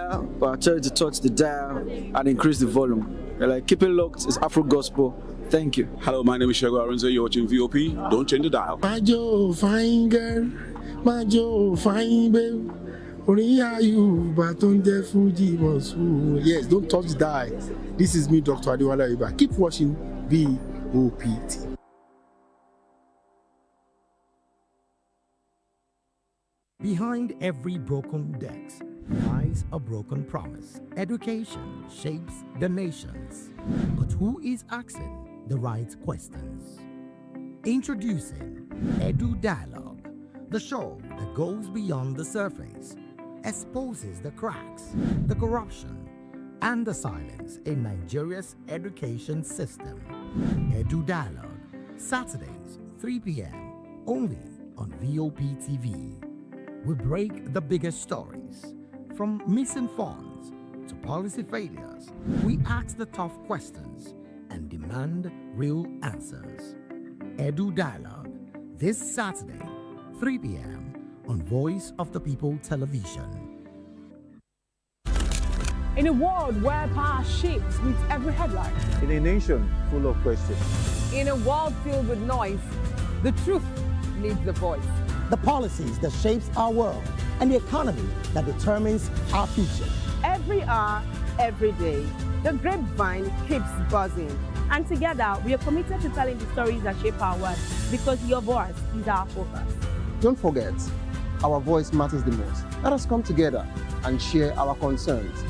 dial, but I tell you to touch the dial and increase the volume. Like, keep it locked. It's Afro Gospel. Thank you. Hello, my name is Shego Aronzo. You're watching VOP. Don't change the dial. My Joe, fine girl. My Joe, fine babe. Yes, don't touch the dial. This is me, Dr. Adiwala Iba. Keep watching VOPT. Behind every broken desk lies a broken promise. Education shapes the nations. But who is asking the right questions? Introducing Edu Dialogue, the show that goes beyond the surface, exposes the cracks, the corruption, and the silence in Nigeria's education system. Edu Dialogue, Saturdays, 3 p.m., only on voptv. We break the biggest stories, from missing funds to policy failures. We ask the tough questions and demand real answers. Edu Dialogue, this Saturday, 3 p.m. on Voice of the People Television. In a world where power shapes with every headline. In a nation full of questions. In a world filled with noise, the truth needs a voice. The policies that shapes our world and the economy that determines our future. Every hour, every day, the grapevine keeps buzzing. And together, we are committed to telling the stories that shape our world, because your voice is our focus. Don't forget, our voice matters the most. Let us come together and share our concerns.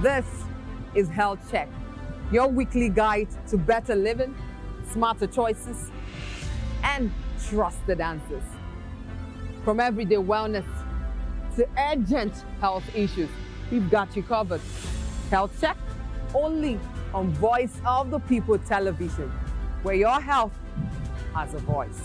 This is Health Check, your weekly guide to better living, smarter choices, and trusted answers. From everyday wellness to urgent health issues, we've got you covered. Health Check, only on Voice of the People Television, where your health has a voice.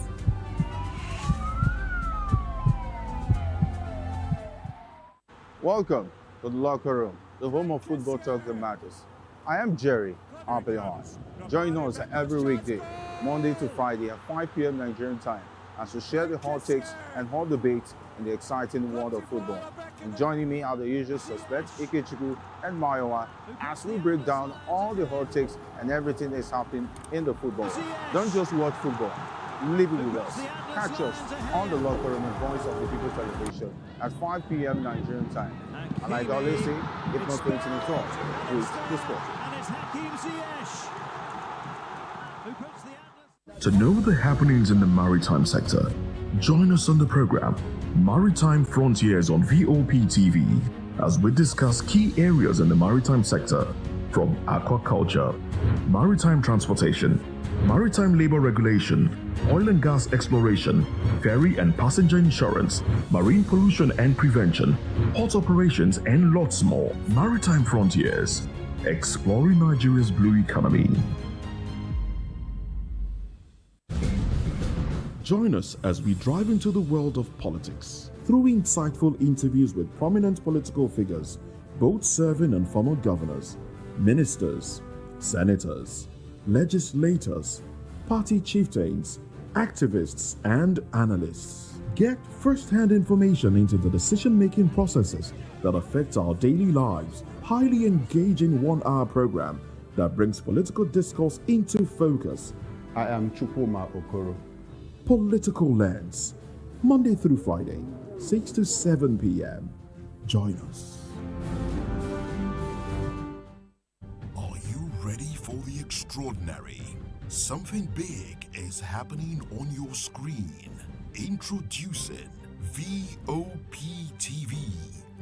Welcome to the locker room, the home of football talk that matters. I am Jerry Arpelon. Join us every weekday, Monday to Friday at 5 p.m. Nigerian time, as we share the hot takes and hot debates in the exciting world of football. And joining me are the usual suspects, Ikechukwu and Mayowa, as we break down all the hot takes and everything that's happening in the football. Don't just watch football, live it with us. Catch us on the locker room and Voice of the People Television at 5 p.m. Nigerian time. And like I always say, if not 20 minutes off, with the sport. To know the happenings in the maritime sector, join us on the program Maritime Frontiers on VOP TV as we discuss key areas in the maritime sector, from aquaculture, maritime transportation, maritime labor regulation, oil and gas exploration, ferry and passenger insurance, marine pollution and prevention, port operations, and lots more. Maritime Frontiers, exploring Nigeria's blue economy. Join us as we drive into the world of politics through insightful interviews with prominent political figures, both serving and former governors, ministers, senators, legislators, party chieftains, activists, and analysts. Get first-hand information into the decision-making processes that affect our daily lives. Highly engaging one-hour program that brings political discourse into focus. I am Chukwuma Okoro. Political Lens, Monday through Friday, 6 to 7 p.m. Join us. Are you ready for the extraordinary? Something big is happening on your screen. Introducing VOPTV,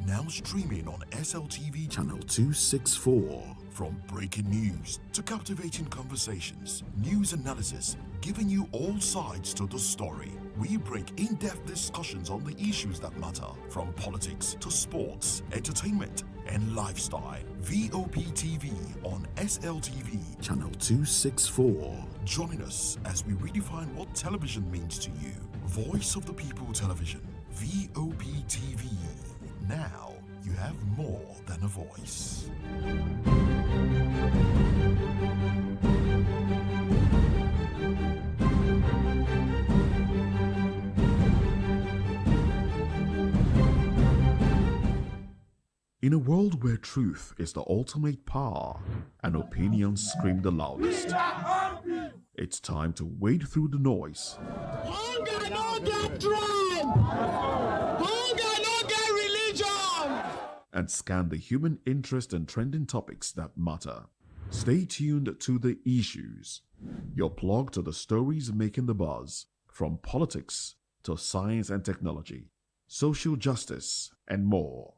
now streaming on SLTV channel 264. From breaking news to captivating conversations, news analysis, giving you all sides to the story. We break in-depth discussions on the issues that matter, from politics to sports, entertainment, and lifestyle. VOPTV on SLTV channel 264. Join us as we redefine what television means to you. Voice of the People Television, VOPTV. Now you have more than a voice. In a world where truth is the ultimate power and opinions scream the loudest, it's time to wade through the noise. Hunger no get drum. Hunger no get religion. And scan the human interest and trending topics that matter. Stay tuned to The Issues, your plug to the stories making the buzz, from politics to science and technology, social justice, and more.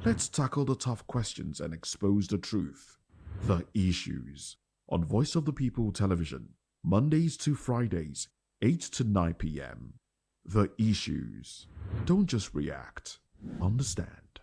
Let's tackle the tough questions and expose the truth. The Issues on Voice of the People Television, Mondays to Fridays, 8 to 9 p.m. The Issues. Don't just react, understand.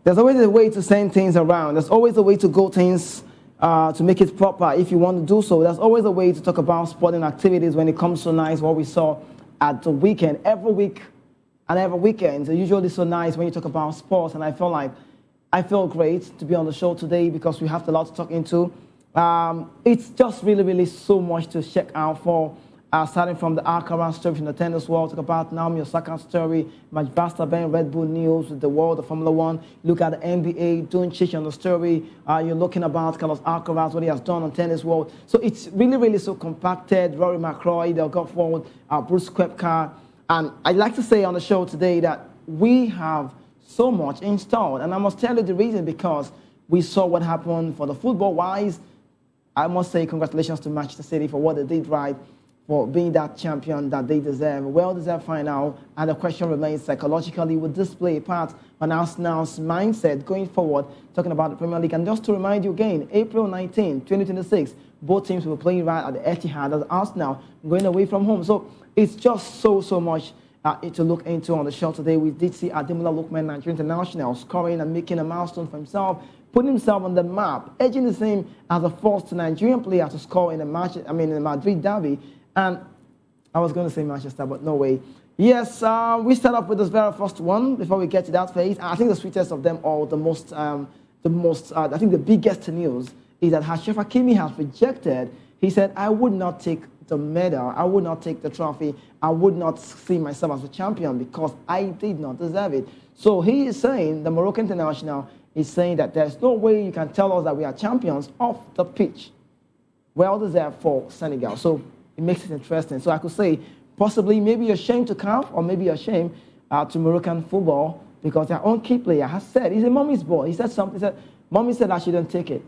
There's always a way to send things around. There's always a way to go things to make it proper if you want to do so. There's always a way to talk about sporting activities when it comes to nice, what we saw at the weekend. Every week and every weekend, it's usually so nice when you talk about sports, and I feel great to be on the show today because we have a lot to talk into. It's just really so much to check out for. Starting from the Alcaraz story from the tennis world, talk about Naomi Osaka's story, Max Verstappen, Red Bull news, the world of Formula One. Look at the NBA, doing Chich on the story. You're looking about Carlos Alcaraz, what he has done on tennis world. So it's really so compacted. Rory McIlroy, the golf world, Bruce Koepka. And I'd like to say on the show today that we have so much installed. And I must tell you the reason, because we saw what happened for the football-wise. I must say congratulations to Manchester City for what they did right, for being that champion that they deserve. Well-deserved final, and the question remains, psychologically, would this play a part on Arsenal's mindset going forward, talking about the Premier League? And just to remind you again, April 19, 2026, both teams will be playing right at the Etihad as Arsenal going away from home. So it's just so much to look into on the show today. We did see Ademola Lookman, Nigerian international, scoring and making a milestone for himself, putting himself on the map, edging the same as the first Nigerian player to score in the Madrid derby. And I was going to say Manchester, but no way. Yes, we start off with this very first one before we get to that phase. I think the sweetest of them all, I think the biggest news is that Achraf Hakimi has rejected. He said, I would not take the medal, I would not take the trophy, I would not see myself as a champion because I did not deserve it. So he is saying, the Moroccan international is saying that there's no way you can tell us that we are champions off the pitch. Well deserved for Senegal. So it makes it interesting. So I could say possibly maybe you're ashamed to CAF, or maybe you're ashamed to Moroccan football because their own key player has said, he's a mommy's boy. He said something, he said, mommy said I shouldn't take it.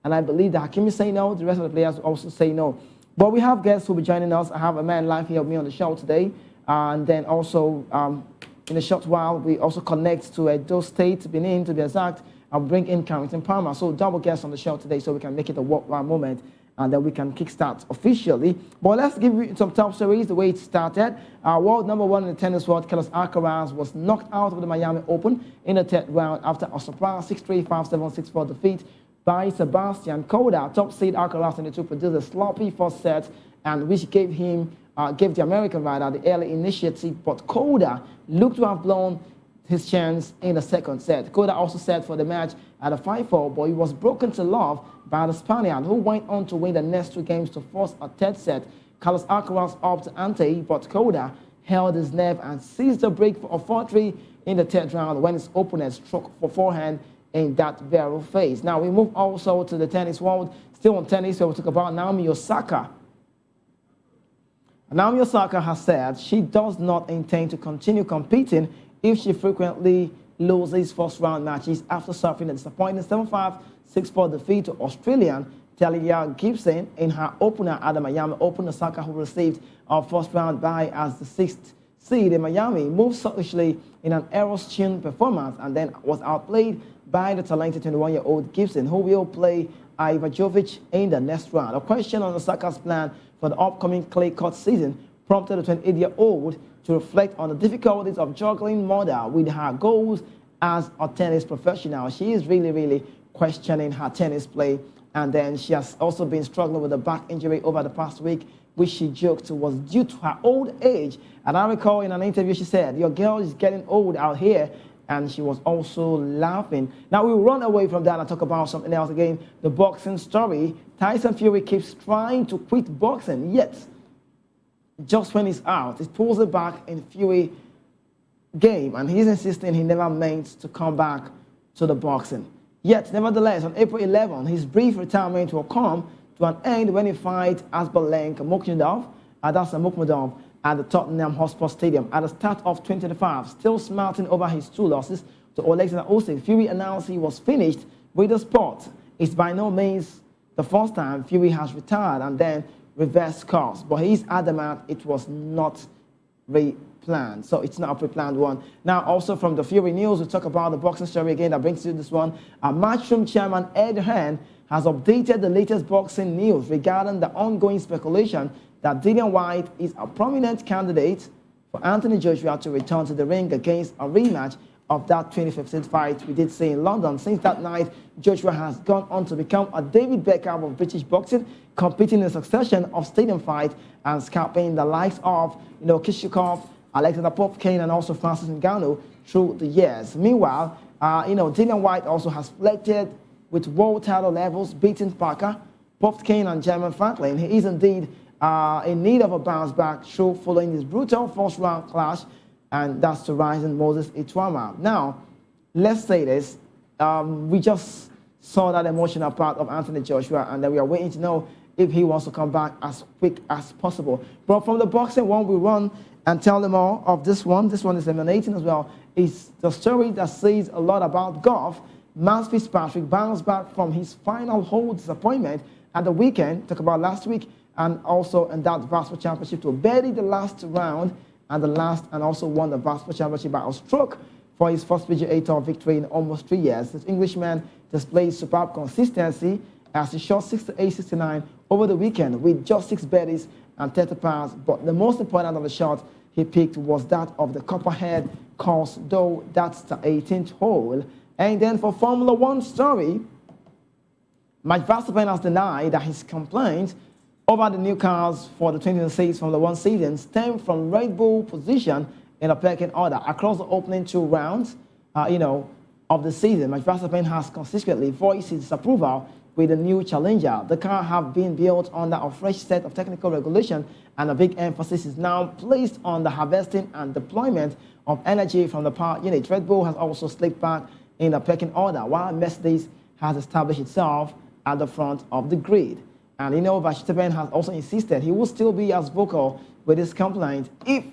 And I believe that Hakimi say no, the rest of the players also say no. But we have guests who will be joining us. I have a man live here with me on the show today. And then also in a short while, we also connect to Edo State, Benin to be exact, and bring in Carrington Palmer. So double guests on the show today so we can make it a worthwhile moment, and then we can kickstart officially. But let's give you some top stories, the way it started. World number one in the tennis world, Carlos Alcaraz, was knocked out of the Miami Open in the third round after a surprise 6-3, 5-7, 6-4 defeat by Sebastian Korda. Top seed Alcaraz in the two produced a sloppy first set, and which gave the American rider the early initiative. But Korda looked to have blown his chance in the second set. Korda also set for the match at a 5-4, but he was broken to love by the Spaniard, who went on to win the next two games to force a third set. Carlos Alcaraz upped the ante, but Korda held his nerve and seized the break for a 4-3 in the third round when his opponent struck for forehand in that very phase. Now we move also to the tennis world. Still on tennis, we'll talk about Naomi Osaka. Naomi Osaka has said she does not intend to continue competing if she frequently loses first-round matches after suffering a disappointing 7-5, 6-4 defeat to Australian Talia Gibson in her opener at the Miami Open. Osaka, who received a first-round bye as the sixth seed in Miami, moved selfishly in an Eros-tuned performance and then was outplayed by the talented 21-year-old Gibson, who will play Ivajovic in the next round. A question on Osaka's plan for the upcoming clay court season prompted the 28-year-old to reflect on the difficulties of juggling mother with her goals as a tennis professional. She is really questioning her tennis play, and then she has also been struggling with a back injury over the past week, which she joked was due to her old age. And I recall in an interview she said, "Your girl is getting old out here," and she was also laughing. Now we'll run away from that and talk about something else again, the boxing story. Tyson Fury keeps trying to quit boxing, yet just when he's out, he pulls it back in Fury game, and he's insisting he never meant to come back to the boxing. Yet, nevertheless, on April 11, his brief retirement will come to an end when he fights Asbalenk Mukhmadov at the Tottenham Hotspur Stadium at the start of 2025, still smarting over his 2 losses to Alexander Usyk. Fury announced he was finished with the sport. It's by no means the first time Fury has retired and then reversed course, but he's adamant it was not planned. So it's not a pre-planned one. Now, also from the Fury news, we talk about the boxing story again that brings you this one. Matchroom chairman Ed Hearn has updated the latest boxing news regarding the ongoing speculation that Dillian Whyte is a prominent candidate for Anthony Joshua to return to the ring against a rematch of that 2015 fight we did see in London. Since that night, Joshua has gone on to become a David Beckham of British boxing, competing in a succession of stadium fights and scalping the likes of Kishikov, Alexander Popkin, and also Francis Ngannou through the years. Meanwhile, Dillian Whyte also has flirted with world title levels, beating Parker, Popkin, and Jermaine Franklin. He is indeed in need of a bounce back show following his brutal first-round clash, and that's to rising Moses Ituama. Now, let's say this. We just saw that emotional part of Anthony Joshua, and then we are waiting to know if he wants to come back as quick as possible. But from the boxing one, we run and tell them all of this one. This one is emanating as well. It's the story that says a lot about golf. Matt Fitzpatrick bounced back from his final hole disappointment at the weekend, talk about last week, and also in that Vasco Championship to bury the last round and also won the Vasco Championship by a stroke for his first PGA Tour victory in almost 3 years. This Englishman displayed superb consistency as he shot 68, 69 over the weekend with just 6 birdies and 30 pars, but the most important of the shot he picked was that of the Copperhead course, though that's the 18th hole. And then for Formula One story, Max Verstappen has denied that his complaints over the new cars for the 2026 Formula One season stem from Red Bull position in a pecking order across the opening 2 rounds, of the season. Max Verstappen has consistently voiced his disapproval with the new Challenger. The car have been built under a fresh set of technical regulation, and a big emphasis is now placed on the harvesting and deployment of energy from the power unit. Red Bull has also slipped back in the pecking order, while Mercedes has established itself at the front of the grid. And Verstappen has also insisted he will still be as vocal with his complaint if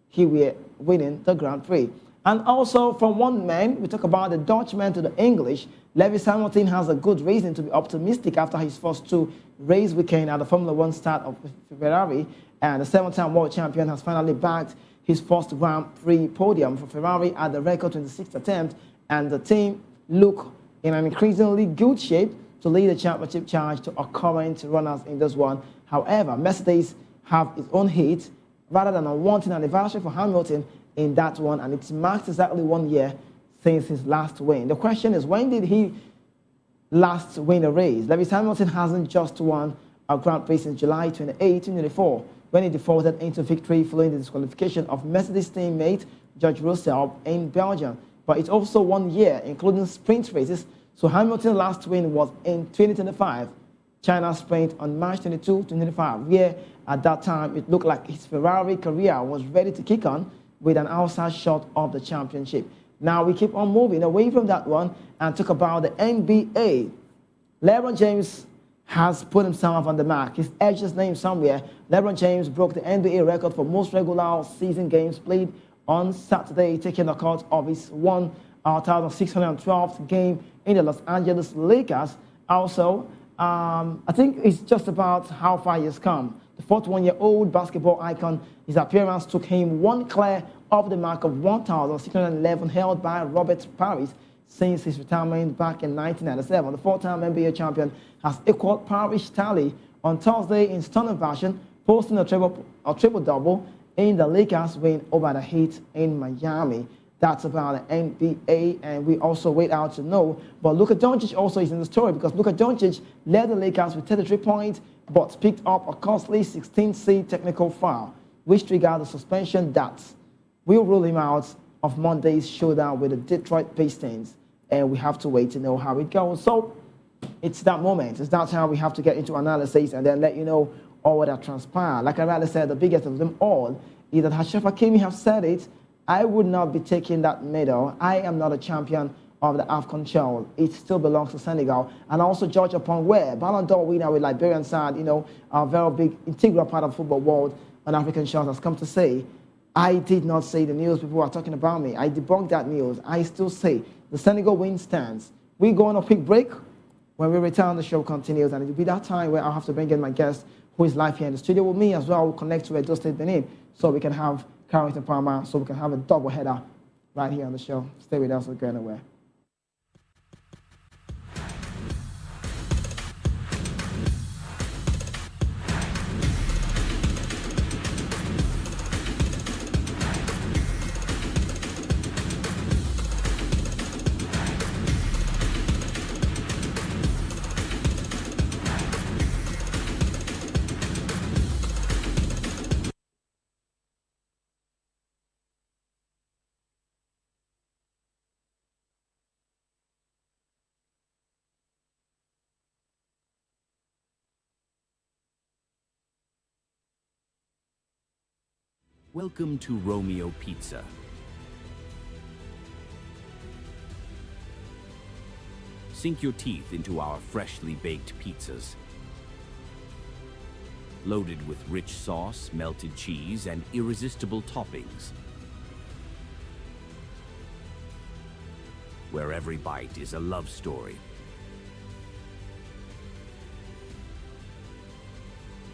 he were winning the Grand Prix. And also from one man, we talk about the Dutchman to the English. Lewis Hamilton has a good reason to be optimistic after his first 2 race weekend at the Formula One start of Ferrari. And the 7-time world champion has finally bagged his first Grand Prix podium for Ferrari at the record 26th attempt. And the team look in an increasingly good shape to lead the championship charge to our current runners in this one. However, Mercedes have its own heat rather than a wanting anniversary for Hamilton in that one, and it marks exactly 1 year since his last win. The question is, when did he last win a race? Lewis Hamilton hasn't just won a Grand Prix since July 28, 2024, when he defaulted into victory following the disqualification of Mercedes teammate George Russell in Belgium. But it's also 1 year, including sprint races. So Hamilton's last win was in 2025, China sprint on March 22, 2025, where at that time it looked like his Ferrari career was ready to kick on with an outside shot of the championship. Now we keep on moving away from that one and talk about the NBA. LeBron James has put himself on the mark. He's edged his name somewhere. LeBron James broke the NBA record for most regular season games played on Saturday, taking the cut of his 1,612th game in the Los Angeles Lakers. Also, I think it's just about how far he has come. The 41-year-old basketball icon, his appearance took him 1 clear of the mark of 1,611 held by Robert Parrish since his retirement back in 1997. The 4-time NBA champion has equaled Parrish's tally on Thursday in stunning fashion, posting a triple-double in the Lakers win over the Heat in Miami. That's about the NBA, and we also wait out to know. But Luka Doncic also is in the story because Luka Doncic led the Lakers with 33 points, but picked up a costly 16C technical foul, which triggered the suspension that will rule him out of Monday's showdown with the Detroit Pistons. And we have to wait to know how it goes. So it's that moment. It's that time we have to get into analysis and then let you know all that transpired. Like I rather said, the biggest of them all is that Ashraf Hakimi have said it. I would not be taking that medal. I am not a champion of the AFCON show. It still belongs to Senegal. And also judge upon where Ballon d'Or winner with Liberian side, a very big integral part of the football world on African shores has come to say, I did not say the news people are talking about me. I debunked that news. I still say the Senegal win stands. We go on a quick break. When we return, the show continues, and it will be that time where I'll have to bring in my guest who is live here in the studio with me as well. We'll connect to Edo State Benin so we can have Carrington Palmer, so we can have a double header right here on the show. Stay with us, we're going nowhere. Welcome to Romeo Pizza. Sink your teeth into our freshly baked pizzas. Loaded with rich sauce, melted cheese, and irresistible toppings. Where every bite is a love story.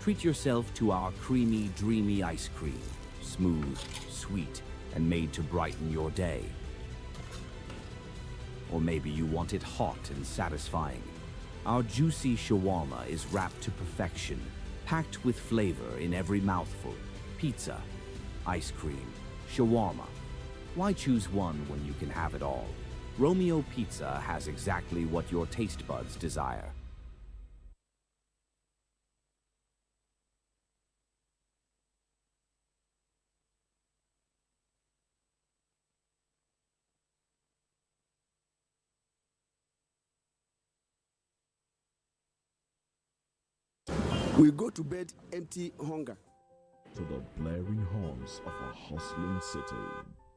Treat yourself to our creamy, dreamy ice cream. Smooth, sweet, and made to brighten your day. Or maybe you want it hot and satisfying. Our juicy shawarma is wrapped to perfection, packed with flavor in every mouthful. Pizza, ice cream, shawarma. Why choose one when you can have it all? Romeo Pizza has exactly what your taste buds desire. We go to bed empty hunger. To the blaring horns of a hustling city,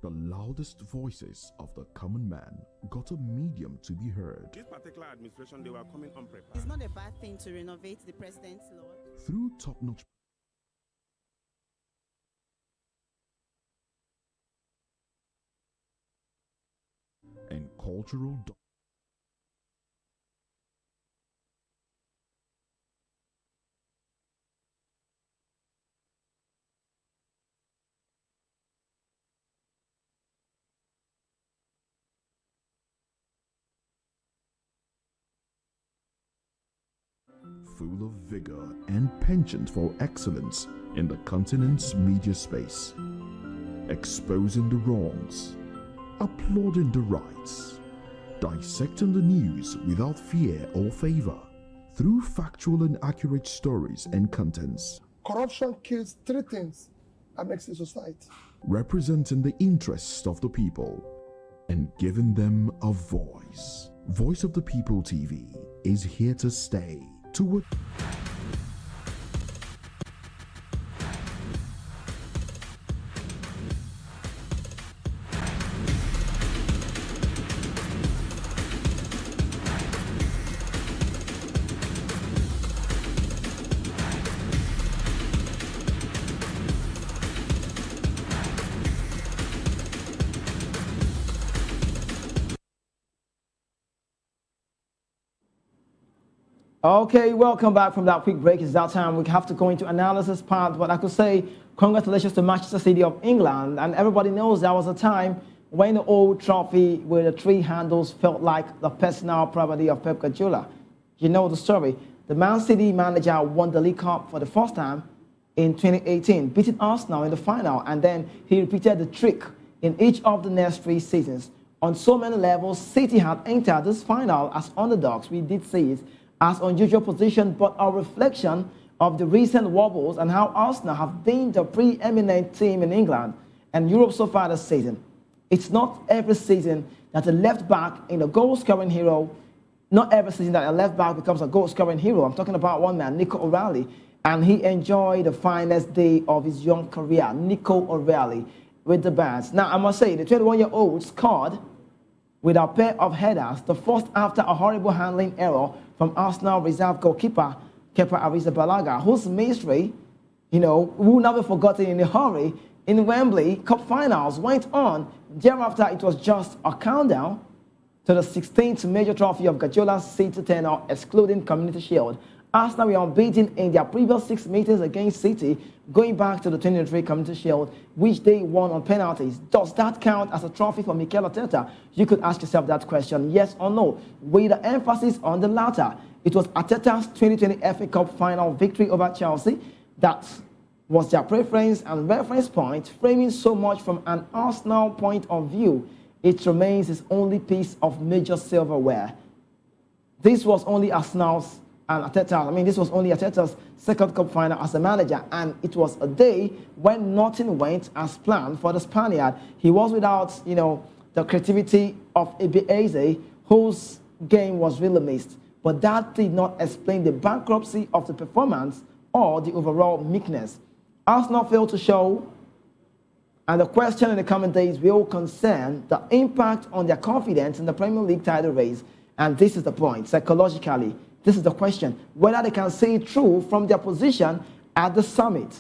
the loudest voices of the common man got a medium to be heard. This particular administration, they were coming unprepared. It's not a bad thing to renovate the president's law. Through top-notch and cultural full of vigor and penchant for excellence in the continent's media space, exposing the wrongs, applauding the rights, dissecting the news without fear or favor, through factual and accurate stories and contents. Corruption kills three things that makes a society. Representing the interests of the people and giving them a voice. Voice of the People TV is here to stay. Okay, welcome back from that quick break. It's that time we have to go into analysis part, but I could say congratulations to Manchester City of England. And everybody knows there was a time when the old trophy with the three handles felt like the personal property of Pep Guardiola. You know the story. The Man City manager won the League Cup for the first time in 2018, beating Arsenal in the final, and then he repeated the trick in each of the next 3 seasons. On so many levels, City had entered this final as underdogs. We did see it as unusual position, but a reflection of the recent wobbles and how Arsenal have been the preeminent team in England and Europe so far this season. It's not every season that a left back in a goal-scoring hero, not every season that a left back becomes a goal-scoring hero. I'm talking about one man, Nico O'Reilly, and he enjoyed the finest day of his young career, Nico O'Reilly, with the Bats. Now, I must say, the 21-year-old scored with a pair of headers, the first after a horrible handling error from Arsenal reserve goalkeeper Kepa Arrizabalaga, whose mystery, will never be forgotten in a hurry in Wembley Cup finals went on. Thereafter, it was just a countdown to the 16th major trophy of Guardiola's City tenure, excluding Community Shield. Arsenal were unbeaten in their previous 6 meetings against City, going back to the 2023 Community Shield, which they won on penalties. Does that count as a trophy for Mikel Arteta? You could ask yourself that question, yes or no, with the emphasis on the latter. It was Arteta's 2020 FA Cup final victory over Chelsea that was their preference and reference point, framing so much from an Arsenal point of view. It remains his only piece of major silverware. This was only Arsenal's and Arteta, this was only Arteta's second cup final as a manager, and it was a day when nothing went as planned for the Spaniard. He was without, the creativity of Eze, whose game was really missed. But that did not explain the bankruptcy of the performance or the overall meekness. Arsenal failed to show, and the question in the coming days will concern the impact on their confidence in the Premier League title race. And this is the point, psychologically. This is the question, whether they can see it through from their position at the summit.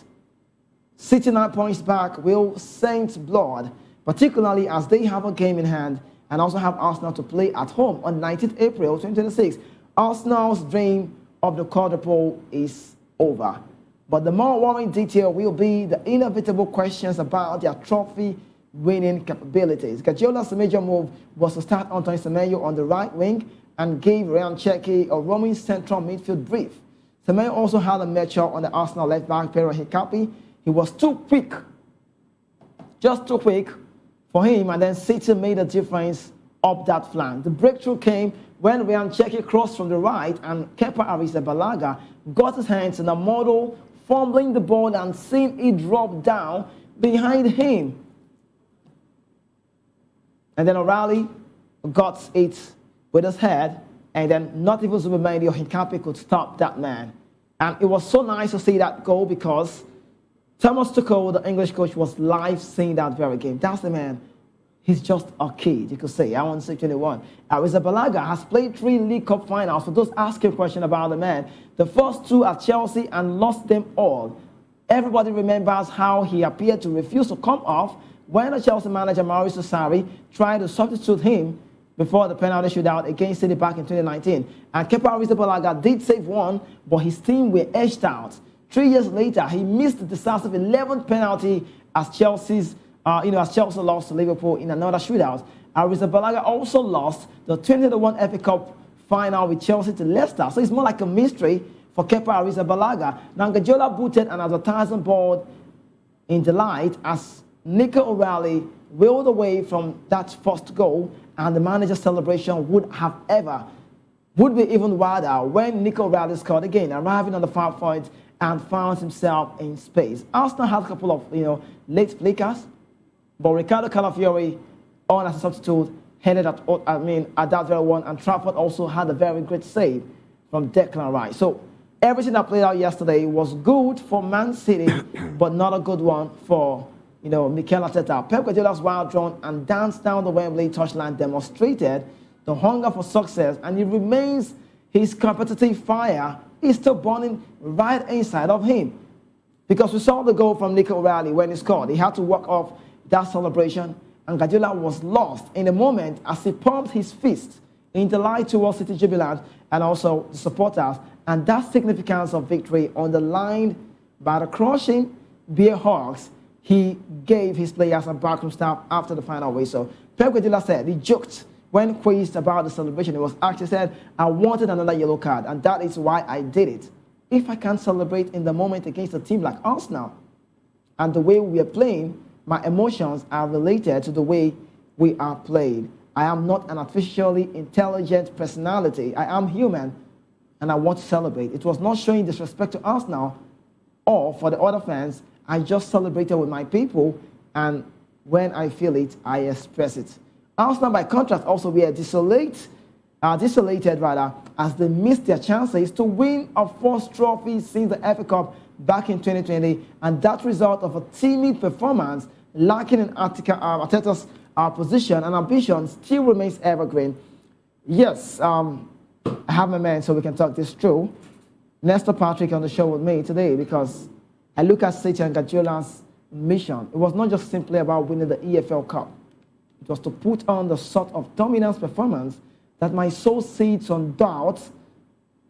City 9 points back will Saint blood, particularly as they have a game in hand and also have Arsenal to play at home on 19th April 2026. Arsenal's dream of the quadruple is over. But the more worrying detail will be the inevitable questions about their trophy-winning capabilities. Guardiola's major move was to start Antoine Semenyo on the right wing and gave Ryan Cherki a roaming central midfield brief. Semenyo also had a matchup on the Arsenal left back, Pero Hikapi. He was too quick, just too quick for him, and then City made a difference up that flank. The breakthrough came when Ryan Cherki crossed from the right and Kepa Arrizabalaga got his hands in a model, fumbling the ball and seeing it drop down behind him. And then O'Reilly got it with his head, and then not even Zubimendi or Hikapi could stop that man. And it was so nice to see that goal because Thomas Tuchel, the English coach, was live seeing that very game. That's the man. He's just a kid, you could say. I want to say 21. Arrizabalaga has played 3 League Cup finals. For those asking a question about the man, the first 2 at Chelsea and lost them all. Everybody remembers how he appeared to refuse to come off when the Chelsea manager Mauricio Sarri tried to substitute him before the penalty shootout against City back in 2019. And Kepa Arrizabalaga did save one, but his team were edged out. 3 years later, he missed the decisive 11th penalty as Chelsea lost to Liverpool in another shootout. Arrizabalaga also lost the 2021 FA Cup final with Chelsea to Leicester. So it's more like a mystery for Kepa Arrizabalaga. Now, Guardiola booted an advertising board in delight as Nico O'Reilly wheeled away from that first goal, and the manager's celebration would be even wilder when Nico O'Reilly scored again, arriving on the far point and found himself in space. Arsenal had a couple of late flickers, but Ricardo Calafiori on as a substitute headed at that very one, and Trafford also had a very great save from Declan Rice. So everything that played out yesterday was good for Man City, but not a good one for Mikel Arteta. Pep Guardiola's wild drawn and dance down the Wembley touchline demonstrated the hunger for success, and it remains his competitive fire is still burning right inside of him. Because we saw the goal from Nico O'Reilly when he scored. He had to walk off that celebration, and Guardiola was lost in a moment as he pumped his fist in delight towards City jubilant and also the supporters. And that significance of victory underlined by the crushing beer hugs he gave his players and backroom staff after the final whistle. Pep Guardiola said he joked when quizzed about the celebration. He was actually said, "I wanted another yellow card, and that is why I did it." if I can't celebrate in the moment against a team like Arsenal, and the way we are playing, my emotions are related to the way we are played. I am not an artificially intelligent personality. I am human, and I want to celebrate. It was not showing disrespect to Arsenal or for the other fans. I just celebrated with my people, and when I feel it, I express it. Arsenal, by contrast, also were desolated as they missed their chances to win a first trophy since the FA Cup back in 2020, and that result of a timid performance lacking in Arteta's position and ambition still remains evergreen. Yes, I have my man so we can talk this through. Nestor Patrick on the show with me today because I look at City and Guardiola's mission. It was not just simply about winning the EFL Cup. It was to put on the sort of dominance performance that might sow seeds on doubt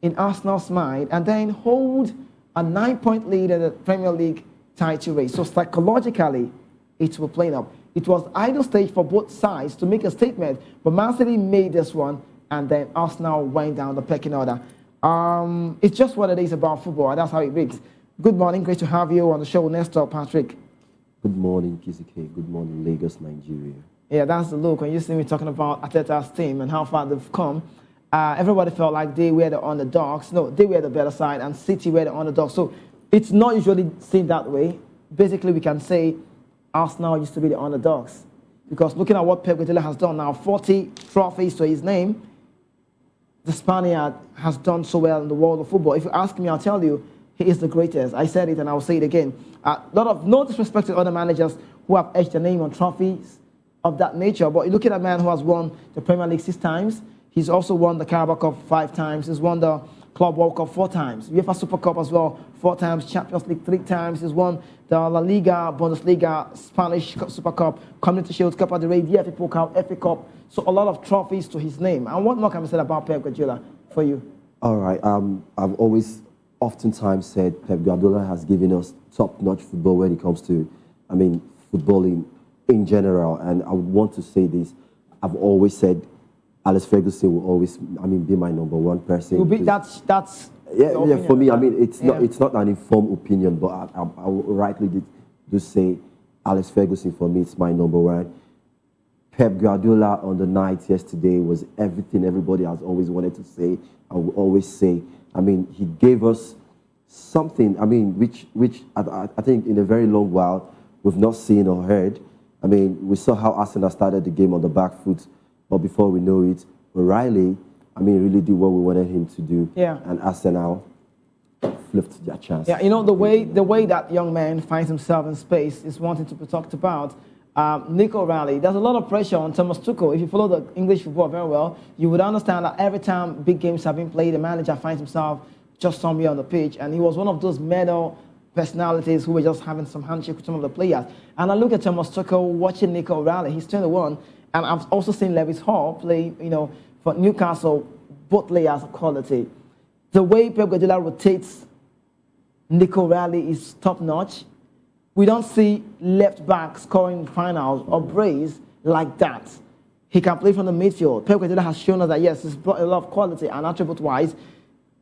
in Arsenal's mind and then hold a 9-point lead in the Premier League title race. So psychologically, it will play up. It was idle stage for both sides to make a statement, but Man City made this one, and then Arsenal went down the pecking order. It's just what it is about football, and that's how it reads. Good morning, great to have you on the show, Nestor Patrick. Good morning, KCK. Good morning, Lagos, Nigeria. Yeah, that's the look. When you see me talking about Arteta's team and how far they've come, everybody felt like they were the underdogs. No, they were the better side, and City were the underdogs. So it's not usually seen that way. Basically, we can say Arsenal used to be the underdogs. Because looking at what Pep Guardiola has done now, 40 trophies to his name, the Spaniard has done so well in the world of football. If you ask me, I'll tell you, he is the greatest. I said it and I'll say it again. No disrespect to other managers who have etched their name on trophies of that nature, but you look at a man who has won the Premier League 6 times. He's also won the Carabao Cup 5 times. He's won the Club World Cup 4 times. UEFA Super Cup as well 4 times. Champions League 3 times. He's won the La Liga, Bundesliga, Spanish Super Cup, Community Shield, Copa del Rey, the FA Cup. So a lot of trophies to his name. And what more can we say about Pep Guardiola for you? All right. I've always oftentimes said Pep Guardiola has given us top-notch football when it comes to, footballing in general. And I would want to say this. I've always said Alex Ferguson will always, be my number one person. That's yeah. For me, it's not an informed opinion, but I rightly do say Alex Ferguson for me. It's my number one. Pep Guardiola on the night yesterday was everything everybody has always wanted to say and will always say. He gave us something. Which I think in a very long while we've not seen or heard. We saw how Arsenal started the game on the back foot. But before we know it, O'Reilly, really did what we wanted him to do. Yeah. And Arsenal flipped their chance. Yeah, the way that young man finds himself in space is one thing to be talked about. Nick O'Reilly, there's a lot of pressure on Thomas Tuchel. If you follow the English football very well, you would understand that every time big games have been played, the manager finds himself just somewhere on the pitch. And he was one of those medal personalities who were just having some handshake with some of the players. And I look at Thomas Tuchel watching Nick O'Reilly. He's 21. And I've also seen Lewis Hall play, for Newcastle, both players of quality. The way Pep Guardiola rotates Nick O'Reilly is top-notch. We don't see left-back scoring finals or brace like that. He can play from the midfield. Pep Guardiola has shown us that, yes, he's brought a lot of quality and attribute-wise.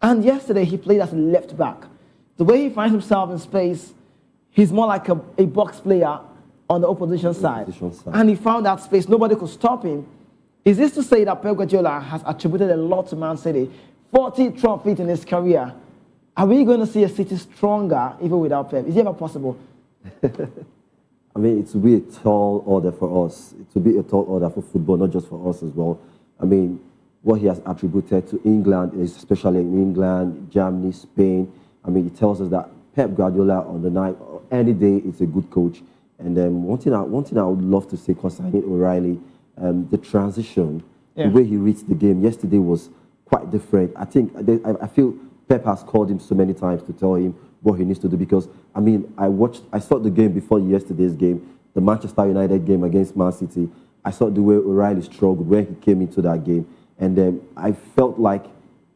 And yesterday, he played as a left-back. The way he finds himself in space, he's more like a box player on the opposition side. And he found that space. Nobody could stop him. Is this to say that Pep Guardiola has attributed a lot to Man City? 40 trophies in his career. Are we going to see a City stronger even without Pep? Is it ever possible? It will be a tall order for us. It will be a tall order for football, not just for us as well. What he has attributed to England, especially in England, Germany, Spain, it tells us that Pep Guardiola on the night, any day, is a good coach. And one thing I would love to say concerning O'Reilly, the transition, the way he reads the game yesterday was quite different. I feel Pep has called him so many times to tell him what he needs to do because, I saw the game before yesterday's game, the Manchester United game against Man City. I saw the way O'Reilly struggled when he came into that game. And then I felt like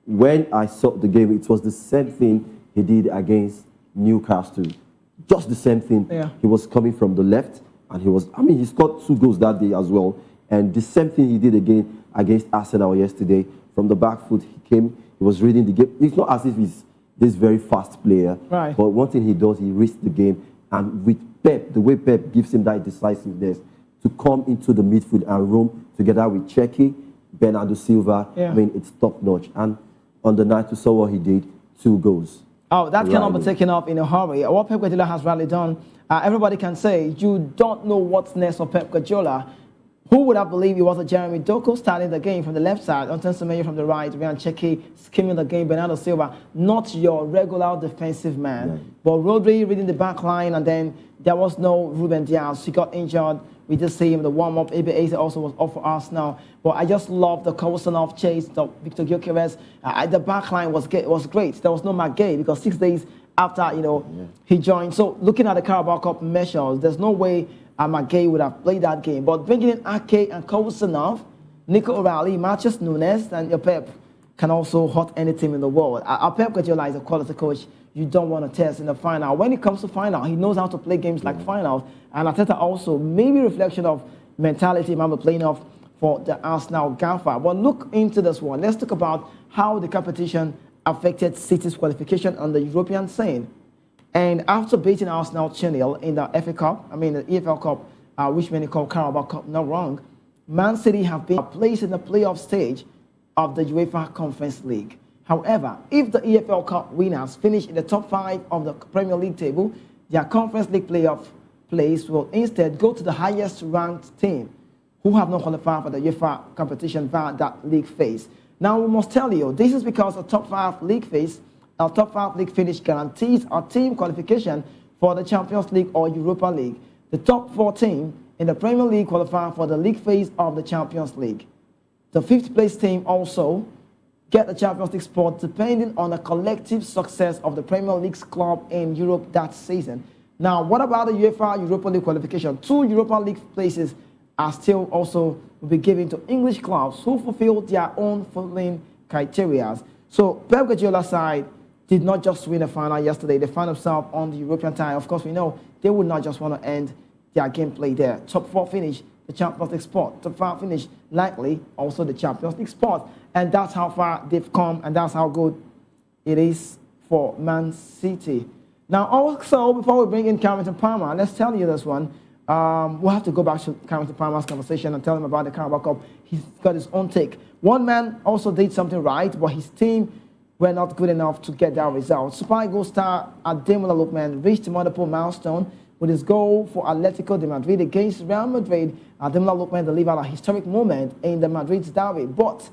when I saw the game, it was the same thing he did against Newcastle. Just the same thing. Yeah. He was coming from the left, and he scored 2 goals that day as well. And the same thing he did against Arsenal yesterday. From the back foot, he was reading the game. It's not as if this very fast player. Right. But one thing he does, he reads the game. And with Pep, the way Pep gives him that decisiveness to come into the midfield and roam together with Czeki, Bernardo Silva, Yeah. I mean, it's top-notch. And on the night, we saw what he did, 2 goals. Oh, that cannot be Rallying. taken up in a hurry. What Pep Guardiola has rarely done, everybody can say, you don't know what's next for Pep Guardiola. Who would have believed it was a Jeremy Doku starting the game from the left side, Anton Semenyo from the right, Ryan Czeki skimming the game, Bernardo Silva, not your regular defensive man. Right. But Rodri reading the back line, and then there was no Ruben Diaz. He got injured. We just see him in the warm-up. Eze also was off for us now. But I just love the Kovasanov chase, the Victor Gyökeres. The back line was great. There was no McGay because 6 days after, he joined. So looking at the Carabao Cup measures, there's no way McGay would have played that game. But bringing in Ake and Kovasanov, Nico O'Reilly, Marcus Nunes, and your Pep can also hurt any team in the world. Our Pep Guardiola is a quality coach you don't want to test in the final. When it comes to final, he knows how to play games like finals. And Arteta also, maybe reflection of mentality, remember playing off for the Arsenal Gaffer. But look into this one. Let's talk about how the competition affected City's qualification on the European scene. And after beating Arsenal 2-0 in the FA Cup, the EFL Cup, which many call Carabao Cup, not wrong, Man City have been placed in the playoff stage of the UEFA Conference League. However, if the EFL Cup winners finish in the top 5 of the Premier League table, their Conference League playoff place will instead go to the highest ranked team who have not qualified for the UEFA competition via that league phase. Now, we must tell you, this is because a top 5 league phase, a top 5 league finish guarantees a team qualification for the Champions League or Europa League. The top 4 teams in the Premier League qualify for the league phase of the Champions League. The 5th place team also get the Champions League spot depending on the collective success of the Premier League's club in Europe that season. Now, what about the UEFA Europa League qualification? 2 Europa League places are still also will be given to English clubs who fulfill their own following criteria. So Pep Guardiola's side did not just win the final yesterday. They found themselves on the European tie. Of course, we know they would not just want to end their gameplay there. Top 4 finish, the Champions League spot. Top 5 finish, likely also the Champions League spot. And that's how far they've come, and that's how good it is for Man City. Now, also, before we bring in Carrington Palmer, let's tell you this one. We'll have to go back to Carrington Palmer's conversation and tell him about the Carabao Cup. He's got his own take. One man also did something right, but his team were not good enough to get that result. Super Eagles star Ademola Lookman reached multiple milestone with his goal for Atletico de Madrid against Real Madrid. Ademola Lookman delivered a historic moment in the Madrid's derby, but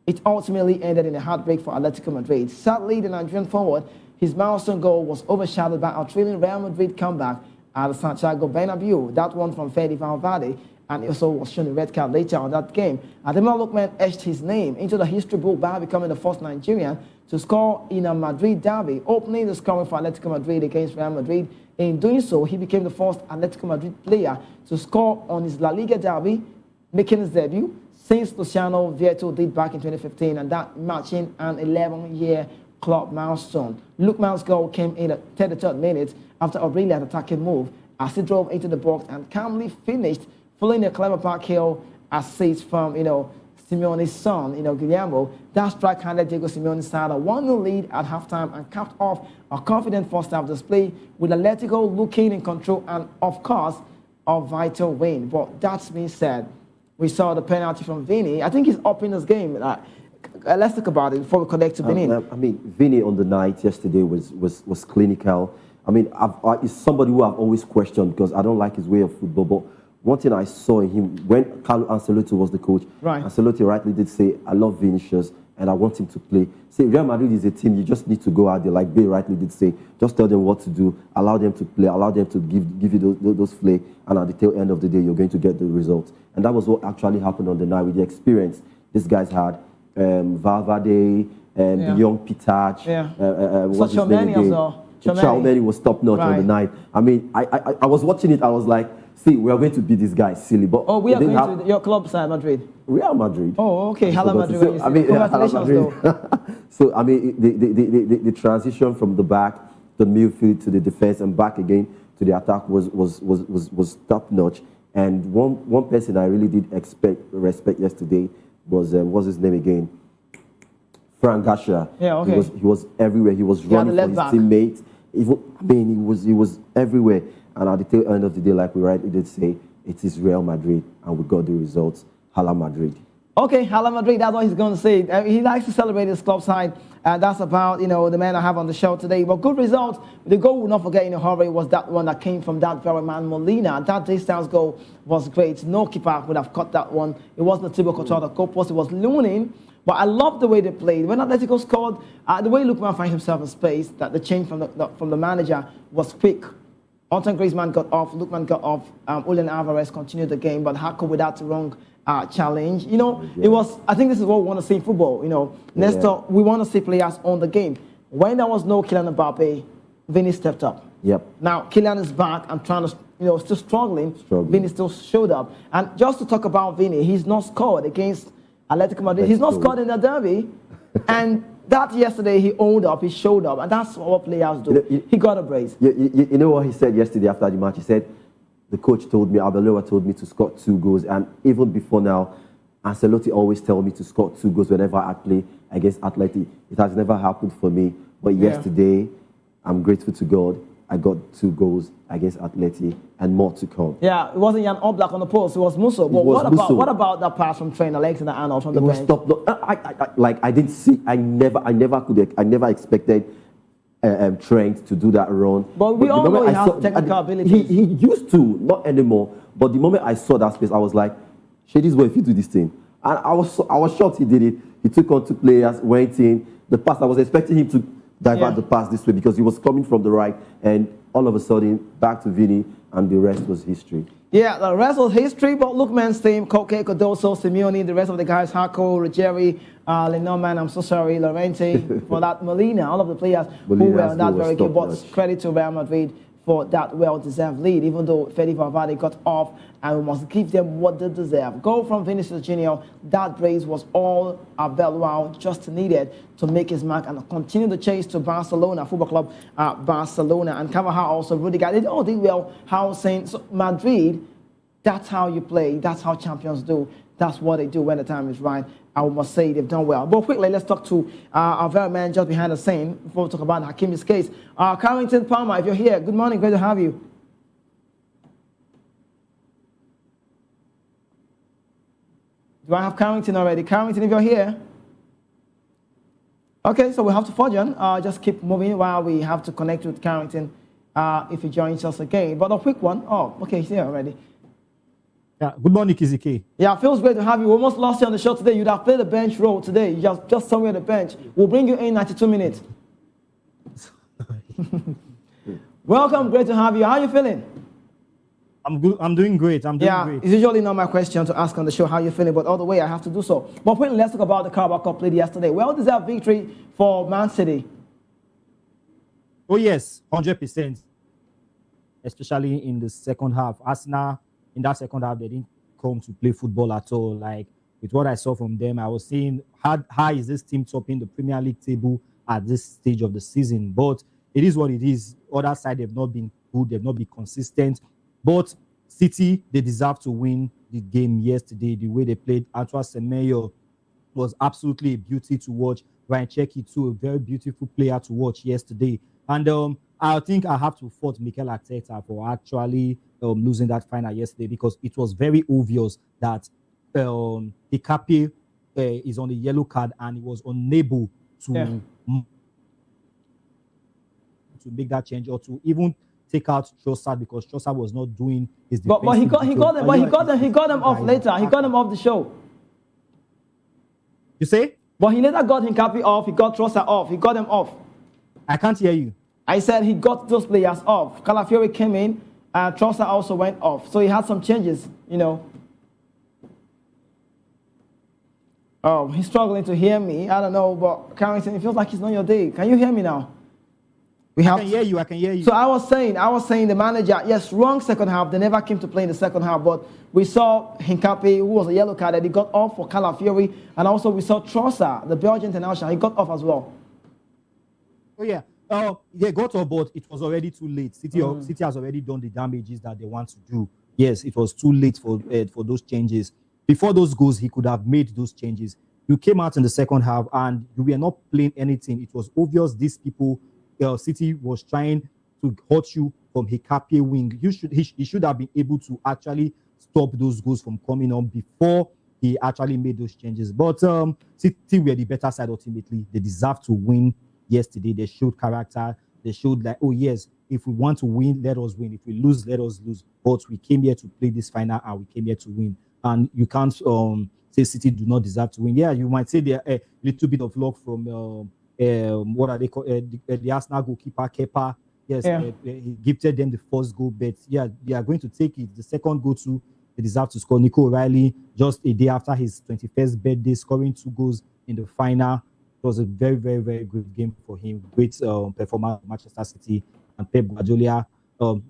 it ultimately ended in a heartbreak for Atletico Madrid. Sadly, the Nigerian forward, his milestone goal was overshadowed by a thrilling Real Madrid comeback at the Santiago Bernabeu. That one from Fede Valverde, and he also was shown a red card later on that game. Ademola Lookman etched his name into the history book by becoming the first Nigerian to score in a Madrid derby, opening the scoring for Atletico Madrid against Real Madrid. In doing so, he became the first Atletico Madrid player to score on his La Liga derby, making his debut since Luciano Vieto did back in 2015, and that matching an 11-year club milestone. Lookman's goal came in the 33rd minute after a brilliant attacking move as he drove into the box and calmly finished, following a clever back heel assist from, Simeone's son, Guillermo. That strike handed Diego Simeone's side a 1-0 lead at halftime and capped off a confident first-half display with Atletico looking in control and, of course, a vital win. But that's being said, we saw the penalty from Vini. I think he's up in this game. Let's talk about it before we connect to Benin. Vini on the night yesterday was clinical. He's somebody who I've always questioned because I don't like his way of football. But one thing I saw in him when Carlo Ancelotti was the coach, right. Ancelotti rightly did say, I love Vinicius and I want him to play. Say, Real Madrid is a team, you just need to go out there, like Bay rightly did say, just tell them what to do, allow them to play, allow them to give you those play, and at the tail end of the day, you're going to get the results. And that was what actually happened on the night with the experience these guys had. Valverde, the young Pitach, what's his name again? Chouameni was top-notch on the night. I was watching it, I was like, see, we are going to beat these guys silly. But we are going to your club side, Madrid. Real Madrid. Oh, okay. Hala Madrid. So, Congratulations, though. So, the transition from the back to the midfield to the defense and back again to the attack was top-notch. And one person I really did respect yesterday was, what's his name again? Frank Garcia. Yeah, okay. He was everywhere. He was running for his teammates. Even, I mean, he was everywhere. And at the tail end of the day, like we rightly did say, it is Real Madrid, and we got the results. Hala Madrid. Okay, Hala Madrid, that's what he's going to say. He likes to celebrate his club side. That's about, the man I have on the show today. But good results. The goal we'll not forget in a hurry was that one that came from that very man, Molina. That distance goal was great. No keeper would have caught that one. It wasn't Thibaut Courtois that goal post. It was Lunin. But I love the way they played. When Atletico scored, the way Lookman finds himself in space, that the change from the manager was quick. Antoine Griezmann got off, Lookman got off, Julian Alvarez continued the game, but Hako without the wrong challenge. It was, I think this is what we want to see in football. Nestor, we want to see players on the game. When there was no Kylian Mbappe, Vinny stepped up. Yep. Now, Kylian is back and trying to, still struggling. Vinny still showed up. And just to talk about Vinny, he's not scored against Atletico Madrid. He's not scored in the derby. And that yesterday, he owned up, he showed up. And that's what players do. He got a brace. You know what he said yesterday after the match? He said, the coach told me, Arbeloa told me to score 2 goals. And even before now, Ancelotti always tells me to score 2 goals whenever I play against Atleti. It has never happened for me. But yesterday, I'm grateful to God. I got 2 goals against Atleti and more to come. Yeah, it wasn't Jan Oblak on the post. It was Musso. But what about that pass from trainer Alexander-Arnold from the bench? I didn't see. I never expected Trent to do that run. But we all know he has technical ability. He used to, not anymore. But the moment I saw that space, I was like, Shady's boy, if you do this thing. And I was shocked he did it. He took on 2 players, went in. The pass, I was expecting him to divert the pass this way because he was coming from the right, and all of a sudden back to Vinny, and the rest was history. Yeah, the rest was history. But Lookman's team, Koke, Cardoso, Simeone, the rest of the guys, Hako, Ruggieri, Lenormand, I'm so sorry, Lorente, for that, Molina, all of the players who were on that very game. But credit to Real Madrid for that well-deserved lead, even though Fede Valverde got off, and we must give them what they deserve. Goal from Vinicius Junior, that brace was all Arbeloa just needed to make his mark and continue the chase to Barcelona, Football Club Barcelona. And Carvajal also, Rudiger, they all did well. How saying, so Madrid, that's how you play, that's how champions do. That's what they do when the time is right. I must say they've done well. But quickly, let's talk to our very man just behind the scene before we talk about Hakimi's case. Carrington Palmer, if you're here, good morning, great to have you. Do I have Carrington already? Carrington, if you're here. Okay, so we have to forge on. Just keep moving while we have to connect with Carrington if he joins us again. But a quick one. Oh, okay, he's here already. Yeah, good morning, Kizike. Yeah, it feels great to have you. We almost lost you on the show today. You'd have played the bench role today. You just somewhere on the bench. We'll bring you in 92 minutes. Welcome, great to have you. How are you feeling? I'm good. I'm doing great. I'm doing great. It's usually not my question to ask on the show how you're feeling, but all the way I have to do so. But let's talk about the Carabao Cup played yesterday. Well-deserved victory for Man City. Oh yes, 100%. Especially in the second half. Arsenal, in that second half, they didn't come to play football at all. Like, with what I saw from them, I was saying, how is this team topping the Premier League table at this stage of the season? But it is what it is. Other side, they've not been good. They've not been consistent. But City, they deserve to win the game yesterday. The way they played, Antoine Semenyo was absolutely a beauty to watch. Ryan Cherki, too, a very beautiful player to watch yesterday. And I think I have to fault Mikel Arteta for actually losing that final yesterday, because it was very obvious that Hikapi is on the yellow card and he was unable to make that change or to even take out Trossard, because Trossard was not doing his defense. But he got them off later. He got them off the show. You say? But he later got Hikapi off. He got Trossard off. He got them off. I can't hear you. I said he got those players off. Calafiori came in. Trossard also went off. So he had some changes, you know. Oh, he's struggling to hear me. I don't know, but Carrington, it feels like it's not your day. Can you hear me now? I can hear you. So I was saying the manager, yes, wrong second half. They never came to play in the second half, but we saw Hincapié, who was a yellow card, that he got off for Calafiori, and also we saw Trossard, the Belgian international, he got off as well. Oh yeah. They got off, but it was already too late. City has already done the damages that they want to do. Yes, it was too late for those changes. Before those goals, he could have made those changes. you came out in the second half and you were not playing anything. It was obvious these people, City was trying to hurt you from Hikape wing. He should have been able to actually stop those goals from coming on before he actually made those changes. But City were the better side ultimately. They deserved to win yesterday. They showed character. They showed like, oh yes, if we want to win, let us win. If we lose, let us lose. But we came here to play this final and we came here to win. And you can't say City do not deserve to win. Yeah, you might say they're a little bit of luck from what are they called? The Arsenal goalkeeper, Kepa. Yes, he gifted them the first goal, but yeah, they are going to take it. The second goal too, they deserve to score. Nico O'Reilly, just a day after his 21st birthday, scoring 2 goals in the final. It was a very, very, very good game for him. Great performance at Manchester City. And Pep Guardiola,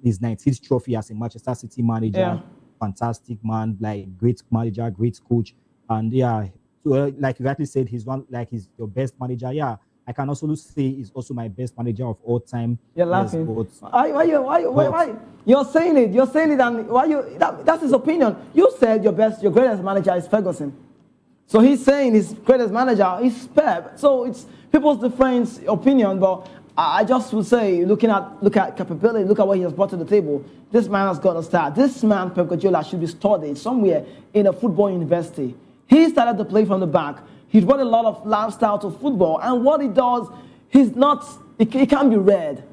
his 19th trophy as a Manchester City manager. Yeah. Fantastic man, like great manager, great coach. And yeah, so, like you rightly said, he's your best manager. Yeah, I can also say he's also my best manager of all time. You're laughing. Why? You're saying it, and why you? That's his opinion. You said your greatest manager is Ferguson. So he's saying his greatest manager is Pep. So it's people's different opinion, but I just would say, look at capability, look at what he has brought to the table. This man has got a start. This man, Pep Guardiola, should be studied somewhere in a football university. He started to play from the back. He brought a lot of lifestyle to football, and what he does, he can't be read.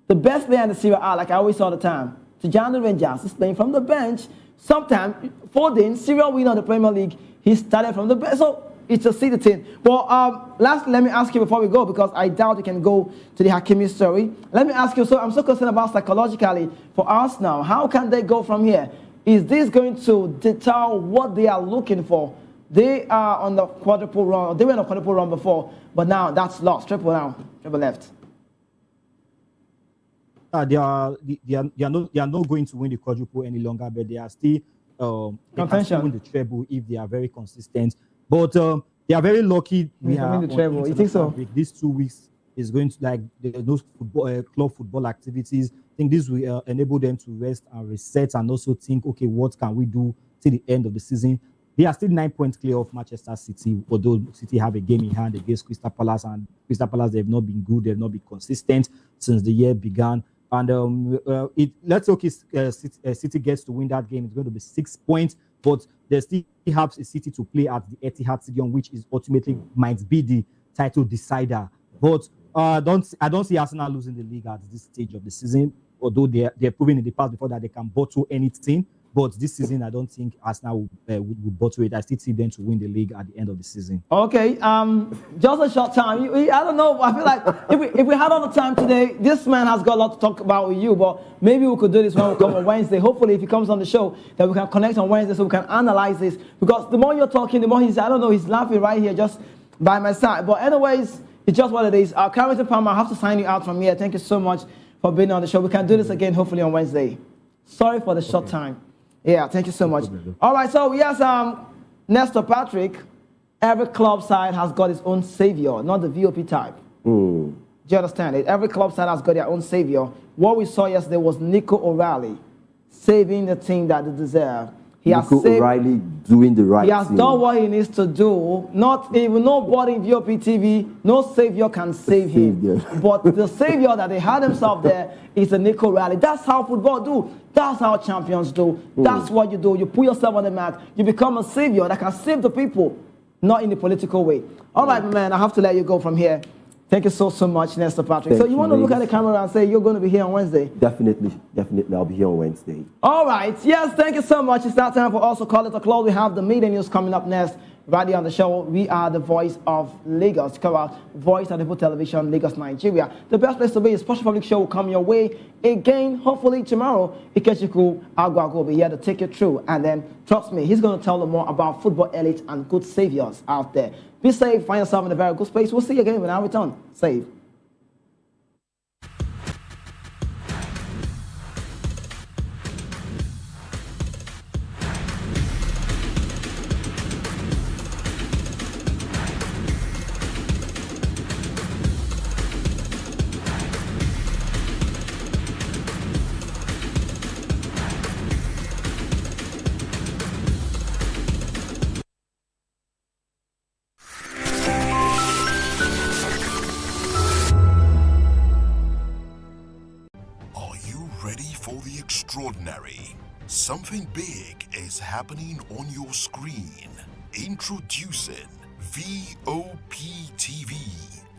The best player in the Serie A, like I always say all the time, Tijani Rangers is playing from the bench. Sometimes, Foden, serial winner of the Premier League, he started from the bench. So it's a city thing. But lastly, let me ask you before we go, because I doubt you can go to the Hakimi story. Let me ask you, so I'm so concerned about psychologically for us now. How can they go from here? Is this going to deter what they are looking for? They are on the quadruple run. They were on a quadruple run before, but now that's lost. Triple left. They are not going to win the quadruple any longer, but they are still they can still win the treble if they are very consistent. But they are very lucky. We are win the treble. You think so? These 2 weeks is going to those football club football activities. I think this will enable them to rest and reset, and also think, okay, what can we do till the end of the season? They are still 9 points clear of Manchester City, although City have a game in hand against Crystal Palace, and Crystal Palace, they have not been good, they have not been consistent since the year began. And let's hope City gets to win that game. It's going to be 6 points, but they still have a City to play at the Etihad Stadium, which is ultimately might be the title decider. But I don't see Arsenal losing the league at this stage of the season, although they're proven in the past before that they can bottle anything. But this season, I don't think Arsenal will bottle it. I still see them to win the league at the end of the season. Okay, just a short time. I don't know. I feel like if we had all the time today, this man has got a lot to talk about with you. But maybe we could do this when we come on Wednesday. Hopefully, if he comes on the show, that we can connect on Wednesday so we can analyze this. Because the more you're talking, the more he's laughing right here just by my side. But anyways, it's just what it is. Carrington Palmer, I have to sign you out from here. Thank you so much for being on the show. We can do this again, hopefully, on Wednesday. Sorry for the short time. Yeah, thank you so much. All right, so yes, Nestor Patrick, every club side has got its own savior, not the VOP type. Do you understand it? Every club side has got their own savior. What we saw yesterday was Nico O'Reilly saving the team that they deserve. Nico O'Reilly doing the right thing. He has done what he needs to do. Not even nobody in VOP TV, no savior can save him. But the savior that they had himself there is a Nico O'Reilly. That's how football do. That's how champions do. That's what you do. You put yourself on the map. You become a savior that can save the people, not in the political way. All right, man, I have to let you go from here. Thank you so much, Nestor Patrick. So you want to look at the camera and say you're going to be here on Wednesday? Definitely. I'll be here on Wednesday. All right. Yes, thank you so much. It's that time for us to call it a close. We have the media news coming up next. Right here on the show, we are the voice of Lagos. Check out Voice of the Television, Lagos, Nigeria. The best place to be is Special Public Show will come your way again, hopefully tomorrow. Ikechukwu Agwa will be here to take you through. And then, trust me, he's going to tell you more about football elite and good saviors out there. Be safe, find yourself in a very good space. We'll see you again when I return. Save. the extraordinary. Something big is happening on your screen. Introducing voptv,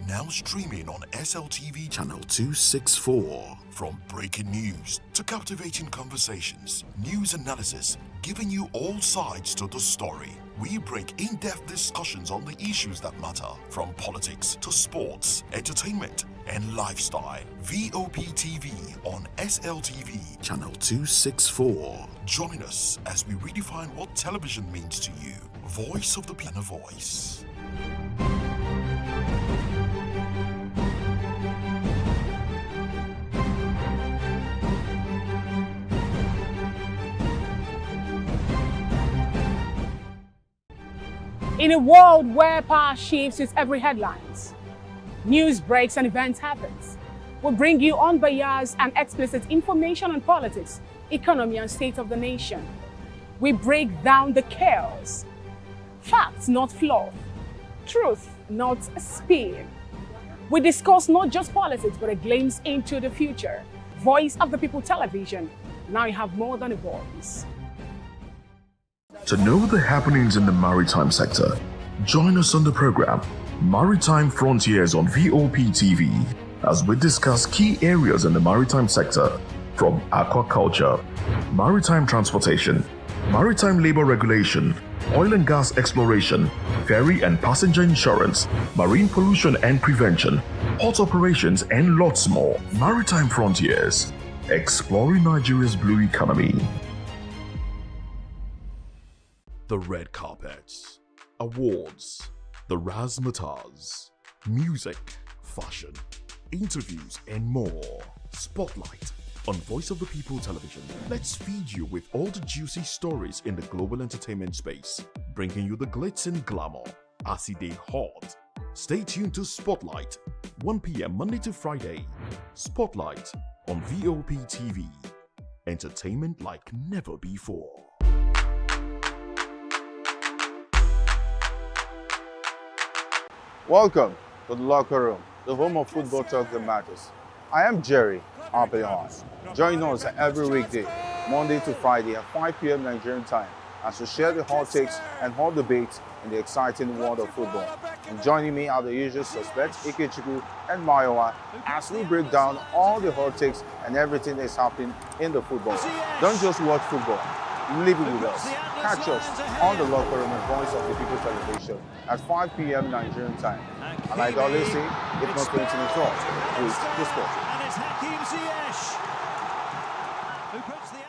now streaming on SLTV channel 264. From breaking news to captivating conversations, news analysis, giving you all sides to the story. We bring in-depth discussions on the issues that matter, from politics to sports, entertainment, and lifestyle. voptv on SLTV channel 264. Join us as we redefine what television means to you. Voice of the Piano Voice. In a world where power shifts with every headlines, news breaks and events happens, we bring you unbiased and explicit information on politics, economy, and state of the nation. We break down the chaos. Facts, not fluff. Truth, not spin. We discuss not just politics, but a glimpse into the future. Voice of the People Television. Now you have more than a voice. To know the happenings in the maritime sector, join us on the program Maritime Frontiers on VOP TV as we discuss key areas in the maritime sector, from aquaculture, maritime transportation, maritime labor regulation, oil and gas exploration, ferry and passenger insurance, marine pollution and prevention, port operations, and lots more. Maritime Frontiers, exploring Nigeria's blue economy. The red carpets, awards, the razzmatazz, music, fashion, interviews, and more. Spotlight on Voice of the People Television. Let's feed you with all the juicy stories in the global entertainment space, bringing you the glitz and glamour as it is hot. Stay tuned to Spotlight, 1 p.m. Monday to Friday. Spotlight on VOP TV. Entertainment like never before. Welcome to the locker room, the home of football talk that matters. I am Jerry Arpelion. Join us every weekday, Monday to Friday at 5 p.m. Nigerian time, as we share the hot takes and hot debates in the exciting world of football. And joining me are the usual suspects, Ikechukwu and Mayowa, as we break down all the hot takes and everything that's happening in the football. Don't just watch football, live it with us. Catch us on the locker room and Voice of the People Television at 5 p.m. Nigerian time. And like I always say, if not 20 minutes off, please the sport. And it's Hakim Ziyech who puts the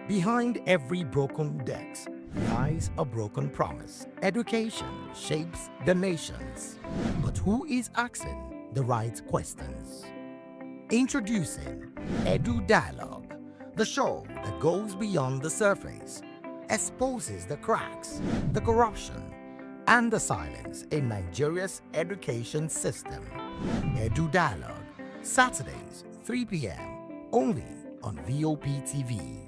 Behind every broken desk lies a broken promise. Education shapes the nations. But who is asking the right questions? Introducing Edu Dialogue, the show that goes beyond the surface, exposes the cracks, the corruption, and the silence in Nigeria's education system. Edu Dialogue, Saturdays, 3 p.m., only on voptv.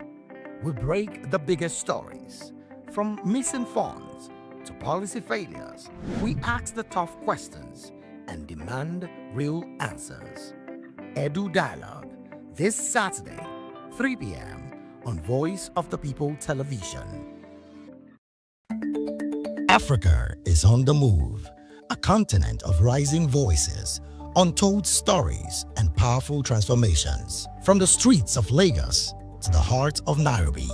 We break the biggest stories, from missing funds to policy failures. We ask the tough questions and demand real answers. Edu Dialogue, this Saturday, 3 p.m. on Voice of the People Television. Africa is on the move, a continent of rising voices, untold stories, and powerful transformations. From the streets of Lagos to the heart of Nairobi,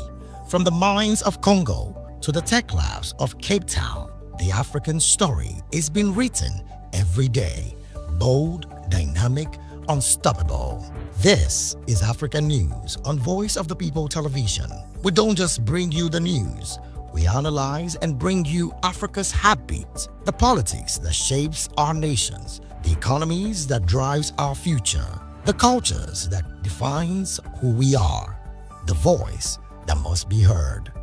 from the mines of Congo to the tech labs of Cape Town, the African story is being written every day. Bold, dynamic, unstoppable. This is African News on Voice of the People Television. We don't just bring you the news. We analyze and bring you Africa's heartbeat, the politics that shapes our nations, the economies that drives our future, the cultures that defines who we are, the voice that must be heard.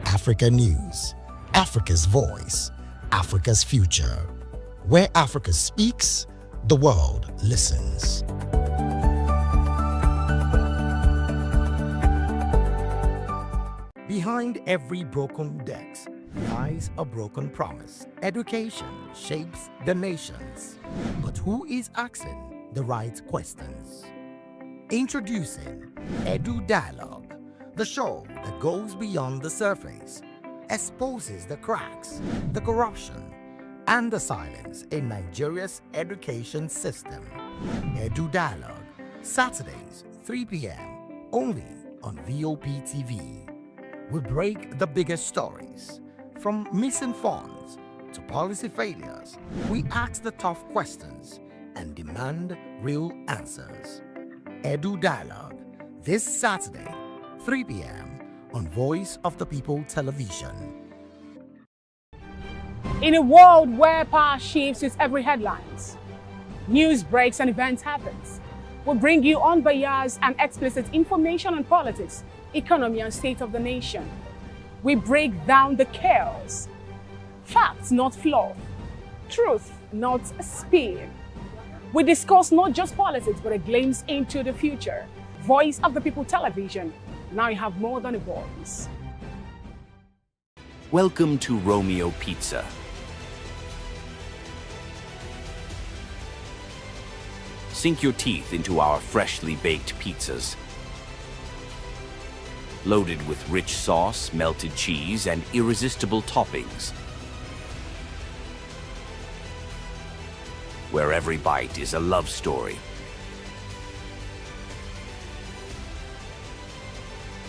Africa News, Africa's voice, Africa's future. Where Africa speaks, the world listens. Behind every broken desk lies a broken promise. Education shapes the nations. But who is asking the right questions? Introducing Edu Dialogue, the show that goes beyond the surface, exposes the cracks, the corruption, and the silence in Nigeria's education system. Edu Dialogue, Saturdays, 3 p.m., only on voptv. We break the biggest stories, from missing funds to policy failures. We ask the tough questions and demand real answers. Edu Dialogue, this Saturday, 3 p.m. on Voice of the People Television. In a world where power shifts with every headlines, news breaks and events happens, we bring you unbiased and explicit information on politics, economy, and state of the nation. We break down the chaos. Facts, not fluff. Truth, not spin. We discuss not just politics, but a glimpse into the future. Voice of the People Television. Now you have more than a voice. Welcome to Romeo Pizza. Sink your teeth into our freshly baked pizzas. Loaded with rich sauce, melted cheese, and irresistible toppings. Where every bite is a love story.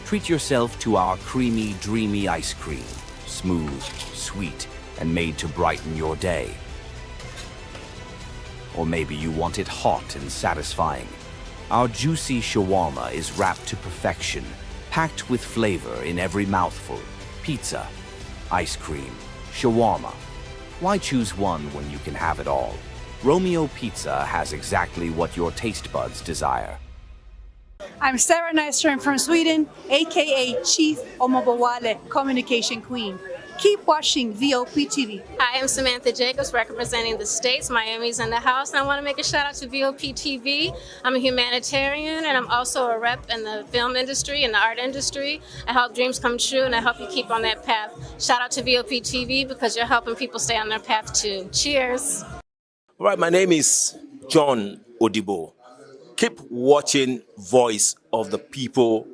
Treat yourself to our creamy, dreamy ice cream. Smooth, sweet, and made to brighten your day. Or maybe you want it hot and satisfying. Our juicy shawarma is wrapped to perfection, packed with flavor in every mouthful. Pizza, ice cream, shawarma. Why choose one when you can have it all? Romeo Pizza has exactly what your taste buds desire. I'm Sarah Nystrom from Sweden, aka Chief Omobowale Communication Queen. Keep watching VOPTV. Hi, I'm Samantha Jacobs, representing the States. Miami's in the house, and I want to make a shout out to VOPTV. I'm a humanitarian, and I'm also a rep in the film industry and the art industry. I help dreams come true, and I help you keep on that path. Shout out to VOPTV because you're helping people stay on their path too. Cheers. All right, my name is John Odibo. Keep watching Voice of the People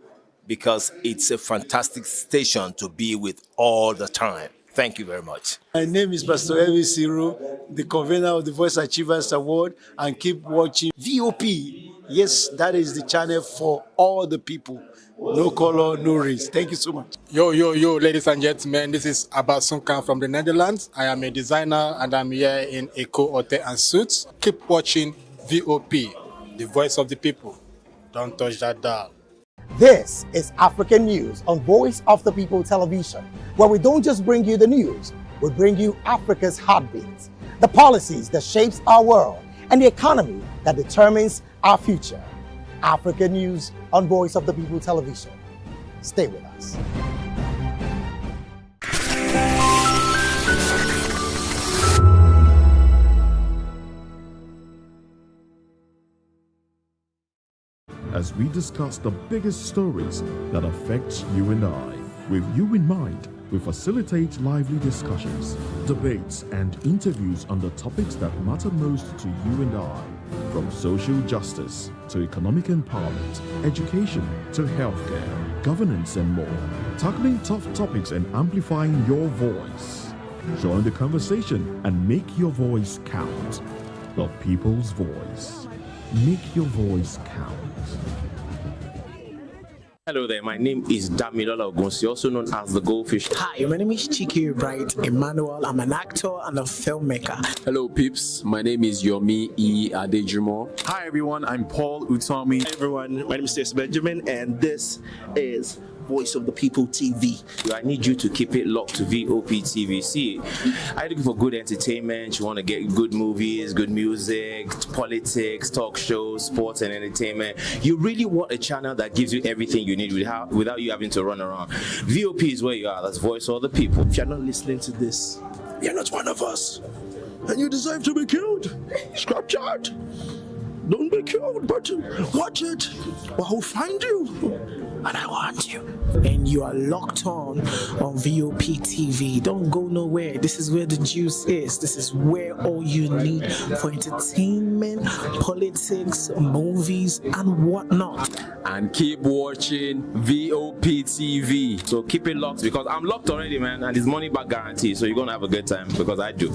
because it's a fantastic station to be with all the time. Thank you very much. My name is Pastor Elvis Siru, the convener of the Voice Achievers Award, and keep watching VOP. Yes, that is the channel for all the people. No color, no race. Thank you so much. Yo, ladies and gentlemen, this is Abasunkan from the Netherlands. I am a designer and I'm here in Eco Hotel and Suits. Keep watching VOP, the Voice of the People. Don't touch that dial. This is African News on Voice of the People Television, where we don't just bring you the news, we bring you Africa's heartbeats, the policies that shapes our world, and the economy that determines our future. African News on Voice of the People Television. Stay with us. As we discuss the biggest stories that affect you and I. With you in mind, we facilitate lively discussions, debates, and interviews on the topics that matter most to you and I. From social justice to economic empowerment, education to healthcare, governance, and more. Tackling tough topics and amplifying your voice. Join the conversation and make your voice count. The people's voice. Make your voice count. Hello there, my name is Damilola Ogunsi, also known as the Goldfish. Hi, my name is Chiki Bright Emmanuel. I'm an actor and a filmmaker. Hello, peeps. My name is Yomi E. Adejimo. Hi, everyone. I'm Paul Utomi. Hi, everyone. My name is Stacey Benjamin, and this is Voice of the People TV. I need you to keep it locked to VOP TV. See, are you looking for good entertainment? You want to get good movies, good music, politics, talk shows, sports, and entertainment. You really want a channel that gives you everything you need without you having to run around. VOP is where you are. That's Voice of the People. If you're not listening to this, you're not one of us, and you deserve to be killed. Scrap chat. Don't be killed, but watch it, or I'll find you. And I want you. And you are locked on VOP TV. Don't go nowhere. This is where the juice is. This is where all you need for entertainment, politics, movies, and whatnot. And keep watching VOP TV. So keep it locked, because I'm locked already, man, and it's money back guarantee. So you're gonna have a good time, because I do.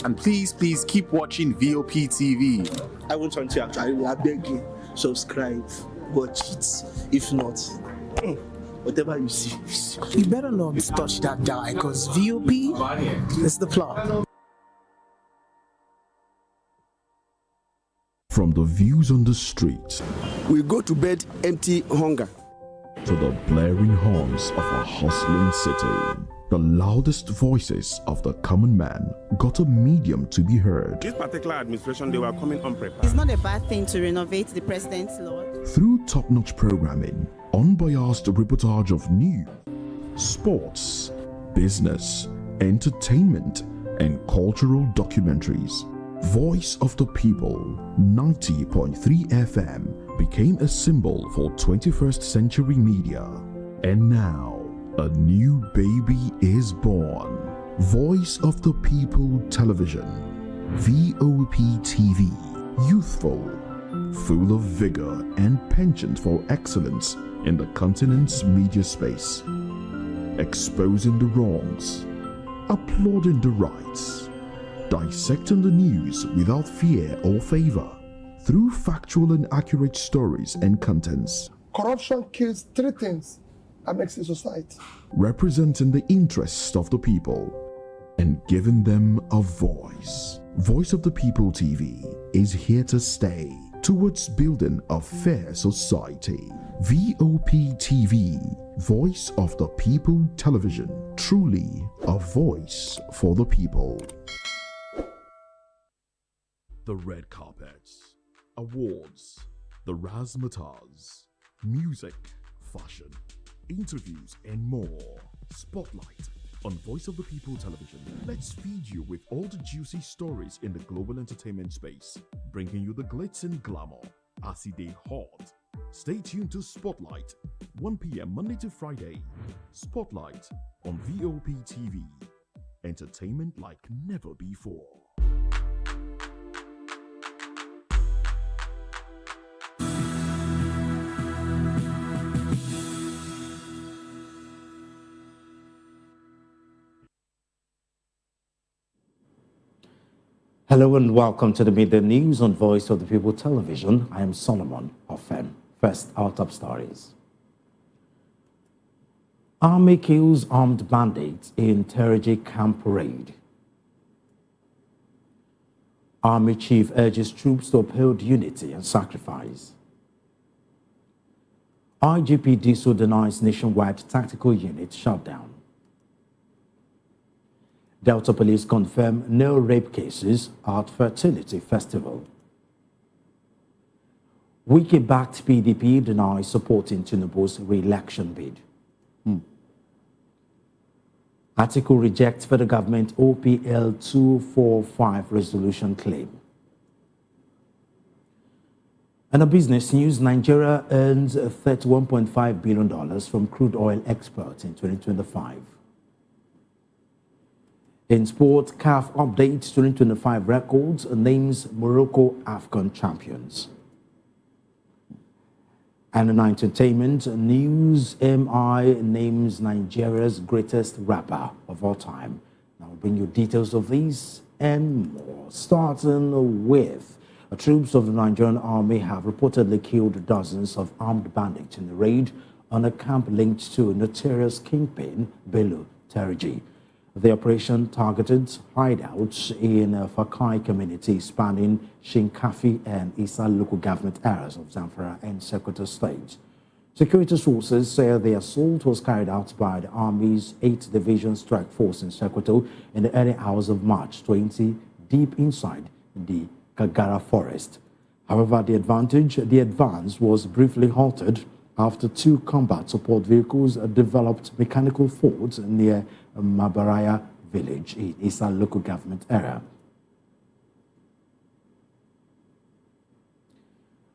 And please keep watching VOP TV. I won't want to actually, I beg you, subscribe, watch it. If not, whatever you see. You better not touch that die, because VOP is the plot. From the views on the street, we go to bed empty hunger, to the blaring horns of a hustling city. The loudest voices of the common man got a medium to be heard. This particular administration, they were coming unprepared. It's not a bad thing to renovate the president's law. Through top-notch programming, unbiased reportage of news, sports, business, entertainment, and cultural documentaries, Voice of the People 90.3 FM became a symbol for 21st century media. And now, a new baby is born. Voice of the People Television, VOP TV, youthful, full of vigor and penchant for excellence in the continent's media space, exposing the wrongs, applauding the rights, dissecting the news without fear or favor, through factual and accurate stories and contents. Corruption kills three things that makes a society. Representing the interests of the people and giving them a voice. Voice of the People TV is here to stay towards building a fair society. VOP TV, Voice of the People Television, truly a voice for the people. The red carpets, awards, the razzmatazz, music, fashion, interviews, and more. Spotlight on Voice of the People Television. Let's feed you with all the juicy stories in the global entertainment space, bringing you the glitz and glamour as they hot. Stay tuned to Spotlight, 1 p.m. Monday to Friday. Spotlight on VOP TV. Entertainment like never before. Hello and welcome to the Midday News on Voice of the People Television. I am Solomon Ofem. First, our top stories. Army kills armed bandits in Tereji Camp Parade. Army chief urges troops to uphold unity and sacrifice. IGP Diso denies nationwide tactical unit shutdown. Delta Police confirm no rape cases at fertility festival. Wiki-backed PDP denies supporting Tinubu's re-election bid. Article rejects federal government OPL 245 resolution claim. And a business news, Nigeria earns $31.5 billion from crude oil exports in 2025. In sport, CAF updates 2025 records names Morocco AFCON champions. And in entertainment news, MI names Nigeria's greatest rapper of all time. Now I'll bring you details of these and more, starting with troops of the Nigerian army have reportedly killed dozens of armed bandits in a raid on a camp linked to notorious kingpin Bello Terji. The operation targeted hideouts in a Fakai community spanning Shinkafi and Isa local government areas of Zamfara and Sokoto states. Security sources say the assault was carried out by the Army's 8th Division Strike Force in Sokoto in the early hours of March 20, deep inside the Kagara forest. However, the advance was briefly halted after two combat support vehicles developed mechanical faults near Mabaraya village in Isa local government area.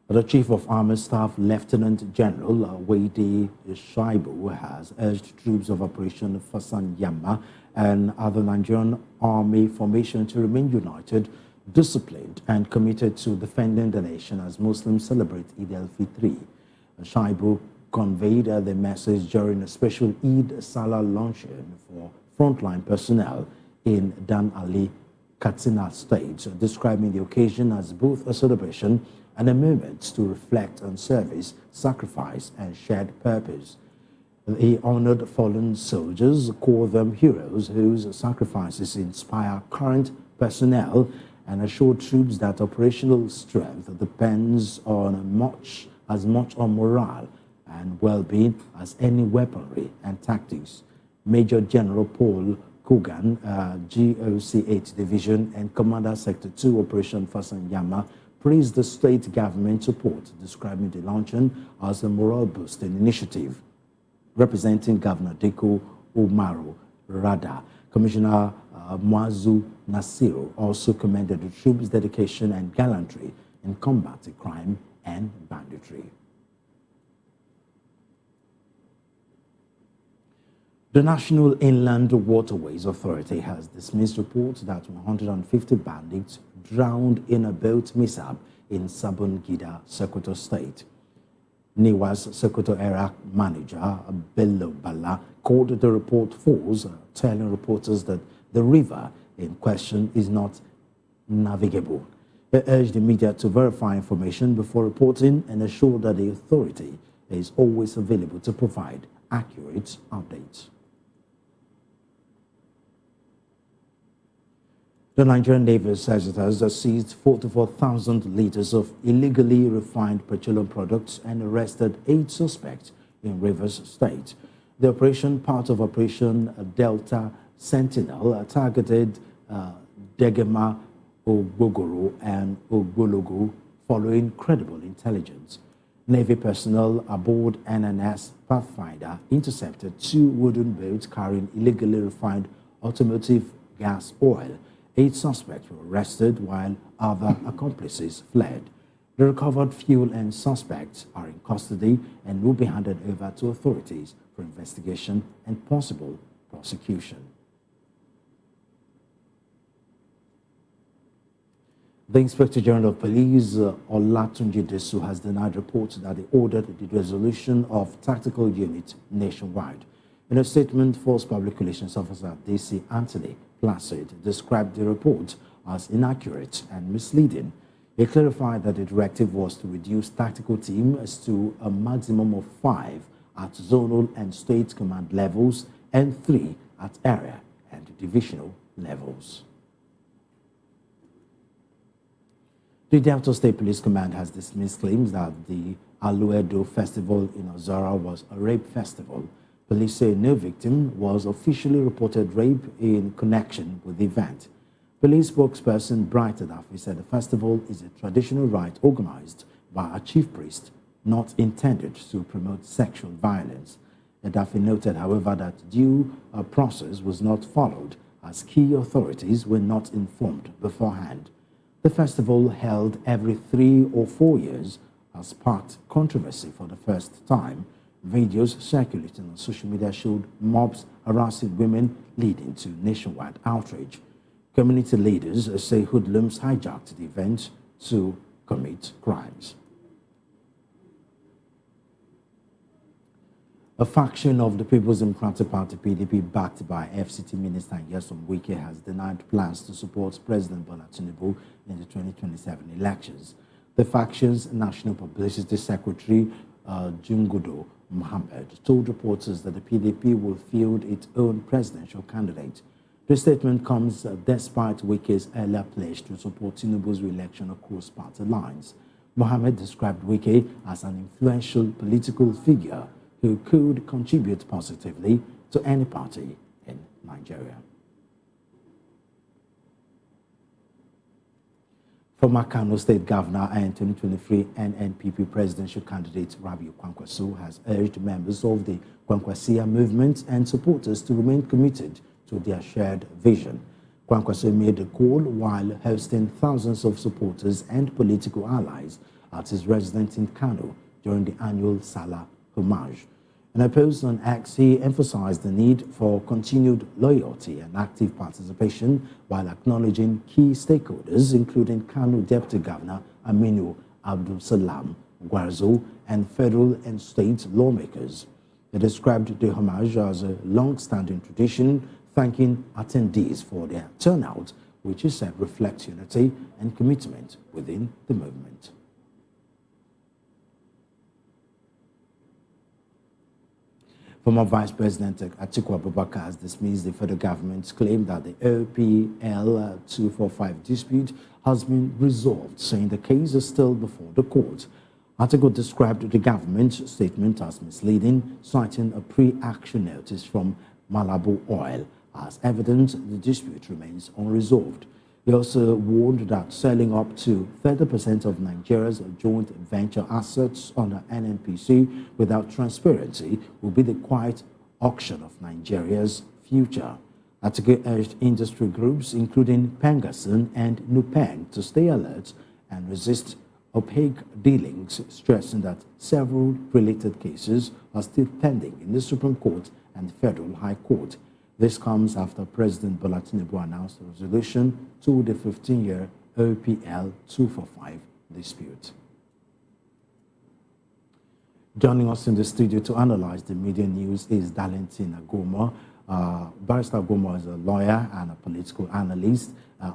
The Chief of Army Staff, Lieutenant General Wade Shaibu, has urged troops of Operation Fasan Yamma and other Nigerian Army formation to remain united, disciplined, and committed to defending the nation as Muslims celebrate Eid al-Fitr. Shaibu conveyed the message during a special Eid Salah luncheon for frontline personnel in Dan Ali, Katsina State, describing the occasion as both a celebration and a moment to reflect on service, sacrifice, and shared purpose. He honored fallen soldiers, called them heroes whose sacrifices inspire current personnel, and assured troops that operational strength depends on as much on morale and well-being as any weaponry and tactics. Major General Paul Kugan, GOC 8th Division and Commander Sector 2 Operation Fasan Yama, praised the state government support, describing the luncheon as a morale-boosting initiative. Representing Governor Deko Umaru Rada, Commissioner Mwazu Nasiru also commended the troops' dedication and gallantry in combating crime and banditry. The National Inland Waterways Authority has dismissed reports that 150 bandits drowned in a boat mishap in Sabon-Gida, Sokoto State. NIWA's Sokoto area manager, Bello Bala, called the report false, telling reporters that the river in question is not navigable. He urged the media to verify information before reporting and assure that the authority is always available to provide accurate updates. The Nigerian Navy says it has seized 44,000 liters of illegally refined petroleum products and arrested 8 suspects in Rivers State. The operation, part of Operation Delta Sentinel, targeted Degema, Ogbogoro, and Ogbologo following credible intelligence. Navy personnel aboard NNS Pathfinder intercepted 2 wooden boats carrying illegally refined automotive gas oil. 8 suspects were arrested while other accomplices fled. The recovered fuel and suspects are in custody and will be handed over to authorities for investigation and possible prosecution. The Inspector General of Police, Olatunji Desu, has denied reports that he ordered the resolution of tactical units nationwide. In a statement, Force Public Relations Officer DC Anthony Placid described the report as inaccurate and misleading. He clarified that the directive was to reduce tactical teams to a maximum of 5 at zonal and state command levels and 3 at area and divisional levels. The Delta State Police Command has dismissed claims that the Aluedo Festival in Ozara was a rape festival. Police say no victim was officially reported rape in connection with the event. Police spokesperson Bright Adafi said the festival is a traditional rite organized by a chief priest, not intended to promote sexual violence. Adafi noted, however, that due process was not followed as key authorities were not informed beforehand. The festival, held every 3 or 4 years, has sparked controversy for the first time. Videos circulating on social media showed mobs harassing women, leading to nationwide outrage. Community leaders say hoodlums hijacked the event to commit crimes. A faction of the People's Democratic Party, PDP, backed by FCT Minister Nyesom Wike, has denied plans to support President Bola Tinubu in the 2027 elections. The faction's National Publicity Secretary, Jungudo Mohammed, told reporters that the PDP will field its own presidential candidate. The statement comes despite Wike's earlier pledge to support Tinubu's re-election across party lines. Mohammed described Wike as an influential political figure who could contribute positively to any party in Nigeria. Former Kano State Governor and 2023 NNPP presidential candidate Rabiu Kwankwaso has urged members of the Kwankwasia movement and supporters to remain committed to their shared vision. Kwankwaso made the call while hosting thousands of supporters and political allies at his residence in Kano during the annual Salah homage. In a post on X, he emphasized the need for continued loyalty and active participation while acknowledging key stakeholders, including Kano Deputy Governor Aminu Abdul Salam Gwarzo and federal and state lawmakers. He described the homage as a long-standing tradition, thanking attendees for their turnout, which he said reflects unity and commitment within the movement. Former Vice President Atiku Abubakar has dismissed the federal government's claim that the OPL 245 dispute has been resolved, saying the case is still before the court. Atiku described the government's statement as misleading, citing a pre-action notice from Malabo Oil as evidence the dispute remains unresolved. He also warned that selling up to 30% of Nigeria's joint venture assets under NNPC without transparency will be the quiet auction of Nigeria's future. Atiku urged industry groups, including Pengason and Nupeng, to stay alert and resist opaque dealings, stressing that several related cases are still pending in the Supreme Court and Federal High Court. This comes after President Bola Tinubu announced a resolution to the 15-year OPL 245 dispute. Joining us in the studio to analyze the media news is Darlington Agoma. Barrister Agoma is a lawyer and a political analyst.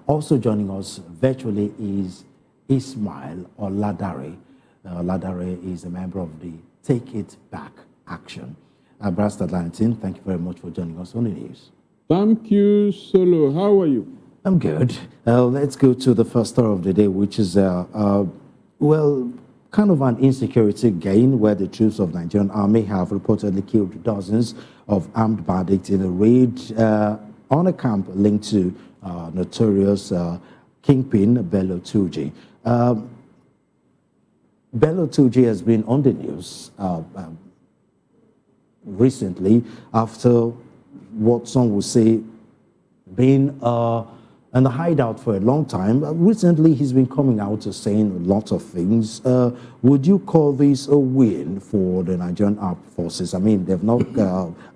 Also joining us virtually is Ismail Oladare. Oladare is a member of the Take It Back Action. Barrister Darlington, thank you very much for joining us on the news. Thank you, Solo. How are you? I'm good. Let's go to the first story of the day, which is, well, kind of an insecurity gain where the troops of the Nigerian army have reportedly killed dozens of armed bandits in a raid on a camp linked to notorious kingpin Bello Turji. Bello Turji has been on the news recently after what some would say being in the hideout for a long time. Recently, he's been coming out to saying a lot of things. Would you call this a win for the Nigerian armed forces? I mean, they've not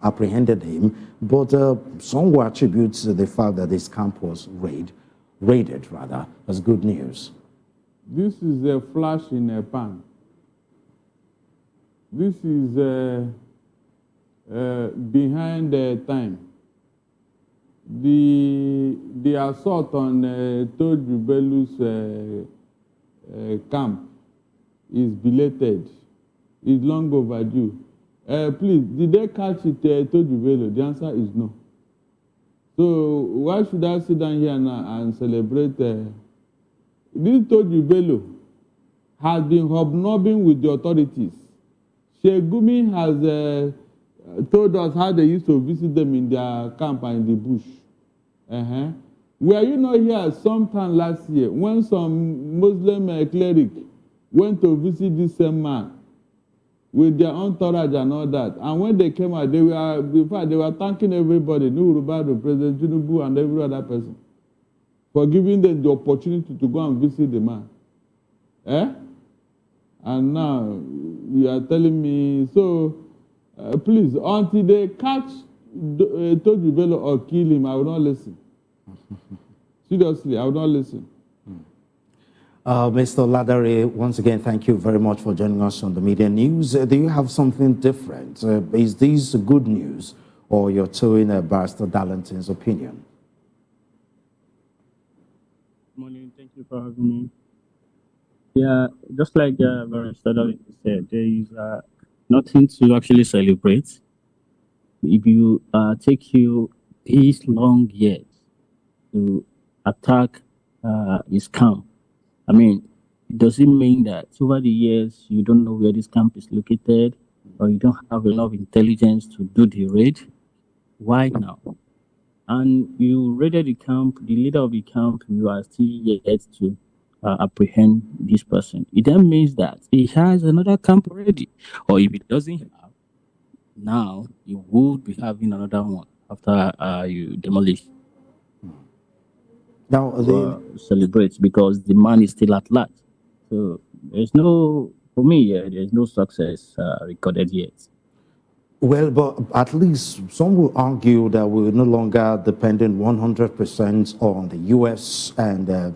apprehended him, but some will attribute the fact that this camp was raided as good news. This is a flash in a pan. This is behind the time. The assault on Toju Bello's camp is belated. It's long overdue. Please, did they catch it, Toju Bello? The answer is no. So why should I sit down here now and celebrate? This Toju Bello has been hobnobbing with the authorities. Sheikh Gumi has told us how they used to visit them in their camp and in the bush. Were you not here sometime last year when some Muslim cleric went to visit this same man with their entourage and all that? And when they came out, they were thanking everybody, Nurubado, President Tinubu, and every other person, for giving them the opportunity to go and visit the man. And now you are telling me, so please, until they catch Toju Bello or kill him, I will not listen. Seriously, I will not listen. Mr. Ladare, once again, thank you very much for joining us on the Media News. Do you have something different? Is this good news, or you're towing Barrister Darlington's opinion? Good morning. Thank you for having me. Yeah, just like Barrister Darlington said, there is nothing to actually celebrate. If you take you these long years to attack his camp, I mean, does it mean that over the years you don't know where this camp is located, or you don't have enough intelligence to do the raid? Why now? And you raided the camp, the leader of the camp, you are still yet to apprehend this person. It then means that he has another camp already. Or if he doesn't have, now you would be having another one after you demolish. Now, celebrate because the man is still at large. So there's no, for me, there's no success recorded yet. Well, but at least some will argue that we're no longer dependent 100% on the U.S. and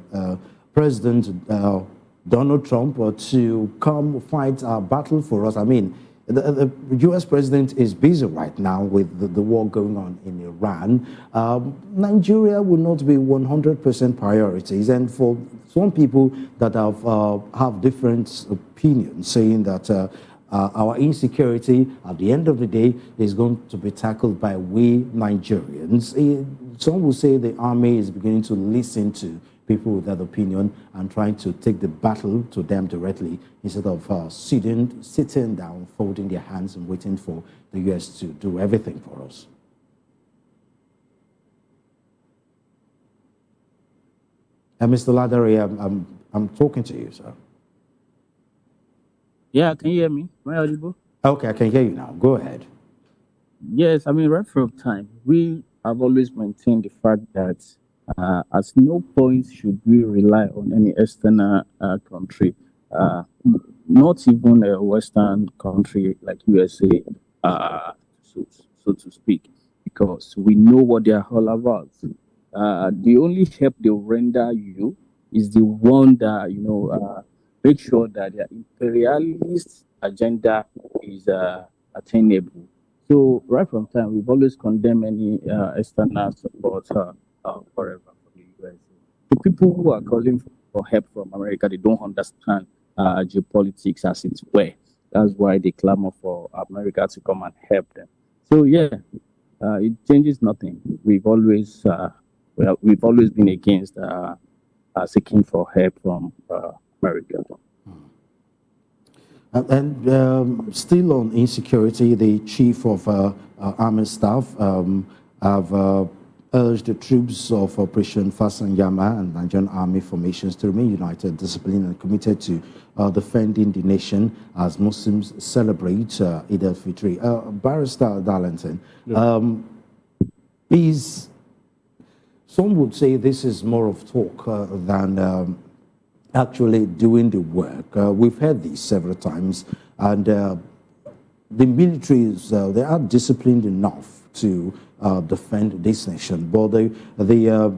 President Donald Trump to come fight our battle for us. I mean, the U.S. president is busy right now with the war going on in Iran. Nigeria will not be 100% priorities. And for some people that have different opinions, saying that our insecurity at the end of the day is going to be tackled by we Nigerians. Some will say the army is beginning to listen to people with that opinion and trying to take the battle to them directly instead of sitting down, folding their hands and waiting for the U.S. to do everything for us. And Mr. Ladari, I'm talking to you, sir. Yeah, can you hear me? Am I audible? Okay, I can hear you now. Go ahead. Yes, I mean, right from time, we have always maintained the fact that at no point should we rely on any external country, not even a Western country like USA, so to speak, because we know what they are all about. The only help they render you is the one that, make sure that their imperialist agenda is attainable. So right from time, we've always condemned any external support forever from the US. The people who are calling for help from America, they don't understand geopolitics as it were. That's why they clamor for America to come and help them. So yeah, it changes nothing. We've always been against seeking for help from America. And still on insecurity, the chief of army staff have urged the troops of Operation Fasanyama and Nigerian army formations to remain united, disciplined, and committed to defending the nation as Muslims celebrate Eid al-Fitr. Barrister Darlington, some would say this is more of talk than actually doing the work. We've heard this several times, and the militaries, they are disciplined enough to defend this nation. But the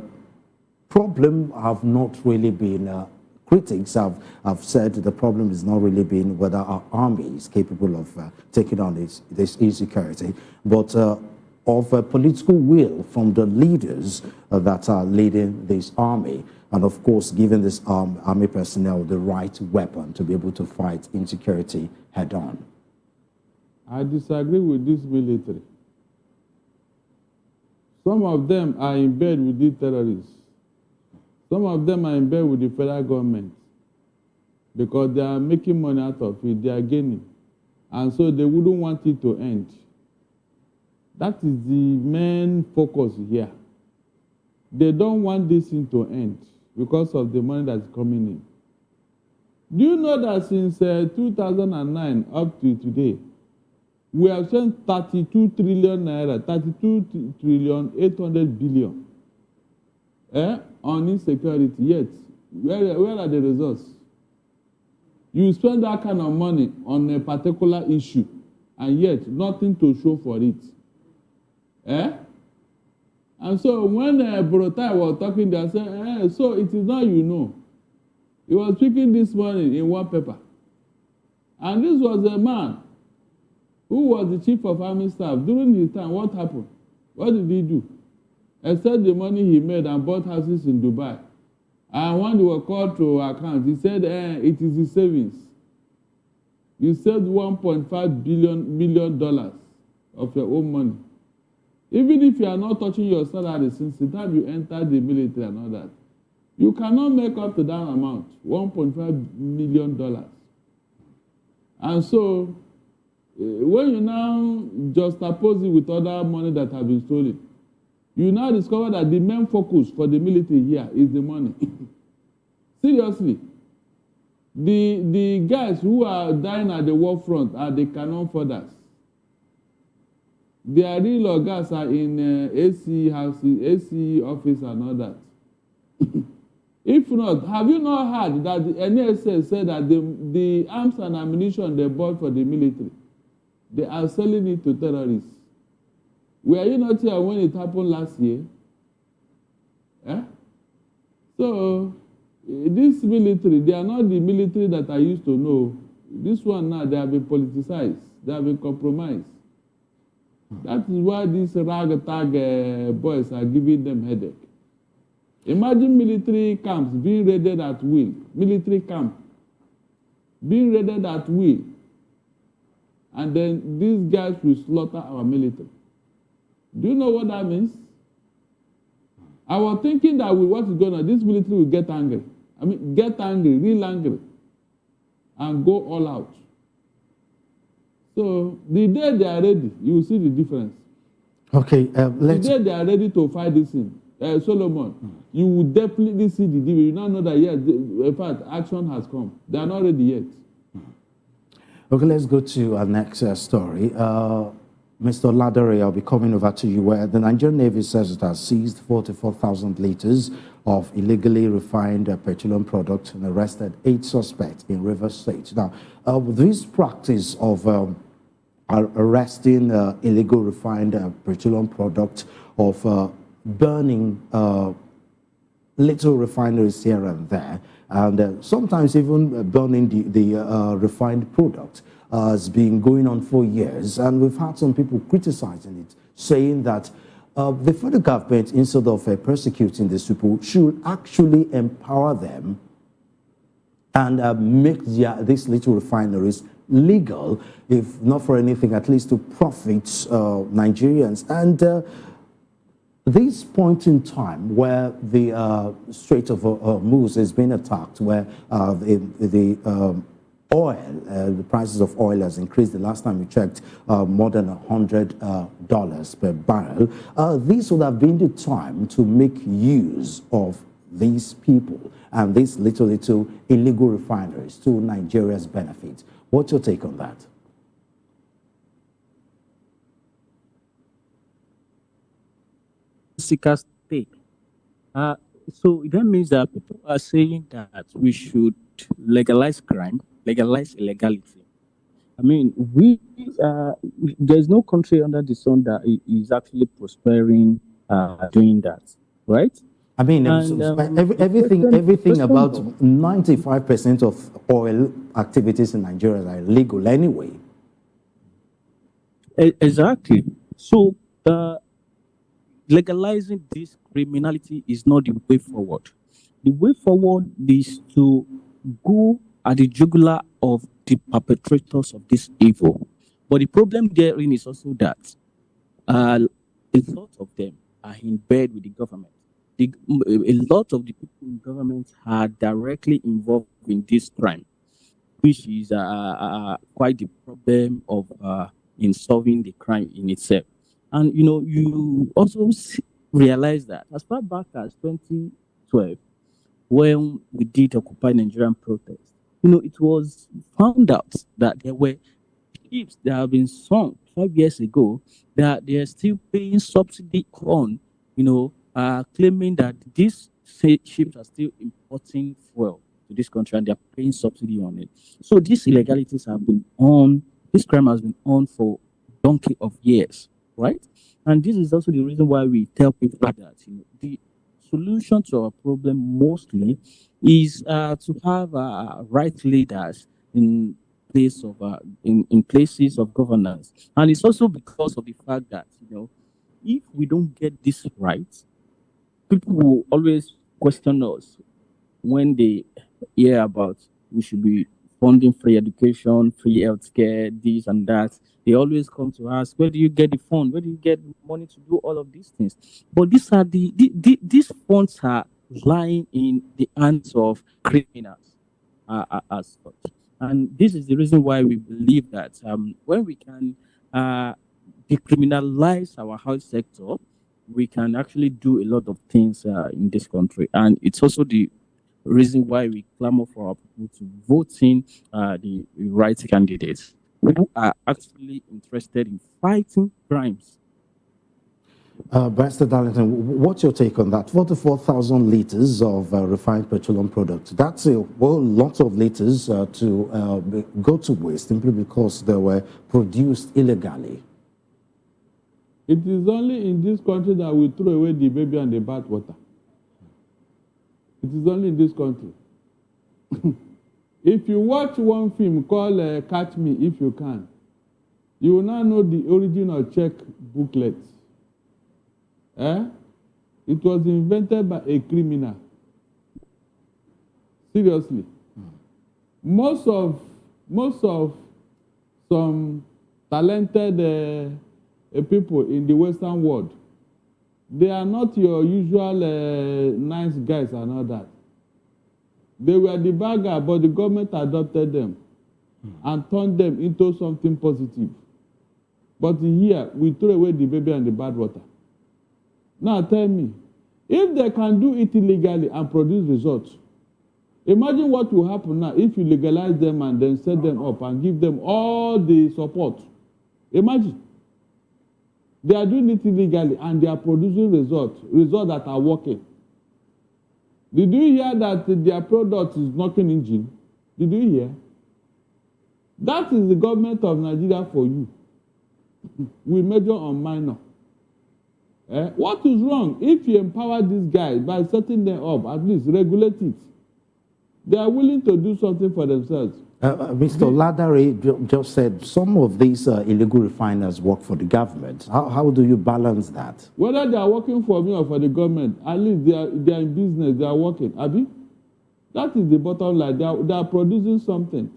problem have not really been, critics have said the problem has not really been whether our army is capable of taking on this insecurity, but of political will from the leaders that are leading this army. And of course, giving this army personnel the right weapon to be able to fight insecurity head on. I disagree with this military. Some of them are in bed with these terrorists. Some of them are in bed with the federal government. because they are making money out of it, they are gaining. And so they wouldn't want it to end. That is the main focus here. They don't want this thing to end because of the money that's coming in. Do you know that since 2009 up to today, we have spent 32 trillion naira, 32 trillion 800 billion on insecurity? Yet, where are the results? You spend that kind of money on a particular issue, and yet nothing to show for it. And so when Borotai was talking, they said, so it is now you know. He was speaking this morning in one paper. And this was a man who was the chief of army staff. During his time, what happened? What did he do? Except the money he made and bought houses in Dubai. And when they were called to account, he said, it is his savings. You saved $1.5 million of your own money. Even if you are not touching your salary since the time you entered the military and all that, you cannot make up to that amount, $1.5 million. And so, when you now juxtapose it with other money that have been stolen, you now discover that the main focus for the military here is the money. Seriously. The guys who are dying at the war front are the cannon fodders. Their real organs are in AC houses, AC office and all that. If not, have you not heard that the NSA said that the arms and ammunition they bought for the military, they are selling it to terrorists? Were you not here when it happened last year? So, this military, they are not the military that I used to know. This one now, they have been politicized. They have been compromised. That is why these ragtag boys are giving them headache. Imagine military camps being raided at will. Military camp being raided at will. And then these guys will slaughter our military. Do you know what that means? I was thinking that with what is going on, this military will get angry. I mean, get angry, real angry, and go all out. So the day they are ready, you will see the difference. Okay, the day they are ready to fight this thing, Solomon, you will definitely see the difference. You now know that, yes, in fact, action has come. They are not ready yet. Okay, let's go to our next story. Mr. Ladere, I'll be coming over to you, where the Nigerian Navy says it has seized 44,000 liters of illegally refined petroleum product and arrested 8 suspects in Rivers State. Now, this practice of arresting illegal refined petroleum product, of burning little refineries here and there, and sometimes even burning the refined product, has been going on for years. And we've had some people criticizing it, saying that the federal government, instead of persecuting these people, should actually empower them and make these little refineries legal, if not for anything, at least to profit Nigerians. And this point in time where the Strait of Hormuz has been attacked, where the prices of oil has increased. The last time we checked, more than $100 per barrel. This would have been the time to make use of these people and these little illegal refineries to Nigeria's benefit. What's your take on that? Seekers take. So that means that people are saying that we should legalize crime, legalize illegality. I mean, there's no country under the sun that is actually prospering doing that, right? I mean, everything about 95% of oil activities in Nigeria are illegal anyway. Exactly. So legalizing this criminality is not the way forward. The way forward is to go at the jugular of the perpetrators of this evil. But the problem therein is also that a lot of them are in bed with the government. A lot of the people in government are directly involved in this crime. which is quite the problem of in solving the crime in itself. And you also realize that as far back as 2012, when we did Occupy Nigerian protest, it was found out that there were ships that have been sunk 5 years ago that they are still paying subsidy on, claiming that these ships are still importing fuel to this country and they are paying subsidy on it. So these illegalities have been on, this crime has been on for donkey of years, right? And this is also the reason why we tell people that the solution to our problem mostly is to have right leaders in place of in places of governance, and it's also because of the fact that if we don't get this right, people will always question us when they hear about we should be funding free education, free healthcare, this and that. They always come to ask, where do you get the fund? Where do you get money to do all of these things? But these are these funds are lying in the hands of criminals as such. And this is the reason why we believe that when we can decriminalize our health sector, we can actually do a lot of things in this country. And it's also the reason why we clamor for our people to vote in the right candidates who are actually interested in fighting crimes. Barrister Darlington, what's your take on that? 44,000 liters of refined petroleum products. That's a whole lot of liters to go to waste simply because they were produced illegally. It is only in this country that we throw away the baby and the bathwater. It is only in this country. If you watch one film called Catch Me If You Can, you will now know the original check booklet. It was invented by a criminal. Seriously. Most of some talented people in the Western world, they are not your usual nice guys and all that. They were the bagger, but the government adopted them and turned them into something positive. But here, we throw away the baby and the bathwater. Now tell me, if they can do it illegally and produce results, imagine what will happen now if you legalize them and then set them up and give them all the support. Imagine. They are doing it illegally and they are producing results that are working. Did you hear that their product is knocking engine? Did you hear? That is the government of Nigeria for you. We major on minor. What is wrong if you empower these guys by setting them up, at least regulate it? They are willing to do something for themselves. Mr. Ladare just said some of these illegal refiners work for the government. How do you balance that? Whether they are working for me or for the government, at least they are in business, they are working. Abi? That is the bottom line. They are producing something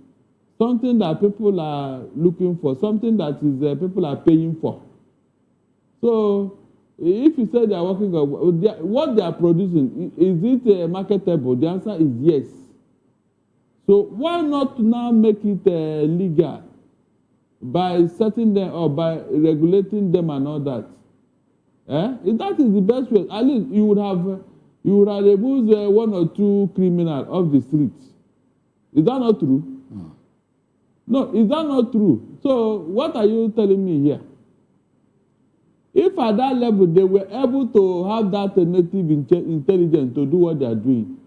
that people are looking for, something that is people are paying for. So, if you say they are working, what they are producing, is it marketable? The answer is yes. So why not now make it legal by setting them up, by regulating them and all that? If that is the best way, at least you would have removed one or two criminals off the streets. Is that not true? No, is that not true? So what are you telling me here? If at that level they were able to have that native intelligence to do what they are doing,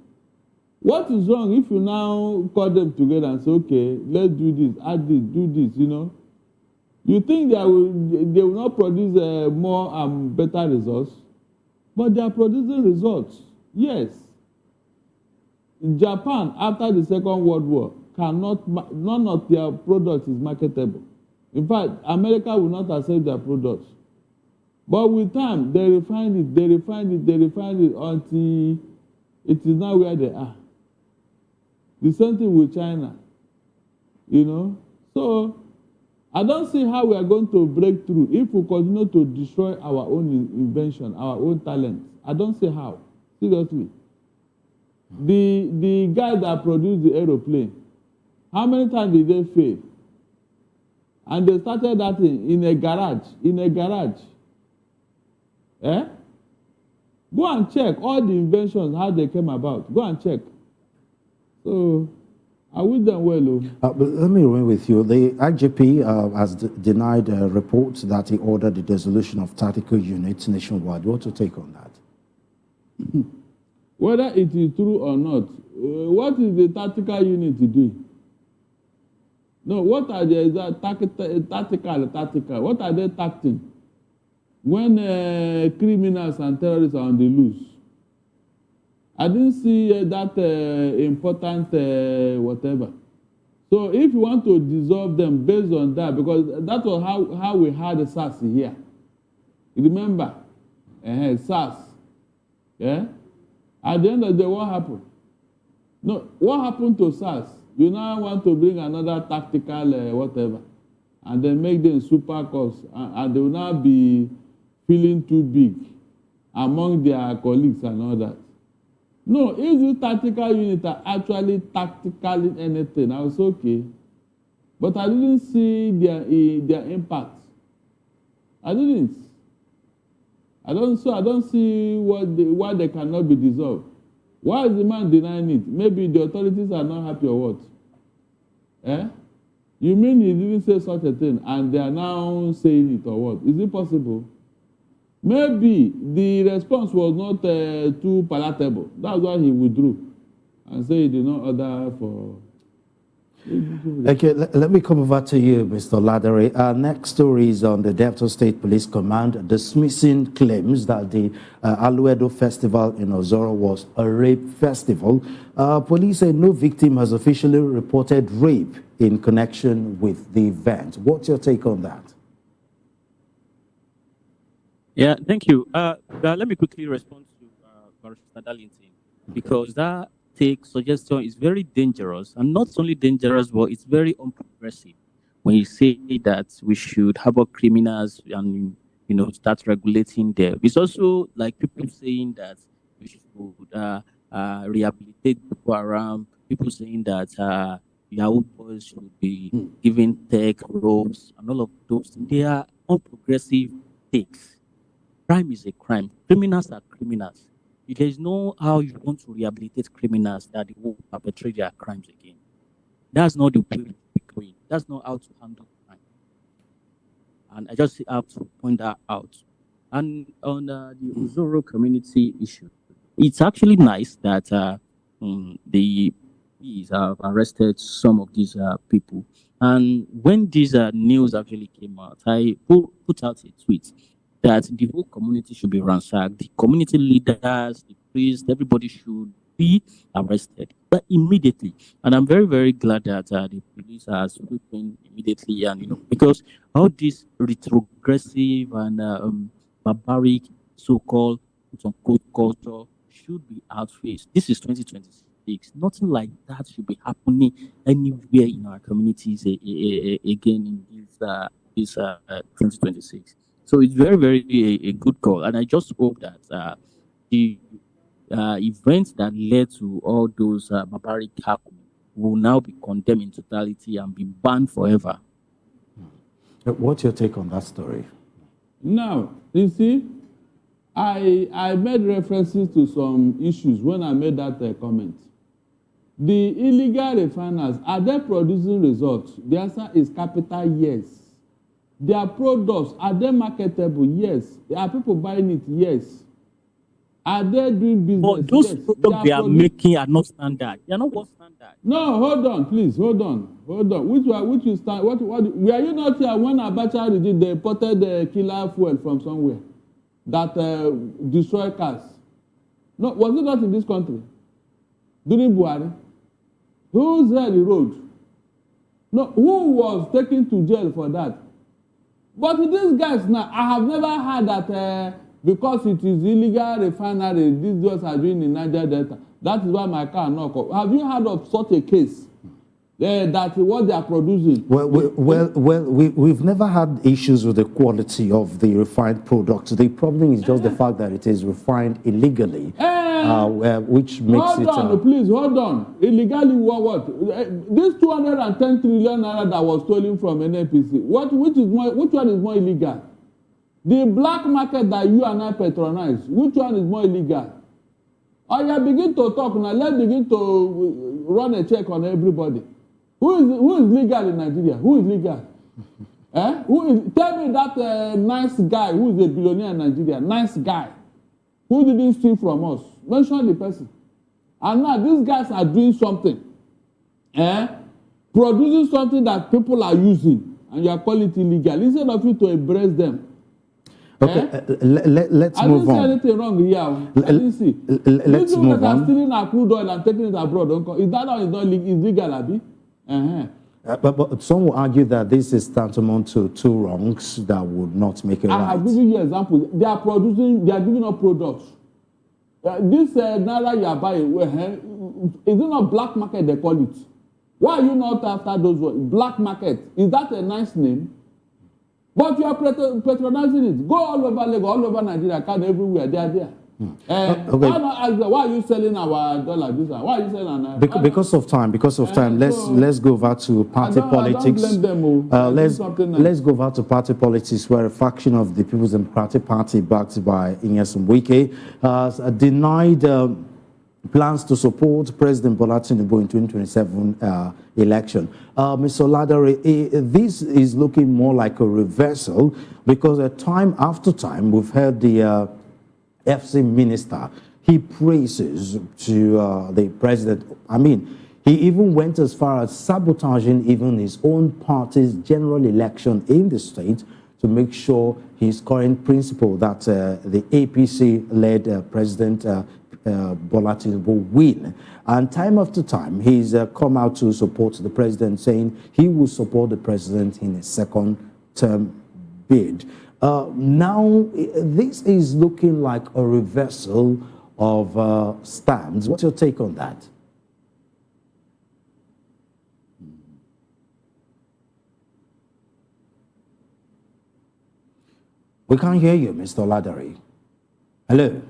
what is wrong if you now call them together and say, okay, let's do this, add this, do this, You think they will not produce more and better results? But they are producing results, yes. Japan, after the Second World War, none of their products is marketable. In fact, America will not accept their products. But with time, they refine it until it is now where they are. The same thing with China, So I don't see how we are going to break through if we continue to destroy our own invention, our own talent. I don't see how, seriously. The guy that produced the aeroplane, How many times did they fail? And they started that in a garage. Eh? Go and check all the inventions, how they came about. Go and check. So, I wish them well. But let me remain with you. The IGP has denied reports that he ordered the dissolution of tactical units nationwide. What's your take on that? Whether it is true or not, what is the tactical unit doing? No, what are the tactical? What are they tacting? When criminals and terrorists are on the loose. I didn't see that important whatever. So if you want to dissolve them based on that, because that was how we had the SARS here. Remember? SARS. Yeah? At the end of the day, what happened? No, what happened to SARS? You now want to bring another tactical whatever, and then make them super cops, and they will now be feeling too big among their colleagues and all that. No, if these tactical units are actually tactical in anything, I was okay. But I didn't see their impact. I didn't. I don't see why they cannot be dissolved. Why is the man denying it? Maybe the authorities are not happy or what? Eh? You mean he didn't say such a thing and they are now saying it or what? Is it possible? Maybe the response was not too palatable. That's why he withdrew and said he did not order for... Okay, let me come over to you, Mr. Ladere. Our next story is on the Delta State Police Command dismissing claims that the Aluedo Festival in Ozoro was a rape festival. Police say no victim has officially reported rape in connection with the event. What's your take on that? Yeah, thank you. Let me quickly respond to Barrister Darlington, because that suggestion is very dangerous, and not only dangerous, but it's very unprogressive. When you say that we should harbor criminals and start regulating them, it's also like people saying that we should rehabilitate people around. People saying that Yahoo boys should be given tech roles and all of those. They are unprogressive takes. Crime is a crime. Criminals are criminals. There is no how you want to rehabilitate criminals that they will perpetrate their crimes again. That's not the way we're going. That's not how to handle crime. And I just have to point that out. And on the Ozoro community issue, it's actually nice that the police have arrested some of these people. And when this news actually came out, I put out a tweet that the whole community should be ransacked. The community leaders, the priests, everybody should be arrested immediately. And I'm very, very glad that the police are swooping immediately, and because all this retrogressive and barbaric so-called quote-unquote culture should be outfaced. This is 2026. Nothing like that should be happening anywhere in our communities again in this 2026. So it's very, very a good call. And I just hope that the events that led to all those barbaric happenings will now be condemned in totality and be banned forever. What's your take on that story? Now, you see, I made references to some issues when I made that comment. The illegal refiners, are they producing results? The answer is capital yes. Their products, are they marketable? Yes. Are people buying it? Yes. Are they doing business? But those yes. products they are making are not standard. They are not what standard. No, hold on, please, hold on. Which you stand? What? Were you not here when Abacha did? They imported the killer fuel from somewhere that destroy cars. No, was it not in this country during Buhari? Who said the road? No, who was taken to jail for that? But these guys now, I have never heard that because it is illegal refinery, these guys are doing in Niger Delta. That is why my car not come. Have you heard of such a case? that what they are producing. We've never had issues with the quality of the refined products. The problem is just the fact that it is refined illegally, which makes hold on, please, hold on. Illegally, what? This 210 trillion naira that was stolen from NNPC, which one is more illegal? The black market that you and I patronize, which one is more illegal? I begin to talk now. Let's begin to run a check on everybody. Who is legal in Nigeria? Who is legal? Tell me that nice guy who is a billionaire in Nigeria. Nice guy. Who didn't steal from us? Mention the person. And now these guys are doing something. Producing something that people are using. And you are calling it illegal. Instead of you to embrace them. Okay, let's move on. I didn't see anything wrong here. I didn't see. Let's move on. Are stealing our crude oil and taking it abroad. Is that how it's not illegal, Abi? But some will argue that this is tantamount to two wrongs that would not make it right. I have given you examples. They are giving up products. This Naira you are buying, is it not black market they call it? Why are you not after those words? Black market. Is that a nice name? But you are patronizing it. Go all over Lagos, all over Nigeria, everywhere. They are there. Why are you selling our dollar? Why are you selling our because of time? Let's go over to party politics. I don't blame them. Let's go over to party politics, where a faction of the People's Democratic Party, backed by Nyesom Wike, has denied plans to support President Bola Tinubu in 2027 election. Mr. Ladare, this is looking more like a reversal, because time after time we've heard the FC minister, he praises to the president. I mean, he even went as far as sabotaging even his own party's general election in the state to make sure his current principle that the APC-led President Bola Tinubu win. And time after time, he's come out to support the president, saying he will support the president in a second-term bid. Now, this is looking like a reversal of stance. What's your take on that? We can't hear you, Mr. Ladari. Hello?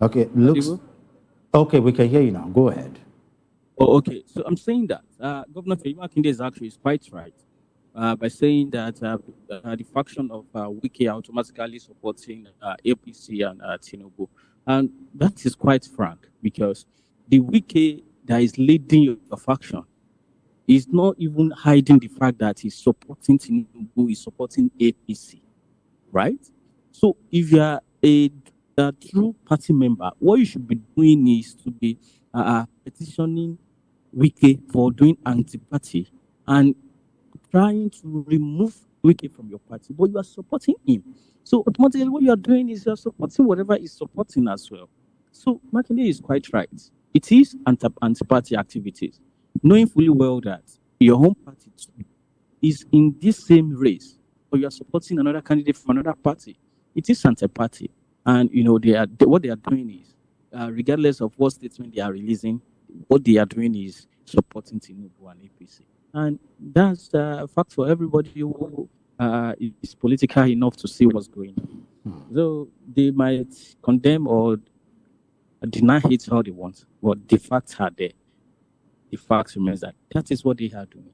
Okay, okay, we can hear you now. Go ahead. Oh, okay. So I'm saying that Governor Feyimakinde is actually quite right by saying that the faction of Wike are automatically supporting APC and Tinubu. And that is quite frank, because the Wike that is leading your faction is not even hiding the fact that he's supporting Tinubu, he's supporting APC, right? So if you are a true party member, what you should be doing is to be petitioning Wike for doing anti-party and trying to remove Wike from your party, but you are supporting him. So automatically what you are doing is you are supporting whatever he's supporting as well. So Makinde is quite right. It is anti-party activities, knowing fully well that your home party too is in this same race, but you are supporting another candidate from another party. It is anti-party. And, you know, what they are doing is, regardless of what statement they are releasing, what they are doing is supporting Tinubu and APC. And that's a fact for everybody who is political enough to see what's going on. So they might condemn or deny it how they want, but the facts are there. The facts remains that is what they are doing.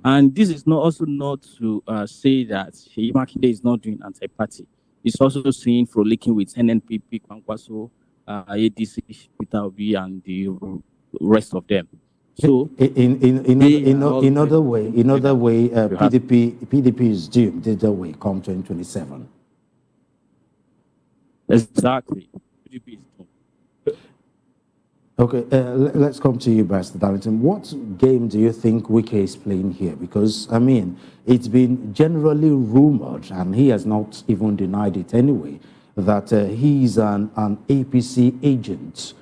And this is also not to say that Makinde is not doing anti-party. It's also seen frolicking with NNPP, Kwankwaso, ADC, Peter Obi, and the rest of them. So, in other way, PDP is doomed. The way come 2027. Exactly, PDP is doomed. Okay, let's come to you, Pastor Darlington. What game do you think Wike is playing here? Because, I mean, it's been generally rumored, and he has not even denied it anyway, that he's an APC agent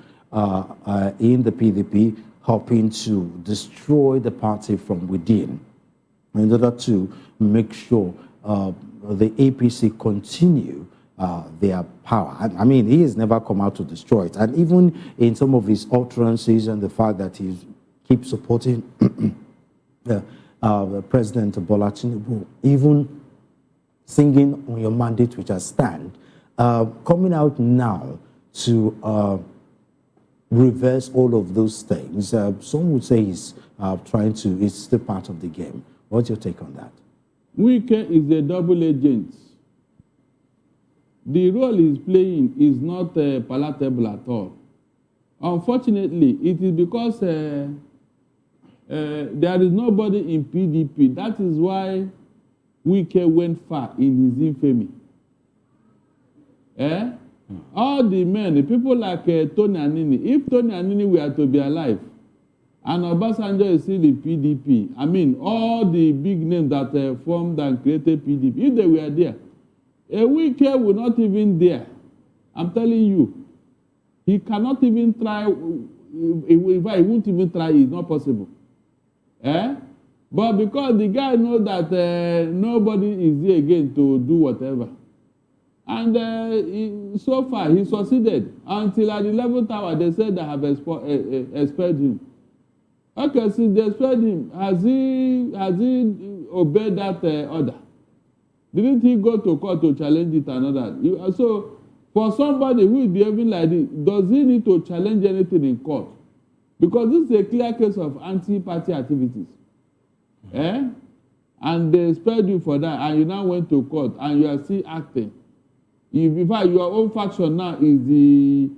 in the PDP, hoping to destroy the party from within in order to make sure the APC continue their power. I mean, he has never come out to destroy it. And even in some of his utterances and the fact that he keeps supporting President Bola Tinubu, even singing on your mandate which I stand, coming out now to reverse all of those things. Some would say he's it's still part of the game. What's your take on that? Wike is a double agent. The role he's playing is not palatable at all. Unfortunately, it is because there is nobody in PDP. That is why Wike went far in his infamy. All the men, the people like Tony Anini, if Tony Anini were to be alive, and Obasanjo is still in PDP, I mean, all the big names that formed and created PDP, if they were there, Wike would not even dare. I'm telling you, he cannot even try. He won't even try. It's not possible. But because the guy knows that nobody is here again to do whatever, and so far he succeeded until at the 11th hour they said they have expelled him. Okay, since they expelled him, has he obeyed that order? Didn't he go to court to challenge it and all that? So, for somebody who is behaving like this, does he need to challenge anything in court? Because this is a clear case of anti-party activities. And they expelled you for that, and you now went to court, and you are still acting. In fact, your own faction now is the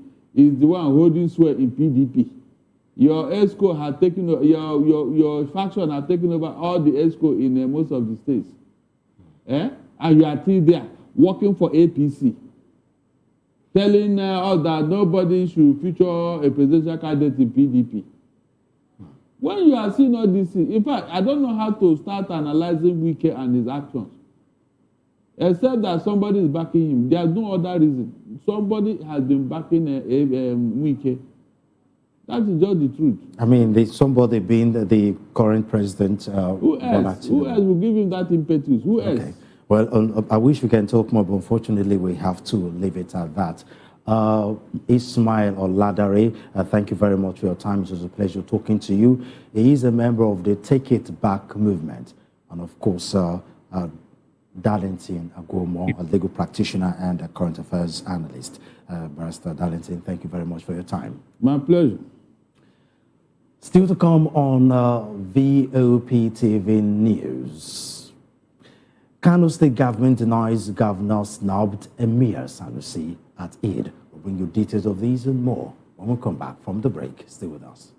one holding sway in PDP. Your ESCO has taken over, your faction has taken over all the ESCO in most of the states. And you are still there working for APC, telling us that nobody should feature a presidential candidate in PDP. When you are seeing all this, in fact, I don't know how to start analyzing Wike and his actions, except that somebody is backing him. There's no other reason. Somebody has been backing Wike. That is just the truth. I mean, somebody being the current president. Who else? Who else will give him that impetus? Who else? Well, I wish we can talk more, but unfortunately, we have to leave it at that. Ismail Oladare, thank you very much for your time. It was a pleasure talking to you. He is a member of the Take It Back movement. And of course, Darlington Agomo, a legal practitioner and a current affairs analyst. Barrister Darlington, thank you very much for your time. My pleasure. Still to come on voptv News. Kano State government denies governor snubbed Emir Sanusi at Eid. We'll bring you details of these and more when we come back from the break. Stay with us.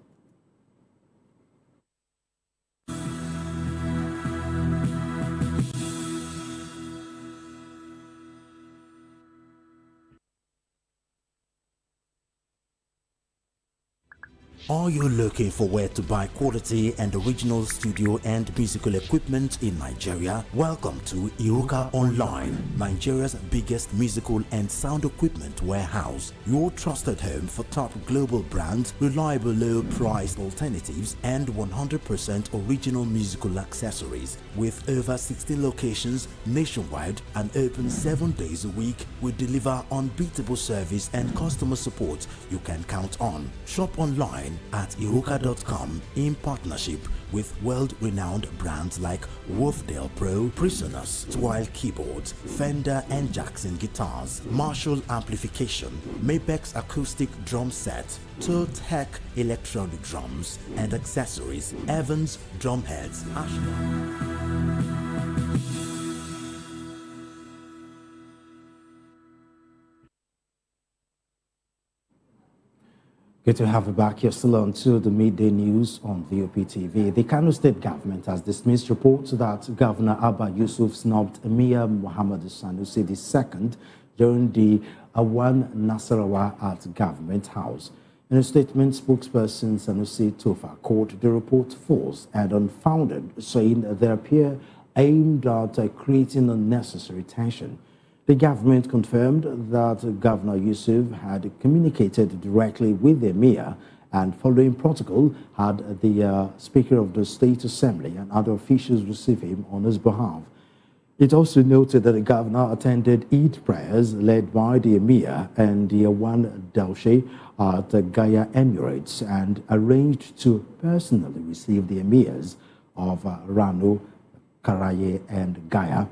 Are you looking for where to buy quality and original studio and musical equipment in Nigeria? Welcome to Iruka Online, Nigeria's biggest musical and sound equipment warehouse. Your trusted home for top global brands, reliable low-priced alternatives, and 100% original musical accessories. With over 60 locations nationwide and open 7 days a week, we deliver unbeatable service and customer support you can count on. Shop online at iruka.com in partnership with world-renowned brands like Wolfdale Pro, Prisoners, Twile Keyboards, Fender and Jackson Guitars, Marshall Amplification, Mapex Acoustic Drum Set, Tech Electronic Drums and Accessories, Evans Drumheads, Ashton. Good to have you back. You're still on to the midday news on voptv. The Kano State government has dismissed reports that Governor Abba Yusuf snubbed Emir Muhammad Sanusi II during the Awan Nasarawa at Government House. In a statement, spokesperson Sanusi Tofa called the report false and unfounded, saying they appear aimed at creating unnecessary tension. The government confirmed that Governor Yusuf had communicated directly with the Emir and, following protocol, had the Speaker of the State Assembly and other officials receive him on his behalf. It also noted that the governor attended Eid prayers led by the Emir and the Awan Dalshe at the Gaya Emirates and arranged to personally receive the Emirs of Rano, Karaye and Gaya.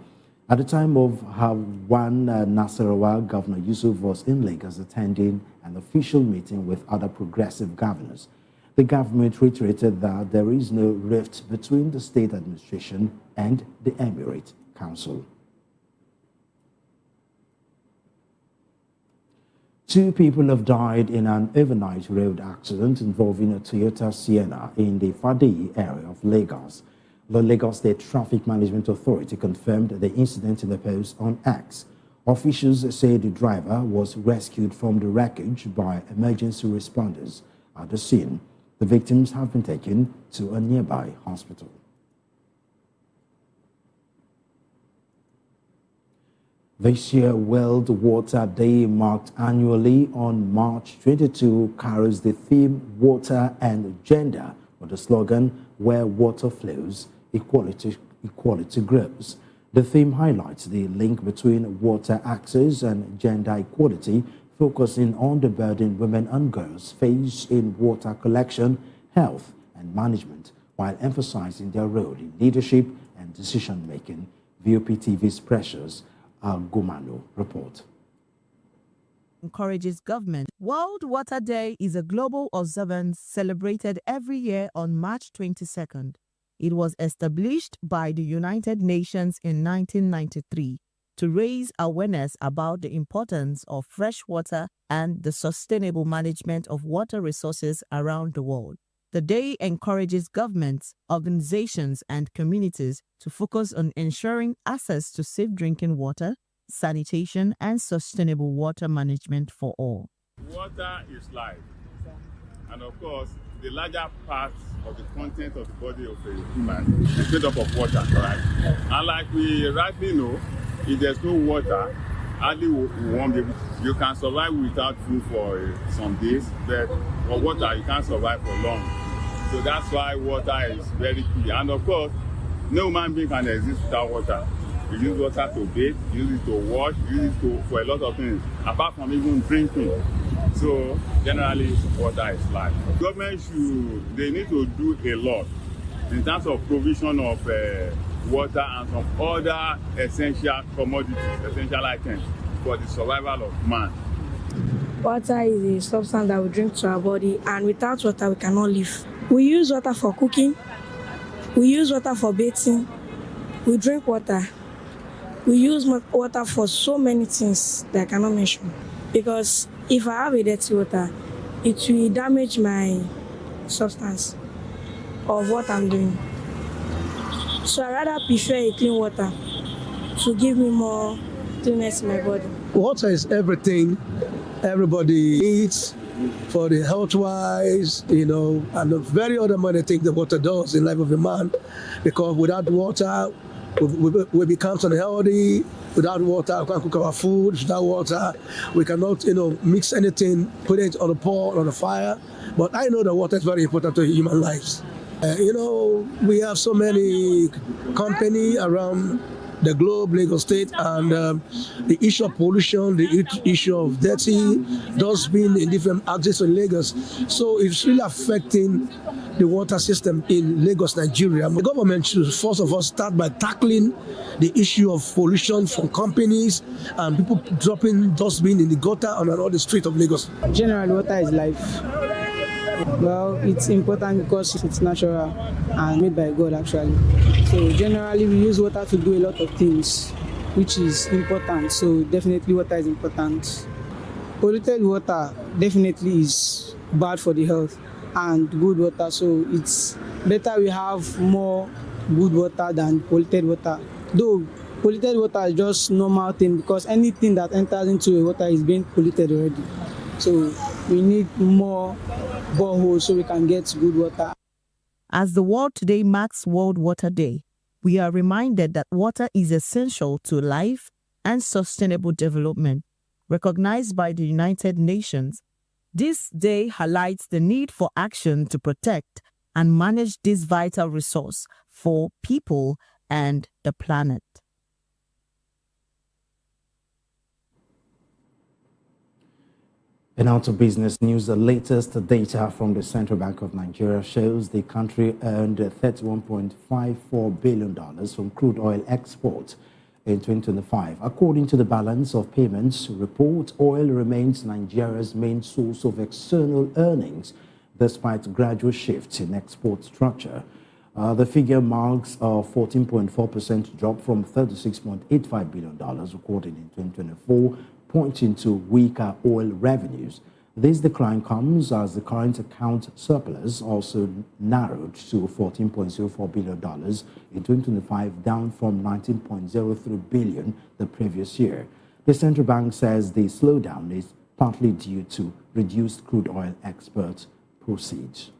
At the time of Hawan Nasarawa, Governor Yusuf was in Lagos attending an official meeting with other progressive governors. The government reiterated that there is no rift between the state administration and the Emirate Council. 2 people have died in an overnight road accident involving a Toyota Sienna in the Fadi area of Lagos. The Lagos State Traffic Management Authority confirmed the incident in a post on X. Officials say the driver was rescued from the wreckage by emergency responders at the scene. The victims have been taken to a nearby hospital. This year, World Water Day, marked annually on March 22, carries the theme Water and Gender, with the slogan, Where Water Flows, Equality Grows. The theme highlights the link between water access and gender equality, focusing on the burden women and girls face in water collection, health, and management, while emphasizing their role in leadership and decision-making. voptv's Precious Gumano report. Encourages government. World Water Day is a global observance celebrated every year on March 22nd. It was established by the United Nations in 1993 to raise awareness about the importance of fresh water and the sustainable management of water resources around the world. The day encourages governments, organizations, and communities to focus on ensuring access to safe drinking water, sanitation, and sustainable water management for all. Water is life. And of course, the larger part of the content of the body of a human is made up of water, right? And like we rightly know, if there's no water, hardly we won't be able to. You can survive without food for some days, but for water, you can't survive for long. So that's why water is very key. And of course, no human being can exist without water. You use water to bathe, you use it to wash, you use it for a lot of things, apart from even drinking. So generally, water is life. Government they need to do a lot in terms of provision of water and some other essential commodities, essential items for the survival of man. Water is a substance that we drink to our body, and without water we cannot live. We use water for cooking, we use water for bathing, we drink water. We use water for so many things that I cannot mention. Because if I have a dirty water, it will damage my substance of what I'm doing. So I rather prefer a clean water to give me more cleanness in my body. Water is everything everybody needs for the health-wise, and the very other many things that water does in the life of a man. Because without water, we become unhealthy. Without water, we can't cook our food. Without water, we cannot, mix anything, put it on the pot, on the fire. But I know that water is very important to human lives. We have so many companies around the globe, Lagos State, and the issue of pollution, the issue of dirty dustbin in different axes in Lagos. So it's really affecting the water system in Lagos, Nigeria. The government should first of all start by tackling the issue of pollution from companies and people dropping dustbin in the gutter and on all the streets of Lagos. Generally, water is life. Well, it's important because it's natural and made by God, actually. So generally, we use water to do a lot of things, which is important. So definitely, water is important. Polluted water definitely is bad for the health, and good water. So it's better we have more good water than polluted water. Though polluted water is just normal thing because anything that enters into a water is being polluted already. So we need more boreholes so we can get good water. As the world today marks World Water Day, we are reminded that water is essential to life and sustainable development, recognized by the United Nations. This day highlights the need for action to protect and manage this vital resource for people and the planet. And out of business news, the latest data from the Central Bank of Nigeria shows the country earned $31.54 billion from crude oil exports in 2025. According to the balance of payments report, oil remains Nigeria's main source of external earnings, despite gradual shifts in export structure. The figure marks a 14.4% drop from $36.85 billion recorded in 2024, pointing to weaker oil revenues. This decline comes as the current account surplus also narrowed to $14.04 billion in 2025, down from $19.03 billion the previous year. The central bank says the slowdown is partly due to reduced crude oil export proceeds.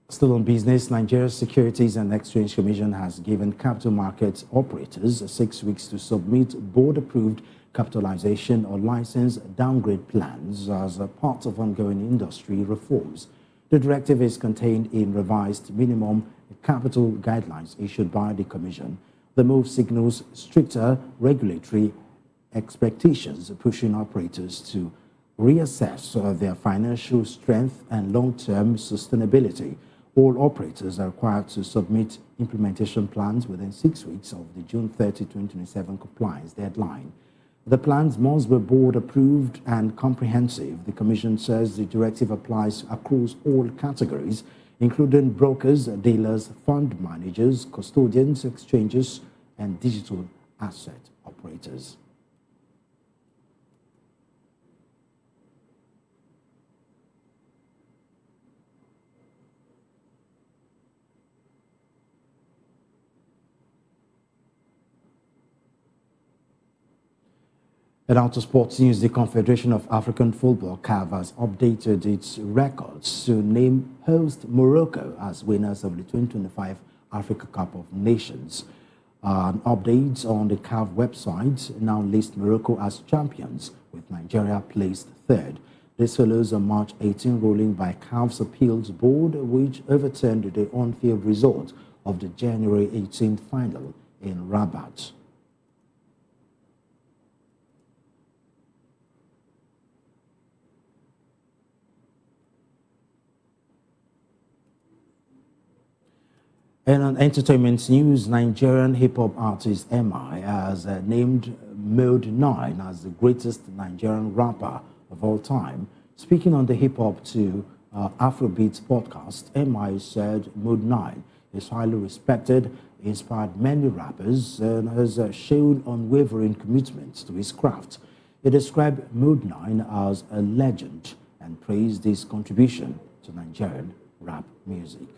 Still on business, Nigeria's Securities and Exchange Commission has given capital market operators 6 weeks to submit board-approved capitalization or license downgrade plans as a part of ongoing industry reforms. The directive is contained in revised minimum capital guidelines issued by the Commission. The move signals stricter regulatory expectations, pushing operators to reassess their financial strength and long-term sustainability. All operators are required to submit implementation plans within 6 weeks of the June 30, 2027 compliance deadline. The plans must be board approved and comprehensive. The Commission says the directive applies across all categories, including brokers, dealers, fund managers, custodians, exchanges, and digital asset operators. And out to sports news, the Confederation of African Football, CAF, has updated its records to name host Morocco as winners of the 2025 Africa Cup of Nations. Updates on the CAF website now list Morocco as champions, with Nigeria placed third. This follows a March 18 ruling by CAF's appeals board, which overturned the on-field result of the January 18 final in Rabat. And on entertainment news, Nigerian hip-hop artist MI has named Mode 9 as the greatest Nigerian rapper of all time. Speaking on the Hip Hop to Afrobeats podcast, MI said Mode 9 is highly respected, inspired many rappers, and has shown unwavering commitment to his craft. He described Mode 9 as a legend and praised his contribution to Nigerian rap music.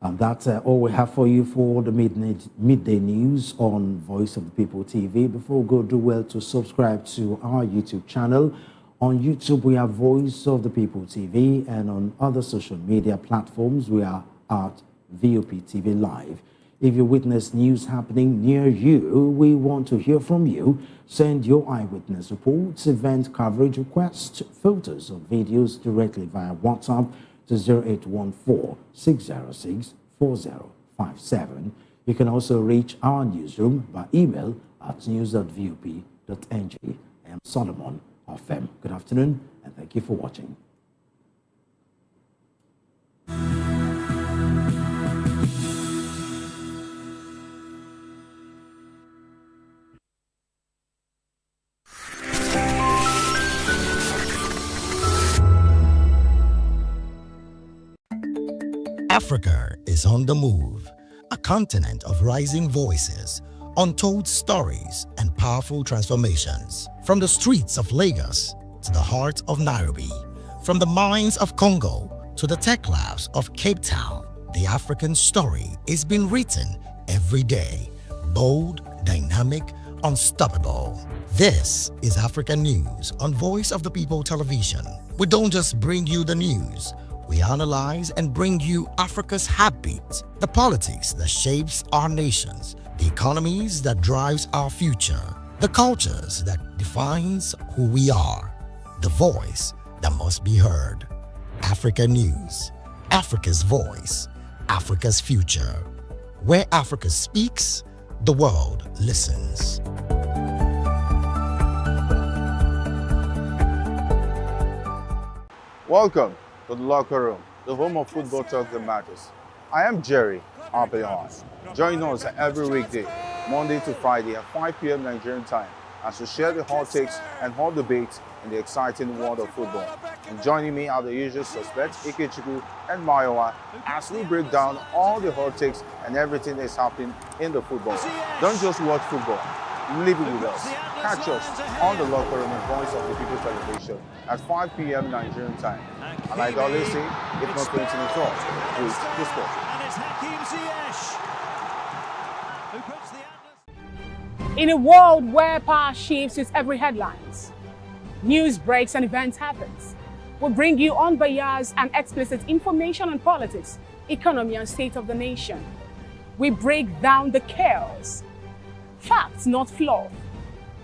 And that's all we have for you for the midday news on Voice of the People TV. Before we go, do well to subscribe to our YouTube channel. On YouTube, we are Voice of the People TV, and on other social media platforms, we are at VOP TV Live. If you witness news happening near you, we want to hear from you. Send your eyewitness reports, event coverage requests, photos or videos directly via WhatsApp to 0814-606-4057. You can also reach our newsroom by email at news@vop.ng. I am Solomon Ofem. Good afternoon and thank you for watching. Africa is on the move, a continent of rising voices, untold stories, and powerful transformations. From the streets of Lagos to the heart of Nairobi, from the mines of Congo to the tech labs of Cape Town, the African story is being written every day. Bold, dynamic, unstoppable. This is African News on Voice of the People Television. We don't just bring you the news, we analyze and bring you Africa's heartbeat, the politics that shapes our nations, the economies that drives our future, the cultures that defines who we are, the voice that must be heard. Africa News, Africa's voice, Africa's future. Where Africa speaks, the world listens. Welcome to the locker room, the home of football talk that matters. I am Jerry Arpeon. Join us every weekday, Monday to Friday at 5 p.m. Nigerian time, as we share the hot takes and hot debates in the exciting world of football. And joining me are the usual suspects, Ikechukwu and Mayowa, as we break down all the hot takes and everything that's happening in the football. Don't just watch football, live it with us. Catch us on the locker room and Voice of the People Television at 5 p.m. Nigerian time. And like I always say, if not 20 minutes off, please the sport. In a world where power shifts with every headlines, news breaks and events happens, we bring you unbiased and explicit information on politics, economy and state of the nation. We break down the chaos. Facts, not fluff.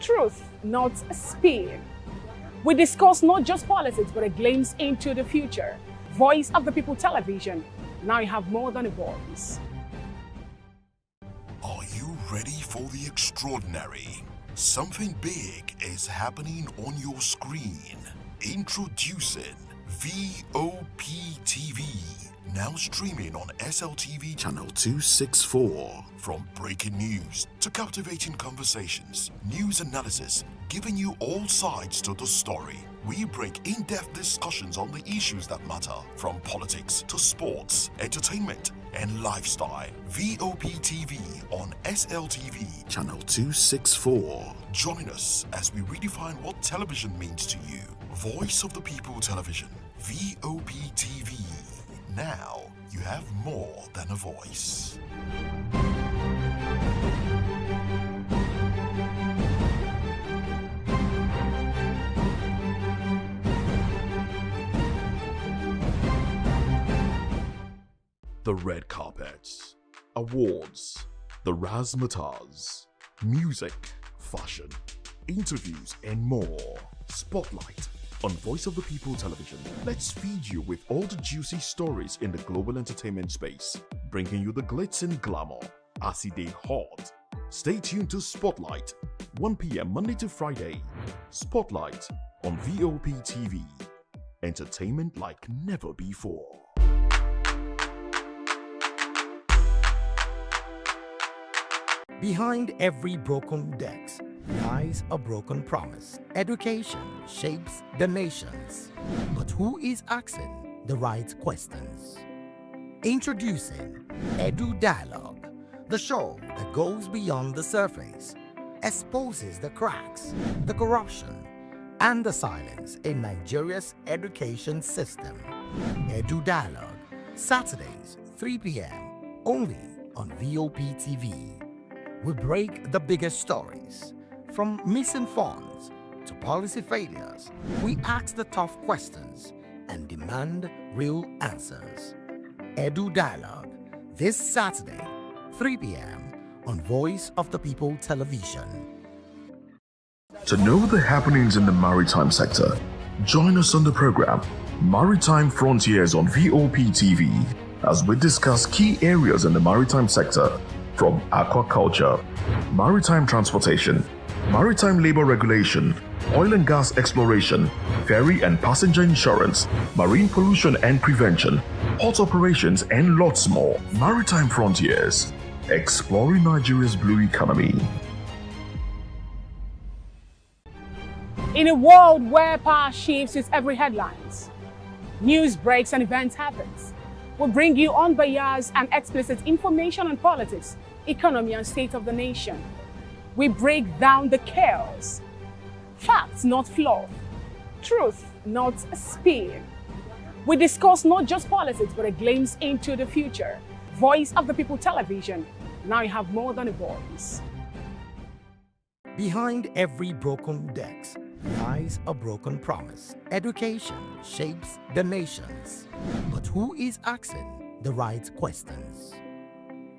Truth, not spin. We discuss not just politics, but a glimpse into the future. Voice of the People Television. Now you have more than a voice. Are you ready for the extraordinary? Something big is happening on your screen. Introducing voptv. Now streaming on SLTV channel 264. From breaking news to captivating conversations, news analysis, giving you all sides to the story. We break in-depth discussions on the issues that matter, from politics to sports, entertainment, and lifestyle. voptv on SLTV channel 264. Join us as we redefine what television means to you. Voice of the People Television, voptv. Now you have more than a voice. The red carpets, awards, the razzmatazz, music, fashion, interviews, and more. Spotlight on Voice of the People Television. Let's feed you with all the juicy stories in the global entertainment space, bringing you the glitz and glamour as it is hot. Stay tuned to Spotlight, 1 p.m. Monday to Friday. Spotlight on VOP TV. Entertainment like never before. Behind every broken desk lies a broken promise. Education shapes the nations. But who is asking the right questions? Introducing Edu Dialogue, the show that goes beyond the surface, exposes the cracks, the corruption, and the silence in Nigeria's education system. Edu Dialogue, Saturdays, 3 p.m., only on VOP TV. We break the biggest stories. From missing funds to policy failures, we ask the tough questions and demand real answers. Edu Dialogue, this Saturday, 3 p.m. on Voice of the People Television. To know the happenings in the maritime sector, join us on the program Maritime Frontiers on VOP TV as we discuss key areas in the maritime sector, from aquaculture, maritime transportation, maritime labor regulation, oil and gas exploration, ferry and passenger insurance, marine pollution and prevention, port operations, and lots more. Maritime Frontiers, exploring Nigeria's blue economy. In a world where power shifts with every headlines, news breaks and events happens, we bring you unbiased and explicit information on politics, economy and state of the nation. We break down the chaos. Facts, not fluff. Truth, not spin. We discuss not just politics, but a glimpse into the future. Voice of the People Television. Now you have more than a voice. Behind every broken desk lies a broken promise. Education shapes the nations. But who is asking the right questions?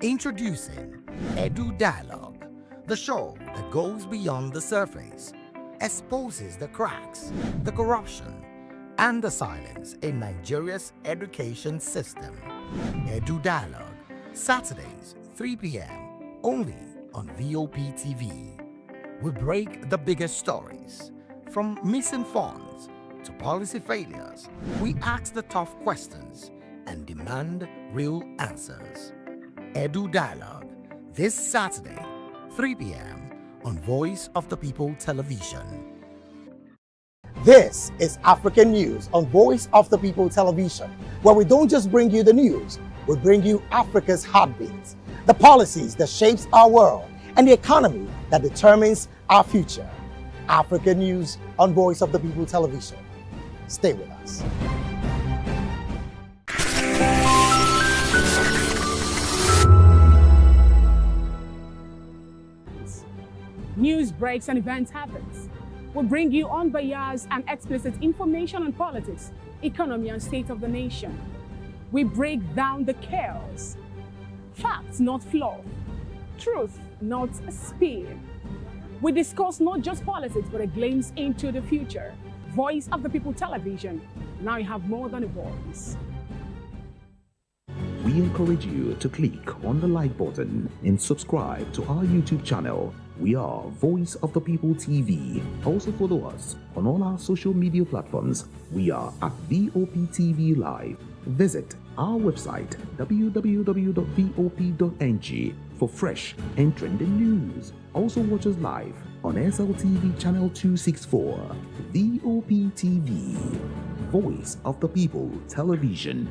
Introducing Edu Dialogue, the show that goes beyond the surface, exposes the cracks, the corruption, and the silence in Nigeria's education system. Edu Dialogue, Saturdays, 3 p.m., only on voptv. We break the biggest stories, from missing funds to policy failures. We ask the tough questions and demand real answers. Edu Dialogue, this Saturday, 3 p.m. on Voice of the People Television. This is African News on Voice of the People Television, where we don't just bring you the news, we bring you Africa's heartbeat, the policies that shapes our world, and the economy that determines our future. African News on Voice of the People Television. Stay with us. News breaks and events happens. We'll bring you unbiased and explicit information on politics, economy, and state of the nation. We break down the chaos. Facts, not fluff. Truth, not spin. We discuss not just politics, but a glimpse into the future. Voice of the People Television. Now you have more than a voice. We encourage you to click on the like button and subscribe to our YouTube channel. We are Voice of the People TV. Also follow us on all our social media platforms. We are at voptv Live. Visit our website www.vop.ng for fresh and trending news. Also watch us live on SLTV channel 264. VOP TV, Voice of the People Television.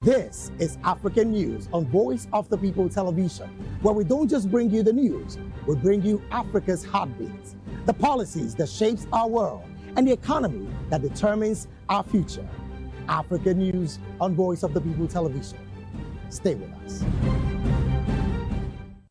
This is African News on Voice of the People Television, where we don't just bring you the news, we bring you Africa's heartbeat, the policies that shapes our world, and the economy that determines our future. African News on Voice of the People Television. Stay with us.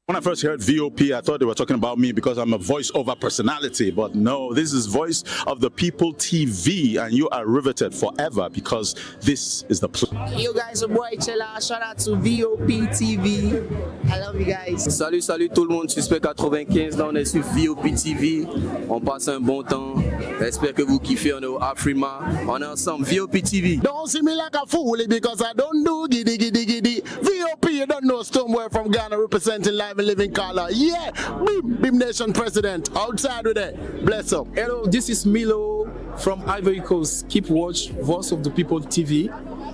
When I first heard VOP, I thought they were talking about me because I'm a voiceover personality. But no, this is Voice of the People TV, and you are riveted forever because this is the place. Yo guys, your boy Chella. Shout out to VOP TV. I love you guys. Salut, salut tout le monde. Suspect 95. Là, on est sur VOP TV. On passe un bon temps. J'espère que vous kiffez. On est au Afrima. On est ensemble. VOP TV. Don't see me like a fool because I don't do giddy giddy giddy. VOP, you don't know Stoneware from Ghana representing live and living color. Yeah, Beam Nation President. Outside with it. Bless up. Hello, this is Milo from Ivory Coast. Keep watch Voice of the People TV.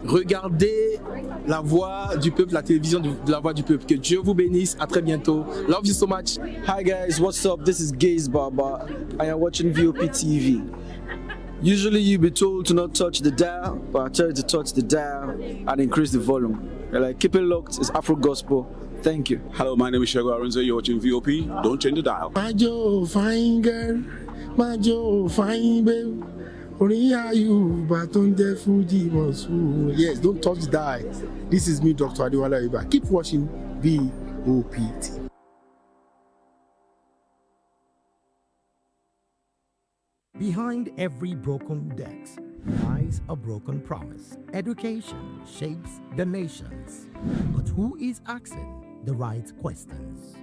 Regardez la voix du peuple, la télévision de la voix du peuple. Que Dieu vous bénisse. À très bientôt. Love you so much. Hi guys, what's up? This is Gaze Baba. I am watching VOP TV. Usually you'll be told to not touch the dial, but I tell you to touch the dial and increase the volume. You're like, keep it locked. It's Afro Gospel. Thank you. Hello, my name is Shego Arunze. You're watching VOP. Don't change the dial. My Joe, fine girl. My Joe, fine babe. Only are you, but on the Fuji was. Yes, don't touch the dial. This is me, Dr. Adiwala Iba. Keep watching VOP. Behind every broken desk lies a broken promise. Education shapes the nations. But who is asking the right questions?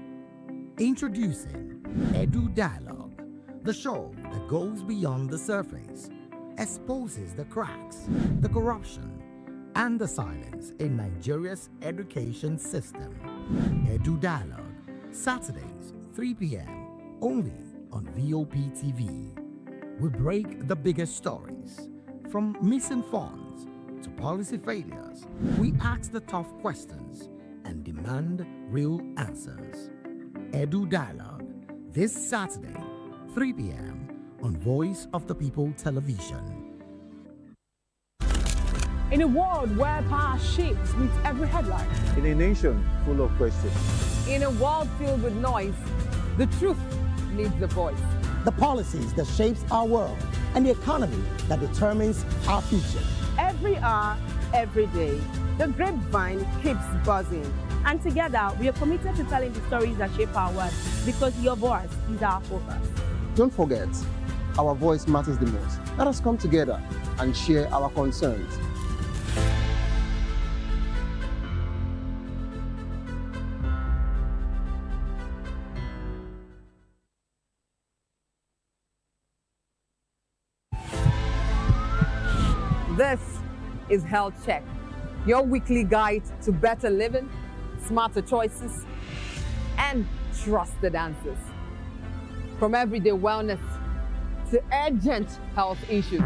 Introducing Edu Dialogue, the show that goes beyond the surface, exposes the cracks, the corruption, and the silence in Nigeria's education system. Edu Dialogue, Saturdays, 3 p.m., only on VOP TV. We break the biggest stories, from missing funds to policy failures. We ask the tough questions and demand real answers. Edu Dialogue, this Saturday, 3 p.m. on Voice of the People Television. In a world where power shifts with every headline. In a nation full of questions. In a world filled with noise, the truth needs a voice. The policies that shapes our world and the economy that determines our future. Every hour, every day, the grapevine keeps buzzing And together, we are committed to telling the stories that shape our world because your voice is our focus. Don't forget, our voice matters the most. Let us come together and share our concerns. This is Health Check, your weekly guide to better living, smarter choices, and trusted answers. From everyday wellness to urgent health issues.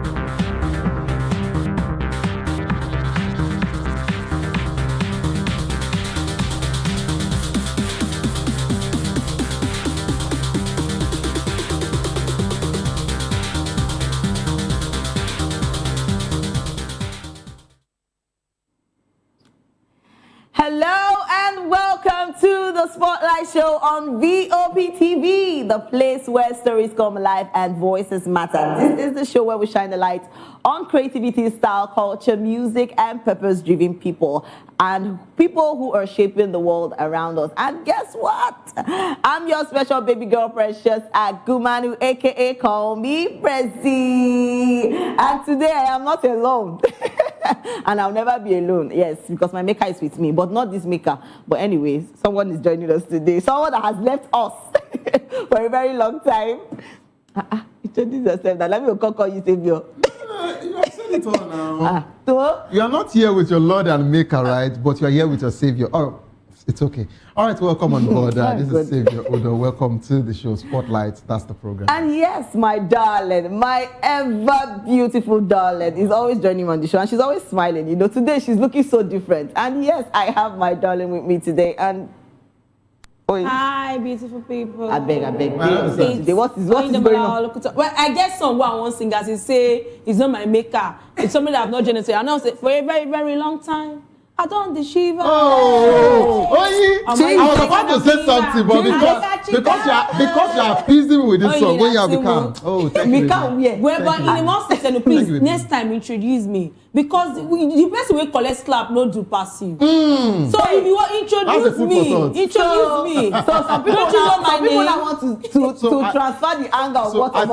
Hello and welcome to the Spotlight Show on voptv, the place where stories come alive and voices matter. This is the show where we shine the light on creativity, style, culture, music, and purpose-driven people, and people who are shaping the world around us. And guess what? I'm your special baby girl, Precious Agumanu, aka call me Prezi. And today I am not alone. And I'll never be alone, yes, because my maker is with me, but not this maker. But anyways, someone is joining us today. Someone that has left us for a very long time. Introduce yourself. Now, let me call you Savior. You have said it all now. You are not here with your Lord and Maker, right? But you are here with your Savior. Oh, it's okay. All right, welcome on board. This is Savior Odo. Welcome to the show Spotlight. That's the program. And yes, my darling, my ever beautiful darling is always joining me on the show. And she's always smiling. You know, today she's looking so different. And yes, I have my darling with me today. And hi, beautiful people. I beg. What is going on? Well, I guess someone wants sing as he say, it's not my maker. It's somebody that I've not generated. I know for a very, very long time. I don't shiva. I was about to say something, but because you are pleasing me with this song, when you have become. Oh, thank you. Well, but in the most sense, please, next time introduce me. Because the person will collect clap, not do passive. So if you want introduce me. So some people now want to transfer the anger of what I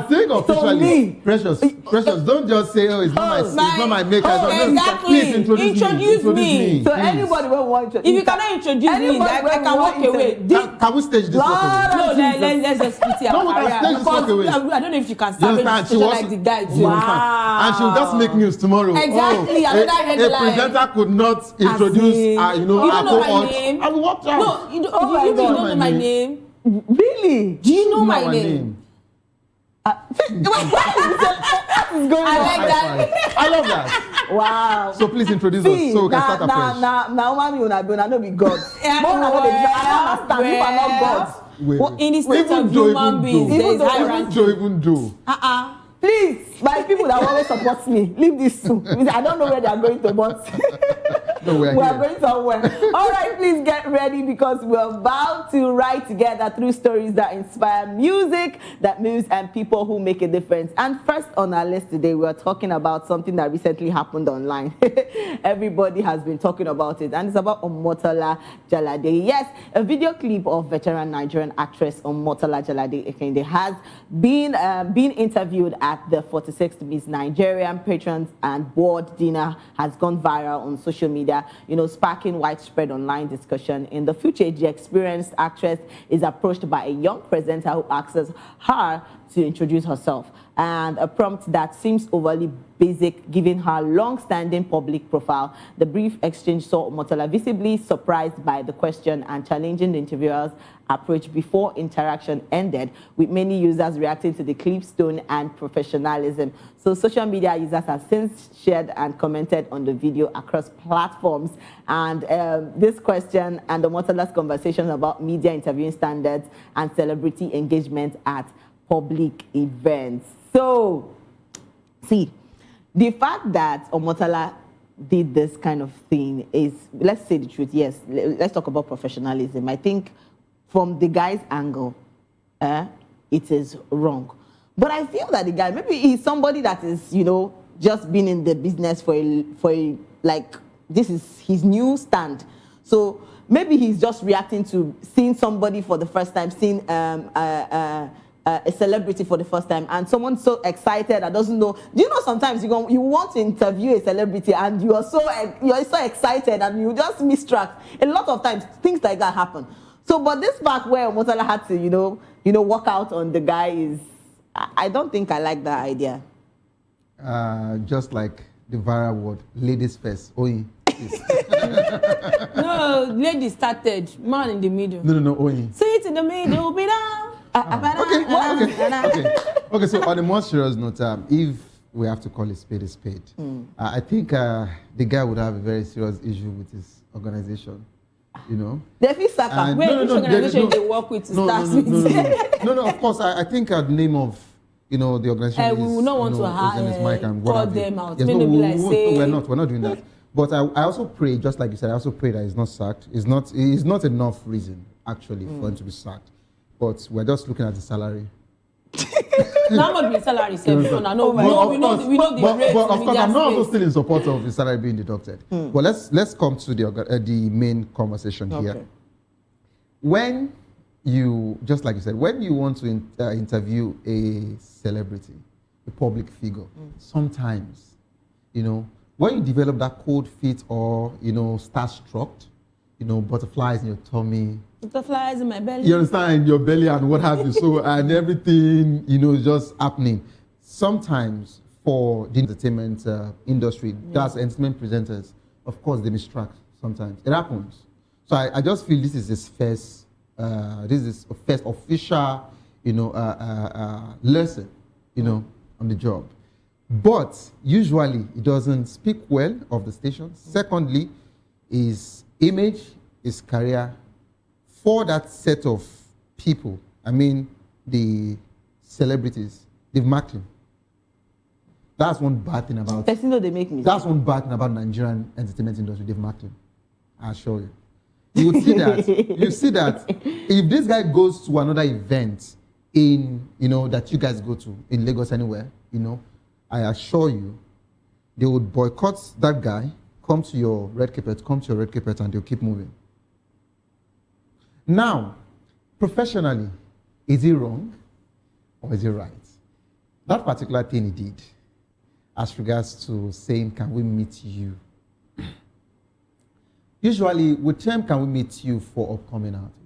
think officially, Precious, don't just say, oh, it's not my maker. Exactly. Introduce me. So anybody will want to. If you cannot introduce me, I can walk away. Can we stage this walk away? No, let's just put it out. I don't know if you can start like the guy too. Wow. And she'll just make news tomorrow. Exactly. A presenter could not introduce you don't know my name. I will watch out. No, you don't know my name. Really? Do you know my name? What is going on? I like that. I love that. Wow. So please introduce us so we can start afresh. Now, mommy, you not be God. I understand. You are not God. In the state of human beings, there is high ranking. Even though. Please, my people that always support me, leave this soon. I don't know where they are going to, but we are going somewhere. All right, please get ready because we're about to ride together through stories that inspire music, that moves, and people who make a difference. And first on our list today, we are talking about something that recently happened online. Everybody has been talking about it, and it's about Omotola Jalade. Yes, a video clip of veteran Nigerian actress Omotola Jalade Ekinde has been interviewed at the 46th Miss Nigerian Patrons and Board Dinner has gone viral on social media, sparking widespread online discussion. In the footage, the experienced actress is approached by a young presenter who asks her to introduce herself, and a prompt that seems overly basic given her long-standing public profile. The brief exchange saw Omotola visibly surprised by the question and challenging the interviewer's approach before interaction ended, with many users reacting to the clip's tone and professionalism. So social media users have since shared and commented on the video across platforms, and this question and Omotola's conversation about media interviewing standards and celebrity engagement at public events. So, see, the fact that Omotola did this kind of thing is, let's say the truth, yes, let's talk about professionalism. I think from the guy's angle, it is wrong. But I feel that the guy, maybe he's somebody that is, just been in the business for like, this is his new stand. So maybe he's just reacting to seeing somebody for the first time, seeing a celebrity for the first time, and someone so excited that doesn't know. Do you know sometimes you want to interview a celebrity and you're so excited and you just miss track. A lot of times things like that happen. So, but this part where Omotola had to, walk out on the guy is, I don't think I like that idea. Just like the viral word, ladies first. Oyin. No, lady started, man in the middle. No, Oyin. Sit in the middle, be down. Okay, so on a more serious note, if we have to call a spade, I think the guy would have a very serious issue with his organization. David Saka, which organization they work with to start with? No, of course, I think the name of the organization we will not want to call them out. Yes, we're not doing that. But I also pray, just like you said, I also pray that he's not sacked. It's not enough reason actually for him to be sacked. But we're just looking at the salary. Now what the salary said? We know the rate. But of course, I'm not also still in support of the salary being deducted. But let's come to the main conversation here. When you, just like you said, when you want to interview a celebrity, a public figure, sometimes, when you develop that cold feet or, starstruck, butterflies in your tummy, butterflies in my belly. You understand, your belly and what have you. So, and everything, just happening. Sometimes for the entertainment industry, that's entertainment presenters, of course, they mistrack sometimes. It happens. So I just feel this is his first, official, lesson, on the job. But usually he doesn't speak well of the station. Secondly, his image, his career, for that set of people, I mean the celebrities, they've marked him. That's one bad thing about they make me. That's one bad thing about Nigerian entertainment industry. They've marked him. I assure you. You would see that. You see that if this guy goes to another event in that you guys go to in Lagos anywhere, I assure you, they would boycott that guy. Come to your red carpet, and they'll keep moving. Now, professionally, is he wrong or is he right? That particular thing he did, as regards to saying, can we meet you? Usually, with term, can we meet you for upcoming artists?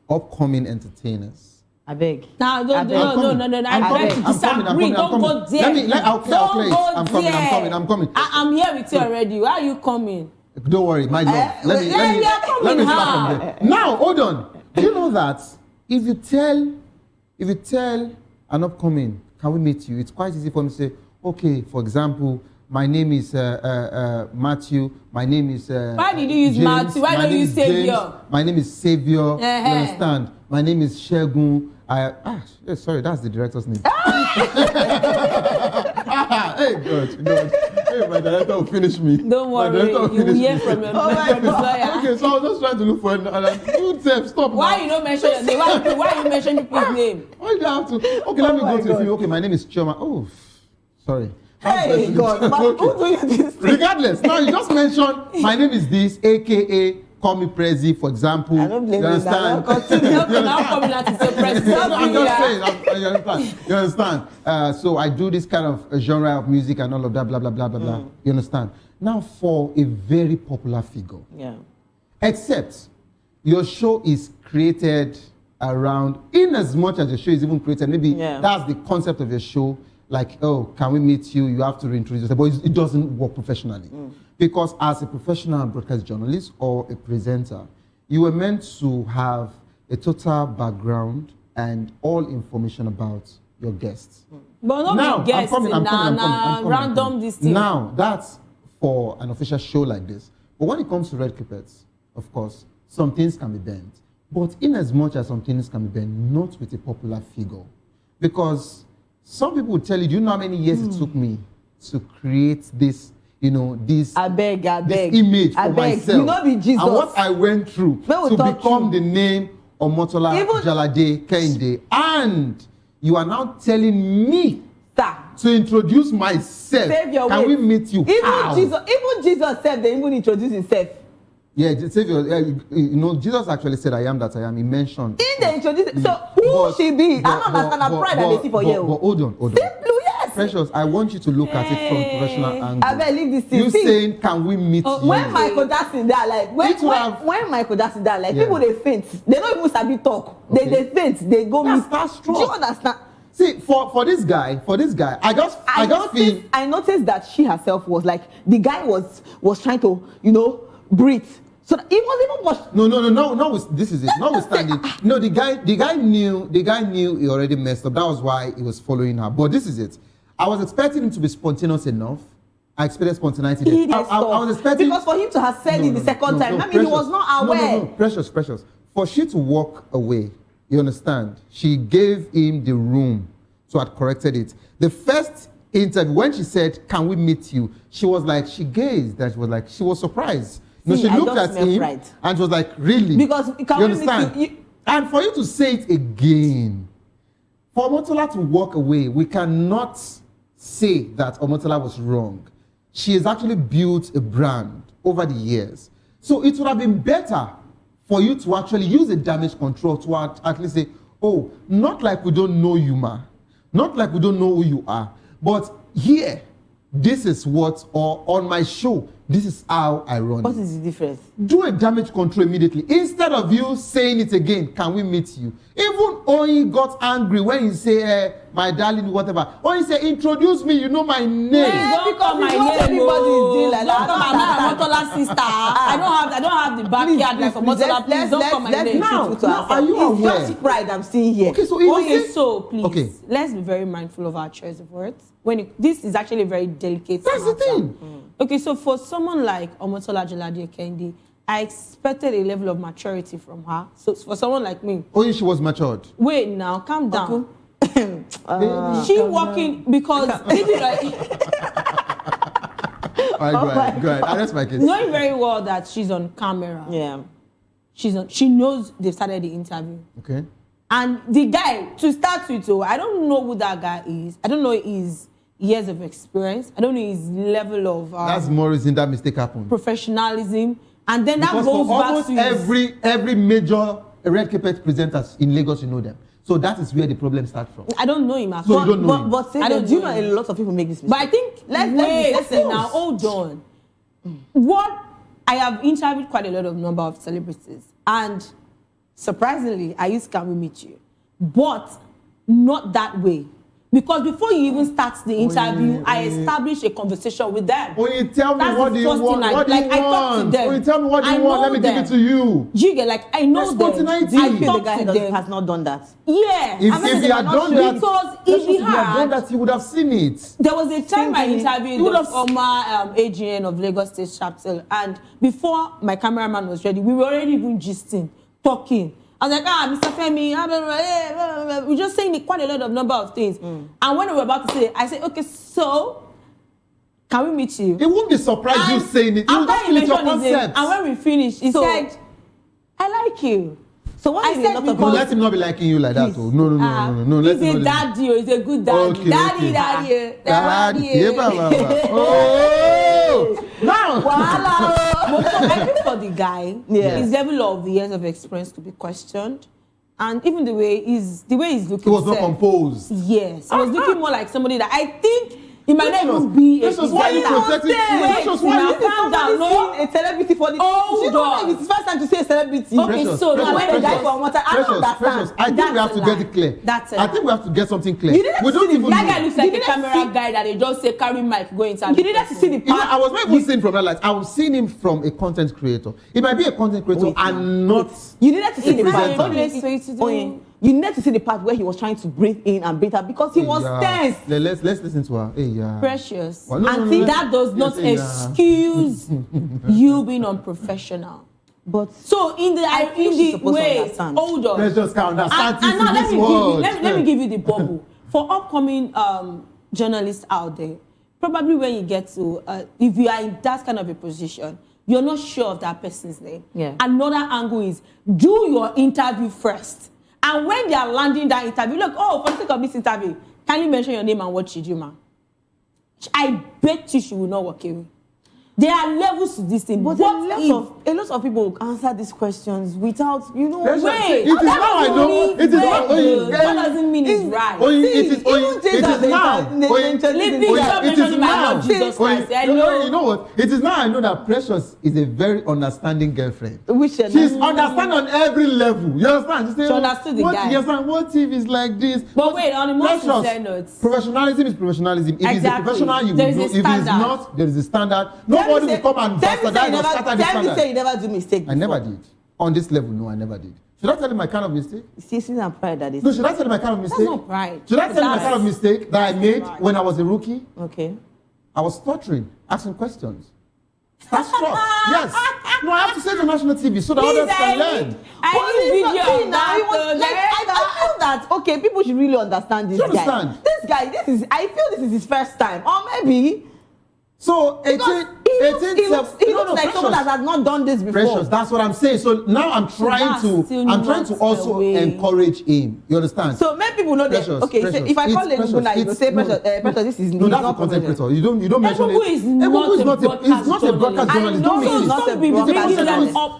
Upcoming entertainers. I beg. No, I beg to disagree. Don't go there. I'm coming. I'm here with you already. Why are you coming? Don't worry, my love. Let me start from there. Now, hold on. Do you know that if you tell an upcoming, can we meet you? It's quite easy for me to say, okay, for example, my name is Matthew. My name is why did you use James. Matthew? Why don't you Savior? My name is Savior. You understand? My name is Shegun. Sorry, that's the director's name. Hey, God. Hey, my director will finish me. Don't worry, you will hear from your lawyer. Okay, so I was just trying to look for another. Stop. Why you don't mention your name? Why you mention people's name? Why do you have to? Okay, let me go to the film. Okay, my name is Chioma. Oh, sorry. Hey, God, who do you this? Regardless, now you just mentioned my name is this, aka call me Prezi, for example. I don't blame you. Now coming out to say Prezi. I'm just saying. You understand? So I do this kind of genre of music and all of that, blah, blah, blah, blah, blah. You understand? Now for a very popular figure. Yeah. Except your show is created around, in as much as your show is even created, maybe that's the concept of your show. Like, oh, can we meet you? You have to reintroduce yourself. But it doesn't work professionally. Because as a professional broadcast journalist or a presenter, you were meant to have a total background and all information about your guests. But not the guests, random this thing. Now, that's for an official show like this. But when it comes to red carpets, of course, some things can be bent. But in as much as some things can be bent, not with a popular figure. Because some people will tell you, do you know how many years it took me to create this, this image for myself? You know, be Jesus. And what I went through to become the name Omotola Jalade Kehinde. And you are now telling me to introduce myself. Save your Can we meet you? Even Jesus said they even introduce himself. Yeah, Savior, you know, Jesus actually said, I am that I am. He mentioned. In the introduction, so who she be? I don't understand her pride that they see for you. But hold on. Simple, yes. Precious, I want you to look at it from a professional angle. I believe this thing. You saying, can we meet you? When Michael Jackson died, like, when Michael Jackson died, like, people, they faint. They don't even sabi talk. Okay. They faint. They go meet. That's strong. Do you understand? See, for this guy, I noticed that she herself was like, the guy was trying to, you know, breathe. So that it wasn't even much. No. This is it. Notwithstanding, no, the guy knew he already messed up. That was why he was following her. But this is it. I was expecting him to be spontaneous enough. I expected spontaneity. I was expecting because for him to have said it the second time. I mean, Precious, he was not aware. No, Precious. For she to walk away, you understand? She gave him the room to have corrected it. The first interview, when she said, "Can we meet you?" she was like, she gazed. That she was surprised. No, she looked at him and she was like, really? Because you understand? And for you to say it again, for Omotola to walk away, we cannot say that Omotola was wrong. She has actually built a brand over the years. So it would have been better for you to actually use a damage control to at least say, oh, not like we don't know you, ma. Not like we don't know who you are. But here, this is what, or on my show, this is how I run. What is the difference? Do a damage control immediately. Instead of you saying it again, can we meet you? Even Oyi got angry when you say, my darling, whatever. Oyi say, introduce me, you know my name. Don't call my name. Everybody is doing like that. I'm not Omotola's sister. I don't have the backyard like Omotola. Please don't call my name. Now, are you aware? It's just pride I'm seeing here. Okay, so please, let's be very mindful of our choice of words. This is actually a very delicate matter. That's the thing. Okay, so for someone like Omotola Jalade Kendi, I expected a level of maturity from her. So for someone like me... Oh, she was matured. Wait now, calm down. She walking because... All right, go ahead. I rest my case. Knowing very well that she's on camera. Yeah. She knows they've started the interview. Okay. And the guy, to start with, I don't know who that guy is. I don't know his years of experience. I don't know his level of... That's more reason that mistake happened. Professionalism. And then because that goes for back almost to every major red carpet presenters in Lagos, you know them. So that is where the problem starts from. I don't know him at all. So you don't know him. But I don't. Do you know a lot of people make this mistake? But I think listen now, hold on. What I have interviewed quite a lot of number of celebrities, and surprisingly, I used Can We Meet You, but not that way. Because before you even start the interview, I established a conversation with them. Oh, you tell me what do you want? What do you want? I talk to them. Oh, you tell me what do you want? Let me give it to you. You get like I know them. I feel the guy has not done that. Yeah. If he had done that, because if he had done that, he would have seen it. There was a time I interviewed the former AGN of Lagos State Chapter, and before my cameraman was ready, we were already even gisting, talking. I was like, Mr. Femi, we're just saying quite a lot of number of things. And when we were about to say it, I said, okay, so can we meet you? It won't be surprised you saying it. You after he mentioned his name, and when we finished, he said, I like you. So what I said, let him not be liking you like that. Oh. No. He's a daddy, he's a good daddy. Okay, Daddy. Oh! Now! I think for the guy, his level of years of experience to be questioned. And even the way he's looking. He was not composed. Yes. He was looking more like somebody that I think he might not even be a why you protecting calm down. No, a celebrity for the it's first time to say a celebrity. Okay, so when the guy for water, I don't understand. I think we have to get it clear. I think we have to get something clear. We don't even that guy looks like a camera guy that they just say carry mic go inside. You didn't see the part. I was not even seeing from that light. I was seeing him from a content creator. It might be a content creator and not. You didn't see the part. You need to see the part where he was trying to breathe in and breathe out because he was tense. Let's listen to her. Precious. That does not excuse you being unprofessional. But so in the way, hold on. Let's just count that. Let me give you the bubble. For upcoming journalists out there, probably when you get to, if you are in that kind of a position, you're not sure of that person's name. Yeah. Another angle is do your interview first. And when they are landing that interview, look, for the sake of this interview, can you mention your name and what you do, man? I bet you she will not walk away. There are levels to this thing. But a lot of people answer these questions without, wait. It is now I know. It is now. That doesn't mean it's right. It is now. You know what? It is now I know that Precious is a very understanding girlfriend. She's understand on every level. You understand? She understood the guy. You understand? What if it's like this? But wait, on the most sincere notes. Professionalism is professionalism. If it's a professional, you will know. If it's not, there is a standard. Nobody will come and bastardize or scatter the standard. Say you never do mistake. I never did. On this level, no, I never did. Should I tell you my kind of mistake? It's not pride that is. No, should I tell you my kind of mistake? That's not pride. Should I tell you my kind of mistake that I made when I was a rookie? Okay. I was stuttering, asking questions. That's trust. Yes. No, I have to say to national TV so that others can learn. I feel that, okay, people should really understand this guy. Understand? I feel this is his first time. Or maybe. So, he looks like someone that has not done this before. Precious, that's what I'm saying. So now I'm trying to also encourage him. You understand? So many people know that. Okay, so if I call Egungun now, you will say, Precious, this is no, that's a content creator. You don't mention it. Egungun is not a broadcast journalist. Don't miss it.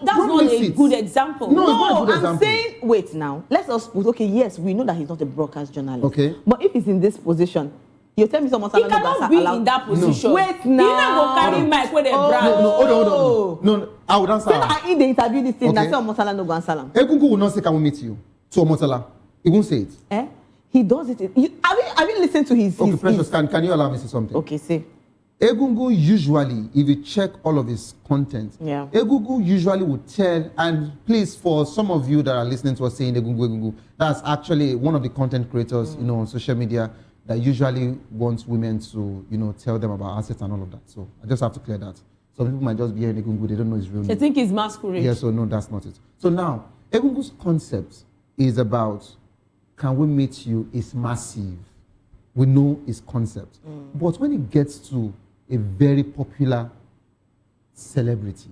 That's not a good example. No, I'm saying, wait now. Let's us put, okay, yes, we know that he's not a broadcast journalist. Okay. But if he's in this position, you tell me someone he cannot be in that position. No. Wait now. He not go carry mic with a brand. Hold on. No, I would answer. In the interview, this thing, that's why Omotala no go answer him. Egungun will not say, can we meet you? To Omotala. He won't say it. He does it. Have you listened to his... Okay, Precious, can you allow me to say something? Okay, say. Egungun usually, if you check all of his content, Egungun usually would tell, and please, for some of you that are listening to us saying Egungun, that's actually one of the content creators, on social media that usually wants women to, tell them about assets and all of that. So I just have to clear that. Some people might just be hearing Egungun, they don't know his real name. They think he's masquerade. Yeah, so no, that's not it. So now, Egungun's concept is about, can we meet you, is massive. We know his concept. But when it gets to a very popular celebrity,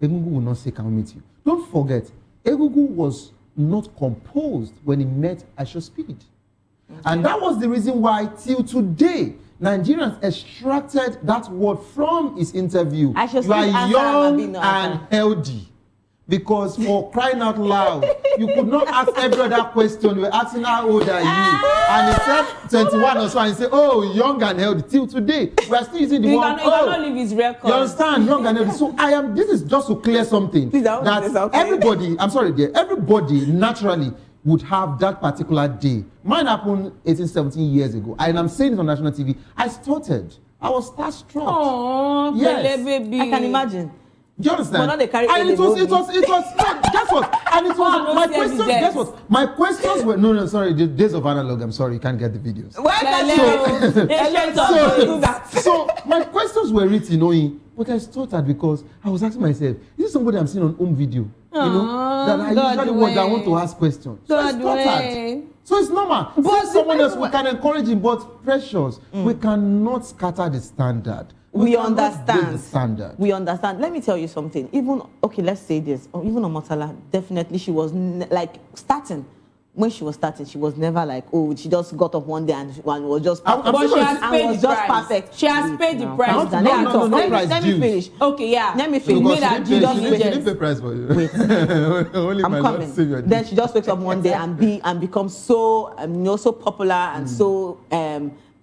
Egungun will not say, can we meet you? Don't forget, Egungun was not composed when he met Aisha Speed. And that was the reason why, till today, Nigerians extracted that word from his interview. You are young and healthy. Because for crying out loud, you could not ask every other question. You were asking, how old are you? And he said 21 or so, and he said, oh, young and healthy. Till today, we are still using the word, he cannot leave his record. You understand? Young and healthy. So this is just to clear something. Everybody, I'm sorry, dear, everybody naturally would have that particular day. Mine happened 18, 17 years ago. And I'm saying it on national TV. I started. I was starstruck. Oh, yes. Baby. I can imagine. Do you understand? But not carry and it was guess what? And it was my questions. Guess what? My questions were sorry, the days of analog. I'm sorry, you can't get the videos. So my questions were written, but I stuttered because I was asking myself, is this somebody I'm seeing on home video? That I want to ask questions. So I stuttered. So it's normal. But someone else, we can encourage him, but Precious, we cannot scatter the standard. We understand. The standard. We understand. Let me tell you something. Let's say this. Even Omotala, definitely she was starting. When she was starting, she was never like, she just got up one day and was just perfect. But she has paid the price. Perfect. She has paid the price. Let me finish. Okay, yeah. Let me finish. She didn't pay price for you. Wait. Only I'm coming. Then she just wakes up one day and becomes so so popular and so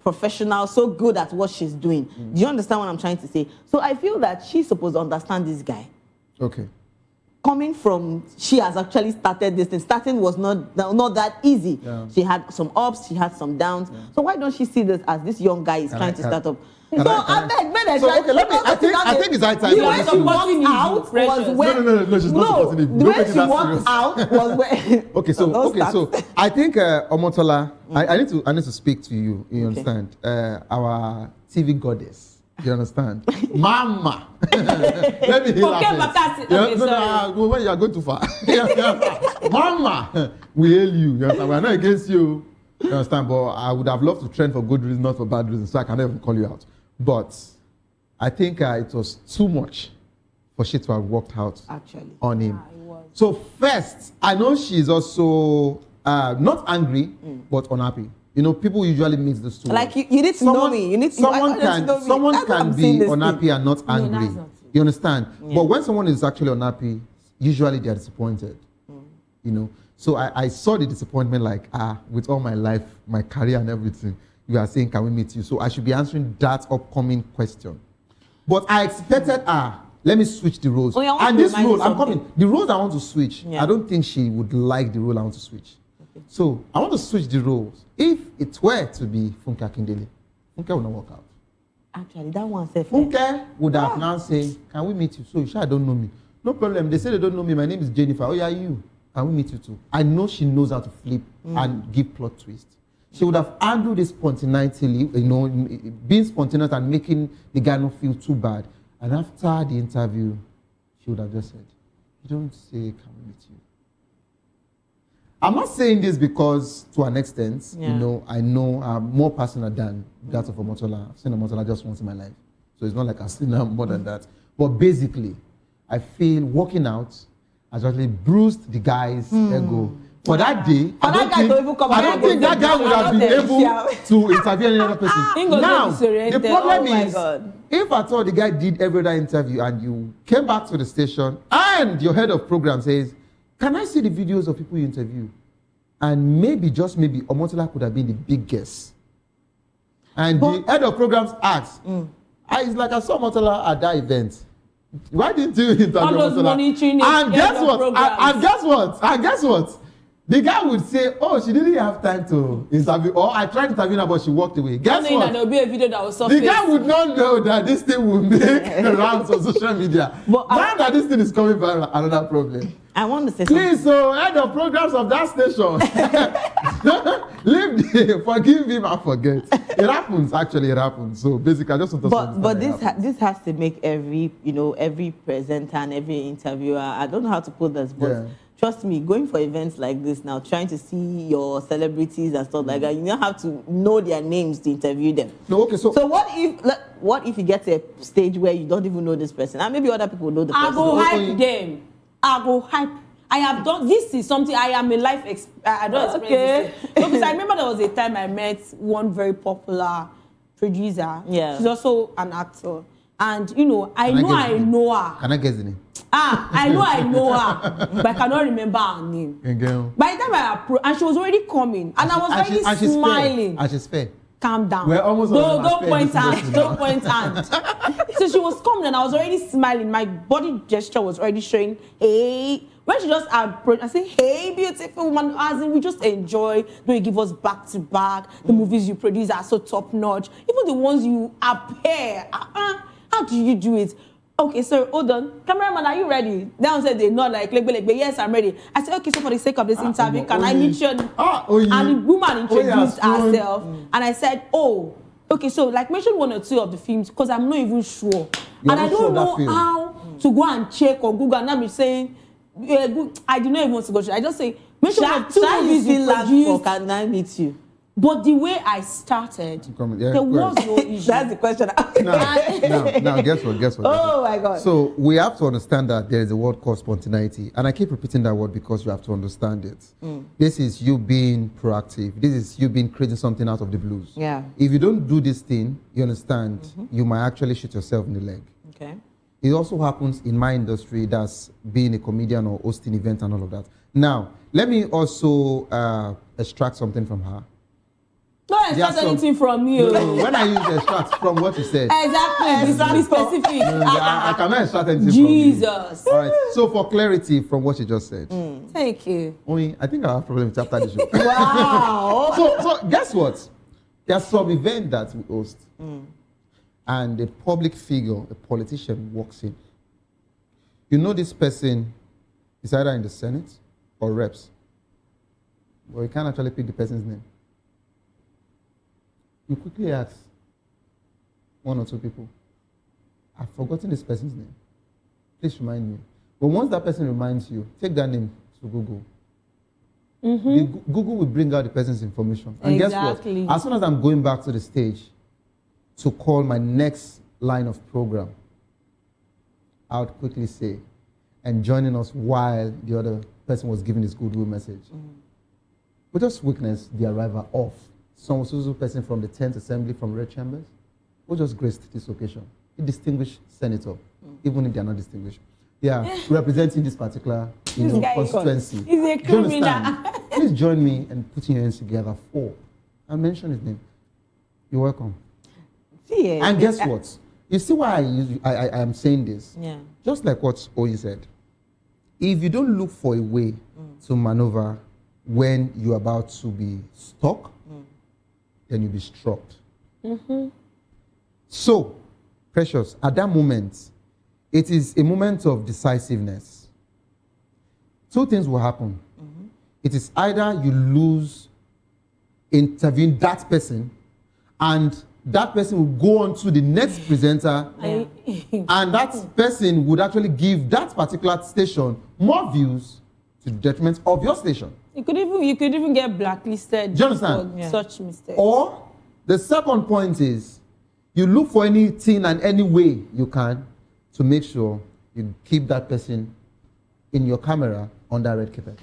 professional, so good at what she's doing. Do you understand what I'm trying to say? So I feel that she's supposed to understand this guy. Okay. Coming from, she has actually started this thing. Starting was not that easy. Yeah. She had some ups, she had some downs. Yeah. So why don't she see this as this young guy is trying to start up? I think it's high time. The way she walked out was when... She's not supporting it. The way she walked out was when... Okay, so I think, Omotola, I need to speak to you. You understand? Our TV goddess. You understand? Mama. Let me hear that. When you are going too far. Mama, we hail you. You understand? We are not against you. You understand? But I would have loved to trend for good reasons, not for bad reasons, so I can never call you out. But I think it was too much for she to have worked out on him. So first, I know she's also not angry, but unhappy. You know, people usually mix those two. Like you need to know me. You need to someone know someone can be unhappy and not angry. You understand? Yeah. But when someone is actually unhappy, usually they are disappointed. You know. So I saw the disappointment like, with all my life, my career and everything, you are saying, can we meet you? So I should be answering that upcoming question. But I expected, let me switch the roles. And this role, I'm coming. The roles I want to switch, I don't think she would like the role I want to switch. Okay. So I want to switch the roles. If it were to be Funke Akindele, Funke would not work out. Actually, that one said Funke would have now said, can we meet you? So you sure don't know me. No problem. They say they don't know me. My name is Jennifer. Oh, yeah, you. Can we meet you too? I know she knows how to flip and give plot twists. She would have handled this spontaneity, you know, being spontaneous and making the guy not feel too bad. And after the interview, she would have just said, you don't say, can we meet you? I'm not saying this because, to an extent, you know, I know I'm more personal than that of Omotola. I've seen Omotola just once in my life. So it's not like I've seen her more than that. But basically, I feel working out has actually bruised the guy's ego. For that day, I don't think that guy would have been able to interview any other person. Now, the problem is, if at all the guy did every other interview and you came back to the station and your head of program says, can I see the videos of people you interview? And maybe, just maybe, Omotola could have been the big guest. And the head of programs asked, it's like I saw Omotola at that event. Why didn't you interview Omotola? And guess what? The guy would say, oh, she didn't have time to interview, or I tried to interview her, but she walked away. Guess what? There will be a video that will surface. The guy would not know that this thing will make rounds on social media. But now that this thing is coming viral, another problem. I want to say please, so head of programs of that station, forgive him and forget. It happens, actually, it happens. So basically, I just want to But this has to make every presenter and every interviewer, I don't know how to put this, but trust me, going for events like this now, trying to see your celebrities and stuff like that, you don't have to know their names to interview them. No, okay, so what if you get to a stage where you don't even know this person, and maybe other people know the person? I go hype them. I go hype. I have done this is something I am a life I don't experience this. No, because I remember there was a time I met one very popular producer. Yeah, she's also an actor, and you know I know her. Can I guess the name? I know her, but I cannot remember her name. Again. By the time I approached, and she was already coming, and I was already smiling. And she's fair. Calm down. We're almost don't point hand. Don't point hand. So she was coming, and I was already smiling. My body gesture was already showing, hey. When she just approached, I say, hey, beautiful woman, as in we just enjoy. Do you give us back to back? The movies you produce are so top notch. Even the ones you appear. How do you do it? Okay, so hold on. Cameraman, are you ready? Downstairs, they not like, yes, I'm ready. I said, okay, so for the sake of this interview, can I meet you? And the woman introduced herself. And I said, oh, okay, so like mention one or two of the films, because I'm not even sure. And I don't know how to go and check or Google, and I'm saying, I did not even want to go. I just say, mention one or two movies you produced. Can I meet you? But the way I started, there was no issue. That's the question. Now, guess what? Oh my God. So we have to understand that there is a word called spontaneity. And I keep repeating that word because you have to understand it. This is you being proactive. This is you being creating something out of the blues. Yeah. If you don't do this thing, you understand, you might actually shoot yourself in the leg. Okay. It also happens in my industry, that's being a comedian or hosting events and all of that. Now, let me also extract something from her. Don't extract anything from you. No, when I use extract from what you said. Exactly. Be specific. I cannot extract anything Jesus. from you. All right. So for clarity from what you just said. Thank you. I think I have problems after the show. Wow. So guess what? There's some event that we host. And a public figure, a politician walks in. You know this person is either in the Senate or reps. But you can't actually pick the person's name. You quickly ask one or two people, I've forgotten this person's name. Please remind me. But once that person reminds you, take that name to Google. Google will bring out the person's information. And guess what? As soon as I'm going back to the stage to call my next line of program, I would quickly say, and joining us while the other person was giving his goodwill message. We just witnessed the arrival of some social person from the 10th Assembly from Red Chambers who just graced this occasion. A distinguished senator, even if they are not distinguished. Yeah, representing this particular constituency. He's a criminal. Please join me in putting your hands together for. I'll mention his name. You're welcome. And guess what? You see why I am saying this? Yeah. Just like what Oyi said. If you don't look for a way to maneuver when you're about to be stuck, then you'll be struck. So, Precious, at that moment, it is a moment of decisiveness. Two things will happen. It is either you lose interviewing that person, and that person will go on to the next presenter, and that person would actually give that particular station more views to the detriment of your station. You could even get blacklisted. Do you understand? For such mistakes. Or the second point is you look for anything and any way you can to make sure you keep that person in your camera on that red carpet.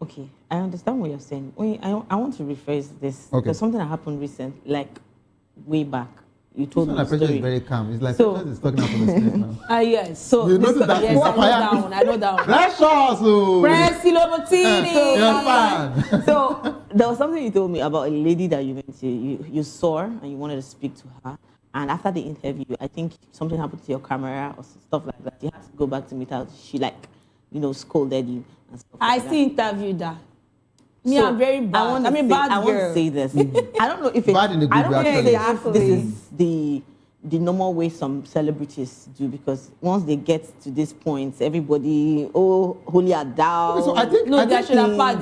Okay, I understand what you're saying. I want to rephrase this because something that happened recently, like way back. You told me the story. Pressure is very calm. It's like Pressure is talking out from the stage now. Yes. So you notice that? Yes, I know that one. Precious. So there was something you told me about a lady that you went to. You saw her and you wanted to speak to her. And after the interview, I think something happened to your camera or stuff like that. You had to go back to meet her. She scolded you and stuff I like still interviewed her. Me, So, I'm very bad. I want to say this. I don't know if it's, Bad in a good I don't know way, if this is the normal way some celebrities do, because once they get to this point, everybody holy are down. So I think they should have passed.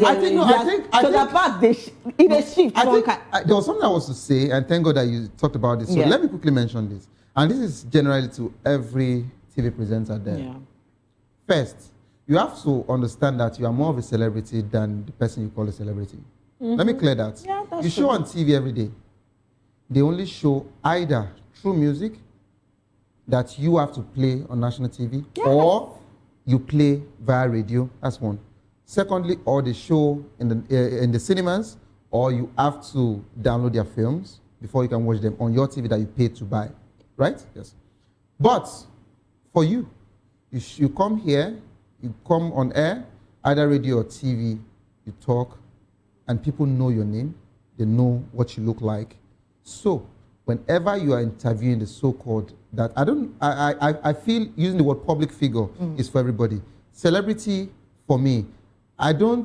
There was something I was to say, and thank God that you talked about this. So let me quickly mention this, and this is generally to every TV presenter there. Yeah. First, you have to understand that you are more of a celebrity than the person you call a celebrity. Let me clear that. Yeah, that's you show on TV every day. They only show either true music that you have to play on national TV, or you play via radio. That's one. Secondly, or they show in the cinemas, or you have to download their films before you can watch them on your TV that you paid to buy. Right? Yes. But for you, you come here, you come on air, either radio or TV, you talk, and people know your name, they know what you look like. So, whenever you are interviewing the so-called, that I feel using the word public figure is for everybody. Celebrity, for me, I don't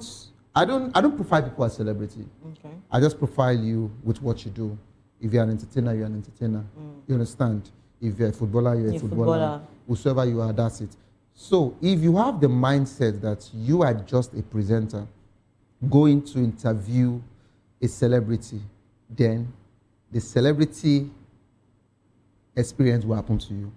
profile people as celebrity. Okay. I just profile you with what you do. If you're an entertainer, you're an entertainer. You understand? If you're a footballer, you're a footballer. Whosoever you are, that's it. So if you have the mindset that you are just a presenter going to interview a celebrity, then the celebrity experience will happen to you.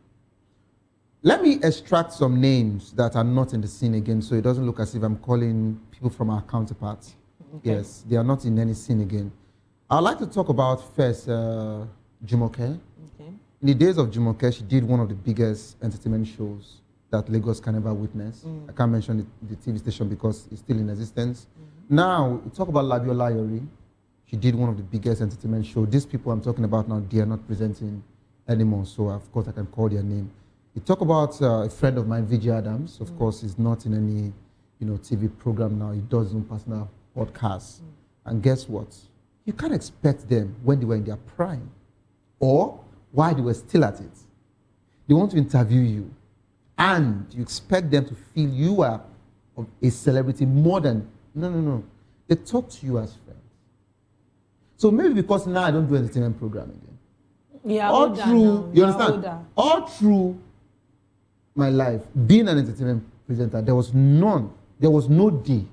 Let me extract some names that are not in the scene again, so it doesn't look as if I'm calling people from our counterparts. Okay. Yes, they are not in any scene again. I'd like to talk about first Jumoke. Okay. In the days of Jumoke, she did one of the biggest entertainment shows that Lagos can ever witness. I can't mention the TV station because it's still in existence. Now, we talk about Labiola Yori. She did one of the biggest entertainment shows. These people I'm talking about now, they are not presenting anymore, so of course I can call their name. You talk about a friend of mine, Vijay Adams. Of course, he's not in any TV program now. He does his own personal podcast. And guess what? You can't expect them when they were in their prime or while they were still at it. They want to interview you, and you expect them to feel you are a celebrity more than... No. They talk to you as friends. So maybe because now I don't do entertainment program again. Yeah, all through, you understand? All through my life, being an entertainment presenter, there was no day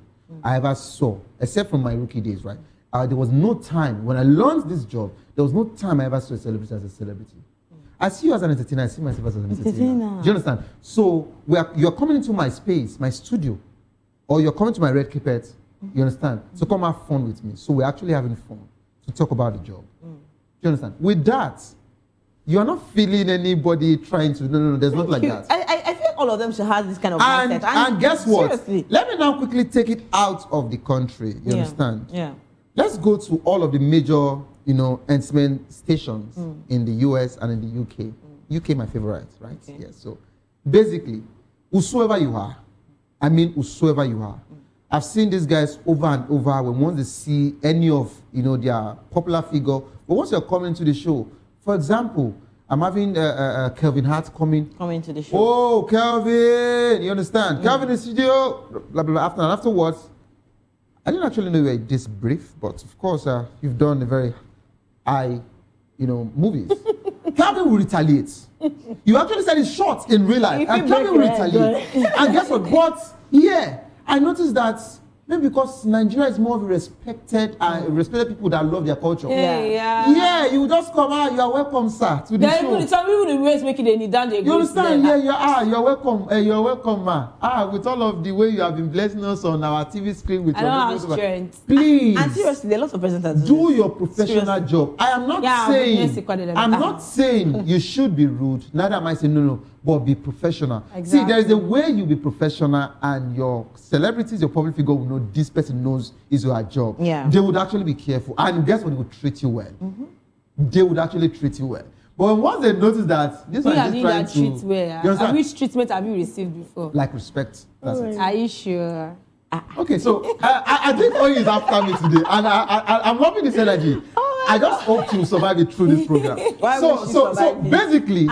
I ever saw, except from my rookie days, right? There was no time, when I learned this job, there was no time I ever saw a celebrity as a celebrity. I see you as an entertainer, I see myself as an entertainer. Do you understand? So you're coming into my space, my studio, or you're coming to my red carpet, you understand? So come have fun with me. So we're actually having fun to talk about the job. Do you understand? With that, you are not feeling anybody trying to, no, there's not like that. I feel all of them should have this kind of mindset. And guess what? Seriously. Let me now quickly take it out of the country. You understand? Yeah. let's go to all of the major, entertainment stations in the US and in the UK. UK, my favorite, right? Okay. Yes. So basically, whosoever you are, I've seen these guys over and over when once they see any of their popular figure, but once you're coming to the show, for example, I'm having Kelvin Hart coming to the show. Oh, Kelvin, you understand? Kelvin in the studio, blah, blah, blah. Afterwards, I didn't actually know you were this brief, but of course, you've done a very high, movies. Kelvin will retaliate. You actually said it's short in real life, and Kelvin will retaliate. And guess what? But yeah, I noticed that maybe because Nigeria is more of a respected people that love their culture. Yeah, you just come out, you are welcome, sir, to the show. Some people the ways making any down there. You understand? You're welcome. You're welcome, ma. With all of the way you have been blessing us on our TV screen with your strength. Please. And seriously, there are lots of presenters. Do your professional job. I am not saying you should be rude. Neither am I saying no. But be professional. Exactly. See, there is a way you be professional and your celebrities, your public figure will know this person knows is your job. Yeah. They would actually be careful. And guess what? They would treat you well. They would actually treat you well. But once they notice that this one is trying to... Which treatment have you received before? Like respect. That's it. Are you sure? Okay, so I think Oyi is after me today. And I'm loving this energy. I just hope to survive it through this program. So basically,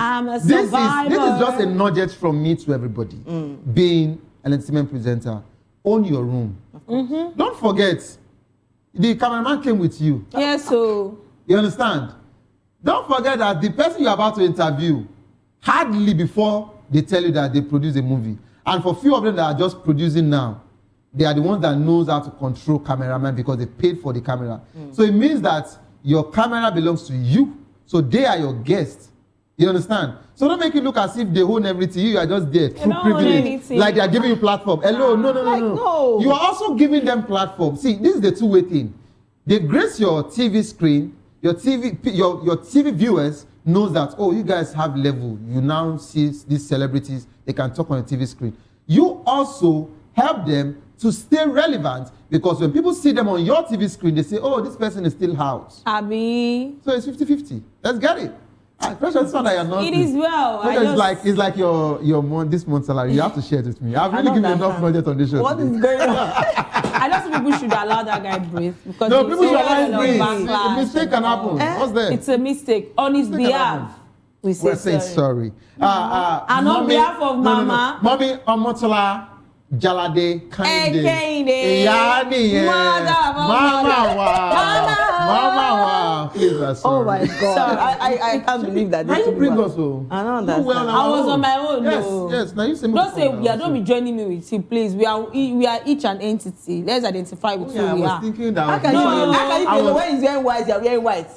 this is just a nugget from me to everybody. Being an entertainment presenter, own your room. Don't forget, the cameraman came with you. Yes, so you understand? Don't forget that the person you're about to interview, hardly before they tell you that they produce a movie. And for few of them that are just producing now, they are the ones that knows how to control cameraman because they paid for the camera. So it means that your camera belongs to you. So they are your guests. You understand? So don't make it look as if they own everything. You are just there through privilege. Like they are giving you platform. Hello, no. You are also giving them platform. See, this is the two-way thing. They grace your TV screen. Your TV viewers knows that, oh, you guys have level. You now see these celebrities. They can talk on the TV screen. You also help them to stay relevant because when people see them on your TV screen, they say, oh, this person is still out. Abi. So it's 50-50. Let's get it. This one I am not. It is well. It's like your this month's salary. You have to share it with me. I've really given enough budget on this show. What is going on? I just think people should allow that guy breathe. Because no, people should allow him breathe. A mistake can happen. What's that? It's a mistake. On his behalf, we're saying sorry. And on behalf of Mama. Mommy Omotola Jalade Kinde. Mama. Oh my God. I can't believe that. How you bring us home? I don't understand. I was on my own. Yes. Now you say don't be joining me with you, please. We are each an entity. Let's identify with who we are. How can you when he's wearing white, you're wearing white?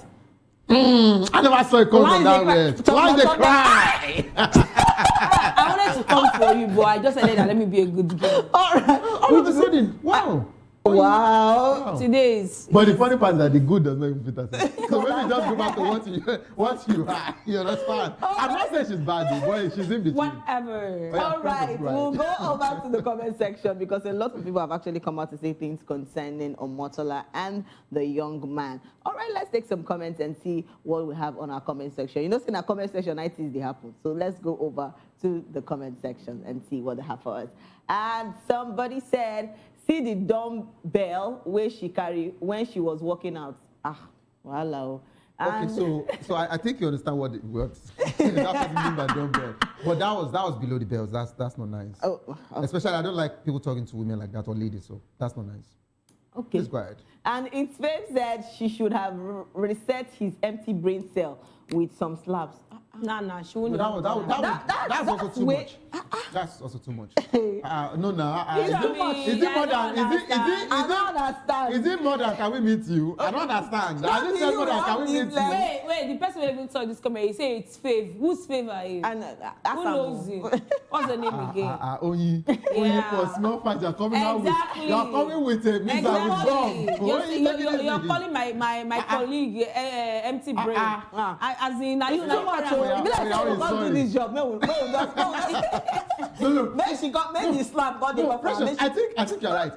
I never saw it come from that way. Why they cry? I wanted to come for you, but I just said that let me be a good girl. All right. All of a sudden, wow. Today is. But the funny part is that the good does not even fit us. So maybe just go back to what you are. You understand? I'm not saying she's bad, but she's in between. Whatever. All right. We'll go over to the comment section because a lot of people have actually come out to say things concerning Omotola and the young man. All right, let's take some comments and see what we have on our comment section. You know, in our comment section, it is they happen. So let's go over to the comment section and see what they have for us. And somebody said, see the dumbbell where she carry when she was working out. Hello. Okay, so I think you understand what it works. That's what you mean by dumbbell. But that was below the bells. That's not nice. Oh, okay. Especially I don't like people talking to women like that or ladies, so that's not nice. Okay. Please go ahead. And its fame said she should have reset his empty brain cell with some slaps. Nah, she wouldn't. That's also too much. That's also too much. No. Is it more than can we meet you? I don't understand. I just said more than can we meet you? Wait. The person who even saw this comment, he say it's Fave. Whose Fave are you? Who knows you? What's the name again? Only for small fans. You're coming out with. You're coming with a mix with bomb. You're calling my colleague empty brain. As in, are you not? Maybe do this job. No. Maybe she got slap. Got the Precious, I think you're right.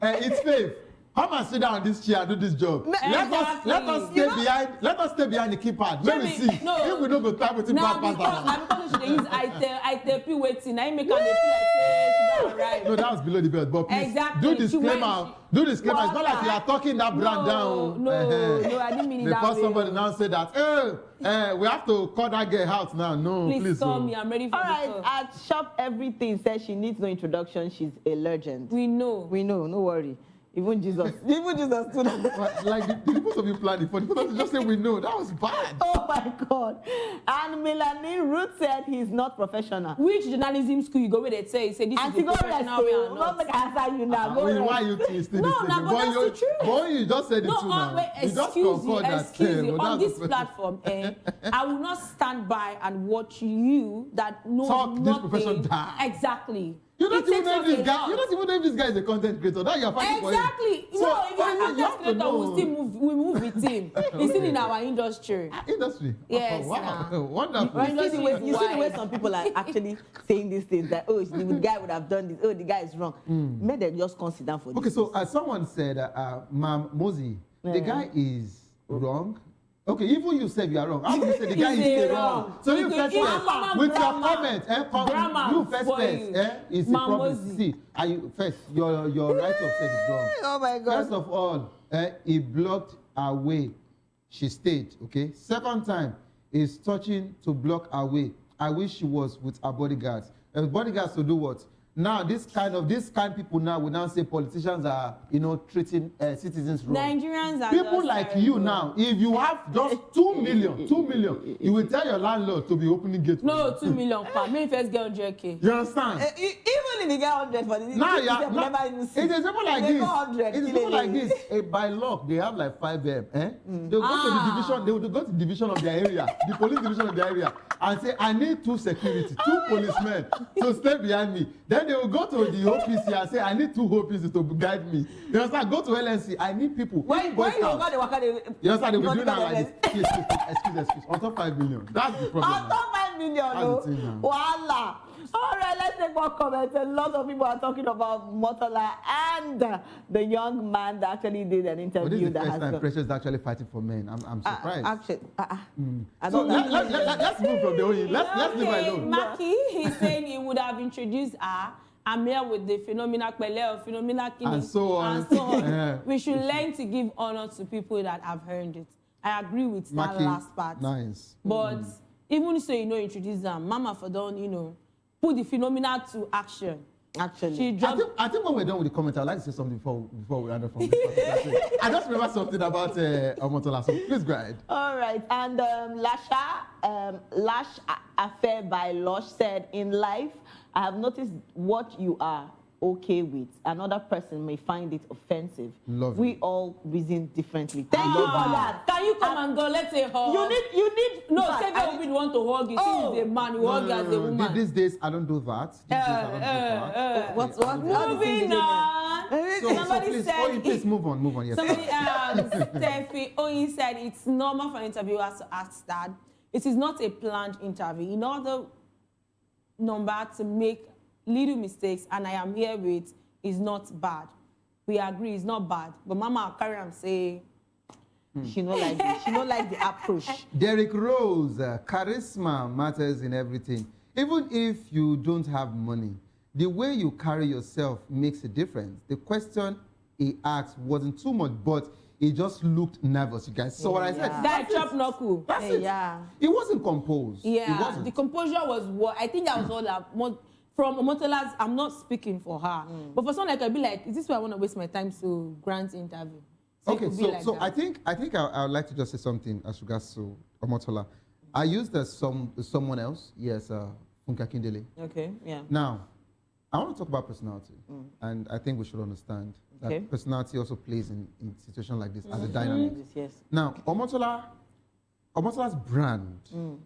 It's Fave. Come and sit down on this chair and do this job. Let us stay behind the keypad. Let me see. No. If we don't go type with him now because she dey use I tell people waiting. I make her dey feel like say she don't arrive. No, that was below the belt. But please do disclaimer. Do disclaimer. It's not like you are talking that brand down. No, I didn't mean it that way. Before somebody now say that, we have to call that girl out now. No, please. Call me. I'm ready for all right. At Shop Everything says she needs no introduction. She's a legend. We know. No worry. Even Jesus too. Like the both of you planned it for the people to just say we know. That was bad. Oh my God. And Melanie Ruth said he's not professional. Which journalism school you go where they say this is a professional way or not? Not answer you now. Why you twisting this thing? No, but that's the truth. Boy, you just said it too now. Wait, excuse you. On this platform, I will not stand by and watch you that knows nothing. This profession die. Exactly. You don't even know if this guy. You don't even know if this guy is a content creator. That you're fighting for him. Exactly. No, if you're a content creator, we move with him. He's still in our industry. Industry. Yes. Oh, wow. Wonderful. You see the way some people are actually saying these things that the guy would have done this. The guy is wrong. May they just consider for this. Okay, so someone said, Ma'am Mozi, the guy is wrong. Okay, even you said you are wrong. How would you say the guy is wrong? So you first with your comment, you first, is the problem. See, your right of said is wrong. Oh my God. First of all, he blocked her way. She stayed, okay? Second time, he's touching to block her way. I wish she was with her bodyguards. Bodyguards to do what? Now, this kind of people now will now say politicians are, treating citizens wrong. Nigerians are people like you now. If you have just 2 million, you will tell your landlord to be opening gates. No, 2 million per. Maybe first get 100K. You understand? Even if you get 100 for this, now never even see. It is people like this. It is people like this. By luck, they have like 5 M. They will go to the division. They will go to the division of their area, the police division of their area, and say, "I need 2 security, 2 policemen to stay behind me." Then they will go to the OPC and say, I need 2 OPCs to guide me. You understand? Go to LNC, I need people. Why you go to you understand? They will be doing that like this. Excuse. On top 5 million. That's the problem. On top 5 million, no. Voila. All right, let's take more comments. A lot of people are talking about Motola and the young man that actually did an interview. This is the first time Precious is actually fighting for men. I'm surprised. Actually, so let's move from the OE. Let's leave her alone. Maki, he's saying he would have introduced her. I'm here with the phenomenal Pele or phenomenal Kini. And so on. Yeah. We should learn to give honor to people that have earned it. I agree with that last part. Nice. But even so, introduce them. Mama for done, put the phenomenal to action. Actually, I think when we're done with the comment, I'd like to say something before we end up from this. I just remember something about Omotola, so please go ahead. All right, and Lash Affair by Lush said, in life, I have noticed what you are okay with. Another person may find it offensive. We all reason differently. Thank you for that. Can you come and go? Let's say hug. You need. No, Savior will be the one to hug you. He's a man. You hug as a woman. These days, I don't do that. What's moving on? So Somebody said. Please move on. Yes. Somebody, Steffi Oyin said it's normal for interviewers to ask that. It is not a planned interview. In order number to make little mistakes, and I am here with, is not bad. We agree, it's not bad. But Mama Karam say she not like this. She not like the approach. Derek Rose, charisma matters in everything. Even if you don't have money, the way you carry yourself makes a difference. The question he asked wasn't too much, but he just looked nervous, you guys. So what I said? That chop knuckle. That's it. Yeah. He wasn't composed. Yeah. The composure was what I think that was all from Omotola's. I'm not speaking for her, but for someone like I'd be like, is this why I want to waste my time to grant interview? So okay, so I think I would like to just say something as regards to Omotola. I used someone else, yes, Funke Akindele. Okay, yeah. Now, I want to talk about personality, and I think we should understand that personality also plays in situations like this as a dynamic. Yes. Now, Omotola's brand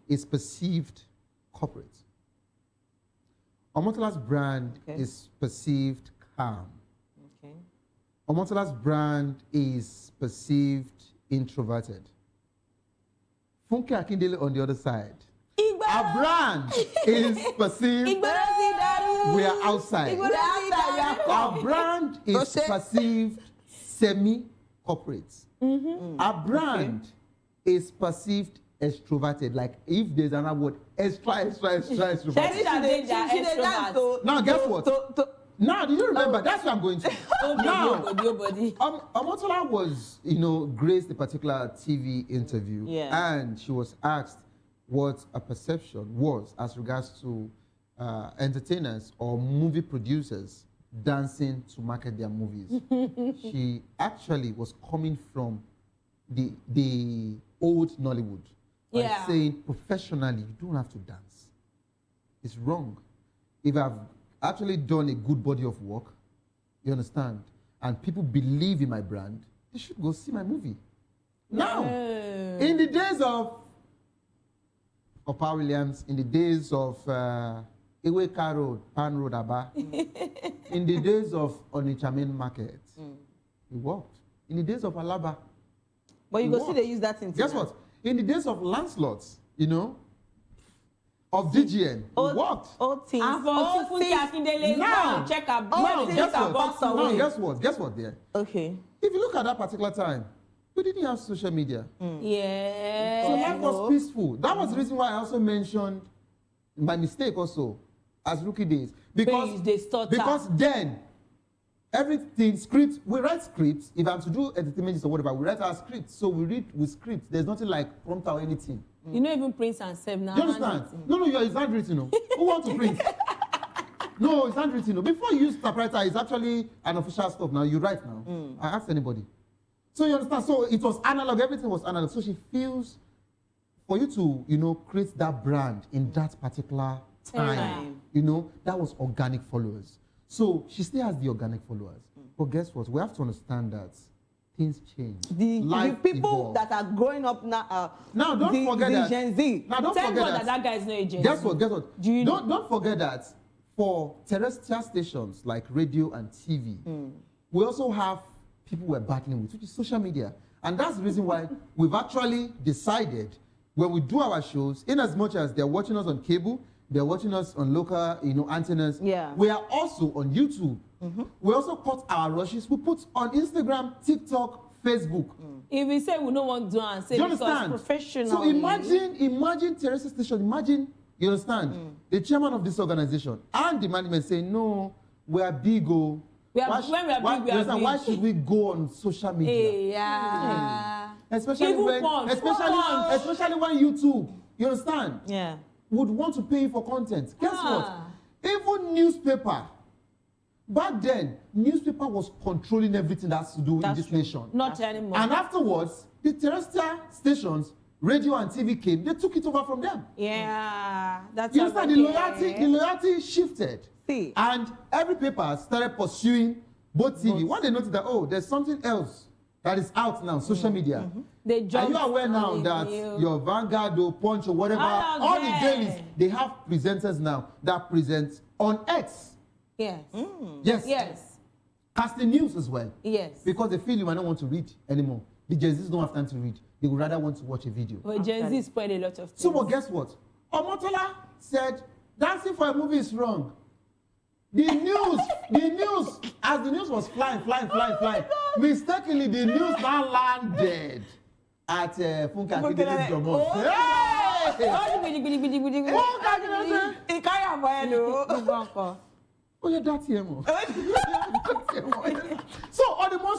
is perceived corporate. Omotola's brand is perceived calm. Okay. Omotola's brand is perceived introverted. Funke Akindele on the other side. Our brand is perceived. We are outside. Our brand is perceived semi-corporate. A brand is perceived extroverted. Like if there's another word, extroverted. Now guess what? Now, do you remember? That's what I'm going to. Now, Omotola was, graced a particular TV interview, and she was asked what a perception was as regards to entertainers or movie producers dancing to market their movies. She actually was coming from the old Nollywood by saying professionally, you don't have to dance. It's wrong. If I've actually done a good body of work, you understand, and people believe in my brand, they should go see my movie. Now, in the days of Opa Williams, in the days of Iweka Road, Pan Road, Aba, in the days of Onitsha Main Market, it worked. In the days of Alaba, but you go see they use that in. Guess what? In the days of Lancelot, of DGN, it worked. Old things. Now, check a guess what? Guess what there? Okay. If you look at that particular time, we didn't have social media. Yeah. So life was peaceful. That was the reason why I also mentioned my mistake also as rookie days. Because then everything scripts, we write scripts. If I'm to do entertainment or whatever, we write our scripts. So we read with scripts. There's nothing like prompt or anything. You know, even Prince and Seb now. Do you understand? No, it's handwritten. Who wants to print? No, it's handwritten. Before you use typewriter, it's actually an official stuff now. You write now. I ask anybody. So you understand? So it was analog. Everything was analog. So she feels for you to, create that brand in that particular time, that was organic followers. So she still has the organic followers. But guess what? We have to understand that things change. The people that are growing up now, now don't forget that Gen Z. Now don't forget that guy is not a Gen Z. Guess what? Don't forget that for terrestrial stations like radio and TV, we also have people we're battling with, which is social media. And that's the reason why we've actually decided when we do our shows, in as much as they're watching us on cable, they're watching us on local, antennas. Yeah. We are also on YouTube. We also cut our rushes. We put on Instagram, TikTok, Facebook. If we say we don't want to do and say because professional. So imagine terrestrial station. Imagine, you understand, the chairman of this organization and the management saying, no, we are big. When we are big, we are big. Why should we go on social media? Yeah. Especially when YouTube, you understand? Yeah. Would want to pay you for content. Guess what? Even newspaper. Back then, newspaper was controlling everything that has to do in this nation. Not anymore. And afterwards, the terrestrial stations, radio and TV came. They took it over from them. Yeah, that's. You understand? The loyalty shifted. See. And every paper started pursuing both TV. When they noticed that there's something else that is out now, social media. Are you aware now that your Vanguard or Punch or whatever, all the dailies, they have presenters now that present on X. Yes. Yes. Casting news as well. Yes. Because they feel you might not want to read anymore. The Gen Zs don't have time to read. They would rather want to watch a video. Well, Gen Z spoil a lot of things. So, but guess what? Omotola said, dancing for a movie is wrong. The news, as the news was flying, mistakenly the news now landed at Funke Akindede's Jomos. Oh yeah, that's him. So on the more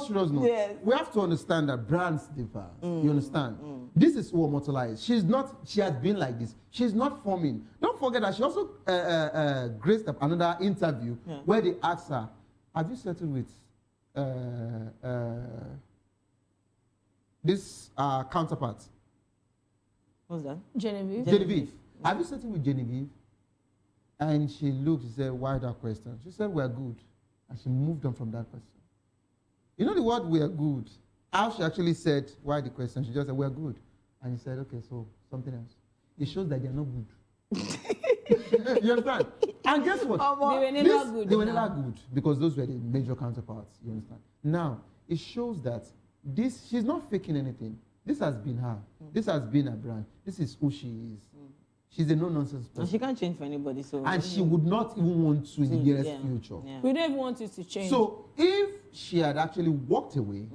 serious note, yes, we have to understand that brands differ. You understand? This is who Omotola is. She has been like this. She's not forming. Don't forget that she also graced up another interview where they asked her, have you settled with this counterpart? What's that? Genevieve. Genevieve. Have you settled with Genevieve? And she looked, she said, why that question? She said, we're good. And she moved on from that question. You know the word we are good? How she actually said, why the question? She just said, we're good. And he said, okay, so something else. It shows that they're not good. You understand? And guess what? They were never good. They were never good because those were the major counterparts. You understand? Now, it shows that she's not faking anything. This has been her. This has been her brand. This is who she is. She's a no-nonsense person. And she can't change for anybody. So and she would not even want to in the nearest future. Yeah. We don't even want it to change. So if she had actually walked away,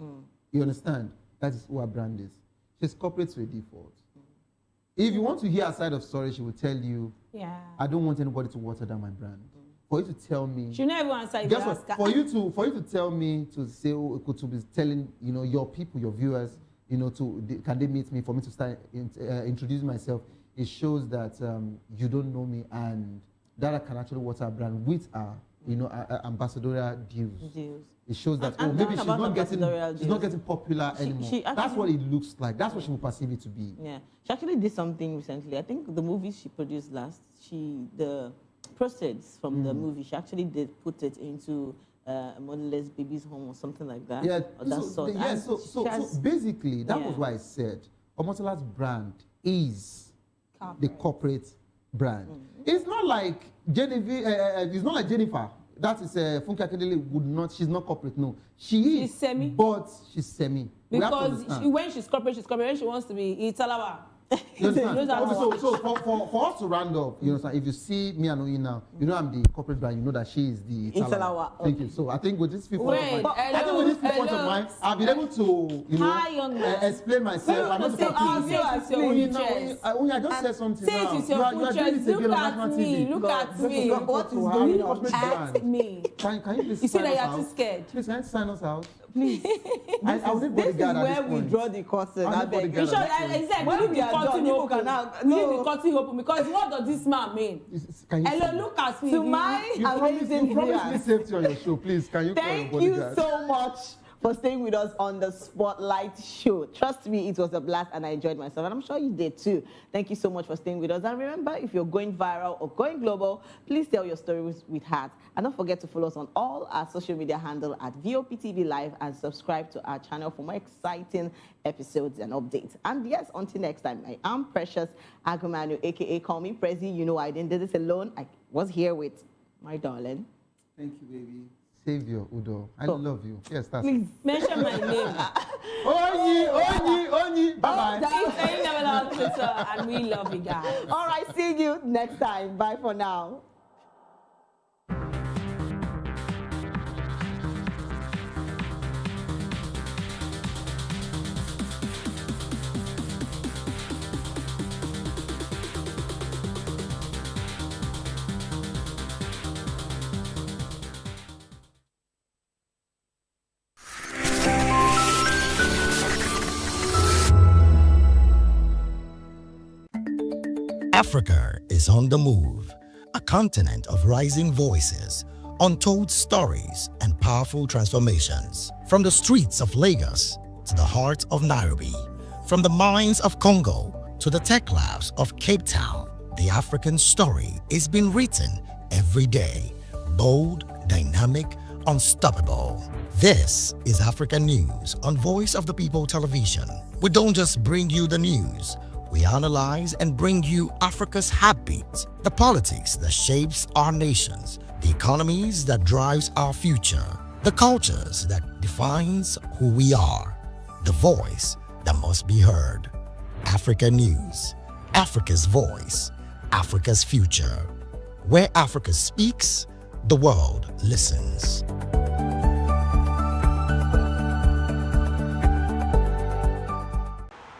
you understand, that is who her brand is. She's corporate to a default. If you want to hear her side of story, she will tell you, I don't want anybody to water down my brand. For you to tell me, she never answer you. Guess what? For you to tell me to say, to be telling, your people, your viewers, can they meet me for me to start introducing myself? It shows that you don't know me, and that I can actually water a brand with our ambassadorial deals. It shows that maybe she's not getting popular anymore. That's what it looks like. That's what she will perceive it to be. Yeah, she actually did something recently. I think the movie she produced last, the proceeds from the movie, she actually did put it into a motherless baby's home or something like that. Yeah, so basically, that was why I said Omotola's brand is the corporate brand. It's not like Jennifer. That is Funke Akindele she's not corporate, no. She's semi. But she's semi. Because when she's corporate, when she wants to be Italawa. You understand? So for us to round up, you understand, if you see me and Oyin now, you know I'm the corporate brand, you know that she is the Italawa. Thank you. So I think with this few points of mine, I'll be able to, explain myself. I'm not I just said something now. You are doing this again on national TV. Look at me. What is going on? Ask me. Can you please you see that you're too scared. Please, can you sign us out? Please. This is where we draw the curtain. I beg. We need the curtain open because what does this man mean? Hello, look at me. To my amazing viewers. You promised me safety on your show. Please, can you call your bodyguard? Thank you so much for staying with us on the Spotlight Show. Trust me, it was a blast and I enjoyed myself, and I'm sure you did too. Thank you so much for staying with us. And remember, if you're going viral or going global, please tell your stories with heart. And don't forget to follow us on all our social media handle at voptv live and subscribe to our channel for more exciting episodes and updates. And yes, until next time, I am Precious Agumanu, aka Call Me Prezi. You know I didn't do this alone. I was here with my darling. Thank you, baby. Savior Udo. I love you. Yes, that's Please mention my name. Onyi. Bye-bye. It's Never on Twitter, and we love you guys. All right, see you next time. Bye for now. Africa is on the move, a continent of rising voices, untold stories, and powerful transformations. From the streets of Lagos to the heart of Nairobi, from the mines of Congo to the tech labs of Cape Town, the African story is being written every day. Bold, dynamic, unstoppable. This is African News on Voice of the People Television. We don't just bring you the news. We analyze and bring you Africa's heartbeat, the politics that shapes our nations, the economies that drives our future, the cultures that defines who we are, the voice that must be heard. Africa News, Africa's voice, Africa's future. Where Africa speaks, the world listens.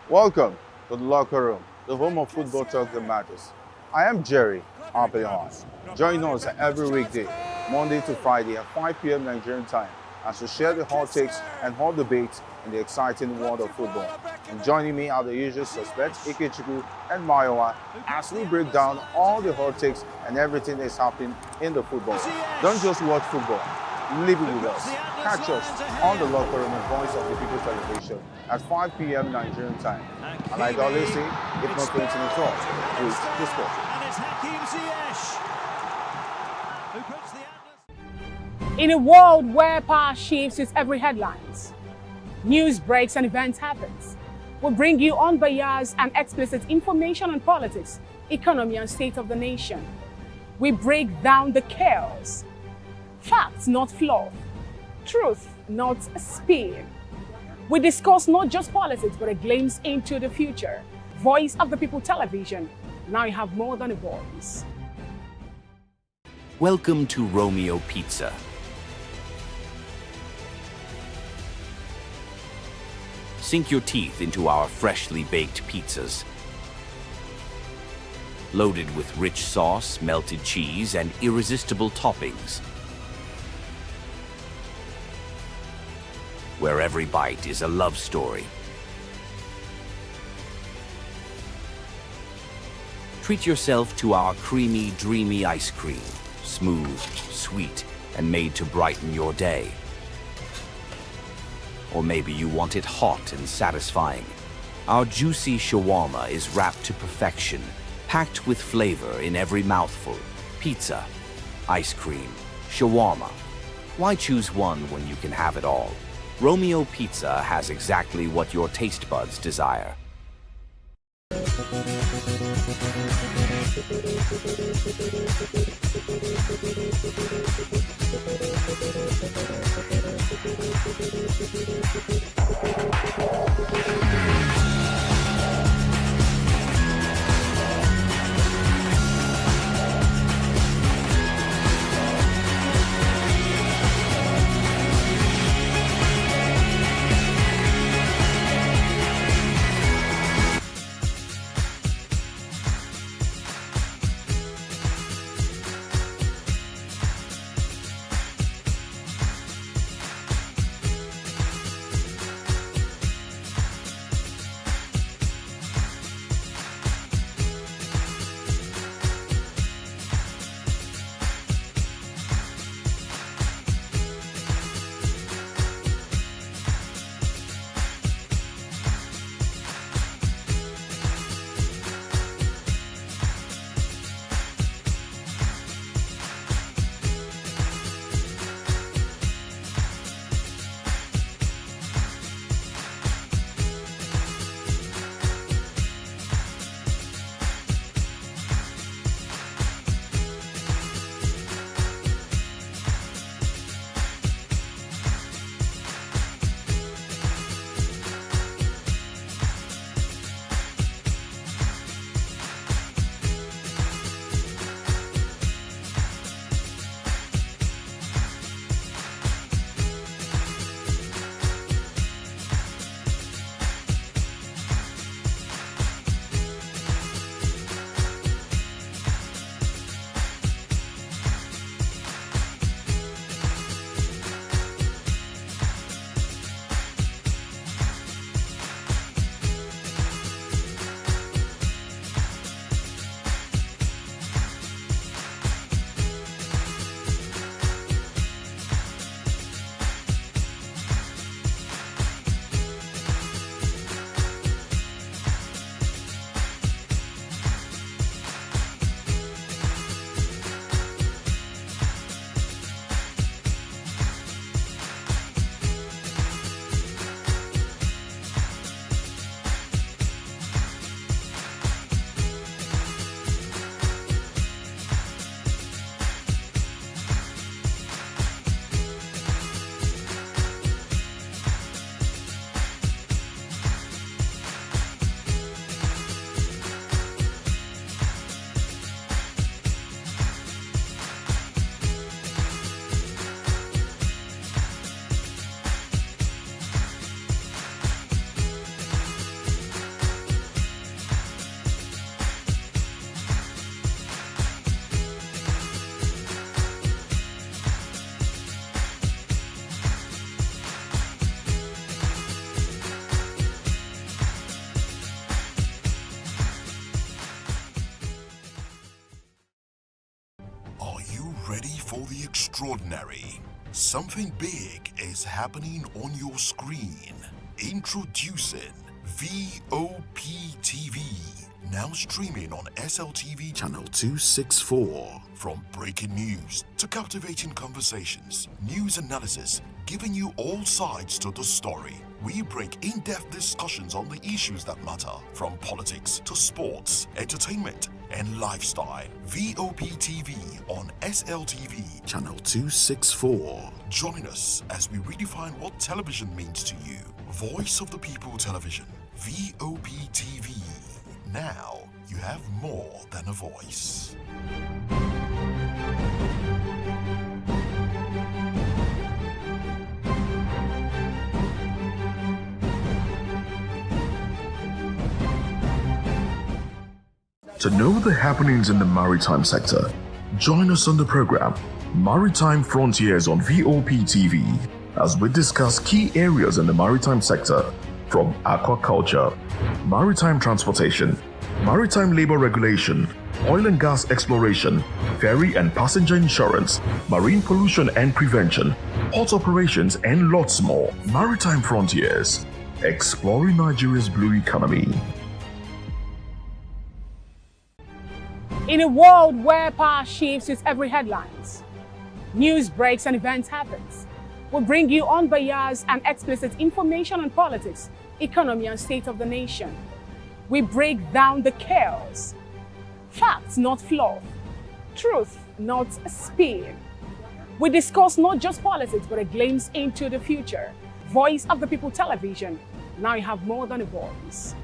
Welcome to the locker room, the home of football talk that matters. I am Jerry Arpayon. Join us every weekday, Monday to Friday at 5 p.m. Nigerian time, as we share the hot takes and hot debates in the exciting world of football. And joining me are the usual suspects, Ikechukwu and Mayowa, as we break down all the hot takes and everything that's happening in the football. Don't just watch football, live it with us. Catch us on the locker room and Voice of the People Television at 5 p.m. Nigerian time. And like I always say, if not 20 minutes off, please discuss. And it's Hakim Ziyech, who puts the Atlas. In a world where power shifts with every headlines, news breaks and events happens, we bring you unbiased and explicit information on politics, economy, and state of the nation. We break down the chaos. Facts, not fluff. Truth, not spin. We discuss not just politics, but a glimpse into the future. Voice of the People Television. Now you have more than a voice. Welcome to Romeo Pizza. Sink your teeth into our freshly baked pizzas. Loaded with rich sauce, melted cheese, and irresistible toppings. Where every bite is a love story. Treat yourself to our creamy, dreamy ice cream. Smooth, sweet, and made to brighten your day. Or maybe you want it hot and satisfying. Our juicy shawarma is wrapped to perfection, packed with flavor in every mouthful. Pizza, ice cream, shawarma. Why choose one when you can have it all? Romeo Pizza has exactly what your taste buds desire. Ready for the extraordinary? Something big is happening on your screen. Introducing voptv, now streaming on SLTV channel 264. From breaking news to captivating conversations, news analysis, giving you all sides to the story. We break in-depth discussions on the issues that matter, from politics to sports, entertainment, and lifestyle. voptv on SLTV channel 264. Join us as we redefine what television means to you. Voice of the People Television, voptv. Now you have more than a voice. To know the happenings in the maritime sector, join us on the program Maritime Frontiers on VOP TV as we discuss key areas in the maritime sector from aquaculture, maritime transportation, maritime labor regulation, oil and gas exploration, ferry and passenger insurance, marine pollution and prevention, port operations, and lots more. Maritime Frontiers, exploring Nigeria's blue economy. In a world where power shifts with every headlines, news breaks and events happens, we bring you unbiased and explicit information on politics, economy, and state of the nation. We break down the chaos. Facts, not fluff. Truth, not spin. We discuss not just politics, but a glimpse into the future. Voice of the People Television. Now you have more than a voice.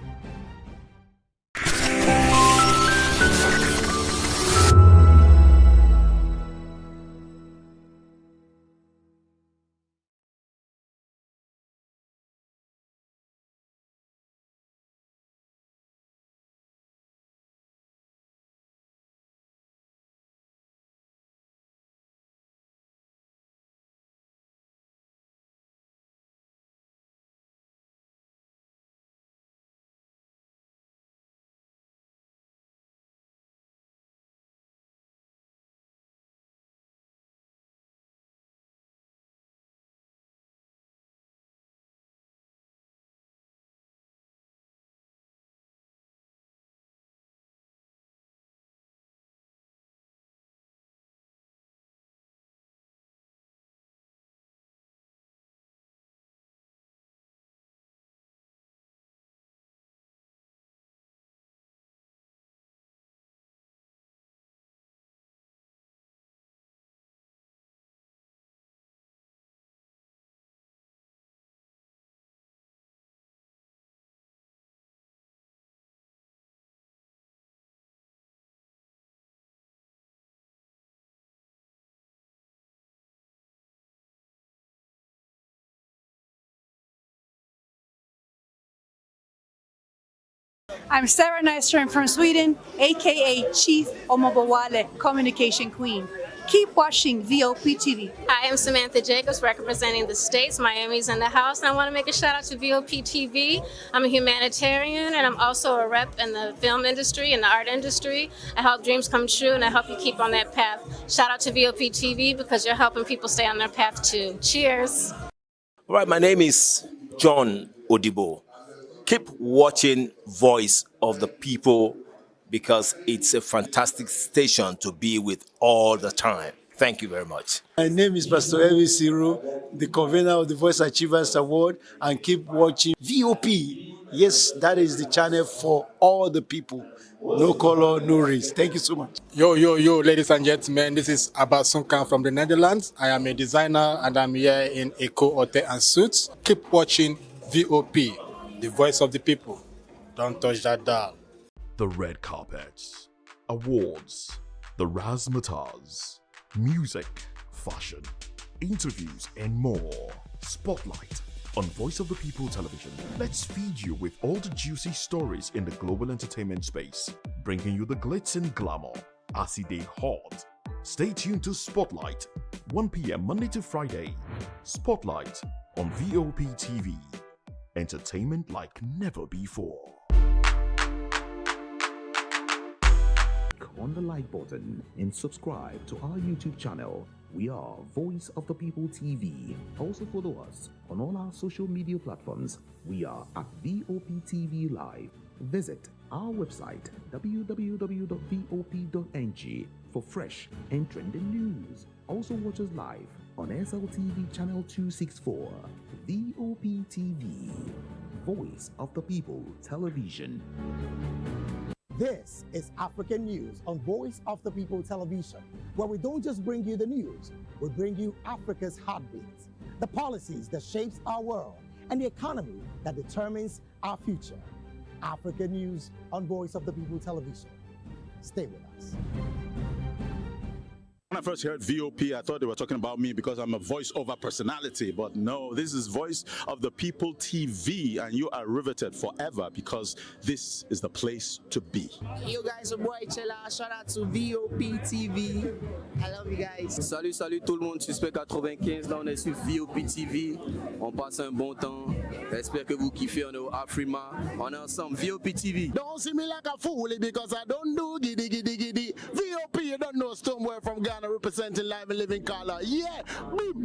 I'm Sarah Nystrom from Sweden, aka Chief Omobawale, Communication Queen. Keep watching VOP TV. Hi, I'm Samantha Jacobs representing the States. Miami's in the house, and I want to make a shout out to VOP TV. I'm a humanitarian, and I'm also a rep in the film industry and the art industry. I help dreams come true, and I help you keep on that path. Shout out to VOP TV because you're helping people stay on their path too. Cheers. All right, my name is John Odibo. Keep watching Voice of the People because it's a fantastic station to be with all the time. Thank you very much. My name is Pastor Elvis Ciro, the convener of the Voice Achievers Award, and keep watching VOP. Yes, that is the channel for all the people. No color, no race. Thank you so much. Yo, ladies and gentlemen, this is Abbas Sunkan from the Netherlands. I am a designer and I'm here in Eco Hotel and Suits. Keep watching VOP, the voice of the people. Don't touch that dial. The red carpets, awards, the razzmatazz, music, fashion, interviews, and more. Spotlight on Voice of the People Television. Let's feed you with all the juicy stories in the global entertainment space, bringing you the glitz and glamour as it is hot. Stay tuned to Spotlight, 1 p.m. Monday to Friday. Spotlight on VOP TV. Entertainment like never before. On the like button and subscribe to our YouTube channel. We are Voice of the People TV. Also follow us on all our social media platforms. We are at VOP TV Live. Visit our website www.vop.ng for fresh and trending news. Also watch us live on SLTV channel 264. VOP TV, Voice of the People Television. This is African News on Voice of the People Television, where we don't just bring you the news, we bring you Africa's heartbeat, the policies that shapes our world, and the economy that determines our future. African News on Voice of the People Television. Stay with us. When I first heard VOP, I thought they were talking about me because I'm a voiceover personality. But no, this is Voice of the People TV, and you are riveted forever because this is the place to be. Yo guys, your boy Chella. Shout out to VOP TV. I love you guys. Salut, salut tout le monde. Suspect 95. Là, on est sur VOP TV. On passe un bon temps. J'espère que vous kiffez. On est au Afrima. On est ensemble. VOP TV. Don't see me like a fool because I don't do giddy giddy giddy. VOP, you don't know somewhere from Ghana representing live and living color. Yeah,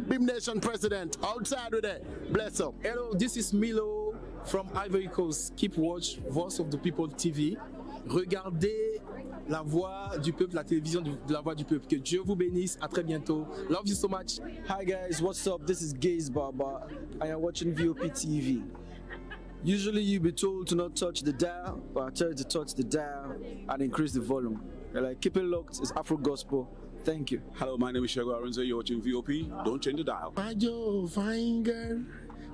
Beam Nation president. Outside with it. Bless up. Hello, this is Milo from Ivory Coast. Keep watch Voice of the People TV. Regardez la voix du peuple, la télévision de la voix du peuple. Que Dieu vous bénisse. À très bientôt. Love you so much. Hi guys, what's up? This is Gaze Baba. I am watching VOP TV. Usually you be told to not touch the dial, but I tell you to touch the dial and increase the volume. You're like, keep it locked. It's Afro Gospel. Thank you. Hello, my name is Shego Aronzo. You're watching VOP. Don't change the dial. My Joe, fine girl.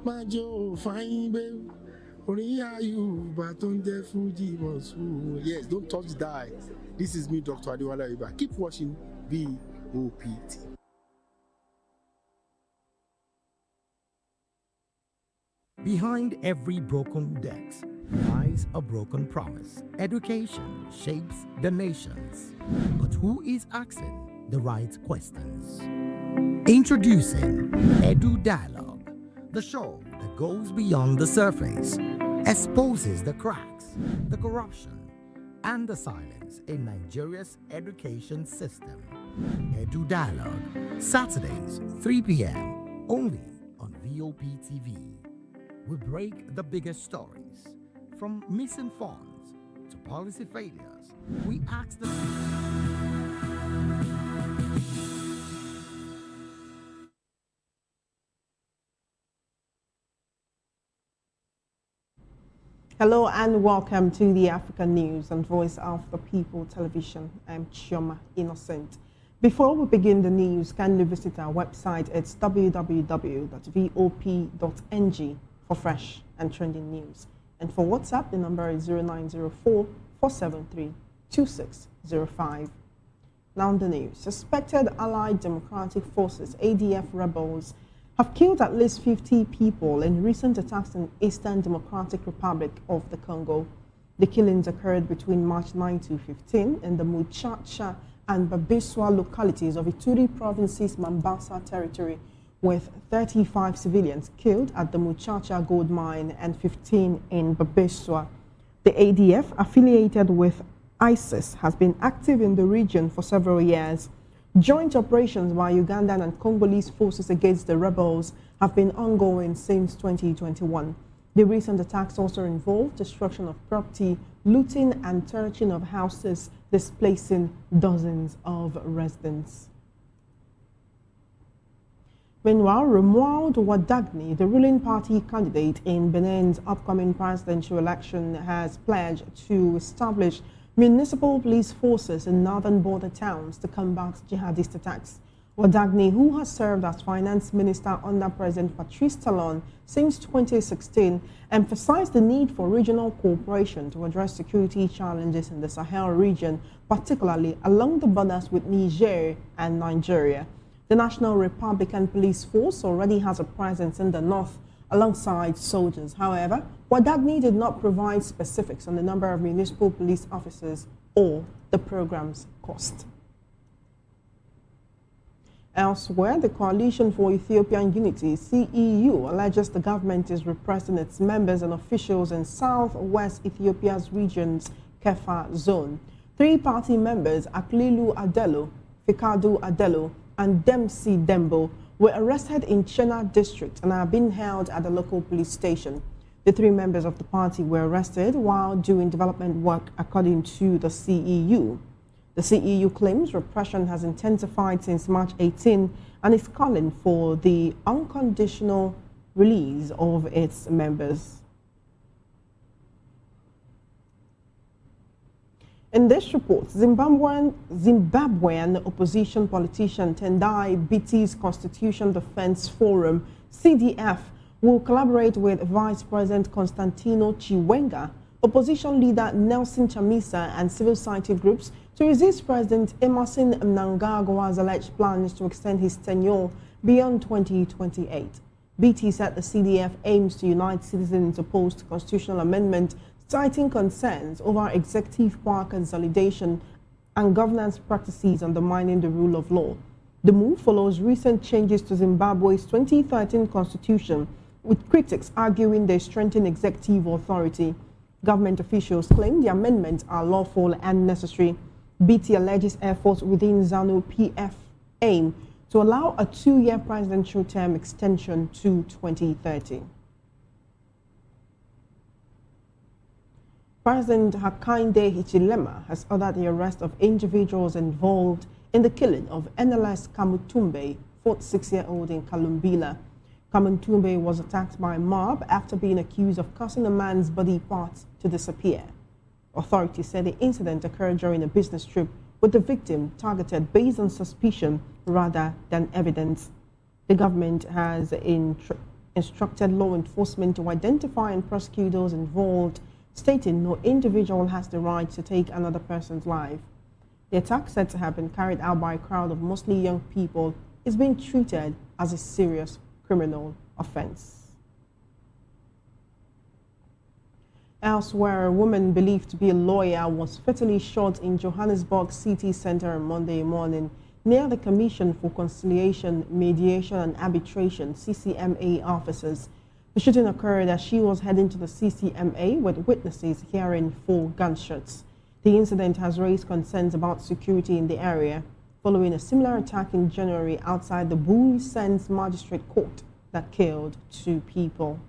My Joe, fine babe. Only are you, but on the Fuji was. Yes, don't touch the dial. This is me, Dr. Adiwala Iba. Keep watching VOP. Behind every broken desk lies a broken promise. Education shapes the nations. But who is asking the right questions? Introducing Edu Dialogue, the show that goes beyond the surface, exposes the cracks, the corruption, and the silence in Nigeria's education system. Edu Dialogue, Saturdays, 3 p.m., only on VOP TV. We break the biggest stories, from missing funds to policy failures. We ask the Hello and welcome to the African News on Voice of the People Television. I'm Chioma Innocent. Before we begin the news, kindly visit our website. It's www.vop.ng for fresh and trending news. And for WhatsApp, the number is 0904-473-2605. Now the news. Suspected Allied Democratic Forces, ADF rebels, have killed at least 50 people in recent attacks in Eastern Democratic Republic of the Congo. The killings occurred between March 9 to 15 in the Muchacha and Babeswa localities of Ituri province's Mambasa territory, with 35 civilians killed at the Muchacha gold mine and 15 in Babeswa. The ADF, affiliated with ISIS, has been active in the region for several years. Joint operations by Ugandan and Congolese forces against the rebels have been ongoing since 2021. The recent attacks also involved destruction of property, looting and torching of houses, displacing dozens of residents. Meanwhile, Romuald Wadagni, the ruling party candidate in Benin's upcoming presidential election, has pledged to establish municipal police forces in northern border towns to combat jihadist attacks. Wadagni, who has served as finance minister under President Patrice Talon since 2016, emphasized the need for regional cooperation to address security challenges in the Sahel region, particularly along the borders with Niger and Nigeria. The National Republican Police Force already has a presence in the north alongside soldiers. However, Wadagni did not provide specifics on the number of municipal police officers or the program's cost. Elsewhere, the Coalition for Ethiopian Unity, CEU, alleges the government is repressing its members and officials in southwest Ethiopia's region's Kefa zone. 3 party members, Aklilu Adelo, Fikadu Adelo, and Dempsey Dembo, were arrested in Chena district and are being held at the local police station. The 3 members of the party were arrested while doing development work, according to the CEU. The CEU claims repression has intensified since March 18 and is calling for the unconditional release of its members. In this report, Zimbabwean opposition politician Tendai Biti's Constitution Defense Forum, CDF, will collaborate with Vice President Constantino Chiwenga, opposition leader Nelson Chamisa, and civil society groups To resist President Emerson Mnangagwa's alleged plans to extend his tenure beyond 2028. BT said the CDF aims to unite citizens opposed to constitutional amendment, citing concerns over executive power consolidation and governance practices undermining the rule of law. The move follows recent changes to Zimbabwe's 2013 constitution, with critics arguing they strengthen executive authority. Government officials claim the amendments are lawful and necessary. BT alleges efforts within ZANU-PF aim to allow a 2-year presidential term extension to 2030. President Hakainde Hichilema has ordered the arrest of individuals involved in the killing of NLS Kamutumbe, 46-year-old in Kalumbila. Kamutumbe was attacked by a mob after being accused of causing a man's body parts to disappear. Authorities said the incident occurred during a business trip, with the victim targeted based on suspicion rather than evidence. The government has instructed law enforcement to identify and prosecute those involved, stating no individual has the right to take another person's life. The attack, said to have been carried out by a crowd of mostly young people, is being treated as a serious criminal offense. Elsewhere, a woman believed to be a lawyer was fatally shot in Johannesburg city center on Monday morning near the Commission for Conciliation, Mediation and Arbitration (CCMA) offices. The shooting occurred as she was heading to the CCMA, with witnesses hearing 4 gunshots. The incident has raised concerns about security in the area, following a similar attack in January outside the Bui Sands Magistrate Court that killed 2 people.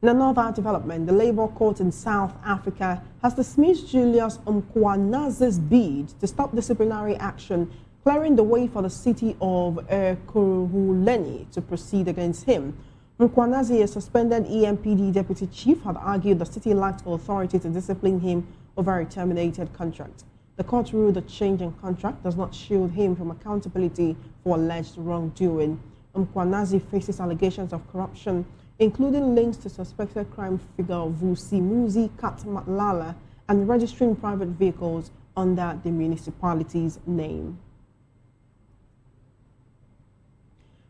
In another development, the Labour Court in South Africa has dismissed Julius Mkwanazi's bid to stop disciplinary action, clearing the way for the city of Ekurhuleni to proceed against him. Mkwanazi, a suspended EMPD deputy chief, had argued the city lacked authority to discipline him over a terminated contract. The court ruled the change in contract does not shield him from accountability for alleged wrongdoing. Mkwanazi faces allegations of corruption, including links to suspected crime figure Vusimuzi Katmalala and registering private vehicles under the municipality's name.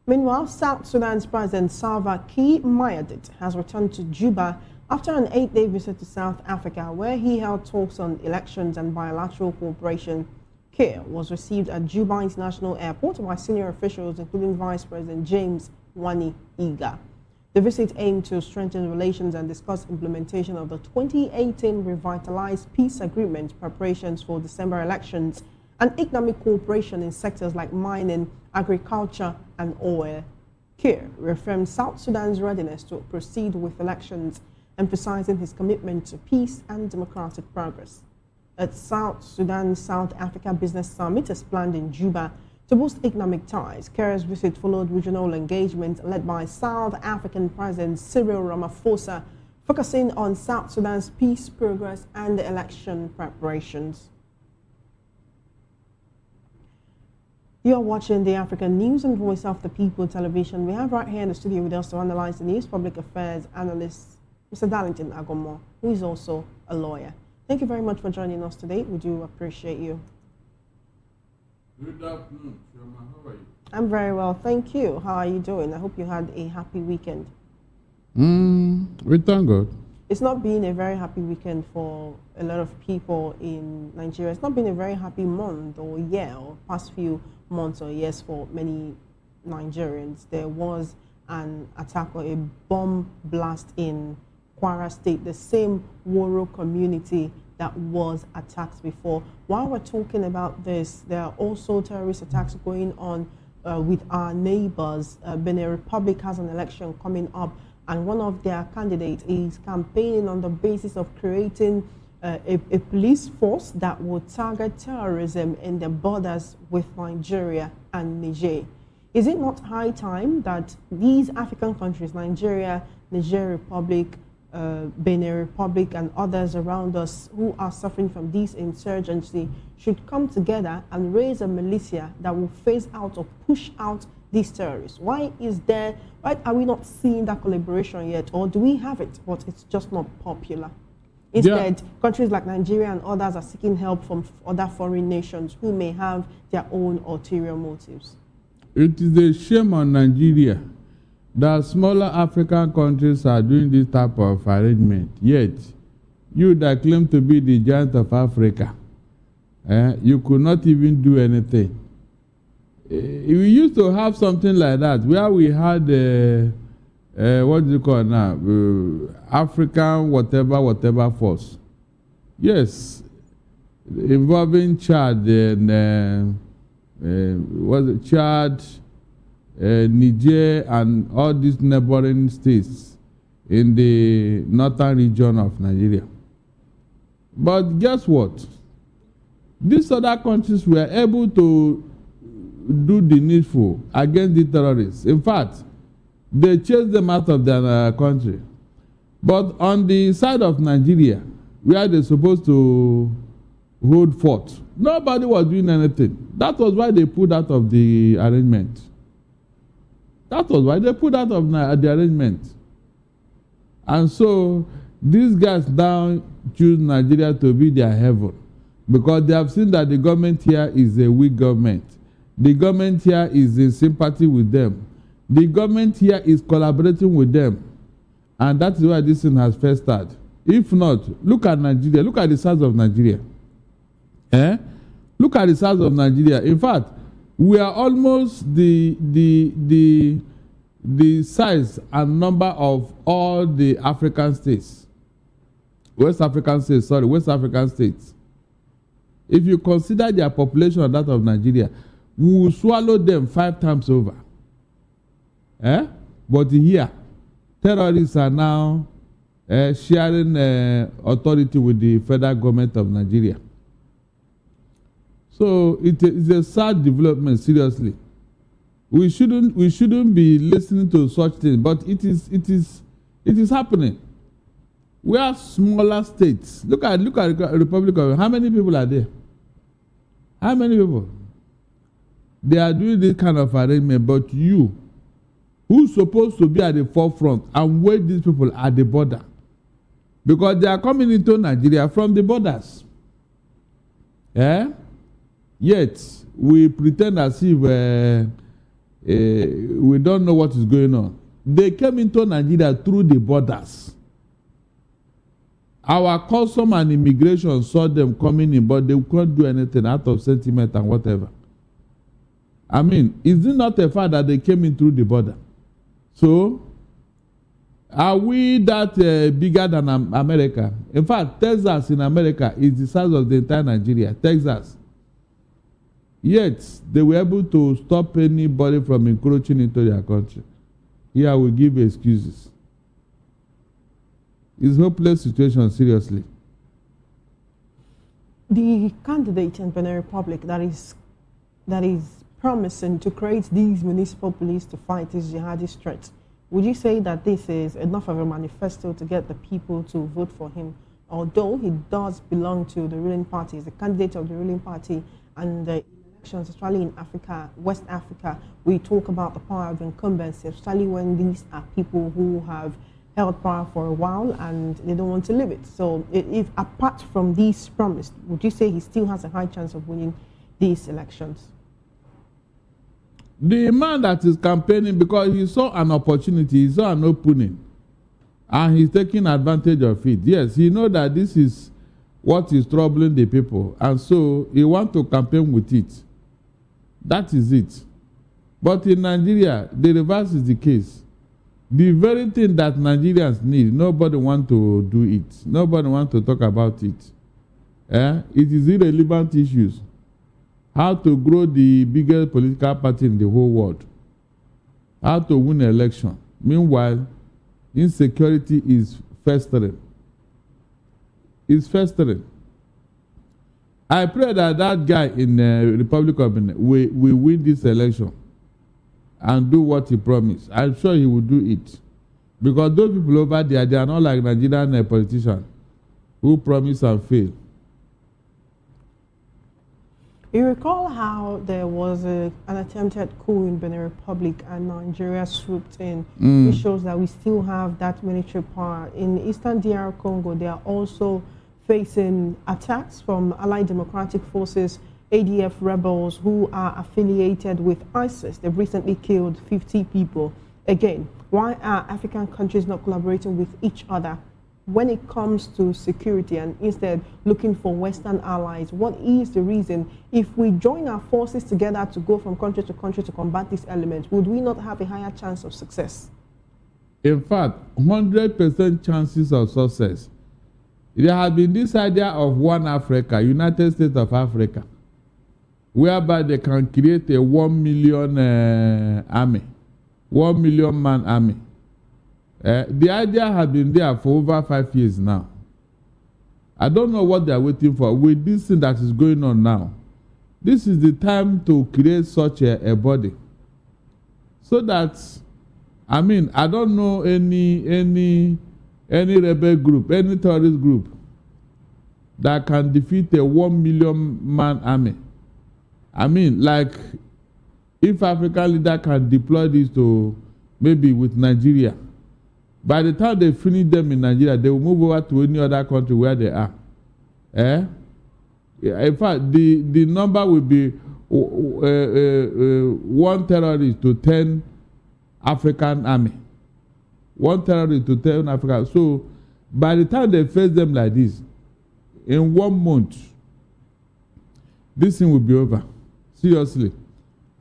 Meanwhile, South Sudan's President Salva Kiir Mayardit has returned to Juba after an 8-day visit to South Africa, where he held talks on elections and bilateral cooperation. Kiir was received at Juba International Airport by senior officials, including Vice President James Wani Iga. The visit aimed to strengthen relations and discuss implementation of the 2018 revitalized peace agreement, preparations for December elections, and economic cooperation in sectors like mining, agriculture, and oil. Kiir reaffirmed South Sudan's readiness to proceed with elections, emphasizing his commitment to peace and democratic progress. At South Sudan-South Africa Business Summit is planned in Juba to boost economic ties. Kiir's visit followed regional engagement led by South African President Cyril Ramaphosa, focusing on South Sudan's peace progress and the election preparations. You are watching the African News and Voice of the People television. We have right here in the studio with us to analyze the news public affairs analyst, Mr. Darlington Agomo, who is also a lawyer. Thank you very much for joining us today. We do appreciate you. Good afternoon, Shoma. How are you? I'm very well, thank you. How are you doing? I hope you had a happy weekend. We thank God. It's not been a very happy weekend for a lot of people in Nigeria. It's not been a very happy month or year or past few months or years for many Nigerians. There was an attack or a bomb blast in Kwara State, the same Woro community that was attacked before. While we're talking about this, there are also terrorist attacks going on with our neighbors. Benin Republic has an election coming up, and one of their candidates is campaigning on the basis of creating a police force that will target terrorism in the borders with Nigeria and Niger. Is it not high time that these African countries, Nigeria, Niger Republic, Benin Republic, and others around us who are suffering from this insurgency should come together and raise a militia that will phase out or push out these terrorists? Why are we not seeing that collaboration yet? Or do we have it, but it's just not popular? Instead, countries like Nigeria and others are seeking help from other foreign nations who may have their own ulterior motives. It is a shame on Nigeria that smaller African countries are doing this type of arrangement. Yet, you that claim to be the giant of Africa, you could not even do anything. We used to have something like that where we had what do you call it now? African whatever force. Yes, involving Chad and Chad, Niger, and all these neighboring states in the northern region of Nigeria. But guess what? These other countries were able to do the needful against the terrorists. In fact, they chased them out of their country. But on the side of Nigeria, where they're supposed to hold fort, nobody was doing anything. That was why they pulled out of the arrangement. That was why they pulled out of the arrangement. And so these guys now choose Nigeria to be their heaven because they have seen that the government here is a weak government. The government here is in sympathy with them. The government here is collaborating with them. And that is why this thing has first started. If not, look at Nigeria. Look at the size of Nigeria. Look at the size of Nigeria. In fact, we are almost the size and number of all the African states. West African states. If you consider their population and that of Nigeria, we will swallow them 5 times over. But here, terrorists are now sharing authority with the federal government of Nigeria. So it's a sad development, seriously. We shouldn't be listening to such things, but it is happening. We are smaller states. Look at the Republic of, how many people are there? How many people? They are doing this kind of arrangement, but you, who's supposed to be at the forefront and wait these people at the border, because they are coming into Nigeria from the borders. Yet we pretend as if we don't know what is going on. They came into Nigeria through the borders. Our custom and immigration saw them coming in, but they couldn't do anything out of sentiment and whatever. I mean, is it not a fact that they came in through the border? So, are we that bigger than America? In fact, Texas in America is the size of the entire Nigeria. Texas. Yet, they were able to stop anybody from encroaching into their country. Here we give excuses. It's a hopeless situation, seriously. The candidate in Benin Republic that is promising to create these municipal police to fight these jihadist threats, would you say that this is enough of a manifesto to get the people to vote for him? Although he does belong to the ruling party, he's a candidate of the ruling party, and the elections, especially in Africa, West Africa, we talk about the power of incumbency, especially when these are people who have held power for a while and they don't want to leave it. So if apart from these promised, would you say he still has a high chance of winning these elections? The man that is campaigning, because he saw an opportunity, he saw an opening, and he's taking advantage of it. Yes, he knows that this is what is troubling the people, and so he wants to campaign with it. That is it. But in Nigeria, the reverse is the case. The very thing that Nigerians need, nobody wants to do it. Nobody wants to talk about it. It is irrelevant issues. How to grow the biggest political party in the whole world. How to win an election. Meanwhile, insecurity is festering. It's festering. I pray that that guy in the Republic of Benin will win this election and do what he promised. I'm sure he will do it. Because those people over there, they are not like Nigerian politicians who promise and fail. You recall how there was an attempted coup in Benin Republic and Nigeria swooped in, which shows that we still have that military power. In Eastern DR Congo, they are also facing attacks from Allied Democratic Forces, ADF rebels who are affiliated with ISIS. They've recently killed 50 people. Again, why are African countries not collaborating with each other when it comes to security and instead looking for Western allies? What is the reason? If we join our forces together to go from country to country to combat these elements, would we not have a higher chance of success? In fact, 100% chances of success. There has been this idea of one Africa, United States of Africa, whereby they can create a 1 million army, 1 million man army. The idea has been there for over 5 years now. I don't know what they are waiting for. With this thing that is going on now, this is the time to create such a body. So that, I mean, I don't know any rebel group, any terrorist group that can defeat a 1 million man army. I mean, like, if African leader can deploy this to maybe with Nigeria, by the time they finish them in Nigeria, they will move over to any other country where they are. In fact, the number will be 1 terrorist to 10 African army. 1 terrorist to 10 African. So, by the time they face them like this, in 1 month, this thing will be over. Seriously.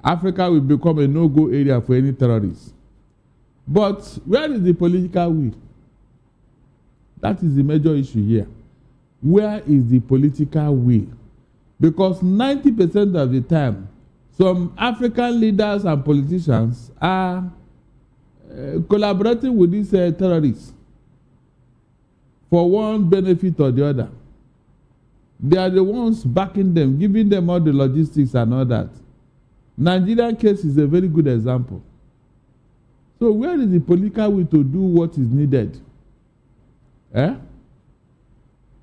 Africa will become a no-go area for any terrorists. But where is the political will? That is the major issue here. Where is the political will? Because 90% of the time, some African leaders and politicians are collaborating with these terrorists for one benefit or the other. They are the ones backing them, giving them all the logistics and all that. Nigerian case is a very good example. So where is the political will to do what is needed?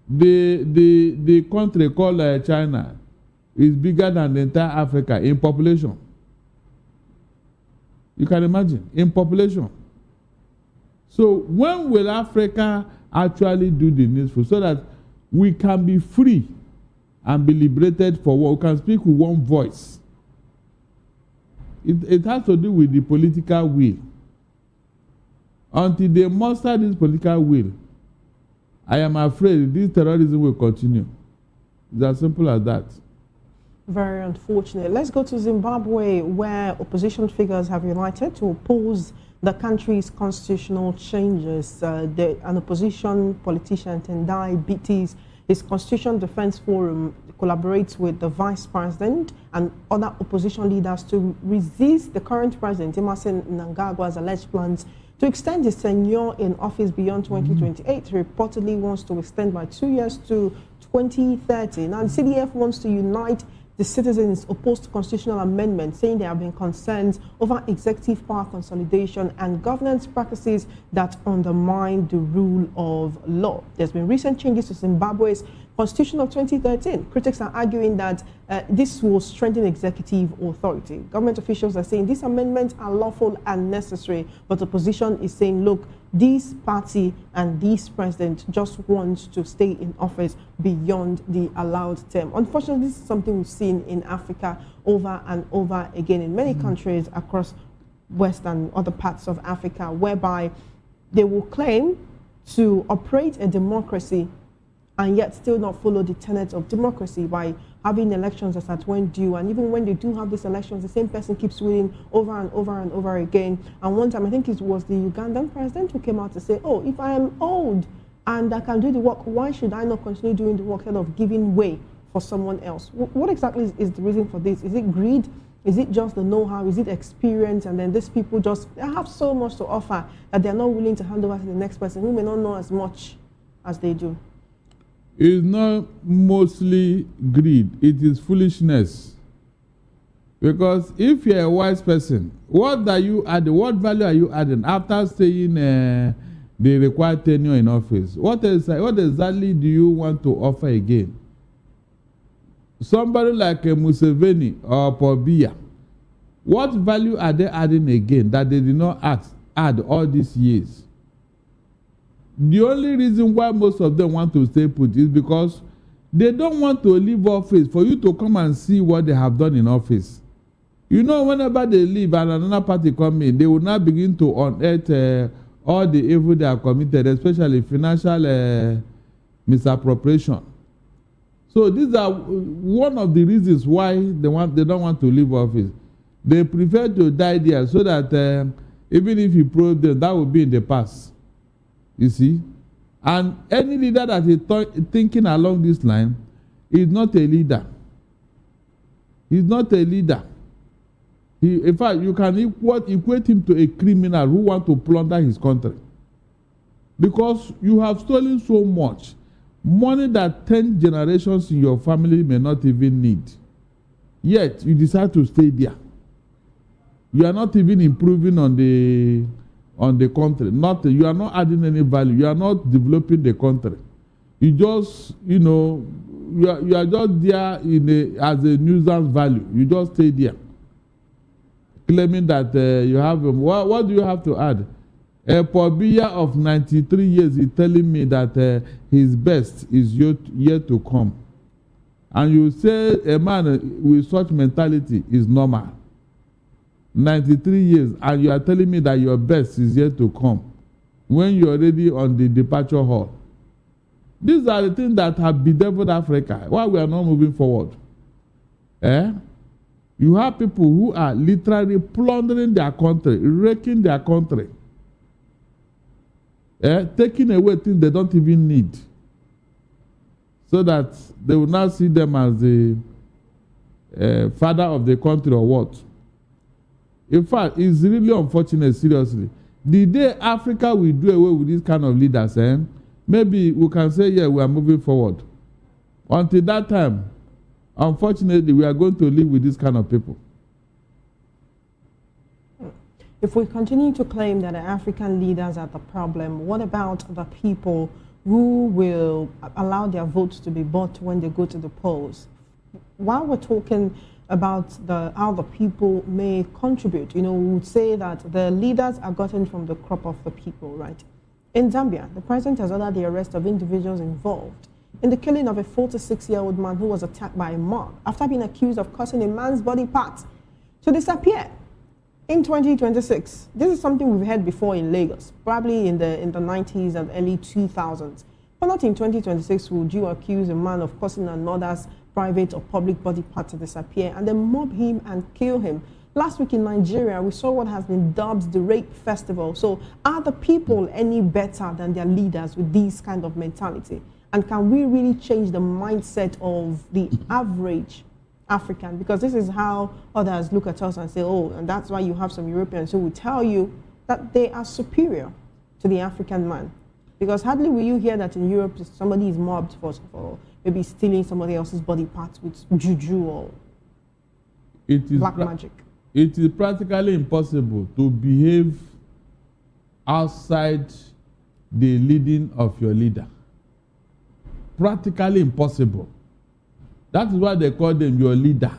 The country called China is bigger than the entire Africa in population. You can imagine, in population. So when will Africa actually do the needful so that we can be free and be liberated for what we can speak with one voice? It has to do with the political will. Until they muster this political will, I am afraid this terrorism will continue. It's as simple as that. Very unfortunate. Let's go to Zimbabwe, where opposition figures have united to oppose the country's constitutional changes. An opposition politician, Tendai Bitis, his Constitution Defense Forum collaborates with the vice president and other opposition leaders to resist the current president, Emmerson Mnangagwa's alleged plans to extend his tenure in office beyond 2028. He reportedly wants to extend by 2 years to 2030. Now, the CDF wants to unite the citizens opposed to constitutional amendments, saying there have been concerns over executive power consolidation and governance practices that undermine the rule of law. There's been recent changes to Zimbabwe's Constitution of 2013. Critics are arguing that this will strengthen executive authority. Government officials are saying these amendments are lawful and necessary, but the opposition is saying, look, this party and this president just want to stay in office beyond the allowed term. Unfortunately, this is something we've seen in Africa over and over again in many countries across West and other parts of Africa, whereby they will claim to operate a democracy and yet still not follow the tenets of democracy by having elections as at when due. And even when they do have these elections, the same person keeps winning over and over and over again. And one time, I think it was the Ugandan president who came out to say, oh, if I am old and I can do the work, why should I not continue doing the work instead of giving way for someone else? What exactly is the reason for this? Is it greed? Is it just the know-how? Is it experience? And then these people just they have so much to offer that they're not willing to hand over to the next person who may not know as much as they do. It's not mostly greed, it is foolishness. Because if you're a wise person, what are you adding? What value are you adding after staying the required tenure in office? What exactly do you want to offer again? somebody like a Museveni or Pobia, what value are they adding again that they did not add all these years? The only reason why most of them want to stay put is because they don't want to leave office for you to come and see what they have done in office. You know, whenever they leave and another party come in, they will now begin to unearth all the evil they have committed, especially financial misappropriation. So these are one of the reasons why they don't want to leave office. They prefer to die there so that even if you probe them, that will be in the past. You see? And any leader that is thinking along this line is not a leader. He's not a leader. In fact, you can equate him to a criminal who wants to plunder his country. Because you have stolen so much money that 10 generations in your family may not even need. Yet, you decide to stay there. You are not even improving on the country. You are not adding any value. You are not developing the country. You just, you are just there as a nuisance value. You just stay there, claiming that you have. What do you have to add? A Pobia of 93 years is telling me that his best is yet to come. And you say a man with such mentality is normal. 93 years, and you are telling me that your best is yet to come when you're already on the departure hall. These are the things that have bedeviled Africa. Why we are not moving forward? You have people who are literally plundering their country, wrecking their country, taking away things they don't even need, so that they will not see them as the father of the country or what. In fact, it's really unfortunate, seriously. The day Africa will do away with this kind of leaders, maybe we can say, yeah, we are moving forward. Until that time, unfortunately, we are going to live with this kind of people. If we continue to claim that the African leaders are the problem, what about the people who will allow their votes to be bought when they go to the polls? While we're talking about how the people may contribute, we would say that the leaders are gotten from the crop of the people, right? In Zambia, the president has ordered the arrest of individuals involved in the killing of a 46-year-old man who was attacked by a mob after being accused of causing a man's body part to disappear in 2026. This is something we've heard before in Lagos, probably in the 90s and early 2000s. But not in 2026 would you accuse a man of causing another's private or public body part to disappear and then mob him and kill him. Last week in Nigeria, we saw what has been dubbed the rape festival. So are the people any better than their leaders with this kind of mentality? And can we really change the mindset of the average African? Because this is how others look at us and say, oh, and that's why you have some Europeans who will tell you that they are superior to the African man. Because hardly will you hear that in Europe somebody is mobbed for maybe stealing somebody else's body parts with juju or black magic. It is practically impossible to behave outside the leading of your leader. Practically impossible. That is why they call them your leader.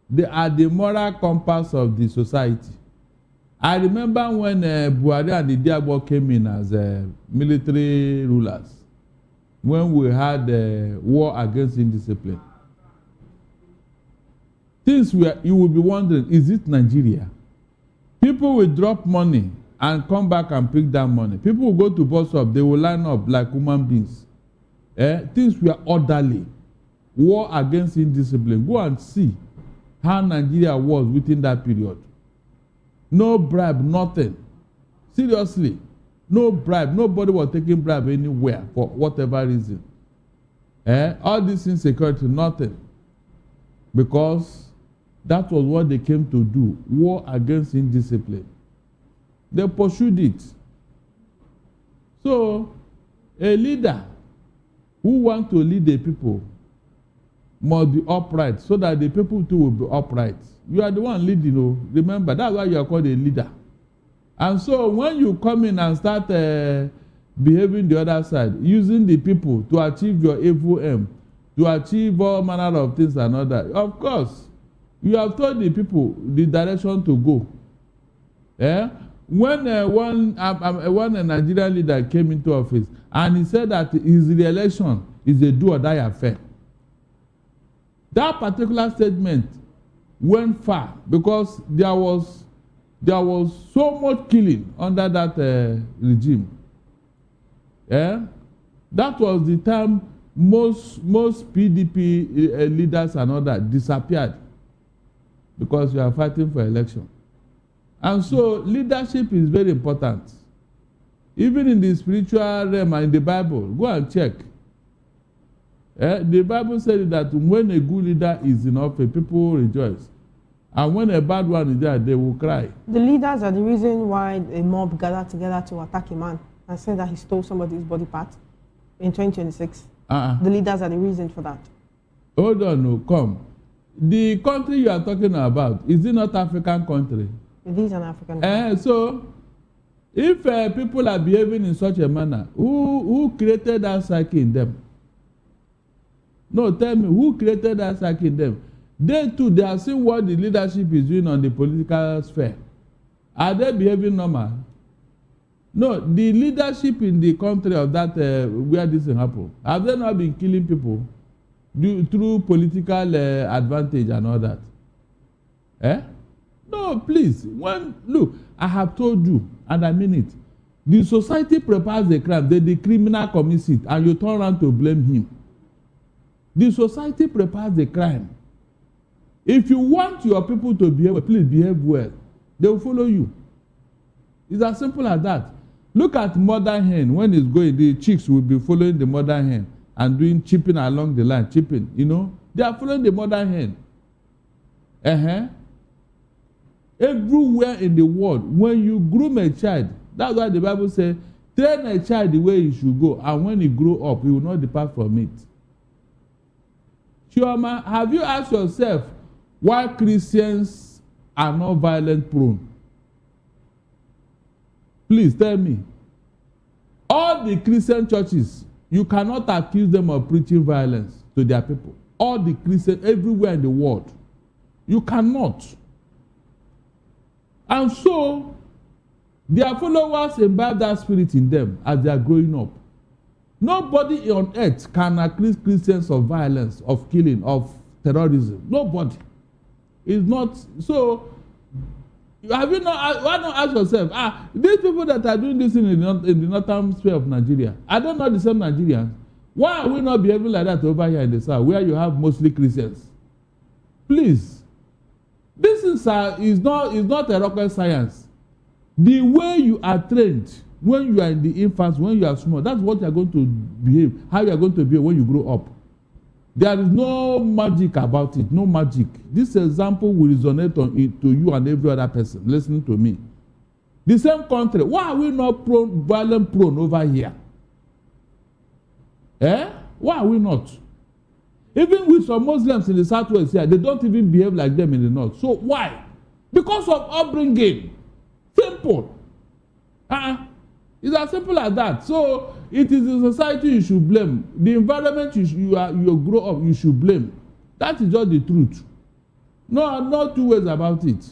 They are the moral compass of the society. I remember when Buhari and the Diabo came in as military rulers, when we had war against indiscipline. You will be wondering, is it Nigeria? People will drop money and come back and pick that money. People will go to bus stop, they will line up like human beings. Things were orderly. War against indiscipline. Go and see how Nigeria was within that period. No bribe, nothing. Seriously, no bribe. Nobody was taking bribe anywhere for whatever reason. All this insecurity, nothing. Because that was what they came to do. War against indiscipline. They pursued it. So, a leader who wants to lead the people must be upright so that the people too will be upright. You are the one leading, remember, that's why you are called a leader. And so when you come in and start behaving the other side, using the people to achieve your evil aim, to achieve all manner of things and all that. Of course, you have told the people the direction to go. Eh? When one Nigerian leader came into office and he said that his re-election is a do or die affair, that particular statement went far because there was so much killing under that regime. Yeah? That was the time most PDP leaders and all that disappeared because you are fighting for election. And so leadership is very important. Even in the spiritual realm and in the Bible, go and check. The Bible says that when a good leader is in office, people rejoice. And when a bad one is there, they will cry. The leaders are the reason why a mob gathered together to attack a man and say that he stole somebody's body part in 2026. The leaders are the reason for that. Hold on, no, come. The country you are talking about, is it not African country? It is an African country. So, if people are behaving in such a manner, who created that psyche in them? No, tell me, who created that psyche in them? They too, they have seen what the leadership is doing on the political sphere. Are they behaving normal? No, the leadership in the country of that where this thing happened, have they not been killing people through political advantage and all that? No, please. Look, I have told you, and I mean it. The society prepares the crime, then the criminal commits it, and you turn around to blame him. The society prepares the crime. If you want your people to behave well, please behave well. They will follow you. It's as simple as that. Look at mother hen. When it's going, the chicks will be following the mother hen and doing chipping along the line, chipping, you know. They are following the mother hen. Everywhere in the world, when you groom a child, that's why the Bible says, train a child the way he should go, and when he grow up, he will not depart from it. Chioma, have you asked yourself why Christians are not violent prone? Please tell me. All the Christian churches, you cannot accuse them of preaching violence to their people. All the Christians everywhere in the world. You cannot. And so, their followers imbibe that spirit in them as they are growing up. Nobody on earth can accuse Christians of violence, of killing, of terrorism. Nobody. It's not. So, have you not, why not ask yourself, these people that are doing this in the northern sphere of Nigeria, are they not the same Nigerians? Why are we not behaving like that over here in the south, where you have mostly Christians? Please. This is not a rocket science. The way you are trained when you are in the infancy, when you are small, that's what you are going to behave, how you are going to behave when you grow up. There is no magic about it, no magic. This example will resonate on it to you and every other person listening to me. The same country, why are we not violent prone over here? Why are we not? Even with some Muslims in the southwest here, they don't even behave like them in the north. So why? Because of upbringing. Simple. It's as simple as that. So it is the society you should blame. The environment you grow up, you should blame. That is just the truth. No two ways about it.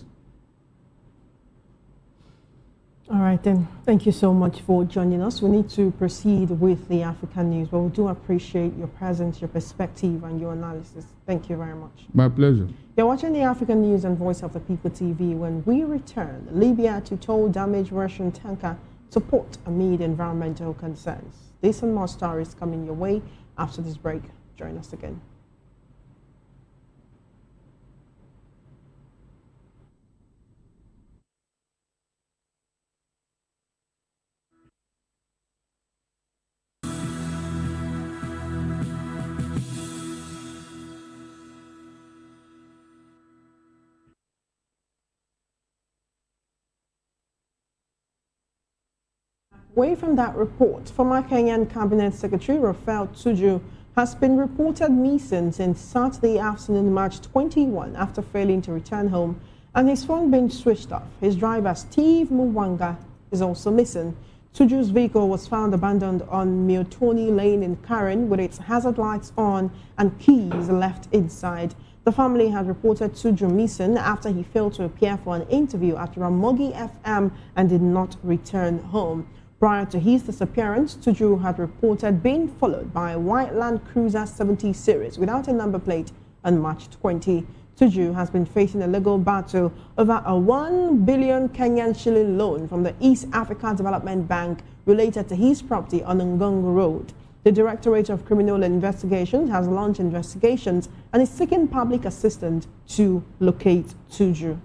All right, then. Thank you so much for joining us. We need to proceed with the African news, but we do appreciate your presence, your perspective, and your analysis. Thank you very much. My pleasure. You're watching the African News on Voice of the People TV. When we return, Libya to tow damaged Russian tanker to port amid environmental concerns. This and more stories coming your way after this break. Join us again. Away from that report, former Kenyan Cabinet Secretary Raphael Tuju has been reported missing since Saturday afternoon, March 21, after failing to return home and his phone being switched off. His driver, Steve Muwanga, is also missing. Tuju's vehicle was found abandoned on Miltoni Lane in Karen with its hazard lights on and keys left inside. The family had reported Tuju missing after he failed to appear for an interview at Ramogi FM and did not return home. Prior to his disappearance, Tuju had reported being followed by a white Land Cruiser 70 series without a number plate on March 20. Tuju has been facing a legal battle over a 1 billion Kenyan shilling loan from the East Africa Development Bank related to his property on Ngongo Road. The Directorate of Criminal Investigations has launched investigations and is seeking public assistance to locate Tuju.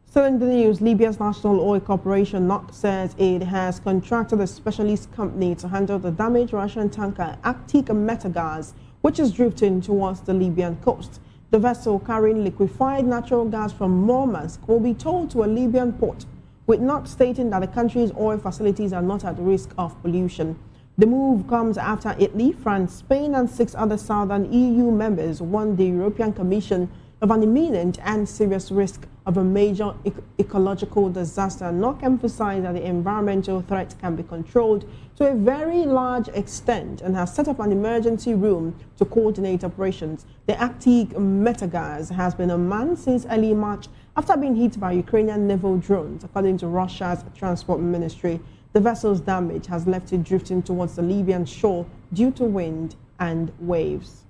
Still in the news, Libya's National Oil Corporation NOC says it has contracted a specialist company to handle the damaged Russian tanker Arctic Metagas, which is drifting towards the Libyan coast. The vessel carrying liquefied natural gas from Murmansk will be towed to a Libyan port, with NOC stating that the country's oil facilities are not at risk of pollution. The move comes after Italy, France, Spain and 6 other southern EU members warned the European Commission of an imminent and serious risk of a major ecological disaster. NOC emphasized that the environmental threat can be controlled to a very large extent and has set up an emergency room to coordinate operations. The Arctic Metagas has been unmanned since early March after being hit by Ukrainian naval drones, according to Russia's transport ministry. The vessel's damage has left it drifting towards the Libyan shore due to wind and waves.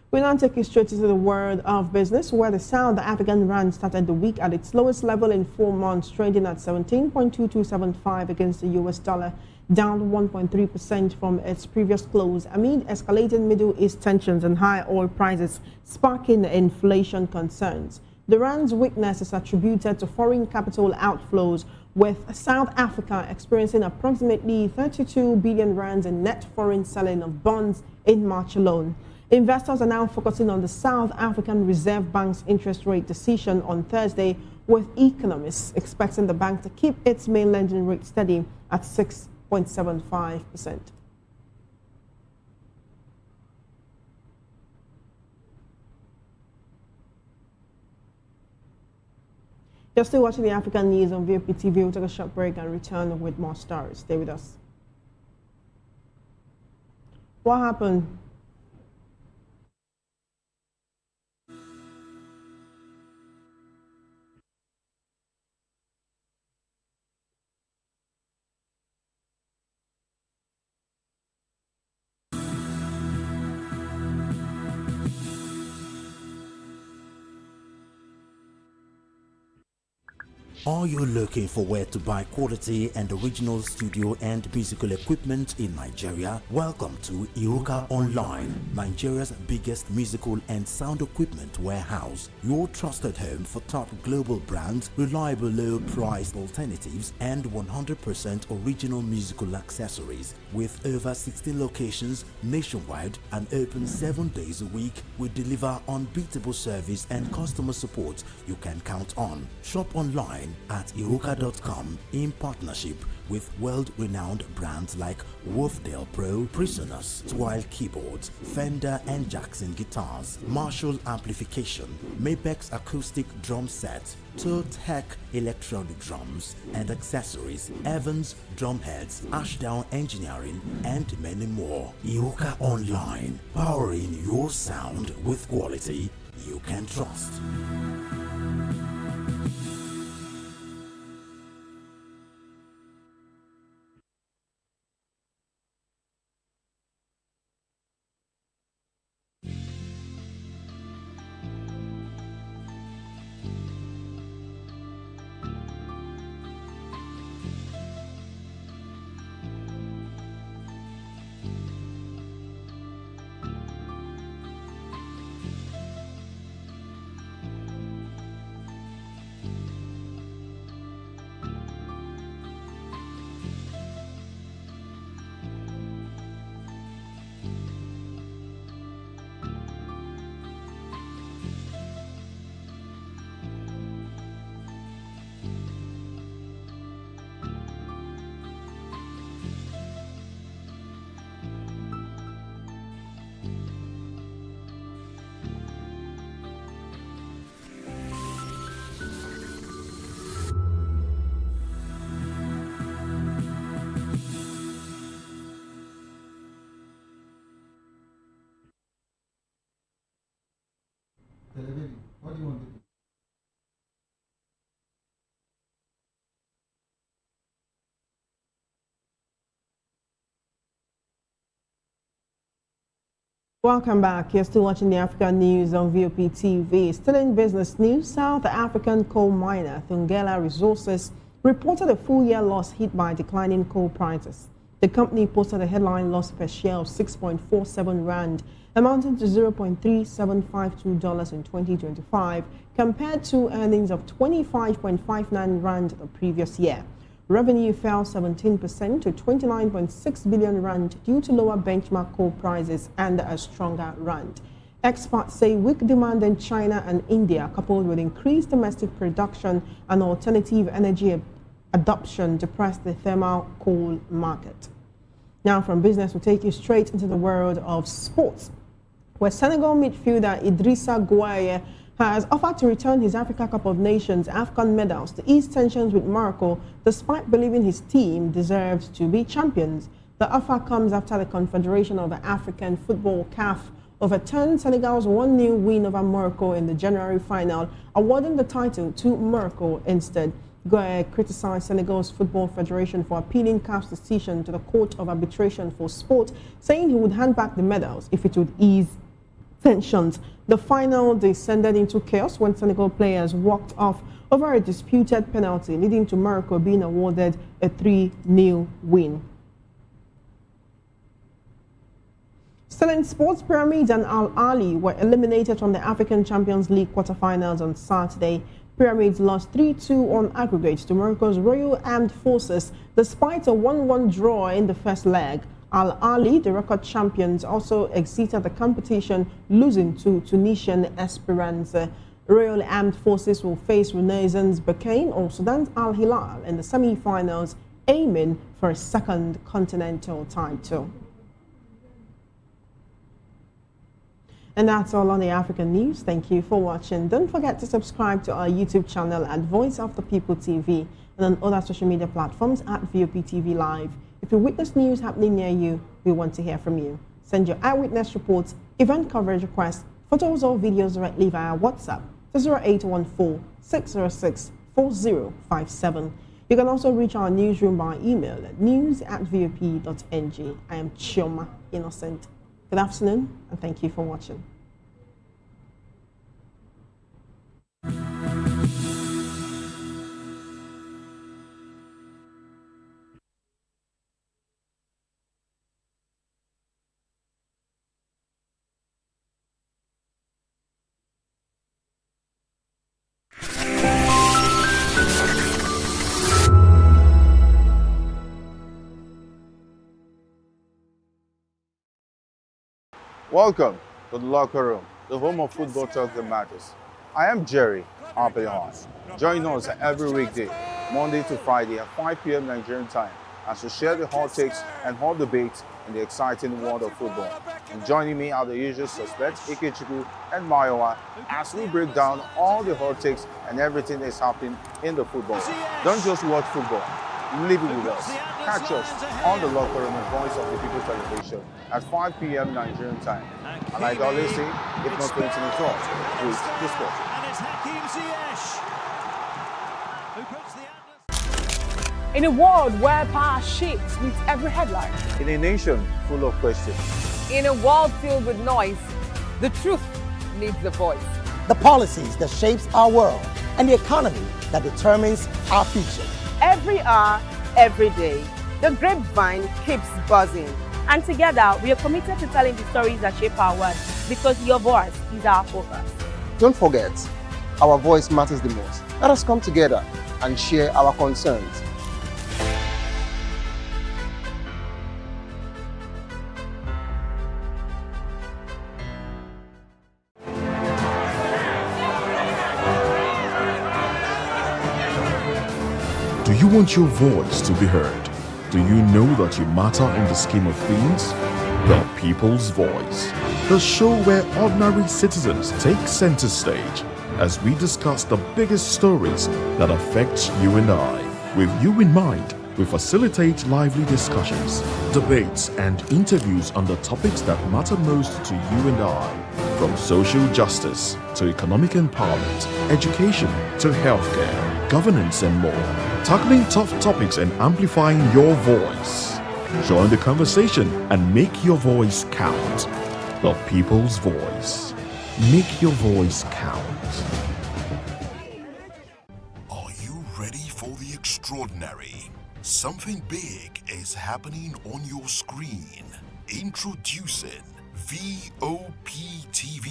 We now take you straight into the world of business, where the South African rand started the week at its lowest level in 4 months, trading at 17.2275 against the US dollar, down 1.3% from its previous close amid escalating Middle East tensions and high oil prices sparking inflation concerns. The rand's weakness is attributed to foreign capital outflows, with South Africa experiencing approximately 32 billion rands in net foreign selling of bonds in March alone. Investors are now focusing on the South African Reserve Bank's interest rate decision on Thursday, with economists expecting the bank to keep its main lending rate steady at 6.75%. You're still watching the African News on voptv. We'll take a short break and return with more stars. Stay with us. What happened? Are you looking for where to buy quality and original studio and musical equipment in Nigeria? Welcome to Iruka Online, Nigeria's biggest musical and sound equipment warehouse. Your trusted home for top global brands, reliable low-priced alternatives, and 100% original musical accessories. With over 16 locations nationwide and open 7 days a week, we deliver unbeatable service and customer support you can count on. Shop online at iruka.com in partnership with world-renowned brands like Wolfdale Pro, Prisoners, Twile Keyboards, Fender and Jackson Guitars, Marshall Amplification, Mapex Acoustic Drum Set, Tech Electronic Drums and Accessories, Evans Drumheads, Ashdown Engineering, and many more. Iruka Online, powering your sound with quality you can trust. Welcome back. You're still watching the African news on VOP TV. Still in business news, South African coal miner Thungela Resources reported a full-year loss hit by declining coal prices. The company posted a headline loss per share of 6.47 rand, amounting to $0.3752 in 2025, compared to earnings of 25.59 rand the previous year. Revenue fell 17% to 29.6 billion rand due to lower benchmark coal prices and a stronger rand. Experts say weak demand in China and India, coupled with increased domestic production and alternative energy adoption, depressed the thermal coal market. Now from business, we'll take you straight into the world of sports, where Senegal midfielder Idrissa Gueye has offered to return his Africa Cup of Nations AFCON medals to ease tensions with Morocco, despite believing his team deserves to be champions. The offer comes after the Confederation of African Football (CAF) overturned Senegal's 1-0 win over Morocco in the January final, awarding the title to Morocco instead. Gueye criticized Senegal's Football Federation for appealing CAF's decision to the Court of Arbitration for Sport, saying he would hand back the medals if it would ease tensions. The final descended into chaos when Senegal players walked off over a disputed penalty, leading to Morocco being awarded a 3-0 win. Still in sports, Pyramids and Al Ahly were eliminated from the African Champions League quarterfinals on Saturday. Pyramids lost 3-2 on aggregate to Morocco's Royal Armed Forces, despite a 1-1 draw in the first leg. Al Ahly, the record champions, also exited the competition, losing to Tunisian Esperance. Royal Armed Forces will face Renaissance Berkane or Sudan's Al Hilal in the semi-finals, aiming for a second continental title. And that's all on the African news. Thank you for watching. Don't forget to subscribe to our YouTube channel at Voice of the People TV and on other social media platforms at VOP TV Live. If you witness news happening near you, we want to hear from you. Send your eyewitness reports, event coverage requests, photos or videos directly via WhatsApp to 0814-606-4057. You can also reach our newsroom by email at news@vop.ng. I am Chioma Innocent. Good afternoon and thank you for watching. Welcome to the locker room, the home of football talk that matters. I am Jerry Arpelon. Join us every weekday, Monday to Friday at 5 p.m. Nigerian time, as we share the hot takes and hot debates in the exciting world of football. And joining me are the usual suspects, Ikechukwu and Mayowa, as we break down all the hot takes and everything that's happening in the football. Don't just watch football, live it with us. Catch us on the locker room and Voice of the People television at 5 p.m. Nigerian time. And like I always say, if not 20 minutes off, with the sport. In a world where power shifts with every headline. In a nation full of questions. In a world filled with noise, the truth needs a voice. The policies that shapes our world and the economy that determines our future. Every hour, every day, the grapevine keeps buzzing. And together, we are committed to telling the stories that shape our world, because your voice is our focus. Don't forget, our voice matters the most. Let us come together and share our concerns. Do you want your voice to be heard? Do you know that you matter in the scheme of things? The People's Voice, the show where ordinary citizens take center stage as we discuss the biggest stories that affect you and I. With you in mind, we facilitate lively discussions, debates, and interviews on the topics that matter most to you and I. From social justice to economic empowerment, education to healthcare, governance, and more. Tackling tough topics and amplifying your voice. Join the conversation and make your voice count. The people's voice. Make your voice count. Are you ready for the extraordinary? Something big is happening on your screen. Introducing voptv.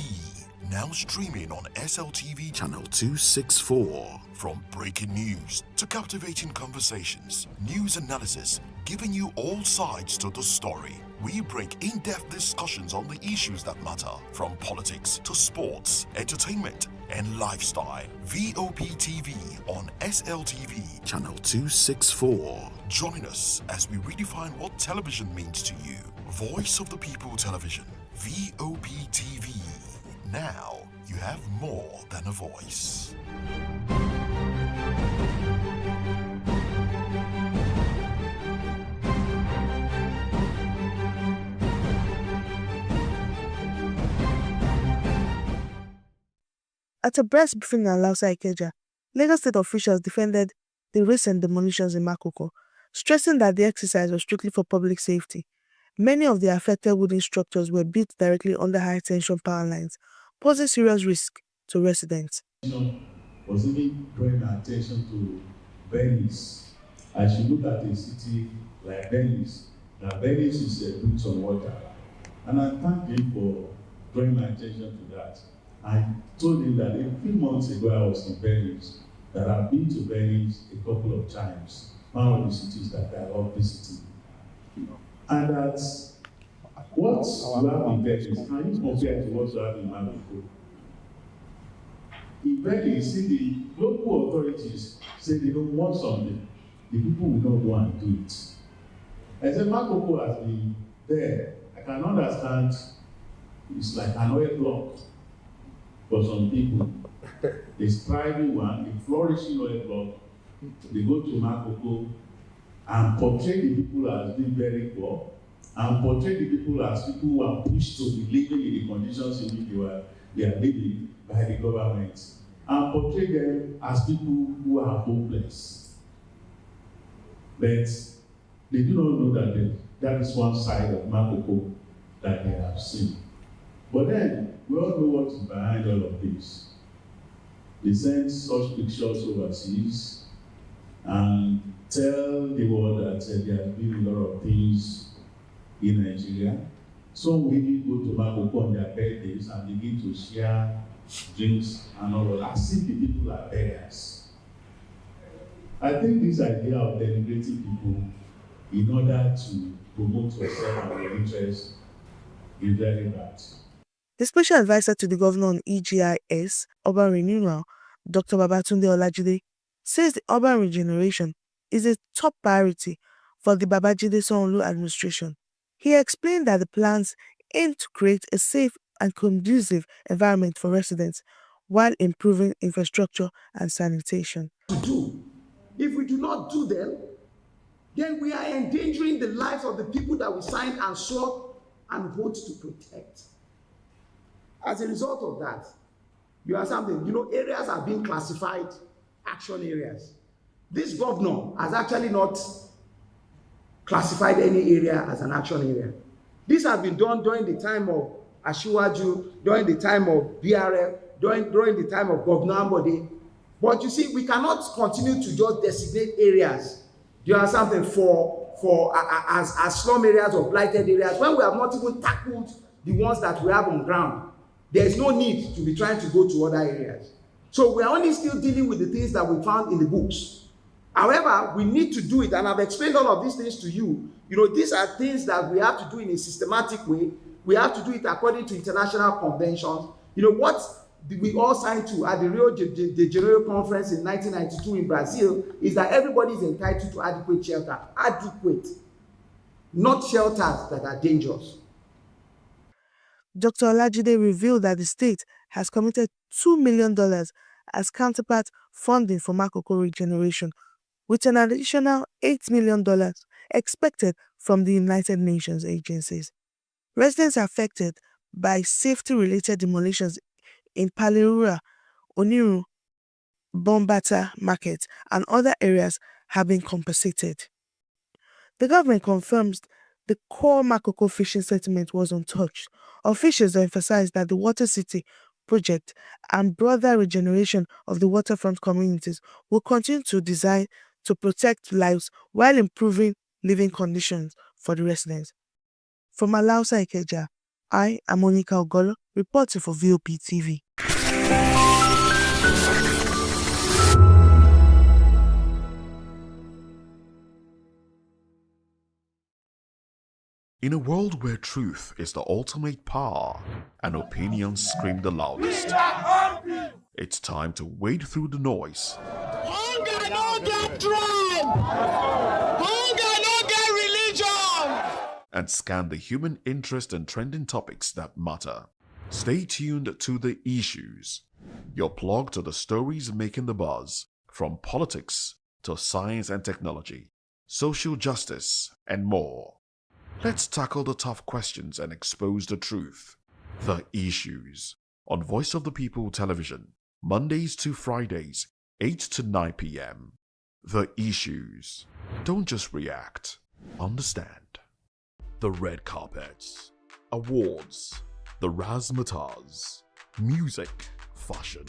Now streaming on SLTV channel 264. From breaking news to captivating conversations, news analysis, giving you all sides to the story. We bring in-depth discussions on the issues that matter, from politics to sports, entertainment, and lifestyle. voptv on SLTV channel 264. Join us as we redefine what television means to you. Voice of the People Television, voptv. Now you have more than a voice. At a press briefing in Alausa Ikeja, Lagos state officials defended the recent demolitions in Makoko, stressing that the exercise was strictly for public safety. Many of the affected wooden structures were built directly under high-tension power lines, posing serious risk to residents. Was even drawing attention to Venice. As you look at a city like Venice, now Venice is built on water. And I thank him for drawing attention to that. I told him that a few months ago I was in Venice, that I've been to Venice a couple of times, one of the cities that I love visiting. And that what you have in Venice, can you compare to what you have in Mexico? In Venice, the local authorities say they don't want something, the people will not go and do it. I said, Makoko has been there. I can understand it's like an oil block for some people. The thriving one, the flourishing oil block, they go to Makoko and portray the people as being very poor, and portray the people as people who are pushed to be living in the conditions in which they are living by the government, and portray them as people who are hopeless. But they do not know that that is one side of Makoko that they have seen. But then, we all know what is behind all of this. They send such pictures overseas and tell the world that there have been a lot of things in Nigeria. Some women go to Makoko on their birthdays and begin to share drinks and all of that, as if the people are beggars. I think this idea of denigrating people in order to promote yourself and your interests is very bad. The special advisor to the governor on EGIS, urban renewal, Dr. Babatunde Olajide, says the urban regeneration is a top priority for the Babajide Sanwo-Olu administration. He explained that the plans aim to create a safe and conducive environment for residents while improving infrastructure and sanitation. If we do not do them, then we are endangering the lives of the people that we signed and swore and vote to protect. As a result of that, you have something, areas are being classified action areas. This governor has actually not classified any area as an action area. This has been done during the time of Ashiwaju, during the time of BRF, during the time of Governor Ambode. But you see, we cannot continue to just designate areas, as slum areas or blighted areas when we have not even tackled the ones that we have on ground. There is no need to be trying to go to other areas. So we are only still dealing with the things that we found in the books. However, we need to do it, and I've explained all of these things to you. These are things that we have to do in a systematic way. We have to do it according to international conventions. What we all signed to at the Rio de Janeiro conference in 1992 in Brazil is that everybody is entitled to adequate shelter. Adequate, not shelters that are dangerous. Dr. Olajide revealed that the state has committed $2 million as counterpart funding for Makoko regeneration, with an additional $8 million expected from the United Nations agencies. Residents affected by safety-related demolitions in Palirura, Oniru, Bombata Market, and other areas have been compensated. The government confirms the core Makoko fishing settlement was untouched. Officials emphasized that the Water City project and broader regeneration of the waterfront communities will continue to design to protect lives while improving living conditions for the residents. From Alausa Ikeja, I am Monica Ogolo, reporting for VOP TV. In a world where truth is the ultimate power and opinions scream the loudest, it's time to wade through the noise. Hunger no get tribe! Hunger no get religion! And scan the human interest and trending topics that matter. Stay tuned to The Issues, your plug to the stories making the buzz, from politics to science and technology, social justice, and more. Let's tackle the tough questions and expose the truth. The Issues on Voice of the People Television, Mondays to Fridays, 8 to 9 p.m. The Issues. Don't just react, understand. The red carpets, awards, the razzmatazz, music, fashion,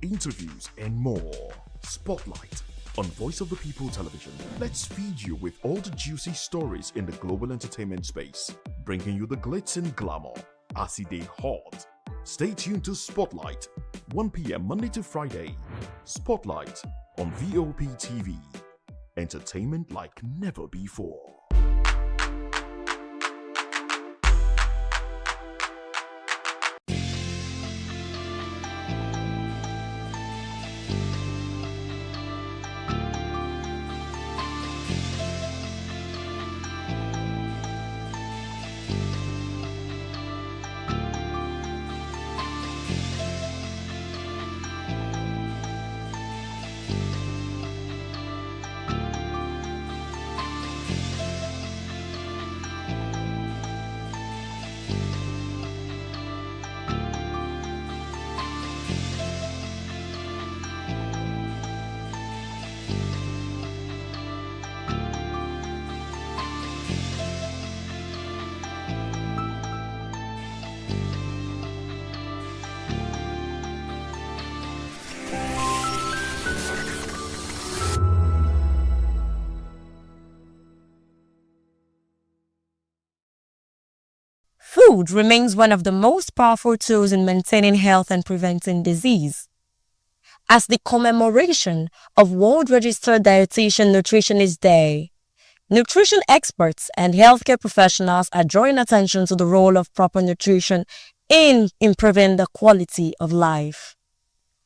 interviews, and more. Spotlight on Voice of the People Television. Let's feed you with all the juicy stories in the global entertainment space, bringing you the glitz and glamour as it is hot. Stay tuned to Spotlight, 1 p.m. Monday to Friday. Spotlight on VOP TV. Entertainment like never before. Food remains one of the most powerful tools in maintaining health and preventing disease. As the commemoration of World Registered Dietitian Nutritionist Day, nutrition experts and healthcare professionals are drawing attention to the role of proper nutrition in improving the quality of life.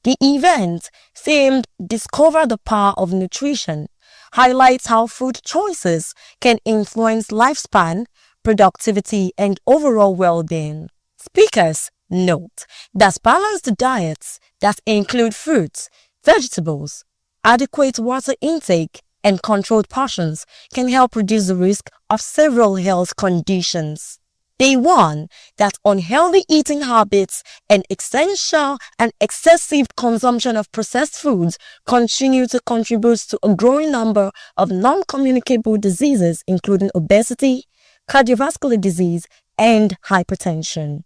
The event, themed Discover the Power of Nutrition, highlights how food choices can influence lifespan, productivity, and overall well-being. Speakers note that balanced diets that include fruits, vegetables, adequate water intake, and controlled portions can help reduce the risk of several health conditions. They warn that unhealthy eating habits and excessive consumption of processed foods continue to contribute to a growing number of non-communicable diseases, including obesity, cardiovascular disease, and hypertension.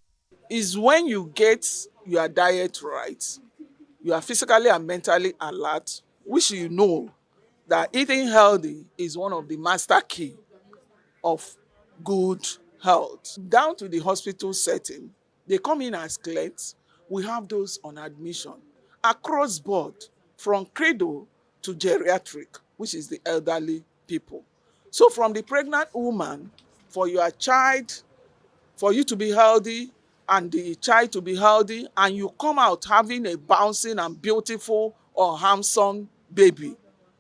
Is when you get your diet right, you are physically and mentally alert, which you know that eating healthy is one of the master key of good health. Down to the hospital setting, they come in as clients. We have those on admission across board, from cradle to geriatric, which is the elderly people. So from the pregnant woman, for your child, for you to be healthy and the child to be healthy, and you come out having a bouncing and beautiful or handsome baby,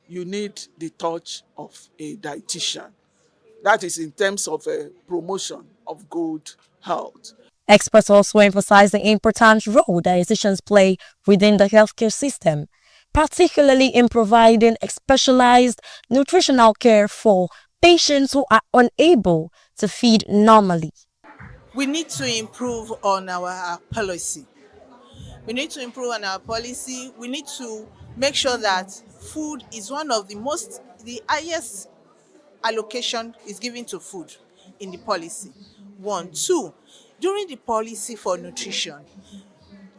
you need the touch of a dietitian. That is in terms of a promotion of good health. Experts also emphasize the important role dietitians play within the healthcare system, particularly in providing specialized nutritional care for patients who are unable to feed normally. We need to improve on our policy. We need to improve on our policy. We need to make sure that food is one of the highest allocation is given to food. in the policy. One. Two, during the policy for nutrition,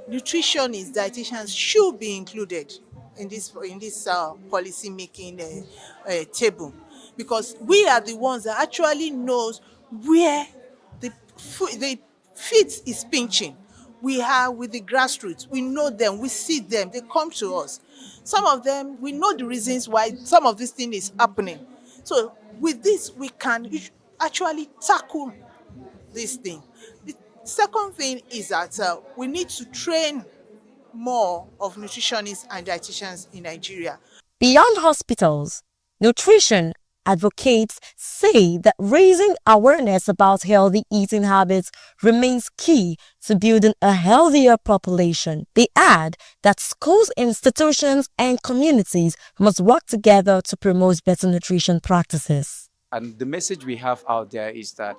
nutritionists, dietitians should be included in this policy making table, because we are the ones that actually knows where the feet is pinching. We are with the grassroots. We know them. We see them. They come to us. Some of them, we know the reasons why some of this thing is happening. So with this, we can actually tackle this thing. The second thing is that we need to train more of nutritionists and dietitians in Nigeria. Beyond hospitals, nutrition advocates say that raising awareness about healthy eating habits remains key to building a healthier population. They add that schools, institutions, and communities must work together to promote better nutrition practices. And the message we have out there is that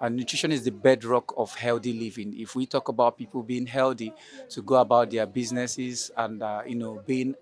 nutrition is the bedrock of healthy living. If we talk about people being healthy to go about their businesses and being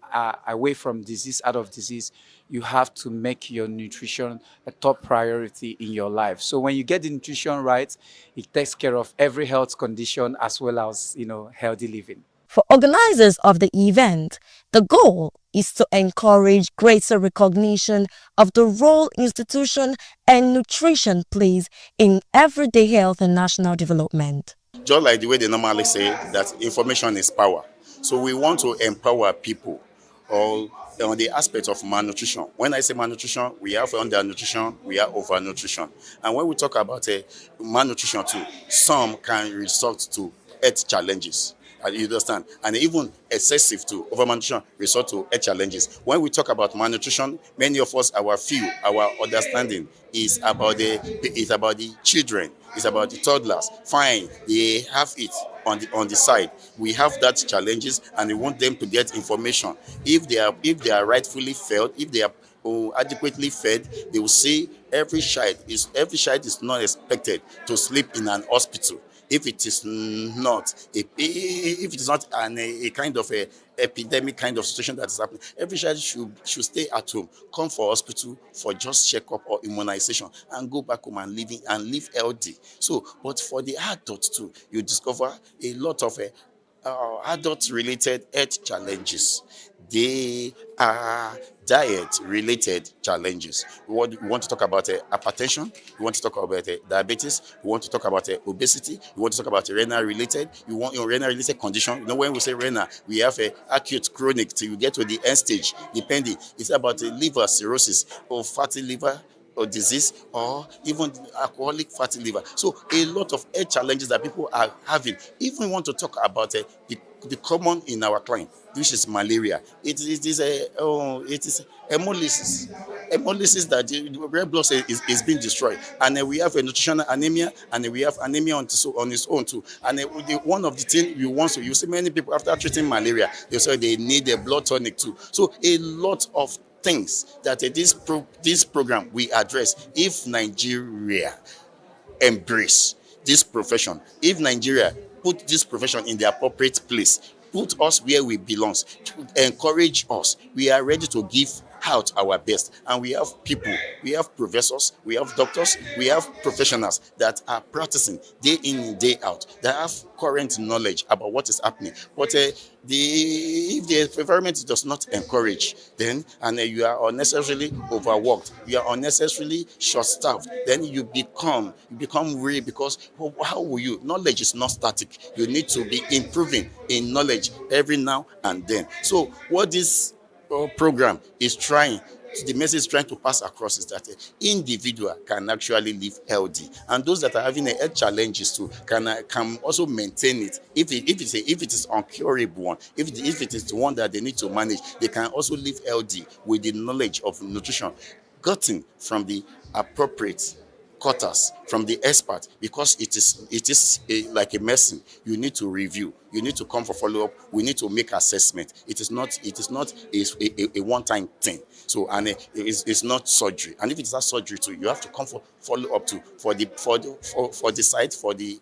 away from disease, out of disease, you have to make your nutrition a top priority in your life. So when you get the nutrition right, it takes care of every health condition as well as healthy living. For organizers of the event, the goal is to encourage greater recognition of the role institution and nutrition plays in everyday health and national development. Just like the way they normally say that information is power. So we want to empower people all on the aspect of malnutrition. When I say malnutrition, we have undernutrition, we have overnutrition. And when we talk about malnutrition too, some can resort to health challenges. You understand? And even excessive to overnutrition resort to health challenges. When we talk about malnutrition, many of us, our understanding is about the children, it's about the toddlers. Fine, they have it on the side. We have that challenges, and we want them to get information. If they are rightfully fed, if they are adequately fed, they will see every child is not expected to sleep in an hospital. If it is not a kind of a epidemic kind of situation that is happening, every child should stay at home, come for hospital for just checkup or immunization, and go back home and live healthy. So, but for the adults too, you discover a lot of adult-related health challenges. They are diet-related challenges. We want to talk about hypertension. We want to talk about diabetes. We want to talk about obesity. We want to talk about renal-related. Renal-related condition. When we say renal, we have acute, chronic till you get to the end stage. Depending, it's about liver cirrhosis or fatty liver or disease, or even alcoholic fatty liver. So a lot of health challenges that people are having. If we want to talk about the common in our client, which is malaria, it is hemolysis. Hemolysis, that the red blood cell is being destroyed, and then we have a nutritional anemia, and then we have anemia on its own too. And then one of the things you see many people after treating malaria, they say they need a blood tonic too. So a lot of things that this program we address. If Nigeria embrace this profession, if Nigeria put this profession in the appropriate place, put us where we belong, to encourage us, we are ready to give out our best. And we have people, we have professors, we have doctors, we have professionals that are practicing day in and day out, that have current knowledge about what is happening. But if the environment does not encourage, then you are unnecessarily overworked, you are unnecessarily short-staffed, then you become weary, because how will you? Knowledge is not static. You need to be improving in knowledge every now and then. So what this program is the message is trying to pass across is that individual can actually live healthy, and those that are having health challenges too can also maintain it. If it is uncurable one, if it is the one that they need to manage, they can also live healthy with the knowledge of nutrition gotten from the appropriate quarters, from the expert, because it is like a medicine. You need to review. You need to come for follow-up. We need to make assessment. It is not a one-time thing. So, and it's not surgery. And if it's not surgery too, you have to come for follow-up to for the site, for the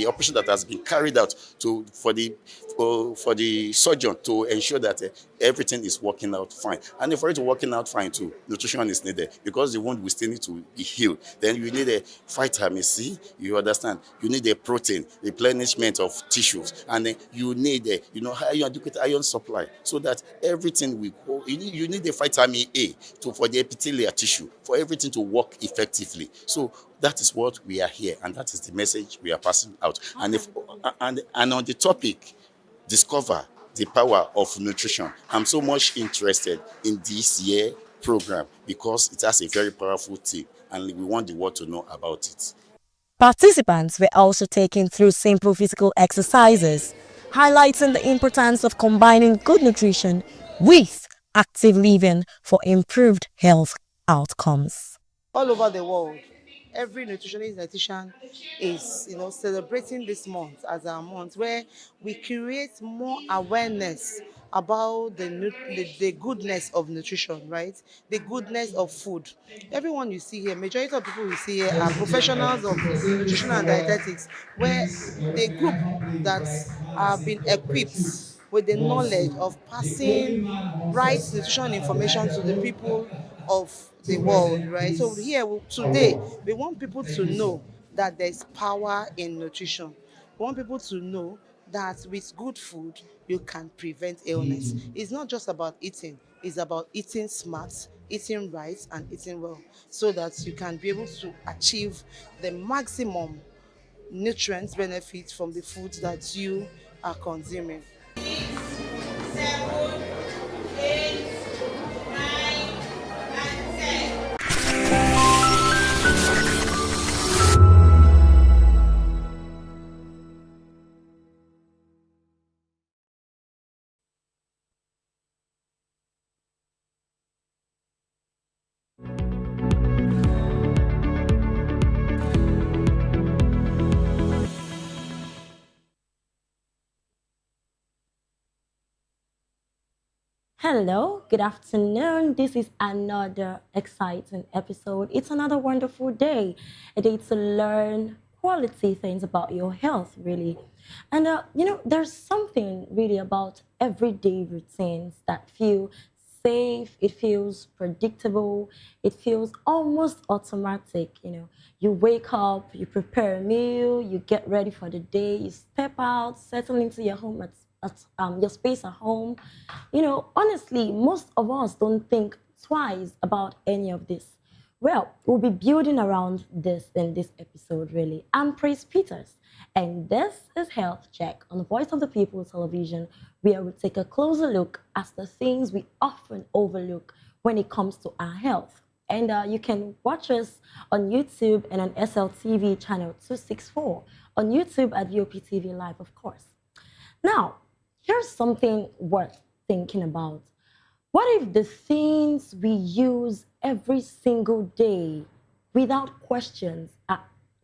operation that has been carried out, to for the surgeon to ensure that everything is working out fine. And if for it to working out fine too, nutrition is needed, because the wound will still need to be healed. Then you need a vitamin C, you understand. You need a protein, replenishment of tissues, and then you need adequate iron supply, so that everything will go. You need a vitamin A for the epithelial tissue, for everything to work effectively. So that is what we are here, and that is the message we are passing out. And on the topic, discover the power of nutrition. I'm so much interested in this year program because it has a very powerful theme, and we want the world to know about it. Participants were also taken through simple physical exercises, highlighting the importance of combining good nutrition with active living for improved health outcomes. All over the world, every dietitian is celebrating this month as our month where we create more awareness about the goodness of nutrition, right? The goodness of food. Everyone you see here, majority of people you see here are professionals of nutrition and dietetics, where the group that have been equipped with the knowledge of passing right nutrition information to the people of the world, right? So here today, we want people to know that there's power in nutrition. We want people to know that with good food, you can prevent illness. It's not just about eating, it's about eating smart, eating right, and eating well, so that you can be able to achieve the maximum nutrients benefits from the foods that you are consuming. 7, 8, 9, and 10. Hello, good afternoon. This is another exciting episode. It's another wonderful day, a day to learn quality things about your health, really. And, there's something really about everyday routines that feel safe, it feels predictable, it feels almost automatic. You wake up, you prepare a meal, you get ready for the day, you step out, settle into your home at your space at home. Honestly, most of us don't think twice about any of this. Well, we'll be building around this in this episode, really. I'm Praise Peters, and this is Health Check on the Voice of the People television, where we take a closer look at the things we often overlook when it comes to our health. And you can watch us on YouTube and on SLTV channel 264, on YouTube at voptv Live, of course. Now, here's something worth thinking about. What if the things we use every single day without questions are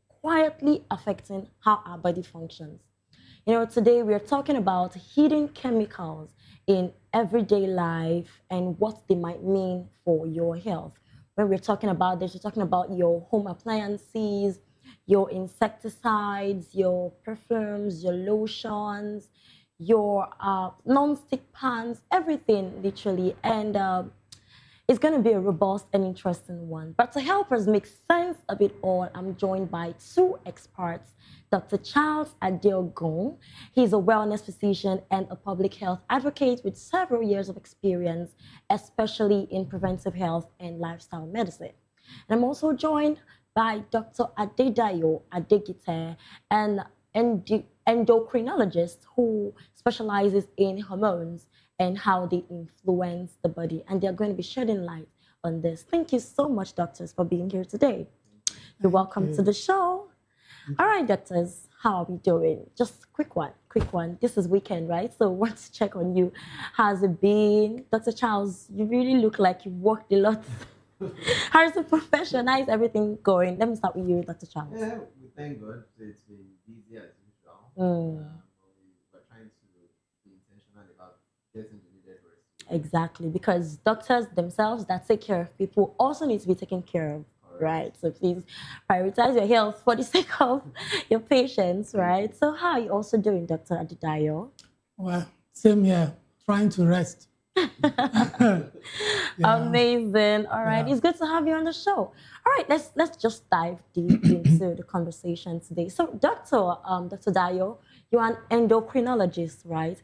quietly affecting how our body functions? Today we're talking about hidden chemicals in everyday life and what they might mean for your health. When we're talking about this, we're talking about your home appliances, your insecticides, your perfumes, your lotions, your non-stick pans, everything literally. And it's going to be a robust and interesting one. But to help us make sense of it all, I'm joined by two experts, Dr. Charles Adeogun. He's a wellness physician and a public health advocate with several years of experience, especially in preventive health and lifestyle medicine. And I'm also joined by Dr. Adedayo Adegite, an endocrinologist who specializes in hormones and how they influence the body. And they're going to be shedding light on this. Thank you so much, doctors, for being here today. You're welcome to the show. All right, doctors, how are we doing? Just quick one. This is weekend, right? So I want to check on you. How's it been? Dr. Charles, you really look like you've worked a lot. How's the profession? How is everything going? Let me start with you, Dr. Charles. Yeah, we thank God. It's been busy as usual. We're trying Exactly, because doctors themselves that take care of people also need to be taken care of, right? So please prioritize your health for the sake of your patients, right? So how are you also doing, Dr. Adedayo? Well, same here, trying to rest. Amazing. All right, it's good to have you on the show. All right, let's just dive deep into the conversation today. So, Dr. Dayo, you're an endocrinologist, right?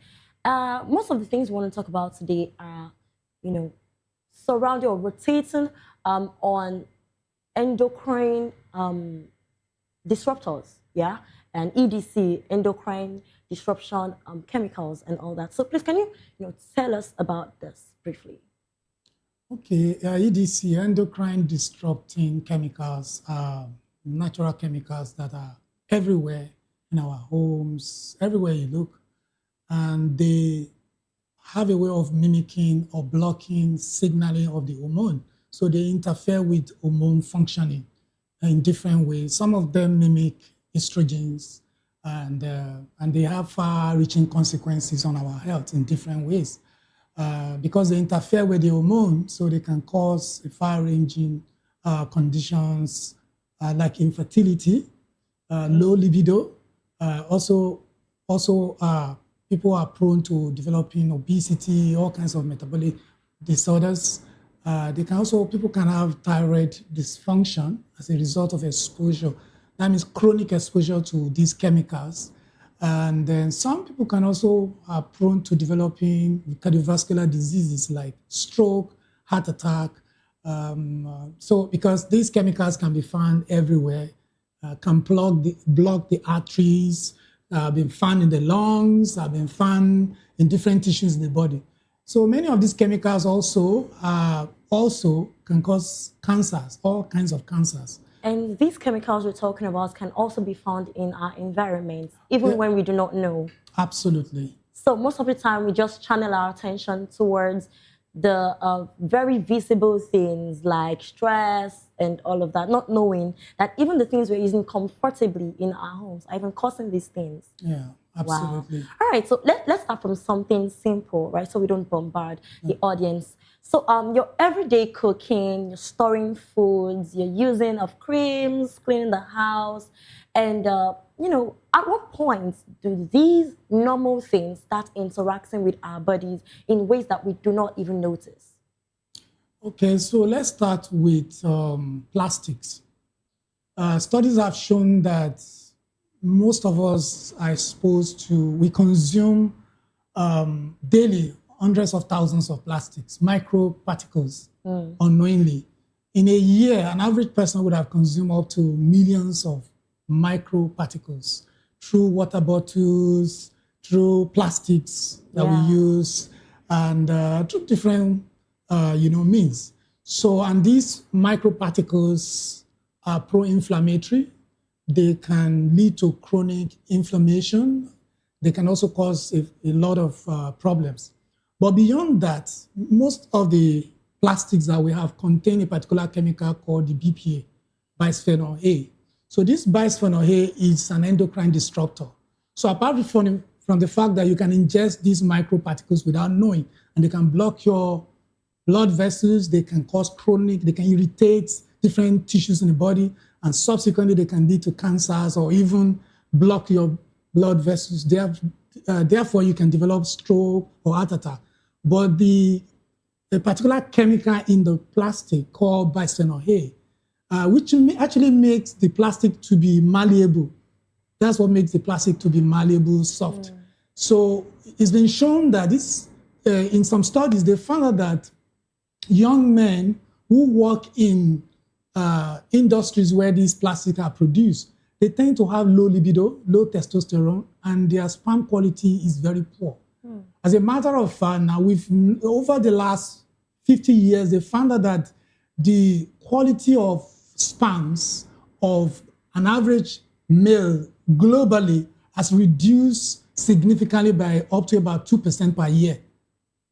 Most of the things we want to talk about today are, surrounding or rotating on endocrine disruptors, yeah, and EDC, endocrine disruption chemicals and all that. So please, can you, tell us about this briefly? Okay, EDC, endocrine disrupting chemicals, are natural chemicals that are everywhere in our homes, everywhere you look, and they have a way of mimicking or blocking signaling of the hormone. So they interfere with hormone functioning in different ways. Some of them mimic estrogens, and they have far-reaching consequences on our health in different ways. Because they interfere with the hormone, so they can cause far-ranging conditions like infertility, low libido. Also, people are prone to developing obesity, all kinds of metabolic disorders. People can have thyroid dysfunction as a result of exposure. That means chronic exposure to these chemicals. And then some people can also are prone to developing cardiovascular diseases like stroke, heart attack. So because these chemicals can be found everywhere, can block the arteries, been found in the lungs, have been found in different tissues in the body. So many of these chemicals also can cause cancers, all kinds of cancers. And these chemicals we're talking about can also be found in our environment, even when we do not know. Absolutely. So most of the time, we just channel our attention towards the very visible things like stress and all of that, not knowing that even the things we're using comfortably in our homes are even causing these things. Yeah, absolutely. Wow. All right, so let's start from something simple, right? So we don't bombard the audience. So your everyday cooking, you're storing foods, you're using of creams, cleaning the house, and at what point do these normal things start interacting with our bodies in ways that we do not even notice? Okay, so let's start with plastics. Studies have shown that most of us are exposed to, we consume daily hundreds of thousands of plastics, microparticles, unknowingly. In a year, an average person would have consumed up to millions of microparticles through water bottles, through plastics that we use, and through different means. So, and these microparticles are pro-inflammatory. They can lead to chronic inflammation. They can also cause a lot of problems. But beyond that, most of the plastics that we have contain a particular chemical called the BPA, bisphenol A. So this bisphenol A is an endocrine disruptor. So apart from the fact that you can ingest these microparticles without knowing, and they can block your blood vessels, they can cause chronic, they can irritate different tissues in the body, and subsequently they can lead to cancers or even block your blood vessels. Therefore, you can develop stroke or heart attack. But the particular chemical in the plastic called bisphenol A, which actually makes the plastic to be malleable. That's what makes the plastic to be malleable, soft. So it's been shown that this, in some studies, they found out that young men who work in industries where these plastics are produced, they tend to have low libido, low testosterone, and their sperm quality is very poor. As a matter of fact, now over the last 50 years, they found out that the quality of sperms of an average male globally has reduced significantly by up to about 2% per year.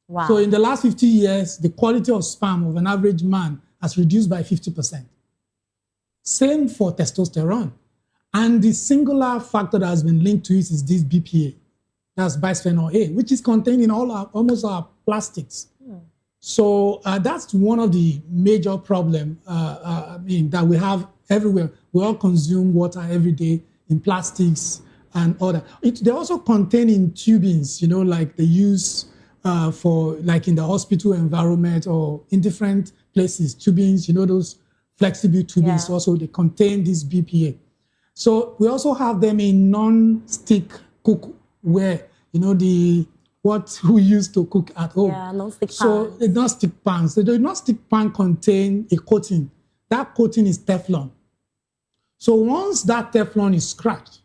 Wow. So in the last 50 years, the quality of sperm of an average man has reduced by 50%. Same for testosterone. And the singular factor that has been linked to it is this BPA, that's bisphenol A, which is contained in almost our plastics. So that's one of the major problems that we have everywhere. We all consume water every day in plastics and other. They also contain in tubings, like they use for like in the hospital environment or in different places, tubings, those flexible tubings also, they contain this BPA. So we also have them in non-stick cookware, what we used to cook at home. Yeah, non-stick pans. So the non-stick pans. The non-stick pan contain a coating. That coating is Teflon. So once that Teflon is scratched,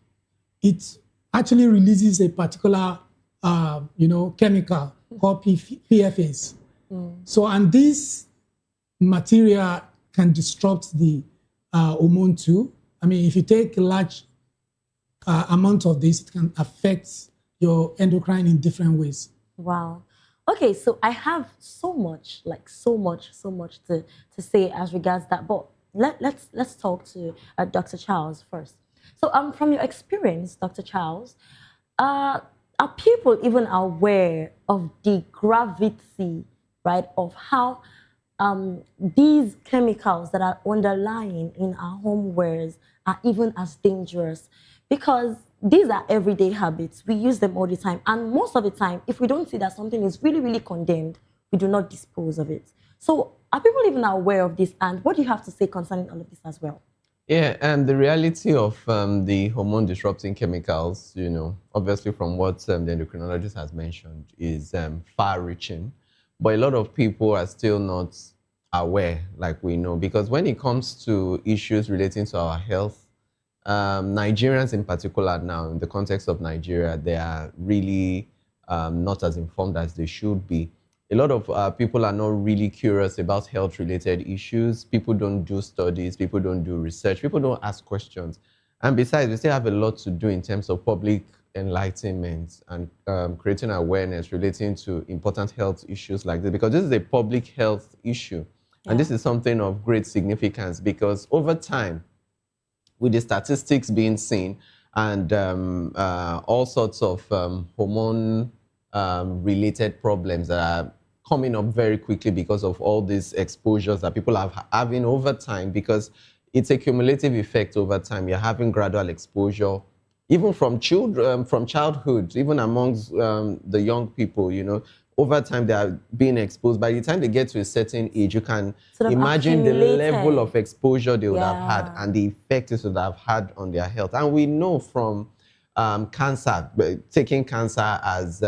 it actually releases a particular, chemical called PFAS. So, and this material can disrupt the hormone too. I mean, if you take a large amount of this, it can affect your endocrine in different ways. Wow. Okay, so I have so much to say as regards that, but let's talk to Dr. Charles first. So from your experience, Dr. Charles, are people even aware of the gravity, right, of how these chemicals that are underlying in our homewares are even as dangerous? Because these are everyday habits. We use them all the time. And most of the time, if we don't see that something is really, really condemned, we do not dispose of it. So are people even aware of this? And what do you have to say concerning all of this as well? Yeah, and the reality of the hormone-disrupting chemicals, obviously from what the endocrinologist has mentioned, is far-reaching. But a lot of people are still not aware, like we know, because when it comes to issues relating to our health, Nigerians in particular now, in the context of Nigeria, they are really not as informed as they should be. A lot of people are not really curious about health-related issues. People don't do studies. People don't do research. People don't ask questions. And besides, we still have a lot to do in terms of public enlightenment and creating awareness relating to important health issues like this, because this is a public health issue. And this is something of great significance because over time, with the statistics being seen and all sorts of hormone-related problems that are coming up very quickly because of all these exposures that people are having over time, because it's a cumulative effect over time. You're having gradual exposure, even from children, from childhood, even amongst the young people, over time they are being exposed. By the time they get to a certain age, you can imagine the level of exposure they would have had and the effect it would have had on their health. And we know from cancer, taking cancer as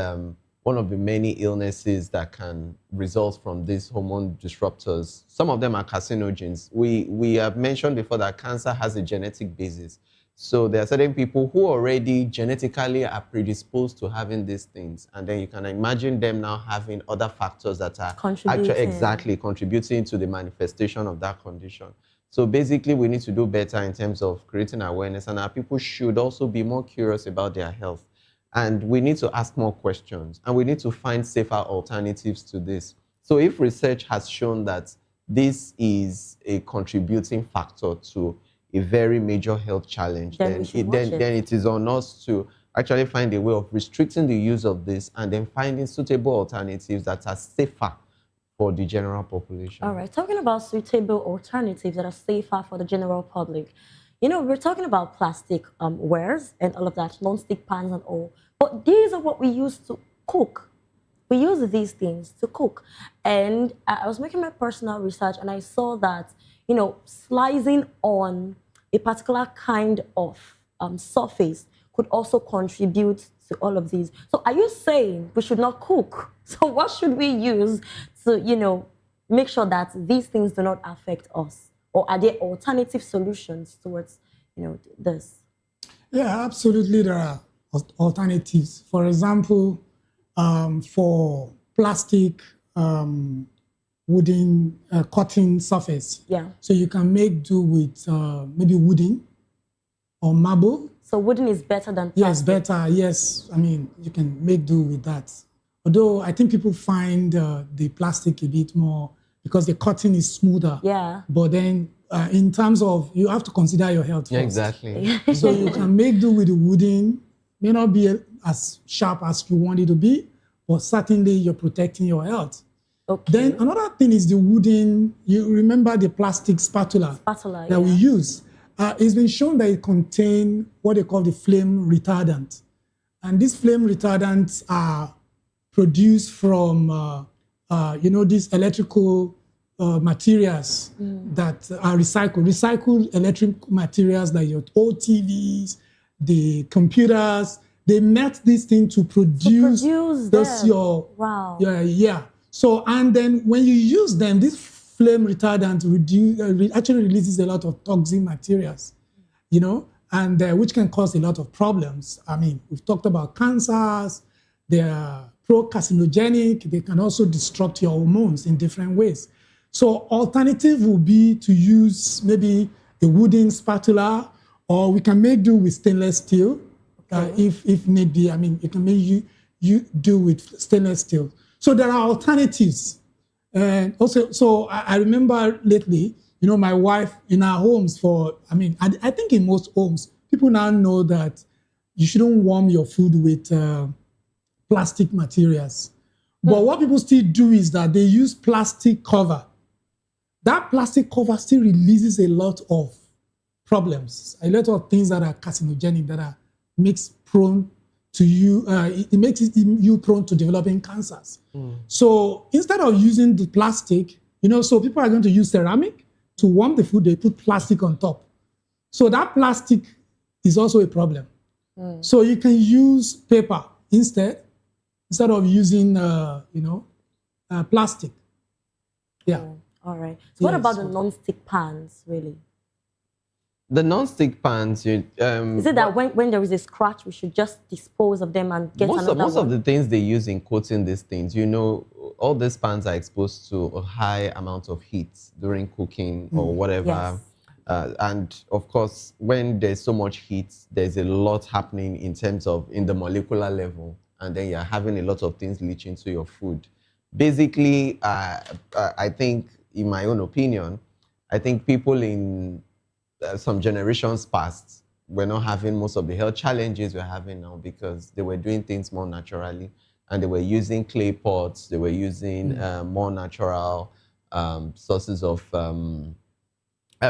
one of the many illnesses that can result from these hormone disruptors. Some of them are carcinogens. We have mentioned before that cancer has a genetic basis. So there are certain people who already genetically are predisposed to having these things. And then you can imagine them now having other factors that are actually contributing to the manifestation of that condition. So basically, we need to do better in terms of creating awareness, and our people should also be more curious about their health. And we need to ask more questions, and we need to find safer alternatives to this. So if research has shown that this is a contributing factor to a very major health challenge, then it is on us to actually find a way of restricting the use of this and then finding suitable alternatives that are safer for the general population. All right, talking about suitable alternatives that are safer for the general public. We're talking about plastic wares and all of that, non-stick pans and all. But these are what we use to cook. We use these things to cook. And I was making my personal research and I saw that, slicing on a particular kind of surface could also contribute to all of these. So are you saying we should not cook? So what should we use to, make sure that these things do not affect us? Or are there alternative solutions towards, this? Yeah, absolutely there are alternatives. For example, for plastic, wooden cotton surface. Yeah. So you can make do with maybe wooden or marble. So wooden is better than plastic? Yes, better. Yes, I mean, you can make do with that. Although I think people find the plastic a bit more because the cotton is smoother. Yeah. But then in terms of, you have to consider your health first. Exactly. So you can make do with the wooden, may not be as sharp as you want it to be, but certainly you're protecting your health. Okay. Then another thing is the wooden, you remember the plastic spatula that we use. It's been shown that it contains what they call the flame retardant. And these flame retardants are produced from, these electrical materials that are recycled. Recycled electric materials like your old TVs, the computers, they melt this thing to produce those wow. Yeah. So, and then when you use them, this flame retardant actually releases a lot of toxic materials, and which can cause a lot of problems. I mean, we've talked about cancers. They are pro-carcinogenic. They can also disrupt your hormones in different ways. So alternative would be to use maybe a wooden spatula, or we can make do with stainless steel, if need be. I mean, you can make you do with stainless steel. So there are alternatives. And also, so I remember lately, my wife in our homes I think in most homes, people now know that you shouldn't warm your food with plastic materials. But what people still do is that they use plastic cover. That plastic cover still releases a lot of problems, a lot of things that are carcinogenic, that makes prone to you, it makes you prone to developing cancers. So instead of using the plastic, so people are going to use ceramic to warm the food, they put plastic on top. So that plastic is also a problem. So you can use paper instead of using, plastic. Yeah. All right. So what about the non-stick pans, really? The non-stick pans, is it that when there is a scratch, we should just dispose of them and get another one? Most of the things they use in coating these things, all these pans are exposed to a high amount of heat during cooking or whatever. Yes. And of course, when there's so much heat, there's a lot happening in terms of in the molecular level, and then you're having a lot of things leach into your food. Basically, I think, in my own opinion, I think people in some generations past were not having most of the health challenges we're having now because they were doing things more naturally, and they were using clay pots, they were using more natural sources of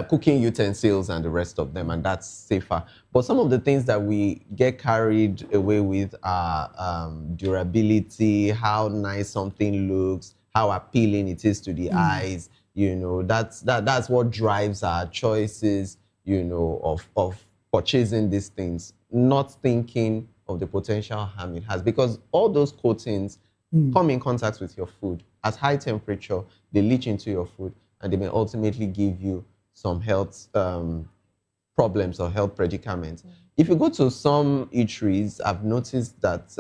cooking utensils and the rest of them, and that's safer. But some of the things that we get carried away with are durability, how nice something looks, how appealing it is to the eyes. That's what drives our choices, of purchasing these things, not thinking of the potential harm it has, because all those coatings come in contact with your food. At high temperature, they leach into your food, and they may ultimately give you some health problems or health predicaments. If you go to some eateries, I've noticed that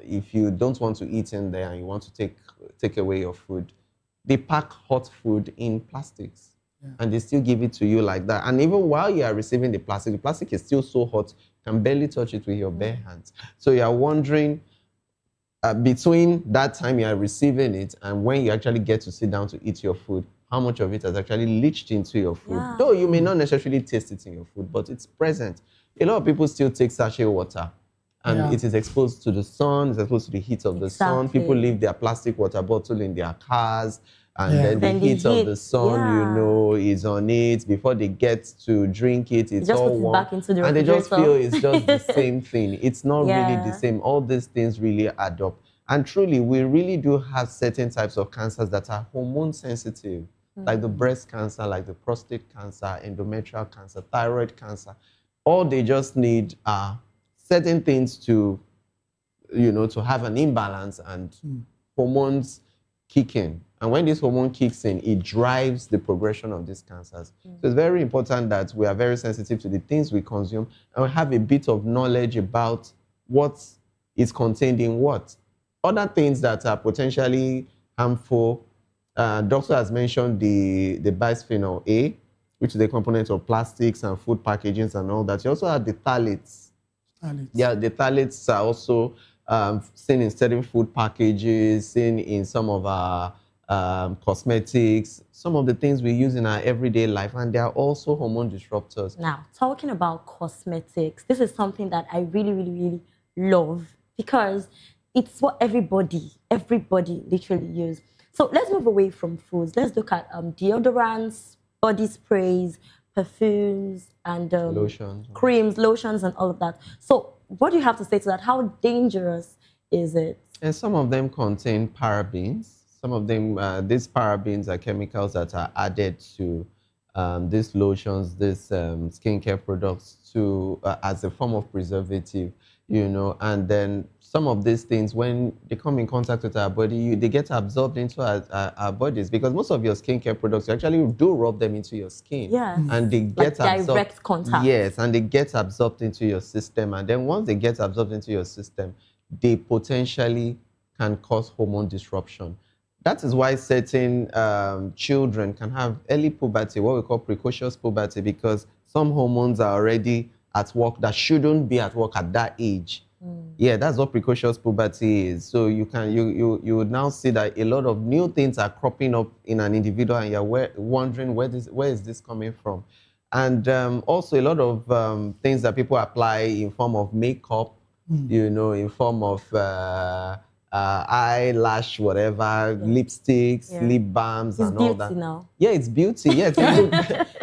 if you don't want to eat in there and you want to take away your food, they pack hot food in plastics. And they still give it to you like that. And even while you are receiving the plastic is still so hot, you can barely touch it with your bare hands. So you are wondering, between that time you are receiving it and when you actually get to sit down to eat your food, how much of it has actually leached into your food. Yeah. Though you may not necessarily taste it in your food, but it's present. A lot of people still take sachet water, and it is exposed to the sun, it's exposed to the heat of the sun. People leave their plastic water bottle in their cars, and then the heat of the sun, is on it. Before they get to drink it, it's all warm. Back into the and they just feel it's just the same thing. It's not really the same. All these things really add up. And truly, we really do have certain types of cancers that are hormone sensitive, like the breast cancer, like the prostate cancer, endometrial cancer, thyroid cancer. All they just need are certain things to, to have an imbalance, and hormones kick in. And when this hormone kicks in, it drives the progression of these cancers. So it's very important that we are very sensitive to the things we consume, and we have a bit of knowledge about what is contained in what. Other things that are potentially harmful, doctor has mentioned the bisphenol A, which is a component of plastics and food packagings and all that. You also have the phthalates. Yeah, the phthalates are also seen in certain food packages, seen in some of our cosmetics, some of the things we use in our everyday life, and they are also hormone disruptors. Now, talking about cosmetics, this is something that I really, really, really love because it's what everybody literally use. So let's move away from foods. Let's look at deodorants, body sprays, perfumes, and Lotions. creams, lotions, and all of that. So what do you have to say to that? How dangerous is it? And some of them contain parabens. Some of them, these parabens are chemicals that are added to these lotions, these skincare products to as a form of preservative, you know. And then some of these things, when they come in contact with our body, they get absorbed into our bodies, because most of your skincare products, you actually do rub them into your skin. Yes. And they get Like absorbed. direct contact. Yes, and they get absorbed into your system. And then once they get absorbed into your system, they potentially can cause hormone disruption. That is why certain children can have early puberty, what we call precocious puberty, because some hormones are already at work that shouldn't be at work at that age. Yeah, that's what precocious puberty is. So you would now see that a lot of new things are cropping up in an individual, and you're wondering where is this coming from. And also a lot of things that people apply in form of makeup, you know, in form of eyelash, whatever, lipsticks, lip balms, It's and all beauty that. now. Yeah, it's beauty. Yes,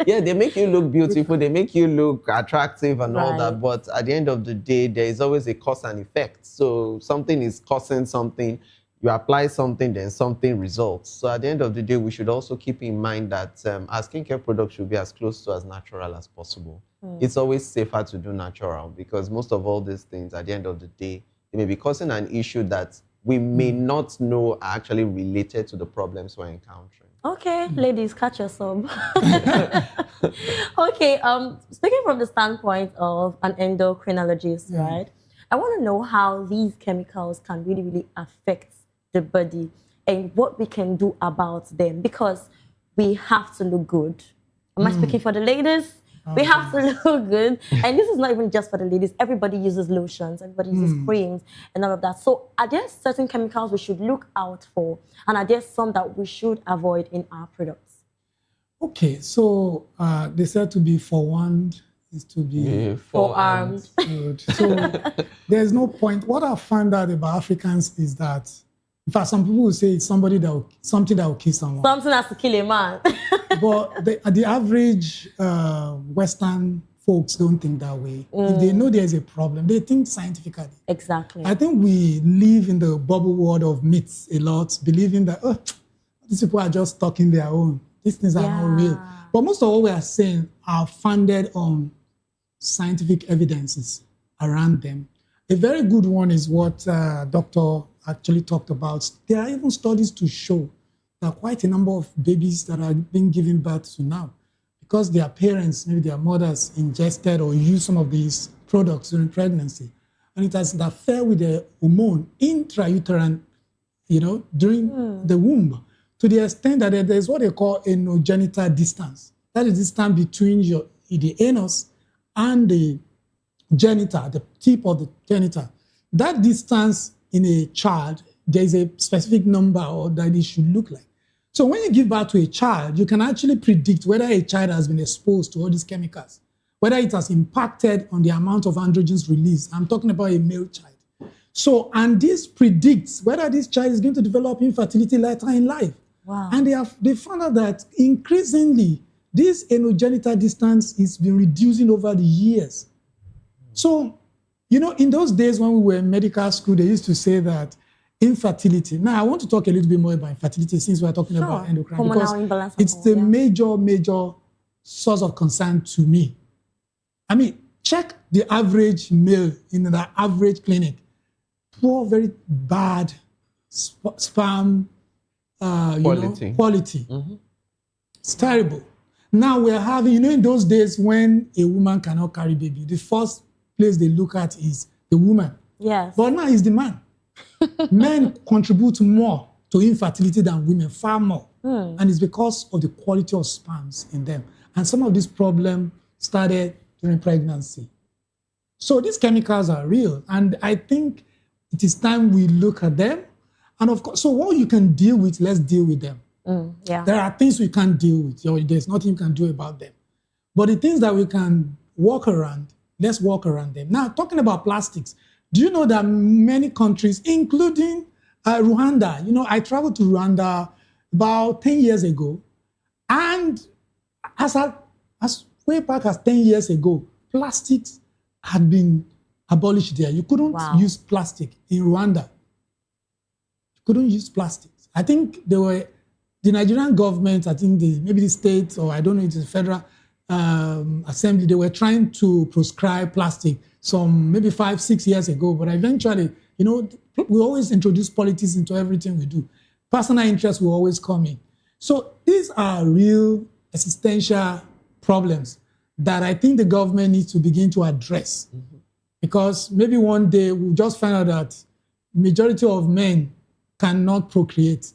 yeah, they make you look beautiful. They make you look attractive and all that. Right. But at the end of the day, there is always a cause and effect. So something is causing something. You apply something, then something results. So at the end of the day, we should also keep in mind that our skincare products should be as close to as natural as possible. It's always safer to do natural, because most of all these things, at the end of the day, they may be causing an issue that we may not know are actually related to the problems we're encountering. Okay, ladies, catch your sub. Okay, speaking from the standpoint of an endocrinologist, right? I want to know how these chemicals can really, really affect the body and what we can do about them, because we have to look good. Am I speaking for the ladies? We have to look good. And this is not even just for the ladies. Everybody uses lotions, everybody uses creams and all of that. So are there certain chemicals we should look out for? And are there some that we should avoid in our products? Okay, so they said to be forewarned is to be forearmed. Good. So there's no point. What I found out about Africans is that, in fact, some people will say it's something that will kill someone. Something has to kill a man. But the average Western folks don't think that way. If they know there's a problem, they think scientifically. Exactly. I think we live in the bubble world of myths a lot, believing that, oh, these people are just talking their own. These things are not real. But most of what we are saying are founded on scientific evidences around them. A very good one is what Dr. actually talked about. There are even studies to show that quite a number of babies that are being given birth to now, because their parents, maybe their mothers, ingested or used some of these products during pregnancy, and it has interfered with the hormone intrauterine, you know, during the womb, to the extent that there's what they call anogenital distance. That is distance between the anus and the genital, the tip of the genital. That distance in a child, there is a specific number or that it should look like. So when you give birth to a child, you can actually predict whether a child has been exposed to all these chemicals, whether it has impacted on the amount of androgens released. I'm talking about a male child. So, and this predicts whether this child is going to develop infertility later in life. Wow. And they found out that increasingly, this anogenital distance has been reducing over the years. So, you know, in those days when we were in medical school, they used to say that infertility. Now, I want to talk a little bit more about infertility since we're talking about endocrine, because it's the major source of concern to me. I mean, check the average male in the average clinic. Poor, very bad sperm quality. It's terrible. Now we're having, you know, in those days when a woman cannot carry baby, the first place they look at is the woman. Yes. But now it's the man. Men contribute more to infertility than women, far more. And it's because of the quality of sperms in them. And some of these problems started during pregnancy. So these chemicals are real. And I think it is time we look at them. And of course, so what you can deal with, let's deal with them. There are things we can't deal with. There's nothing you can do about them. But the things that we can walk around, let's walk around them. Now, talking about plastics, Do you know that many countries, including Rwanda, I traveled to Rwanda about 10 years ago, and as way back as 10 years ago, plastics had been abolished there. You couldn't use plastic in Rwanda. You couldn't use plastics. I think the Nigerian government, I think maybe the state, or I don't know, it's the federal assembly, they were trying to proscribe plastic maybe 5-6 years ago, but eventually, we always introduce politics into everything we do. Personal interests will always come in. So these are real existential problems that I think the government needs to begin to address. Because maybe one day we'll just find out that majority of men cannot procreate.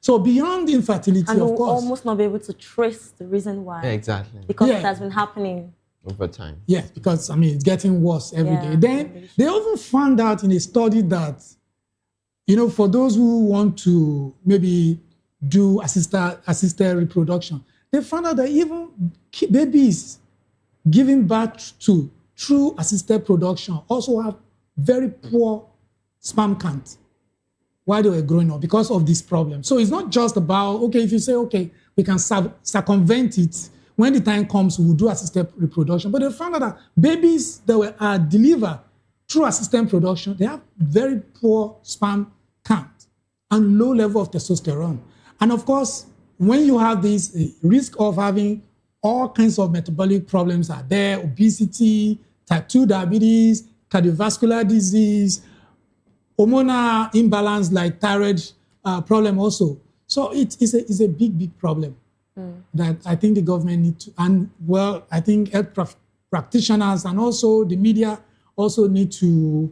So beyond infertility, and of we'll course. almost not be able to trace the reason why. Exactly. Because it has been happening. Over time. Yes, because it's getting worse every day. Then they even found out in a study that, for those who want to maybe do assisted reproduction, they found out that even babies giving birth to through assisted production also have very poor sperm count while they were growing up because of this problem. So it's not just about, if you say, we can circumvent it, when the time comes, we'll do assisted reproduction. But they found out that babies that are delivered through assisted production, they have very poor sperm count and low level of testosterone. And of course, when you have this risk of having all kinds of metabolic problems are there, obesity, type 2 diabetes, cardiovascular disease, hormonal imbalance like thyroid problem also. So it's a big, big problem. That I think the government need to, and I think health practitioners and also the media also need to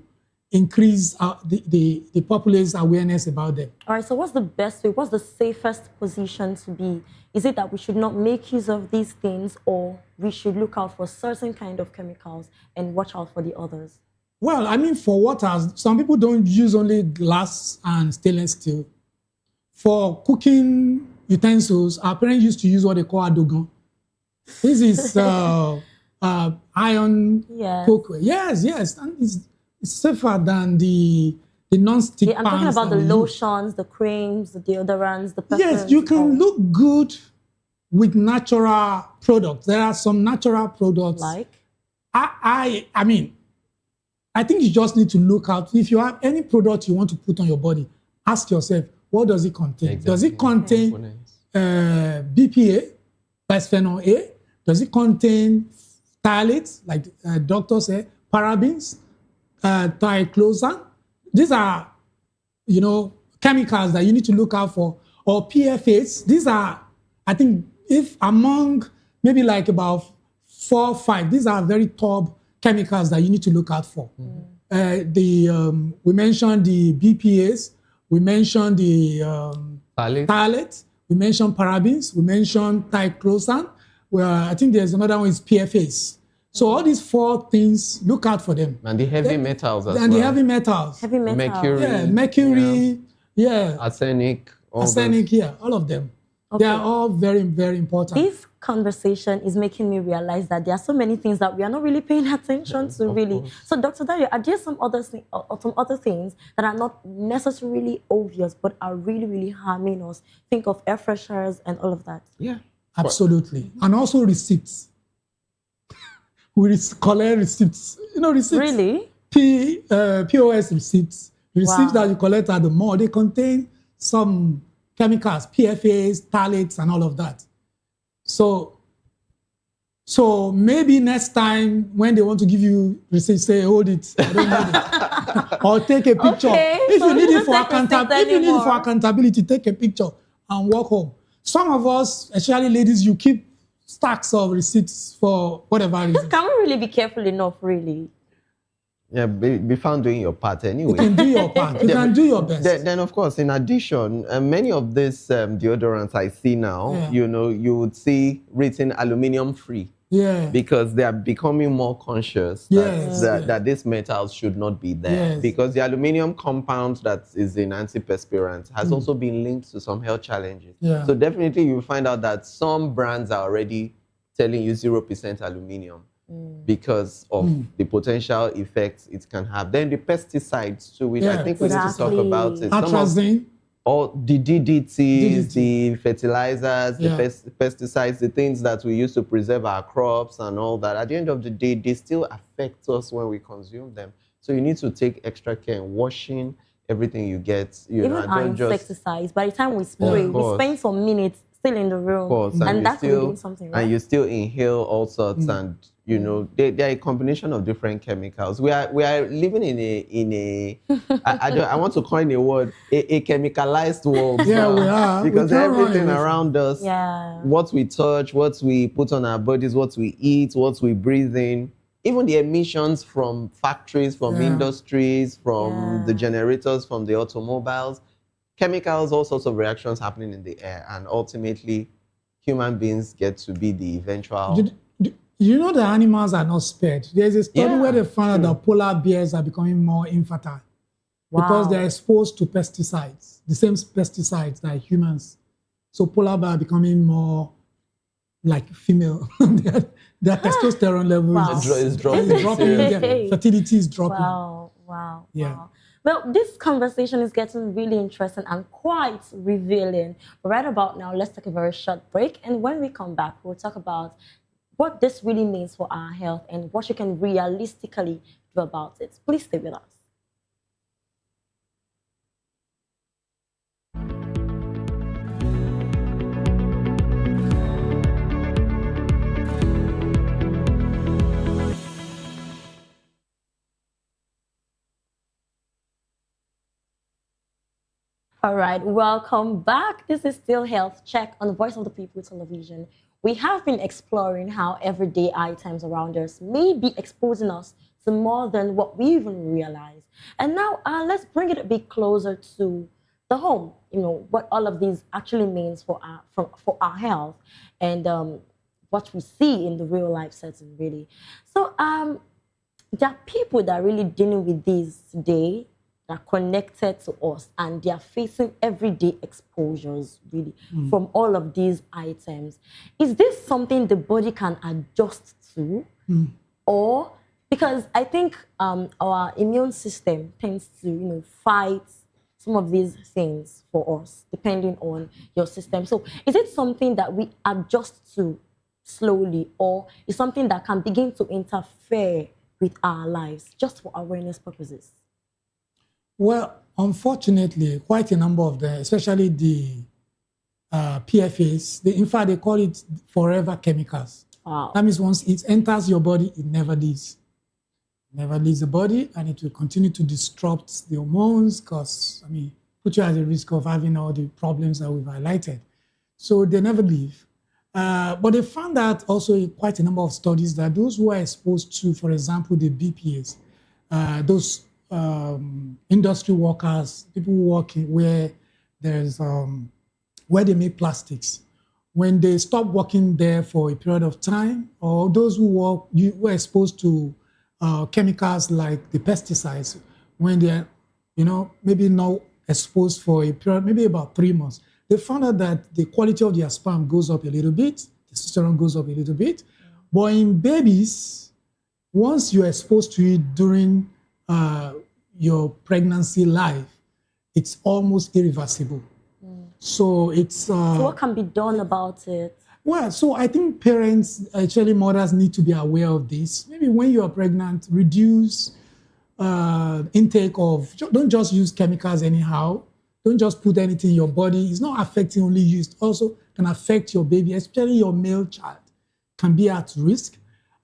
increase the populace's awareness about them. All right, so what's the best way, what's the safest position to be? Is it that we should not make use of these things, or we should look out for certain kind of chemicals and watch out for the others? Well, for water, some people don't use only glass and stainless steel. For cooking utensils, our parents used to use what they call adogan. This is iron cookware. Yes. And it's safer than the non-stick pans. I'm talking about the lotions, the creams, the deodorants, the perfumes. Yes, you can look good with natural products. There are some natural products. Like? I think you just need to look out. If you have any product you want to put on your body, ask yourself, what does it contain? Exactly. Does it contain BPA, bisphenol A? Does it contain phthalates, like doctors say, parabens, triclosan? These are, chemicals that you need to look out for. Or PFAs. These are, I think, if among maybe like about 4 or 5, these are very top chemicals that you need to look out for. We mentioned the BPAs. We mentioned the phthalates. We mentioned parabens. We mentioned triclosan. I think there's another one is PFAs. So all these 4 things, look out for them. And the heavy metals as well. And the heavy metals. Heavy metals. Mercury. Yeah, mercury. Yeah. Arsenic. All of them. Okay. They are all very, very important. This conversation is making me realize that there are so many things that we are not really paying attention to, really. So, Dr. Dario, are there some other things that are not necessarily obvious, but are really, really harming us? Think of air fresheners and all of that. Yeah, absolutely. And also receipts. We collect receipts. Receipts. Really? POS receipts. Receipts that you collect at the mall, they contain some chemicals, PFAs, phthalates, and all of that. So maybe next time when they want to give you receipts, say, hold it, I don't need it. Or take a picture. Okay, if you need it for accountability, take a picture and walk home. Some of us, especially ladies, you keep stacks of receipts for whatever reason. Can we really be careful enough, really? Yeah, be found doing your part anyway. You can do your part. You can do your best. Then, of course, in addition, many of these deodorants I see now, you would see written aluminium free. Yeah. Because they are becoming more conscious that these metals should not be there. Yes. Because the aluminium compound that is in antiperspirant has also been linked to some health challenges. Yeah. So definitely you'll find out that some brands are already telling you 0% aluminium. because of the potential effects it can have. Then the pesticides too, which I think we need to talk about it. Atrazine. All the DDTs, the fertilizers, the pesticides, the things that we use to preserve our crops and all that, at the end of the day, they still affect us when we consume them. So you need to take extra care in washing everything you get. Even our insecticides, by the time we spray, we spend some minutes still in the room, and that could be doing something, right? And you still inhale all sorts, and you know they are a combination of different chemicals. We are living in a I want to coin a word, a chemicalized world. Yeah, we are, because everything around us, what we touch, what we put on our bodies, what we eat, what we breathe in, even the emissions from factories, from industries, from the generators, from the automobiles. Chemicals, all sorts of reactions happening in the air, and ultimately, human beings get to be the eventual. You know the animals are not spared. There's a study where they found that polar bears are becoming more infertile because they're exposed to pesticides, the same pesticides like humans. So polar bears are becoming more like female. their testosterone levels is dropping. Their fertility is dropping. Wow. Yeah. Well, this conversation is getting really interesting and quite revealing. But right about now, let's take a very short break. And when we come back, we'll talk about what this really means for our health and what you can realistically do about it. Please stay with us. All right, welcome back. This is still Health Check on the Voice of the People television. We have been exploring how everyday items around us may be exposing us to more than what we even realize. And now let's bring it a bit closer to the home, you know, what all of these actually means for our health and what we see in the real life setting, really. So there are people that are really dealing with these today, are connected to us, and they are facing everyday exposures really from all of these items. Is this something the body can adjust to? Or because I think our immune system tends to fight some of these things for us depending on your system. So is it something that we adjust to slowly, or is something that can begin to interfere with our lives just for awareness purposes? Well, unfortunately, quite a number of them, especially the PFAs, in fact, they call it forever chemicals. Wow. That means once it enters your body, it never leaves. It never leaves the body, and it will continue to disrupt the hormones, because, put you at the risk of having all the problems that we've highlighted. So they never leave. But they found out also in quite a number of studies that those who are exposed to, for example, the BPAs, those industry workers, people who work where there's where they make plastics, when they stop working there for a period of time, or those who were exposed to chemicals like the pesticides, when they're maybe not exposed for a period, maybe about 3 months, they found out that the quality of their sperm goes up a little bit, testosterone goes up a little bit. But in babies, once you're exposed to it during your pregnancy life, it's almost irreversible. So it's... so what can be done about it? Well, so I think parents, actually mothers, need to be aware of this. Maybe when you are pregnant, reduce intake of... Don't just use chemicals anyhow. Don't just put anything in your body. It's not affecting only you. It also can affect your baby, especially your male child, can be at risk.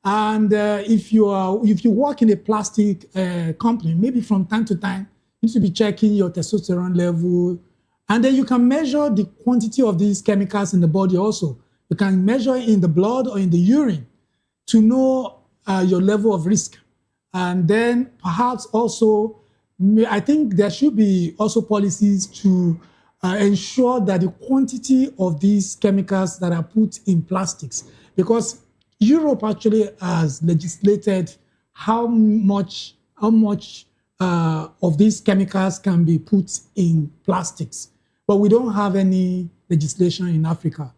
And if you work in a plastic company, maybe from time to time, you need to be checking your testosterone level. And then you can measure the quantity of these chemicals in the body also. You can measure in the blood or in the urine to know your level of risk. And then perhaps also, I think there should be also policies to ensure that the quantity of these chemicals that are put in plastics, because Europe actually has legislated how much of these chemicals can be put in plastics, but we don't have any legislation in Africa.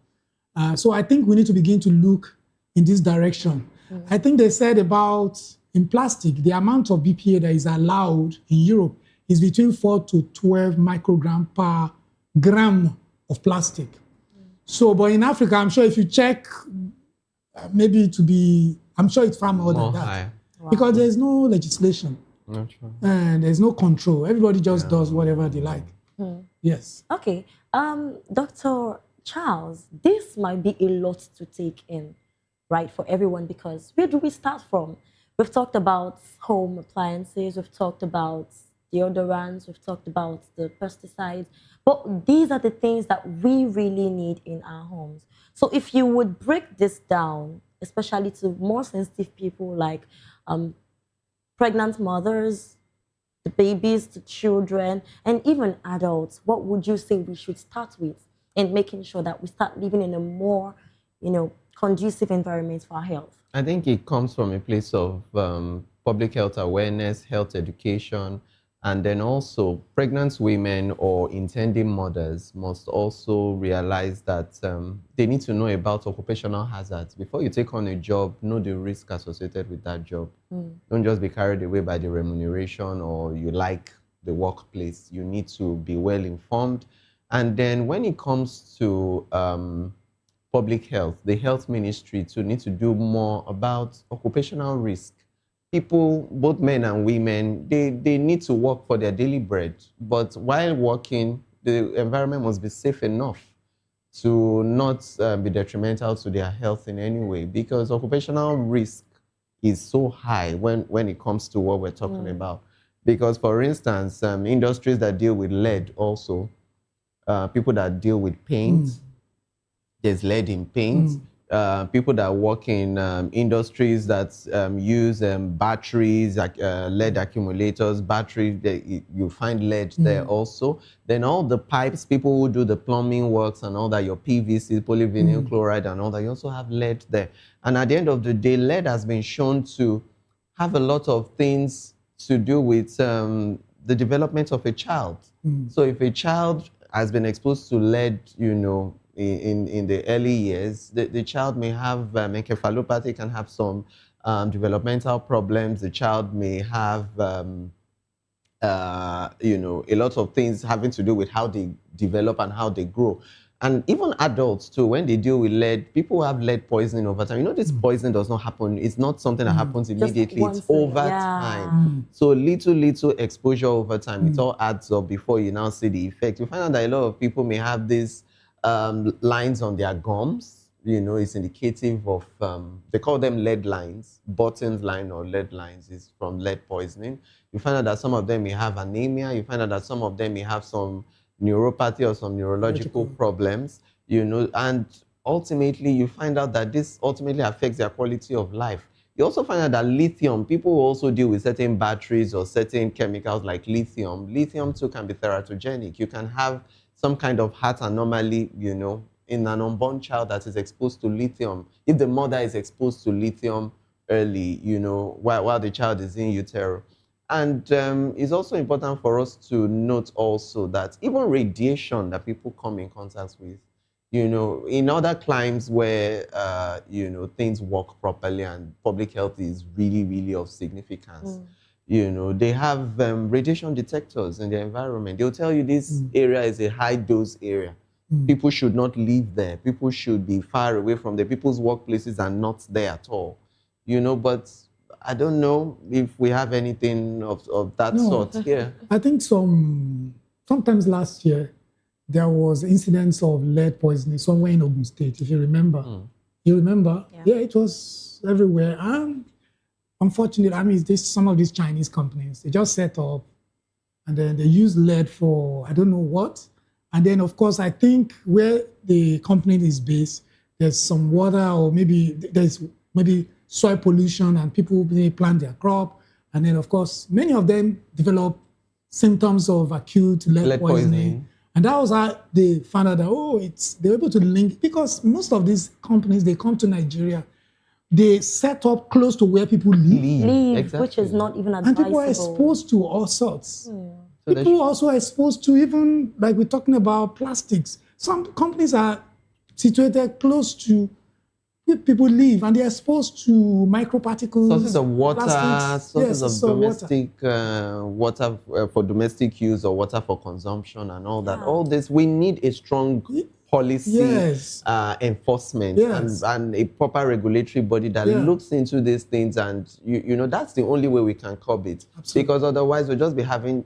So I think we need to begin to look in this direction. I think they said about, in plastic, the amount of BPA that is allowed in Europe is between 4 to 12 microgram per gram of plastic. So, but in Africa, I'm sure if you check, maybe to be, I'm sure it's far more than that. Higher. Because there's no legislation. Not true. And there's no control. Everybody just does whatever they like. Yes. Okay. Dr. Charles, this might be a lot to take in, right, for everyone, because where do we start from? We've talked about home appliances, we've talked about deodorants, we've talked about the pesticides, but these are the things that we really need in our homes. So if you would break this down, especially to more sensitive people like pregnant mothers, the babies, the children, and even adults, what would you say we should start with in making sure that we start living in a more, conducive environment for our health? I think it comes from a place of public health awareness, health education, and then also pregnant women or intending mothers must also realize that they need to know about occupational hazards. Before you take on a job, know the risk associated with that job. Don't just be carried away by the remuneration or you like the workplace. You need to be well informed. And then when it comes to public health, the health ministry too need to do more about occupational risk. People, both men and women, they need to work for their daily bread. But while working, the environment must be safe enough to not be detrimental to their health in any way, because occupational risk is so high when it comes to what we're talking about. Because, for instance, industries that deal with lead also, people that deal with paint, there's lead in paint. People that work in industries that use batteries, like lead accumulators, batteries, you find lead there also. Then all the pipes, people who do the plumbing works and all that, your PVC, polyvinyl chloride and all that, you also have lead there. And at the end of the day, lead has been shown to have a lot of things to do with the development of a child. So if a child has been exposed to lead, in the early years, the child may have encephalopathy, can have some developmental problems. The child may have, a lot of things having to do with how they develop and how they grow. And even adults too, when they deal with lead, people have lead poisoning over time. This poisoning does not happen. It's not something that happens immediately. It's over time. So little exposure over time, it all adds up before you now see the effect. You find out that a lot of people may have this lines on their gums, it's indicative of, they call them lead lines. Button's line or lead lines is from lead poisoning. You find out that some of them may have anemia. You find out that some of them may have some neuropathy or some neurological problems, and ultimately you find out that this ultimately affects their quality of life. You also find out that lithium, people who also deal with certain batteries or certain chemicals like lithium. Lithium too can be teratogenic. You can have some kind of heart anomaly, in an unborn child that is exposed to lithium. If the mother is exposed to lithium early, while the child is in utero. And it's also important for us to note also that even radiation that people come in contact with, in other climes where, things work properly and public health is really, really of significance, they have radiation detectors in the environment. They'll tell you this area is a high dose area. People should not live there. People should be far away from there. People's workplaces are not there at all. But I don't know if we have anything of that sort here. I think sometimes last year, there was incidents of lead poisoning somewhere in Ogun State, if you remember. You remember? Yeah, it was everywhere. And unfortunately, some of these Chinese companies, they just set up and then they use lead for I don't know what. And then, of course, I think where the company is based, there's some water or there's soil pollution and people may plant their crop. And then, of course, many of them develop symptoms of acute lead poisoning. And that was how they found out that, they're able to link, because most of these companies, they come to Nigeria, they set up close to where people live. Exactly. Which is not even advisable. And people are exposed to all sorts. So people also are exposed to even, like we're talking about plastics. Some companies are situated close to people live, and they're exposed to microparticles, sources of water, plastics. sources Yes, of domestic water for domestic use or water for consumption and all that. All this, we need a strong policy enforcement and a proper regulatory body that looks into these things, and you know that's the only way we can curb it. Absolutely. Because otherwise we'll just be having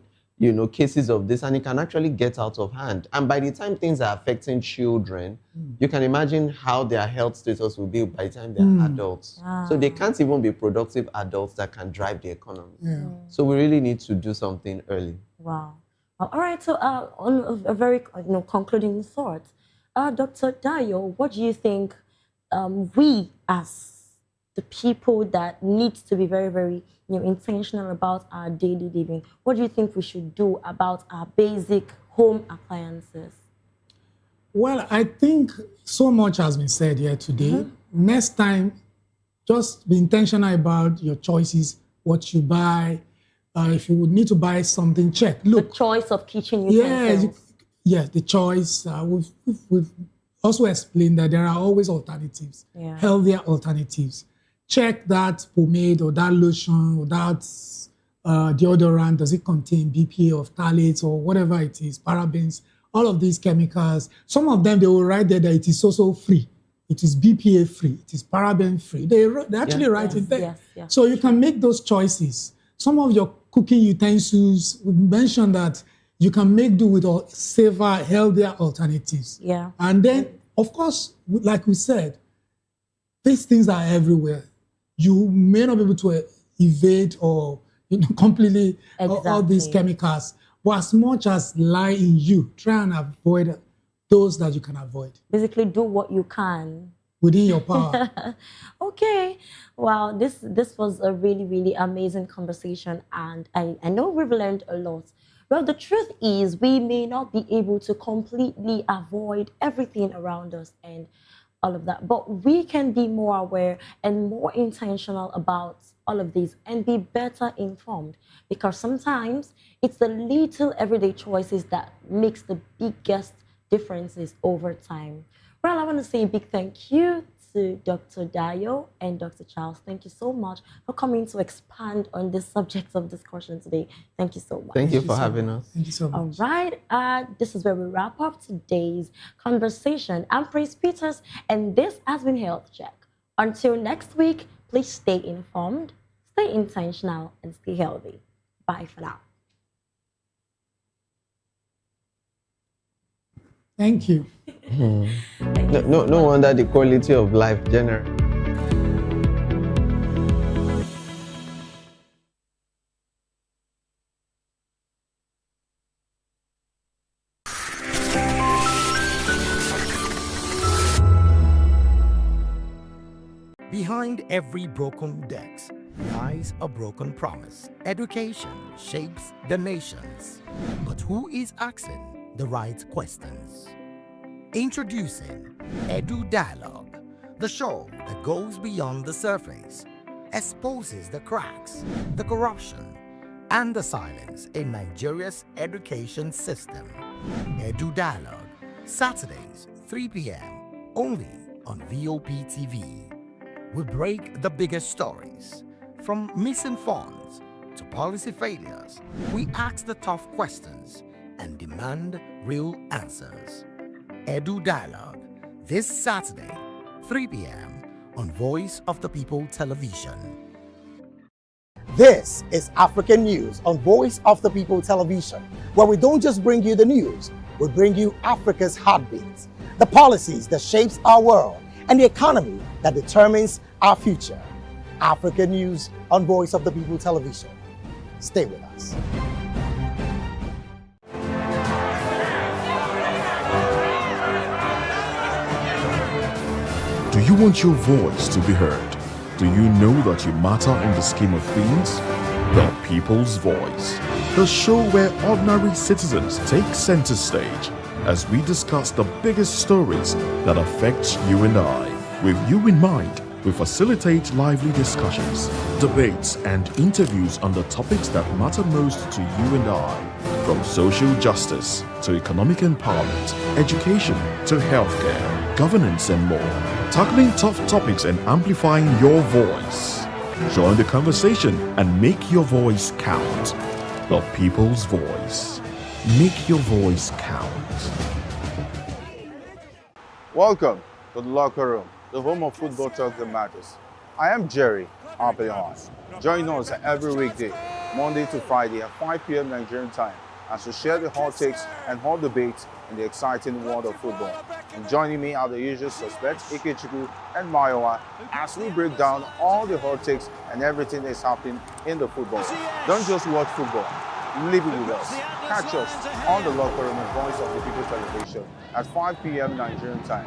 cases of this, and it can actually get out of hand. And by the time things are affecting children, you can imagine how their health status will be by the time they're adults. So they can't even be productive adults that can drive the economy. So we really need to do something early. Wow. All right, so on a very concluding thought, Dr. Dayo, what do you think we as the people that need to be very, very intentional about our daily living, what do you think we should do about our basic home appliances? Well, I think so much has been said here today. Next time, just be intentional about your choices, what you buy. If you would need to buy something, check. Look, the choice of kitchen utensils. Yes, the choice. We've also explained that there are always alternatives, healthier alternatives. Check that pomade or that lotion or that deodorant. Does it contain BPA or phthalates or whatever it is, parabens, all of these chemicals. Some of them, they will write there that it is also free. It is BPA free. It is paraben free. They actually write it there. So you can make those choices. Some of your cooking utensils, we mentioned that you can make do with safer, healthier alternatives. And then, of course, like we said, these things are everywhere. You may not be able to evade or completely all these chemicals, but as much as lie in you, try and avoid those that you can avoid. Basically, do what you can within your power. Okay. Well, this was a really, really amazing conversation, and I know we've learned a lot. Well, the truth is we may not be able to completely avoid everything around us and all of that, but we can be more aware and more intentional about all of these and be better informed, because sometimes it's the little everyday choices that makes the biggest differences over time. Well, I want to say a big thank you to Dr. Dayo and Dr. Charles. Thank you so much for coming to expand on this subject of discussion today. Thank you so much. Thank you for having us. Thank you so much. All right, this is where we wrap up today's conversation. I'm Praise Peters, and this has been Health Check. Until next week, please stay informed, stay intentional, and stay healthy. Bye for now. Thank you. No wonder the quality of life generally. Behind every broken desk lies a broken promise. Education shapes the nations. But who is asking the right questions? Introducing Edu Dialogue, the show that goes beyond the surface, exposes the cracks, the corruption, and the silence in Nigeria's education system. Edu Dialogue, Saturdays, 3 p.m., only on voptv. We break the biggest stories, from missing funds to policy failures. We ask the tough questions and demand real answers. Edu Dialogue, this Saturday, 3 p.m. on Voice of the People Television. This is African News on Voice of the People Television, where we don't just bring you the news, we bring you Africa's heartbeat, the policies that shapes our world, and the economy that determines our future. African News on Voice of the People Television. Stay with us. Do you want your voice to be heard? Do you know that you matter in the scheme of things? The People's Voice, the show where ordinary citizens take center stage as we discuss the biggest stories that affect you and I. With you in mind, we facilitate lively discussions, debates, and interviews on the topics that matter most to you and I, from social justice to economic empowerment, education to healthcare, governance, and more. tackling tough topics and amplifying your voice. Join the conversation and make your voice count. The people's voice. Make your voice count. Welcome to the locker room, the home of football talk that matters. I am Jerry Arpillon. Join us every weekday, Monday to Friday at 5 p.m. Nigerian time, as we share the hot takes and hot debates in the exciting world of football. And joining me are the usual suspects, Ikechukwu and Mayowa, as we break down all the hot takes and everything that's happening in the football. Don't just watch football, live it with us. Catch us on the locker room and Voice of the People television at 5 p.m. Nigerian time.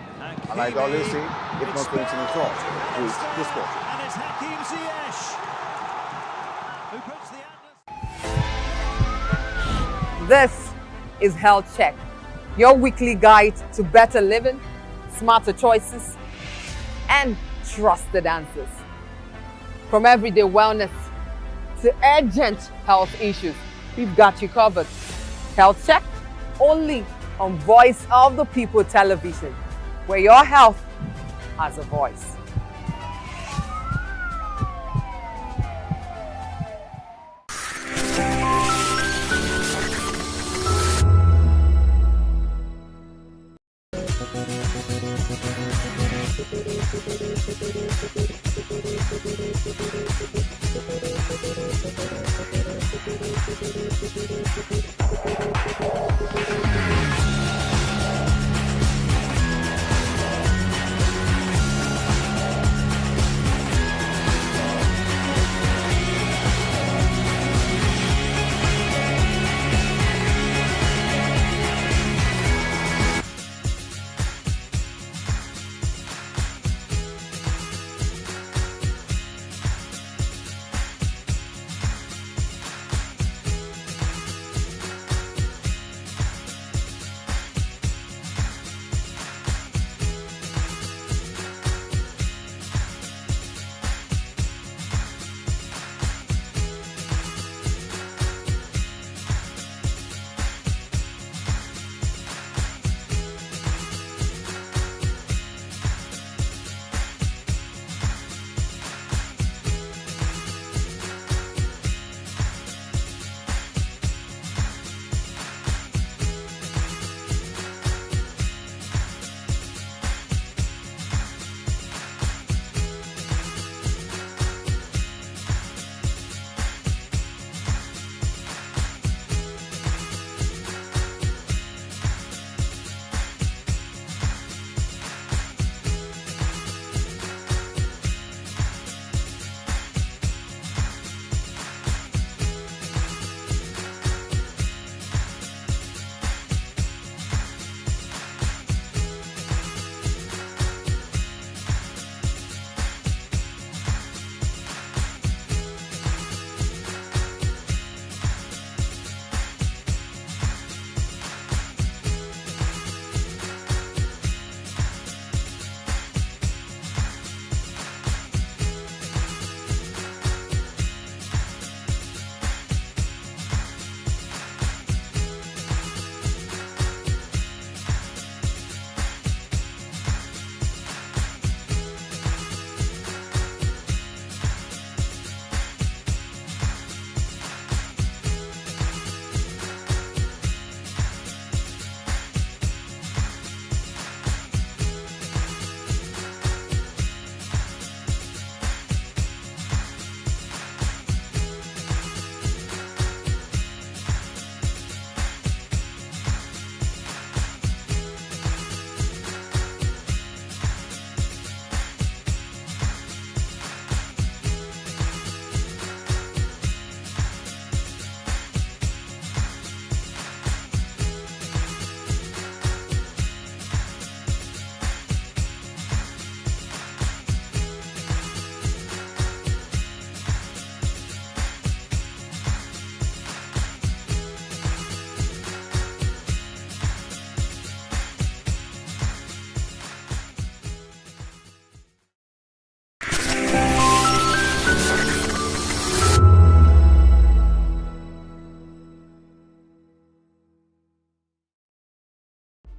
And like I always say, if not 20 minutes off, please the sport. And it's Hakim Ziyech who puts the This is Health Check, your weekly guide to better living, smarter choices, and trusted answers. From everyday wellness to urgent health issues, we've got you covered. Health Check, only on Voice of the People television, where your health has a voice.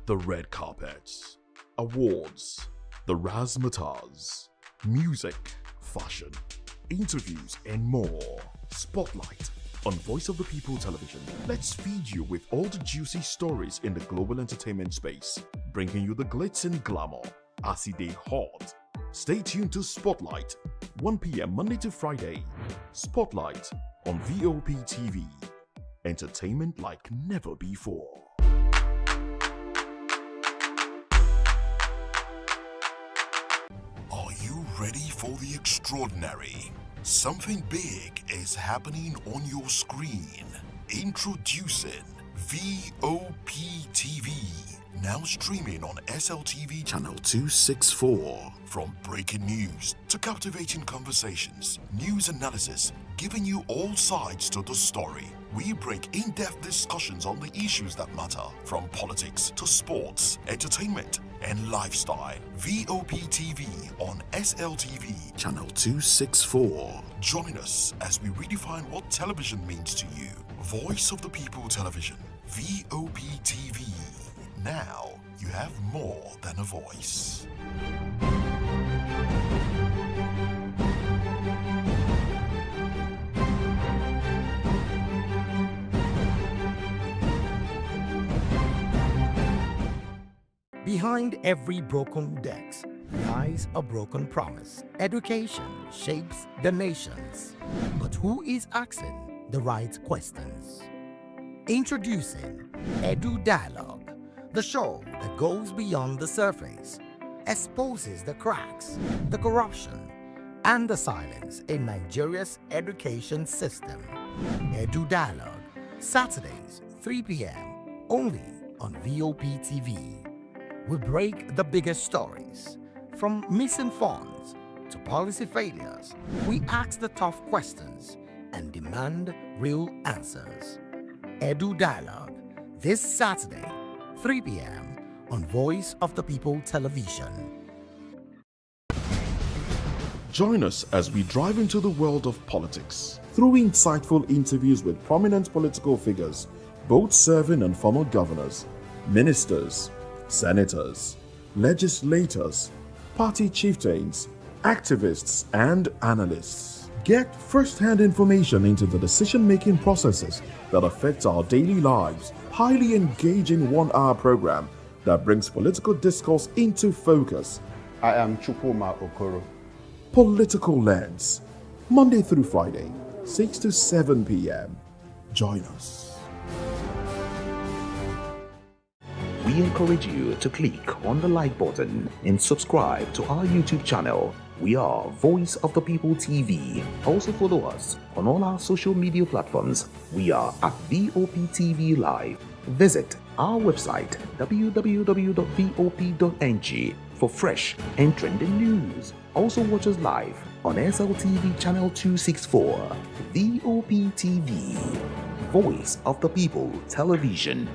The red carpets, awards, the razzmatazz, music, fashion, interviews, and more. Spotlight on Voice of the People Television. Let's feed you with all the juicy stories in the global entertainment space, bringing you the glitz and glamour as it is hot. Stay tuned to Spotlight, 1 p.m. Monday to Friday. Spotlight on VOP TV. Entertainment like never before. Are you ready for the extraordinary? Something big is happening on your screen. Introducing VOP TV. Now streaming on SLTV channel 264. From breaking news to captivating conversations, news analysis, giving you all sides to the story. We bring in-depth discussions on the issues that matter, from politics to sports, entertainment, and lifestyle. VOP TV on SLTV channel 264. Join us as we redefine what television means to you. Voice of the People Television, VOP TV. Now you have more than a voice. Behind every broken deck lies a broken promise. Education shapes the nations. But who is asking the right questions? Introducing Edu Dialogue, the show that goes beyond the surface, exposes the cracks, the corruption, and the silence in Nigeria's education system. Edu Dialogue, Saturdays, 3 p.m., only on VOP TV. We break the biggest stories, from missing funds to policy failures. We ask the tough questions and demand real answers. Edu Dialogue, this Saturday, 3 p.m. on Voice of the People Television. Join us as we drive into the world of politics through insightful interviews with prominent political figures, both serving and former governors, ministers, senators, legislators, party chieftains, activists, and analysts. Get first-hand information into the decision-making processes that affect our daily lives. Highly engaging one-hour program that brings political discourse into focus. I am Chukwuma Okoro. Political Lens, Monday through Friday, 6 to 7 p.m. Join us. We encourage you to click on the like button and subscribe to our YouTube channel. We are Voice of the People TV. Also follow us on all our social media platforms. We are at VOP TV Live. Visit our website www.vop.ng for fresh and trending news. Also watch us live on SLTV channel 264. VOP TV, Voice of the People Television.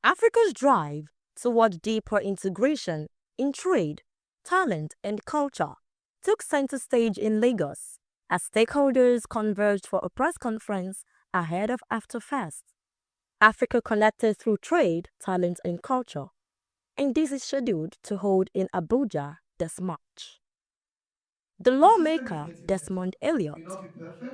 Africa's drive toward deeper integration in trade, talent, and culture took center stage in Lagos as stakeholders converged for a press conference ahead of AfterFest. Africa Connected Through Trade, Talent, and Culture, and this is scheduled to hold in Abuja this March. The lawmaker, Desmond Elliott,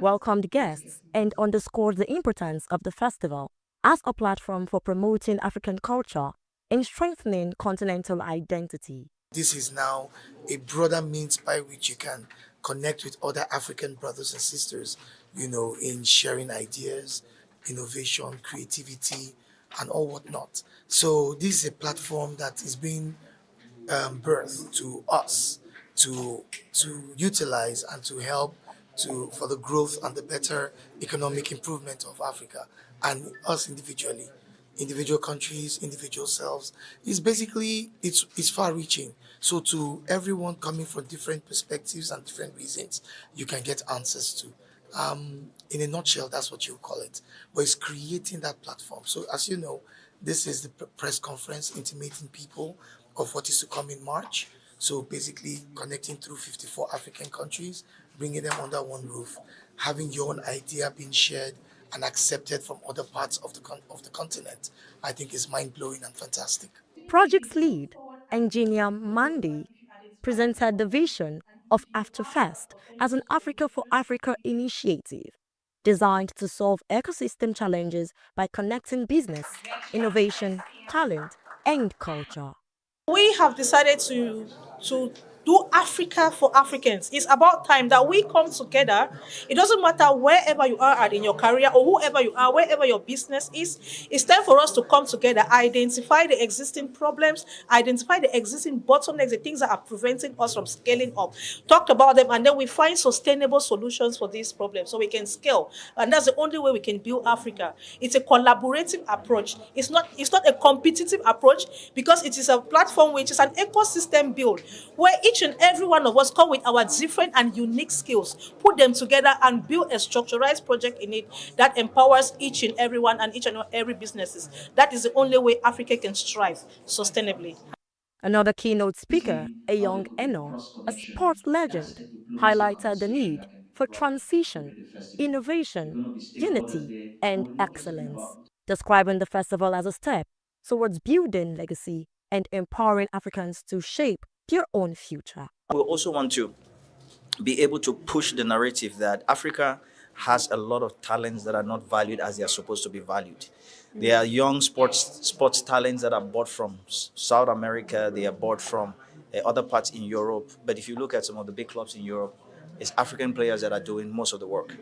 welcomed guests and underscored the importance of the festival as a platform for promoting African culture and strengthening continental identity. This is now a broader means by which you can connect with other African brothers and sisters, in sharing ideas, innovation, creativity, and all whatnot. So this is a platform that is being birthed to us to utilize and to help for the growth and the better economic improvement of Africa and us individually, individual countries, individual selves. It's far-reaching. So to everyone coming from different perspectives and different reasons, you can get answers to. In a nutshell, that's what you call it. But it's creating that platform. So as you know, this is the press conference intimating people of what is to come in March. So basically connecting through 54 African countries, bringing them under one roof, having your own idea being shared and accepted from other parts of the continent, I think is mind-blowing and fantastic. Project's lead, engineer Mandy presented the vision of AfterFest as an Africa for Africa initiative designed to solve ecosystem challenges by connecting business, innovation, talent, and culture. We have decided to do Africa for Africans. It's about time that we come together. It doesn't matter wherever you are in your career or whoever you are, wherever your business is. It's time for us to come together, identify the existing problems, identify the existing bottlenecks, the things that are preventing us from scaling up, talk about them, and then we find sustainable solutions for these problems so we can scale. And that's the only way we can build Africa. It's a collaborative approach. It's not a competitive approach, because it is a platform which is an ecosystem build where each and every one of us come with our different and unique skills, put them together and build a structurized project in it that empowers each and everyone and each and every businesses. That is the only way Africa can strive sustainably. Another keynote speaker, a young Eno, a sports legend, highlighted the need for transition, innovation, unity, and excellence, describing the festival as a step towards building legacy and empowering Africans to shape their own future. We also want to be able to push the narrative that Africa has a lot of talents that are not valued as they are supposed to be valued. There are young sports talents that are bought from South America, they are bought from other parts in Europe. But if you look at some of the big clubs in Europe, it's African players that are doing most of the work.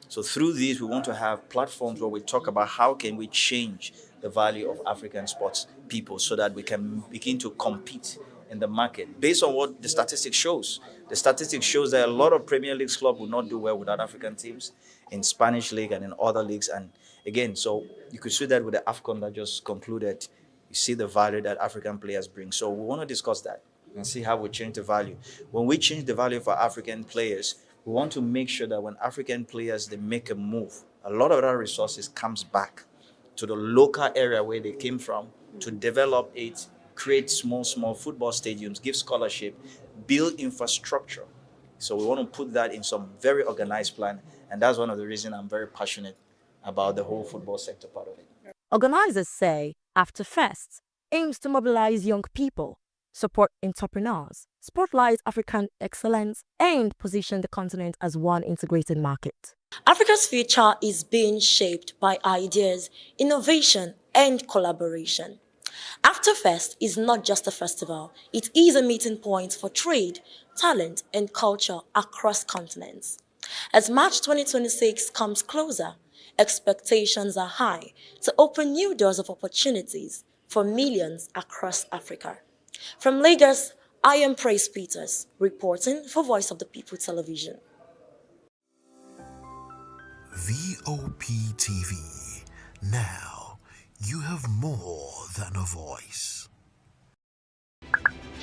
So through these, we want to have platforms where we talk about how can we change the value of African sports people so that we can begin to compete in the market based on what the statistics shows. The statistics shows that a lot of Premier League clubs will not do well without African teams in Spanish league and in other leagues. And again, so you could see that with the AFCON that just concluded. You see the value that African players bring. So we want to discuss that and see how we change the value. When we change the value for African players, we want to make sure that when African players, they make a move, a lot of that resources comes back to the local area where they came from to develop it, create small football stadiums, give scholarship, build infrastructure. So we want to put that in some very organized plan. And that's one of the reasons I'm very passionate about the whole football sector part of it. Organizers say AfterFest aims to mobilize young people, support entrepreneurs, spotlight African excellence, and position the continent as one integrated market. Africa's future is being shaped by ideas, innovation, and collaboration. AfterFest is not just a festival, it is a meeting point for trade, talent, and culture across continents. As March 2026 comes closer, expectations are high to open new doors of opportunities for millions across Africa. From Lagos, I am Praise Peters, reporting for Voice of the People Television. voptv. Now, you have more than a voice.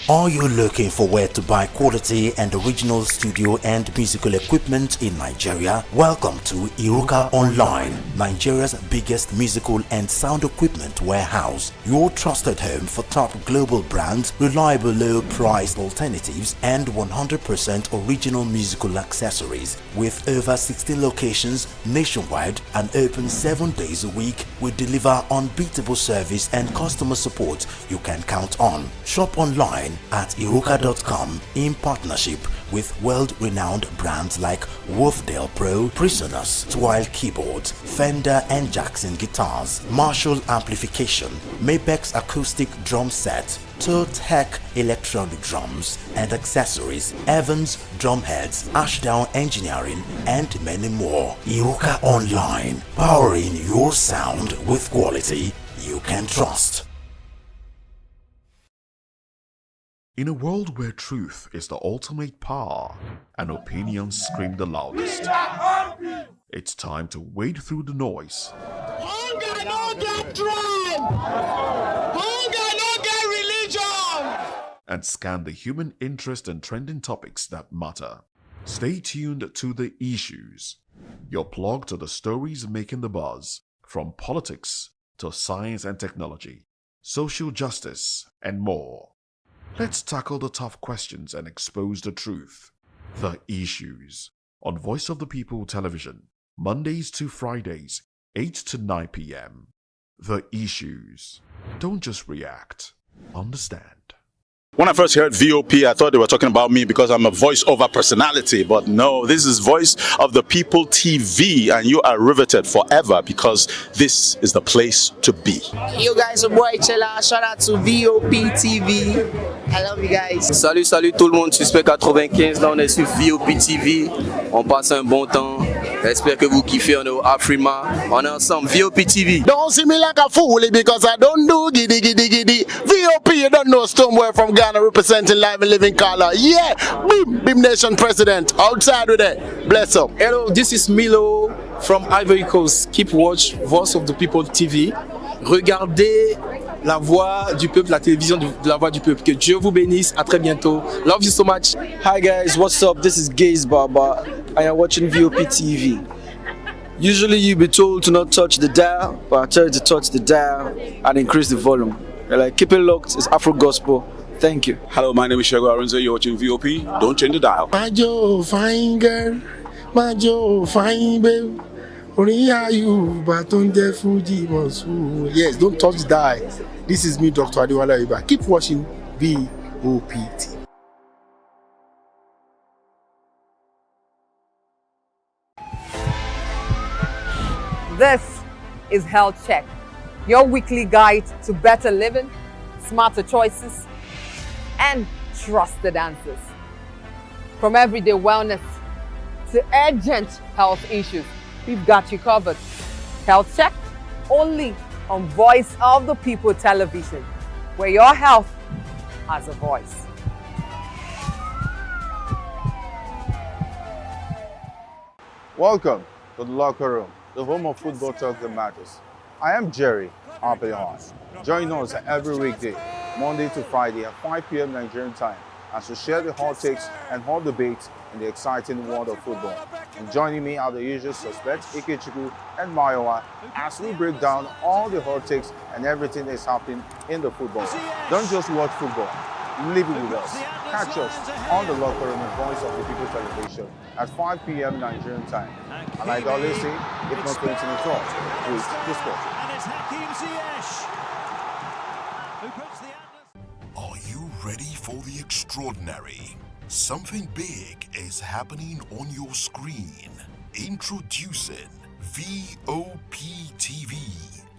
Are you looking for where to buy quality and original studio and musical equipment in Nigeria? Welcome to Iruka Online, Nigeria's biggest musical and sound equipment warehouse. Your trusted home for top global brands, reliable low-priced alternatives, and 100% original musical accessories. With over 60 locations nationwide and open 7 days a week, we deliver unbeatable service and customer support you can count on. Shop online at iruka.com in partnership with world-renowned brands like Wolfdale Pro, Prisoners, Twile Keyboards, Fender and Jackson Guitars, Marshall Amplification, Mapex Acoustic Drum Set, Tech Electronic Drums and Accessories, Evans Drumheads, Ashdown Engineering, and many more. Iruka Online, powering your sound with quality you can trust. In a world where truth is the ultimate power and opinions scream the loudest, it's time to wade through the noise. Hunger no get tribe! Hunger no get religion! And scan the human interest and trending topics that matter. Stay tuned to The Issues, your plug to the stories making the buzz, from politics to science and technology, social justice, and more. Let's tackle the tough questions and expose the truth. The Issues on Voice of the People Television, Mondays to Fridays, 8 to 9 p.m. The Issues. Don't just react, understand. When I first heard VOP, I thought they were talking about me because I'm a voice-over personality. But no, this is Voice of the People TV, and you are riveted forever because this is the place to be. Yo guys, your boy Chella. Shout out to VOP TV. I love you guys. Salut, salut tout le monde. Suspect 95. Là, on est sur VOP TV. On passe un bon temps. J'espère que vous kiffez. On est au Afrima. On est ensemble. VOP TV. Don't see me like a fool because I don't do giddy giddy giddy. VOP, you don't know Stoneware from Ghana representing live and living color. Yeah, Beam Nation president. Outside with it. Bless up. Hello, this is Milo from Ivory Coast. Keep watch Voice of the People TV. Regardez la voix du peuple, la télévision de la voix du peuple. Que Dieu vous bénisse. À très bientôt. Love you so much. Hi guys, what's up? This is Gaze Baba. I am watching VOP TV. Usually you be told to not touch the dial, but I tell you to touch the dial and increase the volume. Like, keep it locked. It's Afro Gospel. Thank you. Hello, my name is Shego Arunze. You're watching VOP. Don't change the dial. My Joe, fine girl. My Joe, fine babe. Yes, don't touch the dial. This is me, Dr. Adiwala Iba. Keep watching VOP TV. This is Health Check, your weekly guide to better living, smarter choices, and trusted answers. From everyday wellness to urgent health issues, we've got you covered. Health Check, only on Voice of the People television, where your health has a voice. Welcome to the locker room, the home of football talk that matters. I am Jerry Arpillon. Join us every weekday, Monday to Friday at 5 p.m. Nigerian time, as we share the hot takes and hot debates in the exciting world of football. And joining me are the usual suspects, Ikechukwu and Mayowa, as we break down all the hot takes and everything that's happening in the football. Don't just watch football, live it with us. Catch us on the locker room and Voice of the People television at 5 p.m. Nigerian time. And like I always say, if not going to the talk, please discuss. And it's Hakim Ziyech who puts the Are you ready for the extraordinary? Something big is happening on your screen. Introducing VOP TV.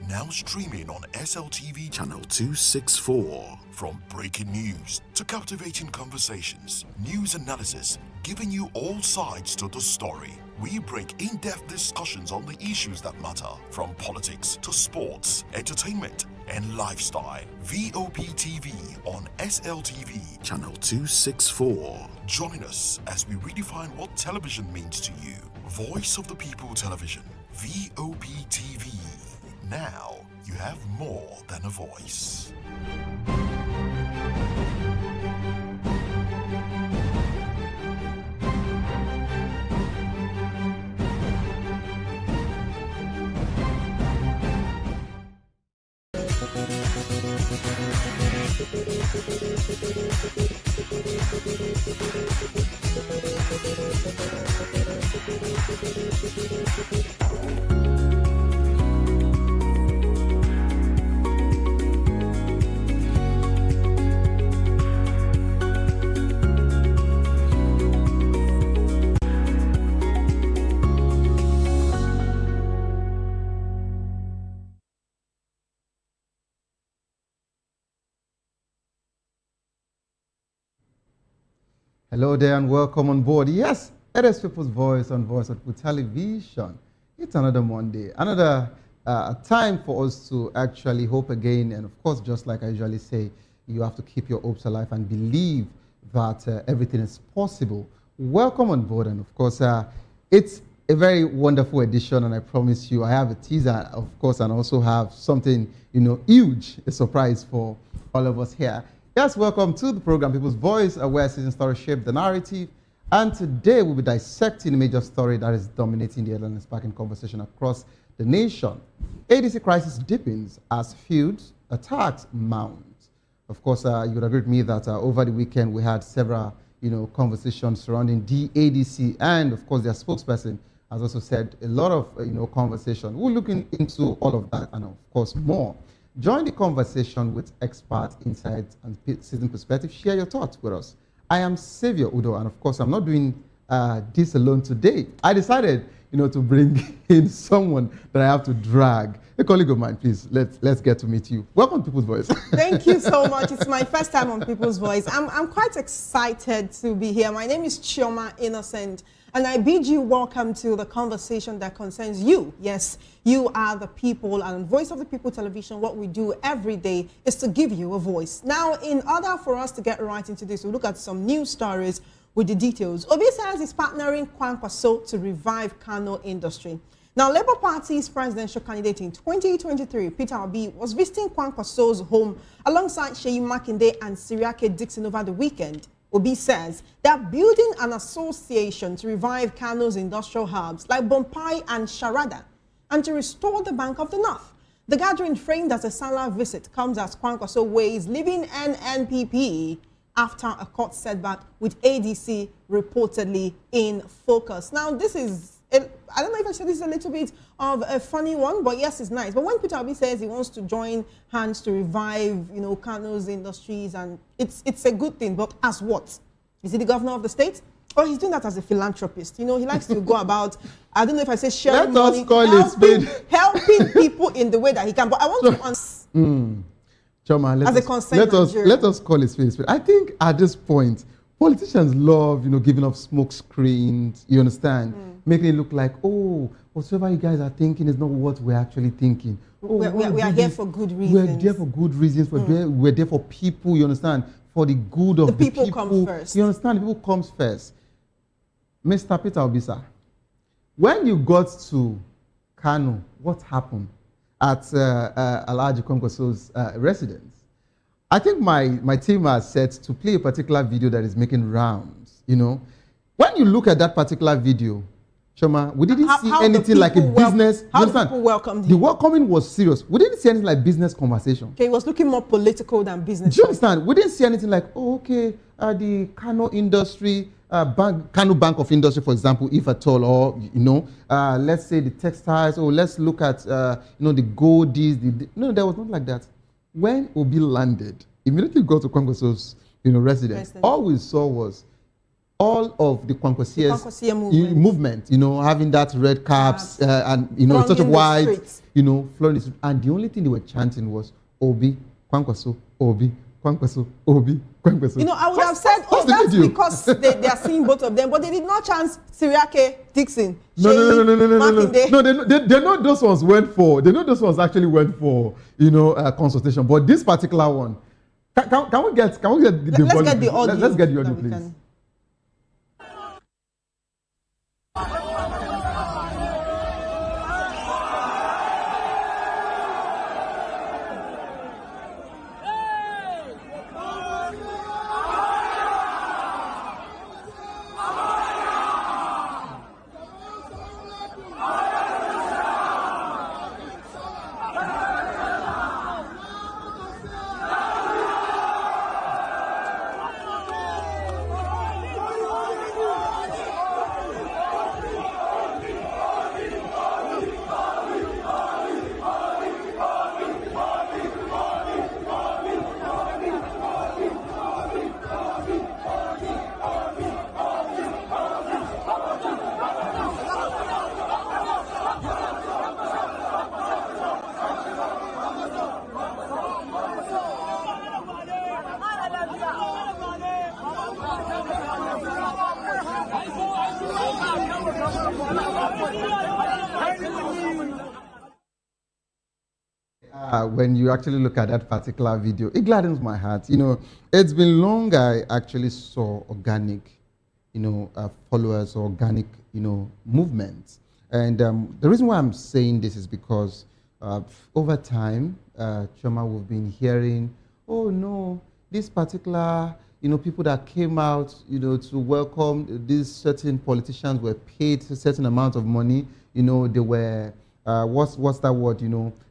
Now streaming on SLTV channel 264. From breaking news to captivating conversations, news analysis, giving you all sides to the story. We bring in-depth discussions on the issues that matter, from politics to sports, entertainment, and lifestyle. VOP TV on SLTV channel 264. Join us as we redefine what television means to you. Voice of the People Television, VOP TV. Now you have more than a voice. Hello there and welcome on board. Yes, it is People's Voice on Voice of People Television. It's another Monday, another time for us to actually hope again. And of course, just like I usually say, you have to keep your hopes alive and believe that everything is possible. Welcome on board. And of course, it's a very wonderful edition. And I promise you, I have a teaser, of course, and also have something, huge, a surprise for all of us here. Yes, welcome to the program People's Voice, where season stories shape the narrative. And today we'll be dissecting a major story that is dominating the headline and sparking conversation across the nation. ADC crisis deepens as feuds, attacks mount. Of course, you would agree with me that over the weekend we had several, conversations surrounding the ADC, and of course their spokesperson has also said a lot of, conversation. We're looking into all of that and of course more. Join the conversation with expert insights and citizen perspective. Share your thoughts with us. I am Xavier Udo, and of course, I'm not doing this alone today. I decided, to bring in someone that I have to drag. A colleague of mine, please, let's get to meet you. Welcome to People's Voice. Thank you so much. It's my first time on People's Voice. I'm quite excited to be here. My name is Chioma Innocent, and I bid you welcome to the conversation that concerns you. Yes, you are the people, and Voice of the People Television, what we do every day is to give you a voice. Now, in order for us to get right into this, we'll look at some news stories with the details. Obi says he's partnering Kwankwaso to revive Kano industry. Now, Labour Party's presidential candidate in 2023, Peter Obi, was visiting Kwankwaso's home alongside Seyi Makinde and Siriake Dixon over the weekend. Obi says they're building an association to revive Kano's industrial hubs like Bompai and Sharada and to restore the Bank of the North. The gathering, framed as a Salah visit, comes as Kwankwaso weighs leaving NNPP after a court setback with ADC reportedly in focus. Now, this is, I don't know if I said this is a little bit of a funny one, but yes, it's nice. But when Peter Obi says he wants to join hands to revive, Kano's industries, and it's a good thing, but as what? Is he the governor of the state? Or he's doing that as a philanthropist? He likes to go about, I don't know if I say sharing money, helping people in the way that he can. But I want to answer. Choma, let us call it spade. I think at this point, politicians love, giving up smoke screens, you understand? Making it look like, whatever you guys are thinking is not what we're actually thinking. We are here for good reasons. We're there for good reasons. We're there for people, you understand? For the good of the people. The people come first. You understand? The people comes first. Mr. Peter Obisa, when you got to Kano, what happened at Alhaji Kwankwaso's residence? I think my team has set to play a particular video that is making rounds, When you look at that particular video, Choma, we didn't see anything like a business. How people welcomed him? The welcoming was serious. We didn't see anything like business conversation. Okay, it was looking more political than business. Do you understand? We didn't see anything like, the Kano industry, Kano Bank of Industry, for example, if at all, or, let's say the textiles, or let's look at, the goldies. No, there was not like that. When Obi landed, immediately go to Kwankwaso's, residence, all we saw was all of the Kwankwasia movement, having that red caps and, a touch of white, flowing the street. And the only thing they were chanting was, Obi, Kwankwaso, Obi, Kwankwaso, Obi, Kwankwaso. I would have said, that's because they are seeing both of them, but they did not chant Siriake Dixon. No, they know those ones went for, actually went for, consultation. But this particular one, can we get the volume? Get the audio. Let's get the audio, please. When you actually look at that particular video, it gladdens my heart. It's been long I actually saw organic, followers, organic, movements. And the reason why I'm saying this is because over time, Choma, we've been hearing, oh no, this particular, people that came out, to welcome these certain politicians were paid a certain amount of money. They were, what's that word,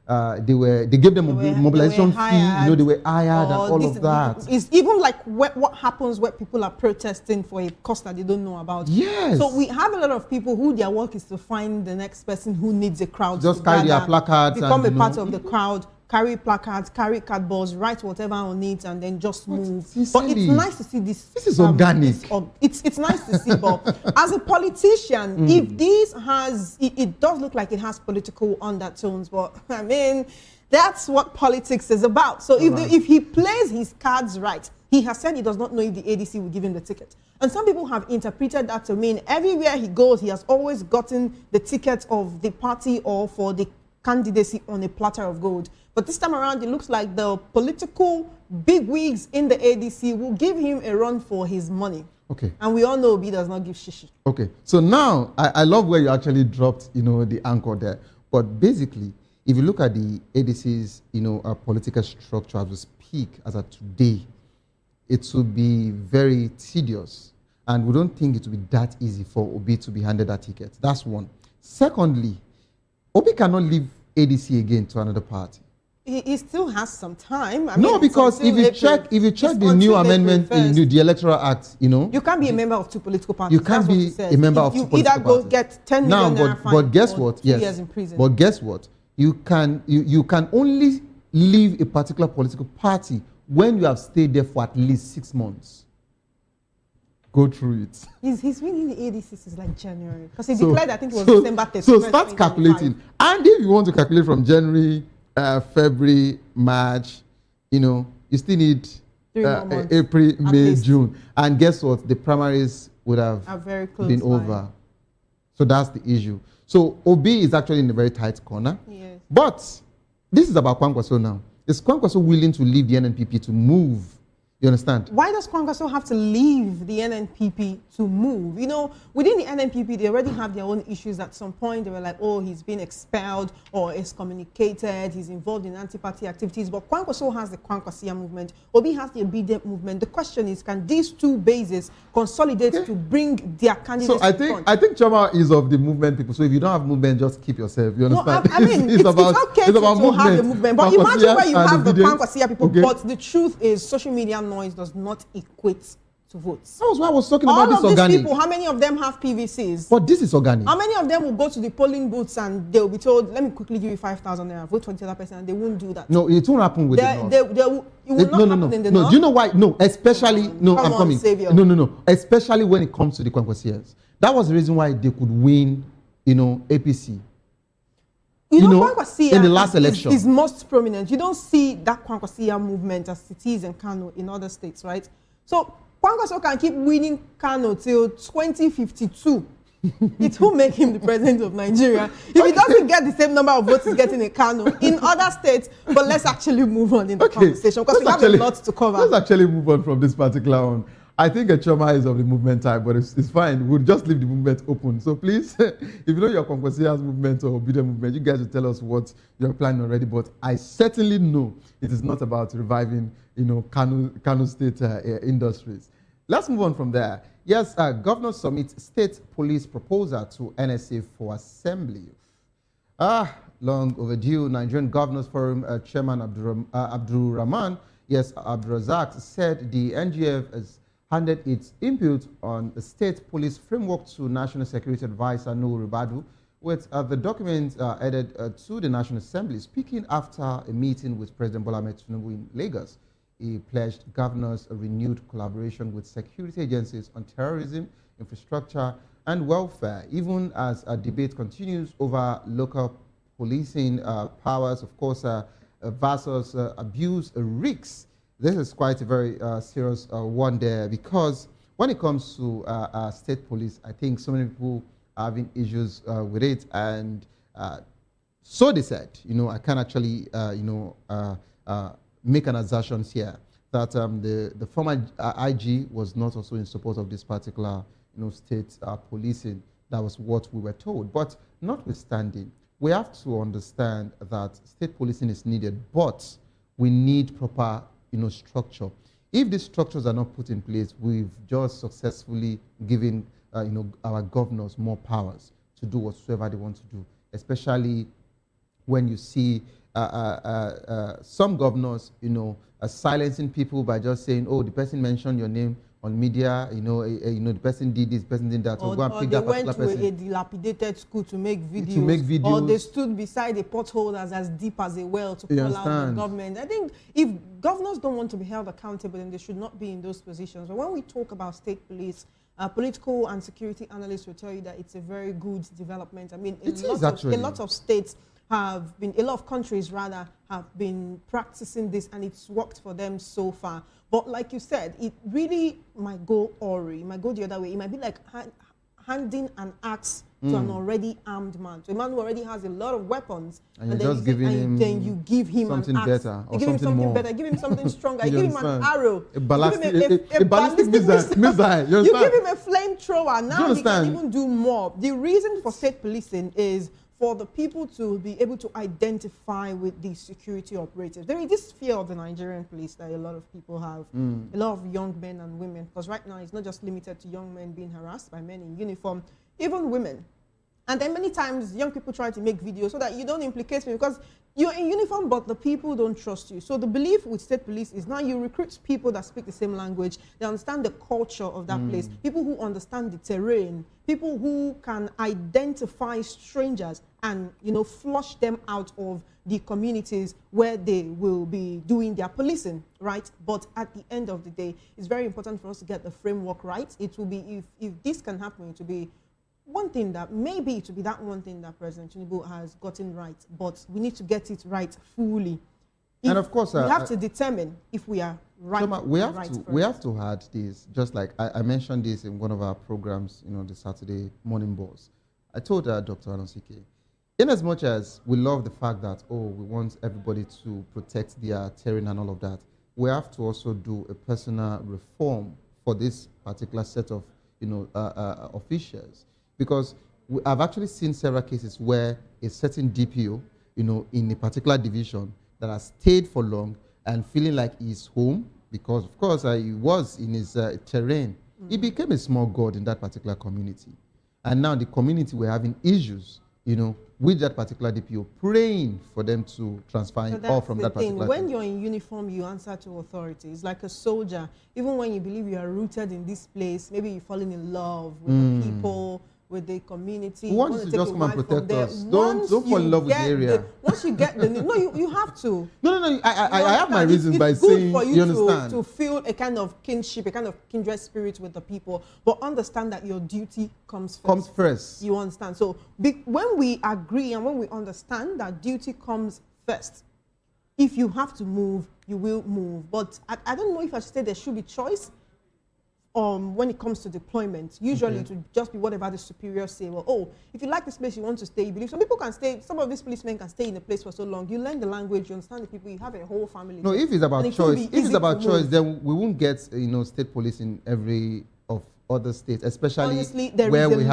they gave them a mobilization fee, they were hired and all of that. It's even like what happens when people are protesting for a cause that they don't know about. Yes. So we have a lot of people who their work is to find the next person who needs a crowd. Just carry their placards. Become a part of the crowd, carry placards, carry cardboards, write whatever on it, and then just move. Sincerely, but it's nice to see this. This is organic. It's nice to see, but as a politician, if this has, it does look like it has political undertones, but I mean, that's what politics is about. So if he plays his cards right, he has said he does not know if the ADC will give him the ticket. And some people have interpreted that to mean everywhere he goes, he has always gotten the ticket of the party or for the candidacy on a platter of gold. But this time around, it looks like the political bigwigs in the ADC will give him a run for his money. Okay. And we all know Obi does not give shishi. Okay. So now, I love where you actually dropped, the anchor there. But basically, if you look at the ADC's, political structure as we speak, as of today, it will be very tedious. And we don't think it will be that easy for Obi to be handed that ticket. That's one. Secondly, Obi cannot leave ADC again to another party. He still has some time. No, because if you check the new amendment in the Electoral Act, you can't be a member of two political parties. You can't be a member of two political parties. You either go get 10 million naira fine but guess or what? 2 years in prison. But guess what? You can only leave a particular political party when you have stayed there for at least 6 months. Go through it. He's been in the ADC since like January. Because he declared, I think it was December 31st. So start calculating. And if you want to calculate from January, February, March, you still need 3 more months, April, May, June. And guess what? The primaries would have been over. So that's the issue. So Obi is actually in a very tight corner. Yes. But this is about Kwankwaso now. Is Kwankwaso willing to leave the NNPP to move? You understand? Why does Kwankwaso have to leave the NNPP to move? Within the NNPP, they already have their own issues. At some point, they were like, oh, he's been expelled or excommunicated. He's involved in anti-party activities. But Kwankwaso has the Kwankwasia movement. Obi has the Obedient movement. The question is, can these two bases consolidate to bring their candidates So I think Choma is of the movement people. So if you don't have movement, just keep yourself. You understand? No, I mean, it's okay to have a movement. But imagine where you have the Kwankwasia people. Okay. But the truth is, social media noise does not equate to votes. That was why I was talking about this organic. All of these people, how many of them have PVCs? But this is organic. How many of them will go to the polling booths and they'll be told, let me quickly give you 5,000 naira, vote for the other person, and they won't do that. No, it won't happen with the North. It will not happen in the North. Do you know why? No, especially, I'm coming. Savior. No. Especially when it comes to the Kwankwasians. That was the reason why they could win, APC. In the last election. Is most prominent. You don't see that Kwankwasia movement as it is in Kano in other states, right? So Kwankwaso can keep winning Kano till 2052. It will make him the president of Nigeria. If he doesn't get the same number of votes he's getting in Kano, in other states, but let's actually move on in the conversation because we have a lot to cover. Let's actually move on from this particular one. I think a Choma is of the movement type, but it's fine. We'll just leave the movement open. So please, if you know your Kwankwasio's movement or Obedient movement, you guys will tell us what you're planning already. But I certainly know it is not about reviving, Kano State industries. Let's move on from there. Yes, Governor submits state police proposal to NSA for assembly. Long overdue. Nigerian Governors Forum Chairman Abdul Rahman, Abdulrazak, said the NGF has handed its input on the state police framework to National Security Advisor Nuhu Ribadu, with the document added to the National Assembly. Speaking after a meeting with President Bola Ahmed Tinubu in Lagos, he pledged governors a renewed collaboration with security agencies on terrorism, infrastructure, and welfare, even as a debate continues over local policing powers, of course, versus abuse risks. This is quite a very serious one there, because when it comes to state police, I think so many people are having issues with it, and so they said, I can actually, make an assertion here that the former IG was not also in support of this particular, state policing. That was what we were told. But notwithstanding, we have to understand that state policing is needed, but we need proper, structure. If these structures are not put in place, we've just successfully given, our governors more powers to do whatsoever they want to do, especially when you see some governors, silencing people by just saying, oh, the person mentioned your name, on media, the person did this, person did that, so go and pick that particular person. Or they went to a dilapidated school to make videos. Or they stood beside a pothole that's as deep as a well to call out the government. I think if governors don't want to be held accountable, then they should not be in those positions. But when we talk about state police, political and security analysts will tell you that it's a very good development. I mean, a lot of states have been, a lot of countries rather, have been practicing this, and it's worked for them so far. But like you said, it really might go awry, it might go the other way. It might be like handing an axe to an already armed man, to a man who already has a lot of weapons, and then you give him something an axe. better, or you give him something more. better, give him something stronger, you give him an arrow, a ballistic missile. You give him a flamethrower. Now he can even do more. The reason for state policing is for the people to be able to identify with the security operatives. There is this fear of the Nigerian police that a lot of people have, a lot of young men and women, because right now it's not just limited to young men being harassed by men in uniform, even women. And then many times young people try to make videos so that you don't implicate me, because you're in uniform, but the people don't trust you. So the belief with state police is now you recruit people that speak the same language, they understand the culture of that place, people who understand the terrain, people who can identify strangers and, flush them out of the communities where they will be doing their policing, right? But at the end of the day, it's very important for us to get the framework right. It will be, if this can happen, it will be one thing that maybe it will be that one thing that President Tinubu has gotten right, but we need to get it right fully. And of course, we have to determine if we are right. Shoma, we have to add this. Just like I mentioned this in one of our programs, the Saturday morning boss. I told Dr. Anosike, in as much as we love the fact that we want everybody to protect their terrain and all of that, we have to also do a personal reform for this particular set of officials. Because I've actually seen several cases where a certain DPO, in a particular division that has stayed for long and feeling like he's home, because of course he was in his terrain, he became a small god in that particular community. And now the community were having issues, with that particular DPO, praying for them to transfer him off from that particular thing. When you're in uniform, you answer to authorities. Like a soldier, even when you believe you are rooted in this place, maybe you're falling in love with the people, with the community. Who wants to just come and protect us? Don't fall in love with the area. Once you get the no, you have to. No. I have my reasons by saying, for you understand. to feel a kind of kinship, a kind of kindred spirit with the people, but understand that your duty comes first. You understand? So when we agree and when we understand that duty comes first, if you have to move, you will move. But I don't know if I should say there should be choice. When it comes to deployment, usually it would just be whatever the superiors say. Well, if you like this place, you want to stay. You believe some people can stay. Some of these policemen can stay in a place for so long. You learn the language, you understand the people. You have a whole family. No, if it's about choice, then we won't get state police in every of other states, especially honestly, where we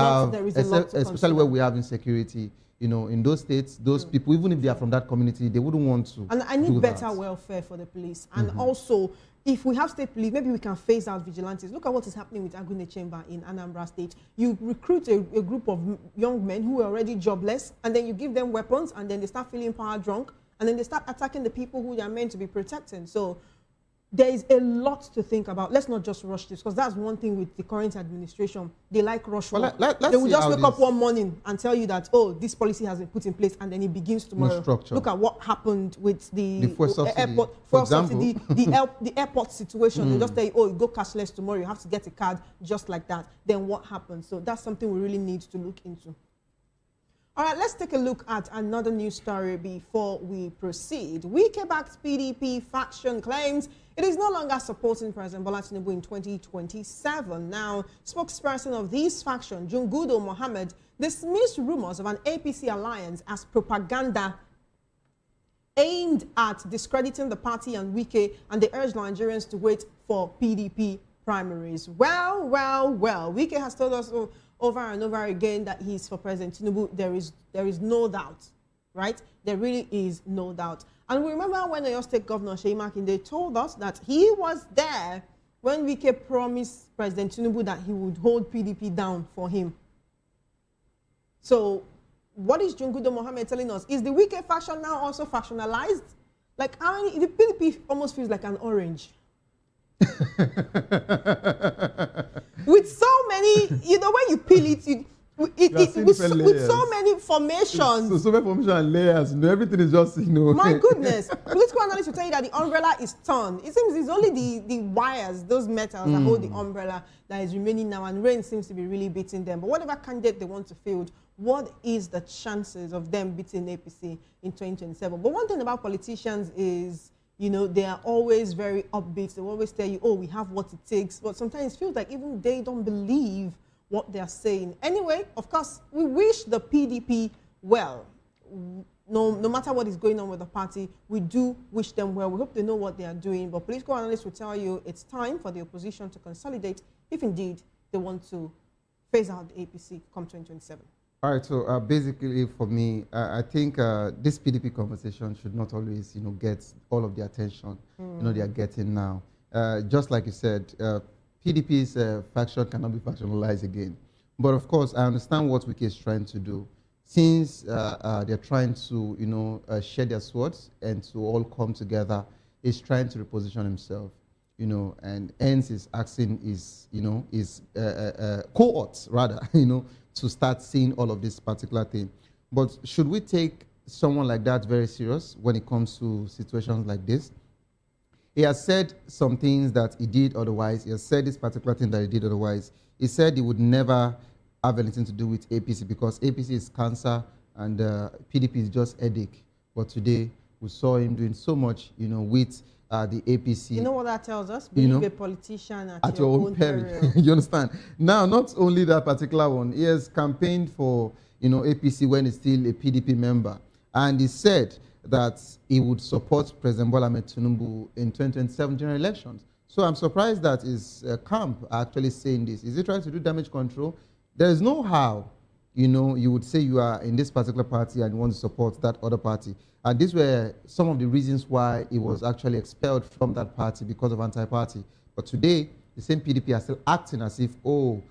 have insecurity. In those states, those people, even if they are from that community, they wouldn't want to. And I need better welfare for the police, and also, if we have state police, maybe we can phase out vigilantes. Look at what is happening with Agune Chamber in Anambra State. You recruit a group of young men who are already jobless, and then you give them weapons, and then they start feeling power drunk, and then they start attacking the people who they are meant to be protecting. So there is a lot to think about. Let's not just rush this, because that's one thing with the current administration. They like rush work. They will just wake up one morning and tell you that, this policy has been put in place, and then it begins tomorrow. Look at what happened with the airport subsidy, the airport situation. They just tell you, you go cashless tomorrow, you have to get a card, just like that. Then what happens? So that's something we really need to look into. All right, let's take a look at another news story before we proceed. Wike-backed PDP faction claims it is no longer supporting President Bola Tinubu in 2027. Now, spokesperson of this faction, Jungudo Mohammed, dismissed rumors of an APC alliance as propaganda aimed at discrediting the party and Wike, and they urged Nigerians to wait for PDP primaries. Well, Wike has told us over and over again that he's for President Tinubu. There is no doubt, right? There really is no doubt. And we remember when Oyo State Governor Seyi Makinde told us that he was there when Wike promised President Tinubu that he would hold PDP down for him. So what is Jungudo Mohammed telling us? Is the Wike faction now also factionalized? Like, the PDP almost feels like an orange. With so many, you know, when you peel it, with so many formations. So many formations and layers. You know, everything is just, you know. My goodness. Political analysts will tell you that the umbrella is torn. It seems it's only the wires, those metals that hold the umbrella that is remaining now, and rain seems to be really beating them. But whatever candidate they want to field, what is the chances of them beating APC in 2027? But one thing about politicians is, you know, they are always very upbeat. They always tell you, oh, we have what it takes. But sometimes it feels like even they don't believe what they are saying. Anyway, of course, we wish the PDP well. No matter what is going on with the party, we do wish them well. We hope they know what they are doing. But political analysts will tell you it's time for the opposition to consolidate if indeed they want to phase out the APC come 2027. All right, so basically for me, I think this PDP conversation should not always, you know, get all of the attention, you know, they are getting now. Just like you said, PDP's faction cannot be factionalized again. But of course, I understand what Wike is trying to do. Since they're trying to, you know, share their swords and to all come together, he's trying to reposition himself, you know, and hence is asking his, you know, his cohorts rather, you know, to start seeing all of this particular thing. But should we take someone like that very serious when it comes to situations like this? He has said some things that he did otherwise. He has said this particular thing that he did otherwise. He said he would never have anything to do with APC because APC is cancer and PDP is just headache. But today, we saw him doing so much, you know, with the APC. You know what that tells us? Being a politician at your own peril. You understand? Now, not only that particular one, he has campaigned for, you know, APC when he's still a PDP member. And he said that he would support President Bola Ahmed Tinubu in 2027 general elections. So I'm surprised that his camp are actually saying this. Is he trying to do damage control? There is no how, you know, you would say you are in this particular party and you want to support that other party. And these were some of the reasons why he was actually expelled from that party because of anti-party. But today, the same PDP are still acting as if, oh,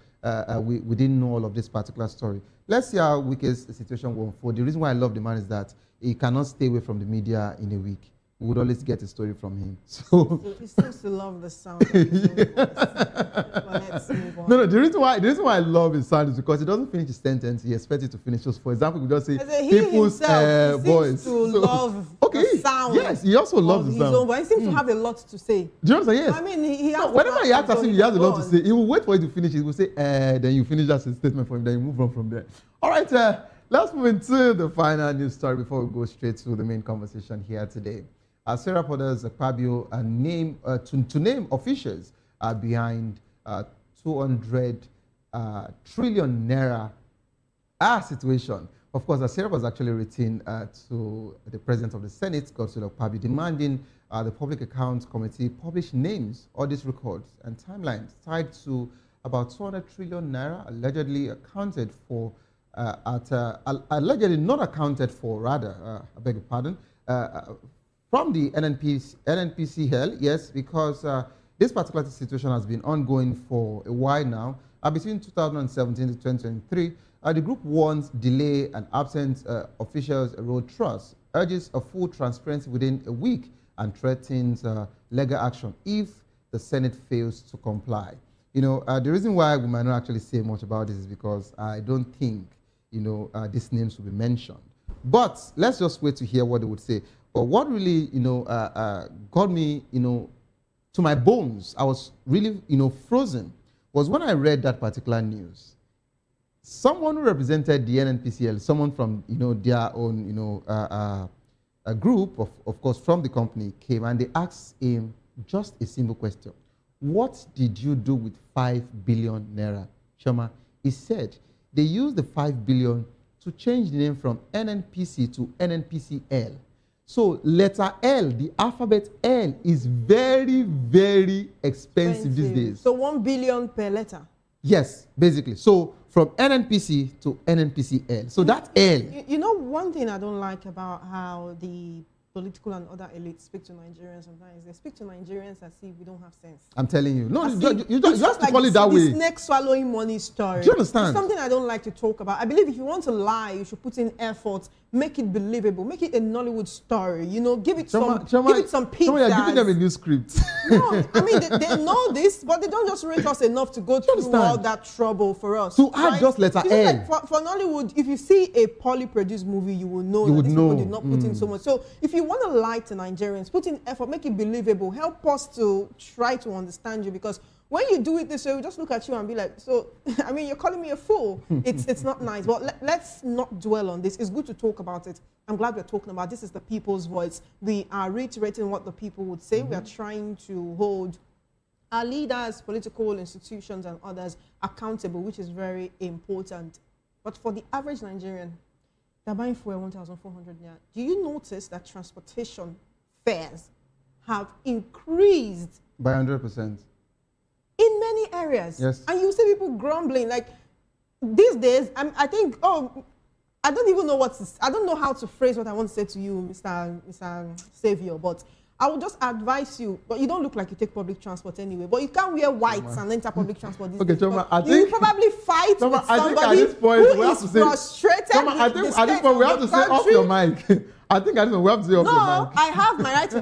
we didn't know all of this particular story. Let's see how Wike's situation will unfold. The reason why I love the man is that he cannot stay away from the media in a week. We would always get a story from him. So he seems to love the sound of his own voice. Well, let's move on. No, the reason why I love his sound is because he doesn't finish his sentence. He expects it to finish. So, for example, we just say people's voice. To love the sound. Yes, he also loves the sound. His own voice. He seems to have a lot to say. Do you understand? Yes. I mean, he has. Whenever he acts as if he has a lot to say, he will wait for you to finish. He will say, then you finish that statement for him. Then you move on from there. All right. Let's move into the final news story before we go straight to the main conversation here today. Sarah Porter's Fabio name to name officials behind 200 trillion naira situation. Of course, Sarah was actually written to the President of the Senate, Godswill Akpabio, demanding the Public Accounts Committee publish names, audit records, and timelines tied to about 200 trillion naira allegedly accounted for allegedly not accounted for, rather, I beg your pardon, from the NNPCL, yes, because this particular situation has been ongoing for a while now. Between 2017 to 2023, the group warns delay and absent officials erode trust, urges a full transparency within a week, and threatens legal action if the Senate fails to comply. You know, the reason why we might not actually say much about this is because I don't think, you know, these names will be mentioned. But let's just wait to hear what they would say. But what really, you know, got me, you know, to my bones, I was really, you know, frozen, was when I read that particular news. Someone who represented the NNPCL, someone from, you know, their own, you know, a group, of course, from the company came and they asked him just a simple question. What did you do with 5 billion naira? Shoma, he said they used the 5 billion to change the name from NNPC to NNPCL. So letter L, the alphabet L, is very, very expensive these days. So 1 billion per letter? Yes, basically. So from NNPC to NNPCL. So that L. You know, one thing I don't like about how the political and other elites speak to Nigerians sometimes, they speak to Nigerians as if we don't have sense. I'm telling you. No, you have to call it that way. This snake swallowing money story. Do you understand? It's something I don't like to talk about. I believe if you want to lie, you should put in effort, make it believable, make it a Nollywood story, you know, give it Give it some pizza. You're giving them a new script. No, I mean, they know this, but they don't just rate us enough to go through all that trouble for us. To add just letter A. Like for Nollywood, if you see a poorly produced movie, you will know that these people did not put in so much. So if you want to lie to Nigerians, put in effort, make it believable, help us to try to understand you, because when you do it this way, we just look at you and be like, so, I mean, you're calling me a fool. It's not nice. But let's not dwell on this. It's good to talk about it. I'm glad we're talking about this. Is the people's voice. We are reiterating what the people would say. We are trying to hold our leaders, political institutions, and others accountable, which is very important. But for the average Nigerian, they're buying fuel 1,400 naira. Do you notice that transportation fares have increased by 100%? In many areas. Yes. And you see people grumbling. Like, these days, I think, I don't even know I don't know how to phrase what I want to say to you, Mr. Savior, but I would just advise you, but you don't look like you take public transport anyway, but you can't wear whites and enter public transport these days. Choma, you probably fight with somebody who is frustrated I think at this point we have to say off your mic. I think at this point we have to say off your mic. No, I have my right to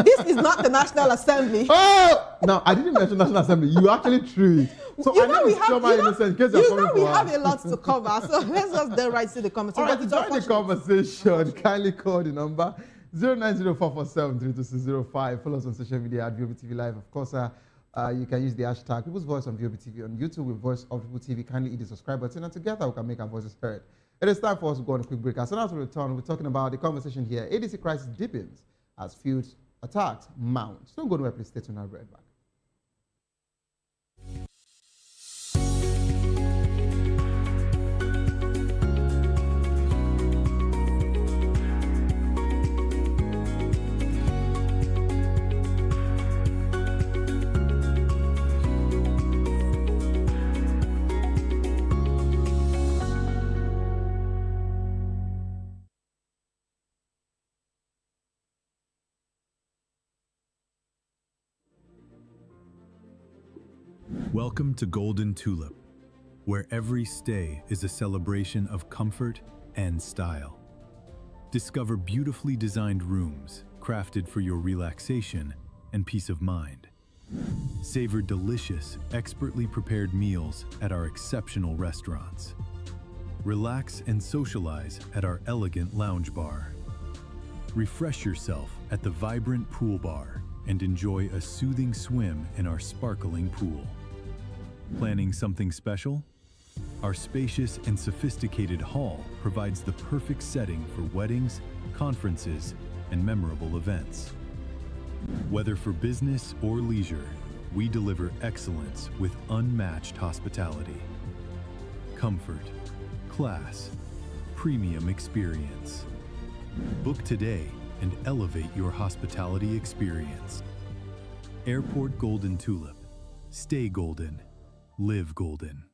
this is not the National Assembly. Oh! No, I didn't mention National Assembly. You actually threw it. So you know we have a lot to cover, so let's just delve right to the conversation. All right, to join the conversation, kindly call the number 09044732605. Follow us on social media at voptv Live. Of course, you can use the hashtag People's Voice on voptv on YouTube with Voice of People TV. Kindly hit the subscribe button, and together we can make our voices heard. It is time for us to go on a quick break. As soon as we return, we're talking about the conversation here. ADC crisis deepens as field attacks mount. Don't go nowhere, please stay tuned. I'll be right back. Welcome to Golden Tulip, where every stay is a celebration of comfort and style. Discover beautifully designed rooms crafted for your relaxation and peace of mind. Savor delicious, expertly prepared meals at our exceptional restaurants. Relax and socialize at our elegant lounge bar. Refresh yourself at the vibrant pool bar and enjoy a soothing swim in our sparkling pool. Planning something special? Our spacious and sophisticated hall provides the perfect setting for weddings, conferences, and memorable events. Whether for business or leisure, we deliver excellence with unmatched hospitality. Comfort, class, premium experience. Book today and elevate your hospitality experience. Airport Golden Tulip. Stay golden. Live golden.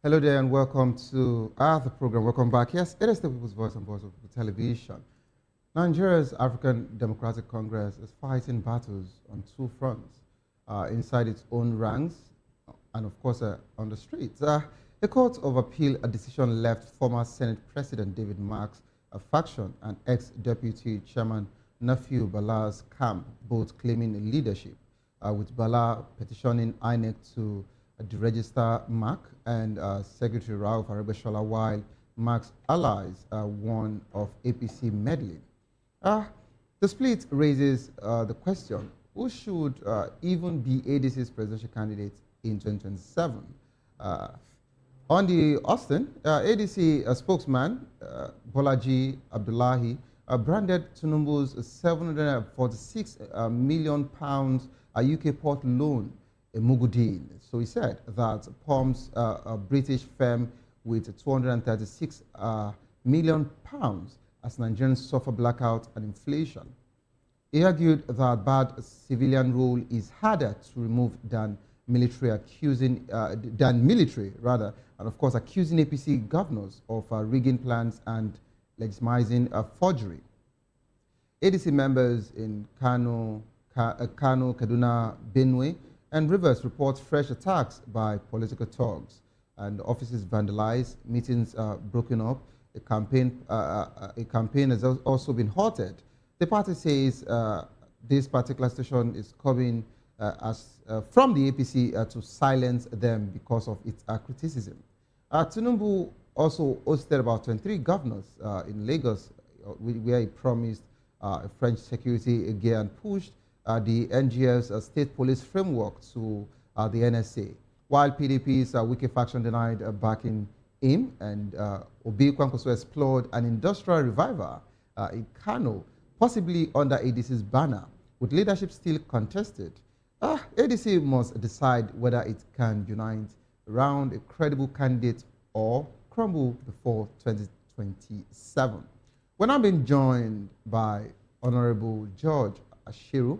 Hello there and welcome to the program. Welcome back. Yes, it is the People's Voice on Voice of People Television. Nigeria's African Democratic Congress is fighting battles on two fronts, inside its own ranks and of course on the streets. The Court of Appeal, a decision left former Senate President David Marks, a faction, and ex-deputy chairman nephew Bala's camp, both claiming leadership, with Bala petitioning INEC to deregister Mark and Secretary Rauf Aregbesola, while Mark's allies warn of APC meddling. The split raises the question, who should even be ADC's presidential candidate in 2027? On the Austin, ADC spokesman Bolaji Abdullahi branded Tinubu's £746 million UK port loan a Mugu deal. So he said that Palms, a British firm with £236 million as Nigerians suffer blackout and inflation. He argued that bad civilian rule is harder to remove than military, and of course accusing APC governors of rigging plans and legitimizing forgery. ADC members in Kano, Kaduna, Benue, and Rivers report fresh attacks by political thugs, and offices vandalized, meetings broken up. A campaign has also been halted. The party says this particular station is coming from the APC to silence them because of its criticism. Tinubu also hosted about 23 governors in Lagos, where he promised French security gear and pushed the NGF's state police framework to the NSA, while PDP's Wike faction denied backing him, and Obi Kwankwaso explored an industrial revival in Kano, possibly under ADC's banner, with leadership still contested. ADC must decide whether it can unite around a credible candidate or crumble before 2027. We're now being joined by Honorable George Ashiru,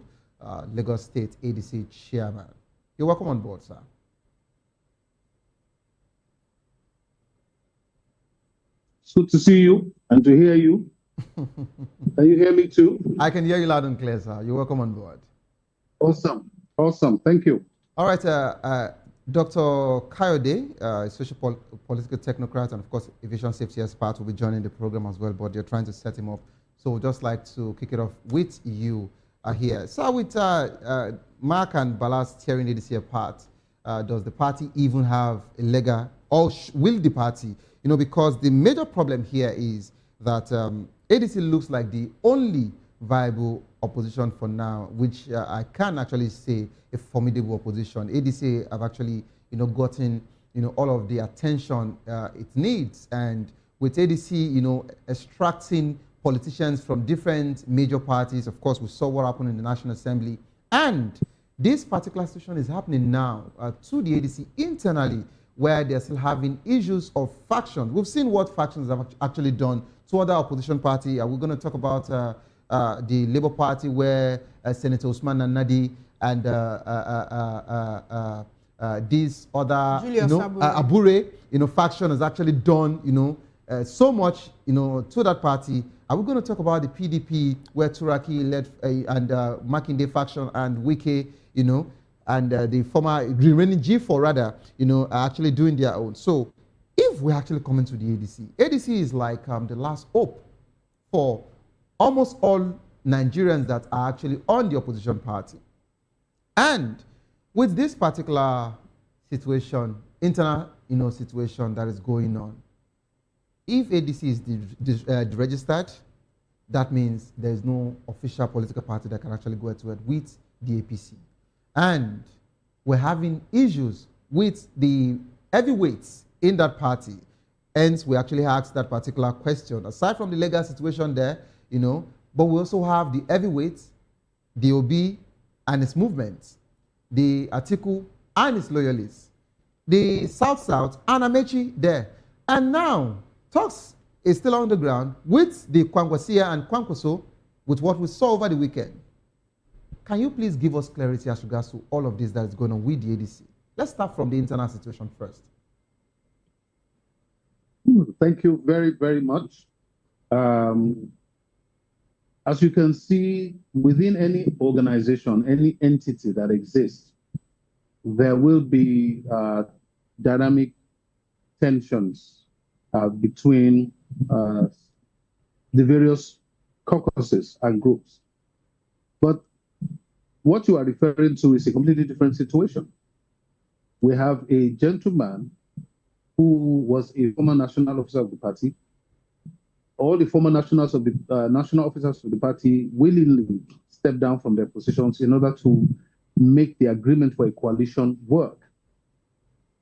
Lagos State ADC Chairman. You're welcome on board, sir. It's good to see you and to hear you. Can you hear me too? I can hear you loud and clear, sir. You're welcome on board. Awesome. Awesome. Thank you. All right, Dr. Kayode, a social political technocrat and, of course, aviation safety expert, will be joining the program as well, but you're trying to set him up. So we'd just like to kick it off with you here. So with Mark and Bala's tearing ADC apart, does the party even have a legal, or will the party? You know, because the major problem here is that ADC looks like the only viable opposition for now, which I can actually say a formidable opposition. ADC have actually, gotten, all of the attention it needs, and with ADC, extracting politicians from different major parties. Of course, we saw what happened in the National Assembly, and this particular situation is happening now to the ADC internally, where they're still having issues of faction. We've seen what factions have actually done to other opposition party. We're going to talk about the Labour Party, where Senator Usman Nadi and this other Abure, faction has actually done, so much, to that party. Are we going to talk about the PDP, where Turaki led and Makinde faction and Wike, and the former remaining G4 rather, are actually doing their own. So if we actually come into the ADC is like the last hope for almost all Nigerians that are actually on the opposition party. And with this particular situation, internal situation that is going on, if ADC is deregistered, that means there is no official political party that can actually go head-to-head with the APC. And we're having issues with the heavyweights in that party. Hence, we actually asked that particular question. Aside from the legal situation there, but we also have the heavyweights, the OB and its movements, the Atiku and its loyalists, the South-South and Amechi there. And now, talks is still on the ground with the Kwankwasia and Kwankwaso with what we saw over the weekend. Can you please give us clarity as regards to all of this that is going on with the ADC? Let's start from the internal situation first. Thank you very, very much. As you can see, within any organization, any entity that exists, there will be dynamic tensions between the various caucuses and groups. But what you are referring to is a completely different situation. We have a gentleman who was a former national officer of the party. All the former nationals of the national officers of the party willingly stepped down from their positions in order to make the agreement for a coalition work.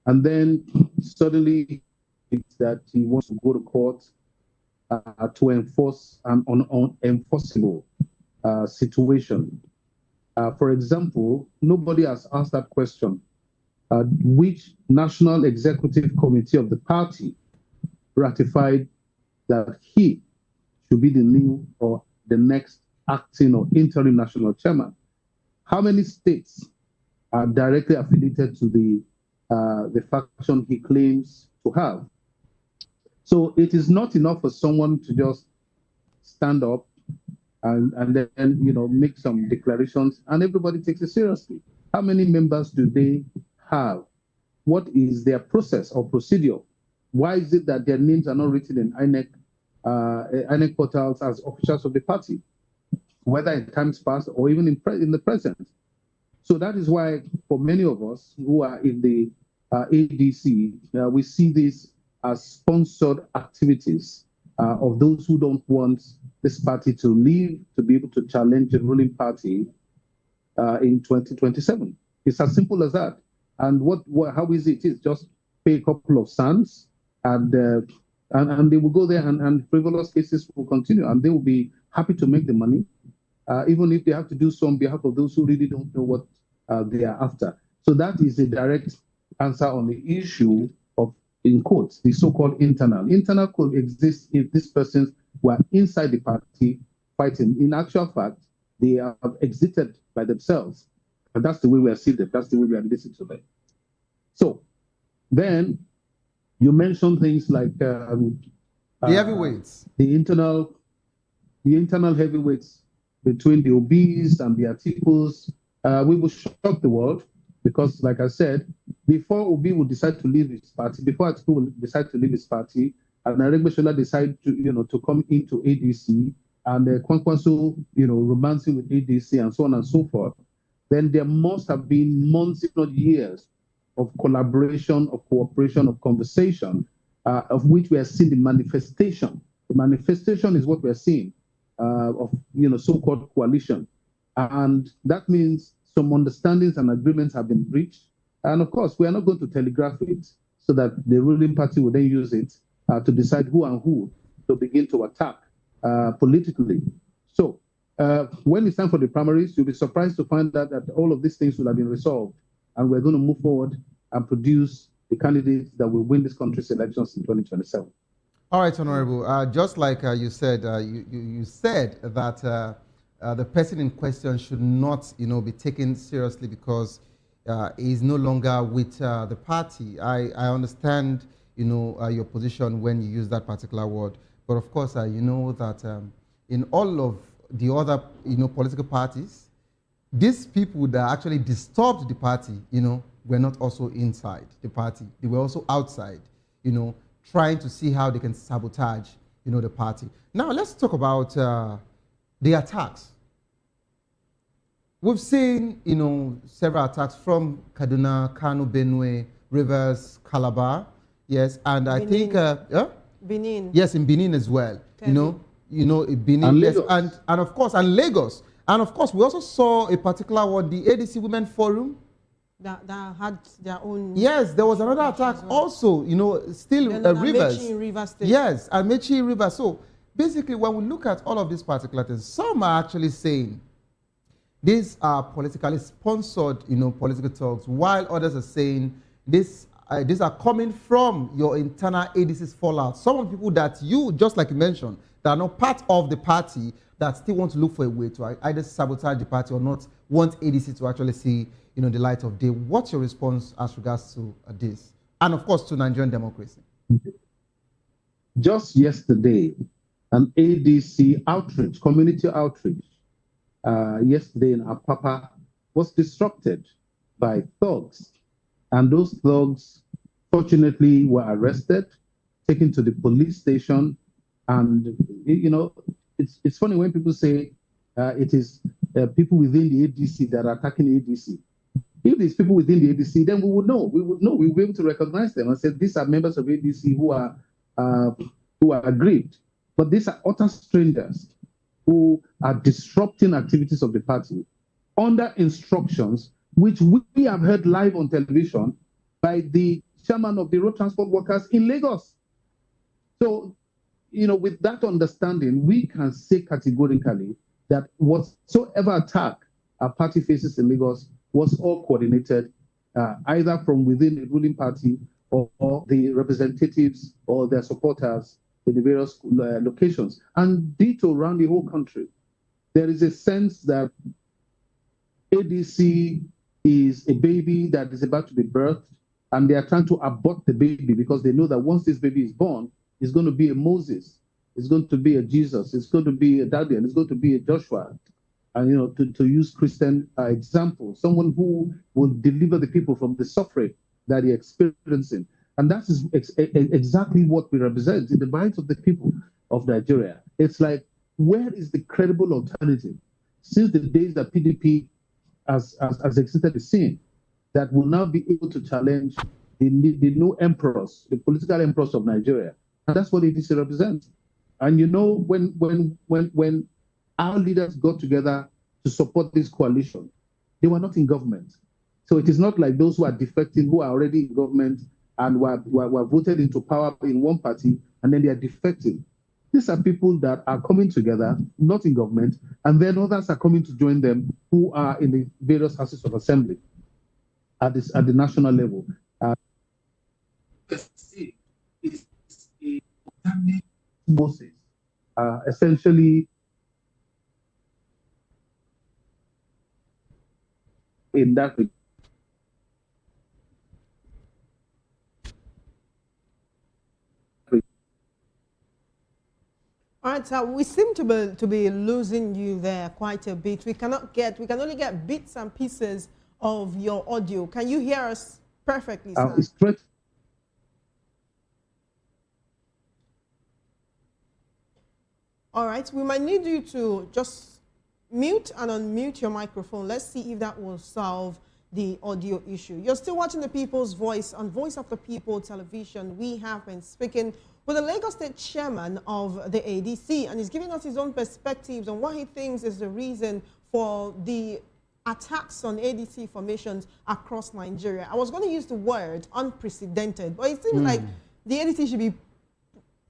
And then suddenly it's that he wants to go to court to enforce an unenforceable situation. For example, nobody has asked that question. Which National Executive Committee of the party ratified that he should be the new or the next acting or interim national chairman? How many states are directly affiliated to the faction he claims to have? So it is not enough for someone to just stand up and then make some declarations and everybody takes it seriously. How many members do they have? What is their process or procedure? Why is it that their names are not written in INEC portals as officials of the party, whether in times past or even in the present? So that is why for many of us who are in the ADC, we see this as sponsored activities of those who don't want this party to leave, to be able to challenge the ruling party in 2027. It's as simple as that. And how easy it is, just pay a couple of cents and they will go there and frivolous cases will continue and they will be happy to make the money, even if they have to do so on behalf of those who really don't know what they are after. So that is a direct answer on the issue of, in quotes, the so-called internal. Internal could exist if these persons were inside the party fighting. In actual fact, they have exited by themselves. And that's the way we are seeing them. That's the way we are listening to them. So then you mentioned things like the heavyweights. The internal heavyweights between the Obis and the Atikos. We will shock the world because, like I said, before Obi will decide to leave his party, before Atiku will decide to leave his party, and Aregbesola decide to come into ADC, and Kwankwaso, romancing with ADC and so on and so forth, then there must have been months, if not years, of collaboration, of cooperation, of conversation, of which we are seeing the manifestation. The manifestation is what we are seeing of so-called coalition, and that means some understandings and agreements have been reached. And of course, we are not going to telegraph it so that the ruling party will then use it to decide who and who to begin to attack politically. So when it's time for the primaries, you'll be surprised to find out that all of these things will have been resolved, and we're going to move forward and produce the candidates that will win this country's elections in 2027. All right, Honorable. Just like you said, you said that the person in question should not, be taken seriously because he is no longer with the party. I understand, your position when you use that particular word, but of course, you know that in all of the other, political parties, these people that actually disturbed the party, were not also inside the party. They were also outside, trying to see how they can sabotage, the party. Now, let's talk about the attacks. We've seen, several attacks from Kaduna, Kano, Benue, Rivers, Calabar, yes, and I think, Benin. Yes, in Benin as well. Benin, and yes, Lagos. and of course, and Lagos. And of course, we also saw a particular one, the ADC Women Forum. That had their own. Yes, there was another attack well. Also, still Rivers. Amechi in Rivers State. Yes, Amechi Rivers. So basically, when we look at all of these particular things, some are actually saying these are politically sponsored, political talks, while others are saying these are coming from your internal ADC's fallout. Some of the people that you, just like you mentioned, that are not part of the party, that still want to look for a way to either sabotage the party or not want ADC to actually see, the light of day. What's your response as regards to this? And of course, to Nigerian democracy. Just yesterday, an ADC outreach, community outreach, yesterday in Apapa was disrupted by thugs. And those thugs, fortunately, were arrested, taken to the police station. And, it's funny when people say it is people within the ADC that are attacking the ADC. If there's people within the ADC, then we would know. We would know. We will be able to recognize them and say these are members of ADC who are aggrieved. But these are utter strangers who are disrupting activities of the party under instructions which we have heard live on television by the chairman of the road transport workers in Lagos. So, with that understanding, we can say categorically that whatsoever attack our party faces in Lagos was all coordinated, either from within the ruling party or the representatives or their supporters in the various locations, and ditto around the whole country. There is a sense that ADC is a baby that is about to be birthed, and they are trying to abort the baby because they know that once this baby is born, it's going to be a Moses, it's going to be a Jesus, it's going to be a Daniel, it's going to be a Joshua. And, to use Christian example, someone who will deliver the people from the suffering that they're experiencing. And that is exactly what we represent in the minds of the people of Nigeria. It's like, where is the credible alternative? Since the days that PDP has exited the scene, that will now be able to challenge the new emperors, the political emperors of Nigeria. And that's what ADC represents. And when our leaders got together to support this coalition, they were not in government. So it is not like those who are defecting, who are already in government and were voted into power in one party, and then they are defecting. These are people that are coming together, not in government, and then others are coming to join them who are in the various houses of assembly at the national level. It's a process, essentially in that regard. All right, so we seem to be losing you there quite a bit. We can only get bits and pieces of your audio. Can you hear us perfectly, sir? It's correct. All right, we might need you to just mute and unmute your microphone. Let's see if that will solve the audio issue. You're still watching The People's Voice on Voice of the People television. We have been speaking with the Lagos State chairman of the ADC, and he's giving us his own perspectives on what he thinks is the reason for the attacks on ADC formations across Nigeria. I was going to use the word unprecedented, but it seems like the ADC should be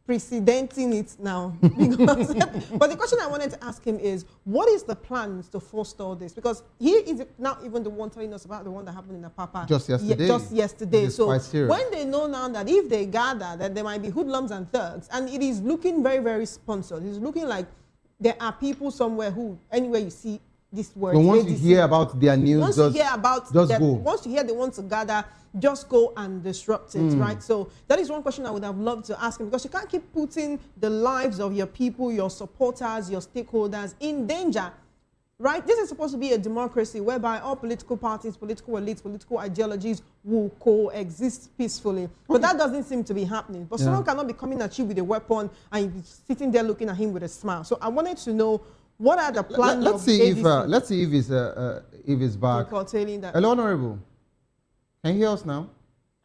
precedenting it now. Because, but the question I wanted to ask him is, what is the plans to forestall this? Because he is now even the one telling us about the one that happened in Apapa just yesterday. Just yesterday. It's so quite serious. when they know now that if they gather, that there might be hoodlums and thugs, and it is looking very, very sponsored. It's looking like there are people somewhere who, anywhere you see this word. So once you hear about their news, once you hear about just that, go. Once you hear they want to gather, just go and disrupt it, right? So that is one question I would have loved to ask him, because you can't keep putting the lives of your people, your supporters, your stakeholders in danger, right? This is supposed to be a democracy whereby all political parties, political elites, political ideologies will coexist peacefully. But that doesn't seem to be happening. But someone cannot be coming at you with a weapon and you're sitting there looking at him with a smile. So I wanted to know, what are the plans let's see if he's back. Hello, Honorable. Can you hear us now?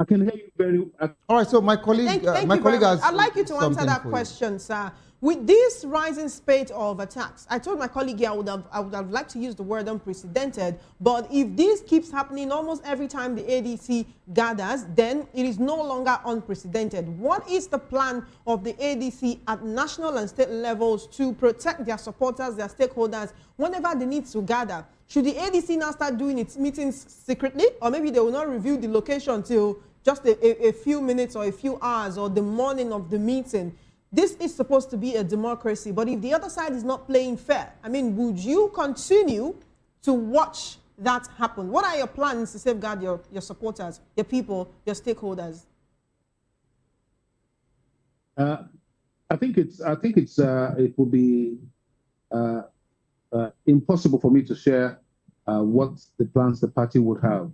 I can hear you very well. All right, so my colleague, has. I'd like you to answer that question, sir. With this rising spate of attacks, I told my colleague here I would have liked to use the word unprecedented, but if this keeps happening almost every time the ADC gathers, then it is no longer unprecedented. What is the plan of the ADC at national and state levels to protect their supporters, their stakeholders, whenever they need to gather? Should the ADC now start doing its meetings secretly, or maybe they will not reveal the location till just a few minutes or a few hours or the morning of the meeting? This is supposed to be a democracy, but if the other side is not playing fair, I mean, would you continue to watch that happen? What are your plans to safeguard your supporters, your people, your stakeholders? I think it would be impossible for me to share what the plans the party would have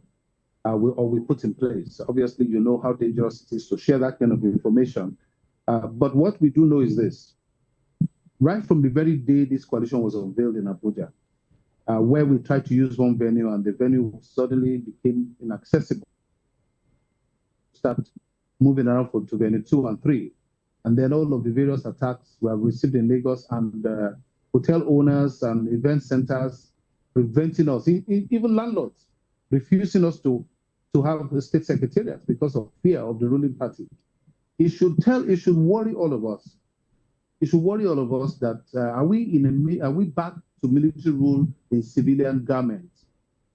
or we put in place. Obviously, you know how dangerous it is to share that kind of information. But what we do know is this. Right from the very day this coalition was unveiled in Abuja, where we tried to use one venue and the venue suddenly became inaccessible. Start moving around to venue 2 and 3. And then all of the various attacks were received in Lagos, and hotel owners and event centers preventing us, even landlords refusing us to have a state secretariat because of fear of the ruling party. It should worry all of us. It should worry all of us that are we back to military rule in civilian garments?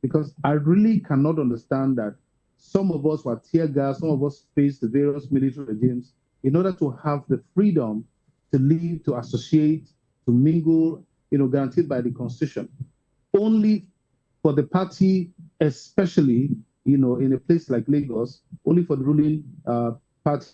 Because I really cannot understand that some of us were tear gas, some of us faced the various military regimes in order to have the freedom to live, to associate, to mingle, guaranteed by the Constitution. Only for the party, especially, in a place like Lagos, only for the ruling party,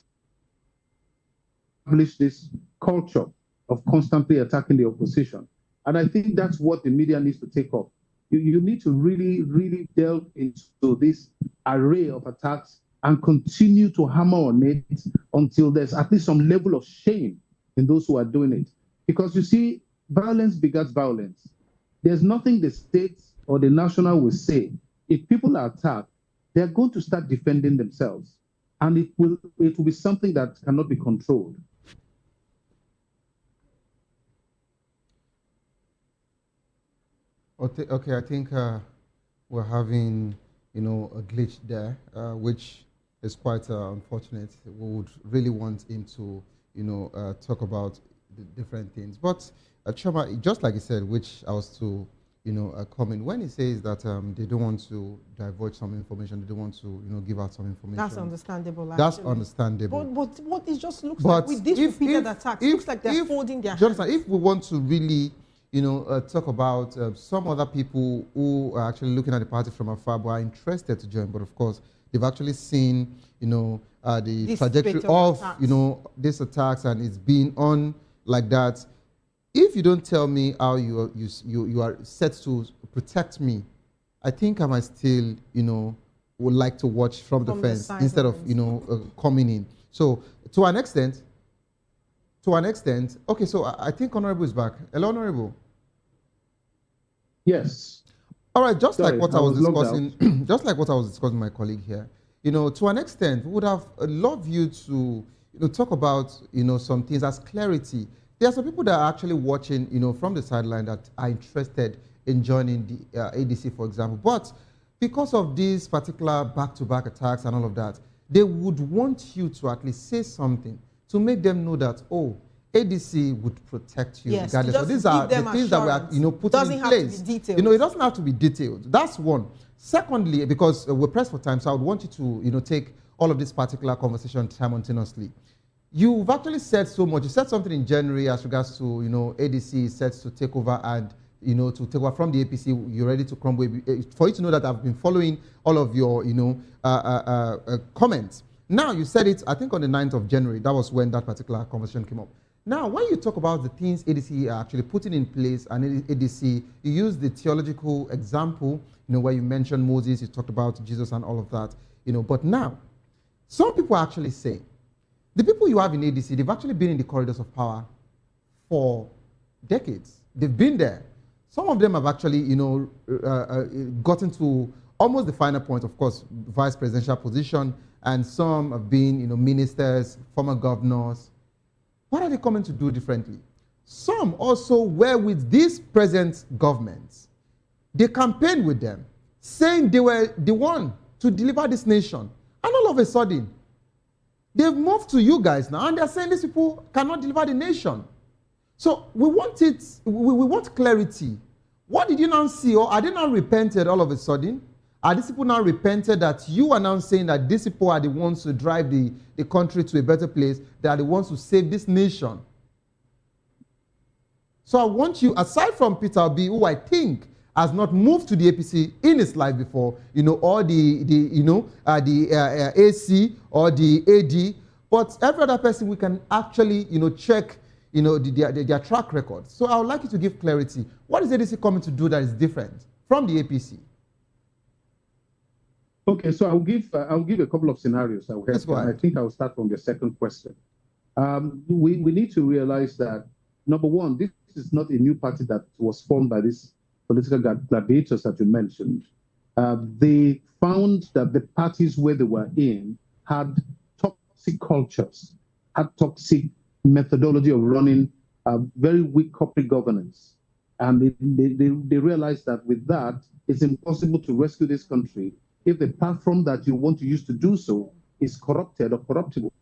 establish this culture of constantly attacking the opposition. And I think that's what the media needs to take up. You need to really, really delve into this array of attacks and continue to hammer on it until there's at least some level of shame in those who are doing it. Because you see, violence begets violence. There's nothing the state or the national will say. If people are attacked, they're going to start defending themselves. And it will be something that cannot be controlled. Okay, I think we're having, a glitch there, which is quite unfortunate. We would really want him to, talk about the different things. But Choma, just like he said, which I was to, comment, when he says that they don't want to divulge some information, they don't want to, give out some information. That's understandable. That's actually. understandable. But what it just looks like with these repeated attacks, it looks like they're folding their hands. If we want to really talk about some other people who are actually looking at the party from afar but are interested to join, but of course, they've actually seen, the this trajectory of, these attacks, and it's been on like that. If you don't tell me how you are set to protect me, I think I might still, would like to watch from the fence instead of, coming in. So to an extent, okay, so I think Honorable is back. Hello, Honorable. Yes. All right, just like what I was discussing, just like what I was discussing with my colleague here, to an extent, we would have loved you to, talk about, some things as clarity. There are some people that are actually watching, from the sideline that are interested in joining the ADC, for example. But because of these particular back-to-back attacks and all of that, they would want you to at least say something to make them know that, oh, ADC would protect you regardless. So these are the things that we are, putting in place. It doesn't have to be detailed. That's one. Secondly, because we're pressed for time, so I would want you to, take all of this particular conversation simultaneously. You've actually said so much. You said something in January as regards to, ADC is set to take over and, to take over from the APC. You're ready to crumble. For you to know that I've been following all of your, comments. Now, you said it, I think on the 9th of January. That was when that particular conversation came up. Now, when you talk about the things ADC are actually putting in place, and ADC, you use the theological example, where you mentioned Moses, you talked about Jesus and all of that, But now, some people are actually saying, the people you have in ADC, they've actually been in the corridors of power for decades. They've been there. Some of them have actually, gotten to almost the final point, of course, vice presidential position, and some have been, ministers, former governors. What are they coming to do differently? Some also were with these present governments. They campaigned with them, saying they were the one to deliver this nation. And all of a sudden, they've moved to you guys now, and they're saying these people cannot deliver the nation. So we want we want clarity. What did you now see? Or are they now repented all of a sudden? Are these people now repented that you are now saying that these people are the ones to drive the country to a better place? They are the ones to save this nation. So I want you, aside from Peter Obi, who I think has not moved to the APC in his life before, or the AC or the AD, but every other person we can actually, check, their track record. So I would like you to give clarity. What is ADC coming to do that is different from the APC? Okay, so I'll give a couple of scenarios. I think I'll start from the second question. We need to realize that, number one, this is not a new party that was formed by this political gladiators that you mentioned, they found that the parties where they were in had toxic cultures, had toxic methodology of running, very weak corporate governance. And they realized that with that, it's impossible to rescue this country if the platform that you want to use to do so is corrupted or corruptible.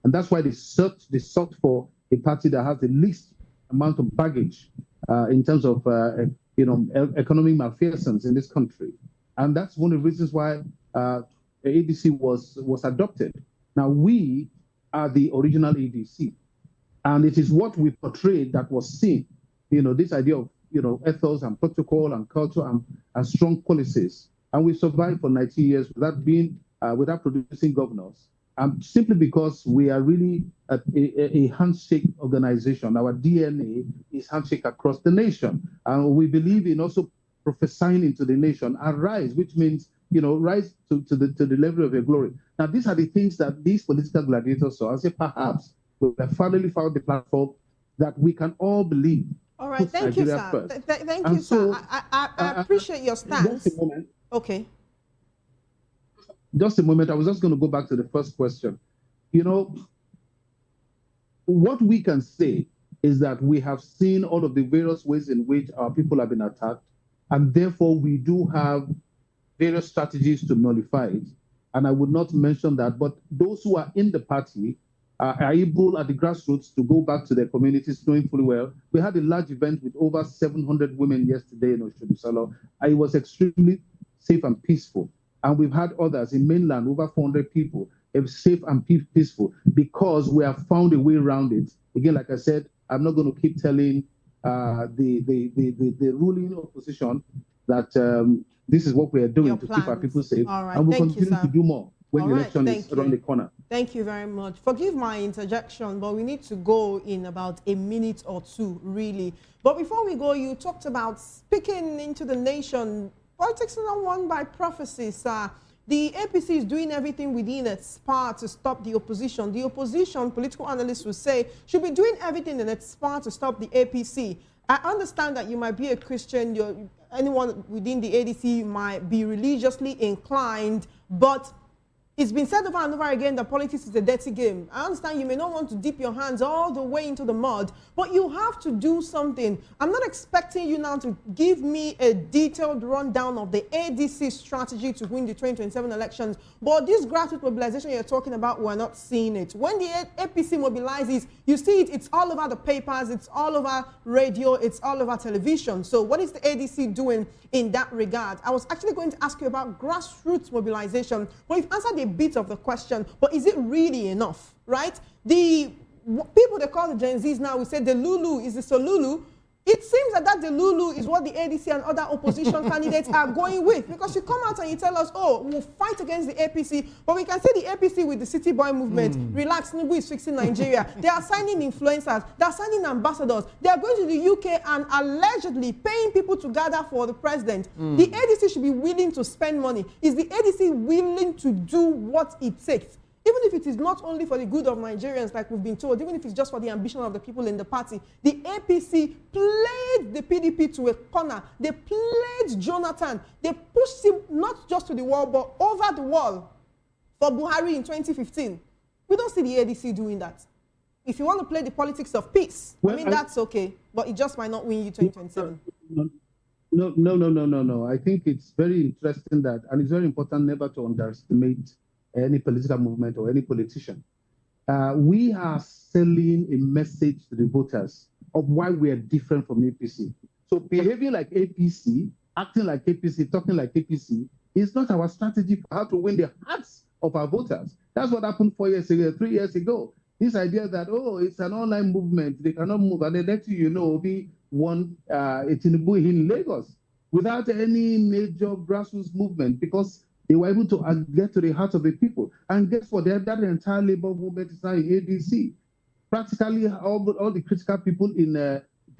And that's why they sought for a party that has the least amount of baggage in terms of economic malfeasance in this country. And that's one of the reasons why ADC was adopted. Now, we are the original ADC. And it is what we portrayed that was seen. This idea of ethos and protocol and culture and strong policies. And we survived for 90 years without producing governors. Simply because we are really a handshake organization. Our DNA is handshake across the nation. And we believe in also prophesying into the nation, arise, which means, rise to the level of your glory. Now, these are the things that these political gladiators saw. I say, perhaps we have finally found the platform that we can all believe. All right, thank you, sir. Thank you, sir. I appreciate your stance. Just a moment. Okay. Just a moment. I was just going to go back to the first question. What we can say is that we have seen all of the various ways in which our people have been attacked, and therefore we do have various strategies to nullify it. And I would not mention that, but those who are in the party are able at the grassroots to go back to their communities knowing fully well. We had a large event with over 700 women yesterday in Oshodi. It was extremely safe and peaceful. And we've had others in mainland, over 400 people. It was safe and peaceful because we have found a way around it. Again, like I said, I'm not going to keep telling the ruling opposition that this is what we are doing to keep our people safe. All right. And we'll Thank continue you, sir. to do more when the election is around the corner. Thank you very much. Forgive my interjection, but we need to go in about a minute or two, really. But before we go, you talked about speaking into the nation. Politics is not won by prophecy, sir. The APC is doing everything within its power to stop the opposition. The opposition, political analysts will say, should be doing everything in its power to stop the APC. I understand that you might be a Christian, anyone within the ADC might be religiously inclined, but it's been said over and over again that politics is a dirty game. I understand you may not want to dip your hands all the way into the mud, but you have to do something. I'm not expecting you now to give me a detailed rundown of the ADC strategy to win the 2027 elections, but this grassroots mobilization you're talking about, we're not seeing it. When the APC mobilizes, you see it, it's all over the papers, it's all over radio, it's all over television. So what is the ADC doing in that regard? I was actually going to ask you about grassroots mobilization, but you've answered a bit of the question, but is it really enough, right? The people they call the Gen Zs now, we say the Lulu is the Solulu. It seems that the Lulu is what the ADC and other opposition candidates are going with, because you come out and you tell us, oh, we'll fight against the APC, but we can see the APC with the City Boy movement, relax, Tinubu is fixing Nigeria. They are signing influencers, they are signing ambassadors, they are going to the UK and allegedly paying people to gather for the president. The ADC should be willing to spend money. Is the ADC willing to do what it takes? Even if it is not only for the good of Nigerians, like we've been told, even if it's just for the ambition of the people in the party, the APC played the PDP to a corner. They played Jonathan. They pushed him not just to the wall, but over the wall for Buhari in 2015. We don't see the ADC doing that. If you want to play the politics of peace, well, I mean, that's okay, but it just might not win you 2027. No. I think it's very interesting that, and it's very important never to underestimate any political movement or any politician. We are selling a message to the voters of why we are different from APC. So behaving like APC, acting like APC, talking like APC is not our strategy for how to win the hearts of our voters. That's what happened 4 years ago, 3 years ago. This idea that, oh, it's an online movement, they cannot move, and the next thing you know, we won Tinubu in Lagos without any major grassroots movement, because they were able to get to the heart of the people. And guess what? That entire labor movement is now in ADC. Practically all the critical people in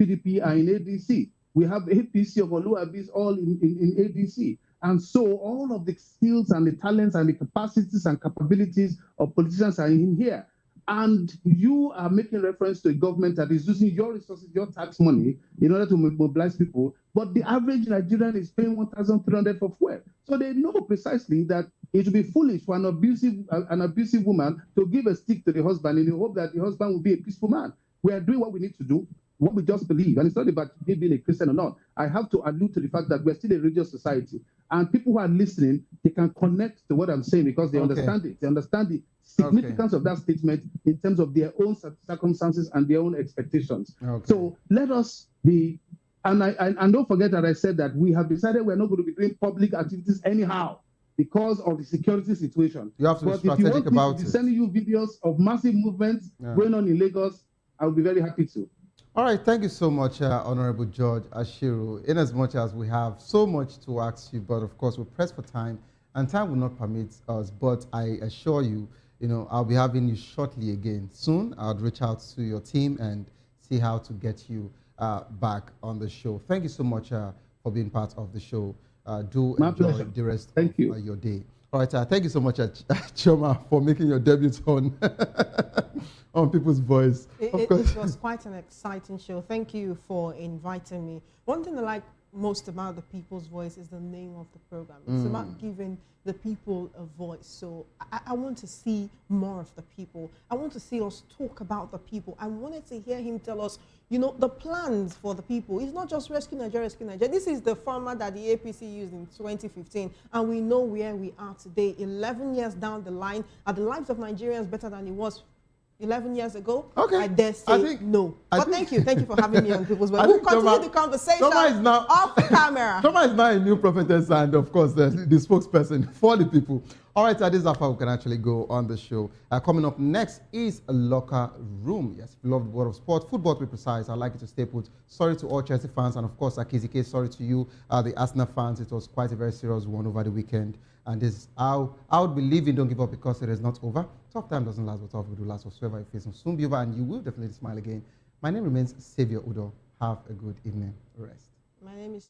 PDP are in ADC. We have APC of Oluwabis all in ADC. And so all of the skills and the talents and the capacities and capabilities of politicians are in here. and you are making reference to a government that is using your resources, your tax money, in order to mobilize people, but the average Nigerian is paying 1,300 for fuel. So they know precisely that it would be foolish for an abusive woman to give a stick to the husband in the hope that the husband will be a peaceful man. We are doing what we need to do, what we just believe. And it's not about me being a Christian or not. I have to allude to the fact that we're still a religious society. And people who are listening, they can connect to what I'm saying because they understand it. They understand the significance of that statement in terms of their own circumstances and their own expectations. So let us be, and don't forget that I said that we have decided we're not going to be doing public activities anyhow because of the security situation. You have to be strategic about it. If you want me to be sending you videos of massive movements going on in Lagos, I'll be very happy to. All right, thank you so much, Honorable George Ashiru. In as much as we have so much to ask you, but of course we're pressed for time, and time will not permit us. But I assure you, I'll be having you shortly again soon. I'll reach out to your team and see how to get you back on the show. Thank you so much for being part of the show. Do enjoy the rest of your day. All right, thank you so much, Chioma, for making your debut on on People's Voice. It was quite an exciting show. Thank you for inviting me. One thing I like most about the People's Voice is the name of the program. It's about giving the people a voice. So I want to see more of the people. I want to see us talk about the people. I wanted to hear him tell us, the plans for the people. It's not just Rescue Nigeria, Rescue Nigeria. This is the format that the APC used in 2015, and we know where we are today. 11 years down the line, are the lives of Nigerians better than it was 11 years ago? Okay. I dare say no. But thank you for having me on People's Voice. We'll continue the conversation off camera. Chioma is now a new prophetess and, of course, the spokesperson for the people. All right, this is how far we can actually go on the show. Coming up next is a locker room. Yes, beloved world of sport, football to be precise. I'd like you to stay put. Sorry to all Chelsea fans, and of course, Akizike, sorry to you, the Arsenal fans. It was quite a very serious one over the weekend. And this is how I would believe in don't give up because it is not over. Tough time doesn't last, but tough will do last. Whatsoever you face will soon be over, and you will definitely smile again. My name remains Xavier Udo. Have a good evening. Rest. My name is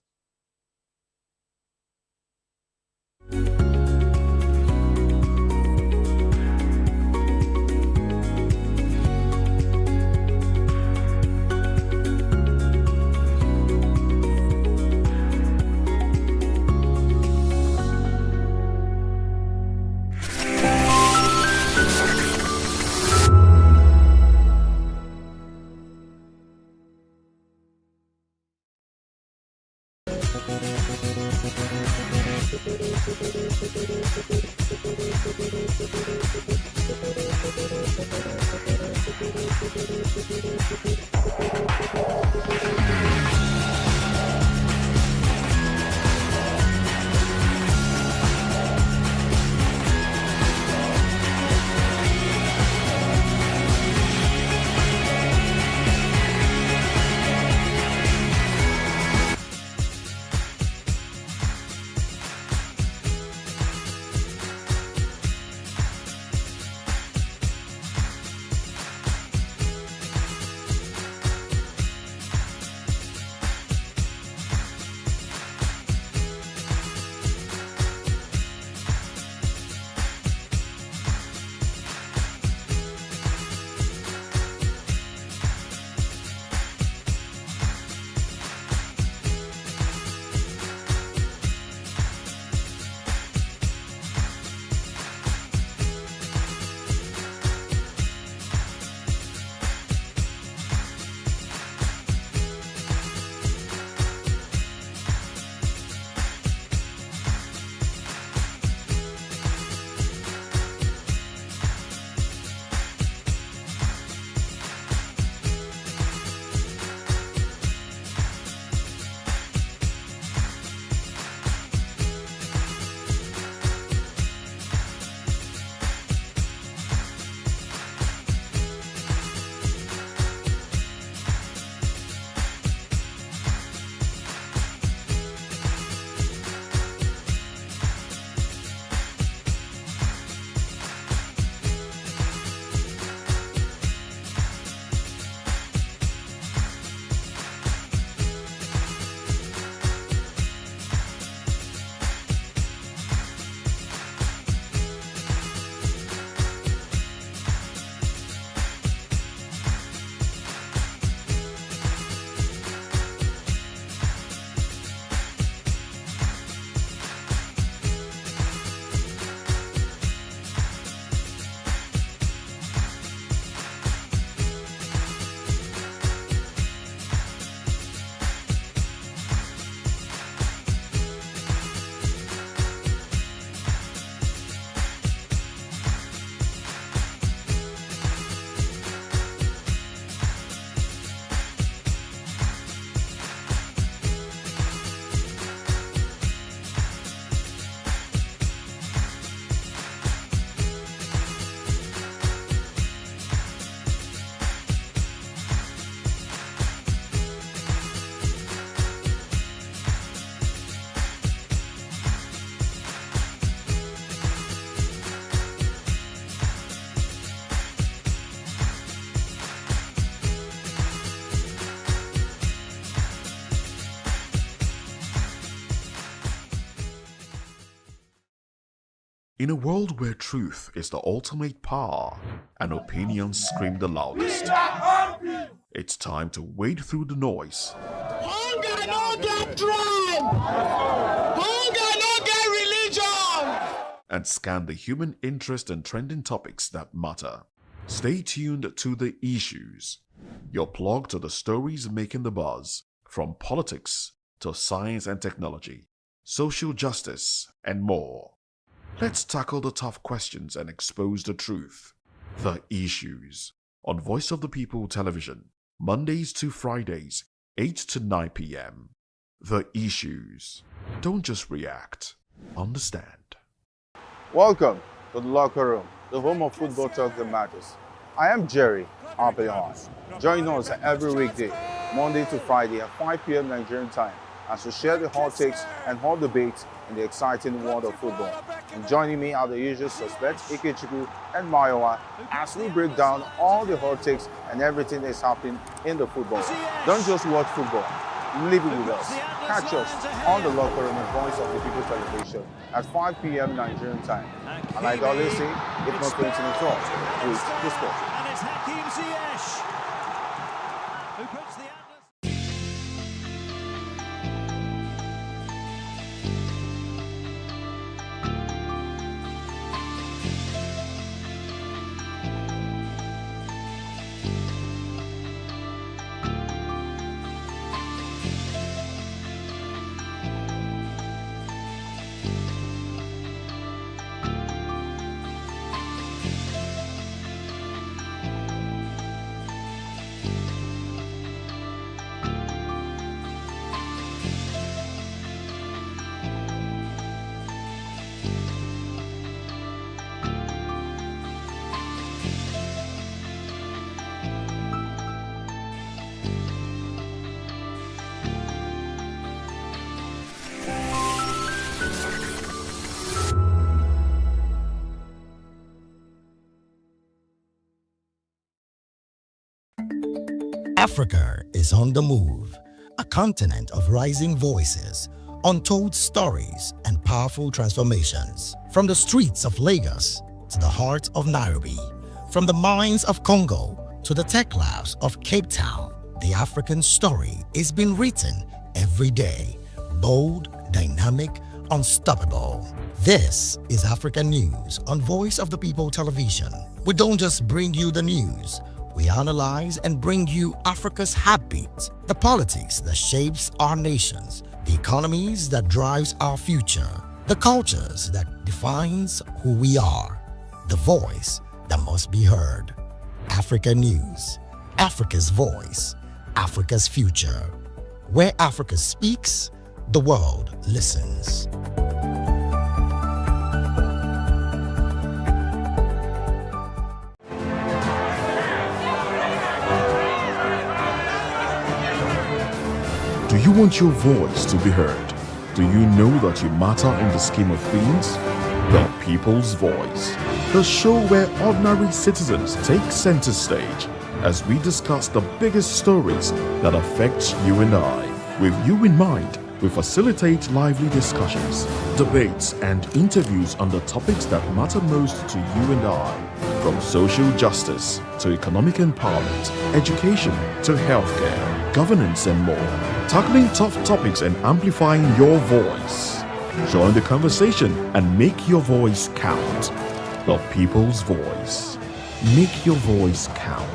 In a world where truth is the ultimate power and opinions scream the loudest, it's time to wade through the noise. Hunger no get tribe. Hunger no get religion. And scan the human interest and trending topics that matter. Stay tuned to The Issues, your plug to the stories making the buzz, from politics to science and technology, social justice, and more. Let's tackle the tough questions and expose the truth. The Issues, on Voice of the People Television, Mondays to Fridays, 8 to 9 p.m. The Issues. Don't just react, understand. Welcome to the locker room, the home of football talk that matters. I am Jerry Arpillon. Join us every weekday, Monday to Friday at 5 p.m. Nigerian time, as we share the hot takes and hot debates in the exciting world of football. And joining me are the usual suspects, Ikechukwu and Mayowa, as we break down all the hot takes and everything that's happening in the football. Don't just watch football, live it with us. Catch us on the locker room and Voice of the People Television at 5 p.m. Nigerian time. And like I always say, if not 20 minutes off, please discuss. And it's Hakim Ziyech who puts the Africa is on the move, a continent of rising voices, untold stories, and powerful transformations. From the streets of Lagos to the heart of Nairobi, from the mines of Congo to the tech labs of Cape Town, the African story is being written every day. Bold, dynamic, unstoppable. This is African News on Voice of the People Television. We don't just bring you the news. We analyze and bring you Africa's heartbeat, the politics that shapes our nations, the economies that drives our future, the cultures that defines who we are, the voice that must be heard. Africa News, Africa's voice, Africa's future. Where Africa speaks, the world listens. Do you want your voice to be heard? Do you know that you matter in the scheme of things? The People's Voice, the show where ordinary citizens take center stage as we discuss the biggest stories that affect you and I. With you in mind, we facilitate lively discussions, debates, and interviews on the topics that matter most to you and I, from social justice to economic empowerment, education to healthcare, governance, and more. Tackling tough topics and amplifying your voice. Join the conversation and make your voice count. The People's Voice. Make your voice count.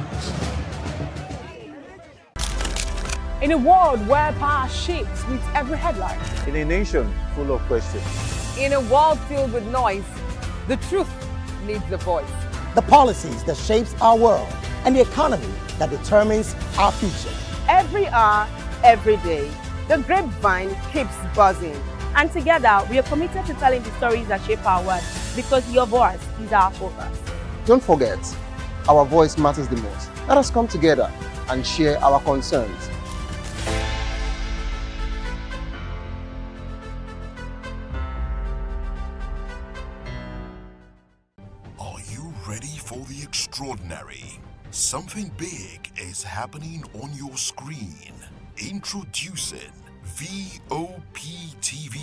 In a world where power shapes with every headline. In a nation full of questions. In a world filled with noise, the truth needs a voice. The policies that shapes our world and the economy that determines our future. Every hour, every day, the grapevine keeps buzzing. And together, we are committed to telling the stories that shape our world, because your voice is our focus. Don't forget, our voice matters the most. Let us come together and share our concerns. Are you ready for the extraordinary? Something big is happening on your screen. Introducing voptv,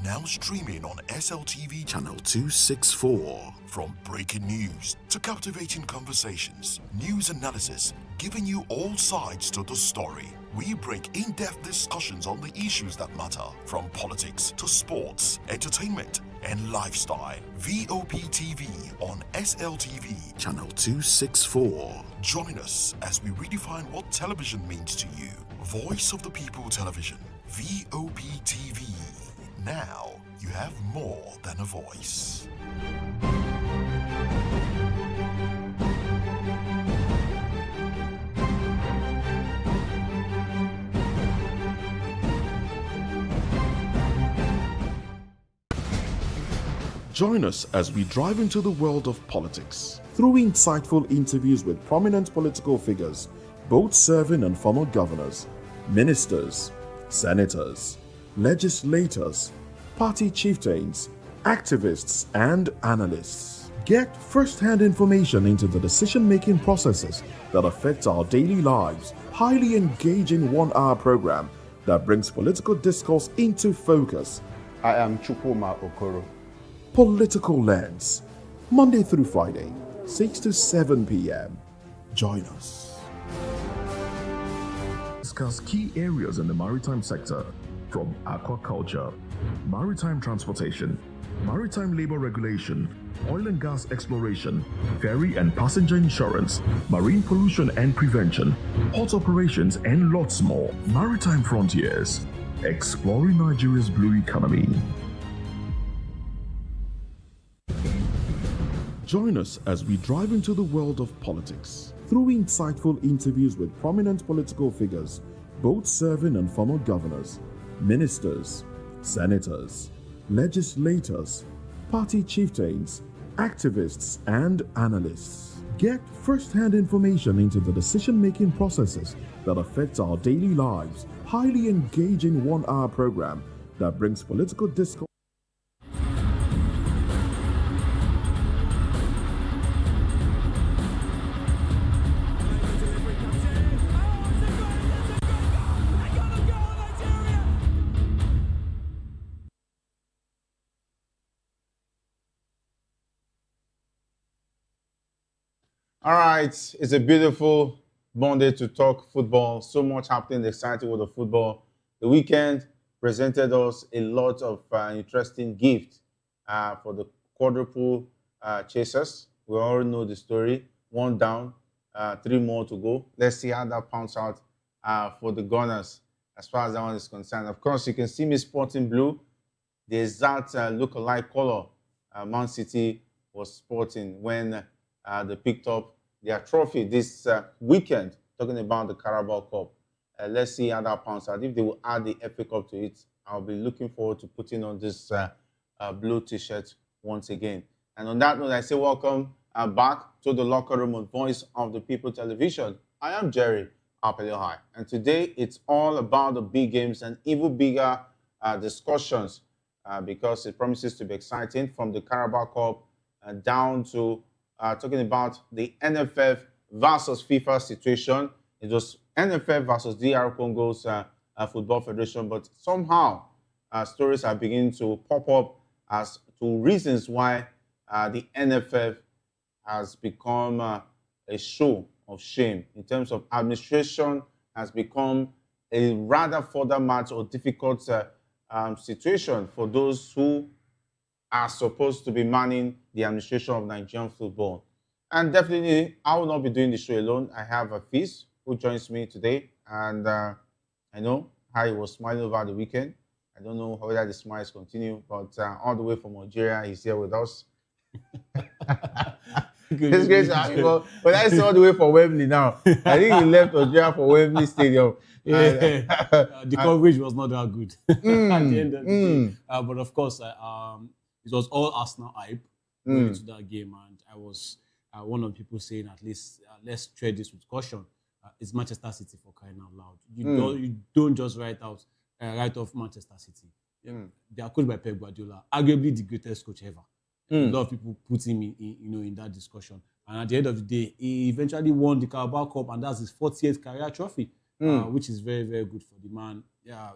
Now streaming on SLTV channel 264. From breaking news to captivating conversations, news analysis, giving you all sides to the story. We bring in-depth discussions on the issues that matter, from politics to sports, entertainment, and lifestyle. VOPTV on SLTV channel 264. Join us as we redefine what television means to you. Voice of the People Television, VOPTV. Now you have more than a voice. Join us as we drive into the world of politics through insightful interviews with prominent political figures, both serving and former governors, ministers, senators, legislators, party chieftains, activists, and analysts. Get first-hand information into the decision-making processes that affect our daily lives. Highly engaging one-hour program that brings political discourse into focus. I am Chukwuma Okoro. Political Lens, Monday through Friday, 6 to 7 p.m. Join us. Discuss key areas in the maritime sector, from aquaculture, maritime transportation, maritime labor regulation, oil and gas exploration, ferry and passenger insurance, marine pollution and prevention, port operations, and lots more. Maritime Frontiers, exploring Nigeria's blue economy. Join us as we drive into the world of politics through insightful interviews with prominent political figures, both serving and former governors, ministers, senators, legislators, party chieftains, activists, and analysts. Get first-hand information into the decision-making processes that affect our daily lives. Highly engaging one-hour program that brings political discourse. All right, it's a beautiful Monday to talk football. So much happening, exciting with the football. The weekend presented us a lot of interesting gifts for the quadruple chasers. We all know the story. 1 down, 3 more to go. Let's see how that pans out for the Gunners as far as that one is concerned. Of course, you can see me sporting blue. The exact look-alike color Man City was sporting when they picked up their trophy this weekend, talking about the Carabao Cup. Let's see how that pans out. If they will add the FA Cup to it, I'll be looking forward to putting on this blue t-shirt once again. And on that note, I say welcome back to the locker room on Voice of the People Television. I am Jerry Apeliohai, and today it's all about the big games and even bigger discussions because it promises to be exciting, from the Carabao Cup down to talking about the NFF versus FIFA situation. It was NFF versus DR Congo's Football Federation, but somehow stories are beginning to pop up as to reasons why the NFF has become a show of shame in terms of administration, has become a rather further much or difficult situation for those who are supposed to be manning the administration of Nigerian football. And definitely, I will not be doing the show alone. I have a Fizz who joins me today, and I know how he was smiling over the weekend. I don't know whether the smiles continue, but all the way from Algeria, he's here with us. It's great to have you. But I saw all the way from Wembley now. I think he left Algeria for Wembley Stadium. Yeah, the coverage was not that good at the end of the day. But of course, it was all Arsenal hype going into that game, and I was one of the people saying, at least let's tread this with caution. It's Manchester City, for crying out loud. You don't just write off Manchester City. They are coached by Pep Guardiola, arguably the greatest coach ever. A lot of people put him in that discussion, and at the end of the day, he eventually won the Carabao Cup, and that's his 40th career trophy. which is very, very good for the man. Yeah,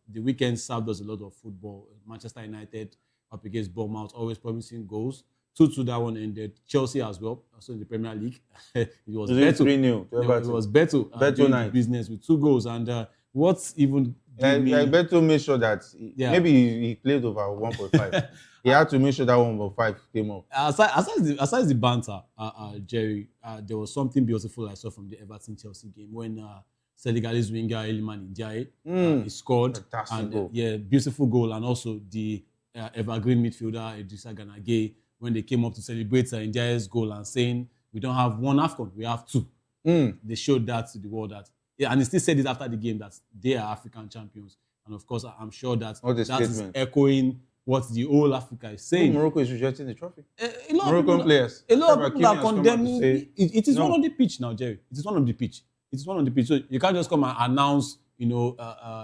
the weekend served us a lot of football. Manchester United up against Bournemouth, always promising goals. 2-2 that one ended. Chelsea as well, also in the Premier League. It was better. 3-0. It was better. Better business with 2 goals. And what's even Beto made sure that maybe he played over 1.5. He had to make sure that 1.5 came up. Aside the banter, Jerry, there was something beautiful I saw from the Everton-Chelsea game when Senegalese winger Iliman Ndiaye he scored. Fantastic goal. Beautiful goal. And also the evergreen midfielder Idrissa Gana Gueye, when they came up to celebrate Ndiaye's goal and saying, we don't have 1 AFCON, we have 2. They showed that to the world that, and he still said it after the game that they are African champions. And of course, I'm sure that is echoing what the whole Africa is saying. Morocco is rejecting the trophy. A lot Moroccan players. A lot of people are condemning. It is one on the pitch now, Jerry. It is one on the pitch. It is one on the pitch. So you can't just come and announce,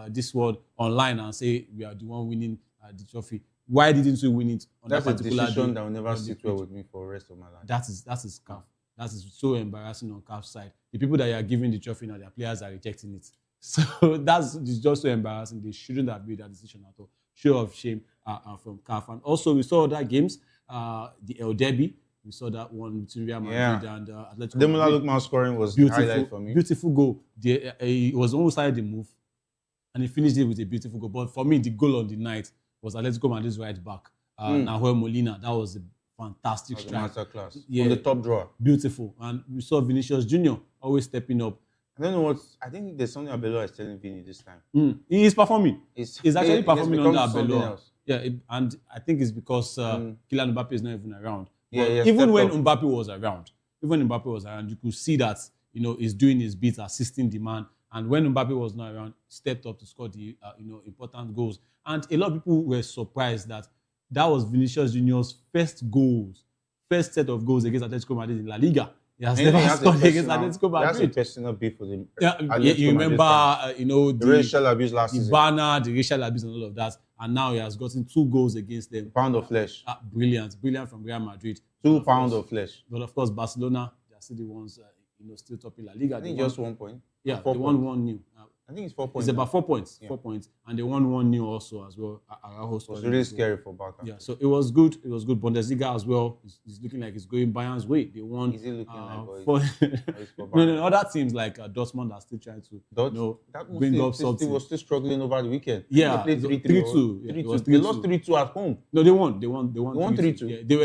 this word online and say we are the one winning the trophy. Why didn't we win it on that particular day? That's a decision that will never sit well with me for the rest of my life. That is CAF. That is so embarrassing on CAF's side. The people that you are giving the trophy now, their players are rejecting it. So it's just so embarrassing. They shouldn't have made that decision at all. Show of shame from CAF. And also, we saw other games. The El Derby, we saw that one between Real Madrid and Atletico Madrid. Demola Lookman scoring was beautiful, the highlight for me. Beautiful goal. He was almost started the move, and he finished it with a beautiful goal. But for me, the goal on the night was Atletico Madrid's right back, Nahuel Molina. That was a fantastic strike. Masterclass. From the top drawer. Beautiful. And we saw Vinicius Jr. always stepping up. I don't know what. I think there's something Abelua is telling Vini this time. He is performing. He's actually performing under Abelua. Yeah, and I think it's because Kylian Mbappe is not even around. Yeah, even when Mbappe was around, you could see that he's doing his bit, assisting the man. And when Mbappe was not around, stepped up to score the important goals. And a lot of people were surprised that was Vinicius Junior's first set of goals against Atletico Madrid in La Liga. He has never scored against Atletico Madrid. That's a personal beef with him. You remember, the racial abuse last season. The racial abuse and all of that. And now he has gotten 2 goals against them. Pound of flesh. Brilliant from Real Madrid. 2 pounds of flesh. But of course, Barcelona, they are still the ones still topping La Liga. I think just 1 point. Yeah, they won 1-0. I think it's 4 points. It's about 4 points. Yeah. 4 points. And they won 1-0 also as well. It was really scary for Barca. Yeah, so it was good. It was good. Bundesliga as well. It's looking like it's going Bayern's way. They won. Is it looking like No, other teams like Dortmund are still trying to bring up something. They were still struggling over the weekend. Yeah, they played 3-2. They lost 3-2 at home. No, they won. They won 3-2. Yeah, they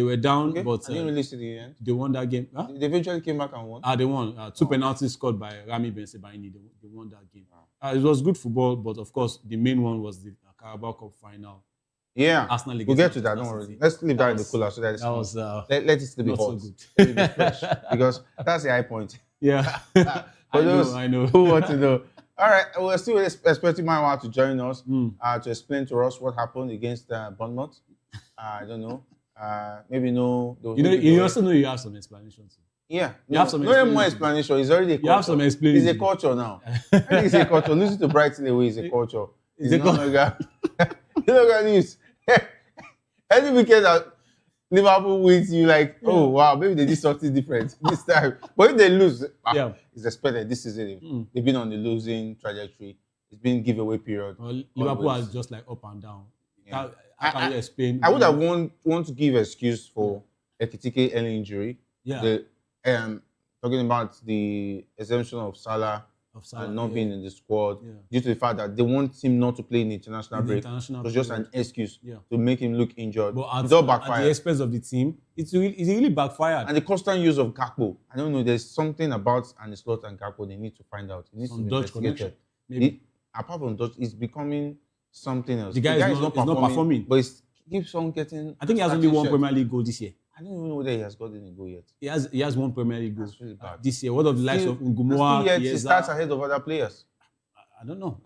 were down, okay. But I didn't really see the end. They won that game. Huh? They eventually came back and won. They won. 2 penalties scored by Rami Bensebaini. They won that game. It was good football, but of course, the main one was the Carabao Cup final. Yeah, Arsenal we'll get to that. Don't worry. Let's leave that in the cooler so that was let it still be hot, so fresh, because that's the high point. Yeah, I know. Who want to know? All right, we're still expecting Maiwa to join us to explain to us what happened against Bournemouth. I don't know. Maybe no. You also know you have some explanations. Yeah, you have some. No more explanation. It's already a culture. You have some explanation. It's a culture now. I think it's a culture. Losing to Brighton away is a culture. It's no longer. You look at this. Any weekend that Liverpool wins, you like, oh wow, maybe they did something different this time. But if they lose, it's expected. This is it. They've been on the losing trajectory. It's been giveaway period. Well, Liverpool is just like up and down. Yeah. How can you explain? I would have want to give excuse for Ekitike early injury. Yeah. Talking about the exemption of Salah and not being in the squad due to the fact that they want him not to play in the international break. It was just an excuse to make him look injured. But it's all backfired. At the expense of the team, it's really backfired. And the constant use of Gakpo. I don't know, there's something about Ancelotti and Gakpo they need to find out. It needs to be investigated. Apart from Dutch, it's becoming something else. The guy is not performing. But it keeps on getting... I think he has only 1 Premier League goal this year. I don't even know whether he has gotten a goal yet. He has 1 Premier League goal really this year. What of the likes of Ngumoa? He starts ahead of other players. I don't know.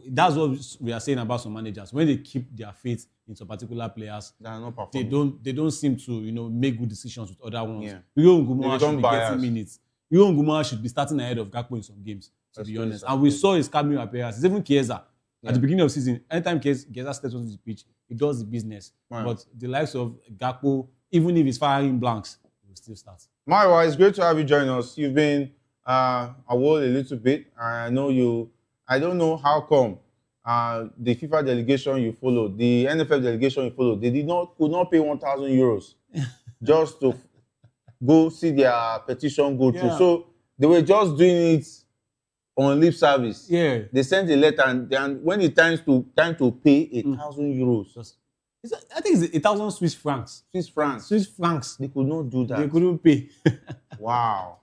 That's what we are saying about some managers. When they keep their faith in some particular players, they are not performing. They don't seem to make good decisions with other ones. Yeah. Ngumoa should be getting minutes. Ngumoa should be starting ahead of Gakpo in some games, to be honest. And we saw his cameo appearances. Even Chiesa. At the beginning of the season, anytime Chiesa steps onto the pitch, he does the business. Right. But the likes of Gakpo, even if he's firing blanks, he will still start. Maiwa, it's great to have you join us. You've been I will a little bit. I know you. I don't know how come the FIFA delegation you followed, the NFF delegation you followed, they could not pay 1,000 euros just to go see their petition go through. So they were just doing it on lip service. Yeah. They sent a letter, and then when it time to pay 1,000 euros. I think it's 1,000 Swiss francs. Swiss francs. Swiss francs. They could not do that. They couldn't pay. Wow.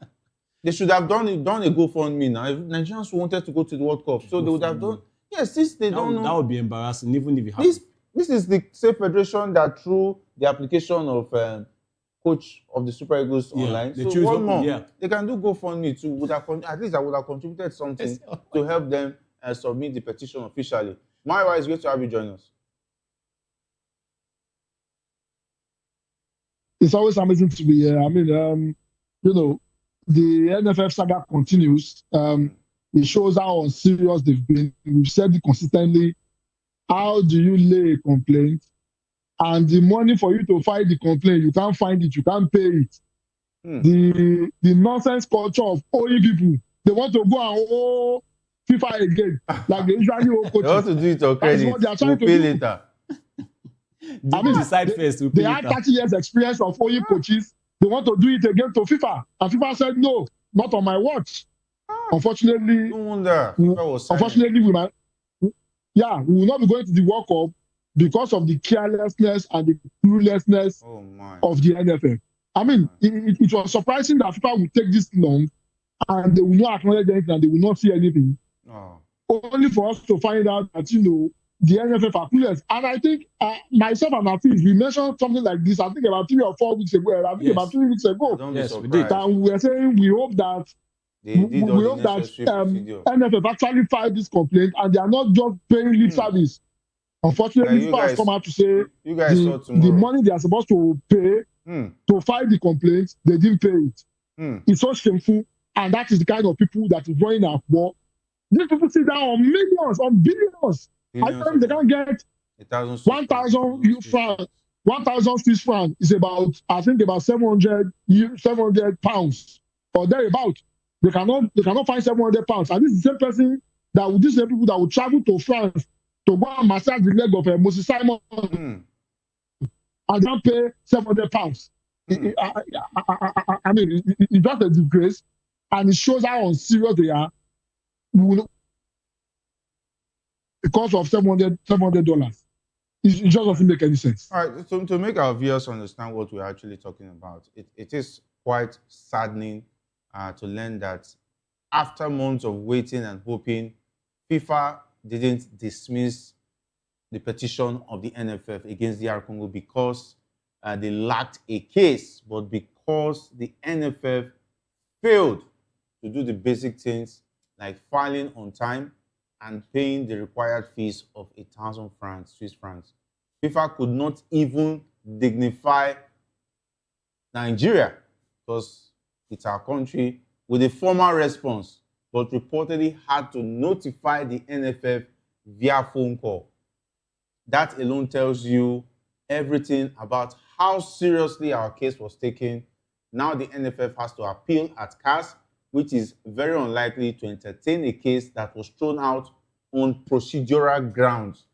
They should have done a GoFundMe now. If Nigerians wanted to go to the World Cup, so they would have done. Yes, they don't know. That would be embarrassing, even if it happened. This is the same federation that through the application of coach of the Super Eagles online. They so choose one more. Yeah. They can do GoFundMe too. At least I would have contributed something to help them submit the petition officially. Maiwa, it's great to have you join us. It's always amazing to be here. I mean, the NFF saga continues. It shows how serious they've been. We've said it consistently. How do you lay a complaint? And the money for you to file the complaint, you can't find it, you can't pay it. The nonsense culture of owing people. They want to go and owe FIFA again. Like they usually owe coaches. They want to do it on credit. What they are trying We'll to pay do. later. I mean, decide first. They had 30 years experience of owing coaches. They want to do it again to FIFA. And FIFA said, no, not on my watch. Unfortunately, no wonder. we will not be going to the World Cup because of the carelessness and the cluelessness of the NFF. I mean, it was surprising that FIFA would take this long and they will not acknowledge anything and they will not see anything. Only for us to find out that, the NFF are clueless. And I think myself and Hafiz, we mentioned something like this, I think about 3 or 4 weeks ago. I think about 3 weeks ago. Yes, we did. And we were saying we hope that NFF actually filed this complaint and they are not just paying lip service. Unfortunately, FIFA has come out to say the money they are supposed to pay to file the complaint, they didn't pay it. It's so shameful, and that is the kind of people that is running our war. These people sit down on millions, on billions. I think they can get 1,000 francs. 1,000 Swiss francs is about, I think, about 700 pounds or thereabout. They cannot find 700 pounds. And this is the same person these are people that will travel to France to go and massage the leg of Moses Simon and then pay 700 pounds. I mean, it's just a disgrace, and it shows how unserious they are because of $700. It just doesn't make any sense. All right, so to make our viewers understand what we're actually talking about, it is quite saddening to learn that after months of waiting and hoping, FIFA didn't dismiss the petition of the NFF against DR Congo because they lacked a case, but because the NFF failed to do the basic things like filing on time and paying the required fees of 1,000 francs, Swiss francs. FIFA could not even dignify Nigeria because it's our country with a formal response, but reportedly had to notify the NFF via phone call. That alone tells you everything about how seriously our case was taken. Now the NFF has to appeal at CAS, which is very unlikely to entertain a case that was thrown out on procedural grounds.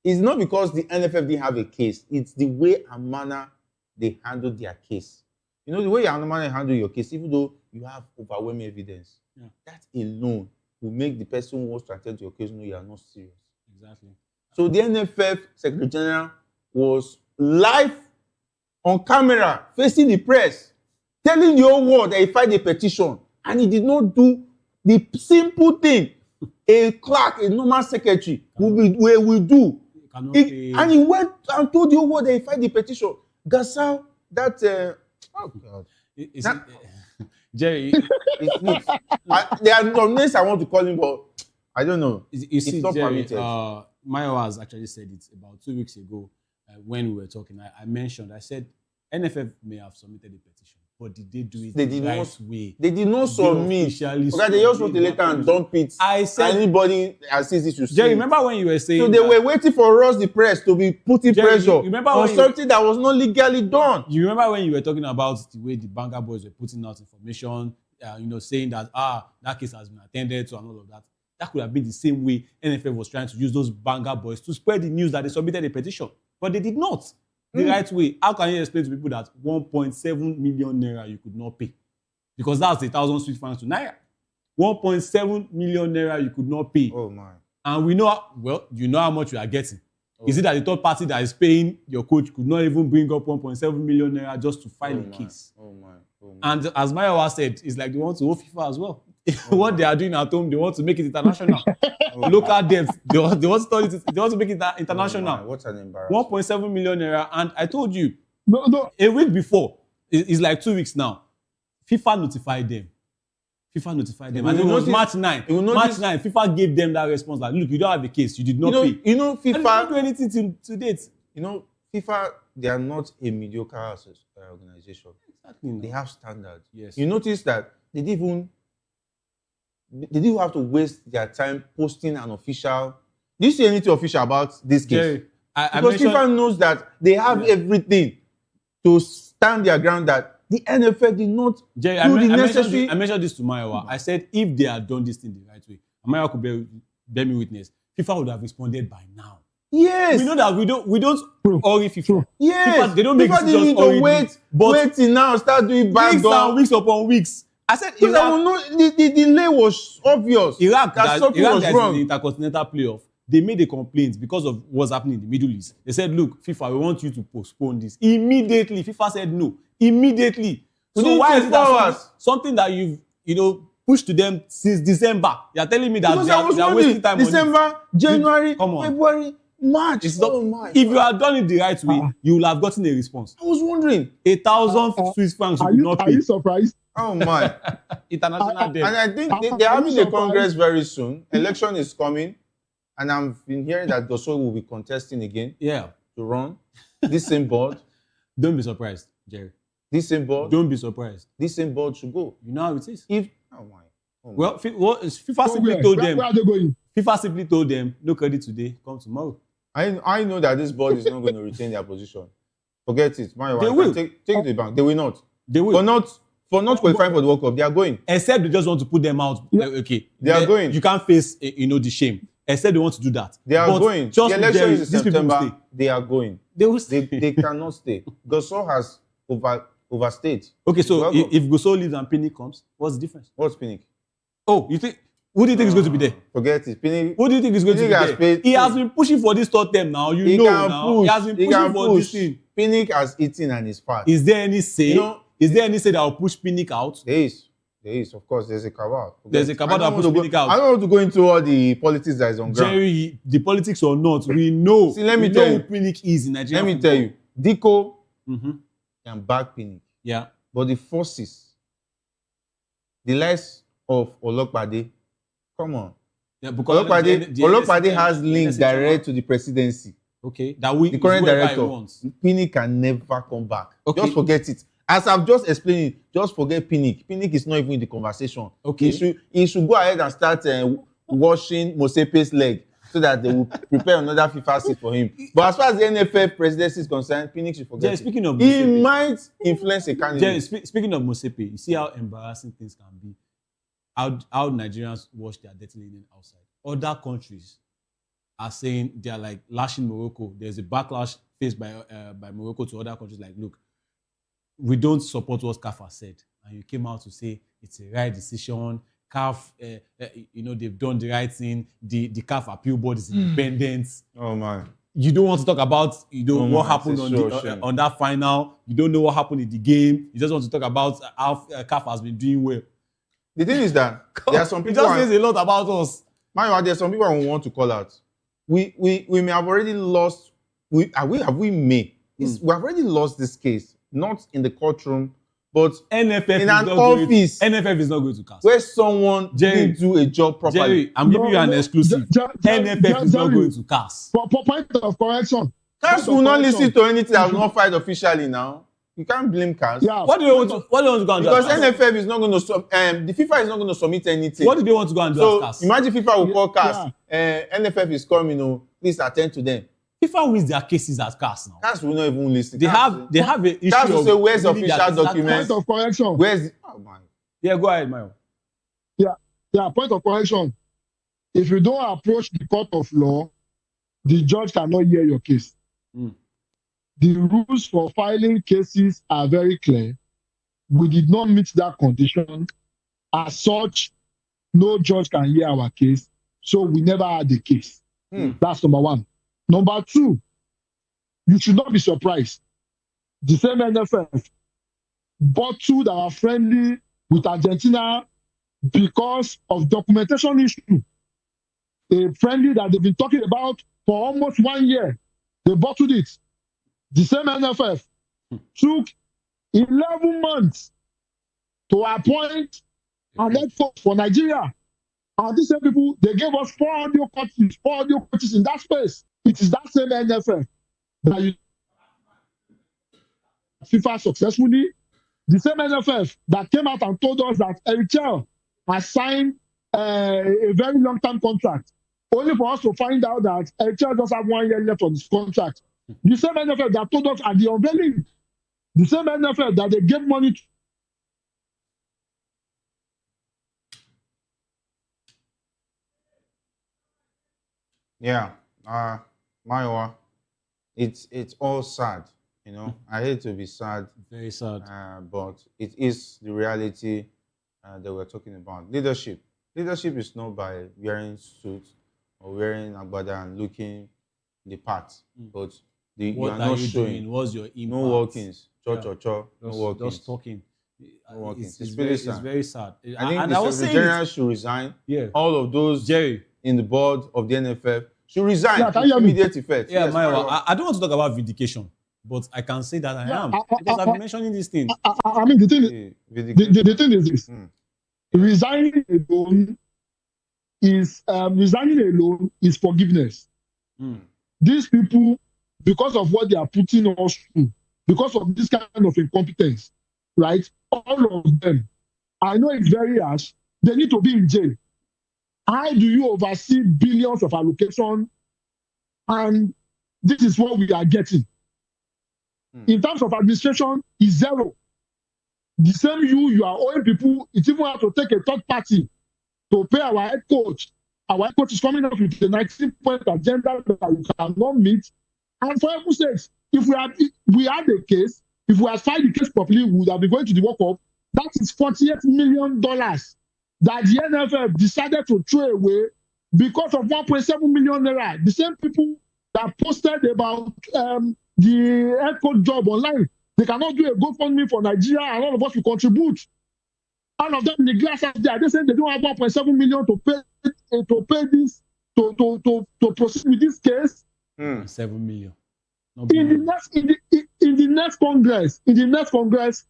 It's not because the NFF didn't have a case, it's the way and manner they handled their case. You know, the way and manner handle your case, even though you have overwhelming evidence, that alone will make the person who wants to attend to your case know you are not serious. Exactly. So the NFF Secretary General was live on camera, facing the press, telling the whole world that he filed a petition, and he did not do the simple thing a clerk, a normal secretary will do. And he went and told the whole world that he filed the petition. Gasal, that oh God. Jerry, there are some names I want to call him, but I don't know. It's not Jerry, permitted. Mayo has actually said it about 2 weeks ago when we were talking. I said NFF may have submitted a petition, but did they do it the right way? They did not submit. Okay, they just wrote a letter and dump it. I said anybody sees it, you see. Jerry, remember when you were saying? So they were waiting for us, the press, to be putting pressure on something that was not legally done. You remember when you were talking about the way the Banga boys were putting out information? saying that that case has been attended to and all of that. That could have been the same way NFF was trying to use those banger boys to spread the news that they submitted a petition, but they did not the right way. How can you explain to people that 1.7 million naira you could not pay? Because that's 1,000 Swiss francs to naira. 1.7 million naira you could not pay. Oh my! And we know, you know how much you are getting. Is it that the third party that is paying your coach could not even bring up 1.7 million naira just to file a case? Oh my! And as Mayowa said, it's like they want to hold FIFA as well. What they are doing at home, they want to make it international. Local depth, they want to make it international. What's an embarrassment? 1.7 million naira. And I told you, no. A week before, it's like 2 weeks now, FIFA notified them. And it was March 9. March 9, FIFA gave them that response like, look, you don't have a case, you did not pay. FIFA did not do anything to date. FIFA, they are not a mediocre organization. Exactly. They have standards. Yes. You notice that they didn't have to waste their time posting an official. Do you see anything official about this case? Jerry, because FIFA knows that they have everything to stand their ground that the NFF did not do the necessary. I mentioned this to Mayowa. I said if they had done this thing the right way, Mayowa could bear me witness, FIFA would have responded by now. Yes. We know that we don't hurry FIFA. Yes. FIFA, they don't make FIFA decisions didn't wait till now, start doing back door. Weeks upon weeks. I said the delay was obvious. Iraq that was wrong. In the Intercontinental Playoff, they made a complaint because of what's happening in the Middle East. They said, look, FIFA, we want you to postpone this. Immediately, FIFA said no. Immediately. So why is that something that you've pushed to them since December? You're telling me that they are wasting time December, on January, February, March. If you had done it the right way, you would have gotten a response. I was wondering. 1,000 Swiss francs you could not pay. Are you surprised? Oh my. International debt. And I think they're having a congress very soon. Election is coming. And I've been hearing that Dosso will be contesting again. Yeah. To run. This same board. Don't be surprised, Jerry. This same board. Don't be surprised. This same board should go. You know how it is. Oh my. Well, FIFA simply told them. Where are they going? FIFA simply told them, no credit today, come tomorrow. I know that this board is not going to retain their position. Forget it. They will. Take it to the bank. They will not. They will. For not qualifying for the World Cup, they are going. Except they just want to put them out. Yeah. Okay. They are going. You can't face, the shame. Except they want to do that. They are going. The election is in September. They are going. They will stay. They cannot stay. Goso has overstayed. Okay, so if Goso leaves and Pinnick comes, what's the difference? What's Pinnick? Oh, who do you think is going to be there? Forget it. Pinnick. Who do you think is going to be there? He has been pushing for this third term now. He has been pushing for this thing. Pinnick has eaten and is fat. Is there any say? Is there any say that will push Pinnick out? There is. Of course, there's a cabal. There's a cabal that will push Pinnick out. I don't want to go into all the politics that is on ground. Jerry, the politics or not, we know. See, let me tell you who Pinnick is in Nigeria. Let me tell you. Diko can back Pinnick. Yeah. But the forces, the likes of Olokpade, come on. Yeah, because Olokpade has links direct to the presidency. Okay. The current director. Pinnick can never come back. Okay. Just forget it. As I've just explained, just forget Pinnick. Pinnick is not even in the conversation. Okay. He should go ahead and start washing Mosepe's leg so that they will prepare another FIFA seat for him. But as far as the NFF presidency is concerned, Pinnick should forget it. He might influence a candidate. Speaking of Mosepe, you see how embarrassing things can be. How Nigerians wash their dirty linen outside. Other countries are saying they are like lashing Morocco. There's a backlash faced by Morocco to other countries like, look, we don't support what CAF has said. And you came out to say it's a right decision. CAF, they've done the right thing. The CAF appeal board is independent. Oh, man. You don't want to talk about, what happened on that final. You don't know what happened in the game. You just want to talk about how CAF has been doing well. The thing is that there are some people... It just says a lot about us. There are some people who want to call out. We may have already lost... We have already lost this case. Not in the courtroom, but NFF in an office. NFF is not going to cast. Where someone didn't do a job properly. Jerry, I'm giving you an exclusive. NFF is not going to cast. For point of correction. CAS will not listen to anything that was not filed officially now. You can't blame CAS. Yeah. What do they want to go and do? Because NFF is not going to... the FIFA is not going to submit anything. What do they want to go and do as CAS? Imagine FIFA will call CAS. NFF is coming, please attend to them. FIFA wins their cases as CAS now. CAS will not even listen. They have an issue. CAS will say, where's the official document? Point of correction. Where's... Oh, man. Yeah, go ahead, Mayo. Yeah, point of correction. If you don't approach the court of law, the judge cannot hear your case. The rules for filing cases are very clear. We did not meet that condition. As such, no judge can hear our case. So we never had the case. That's number one. Number two, you should not be surprised. The same NFF bottled our friendly with Argentina because of documentation issue. A friendly that they've been talking about for almost 1 year. They bottled it. The same NFF took 11 months to appoint an head coach for Nigeria. And these same people, they gave us 4 audio coaches in that space. It is that same NFF that you FIFA successfully. The same NFF that came out and told us that Erichel has signed a very long-term contract, only for us to find out that Erichel just have 1 year left on his contract. The same NFF that told us at the unveiling, the same NFF that they gave money to. Yeah, Maiwa, it's all sad, you know. I hate to be sad, very sad, but it is the reality that we're talking about. Leadership is not by wearing suits or wearing agbada and looking the part, but you are not showing. What's your impact? No workings, no workings. Just talking. No workings. It's very sad. I think the Secretary General should resign. Yeah. All of those in the board of the NFF should resign. Yeah, Immediate effect. Yeah, yes, Maiwa, I don't want to talk about vindication, but I can say that I am because I've been mentioning this thing. I mean, the thing is this: resigning alone is forgiveness. These people, because of what they are putting us through, because of this kind of incompetence, right? All of them, I know it's very harsh. They need to be in jail. How do you oversee billions of allocation? And this is what we are getting. In terms of administration, is zero. The same you are owing people, it even have to take a third party to pay our head coach. Our head coach is coming up with a 19-point agenda that we cannot meet. And for heaven's sakes, if we had a case, if we had filed the case properly, we would have been going to the World Cup. That is $48 million that the NFF decided to throw away because of 1.7 million naira. The same people that posted about the head coach job online, they cannot do a GoFundMe for Nigeria and all of us will contribute. All of them in the glass house there, they say they don't have 1.7 million to pay this, to proceed with this case. 7 million. In the next Congress,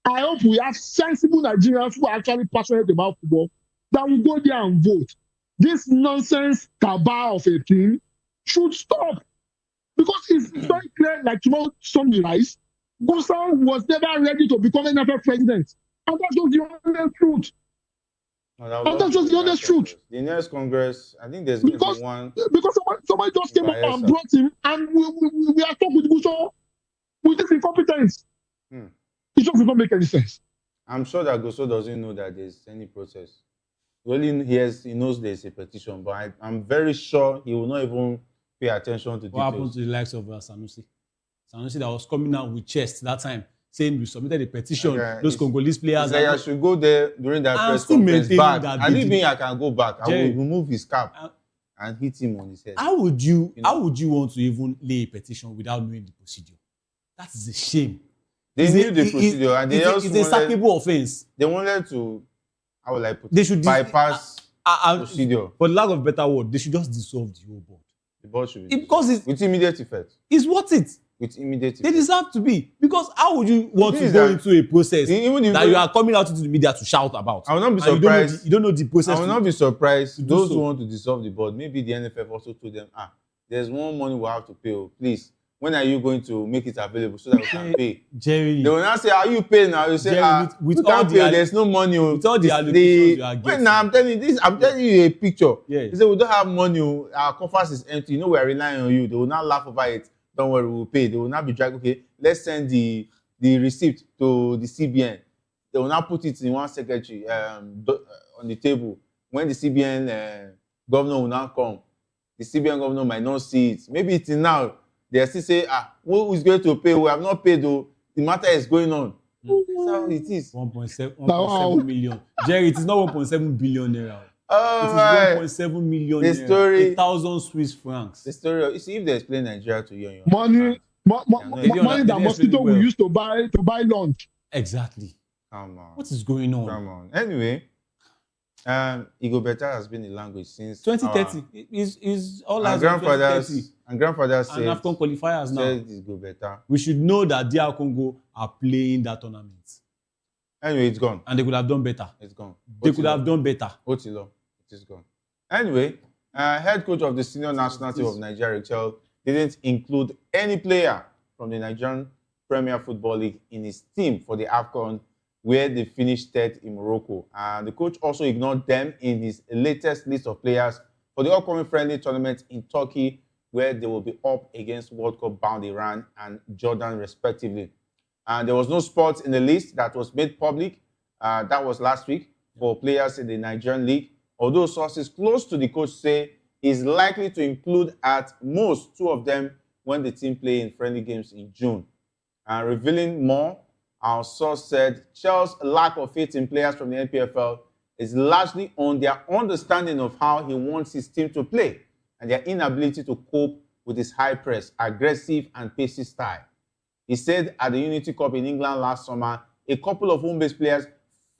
I hope we have sensible Nigerians who are actually passionate about football that will go there and vote. This nonsense cabal of a thing should stop. Because it's very clear, like tomorrow sunrise, Gusau was never ready to become NFL president. And that's just the honest truth. That's just the honest truth. The next Congress, I think there's going to be one. Because somebody just came up and brought him, and we are talking with Gusau with this incompetence. It just doesn't make any sense. I'm sure that Gusau doesn't know that there's any process. He knows there's a petition, but I'm very sure he will not even pay attention to details. What happened to the likes of Sanusi? Sanusi that was coming out with chest that time, saying we submitted a petition. Those Congolese players. I should go there during that press conference back. And even I can go back. I will remove his cap and hit him on his head. How would you want to even lay a petition without knowing the procedure? That is a shame. They knew the procedure and they it's a sackable offense. They wanted to, how will I put it? They should bypass procedure. For lack of a better word, they should just dissolve the whole board. The board should be because it's with immediate effect. It's worth it. With immediate effect. They deserve to be. Because how would you want to go into a process that you are coming out into the media to shout about? I will not be surprised. You don't know the process. I will not be surprised. Those who want to dissolve the board, maybe the NFF also told them, there's more money we have to pay. Please, when are you going to make it available so that we can pay? Jerry. They will not say, are you paying now? You say, with all the there's no money. With all the allocations you are getting. Now I'm telling you a picture. Yeah. They say, we don't have money. Our coffers is empty. You know we are relying on you. They will not laugh over it. Don't worry, we'll pay. They will not be dragged. Okay, let's send the receipt to the CBN. they will now put it in one secretary on the table. When the CBN governor will now come, the CBN governor might not see it. Maybe it's now. They still say, who is going to pay? We have not paid, though. The matter is going on. That's how it is. 1.7 million. Jerry, it is not 1.7 billion naira. Oh, it is 1.7 million the naira. story, 1,000 Swiss francs. The story, you see, if they explain Nigeria to you, money that mosquito we used to buy lunch. Exactly. Come on. What is going on? Come on. Anyway, Igbo better has been the language since 2030. Is all our grandfathers and grandfathers said, and AFCON qualifiers now. Igbo better. We should know that DR Congo are playing that tournament. Anyway, it's gone. And they could have done better. It's gone. They could have done better. Otilo, it is gone. Anyway, head coach of the senior national team of Nigeria, Rachel, didn't include any player from the Nigerian Premier Football League in his team for the AFCON, where they finished third in Morocco. And the coach also ignored them in his latest list of players for the upcoming friendly tournament in Turkey, where they will be up against World Cup bound Iran and Jordan, respectively. And there was no spot in the list that was made public. That was last week for players in the Nigerian league. Although sources close to the coach say he's likely to include at most 2 of them when the team play in friendly games in June. And revealing more, our source said Chelsea's lack of faith in players from the NPFL is largely on their understanding of how he wants his team to play and their inability to cope with his high press, aggressive and pacey style. He said at the Unity Cup in England last summer, a couple of home-based players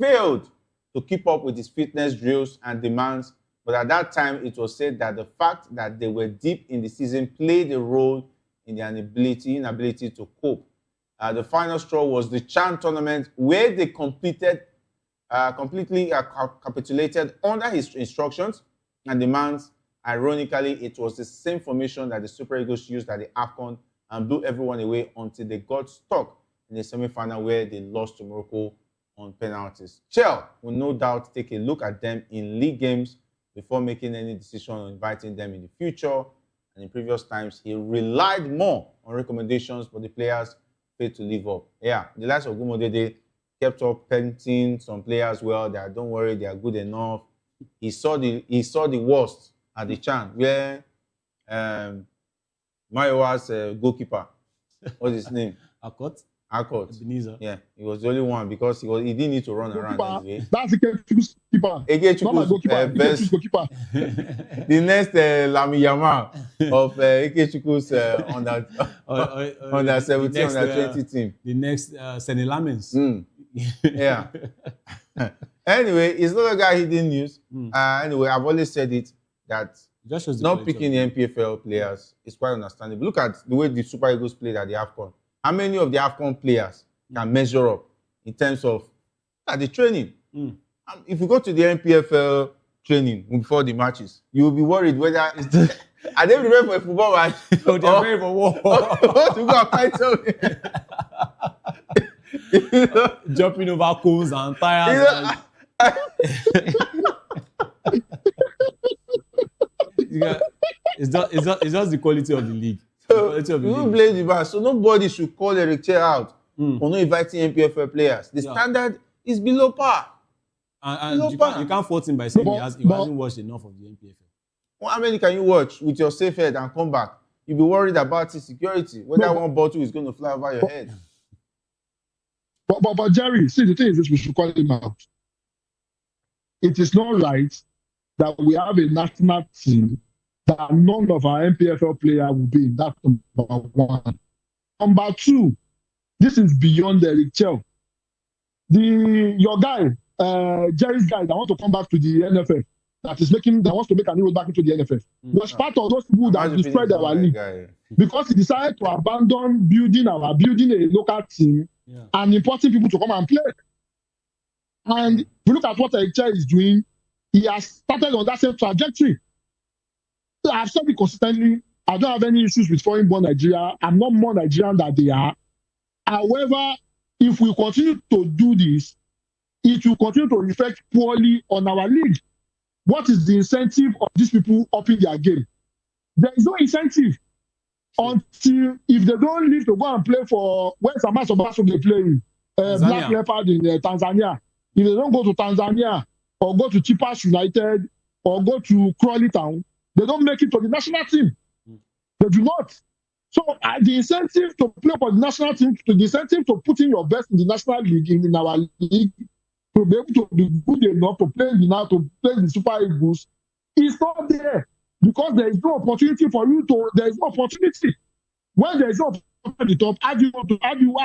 failed to keep up with his fitness drills and demands, but at that time it was said that the fact that they were deep in the season played a role in their inability to cope. The final straw was the Chan tournament, where they completely capitulated under his instructions and demands. Ironically, it was the same formation that the Super Eagles used at the AFCON and blew everyone away until they got stuck in the semi-final where they lost to Morocco on penalties. Chelsea will no doubt take a look at them in league games before making any decision on inviting them in the future. And in previous times, he relied more on recommendations, but the players failed to live up. Yeah, the likes of Gumodede kept up painting some players well. That don't worry, they are good enough. He saw the worst at the Chan where Mayowa's goalkeeper, what's his name? Akot. Ebenezer. Yeah, he was the only one because he didn't need to run around anyway. That's Ikechukwu's keeper. Ikechukwu's goalkeeper. The next Lami Yamal of Ikechukwu's under 17, under 20 team. The next Sene Lamens. Yeah. Anyway, it's not a guy hidden news. Anyway, I've always said it that not picking the NPFL players is quite understandable. Look at the way the Super Eagles played at the AFCON. How many of the AFCON players can measure up in terms of the training? If you go to the NPFL training before the matches, you will be worried whether are they prepared for a football match? No, they're ready for war. To go and fight something. Jumping over cones and tires. It's just the quality of the league. So you blame the man. So nobody should call Eric Chair out for not inviting NPFL players. The standard is below par. And you can't fault him by saying he hasn't watched enough of the NPFL. Well, how many can you watch with your safe head and come back? You'll be worried about his security, whether one bottle is going to fly over your head. But Jerry, see, the thing is this, we should call him out. It is not right that we have a national team that none of our NPFL players will be in. That's number one. Number two, this is beyond Eric Chell. Your guy, Jerry's guy that wants to come back to the NFF, that wants to make an inroad back into the NFF, was part of those people that destroyed our league. Because he decided to abandon building a local team and importing people to come and play. And if you look at what Eric Chell is doing, he has started on that same trajectory. I've said it consistently. I don't have any issues with foreign-born Nigeria. I'm not more Nigerian than they are. However, if we continue to do this, it will continue to reflect poorly on our league. What is the incentive of these people upping their game? There is no incentive until if they don't leave to go and play for where Samas of Basso they play in. Black Leopard in Tanzania. If they don't go to Tanzania or go to Chipas United or go to Crawley Town, they don't make it to the national team. They do not. So the incentive to play for the national team, the incentive to put in your best in the national league, in our league, to be able to be good enough to play the Super Eagles, is not there because there is no opportunity for you to. There is no opportunity. When there is no opportunity at the top, how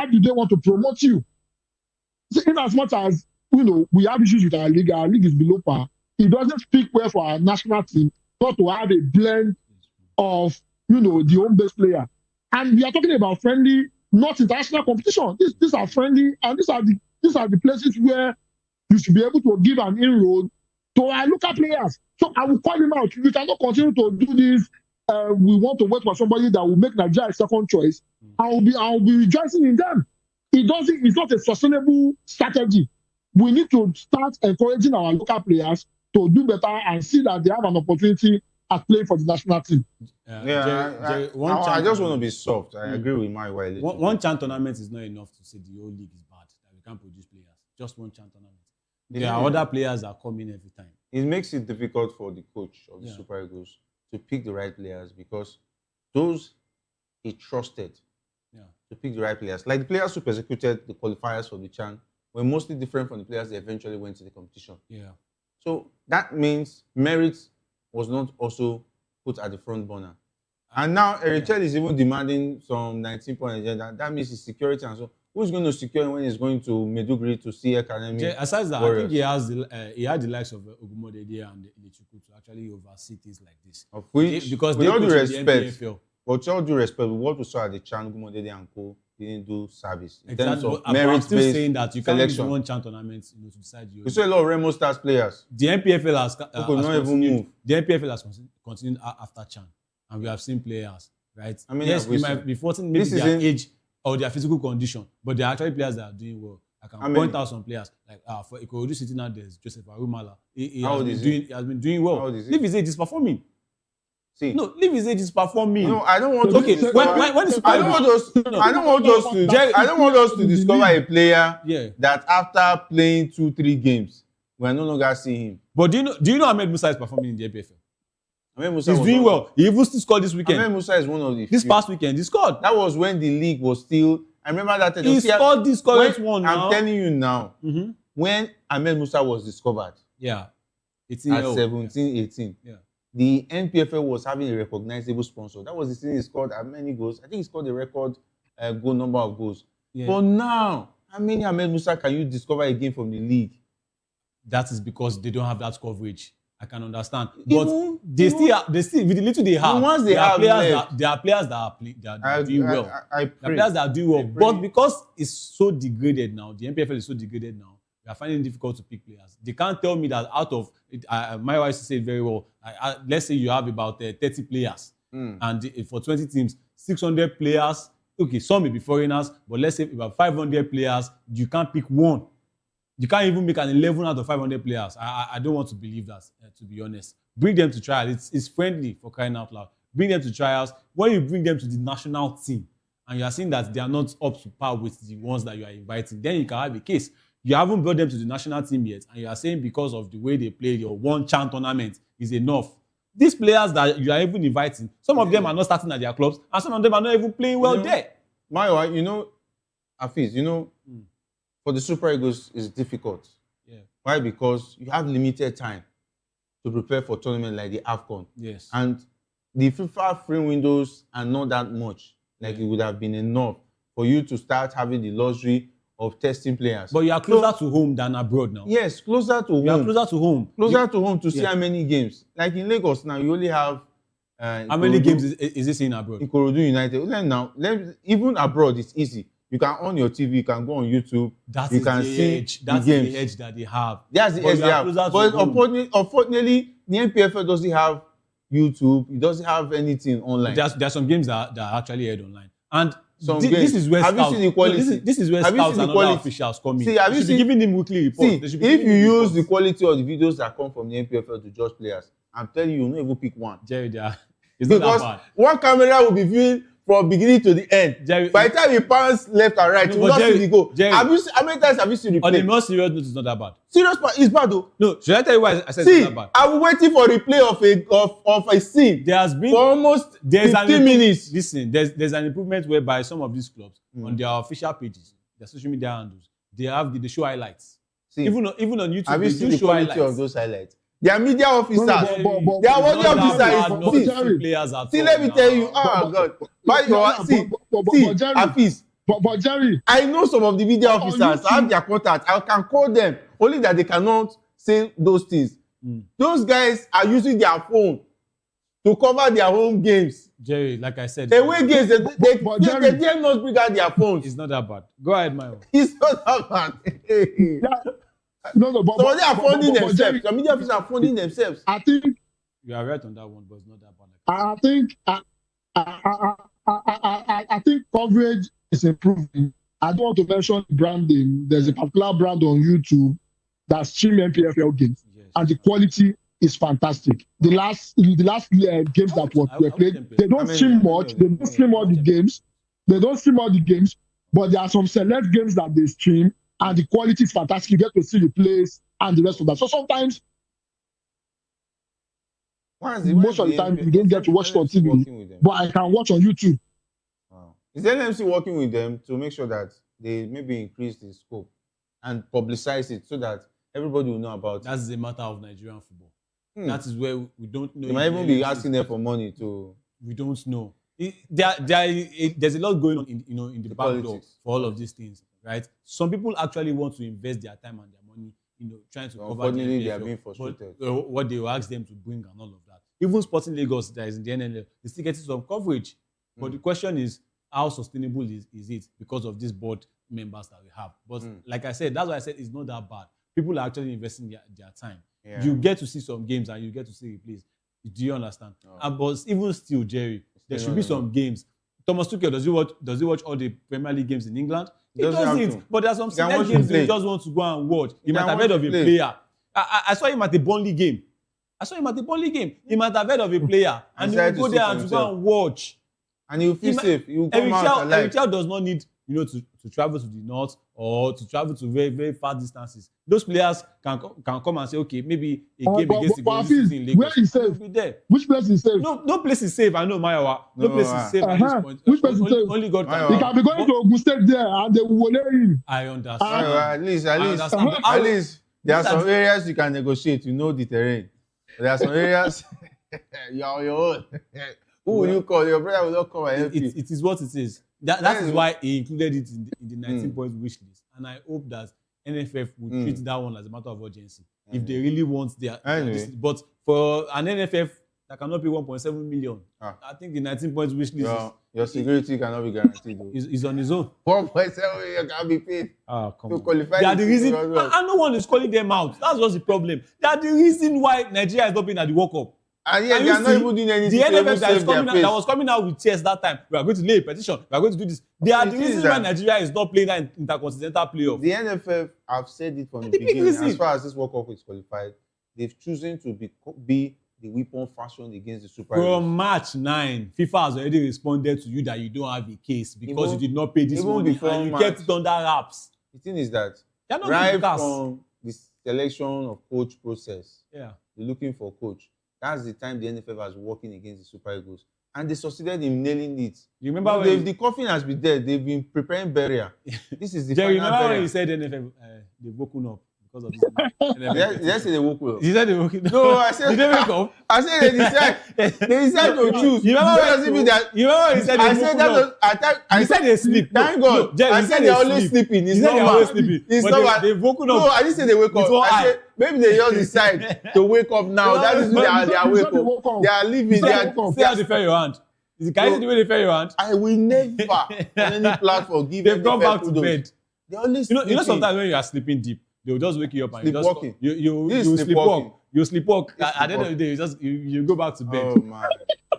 do they want to promote you? So in as much as we have issues with our league is below par. It doesn't speak well for our national team not to have a blend of the home-based player. And we are talking about friendly, not international competition. These are friendly, and these are the places where you should be able to give an inroad to our local players. So I will call him out. We cannot continue to do this. We want to wait for somebody that will make Nigeria a second choice. I will be rejoicing in them. It's not a sustainable strategy. We need to start encouraging our local players to do better and see that they have an opportunity at playing for the national team. I just want to be soft. I agree with my wife. One CHAN tournament is not enough to say the whole league is bad, that we can't produce players. Just one CHAN tournament. There are other players that come in every time. It makes it difficult for the coach of the Super Eagles to pick the right players because those he trusted to pick the right players. Like the players who persecuted the qualifiers for the CHAN were mostly different from the players that eventually went to the competition. Yeah. So that means merit was not also put at the front burner. And now Erichel is even demanding some 19-point agenda. That means his security and so. Who's going to secure when he's going to Maiduguri to see Academy? Aside that, Warriors. I think he had the likes of Ogumodede and Ilechuku to actually oversee things like this. Of which, because with they all due respect, the with all due respect, what we saw at the CHAN, Ogumodede and co didn't do service. In terms of I'm still saying that you can't use one CHAN tournament to decide your. We saw a lot of Remo Stars players. The NPFL has not even move. The NPFL has continued after CHAN, and we have seen players, right? I mean, yes, we might be forcing maybe their age or their physical condition, but there are actually players that are doing well. I can point out some players like for Ikorodu City now. There's Joseph Arumala. He has been doing well. Leave his age is performing. See, no, leave his age is performing. No, I don't want. Okay, when I don't want us to discover a player that after playing 2-3 games, we are no longer seeing him. But do you know Ahmed Musa is performing in the APFL? He's doing well. He even still scored this weekend. Ahmed Musa is one of the this past weekend he scored. That was when the league was still. I remember that. He scored this current one now. I'm telling you now, when Ahmed Musa was discovered, at 17, 18, the NPFL was having a recognizable sponsor. That was the season he scored how many goals? I think he scored a record goal number of goals. Yeah. But now, how many Ahmed Musa can you discover again from the league? That is because they don't have that coverage. I can understand, but they still with the little they have. Once there are players that are doing well. There are players that are doing well, but because it's so degraded now, the NPFL is so degraded now. We are finding it difficult to pick players. They can't tell me that out of my wife said very well. Let's say you have about 30 players, and for 20 teams, 600 players. Okay, some may be foreigners, but let's say about 500 players. You can't pick one. You can't even make an 11 out of 500 players. I don't want to believe that, to be honest. Bring them to trials. It's friendly, for crying out loud. Bring them to trials. When you bring them to the national team, and you are seeing that they are not up to par with the ones that you are inviting, then you can have a case. You haven't brought them to the national team yet, and you are saying because of the way they play your one CHAN tournament is enough. These players that you are even inviting, some of them are not starting at their clubs, and some of them are not even playing well there. Mayowa, Hafiz, for the Super Eagles, it's difficult. Yeah. Why? Because you have limited time to prepare for tournament like the AFCON. Yes. And the FIFA free windows are not that much. Like it would have been enough for you to start having the luxury of testing players. But you are closer to home than abroad now. Yes, closer to home. You are closer to home. Closer to home to see how many games. Like in Lagos now, you only have... how many games is this in abroad? Ikorodu United. Now, even abroad, it's easy. You can on your TV, you can go on YouTube. That's the edge that they have. That's the edge they have. But unfortunately, the NPFL doesn't have YouTube. It doesn't have anything online. There are some games that are actually aired online. And this is where have you seen the quality? This is where scouts and other officials come in. See, have you seen giving him weekly reports? See, if you use the quality of the videos that come from the NPFL to judge players, I'm telling you, you'll not even pick one. Jerry, it's because not that bad. one camera will be viewing from beginning to the end. Jerry, by the time he pass left and right, you will not see the goal. How many times have you seen the play? On the more serious note, it's not that bad. Serious part is bad though. No, should I tell you why I said see, it's not that bad? I'm waiting for the play of a scene. There has been for almost 15 minutes. Listen, there's an improvement whereby some of these clubs on their official pages, their social media handles, they show highlights. See, even on YouTube, have you seen the quality highlights of those highlights? Their media officers, their media officers. See, let me tell you, God, Hafiz. But Jerry, I know some of the media officers. I have their contacts. I can call them. Only that they cannot say those things. Those guys are using their phone to cover their home games. Jerry, like I said, away games, they dare not bring out their phones. It's not that bad. Go ahead, Mayo. It's not that bad. But they are funding themselves. The media officers are funding themselves. I think you are right on that one, but it's not that bad. I think coverage is improving. I don't want to mention branding. There's a particular brand on YouTube that streams MPFL games, and the quality is fantastic. The last games that were played, they don't stream much. They don't stream all the games. But there are some select games that they stream, and the quality is fantastic. You get to see the plays and the rest of that. So sometimes, most of the time, you don't get to watch it on TV, but I can watch on YouTube. Wow. Is the NMC working with them to make sure that they maybe increase the scope and publicize it so that everybody will know about it? That's a matter of Nigerian football. That is where we don't know. They might even be asking them for money to. We don't know. There's a lot going on in the back door for all of these things, right? Some people actually want to invest their time and their money, trying to cover the they are being frustrated. What they will ask them to bring and all of that. Even Sporting Lagos that is in the NNL, they still getting some coverage. But the question is, how sustainable is it because of these board members that we have? But like I said, that's why I said it's not that bad. People are actually investing their time. Yeah. You get to see some games and you get to see replays. Do you understand? But even still, Jerry, there should be some games. Thomas Tuchel, does he watch all the Premier League games in England? He doesn't. But there are some select games he just wants to go and watch. He might have heard of a player. I saw him at the Burnley game. He might have heard of a player and he will go there and go and watch. And he'll feel safe. He will come out alive. Eric does not need to travel to the north or to travel to very, very far distances. Those players can come and say, okay, maybe a game against the Golden City in Lagos. Where is safe? Be there. Which place is safe? No place is safe. I know, Mayawa. No place is safe at this point. Which place is safe? Only God can. He can be going to Ogun State there and they will let him. I understand. At least there are some areas you can negotiate. You know the terrain. There are some areas you are on your own. Who will you call? Your brother will not come and help you. It is what it is. That is why he included it in the 19 points wish list. And I hope that NFF will treat that one as a matter of urgency. If they really want their but for an NFF that cannot be 1.7 million, I think the 19 points wish list your security cannot be guaranteed. Is on his own. 1.7 million can be paid. Come on. Qualify. They are the reason, and no one is calling them out. That's what's the problem. They are the reason why Nigeria is not being at the World Cup. And yet they are not even doing anything. The NFF that was coming out with tears that time. We are going to lay a petition. We are going to do this. They are the reason why Nigeria is not playing that intercontinental playoff. The NFF, I've said it from the beginning. As far as this World Cup is qualified, they've chosen to be the weapon fashioned against the Super Eagles. From March 9, FIFA has already responded to you that you don't have a case because you did not pay this money and you kept it under wraps. The thing is that right from the selection of coach process, they're looking for a coach. That's the time the NFF was working against the Super Eagles. And they succeeded in nailing it. You remember the coffin has been there. They've been preparing burial. This is the final burial. Remember when you said NFF, they've woken up because of this? Did I say they woke up? You said they woke up? No, I said... Did they wake up? I said they decide to choose. You remember when you said they woke up? I said they sleep. Thank God. I said they're always sleeping. It's normal. It's normal. They've woken up. No, I didn't say they wake up. I said maybe they just decide to wake up now. That is they are wake up. They are living. Say how they fair your hand. Can you see the way they fair your hand? I will never on any platform give them. They've gone back to bed. They always you know sometimes when you are sleeping deep, they will just wake you up and sleepwalking. You sleepwalk. You sleepwalk. At the end of the day, you go back to bed. Oh man,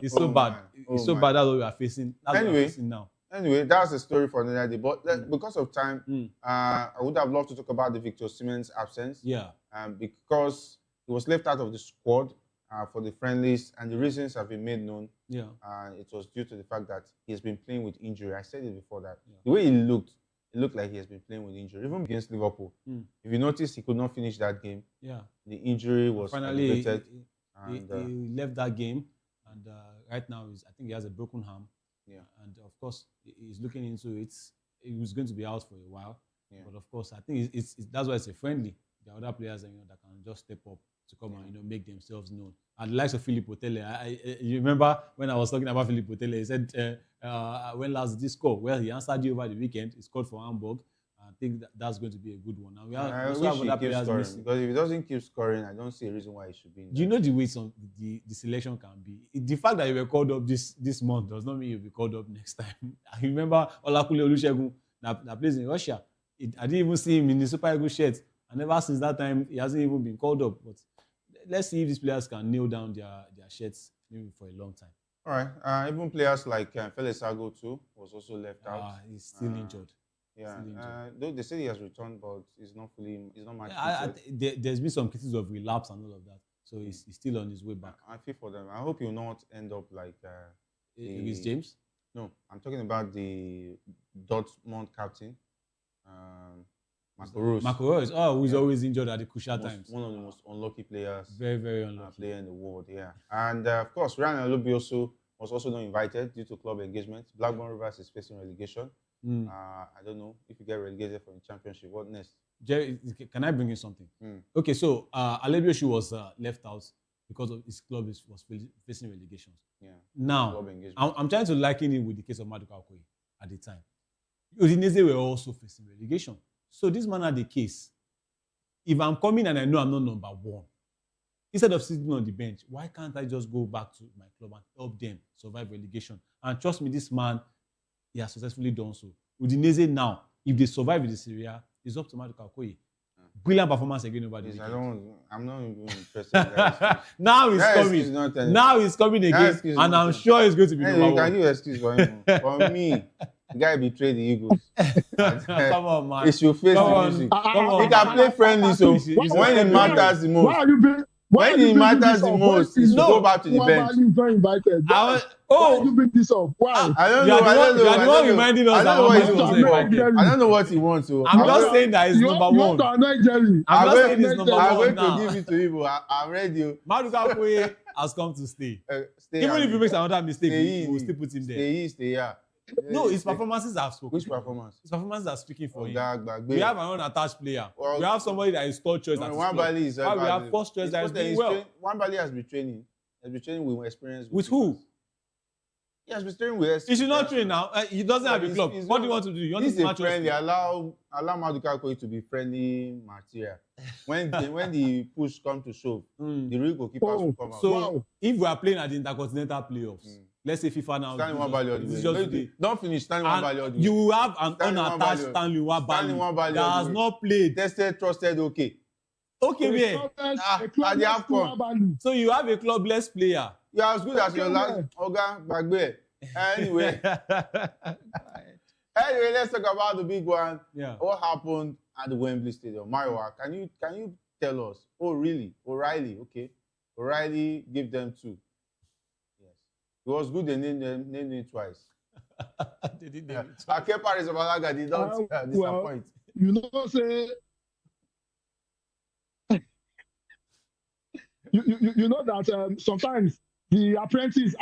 it's so bad. It's so bad. That's what we are facing. That's what we are facing now. Anyway, that's a story for another day. But because of time, I would have loved to talk about the Victor Osimhen's absence. Yeah. Because he was left out of the squad for the friendlies, and the reasons have been made known. Yeah. It was due to the fact that he's been playing with injury. I said it before that. The way he looked, it looked like he has been playing with injury, even against Liverpool. If you notice, he could not finish that game. Yeah. The injury was finally he left that game, and right now I think he has a broken arm. Yeah. And of course, he's looking into it. He was going to be out for a while. Yeah. But of course, I think it's that's why it's a friendly. There are other players that can just step up to come and make themselves known. And the likes of Philippe Otele, you remember when I was talking about Philippe Otele, he said when last did he score? Well, he answered you over the weekend. He scored for Hamburg. I think that's going to be a good one. Now I wish he keeps scoring, because if he doesn't keep scoring, I don't see a reason why he should be in. Do you know the way the selection can be? The fact that you were called up this month does not mean you'll be called up next time. I remember Olakule Olusegun that plays in Russia. I didn't even see him in the Super Eagles shirt. And ever since that time, he hasn't even been called up. But let's see if these players can nail down their shirts maybe for a long time. All right. Even players like Fele Sago too was also left out. He's still injured. Yeah. Though they say he has returned, but he's not much. There's been some cases of relapse and all of that. So he's still on his way back. I feel for them. I hope he will not end up like Reece James? No, I'm talking about the Dortmund captain. Marco Reus, who's always injured at the crucial times. One of the most unlucky players. Very, very unlucky player in the world, yeah. And of course, Ryan Alobioso was also not invited due to club engagement. Blackburn Rovers is facing relegation. I don't know if you get relegated from the championship. What next? Jerry, can I bring in something? Okay, so Alobioso was left out because of his club was facing relegations. Yeah. Now, I'm trying to liken it with the case of Maduka Okoye at the time. Udinese were also facing relegation. So this man had the case. If I'm coming and I know I'm not number one, instead of sitting on the bench, why can't I just go back to my club and help them survive relegation? And trust me, this man, he has successfully done so. Udinese now, if they survive in the Serie A, it's up to Maduka Okoye. Brilliant performance again over the weekend. I'm not even interested. Now he's coming. Now he's coming again, and I'm sure he's going to be number one. Can you excuse for him? For me, the guy betrayed the Eagles. Come on, man. He should face the music. He can play friendly, so when it matters the most. Why are you being? When it matters the most, is to go back to the bench. Why are you invited? Why you bring this up? Why? I don't know. You are the one reminding us that he was invited. I don't know what he wants. So I'm just saying that he's number one. You want to annoy Jerry. I'm just saying he's number one now. I'm going to give it to him. I'm ready. Maduka Okoye has come to stay. Even if he makes another mistake, we will still put him there. Stay here. No, his performances have spoken. Which performance? His performances are speaking for him. We have an unattached player. We have somebody that is third choice. Wambali is we have first choice that is doing well. Wambali has been training. Has been training with experience. With who? He has been training with experience. He should not train now. He doesn't have a club. What do you want to do? You want to match friendly. Allow Maduka Okoye to be friendly material. When the push comes to shove, the real goalkeepers will come out. So if we are playing at the Intercontinental playoffs, let's say FIFA now. Stanley Nwabali. Don't finish Stanley Nwabali. You have an unattached Stanley Nwabali that has not played. Tested, trusted, okay. Okay, where? At the AFCON. So you have a clubless player. You are as good as your last Oga Bagbe. Anyway. Let's talk about the big one. Yeah. What happened at the Wembley Stadium? Mario, can you tell us? Oh, really? O'Reilly, okay. O'Reilly give them 2. Yes. It was good they named it twice. They did name it twice. Kepa Arrizabalaga did not disappoint. You know, say you know that sometimes the apprentice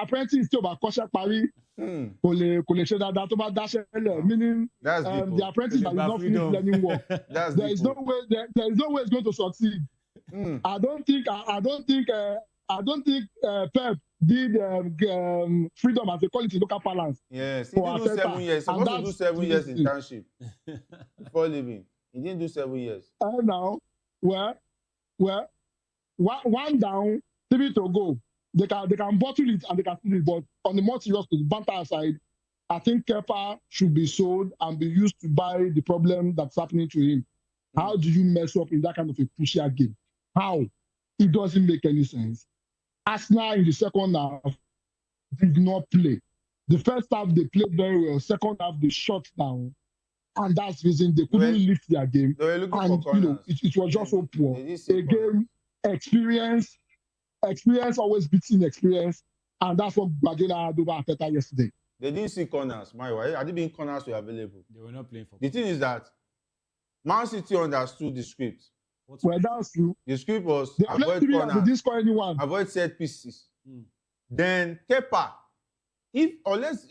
tó bá kọ́ṣẹ́ parí kò lè ṣe dáadáa tó bá dáṣẹ́ lẹ̀, meaning the apprentice that is not finished learning work. There is no way it's going to succeed. I don't think Pep did freedom as a quality local balance. Yes, he didn't do 7 years. He supposed to do 7 years internship before leaving. He didn't do 7 years. Now, well, one down, 3 to go. They can bottle it and they can steal it, but on the more serious banter aside, I think Kepa should be sold and be used to buy the problem that's happening to him. How do you mess up in that kind of a crucial game? How? It doesn't make any sense. Arsenal in the second half did not play. The first half they played very well. Second half they shut down, and that's the reason they couldn't lift their game. They were looking for corners. It was just so poor. A game experience experience always beats inexperience, and that's what Guardiola had over Arteta yesterday. They didn't see corners. My wife, I didn't corners were available. They were not playing for. The thing is that Man City understood the script. Well, that's true. The script was they avoid corners, they didn't score anyone. Avoid set pieces. Then Kepa, unless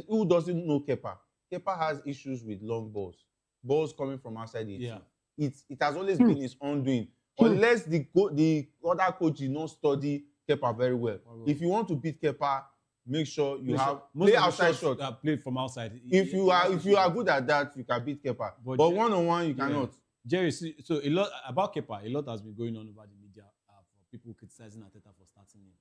who doesn't know Kepa has issues with long balls coming from outside the team. It has always been his undoing. Unless the other coach did not study Kepa very well. If you want to beat Kepa, make sure you play outside shot. Play from outside. If you are good at that, you can beat Kepa. But one-on-one, you cannot. Jerry, so a lot about Kepa, a lot has been going on over the media for people criticizing Arteta for starting him.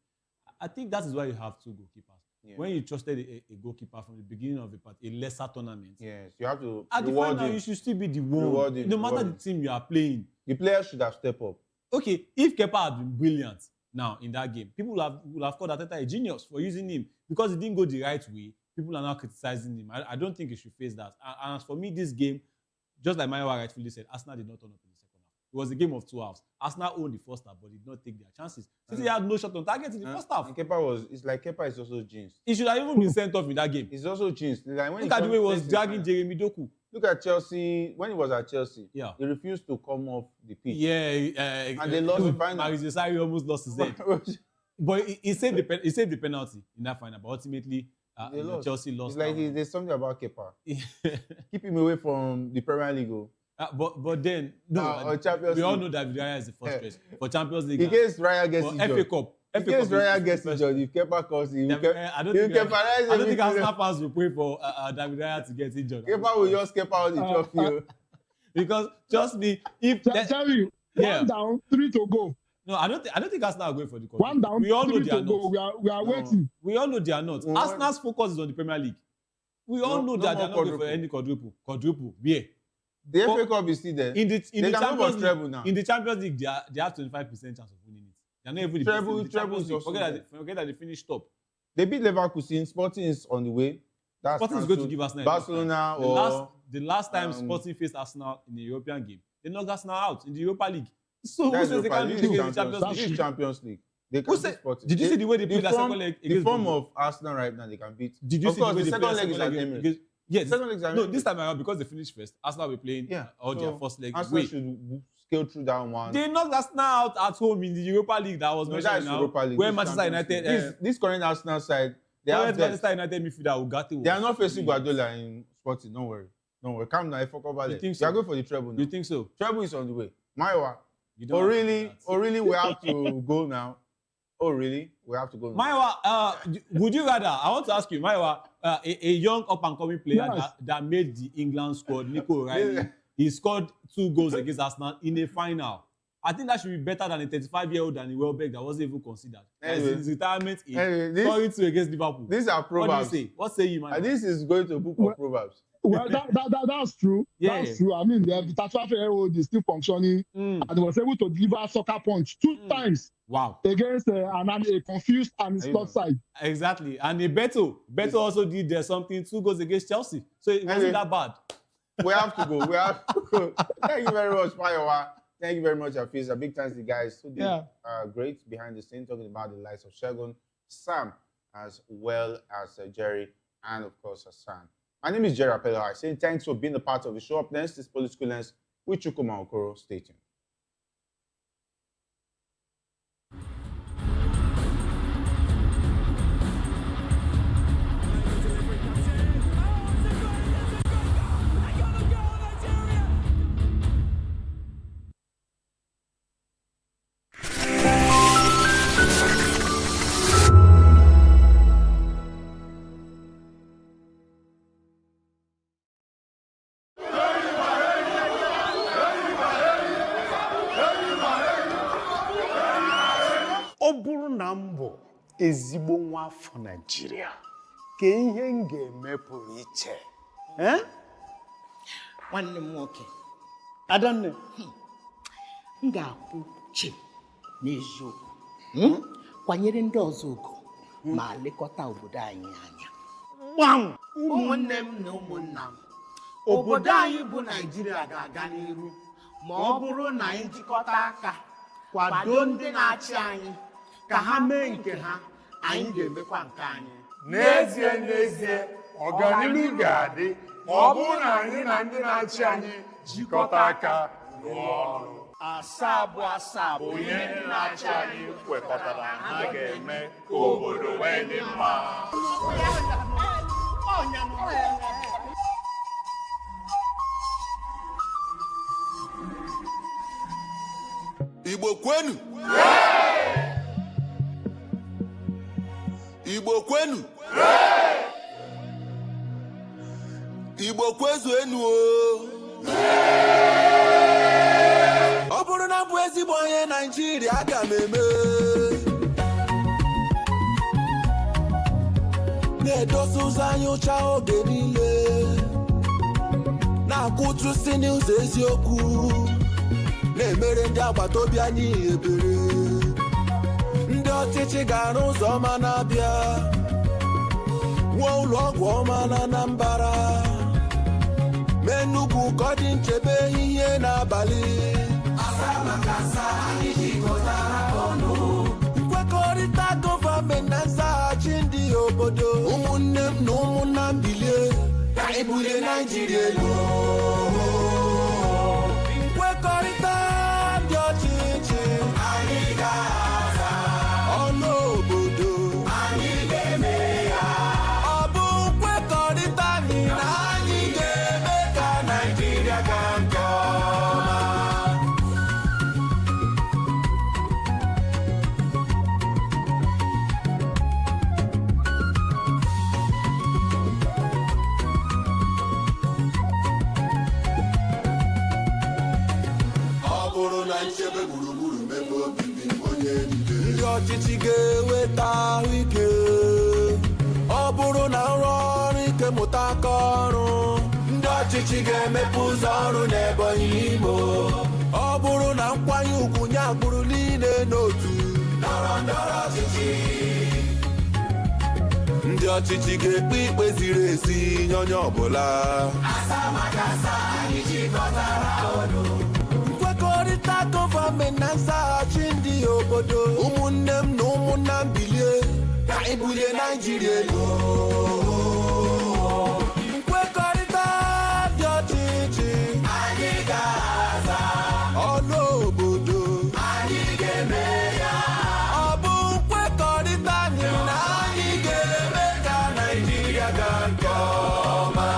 I think that is why you have two goalkeepers. Yeah. When you trusted a goalkeeper from the beginning of a lesser tournament, yes, you have to at the final you should still be the one. No matter the team you are playing, the players should have stepped up. Okay, if Kepa had been brilliant now in that game, people will have called Arteta a genius for using him because he didn't go the right way. People are now criticizing him. I don't think he should face that. And as for me, this game, just like Maiwa rightfully said, Arsenal did not turn up in the second half. It was a game of 2 halves. Arsenal owned the first half, but did not take their chances. Since he had no shot on target in the first half. Kepa is also jinxed. He should have even been sent off in that game. He's also jinxed. Like look at the way he was dragging Jeremy Doku. Look at Chelsea. When he was at Chelsea, he refused to come off the pitch. And they lost the final. Marizesari almost lost his head. But he saved the penalty in that final. But ultimately, Chelsea lost. It's like there's something about Kepa. Keep him away from the Premier League. But then, we all know that Raya is the first choice for Champions League. In case Raya gets injured. FA Cup. In case Raya gets injured, if Kepa calls him, I don't think Arsenal fans will pray for David Raya to get injured. Kepa will just Kepa on the trophy. Because trust me, if tell you, 1 down, 3 to go. No, I don't think Arsenal are going for the quadruple. 1 down, we all know 3 to go. We are waiting. We all know they are not. Arsenal's focus is on the Premier League. We all know that they are not going for any quadruple. Yeah. The FA Cup is still there. In the Champions League, they have 25% chance of winning it. They are not even treble. Forget that they finished top. They beat Leverkusen. Sporting is on the way. Sporting is going to give Arsenal Barcelona the last time Sporting faced Arsenal in the European game, they knocked Arsenal out in the Europa League. So who says they can't do it in the Champions League? This is Champions League. Did you see the way they played the second leg? The form of Arsenal right now, they can beat. Did you see the way they played the second leg? Yes. No, this time around, because they finished first, Arsenal will be playing all their first leg. Arsenal should scale through that one. They knocked Arsenal out at home in the Europa League that was mentioned now. Where Manchester United... This current Arsenal side, they have Manchester United midfielder Ugarte. They are not facing Guardiola in Sporting, don't worry. Calm down, you think so? They are going for the treble now. You think so? Treble is on the way. Maiwa. Really, we have to go now. Oh, really? We have to go now. Maiwa, would you rather, I want to ask you, Maiwa, a young up-and-coming player that made the England squad, Nico O'Reilly, he scored 2 goals against Arsenal in a final. I think that should be better than a 35-year-old Danny Welbeck that wasn't even considered. His retirement age, scoring 2 against Liverpool. These are proverbs. What do you say? What say you, Maiwa? This is going to a book of proverbs. Well, that's true. That's true. I mean, the 35-year-old is still functioning and was able to deliver a soccer punch 2 times. Wow. Against a confused and slot side. Exactly. And Beto also did something 2 goals against Chelsea. So it wasn't that bad. We have to go. Thank you very much, Maiwa. Thank you very much, Hafiz. A big thanks to the guys who did great behind the scene, talking about the likes of Shegun, Sam, as well as Jerry, and of course, Hassan. My name is Jerry Apello. I say thanks for being a part of the show. Up next is Political Lens with Chukwuma Okoro. Stay tuned. ezigbo nwa afọ Nigeria ka ihe m ga-eme pụrụ iche nwanne m nwoke Adanne m ga-akwụ chi n'eziokwu kwanyere ndị ọzọ ugo ma lekọta obodo anyị anya gbam ụmụnne m na ụmụnna m obodo anyị bụ Nigeria ga-aga n'iru ma ọ bụrụ na anyị jikọta aka kwado ndị na-achị anyị ka ha mee nke ha anyị ga-emekwa nke anyị n'ezie ọganihu ga-adị ma ọ bụrụ na anyị na ndị na-achị anyị jikọta aka rụọ ọrụ asaa bụ ihe ndị na-achị anyị kwekọtara ha ga-eme ka obodo wee dị mma. Igbo kwenu! Igbo kwenu! Igbo kwezuenu o! Ọ bụrụ na bụ ezigbo onye Naịjirịa aga m eme na-edosa ụzọ anyị ụcha oge niile na-akwụtụsi n'ụzọ eziokwu na-emere ndị agbata obi anyị ebere ndị ọchịchị ga-arụ ụzọ ọma na-abịa wuo ụlọ ọgwụ ọma na Anambra mee Enugu ka ọ dị nchebe ehihie n'abalị nkwekọrịta gọọmenti na nzaghachi ndị obodo ụmụnne m na ụmụnna m bilie ka anyị bulie Naịjirịa elu nkwekọrịta ndị ọchịchị anyị ga-aza ọnụ obodo anyị ga-eme ya ọ bụ nkwekọrịta anyị na anyị ga-eme ka Naịjirịa gaa nke ọma. Ndị ọchịchị ga-eweta ahụike ọ bụrụ na nrọ ọrụ ike mụta aka ọrụ ndị ọchịchị ga-emepe ụzọ ọrụ n'Ebonyi Imo ọ bụrụ na nkwanye ugwu nye agbụrụ niile n'otu ndọrọndọrọ ọchịchị ndị ọchịchị ga-ekpe ikpe ziri ezi nye onye ọbụla nkwekọrịta gọọmenti na nzaghachi ndị obodo ụmụnne m na ụmụnna m bilie ka anyị bulie Naịjirịa elu nkwekọrịta dị ọchịchị anyị ga-aza ọnụ obodo anyị ga-eme ya ọ bụ nkwekọrịta anyị na anyị ga-eme ka Naịjirịa gaa nke ọma.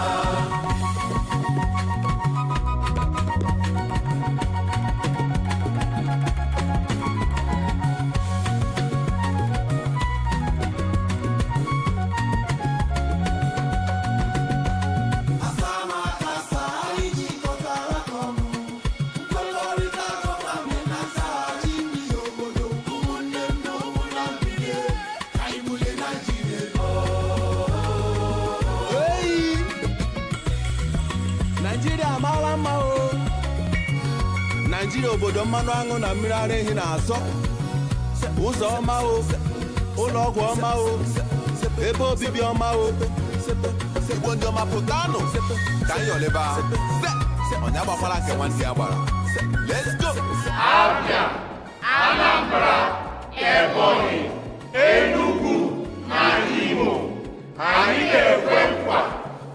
Naijiria obodo mmanụ aṅụ na mmiri ara ehi na-asọ ụzọ ọma o ụlọ ọgwụ ọma o ebe obibi ọma o Igbo ndị ọma pụtanụ ka anyị oleba onye agbakwara nke nwanne ya gbara. Let's go! Abia, Anambra, Ebonyi, Enugu na Imo anyị ga-ekwe nkwa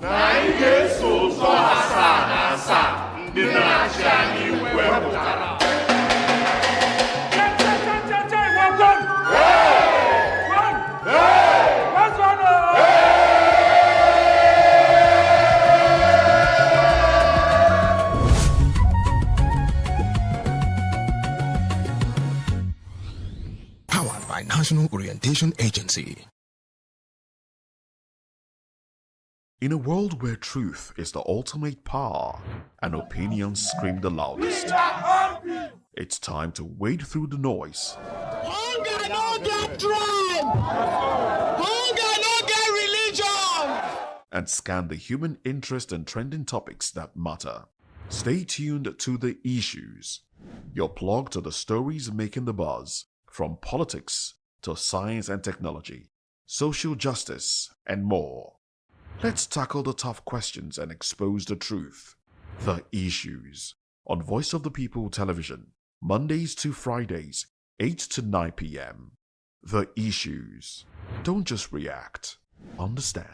na anyị ga-eso ụzọ asaa na asaa ndị na-achị anyị wepụtara. Powered by National Orientation Agency. In a world where truth is the ultimate power and opinions scream the loudest, it's time to wade through the noise. Hunger no get tribe. Hunger no get religion. And scan the human interest and trending topics that matter. Stay tuned to The Issues, your plug to the stories making the buzz, from politics to science and technology, social justice, and more. Let's tackle the tough questions and expose the truth. The Issues on Voice of the People Television, Mondays to Fridays, 8 to 9 p.m. the issues. Don't just react. Understand.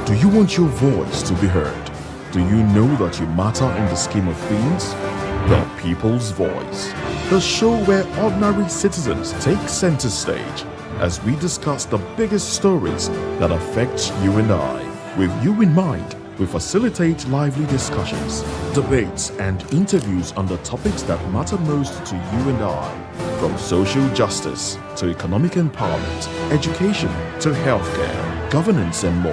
Do you want your voice to be heard? Do you know that you matter in the scheme of things? The People's Voice, the show where ordinary citizens take center stage as we discuss the biggest stories that affect you and I. With you in mind, we facilitate lively discussions, debates, and interviews on the topics that matter most to you and I, from social justice to economic empowerment, education to healthcare, governance, and more,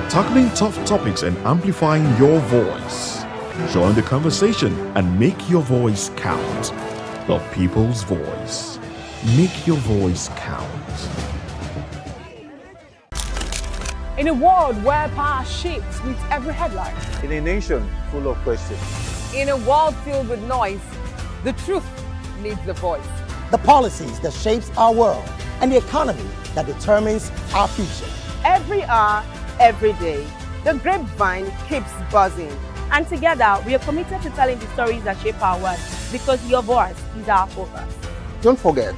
tackling tough topics and amplifying your voice. Join the conversation and make your voice count. The People's Voice. Make your voice count. In a world where power shapes with every headline. In a nation full of questions. In a world filled with noise, the truth needs the voice. The policies that shapes our world and the economy that determines our future. Every hour, every day, the grapevine keeps buzzing. And together, we are committed to telling the stories that shape our world because your voice is our focus. Don't forget,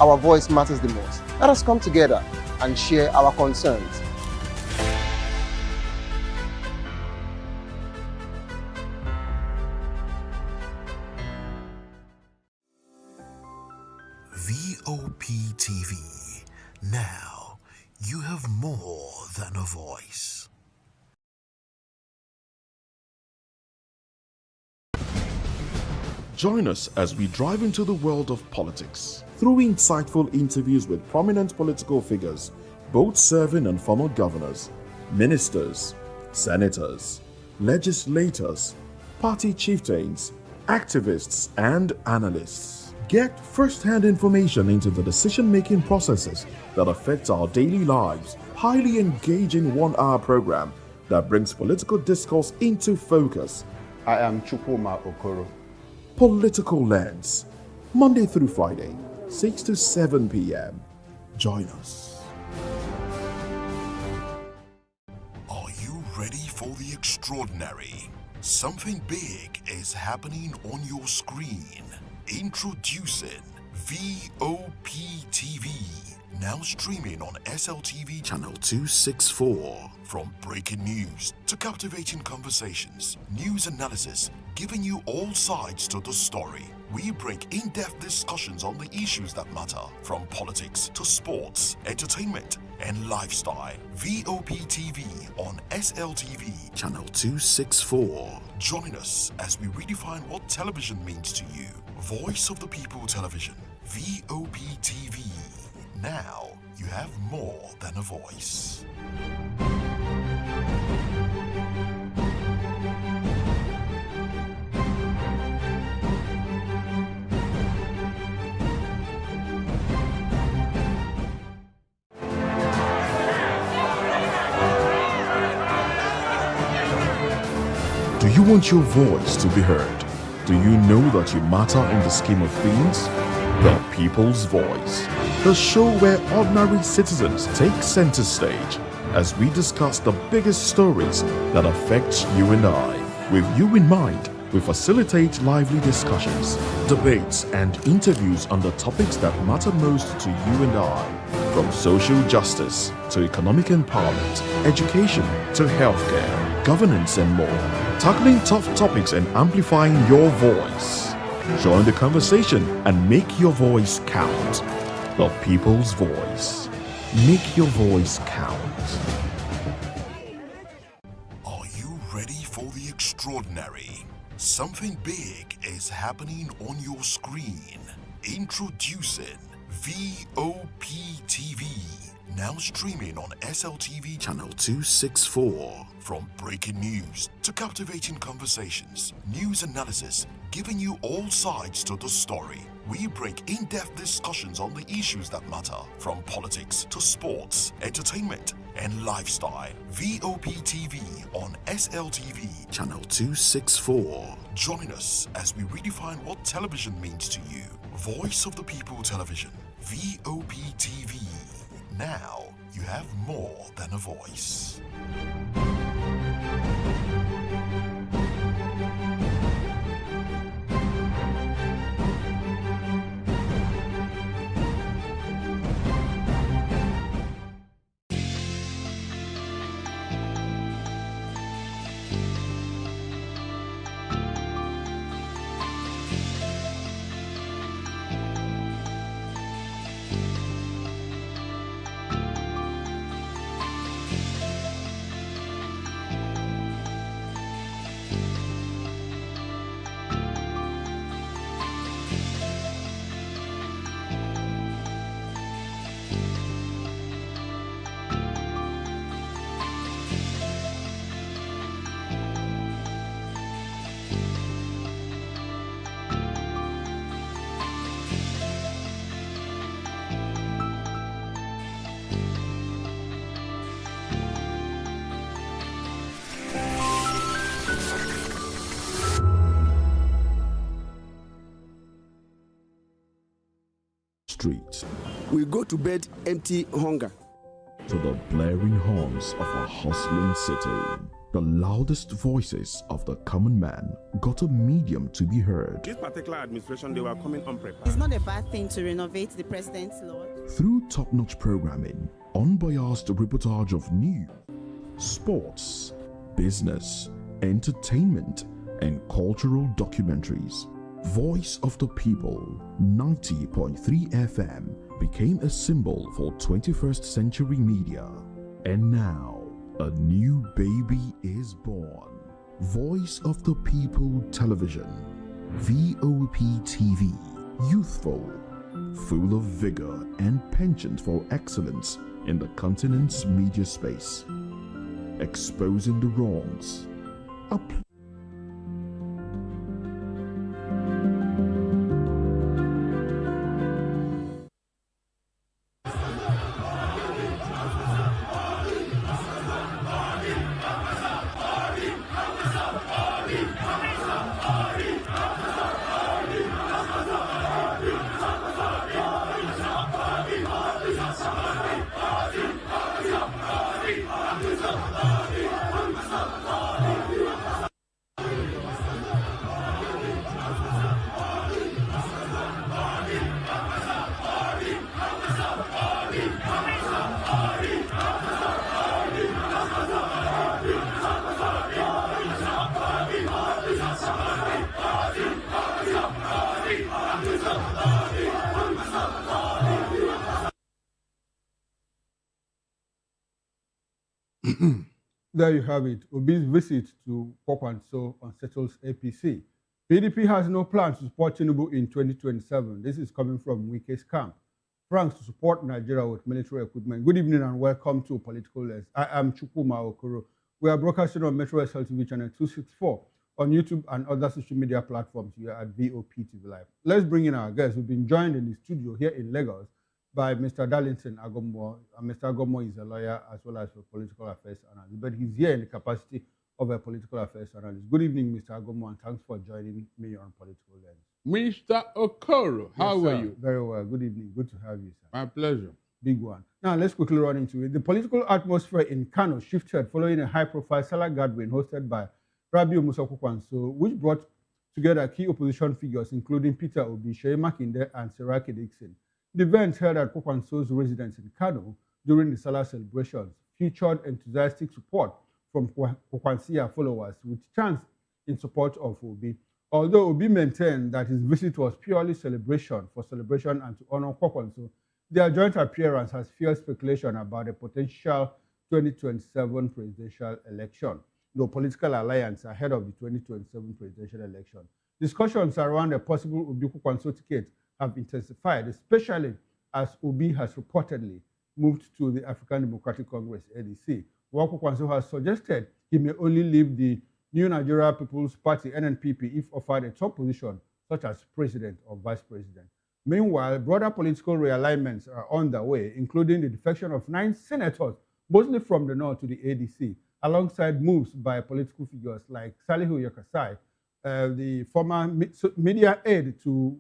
our voice matters the most. Let us come together and share our concerns. voptv. Now, you have more than a voice. Join us as we drive into the world of politics through insightful interviews with prominent political figures, both serving and former governors, ministers, senators, legislators, party chieftains, activists, and analysts. Get first-hand information into the decision-making processes that affect our daily lives. Highly engaging one-hour program that brings political discourse into focus. I am Chukwuma Okoro. Political Lens, Monday through Friday, 6 to 7 p.m. Join us. Are you ready for the extraordinary? Something big is happening on your screen. Introducing voptv, now streaming on SLTV channel 264. From breaking news to captivating conversations, news analysis, giving you all sides to the story. We bring in-depth discussions on the issues that matter, from politics to sports, entertainment, and lifestyle. voptv on SLTV channel 264. Join us as we redefine what television means to you. Voice of the People Television, voptv. Now you have more than a voice. Do you want your voice to be heard? Do you know that you matter in the scheme of things? The People's Voice, the show where ordinary citizens take center stage as we discuss the biggest stories that affect you and I. With you in mind, we facilitate lively discussions, debates, and interviews on the topics that matter most to you and I, from social justice to economic empowerment, education to healthcare, governance, and more, tackling tough topics and amplifying your voice. Join the conversation and make your voice count. The People's Voice. Make your voice count. Are you ready for the extraordinary? Something big is happening on your screen. Introducing voptv, now streaming on SLTV channel 264. From breaking news to captivating conversations, news analysis, giving you all sides to the story. We bring in-depth discussions on the issues that matter, from politics to sports, entertainment, and lifestyle. voptv on SLTV channel 264. Join us as we redefine what television means to you. Voice of the People Television, voptv. Now you have more than a voice. Streets. We go to bed empty hunger. To the blaring horns of a hustling city. The loudest voices of the common man got a medium to be heard. This particular administration, they were coming unprepared. It's not a bad thing to renovate the president's lawn. Through top-notch programming, unbiased reportage of news, sports, business, entertainment, and cultural documentaries, Voice of the People 90.3 FM became a symbol for 21st century media. And now, a new baby is born. Voice of the People Television, voptv, youthful, full of vigor and penchant for excellence in the continent's media space, exposing the wrongs, There you have it. Obi's visit to Kwakwanso unsettles APC. PDP has no plans to support Tinubu in 2027. This is coming from Wike's camp. France to support Nigeria with military equipment. Good evening and welcome to Political Lens. I am Chukwuma Okoro. We are broadcasting on Metro SLTV channel 264 on YouTube and other social media platforms here at voptv Live. Let's bring in our guests. We've been joined in the studio here in Lagos by Mr. Darlington Agommo. Mr. Agommo is a lawyer as well as a political affairs analyst, but he's here in the capacity of a political affairs analyst. Good evening, Mr. Agommo, and thanks for joining me on Political Lens. Mr. Okoro, how are you? Very well. Good evening. Good to have you, sir. My pleasure. Big one. Now, let's quickly run into it. The political atmosphere in Kano shifted following a high-profile Salah gathering hosted by Rabiu Musa Kwakwanso, which brought together key opposition figures, including Peter Obi, Sheyi Makinde, and Seraki Dixon. The event held at Kwakwanso's residence in Kano during the Salah celebrations featured enthusiastic support from Kwakwansia followers, with chants in support of Obi. Although Obi maintained that his visit was purely celebration and to honor Kwakwanso, their joint appearance has fueled speculation about a potential 2027 presidential election, the political alliance ahead of the 2027 presidential election. Discussions around a possible Obi-Kwakwanso ticket have intensified, especially as Obi has reportedly moved to the African Democratic Congress, ADC, while Kwakwanso has suggested he may only leave the New Nigeria People's Party, NNPP, if offered a top position, such as president or vice president. Meanwhile, broader political realignments are underway, including the defection of 9 senators, mostly from the north, to the ADC, alongside moves by political figures like Salihu Yakasai, the former media aide to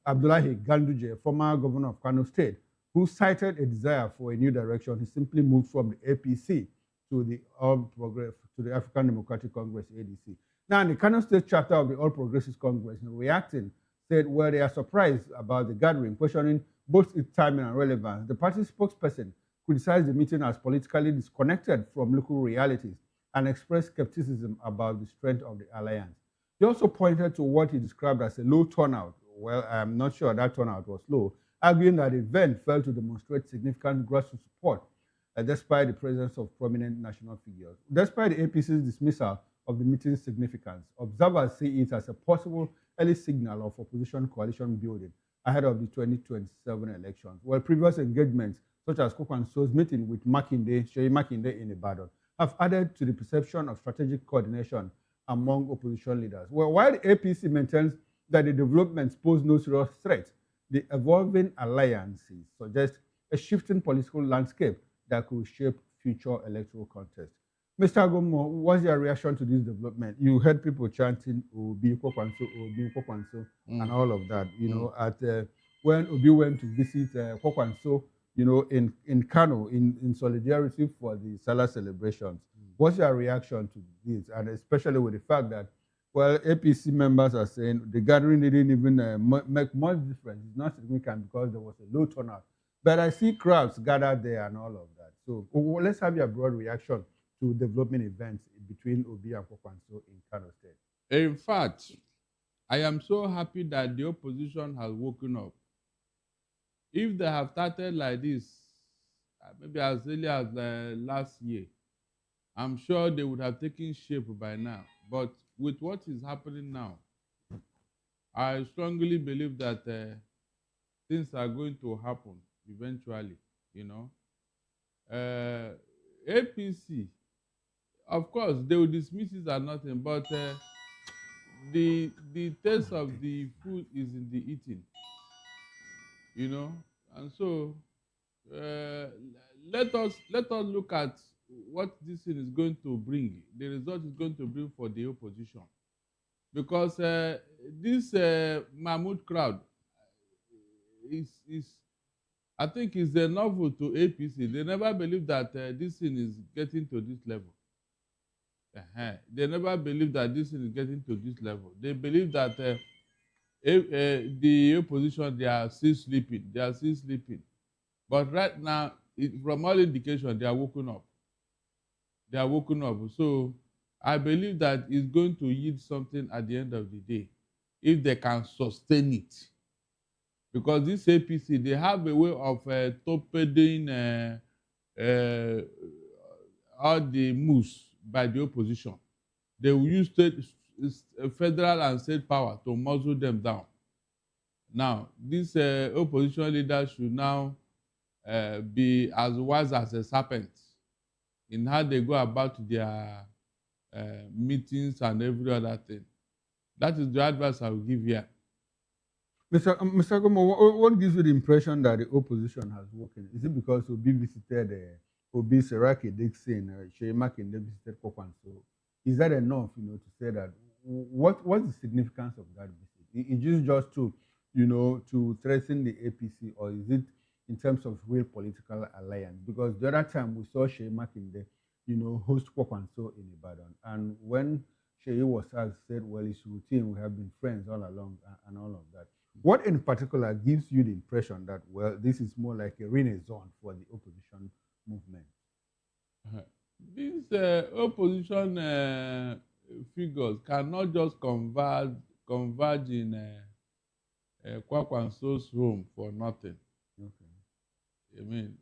Abdullahi Ganduje, former governor of Kano State, who cited a desire for a new direction. He simply moved from the APC to the African Democratic Congress, ADC. Now, the Kano State chapter of the All Progressives Congress, in reacting, said, well, they are surprised about the gathering, questioning both its timing and relevance. The party spokesperson criticized the meeting as politically disconnected from local realities and expressed skepticism about the strength of the alliance. He also pointed to what he described as a low turnout. Well, I'm not sure that turnout was low, arguing that the event failed to demonstrate significant grassroots support despite the presence of prominent national figures. Despite the APC's dismissal of the meeting's significance, observers see it as a possible early signal of opposition coalition building ahead of the 2027 elections. While previous engagements, such as Kwakwanso's meeting with Seyi Makinde in Ibadan, have added to the perception of strategic coordination among opposition leaders. Well, while the APC maintains that the developments pose no serious threat, the evolving alliances suggest a shifting political landscape that could shape future electoral contests. Mr. Agomo, what's your reaction to this development? You heard people chanting Obi Kwakwanso, and all of that. You know, at when Obi went to visit Kwakwanso, you know, in Kano, in solidarity for the Salah celebrations. What's your reaction to this? And especially with the fact that, well, APC members are saying the gathering didn't even make much difference. It's not significant because there was a low turnout. But I see crowds gathered there and all of that. So let's have your broad reaction to development events between Obi and Kwakwanso in Kano State. In fact, I am so happy that the opposition has woken up. If they have started like this, maybe as early as last year, I'm sure they would have taken shape by now. But with what is happening now, I strongly believe that things are going to happen eventually, you know. APC, of course, they will dismiss it as nothing, but the taste of the food is in the eating, you know. And so let us look at what this thing is going to bring, the result is going to bring for the opposition. Because this Mahmoud crowd is I think is a novel to APC. They never believed that this thing is getting to this level. They never believed that this thing is getting to this level. They believe that the opposition, they are still sleeping. They are still sleeping. But right now, from all indications, they are woken up. They are woken up. So I believe that it's going to yield something at the end of the day, if they can sustain it. Because this APC, they have a way of torpedoing all the moves by the opposition. They will use federal and state power to muzzle them down. Now, this opposition leader should now be as wise as a serpent in how they go about their meetings and every other thing. That is the advice I will give here. Mr. Gomo, what gives you the impression that the opposition has woken? Is it because Obi visited Obi Seraki Dixon, Seyi Makinde visited Kwakwanso? Is that enough, you know, to say that? What's the significance of that visit? Is it just to, you know, to threaten the APC, or is it in terms of real political alliance? Because the other time we saw Seyi Makinde, you know, host Kwakwanso in Ibadan, and when Seyi was asked, said, well, it's routine, we have been friends all along, and all of that. What in particular gives you the impression that, well, this is more like a renaissance for the opposition movement? These opposition figures cannot just converge in Kwakwanso's room for nothing. Okay. I mean,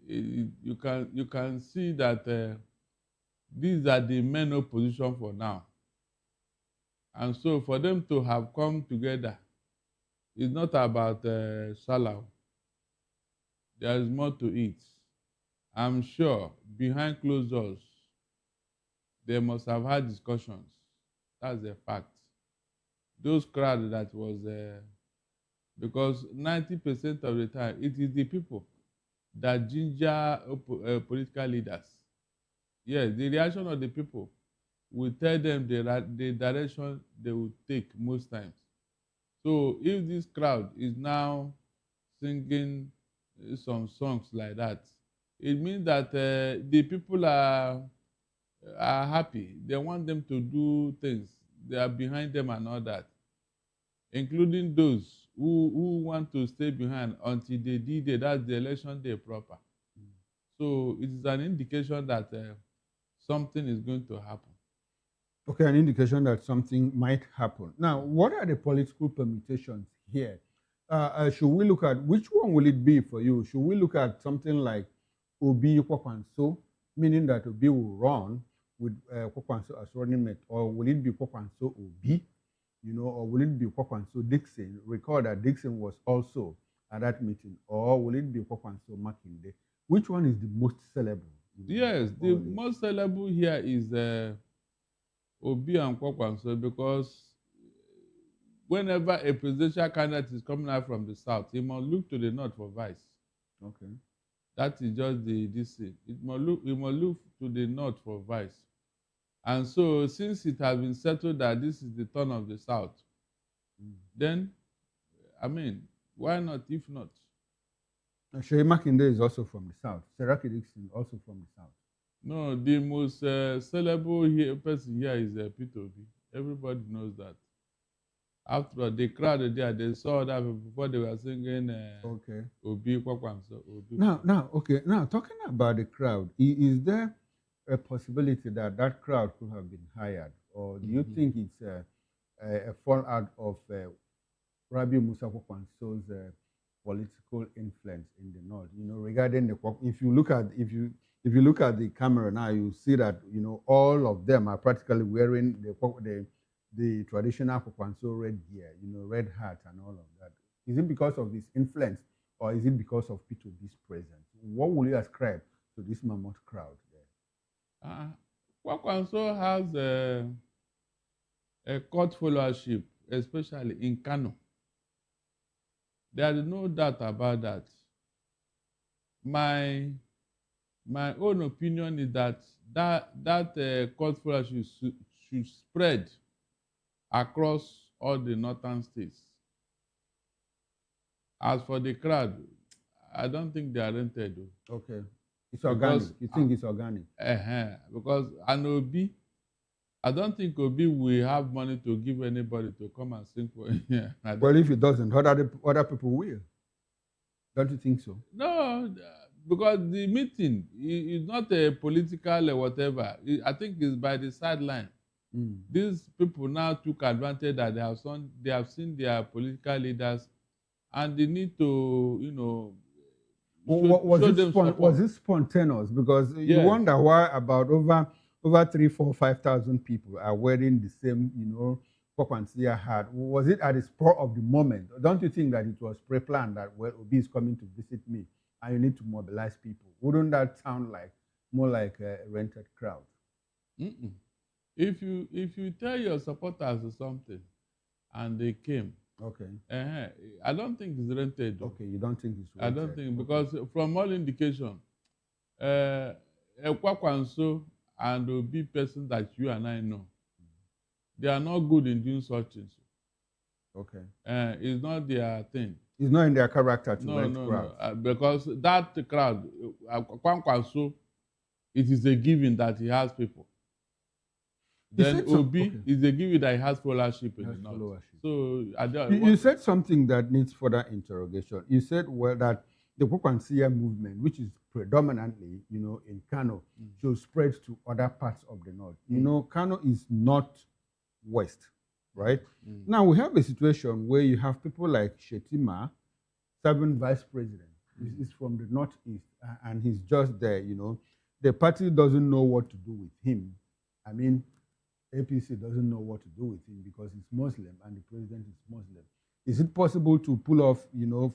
you can see that these are the main opposition for now. And so for them to have come together, it's not about Salah. There is more to it. I'm sure behind closed doors, they must have had discussions. That's a fact. Those crowds that was because 90% of the time, it is the people that ginger political leaders. Yes, the reaction of the people will tell them the direction they will take most times. So if this crowd is now singing some songs like that, it means that the people are happy. They want them to do things. They are behind them and all that, including those who want to stay behind until the D-Day, that's the election day proper. So it is an indication that something is going to happen. Okay, an indication that something might happen. Now, what are the political permutations here? should we look at, which one will it be for you? Should we look at something like Obi Kwakwanso, meaning that Obi will run with Kwakwanso as running mate, or will it be Kwakwanso Obi, or will it be Kwakwanso Dixon? Recall that Dixon was also at that meeting, or will it be Kwakwanso Makinde? Which one is the most sellable? Yes, the most sellable here is Obi and Kwakwanso, because whenever a presidential candidate is coming out from the south, he must look to the north for vice. Okay. That is just this thing. He must look to the north for vice. And so, since it has been settled that this is the turn of the south, then, I mean, why not, if not? Sheyi Makinde is also from the south. Seraki Dixon also from the south. No, the most sellable person here is Peter Obi. Everybody knows that. After all, the crowd there, they saw that before they were singing Obi Kwakwanso. Now, talking about the crowd, is there a possibility that that crowd could have been hired? Or do you think it's a fallout of Rabiu Musa Kwakwanso's political influence in the north? Regarding if you look at the camera now, you see that all of them are practically wearing the traditional Kwakwanso red gear, red hat and all of that. Is it because of his influence, or is it because of P2B's presence? What will you ascribe to this mammoth crowd there? Kwakwanso has a cult followership, especially in Kano. There is no doubt about that. My own opinion is that cult followership should spread across all the northern states. As for the crowd, I don't think they are rented. Okay. It's organic. You think it's organic? Because an Obi, I don't think Obi will have money to give anybody to come and sing for him. Well, if he doesn't, other people will. Don't you think so? No, because the meeting is not a political or whatever. I think it's by the sideline. These people now took advantage that they have seen their political leaders, and they need to, was it spontaneous? Because you wonder why about over 3,000, 4,000, 5,000 people are wearing the same, Kwakwanso hat. Was it at the spur of the moment? Don't you think that it was pre-planned that, well, Obi is coming to visit me and you need to mobilize people? Wouldn't that sound more like a rented crowd? If you tell your supporters or something and they came, I don't think it's rented. Okay, you don't think it's rented? I don't think, because from all indication, Kwakwanso and Obi person that you and I know, they are not good in doing such things. Okay. It's not their thing. It's not in their character to rent crowd. No. Because that crowd, Kwakwanso, it is a given that he has people. Then Obi is a given that he has followership in the north. So you said something that needs further interrogation. You said, well, that the Kwakwanso movement, which is predominantly, in Kano, should spread to other parts of the north. Kano is not west, right? Now we have a situation where you have people like Shetima, serving vice president. He's from the northeast, and he's just there. The party doesn't know what to do with him. I mean, APC doesn't know what to do with him because he's Muslim and the president is Muslim. Is it possible to pull off,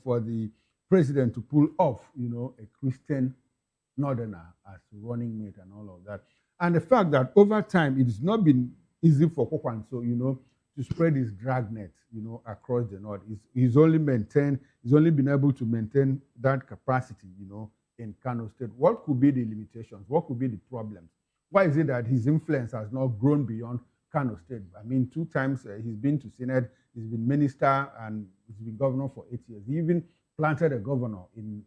for the president to pull off, a Christian northerner as running mate and all of that? And the fact that over time it has not been easy for Kwakwanso, to spread his dragnet, across the north. He's only been able to maintain that capacity, in Kano State. What could be the limitations? What could be the problems? Why is it that his influence has not grown beyond Kano State? I mean, 2 times he's been to Senate, he's been minister, and he's been governor for 8 years. He even planted a governor in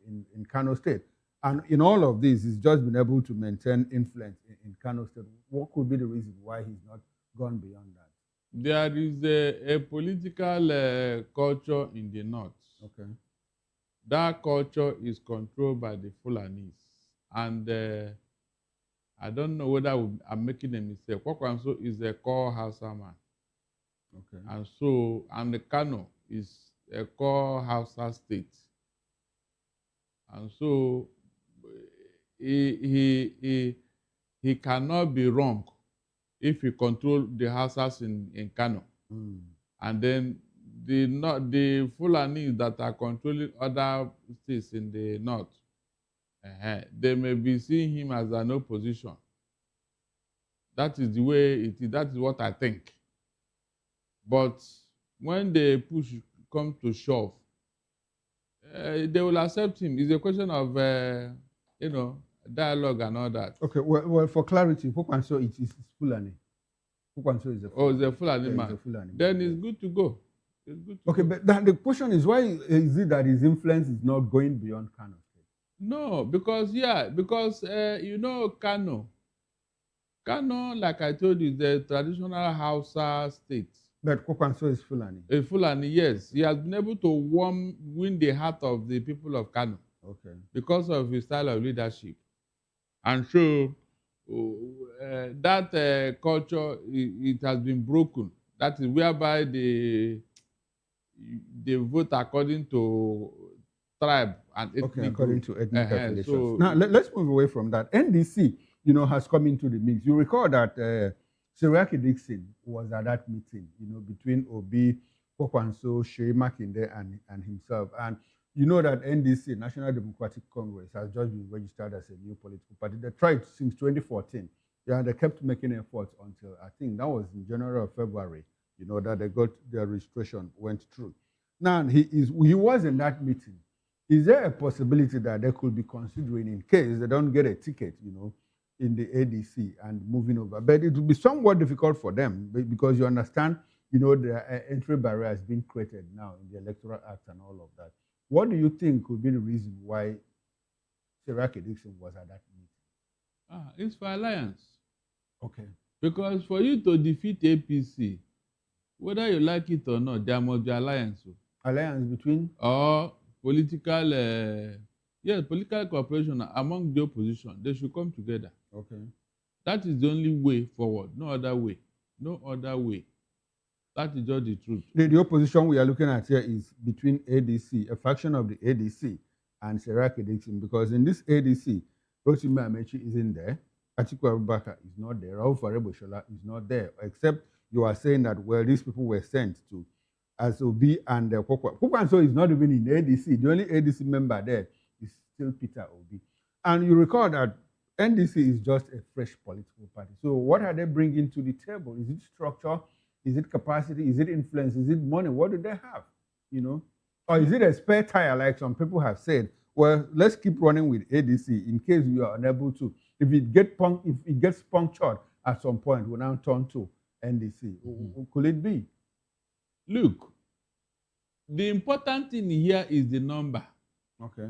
Kano State. And in all of this, he's just been able to maintain influence in Kano State. What could be the reason why he's not gone beyond that? There is a political culture in the north. Okay. That culture is controlled by the Fulanis. And I don't know whether I'm making a mistake. Kwakwanso is a core Hausa man. Okay. And the Kano is a core Hausa state. And so he cannot be wrong if he control the Hausas in Kano. And then the Fulani that are controlling other states in the north, they may be seeing him as an opposition. That is the way it is. That is what I think. But when the push comes to shove, they will accept him. It's a question of, dialogue and all that. Okay, well for clarity, Pokwanso is Fulani. Pokwanso is a Fulani. Oh, it's a Fulani man. It's a Fulani then man. It's good to go. It's good to okay, go. But the question is, why is it that his influence is not going beyond Kano? No, because Kano, like I told you, is the traditional Hausa state. But Pokwanso is Fulani. A Fulani, yes. He has been able to win the heart of the people of Kano. Okay. Because of his style of leadership. And so that culture, it has been broken. That is whereby they vote according to tribe and ethnic Okay, according group. to ethnic affiliations. So, now, let's move away from that. NDC, has come into the mix. You recall that Seriake Dixon was at that meeting, between Obi, Pokwanso, Shea Makinde, and himself. And you know that NDC, National Democratic Congress, has just been registered as a new political party. They tried since 2014. Yeah, they kept making efforts until, I think that was in January or February, that they got their registration went through. Now, he was in that meeting. Is there a possibility that they could be considering, in case they don't get a ticket, in the ADC and moving over? But it will be somewhat difficult for them because you understand, the entry barrier has been created now in the Electoral Act and all of that. What do you think could be the reason why Seriake Dixon was at that meeting? It's for alliance. Okay. Because for you to defeat APC, whether you like it or not, there must be alliance. Alliance between? Or political cooperation among the opposition. They should come together. Okay. That is the only way forward. No other way. No other way. That is just the truth. The opposition we are looking at here is between ADC, a faction of the ADC, and Seriake Dixon, because in this ADC, Rotimi Amechi isn't there, Atiku Abubakar is not there, Rauf Areboshola is not there, except you are saying that, well, these people were sent to as Obi and Pokwanso is not even in ADC. The only ADC member there is still Peter Obi. And you recall that NDC is just a fresh political party. So what are they bringing to the table? Is it structure? Is it capacity? Is it influence? Is it money? What do they have? Or is it a spare tire, like some people have said? Well, let's keep running with ADC in case we are unable to. If it gets punctured at some point, we'll now turn to NDC. Could it be? Look, the important thing here is the number. Okay.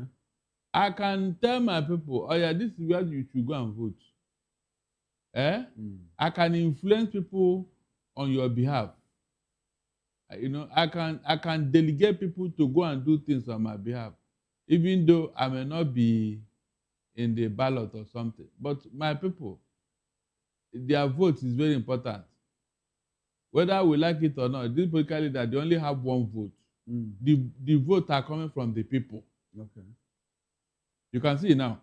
I can tell my people, oh yeah, this is where you should go and vote. I can influence people on your behalf. I can delegate people to go and do things on my behalf, even though I may not be in the ballot or something. But my people, their vote is very important. Whether we like it or not, this political leader, they only have one vote. The votes are coming from the people. Okay. You can see now.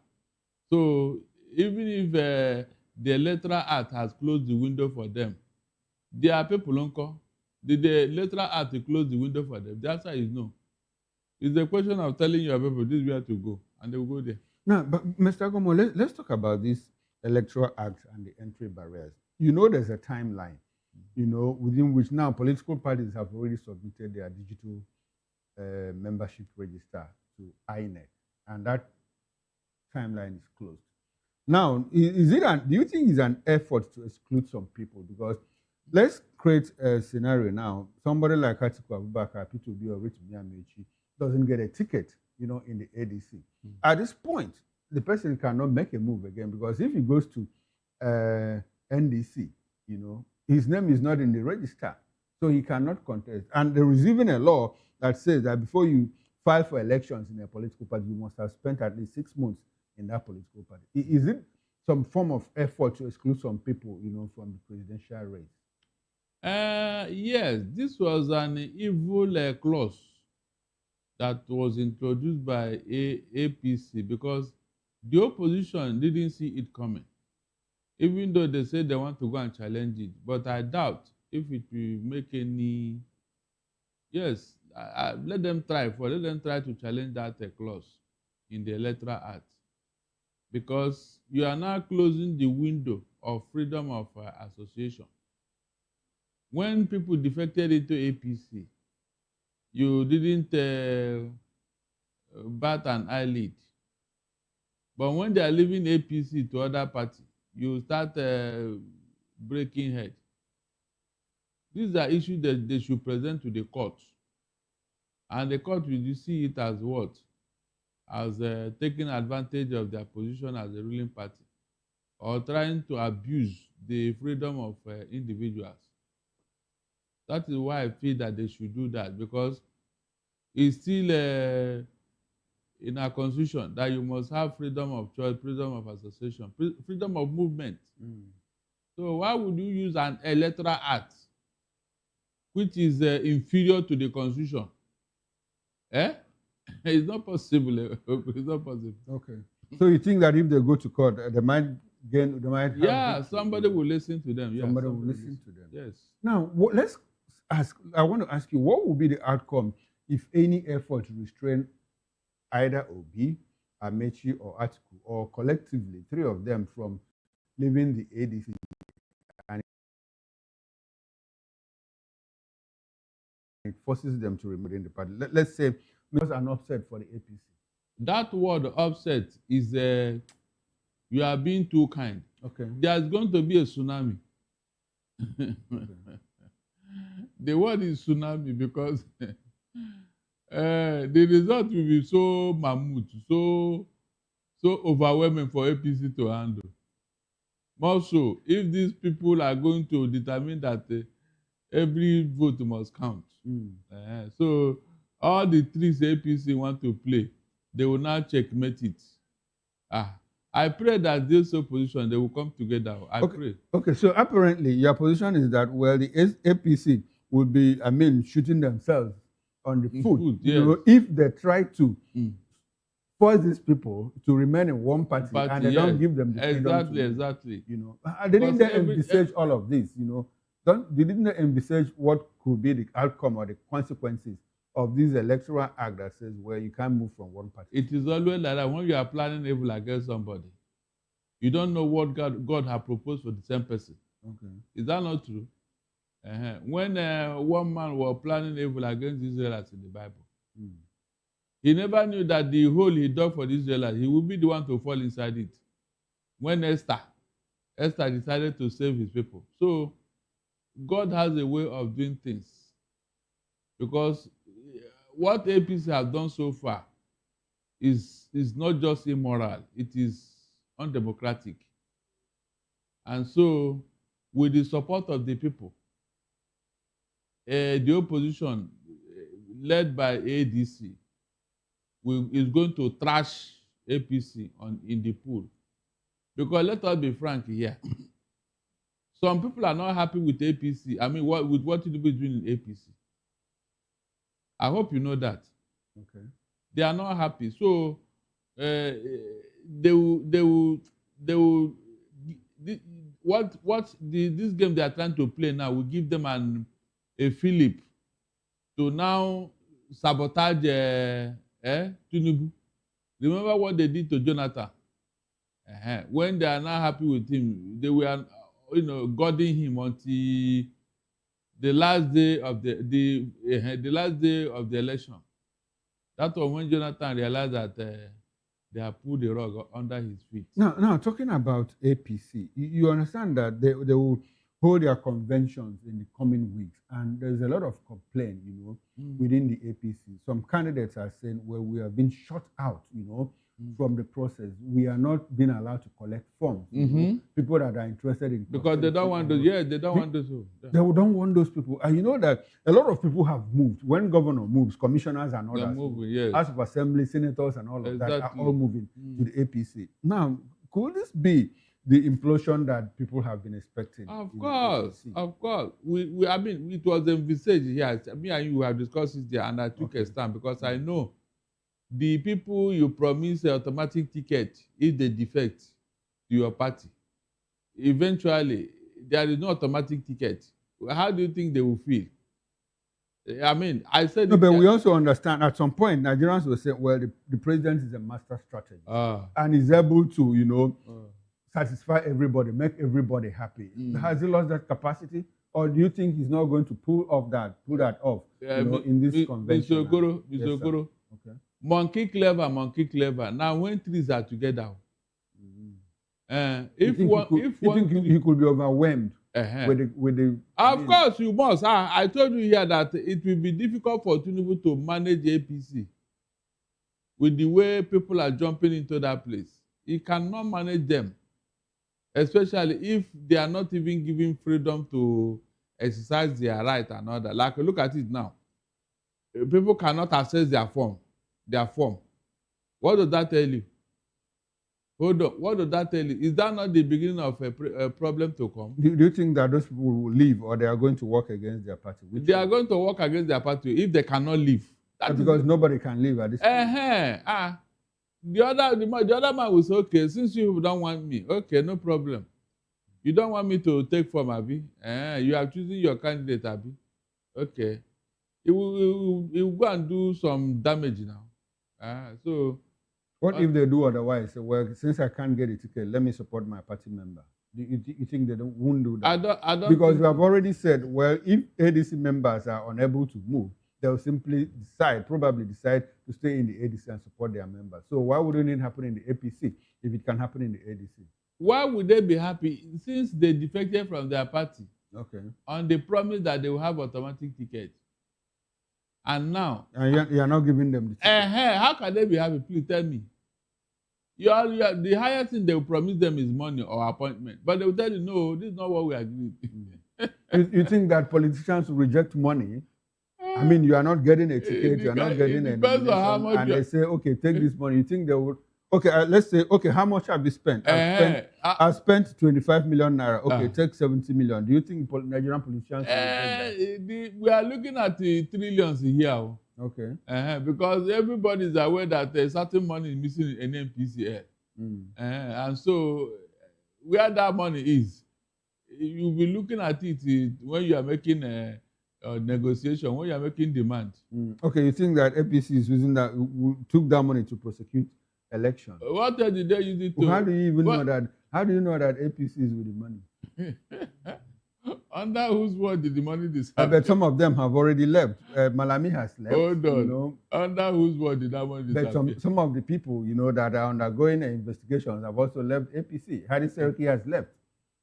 So even if the Electoral Act has closed the window for them, there are people uncle. Did the Electoral Act close the window for them? The answer is no. It's a question of telling your people this is where to go, and they will go there. Now, but Mr. Gomo, let's talk about this Electoral Act and the entry barriers. There's a timeline, within which now political parties have already submitted their digital membership register to INEC, and that timeline is closed. Now, do you think it's an effort to exclude some people? Because let's create a scenario now. Somebody like Atiku Abubakar, P2B, or Rotimi Amechi doesn't get a ticket, in the ADC. At this point, the person cannot make a move again, because if he goes to NDC, his name is not in the register, so he cannot contest. And there is even a law that says that before you file for elections in a political party, you must have spent at least 6 months in that political party. Is it some form of effort to exclude some people, from the presidential race? Yes, this was an evil clause that was introduced by APC because the opposition didn't see it coming, even though they said they want to go and challenge it. But I doubt if it will make any. Yes, let them try to challenge that clause in the Electoral Act, because you are now closing the window of freedom of association. When people defected into APC, you didn't bat an eyelid. But when they are leaving APC to other party, you start breaking head. These are issues that they should present to the court. And the court will see it as what? As taking advantage of their position as a ruling party, or trying to abuse the freedom of individuals. That is why I feel that they should do that, because it's still in our constitution that you must have freedom of choice, freedom of association, freedom of movement. So why would you use an electoral act which is inferior to the constitution? It's not possible. It's not possible. Okay. So you think that if they go to court, they might gain, they might have... Yeah, somebody will listen to them. Somebody will listen to them. Yes. Now, let's ask, I want to ask you, what will be the outcome if any effort to restrain either Obi, Amechi, or Atiku, or collectively, three of them, from leaving the ADC and it forces them to remain in the party? Let's say because are not upset for the APC. That word upset is you are being too kind. Okay. There's going to be a tsunami. Okay. The word is tsunami because the result will be so mammoth, so overwhelming for APC to handle. More so, if these people are going to determine that every vote must count. So all the tricks APC want to play, they will now checkmate it. I pray that this opposition, they will come together. I pray. Okay, so apparently your position is that, well, the APC will be, shooting themselves on the foot. Yes. You know, if they try to force these people to remain in one party and they don't give them the freedom Exactly. You know, they didn't envisage all of this, you know. They didn't envisage what could be the outcome or the consequences of this electoral act that says, well, you can't move from one party. It is always like that. When you are planning evil against somebody, you don't know what God has proposed for the same person. Okay. Is that not true? When one man was planning evil against the Israelites in the Bible, he never knew that the hole he dug for the Israelites, he would be the one to fall inside it. When Esther decided to save his people. So God has a way of doing things. Because what APC have done so far is not just immoral, it is undemocratic. And so, with the support of the people, the opposition, led by ADC, is going to trash APC in the pool. Because let us be frank here. Some people are not happy with APC. With what Tinubu is doing in APC. I hope you know that. Okay. They are not happy. So they will this game they are trying to play now will give them a fillip to now sabotage Tinubu. Remember what they did to Jonathan? When they are not happy with him, they were guarding him until the last day of the last day of the election. That was when Jonathan realized that they have pulled the rug under his feet. Now talking about APC, you understand that they will hold their conventions in the coming weeks, and there's a lot of complaint, within the APC. Some candidates are saying, well, we have been shut out, from the process. We are not being allowed to collect funds. People that are interested in because they don't want those. Yeah, they don't want those. They don't want those people. And you know that a lot of people have moved. When governor moves, commissioners and others, moving, yes. House of Assembly, senators, and all of that are all moving to the APC. Now, could this be the implosion that people have been expecting. Of course. I mean, it was envisaged here. Me and you have discussed it there, and I took a stand because I know the people you promise an automatic ticket if they defect to your party. Eventually, there is no automatic ticket. How do you think they will feel? I mean, I said... No, but we also understand at some point, Nigerians will say, well, the president is a master strategist and is able to, satisfy everybody, make everybody happy. Has he lost that capacity? Or do you think he's not going to pull that off in this convention? Mr. Okoro, okay. Monkey clever. Now, when trees are together, if he could be overwhelmed with the Of course, you must. I told you here that it will be difficult for Tinubu to manage APC with the way people are jumping into that place. He cannot manage them, especially if they are not even given freedom to exercise their right and all that. Like, look at it now. People cannot access their form. What does that tell you? Hold on. What does that tell you? Is that not the beginning of a problem to come? Do you think that those people will leave, or they are going to work against their party? They are going to work against their party if they cannot leave. Because nobody can leave at this point. The other man will say, okay, since you don't want me, okay, no problem. You don't want me to take form, Abi? You are choosing your candidate, Abi? Okay. It will go and do some damage now. What if they do otherwise? Well, since I can't get a ticket, let me support my party member. Do you think they won't do that? I don't. Because we have already said, well, if ADC members are unable to move, they'll simply probably decide to stay in the ADC and support their members. So why wouldn't it happen in the APC if it can happen in the ADC? Why would they be happy since they defected from their party? Okay. On the promise that they will have automatic ticket. And now... And you are not giving them the ticket. How can they be happy? Please tell me. The highest thing they will promise them is money or appointment. But they will tell you, no, this is not what we agreed. You think that politicians reject money? I mean, you are not getting a ticket, you are not getting a nomination, and they say, okay, take this money. You think they would... Okay, let's say, okay, how much have you spent? I've spent 25 million naira. Okay, take 70 million. Do you think Nigerian politicians we are looking at the trillions here. Okay. Because everybody is aware that certain money is missing in NPCL. And so, where that money is, you'll be looking at it when you are making a negotiation, when you are making demand. Okay, you think that APC is using that, took that money to prosecute elections? What did they use it to? How do you even know that? How do you know that APC is with the money? Under whose word did the money disappear? But some of them have already left. Malami has left. Hold on. Under whose word did that money disappear? But some of the people, that are undergoing investigations have also left APC. Hadi Seriki has left.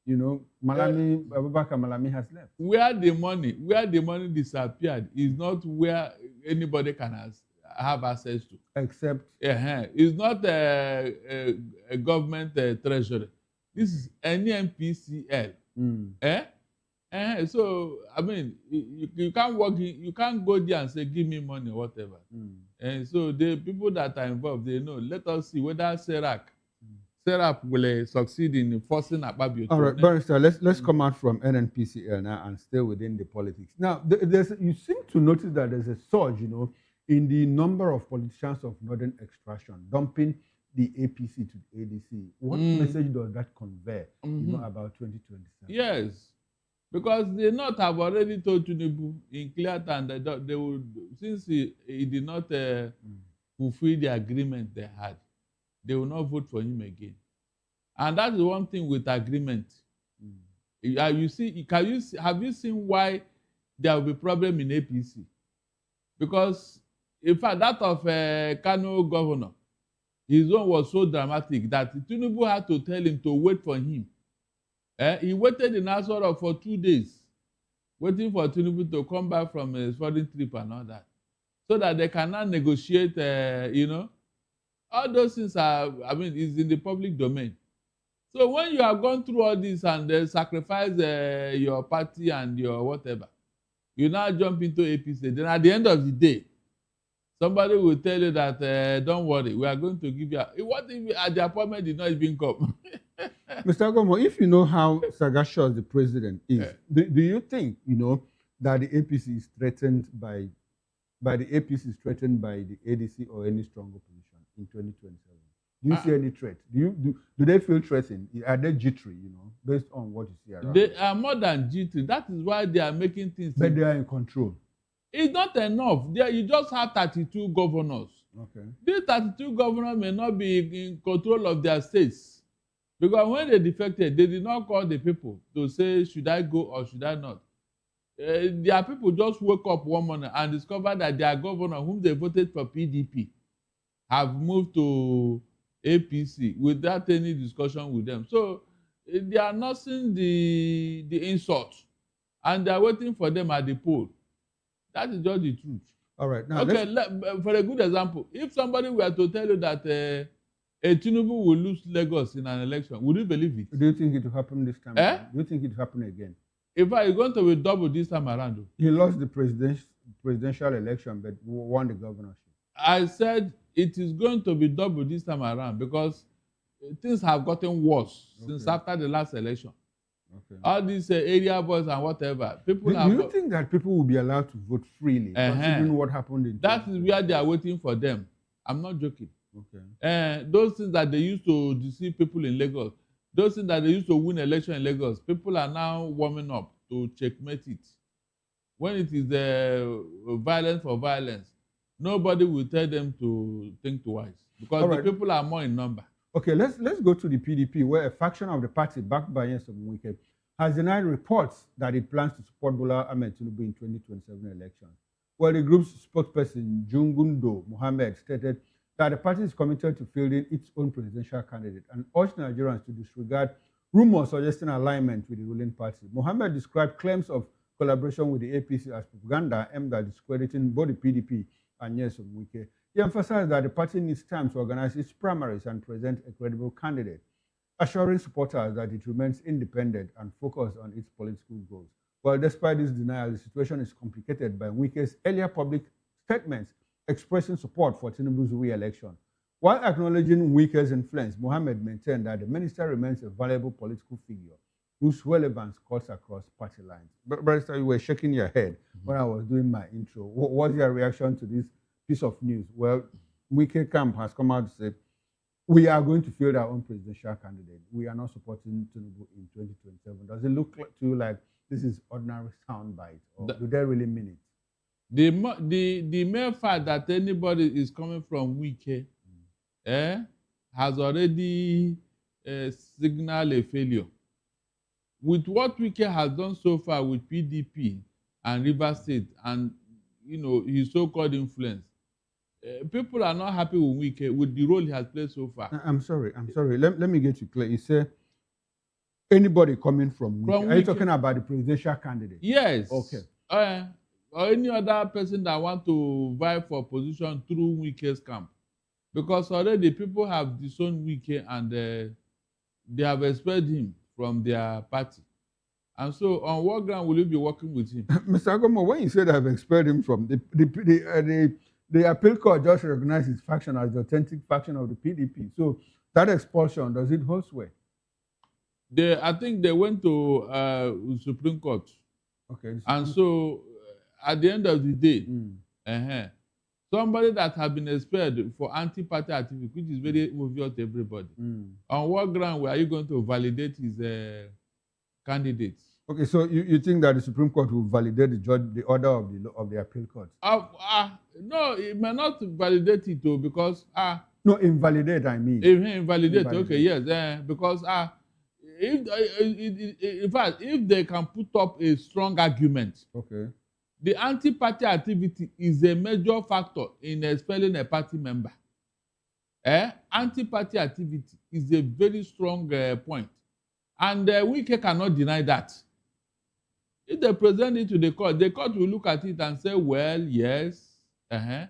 Abubakar Malami has left. Where the money disappeared is not where anybody can have access to. Except? It's not a government treasury. This is NPCL. So, I mean, you can't you can't go there and say, give me money or whatever. And so the people that are involved, they know. Let us see whether Serap will succeed in forcing Akpabio. All right, Barrister, let's come out from NNPCL now and stay within the politics. Now, you seem to notice that there's a surge, in the number of politicians of northern extraction dumping the APC to the ADC. What message does that convey, about 2027? Yes, because the North have already told Tinubu in clear time that they would, since he did not fulfill the agreement they had, they will not vote for him again. And that is one thing with agreement. Have you seen why there will be problem in APC? Because, in fact, that of Kano governor, his own was so dramatic that Tinubu had to tell him to wait for him. He waited in Asoro for 2 days, waiting for Tinubu to come back from his foreign trip and all that, so that they cannot negotiate, All those things is in the public domain. So when you have gone through all this and sacrifice your party and your whatever, you now jump into APC. Then at the end of the day, somebody will tell you that, don't worry, we are going to give you... What if the appointment did not even come? Mr. Gomo, if you know how sagacious the president is, do you think, that the APC is threatened by the APC is threatened by the ADC or any strong opposition in 2027? Do you see any threat? Do they feel threatened? Are they jittery, based on what you see around? They are more than jittery. That is why they are making things. But they are in control. It's not enough. You just have 32 governors. Okay. These 32 governors may not be in control of their states. Because when they defected, they did not call the people to say, should I go or should I not? Their people just woke up one morning and discovered that their governor, whom they voted for PDP, have moved to APC without any discussion with them. So they are nursing the insult and they are waiting for them at the poll. That is just the truth. All right. Now, okay, for a good example, if somebody were to tell you that a Tinubu will lose Lagos in an election, would you believe it? Do you think it will happen this time around? Do you think it will happen again? In fact, it's going to be double this time around. He lost the presidential election but won the governorship. I said it is going to be double this time around because things have gotten worse since after the last election. Okay. All these area boys and whatever. Do you think that people will be allowed to vote freely, considering what happened in that is where they are waiting for them. I'm not joking. Okay. Those things that they used to deceive people in Lagos, those things that they used to win election in Lagos, people are now warming up to checkmate it. When it is violence for violence, nobody will tell them to think twice because the people are more in number. Okay, let's go to the PDP, where a faction of the party backed by Nyesom Wike has denied reports that it plans to support Bola Ahmed Tinubu in 2027 elections. Well, the group's spokesperson, Jungundo Mohammed, stated that the party is committed to fielding its own presidential candidate and urged Nigerians to disregard rumors suggesting alignment with the ruling party. Mohammed described claims of collaboration with the APC as propaganda aimed at discrediting both the PDP and Nyesom Wike. He emphasized that the party needs time to organize its primaries and present a credible candidate, assuring supporters that it remains independent and focused on its political goals. Well, despite this denial, the situation is complicated by Wike's earlier public statements expressing support for Tinubu's re-election. While acknowledging Wike's influence, Mohammed maintained that the minister remains a valuable political figure whose relevance cuts across party lines. But, Barrister, you were shaking your head when I was doing my intro. What's your reaction to this piece of news? Well, Wike camp has come out to say, we are going to field our own presidential candidate. We are not supporting Tinubu in 2027. Does it look to you like this is ordinary soundbite, or do they really mean it? The mere fact that anybody is coming from Wike has already signaled a failure. With what Wike has done so far with PDP and Rivers State and his so-called influence, people are not happy with Wike with the role he has played so far. I'm sorry. Let me get you clear. You say anybody coming from Wike. Are you talking about the presidential candidate? Yes. Okay. Or any other person that want to vie for position through Wike's camp. Because already people have disowned Wike and they have expelled him from their party. And so on what ground will you be working with him? Mr. Agomo, when you said I've expelled him from the appeal court just recognized his faction as the authentic faction of the PDP. So that expulsion, does it hold sway? I think they went to Supreme Court. Okay. And so at the end of the day, somebody that has been expelled for anti-party activity, which is very obvious to everybody, on what ground are you going to validate his candidates? Okay, so you think that the Supreme Court will validate the order of the appeal court? No, it may not validate it though, because no, invalidate, I mean. Invalidate. Okay, yes, because in fact, if they can put up a strong argument, okay, the anti-party activity is a major factor in expelling a party member. Anti-party activity is a very strong point, and Wike cannot deny that. If they present it to the court will look at it and say, well, yes, how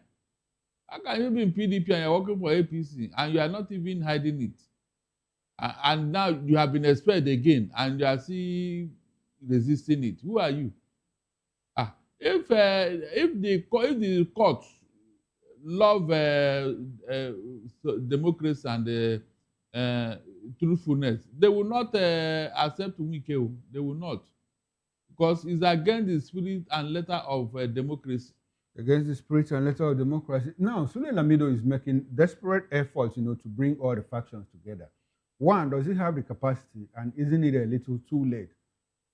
can you be in PDP and you're working for APC and you are not even hiding it? And now you have been expelled again and you are still resisting it. Who are you? If the courts love democracy and truthfulness, they will not accept Wike. They will not, because it's against the spirit and letter of democracy. Against the spirit and letter of democracy. Now, Sule Lamido is making desperate efforts, to bring all the factions together. One, does he have the capacity, and isn't it a little too late?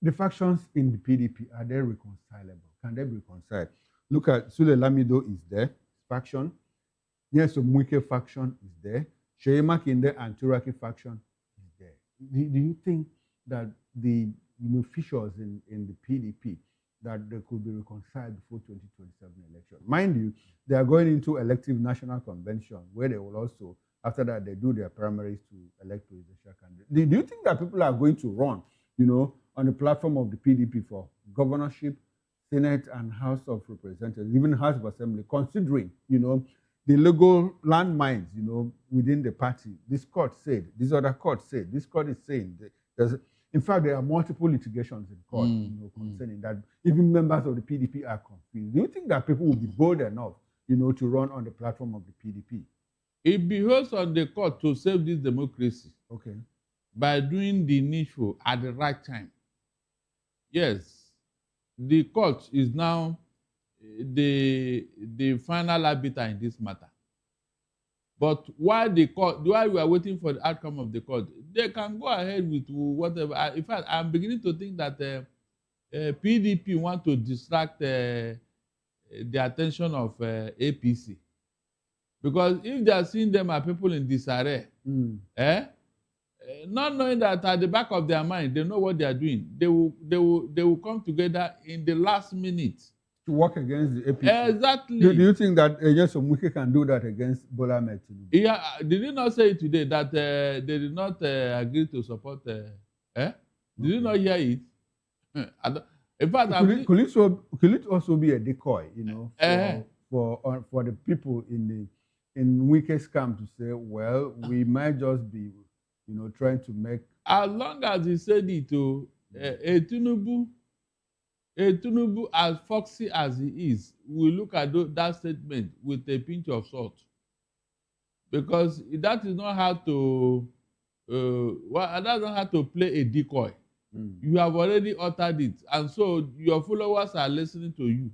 The factions in the PDP, are they reconcilable? Can they be reconciled? Look at Sule Lamido is there, faction. Yes, so Mwike faction is there. Sheye Makinde and Turaki faction is there. Do you think that the officials in the PDP, that they could be reconciled before 2027 election? Mind you, they are going into elective national convention where they will also, after that, they do their primaries to elect presidential candidates. Do you think that people are going to run, on the platform of the PDP for governorship, Senate, and House of Representatives, even House of Assembly, considering, the legal landmines, within the party? This court said, this other court said, this court is saying, in fact, there are multiple litigations in court, concerning that. Even members of the PDP are confused. Do you think that people will be bold enough, to run on the platform of the PDP? It behoves on the court to save this democracy. Okay. By doing the needful at the right time. Yes, the court is now the final arbiter in this matter. But while we are waiting for the outcome of the court, they can go ahead with whatever. In fact, I'm beginning to think that PDP want to distract the attention of APC. Because if they are seeing them as people in disarray, not knowing that at the back of their mind, they know what they are doing, they will come together in the last minute to work against the APC. Exactly. Do you think that Nyesom Wike can do that against Bola Ahmed Tinubu? Yeah, did you not say today that they did not agree to support? Did you not hear it? In fact, could it also be a decoy, for the people in Wike's camp to say, well, we might just be, trying to make. As long as he said it to Tinubu, as foxy as he is, will look at that statement with a pinch of salt, because that is not how to. That's not how to play a decoy. You have already uttered it, and so your followers are listening to you.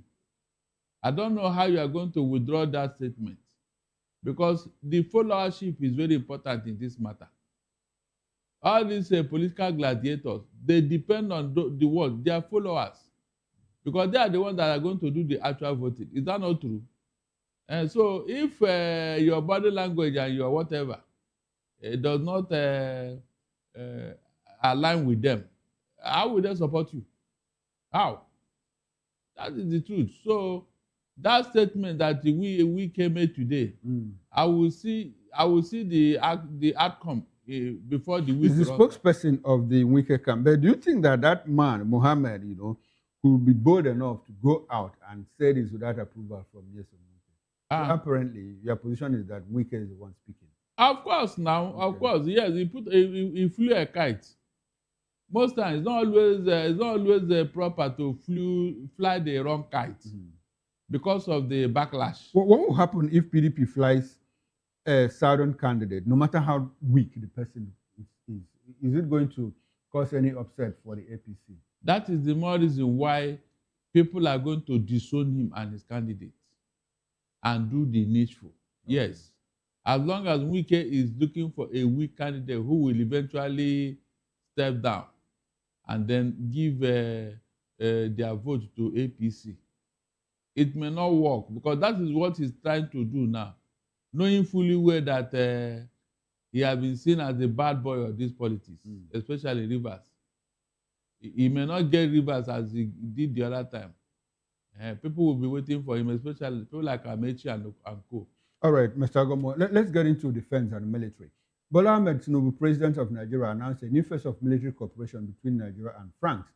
I don't know how you are going to withdraw that statement, because the followership is very important in this matter. All these political gladiators, they depend on the world, their followers, because they are the ones that are going to do the actual voting. Is that not true? And so if your body language and your whatever does not align with them, how will they support you? How? That is the truth. So that statement that we came in today, I will see the outcome before the week. He's the spokesperson of the Wike camp. But do you think that man, Mohammed, could be bold enough to go out and say this without approval from Nyesom Wike? So apparently, your position is that Wike is the one speaking. Of course, now, okay. Of course, yes. He flew a kite. Most times, it's not always proper to fly the wrong kite because of the backlash. What will happen if PDP flies a southern candidate, no matter how weak the person is? Is it going to cause any upset for the APC? That is the more reason why people are going to disown him and his candidates and do the needful. Okay. Yes. As long as Wike is looking for a weak candidate who will eventually step down and then give their vote to APC, it may not work, because that is what he's trying to do now, knowing fully well that he has been seen as the bad boy of this politics, especially Rivers. He may not get Rivers as he did the other time. People will be waiting for him, especially people like Amechi and co. All right, Mr. Agomo, let's get into defense and military. Bola Ahmed Tinubu, president of Nigeria, announced a new phase of military cooperation between Nigeria and France,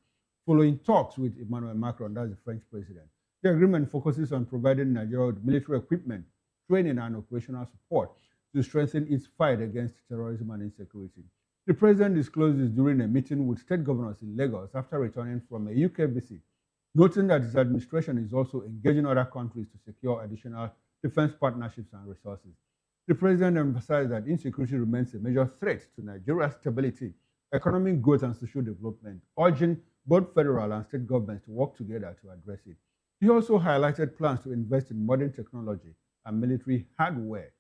following talks with Emmanuel Macron, that's the French president. The agreement focuses on providing Nigeria with military equipment, training, and operational support to strengthen its fight against terrorism and insecurity. The president disclosed this during a meeting with state governors in Lagos after returning from a UK visit, noting that his administration is also engaging other countries to secure additional defense partnerships and resources. The president emphasized that insecurity remains a major threat to Nigeria's stability, economic growth, and social development, urging both federal and state governments to work together to address it. He also highlighted plans to invest in modern technology and military hardware,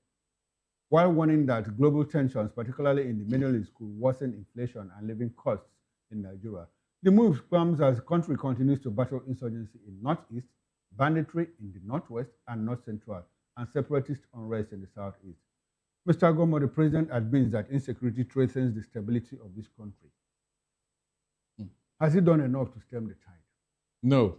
while warning that global tensions, particularly in the Middle East, could worsen inflation and living costs in Nigeria. The move comes as the country continues to battle insurgency in Northeast, banditry in the Northwest and North Central, and separatist unrest in the Southeast. Mr. Gomo, the president, admits that insecurity threatens the stability of this country. Has he done enough to stem the tide? No.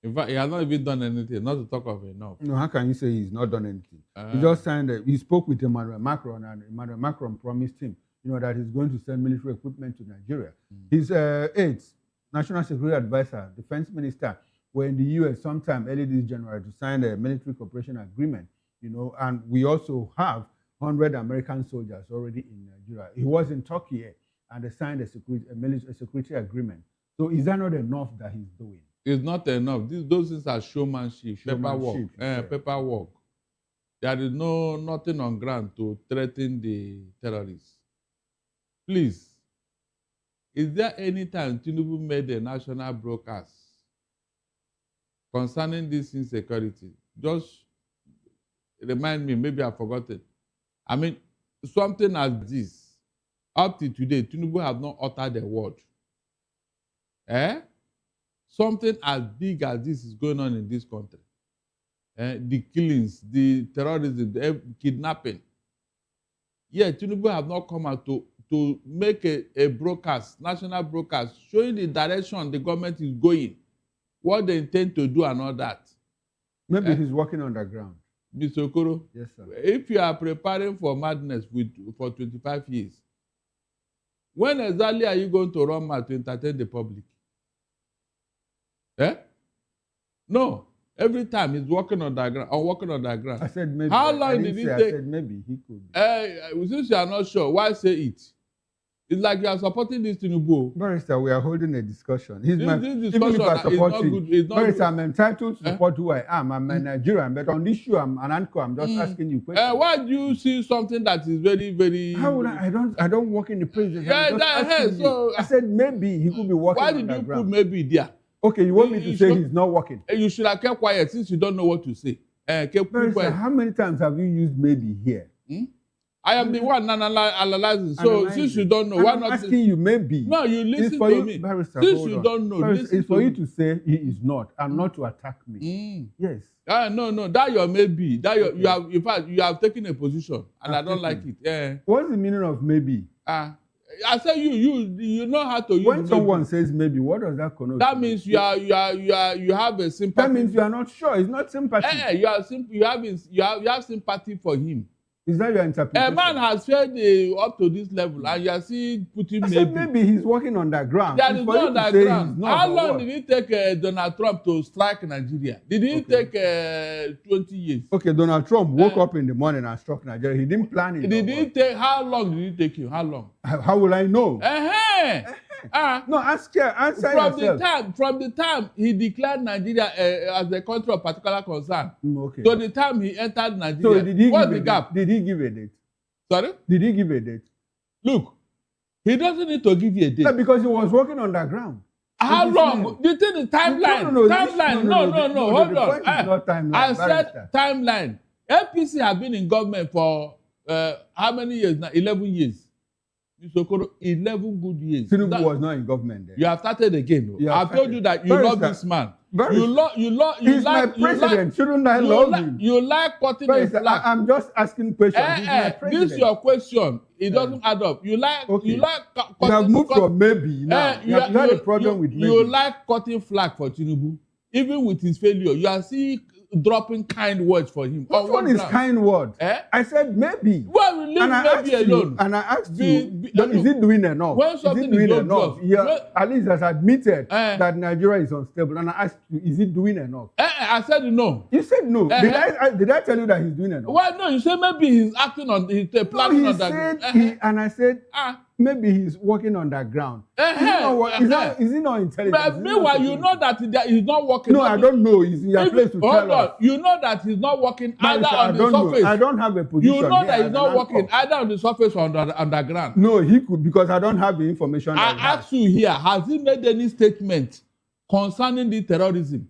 In fact, he has not even done anything, not to talk of enough. No, how can you say he's not done anything? He just signed, he spoke with Emmanuel Macron, and Emmanuel Macron promised him, that he's going to send military equipment to Nigeria. His aides, National Security Advisor, Defense Minister, were in the U.S. sometime early this January to sign a military cooperation agreement, and we also have 100 American soldiers already in Nigeria. He was in Turkey and they signed a security agreement. So is that not enough that he's doing? It's not enough. Those things are showmanship, paperwork. Paperwork. There is nothing on ground to threaten the terrorists. Please, is there any time Tinubu made a national broadcast concerning this insecurity? Just remind me, maybe I've forgotten. I mean, something as this, up to today, Tinubu have not uttered a word. Something as big as this is going on in this country. The killings, the terrorism, the kidnapping. Yeah, Tinubu have not come out to make a broadcast, national broadcast, showing the direction the government is going, what they intend to do and all that. Maybe he's working on the ground. Mr. Okoro, yes, sir. If you are preparing for madness for 25 years, when exactly are you going to run mad to entertain the public? No. Every time he's working on the ground. I said maybe. How long did it take? I said maybe he could. Since you are not sure, why say it? It's like you are supporting this Tinubu. Barrister, we are holding a discussion. This discussion is not good. Barrister, I'm entitled to support who I am. I'm a Nigerian, but on this issue, I'm an anchor. I'm just asking you questions. Why do you see something that is very, very... How would I don't work in the prison. Yeah, so... I said maybe he could be working on the ground. Why did you put maybe there? Okay, you want me to say he's not working? You should have kept quiet since you don't know what to say. Barrister, how many times have you used maybe here? I am the one analyzing. So since you don't know, why not? I'm asking you maybe. No, you listen to me. Barrister, since you don't know, it's for you to say he is not, and not to attack me. Yes. No, that your maybe. That you have. In fact, you have taken a position, and I don't like it. What's the meaning of maybe? I say you know how to use. When someone says maybe, what does that connote? That means you have a sympathy. That means you are not sure. It's not sympathy. You have sympathy for him. Is that your interpretation? A man has failed up to this level, and you are still putting maybe. Said maybe he's working on the ground. There is no underground. How long did it take Donald Trump to strike Nigeria? Did it take 20 years? Okay, Donald Trump woke up in the morning and struck Nigeria. He didn't plan it. How long did it take him? How long? How will I know? No, answer yourself. From the time he declared Nigeria as a country of particular concern, to the time he entered Nigeria, what's the gap? Did he give a date? Sorry? Did he give a date? Look, he doesn't need to give you a date. No, because he was working on the ground. How long? The thing is timeline. No. Hold on. I said timeline. APC have been in government for how many years now? 11 years. Mr. Okoro, 11 good years. Tinubu was not in government then. You have started again. I've told you that you love this man. He's my president. Shouldn't I love him? You like cutting a slack. I'm just asking questions. He's my president. This your question. It doesn't add up. You have moved from maybe now. You have had a problem with maybe. You like cutting flag for Tinubu. Even with his failure, you are still dropping kind words for him. Which one is kind word? I said maybe. Well, leave maybe alone. And I asked you, is he doing enough? When something is doing enough? At least has admitted that Nigeria is unstable. And I asked you, is he doing enough? I said no. You said no. Did I tell you that he's doing enough? Well, no, you said maybe he's acting on, he's planning on that. And I said, maybe he's working underground. Is he not intelligent? But meanwhile, you know that he's not working. No, I don't know. He's in your place to tell us. You know that he's not working either on the surface. I don't have a position. You know that he's not working either on the surface or underground. No, he could, because I don't have the information. I ask you here, has he made any statement concerning the terrorism?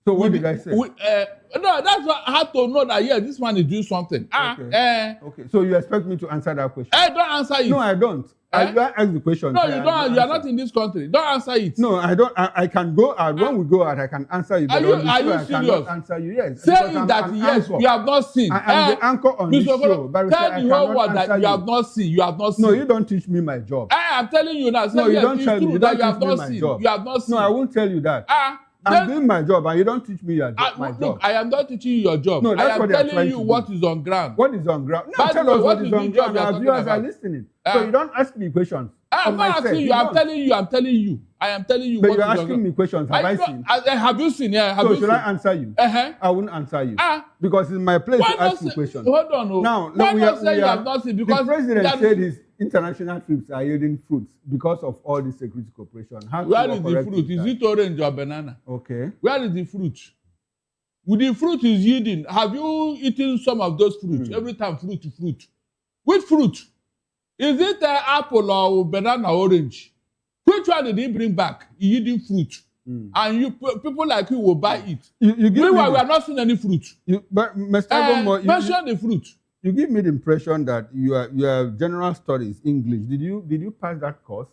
So what did I say? No, that's why I had to know that, yes, this man is doing something. Okay. So you expect me to answer that question? Don't answer it. No, I don't. I ask the question. No, you don't. You are not in this country. Don't answer it. No, I don't. I can go out. When we go out, I can answer you. Are you serious? I cannot answer you. Yes. Say that yes, you have not seen. I am the anchor on this show. Tell the whole world that you have not seen. You have not seen. No, you don't teach me my job. I am telling you now. No, you don't tell me. You don't teach me my job. You have not seen. No, I won't tell you that. I'm doing my job, and you don't teach me my job. Look, I am not teaching you your job. No, that's I am telling you what is on ground. What is on ground? No, tell us what is on ground. Our viewers are listening. So you don't ask me questions. I'm not asking you. I'm telling you. I am telling you. But you're asking me questions. Have I seen? Have you seen? Yeah. So should I answer you? I won't answer you. Because it's my place to ask you questions. Hold on. Now, we have not seen, because the president said his international trips are yielding fruits because of all the security cooperation. Where is the fruit? Is it orange or banana? Okay. Where is the fruit? The fruit is yielding. Have you eaten some of those fruits? Every time fruit. Which fruit? Is it apple or banana or orange? Which one did he bring back? Yielding fruit. And people like you will buy it. Meanwhile, we have not seen any fruit. But Mr. Agommo, mention the fruit. You give me the impression that you have general studies, English. Did you pass that course?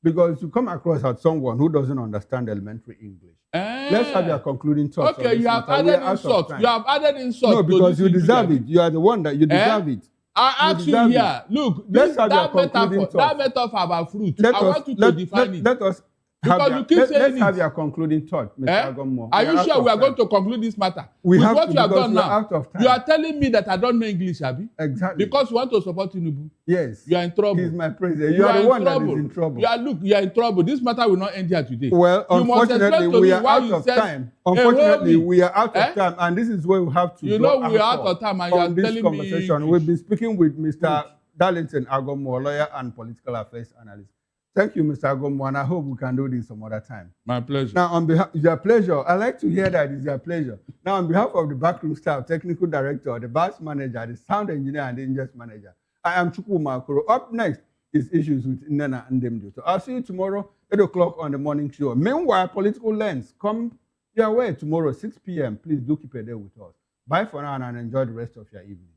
Because you come across as someone who doesn't understand elementary English. Let's have your concluding thoughts. Okay, you have added insult. You have added insult. No, because you deserve it. You are the one that you deserve it. I ask you here, look, that metaphor about fruit, I want you to define it. Let's have your concluding thought, Mr. Agommo. Are you sure we are going to conclude this matter? With what you have done now, you are telling me that I don't know English, Abi? Exactly. Because you want to support Tinubu. Yes. You are in trouble. He's my president. You are the one that is in trouble. You are in trouble. This matter will not end here today. Well, unfortunately, we are out of time. Unfortunately, we are out of time, and this is where we have to we are out of time, and you are telling conversation. We'll be speaking with Mr. Darlington Agommo, lawyer and political affairs analyst. Thank you, Mr. Agommo, and I hope we can do this some other time. My pleasure. Now, on behalf, it's your pleasure. I like to hear that it's your pleasure. Now, on behalf of the backroom staff, technical director, the bus manager, the sound engineer, and the ingest manager, I am Chukwuma Okoro. Up next is Issues with Nana and Demdo. So I'll see you tomorrow, 8 o'clock on the morning show. Meanwhile, Political Lens, come your way tomorrow, 6 p.m. Please do keep a day with us. Bye for now and enjoy the rest of your evening.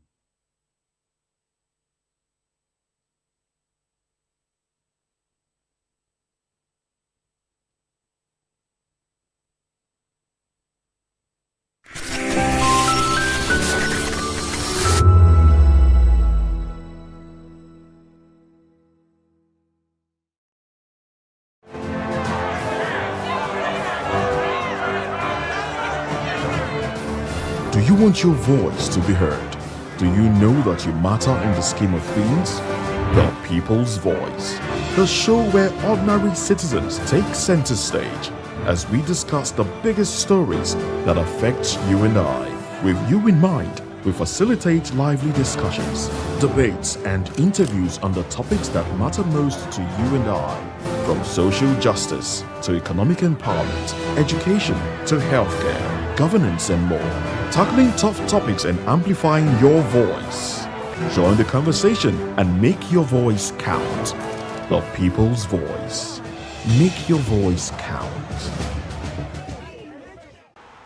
Do you want your voice to be heard? Do you know that you matter in the scheme of things? The People's Voice, the show where ordinary citizens take center stage as we discuss the biggest stories that affect you and I. With you in mind, we facilitate lively discussions, debates, and interviews on the topics that matter most to you and I. From social justice to economic empowerment, education to healthcare, governance, and more. Tackling tough topics and amplifying your voice. Join the conversation and make your voice count. The People's Voice. Make your voice count.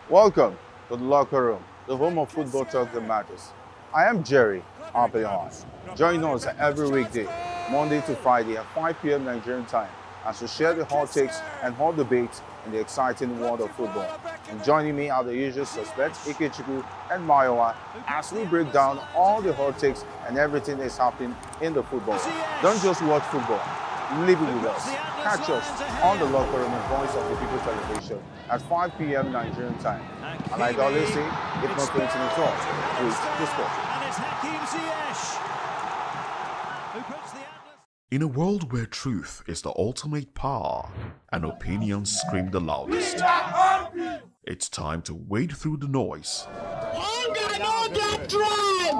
Welcome to the locker room, the home of football talk that matters. I am Jerry Arpillon. Join us every weekday, Monday to Friday at 5 p.m. Nigerian time, as we share the hot takes and hot debates in the exciting world of football. And joining me are the usual suspects, Ikechukwu and Mayowa, as we break down all the hot takes and everything that's happening in the football. Don't just watch football, live it with us. Catch us on the locker room and Voice of the People television at 5 p.m. Nigerian time. And like I always say, if not 20 minutes off, please discuss. In a world where truth is the ultimate power and opinions scream the loudest, it's time to wade through the noise. Hunger no get tribe!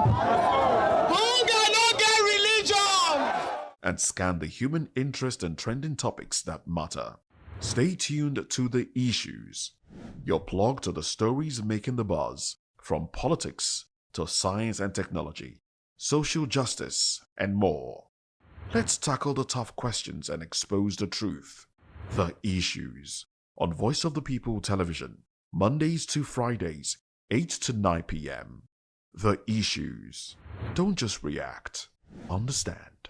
Hunger no get religion! and scan the human interest and trending topics that matter. Stay tuned to The Issues, your plug to the stories making the buzz, from politics to science and technology, social justice, and more. Let's tackle the tough questions and expose the truth. The Issues on Voice of the People Television, Mondays to Fridays, 8 to 9 p.m. The Issues. Don't just react. Understand.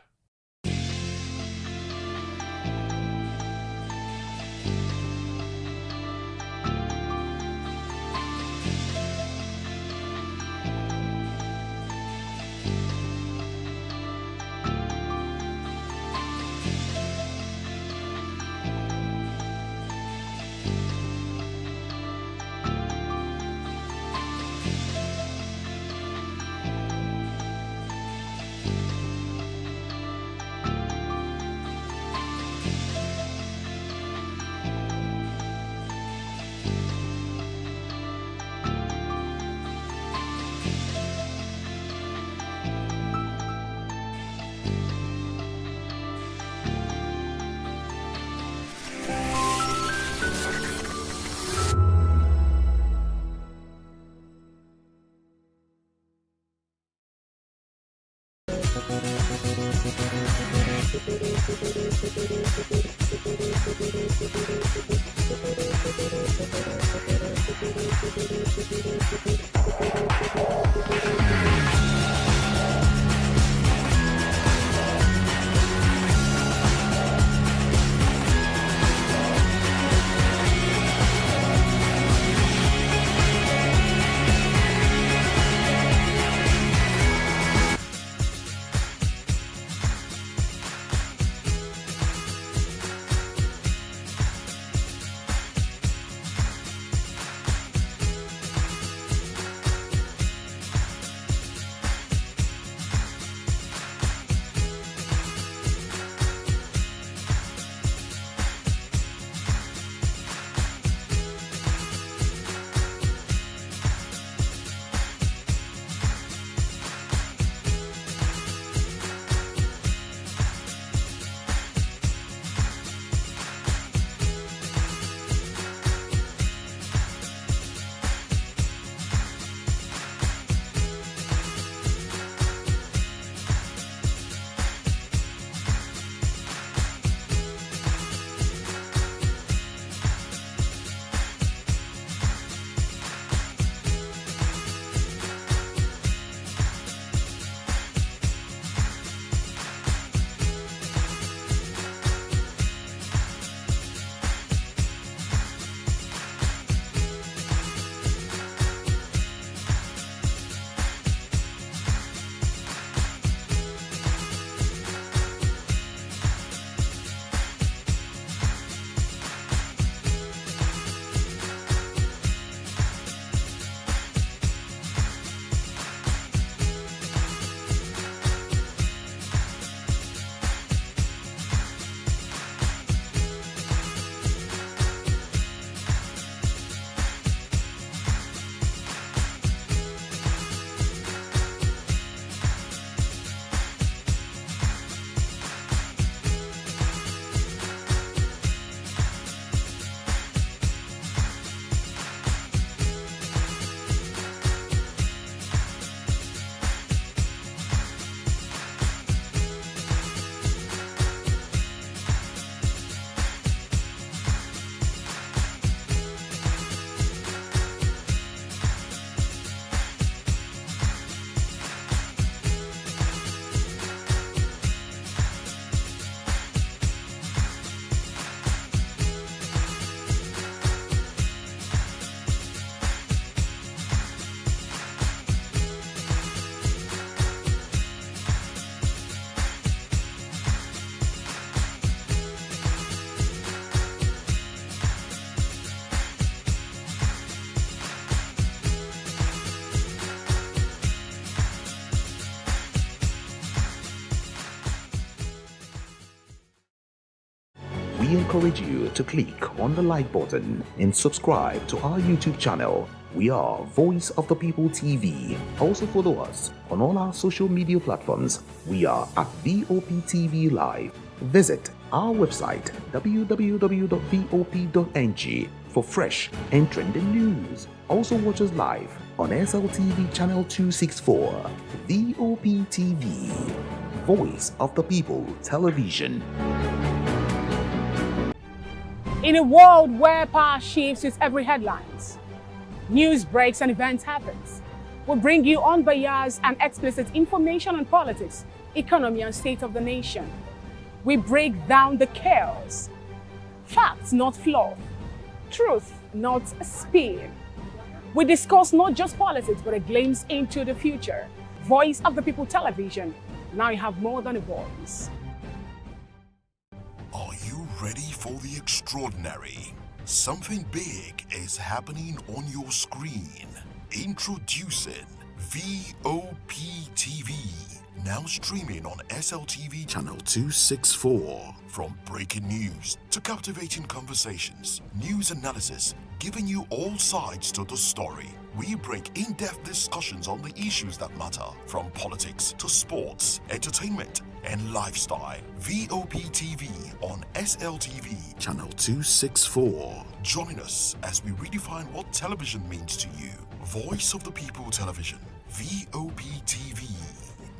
We encourage you to click on the like button and subscribe to our YouTube channel We are Voice of the People TV. Also follow us on all our social media platforms. We are at voptv live. Visit our website www.vop.ng for fresh and trending news. Also watch us live on SLTV channel 264. VOPTV, Voice of the People Television. In a world where power shifts with every headlines, news breaks and events happens, we bring you unbiased and explicit information on politics, economy, and state of the nation. We break down the chaos. Facts, not fluff. Truth, not spin. We discuss not just politics, but a glimpse into the future. Voice of the People Television. Now you have more than a voice. Are you ready for the extraordinary? Something big is happening on your screen. Introducing VOPTV. Now streaming on SLTV channel 264. From breaking news to captivating conversations, news analysis, giving you all sides to the story. We break in-depth discussions on the issues that matter, from politics to sports, entertainment, and lifestyle. VOPTV on SLTV channel 264. Join us as we redefine what television means to you. Voice of the People Television, VOPTV.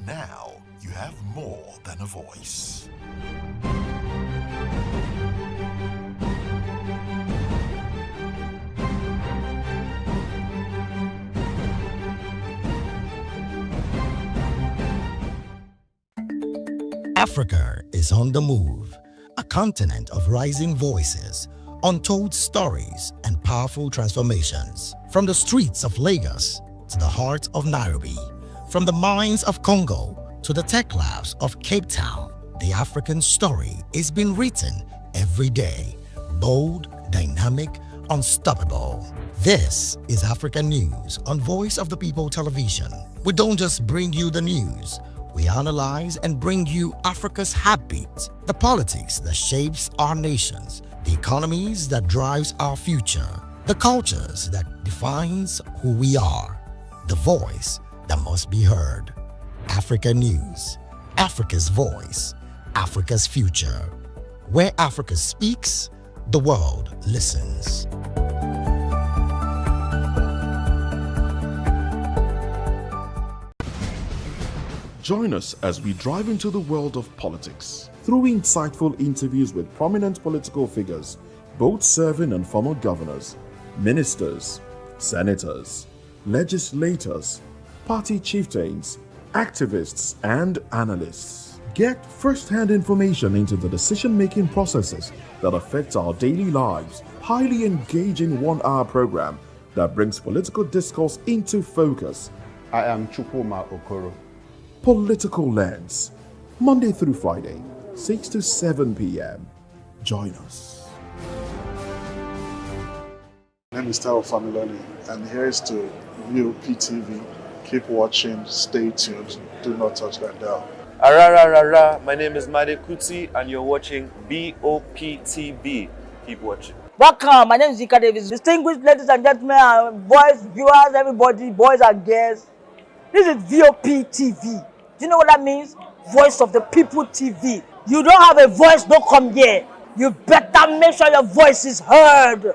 Now you have more than a voice. Africa is on the move, a continent of rising voices, untold stories, and powerful transformations. From the streets of Lagos to the heart of Nairobi, from the mines of Congo to the tech labs of Cape Town, the African story is being written every day. Bold, dynamic, unstoppable. This is African News on Voice of the People Television. We don't just bring you the news. We analyze and bring you Africa's heartbeat, the politics that shapes our nations, the economies that drives our future, the cultures that defines who we are, the voice that must be heard. Africa News, Africa's voice, Africa's future. Where Africa speaks, the world listens. Join us as we drive into the world of politics through insightful interviews with prominent political figures, both serving and former governors, ministers, senators, legislators, party chieftains, activists, and analysts. Get first-hand information into the decision-making processes that affect our daily lives. Highly engaging one-hour program that brings political discourse into focus. I am Chukwuma Okoro. Political Lens, Monday through Friday, 6 to 7 p.m. Join us. My name is Tao Familoni, and here's to VOPTV. Keep watching, stay tuned, do not touch that dial. Arararara, my name is Made Kuti, and you're watching VOPTV. Keep watching. Welcome, my name is Zika Davis. Distinguished ladies and gentlemen, boys, viewers, everybody, boys and girls. This is VOPTV. Do you know what that means? Voice of the People TV. You don't have a voice, don't come here. You better make sure your voice is heard.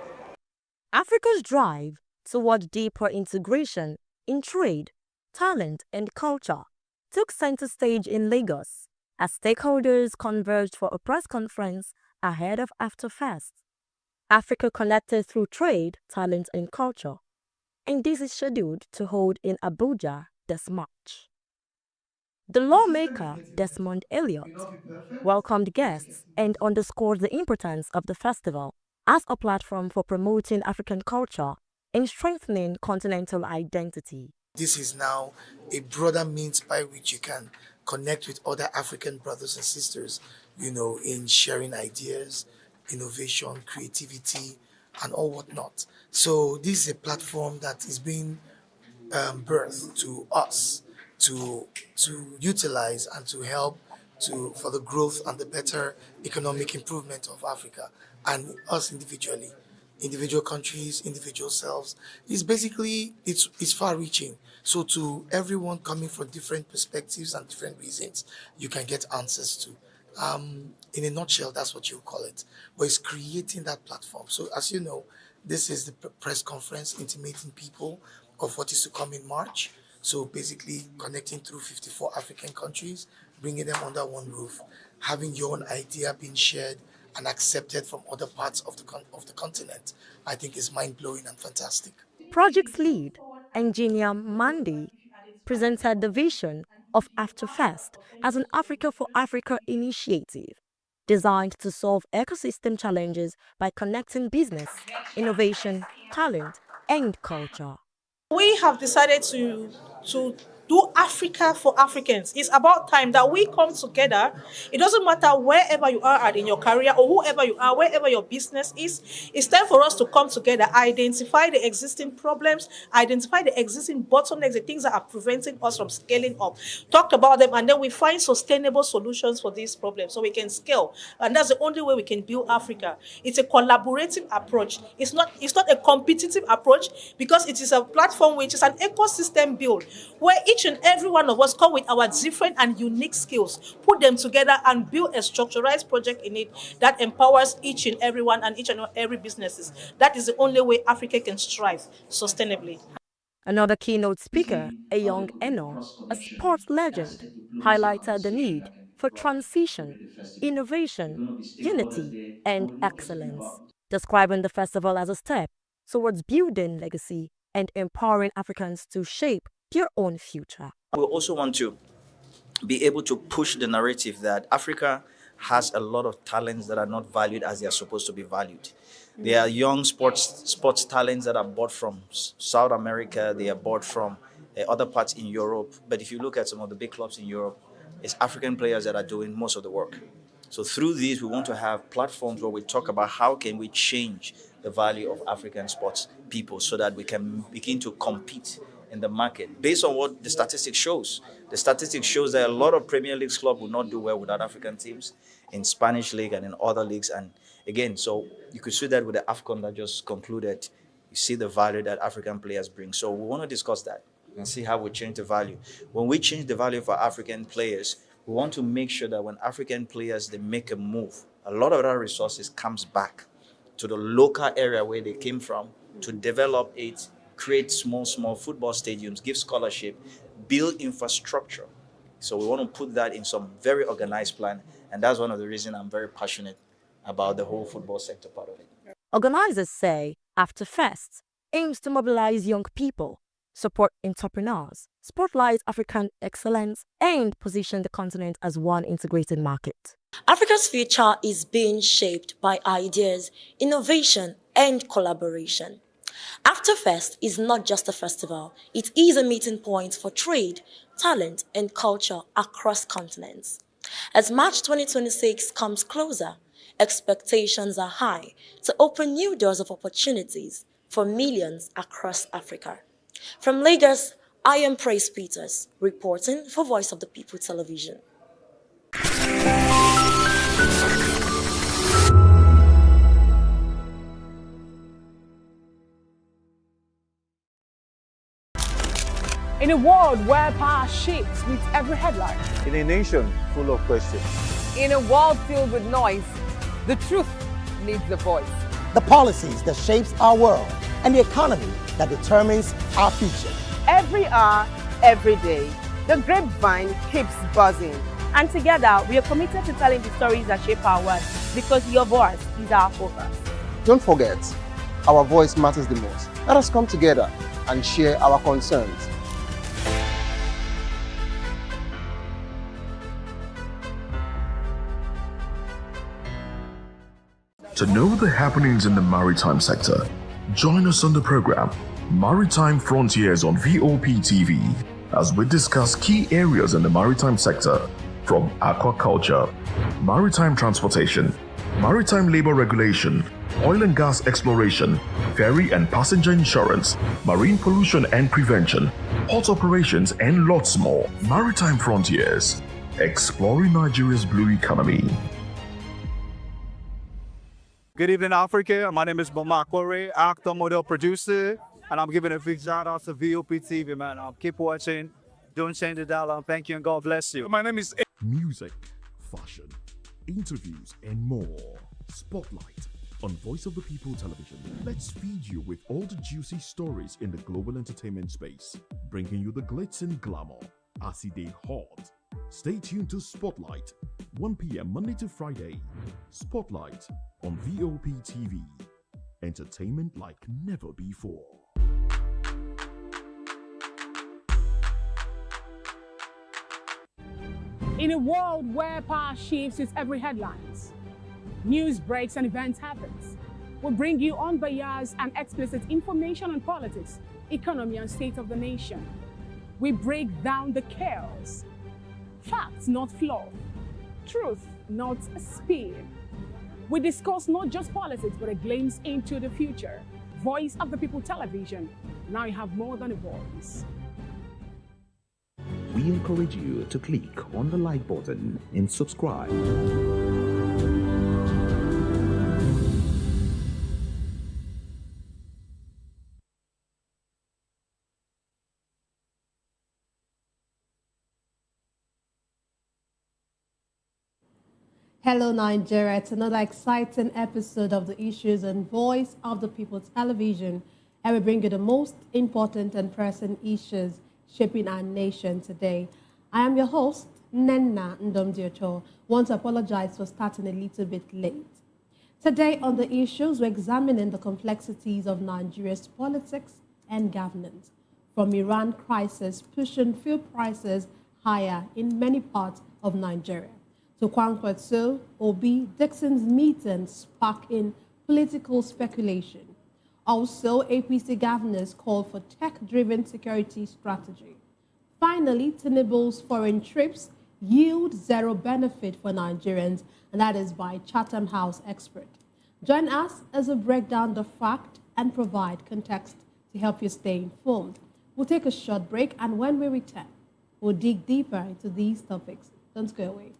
Africa's drive toward deeper integration in trade, talent, and culture took center stage in Lagos as stakeholders converged for a press conference ahead of AfterFest. Africa connected through trade, talent, and culture, and this is scheduled to hold in Abuja this March. The lawmaker, Desmond Elliott, welcomed guests and underscored the importance of the festival as a platform for promoting African culture and strengthening continental identity. This is now a broader means by which you can connect with other African brothers and sisters, in sharing ideas, innovation, creativity, and all whatnot. So this is a platform that is being birthed to us to utilize and to help for the growth and the better economic improvement of Africa and us individually. individual countries, individual selves. It's basically, it's far-reaching. So to everyone coming from different perspectives and different reasons, you can get answers to. In a nutshell, that's what you call it. But it's creating that platform. So as you know, this is the press conference intimating people of what is to come in March. So basically connecting through 54 African countries, bringing them under one roof, having your own idea being shared and accepted from other parts of the continent, I think is mind-blowing and fantastic. Project's lead, engineer Mandy, presented the vision of AfterFest as an Africa for Africa initiative designed to solve ecosystem challenges by connecting business, innovation, talent, and culture. We have decided to do Africa for Africans. It's about time that we come together. It doesn't matter wherever you are in your career or whoever you are, wherever your business is. It's time for us to come together, identify the existing problems, identify the existing bottlenecks, the things that are preventing us from scaling up, talk about them, and then we find sustainable solutions for these problems so we can scale. And that's the only way we can build Africa. It's a collaborative approach. It's not a competitive approach, because it is a platform which is an ecosystem build where each and every one of us come with our different and unique skills, put them together and build a structurized project in it that empowers each and every one and each and every businesses. That is the only way Africa can strive sustainably. Another keynote speaker, a young Eno, a sports legend, highlighted the need for transition, innovation, unity, and excellence, describing the festival as a step towards building legacy and empowering Africans to shape their own future. We also want to be able to push the narrative that Africa has a lot of talents that are not valued as they are supposed to be valued. There are young sports talents that are bought from South America, they are bought from other parts in Europe. But if you look at some of the big clubs in Europe, it's African players that are doing most of the work. So through these, we want to have platforms where we talk about how can we change the value of African sports people so that we can begin to compete in the market based on what the statistics shows. The statistics shows that a lot of Premier League clubs will not do well without African teams in Spanish league and in other leagues. And again, so you could see that with the AFCON that just concluded. You see the value that African players bring. So we want to discuss that and see how we change the value. When we change the value for African players, we want to make sure that when African players, they make a move, a lot of that resources comes back to the local area where they came from to develop it, create small football stadiums, give scholarship, build infrastructure. So we want to put that in some very organized plan. And that's one of the reasons I'm very passionate about the whole football sector part of it. Organizers say AfterFest aims to mobilize young people, support entrepreneurs, spotlight African excellence, and position the continent as one integrated market. Africa's future is being shaped by ideas, innovation, and collaboration. AfterFest is not just a festival, it is a meeting point for trade, talent, and culture across continents. As March 2026 comes closer, expectations are high to open new doors of opportunities for millions across Africa. From Lagos, I am Praise Peters, reporting for Voice of the People Television. In a world where power shifts with every headline. In a nation full of questions. In a world filled with noise, the truth needs a voice. The policies that shapes our world and the economy that determines our future. Every hour, every day, the grapevine keeps buzzing. And together, we are committed to telling the stories that shape our world, because your voice is our focus. Don't forget, our voice matters the most. Let us come together and share our concerns. To know the happenings in the maritime sector, join us on the program Maritime Frontiers on voptv as we discuss key areas in the maritime sector, from aquaculture, maritime transportation, maritime labor regulation, oil and gas exploration, ferry and passenger insurance, marine pollution and prevention, port operations, and lots more. Maritime Frontiers, exploring Nigeria's blue economy. Good evening, Africa. My name is Bama Kore, actor, model, producer, and I'm giving a big shout out to VOP TV, man. Keep watching. Don't change the dial. Thank you and God bless you. My name is Music, fashion, interviews, and more. Spotlight on Voice of the People Television. Let's feed you with all the juicy stories in the global entertainment space, bringing you the glitz and glamour as it is hot. Stay tuned to Spotlight, 1 p.m. Monday to Friday. Spotlight on VOP TV. Entertainment like never before. In a world where power shifts its every headlines, news breaks and events happens, we bring you unbiased and explicit information on politics, economy, and state of the nation. We break down the chaos. Facts, not fluff. Truth, not spin. We discuss not just politics, but a glimpse into the future. Voice of the People Television. Now you have more than a voice. We encourage you to click on the like button and subscribe. Hello Nigeria, it's another exciting episode of the Issues and Voice of the People Television, and we bring you the most important and pressing issues shaping our nation today. I am your host, Nenna Ndomdiocho. Want to apologize for starting a little bit late. Today on the Issues, we're examining the complexities of Nigeria's politics and governance, from Iran crisis pushing fuel prices higher in many parts of Nigeria, to Kwankwaso, Obi, Dixon's meeting sparking political speculation. Also, APC governors call for tech-driven security strategy. Finally, Tinubu's foreign trips yield zero benefit for Nigerians, and that is by Chatham House expert. Join us as we break down the fact and provide context to help you stay informed. We'll take a short break, and when we return, we'll dig deeper into these topics. Don't go away.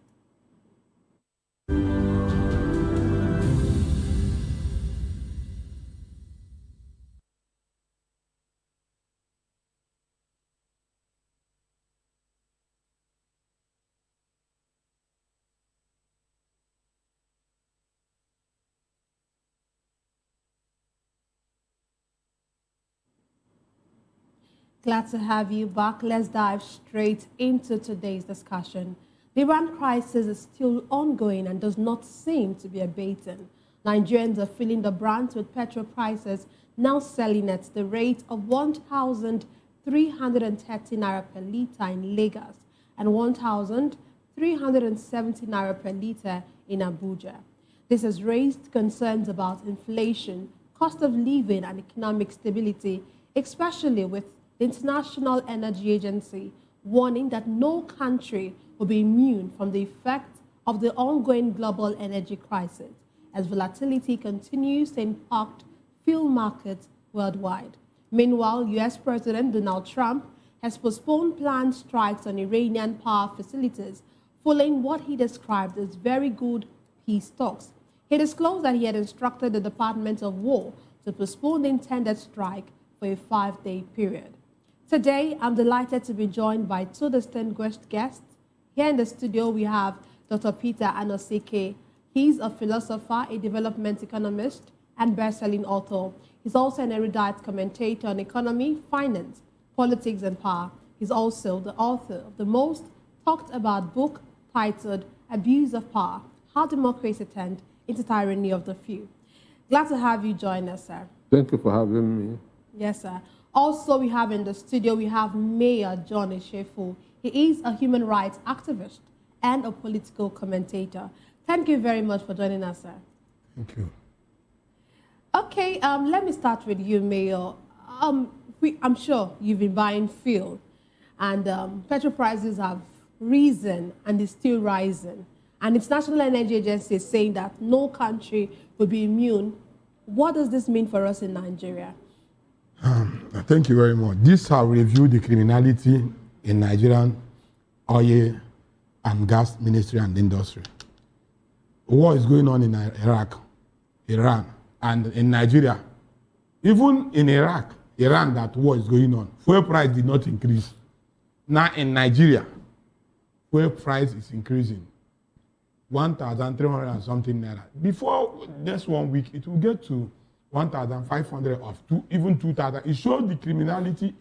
Glad to have you back. Let's dive straight into today's discussion. The Iran crisis is still ongoing and does not seem to be abating. Nigerians are feeling the brunt, with petrol prices now selling at the rate of 1,330 naira per litre in Lagos and 1,370 naira per litre in Abuja. This has raised concerns about inflation, cost of living, and economic stability, especially with the International Energy Agency warning that no country will be immune from the effects of the ongoing global energy crisis as volatility continues to impact fuel markets worldwide. Meanwhile, U.S. President Donald Trump has postponed planned strikes on Iranian power facilities following what he described as very good peace talks. He disclosed that he had instructed the Department of War to postpone the intended strike for a 5-day period. Today, I'm delighted to be joined by two distinguished guests. Here in the studio, we have Dr. Peter Anosike. He's a philosopher, a development economist, and best-selling author. He's also an erudite commentator on economy, finance, politics, and power. He's also the author of the most talked about book titled Abuse of Power, How Democracy Turned into Tyranny of the Few. Glad to have you join us, sir. Thank you for having me. Yes, sir. Also, we have in the studio, we have Mayor John Eshefu. He is a human rights activist and a political commentator. Thank you very much for joining us, sir. Thank you. Okay, let me start with you, Mayor. I'm sure you've been buying fuel, and petrol prices have risen and is still rising. And its National Energy Agency is saying that no country will be immune. What does this mean for us in Nigeria? Thank you very much. This has reviewed the criminality in Nigerian oil and gas ministry and industry. War is going on in Iraq. Iran, and in Nigeria. Even in Iraq, Iran, that war is going on, fuel price did not increase. Now in Nigeria, fuel price is increasing. 1,300 and something naira. Before next 1 week, it will get to 1,500 or even 2,000. It shows the criminality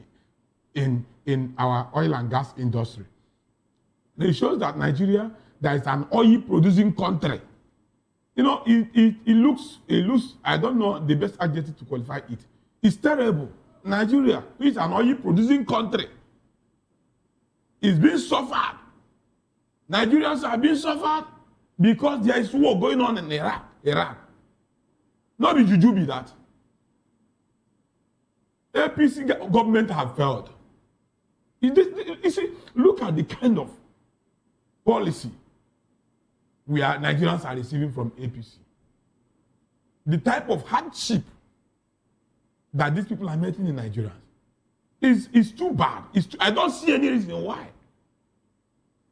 in our oil and gas industry. It shows that Nigeria, that is an oil producing country. You know, it looks, I don't know the best adjective to qualify it. It's terrible. Nigeria, which is an oil producing country, is being suffered. Nigerians are being suffered because there is war going on in Iran. Not the juju be that. APC government have failed. You see, look at the kind of policy Nigerians are receiving from APC. The type of hardship that these people are meeting in Nigeria is too bad. I don't see any reason why.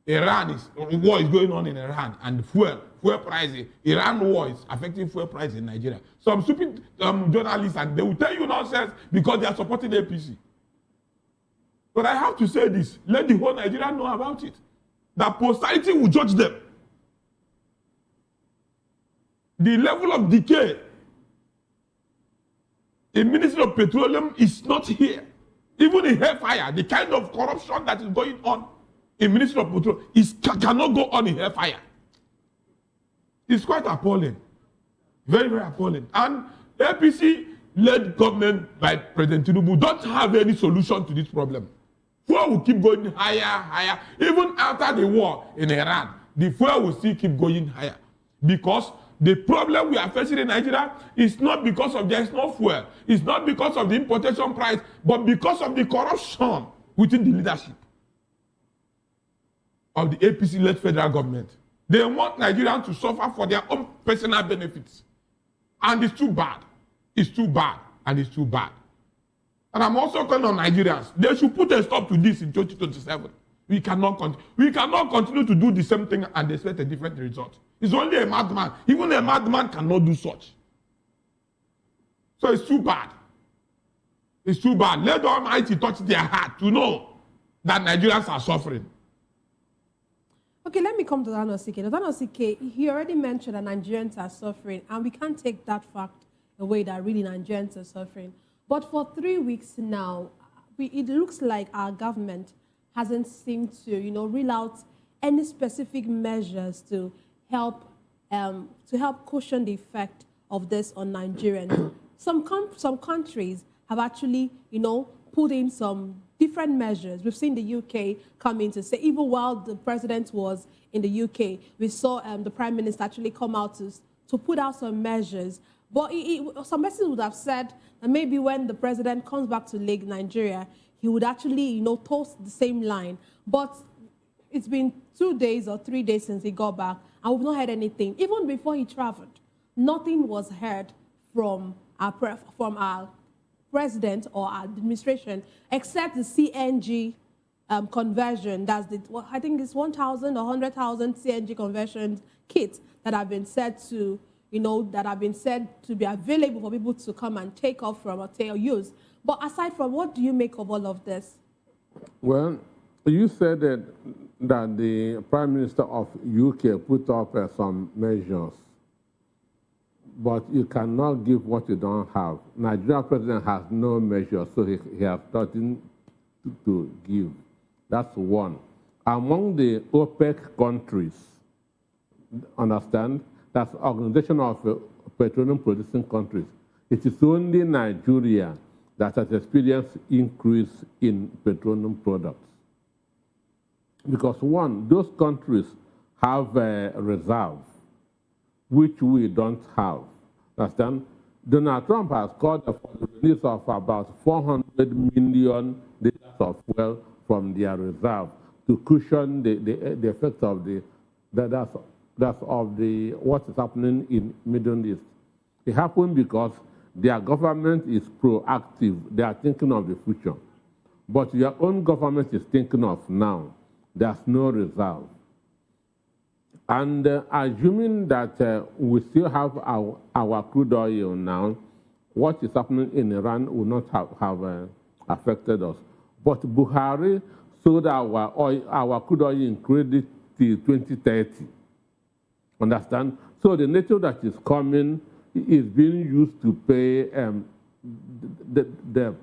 War is going on in Iran, and fuel prices. Iran war is affecting fuel prices in Nigeria. Some stupid journalists, and they will tell you nonsense because they are supporting APC. But I have to say this, let the whole Nigeria know about it. That posterity will judge them. The level of decay in Ministry of Petroleum is not here. Even in Hellfire, the kind of corruption that is going on in Ministry of Petroleum cannot go on in Hellfire. It's quite appalling. Very, very appalling. And APC-led government by President Tinubu don't have any solution to this problem. Fuel will keep going higher. Even after the war in Iran, the fuel will still keep going higher. Because the problem we are facing in Nigeria is not because of there is no fuel. It's not because of the importation price, but because of the corruption within the leadership of the APC-led federal government. They want Nigerians to suffer for their own personal benefits. And it's too bad. It's too bad. And it's too bad. And I'm also calling on Nigerians. They should put a stop to this in 2027. We cannot continue to do the same thing and expect a different result. It's only a madman. Even a madman cannot do such. So it's too bad. It's too bad. Let the Almighty touch their heart to know that Nigerians are suffering. Okay, let me come to Danosike. Danosike, he already mentioned that Nigerians are suffering, and we can't take that fact away that really Nigerians are suffering. But for 3 weeks now, it looks like our government hasn't seemed to, reel out any specific measures to help cushion the effect of this on Nigerians. Some countries have actually, put in some different measures. We've seen the UK come in to say, even while the president was in the UK, we saw the prime minister actually come out to put out some measures. But some persons would have said that maybe when the president comes back to Nigeria, he would actually, toast the same line. But it's been 2 days or 3 days since he got back, and we've not heard anything. Even before he traveled, nothing was heard from our president or our administration, except the CNG conversion. That's I think it's 1,000 or 100,000 CNG conversion kits that have been said to, be available for people to come and take off from or use. But aside from, what do you make of all of this? Well, you said that the Prime Minister of UK put up some measures, but you cannot give what you don't have. Nigerian president has no measures, so he has nothing to give. That's one. Among the OPEC countries, understand, that's Organization of Petroleum Producing Countries. It is only Nigeria that has experienced increase in petroleum products. Because one, those countries have a reserve, which we don't have. Understand? Donald Trump has called for the release of about 400 million liters of fuel from their reserve to cushion the effects of what is happening in Middle East. It happened because their government is proactive. They are thinking of the future. But your own government is thinking of now. There's no reserve. And assuming that we still have our crude oil now, what is happening in Iran will not have affected us. But Buhari sold our crude oil in credit till 2030. Understand? So the nature that is coming is being used to pay the debt.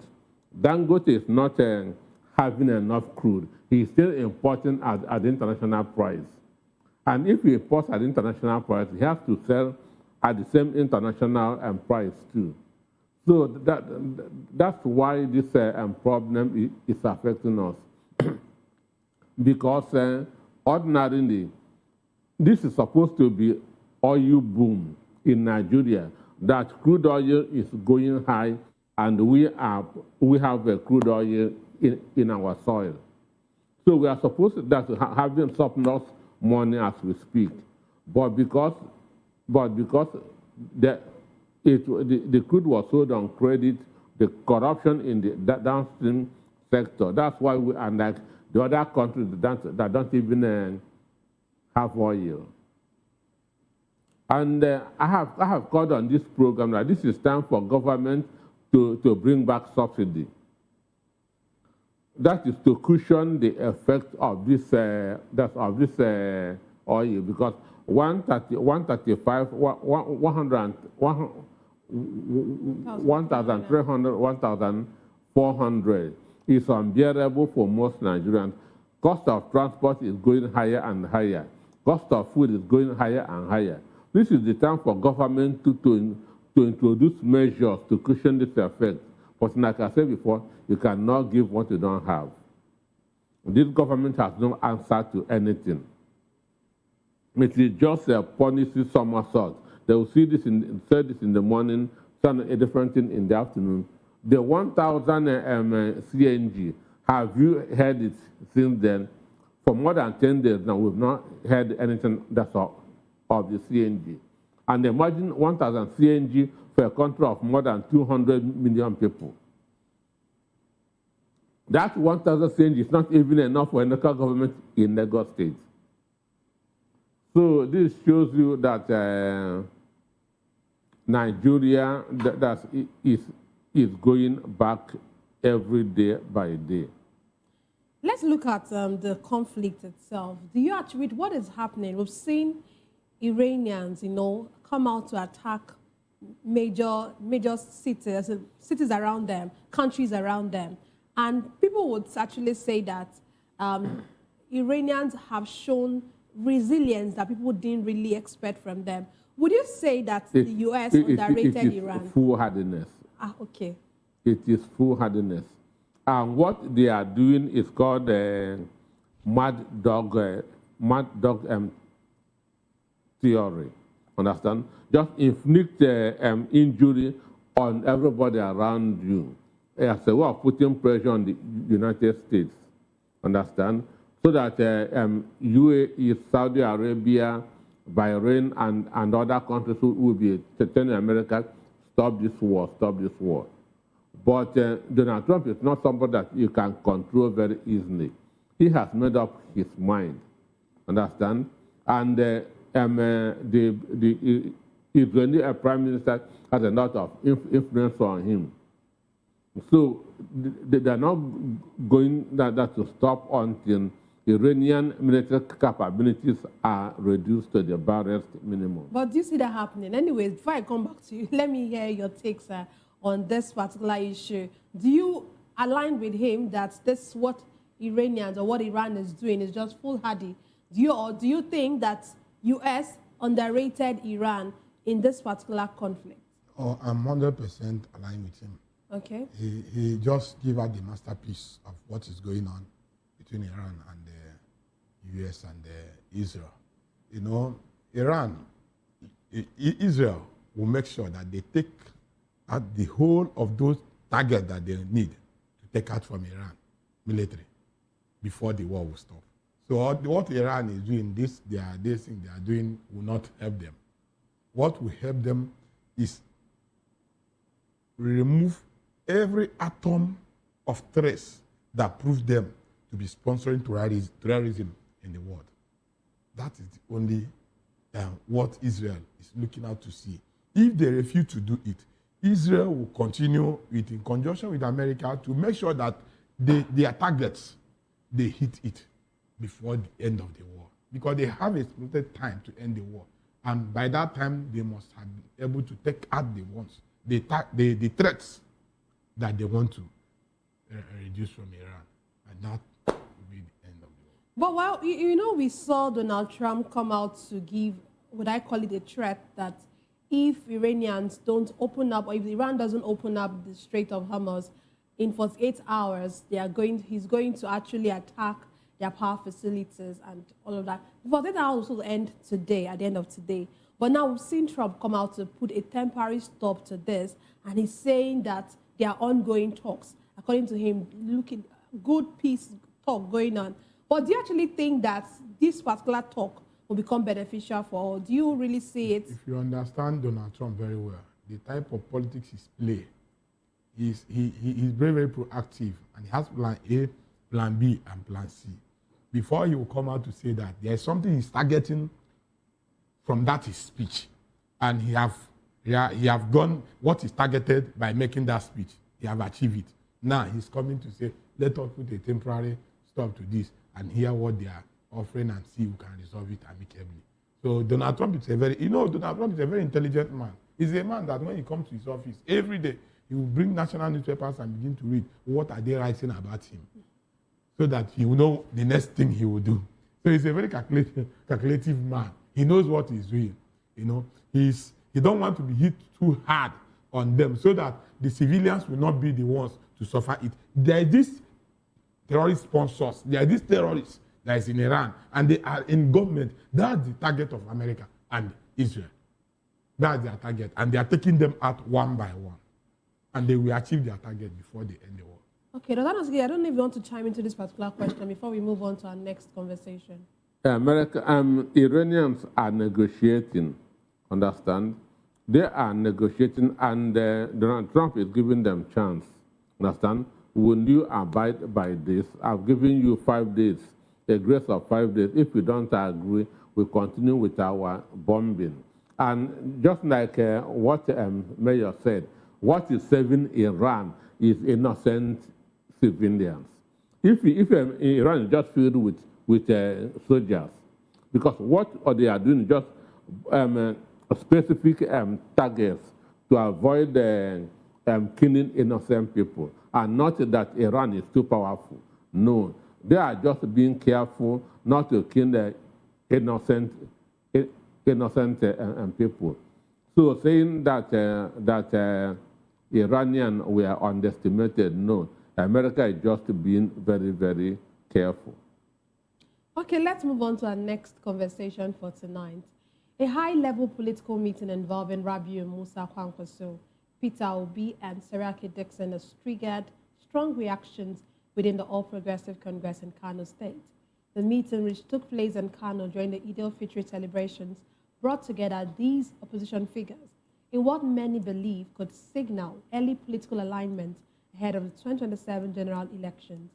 Dangote is not having enough crude. He is still importing at the international price. And if he imports at the international price, he has to sell at the same international price too. So that's why this problem is affecting us. Because ordinarily, this is supposed to be oil boom in Nigeria, that crude oil is going high, and we have a crude oil in our soil. So we are supposed to having surplus money as we speak, but because the crude was sold on credit, the corruption in the downstream sector. That's why we are like the other countries that don't even have oil. And I have called on this program that this is time for government to bring back subsidy. That is to cushion the effect of this oil, because 135, 1,300, 1,400 is unbearable for most Nigerians. Cost of transport is going higher and higher. Cost of food is going higher and higher. This is the time for government to introduce measures to cushion this effect. But like I said before, you cannot give what you don't have. This government has no answer to anything. It is just a policy somersault. They will say this in the morning, say a different thing in the afternoon. The 1,000 CNG, have you heard it since then? For more than 10 days now, we've not heard anything that's of the CNG. And imagine 1,000 CNG for a country of more than 200 million people. That 1,000 CNG is not even enough for a local government in Lagos State. So this shows you that Nigeria is going back every day by day. Let's look at the conflict itself. Do you attribute what is happening? We've seen Iranians, come out to attack major cities around them, countries around them. And people would actually say that Iranians have shown resilience that people didn't really expect from them. Would you say that the U.S. underrated Iran? It is foolhardiness. Ah, okay. It is foolhardiness. And what they are doing is called mad dog theory. Understand? Just inflict injury on everybody around you as a way of putting pressure on the United States. Understand? So that UAE, Saudi Arabia, Bahrain, and other countries who will be telling America, stop this war, stop this war. But Donald Trump is not somebody that you can control very easily. He has made up his mind. Understand? And the Israeli Prime Minister has a lot of influence on him. So they're not going that to stop until Iranian military capabilities are reduced to the barest minimum. But do you see that happening? Anyways, before I come back to you, let me hear your takes on this particular issue. Do you align with him that this what Iranians or what Iran is doing is just foolhardy? Do you think that U.S. underrated Iran in this particular conflict? Oh, I'm 100% aligned with him. Okay. He just gave out the masterpiece of what is going on between Iran and the U.S. and Israel. Israel will make sure that they take out the whole of those targets that they need to take out from Iran military before the war will stop. So what Iran is doing, this thing they are doing will not help them. What will help them is remove every atom of trace that proves them to be sponsoring terrorism in the world. That is the only what Israel is looking out to see. If they refuse to do it, Israel will continue with, in conjunction with America, to make sure that their targets, they hit it before the end of the war. Because they have a limited time to end the war. And by that time, they must have been able to take out the threats that they want to reduce from Iran. And that will be the end of the war. But while, we saw Donald Trump come out to give, what I call it, a threat that if Iranians don't open up, or if Iran doesn't open up the Strait of Hormuz in 48 hours, he's going to actually attack their power facilities and all of that. But that also end today, at the end of today. But now we've seen Trump come out to put a temporary stop to this, and he's saying that there are ongoing talks. According to him, looking good peace talk going on. But do you actually think that this particular talk will become beneficial for all? Do you really see it? If you understand Donald Trump very well, the type of politics he's play, he's very, very proactive, and he has plan A, plan B, and plan C. Before he will come out to say that there is something he's targeting from that his speech, and he have gone what is targeted by making that speech. He have achieved it. Now he's coming to say, let us put a temporary stop to this and hear what they are offering and see who can resolve it amicably. So Donald Trump is Donald Trump is a very intelligent man. He's a man that when he comes to his office, every day, he will bring national newspapers and begin to read what are they writing about him, so that he will know the next thing he will do. So he's a very calculative man. He knows what he's doing. He don't want to be hit too hard on them, so that the civilians will not be the ones to suffer it. There is this terrorist sponsors. There are these terrorists that is in Iran, and they are in government. That's the target of America and Israel. That's their target, and they are taking them out one by one, and they will achieve their target before they end the war. Okay, Dr. Nasgi, I don't know if you want to chime into this particular question before we move on to our next conversation. Iranians are negotiating, understand? They are negotiating, and Donald Trump is giving them chance, understand? Will you abide by this? I've given you 5 days, a grace of 5 days. If you don't agree, we continue with our bombing. And just like what Mayor said, what is saving Iran is innocent civilians. If Iran is just filled with soldiers, because what they are doing is just specific targets to avoid killing innocent people, and not that Iran is too powerful. No, they are just being careful not to kill the innocent people. So saying that Iranian were underestimated, no. America is just being very, very careful. Okay, let's move on to our next conversation for tonight. A high-level political meeting involving Rabiu Musa Kwankwaso, Peter Obi, and Seriake Dickson has triggered strong reactions within the All Progressive Congress in Kano State. The meeting, which took place in Kano during the Eid al-Fitr celebrations, brought together these opposition figures in what many believe could signal early political alignment ahead of the 2027 general elections.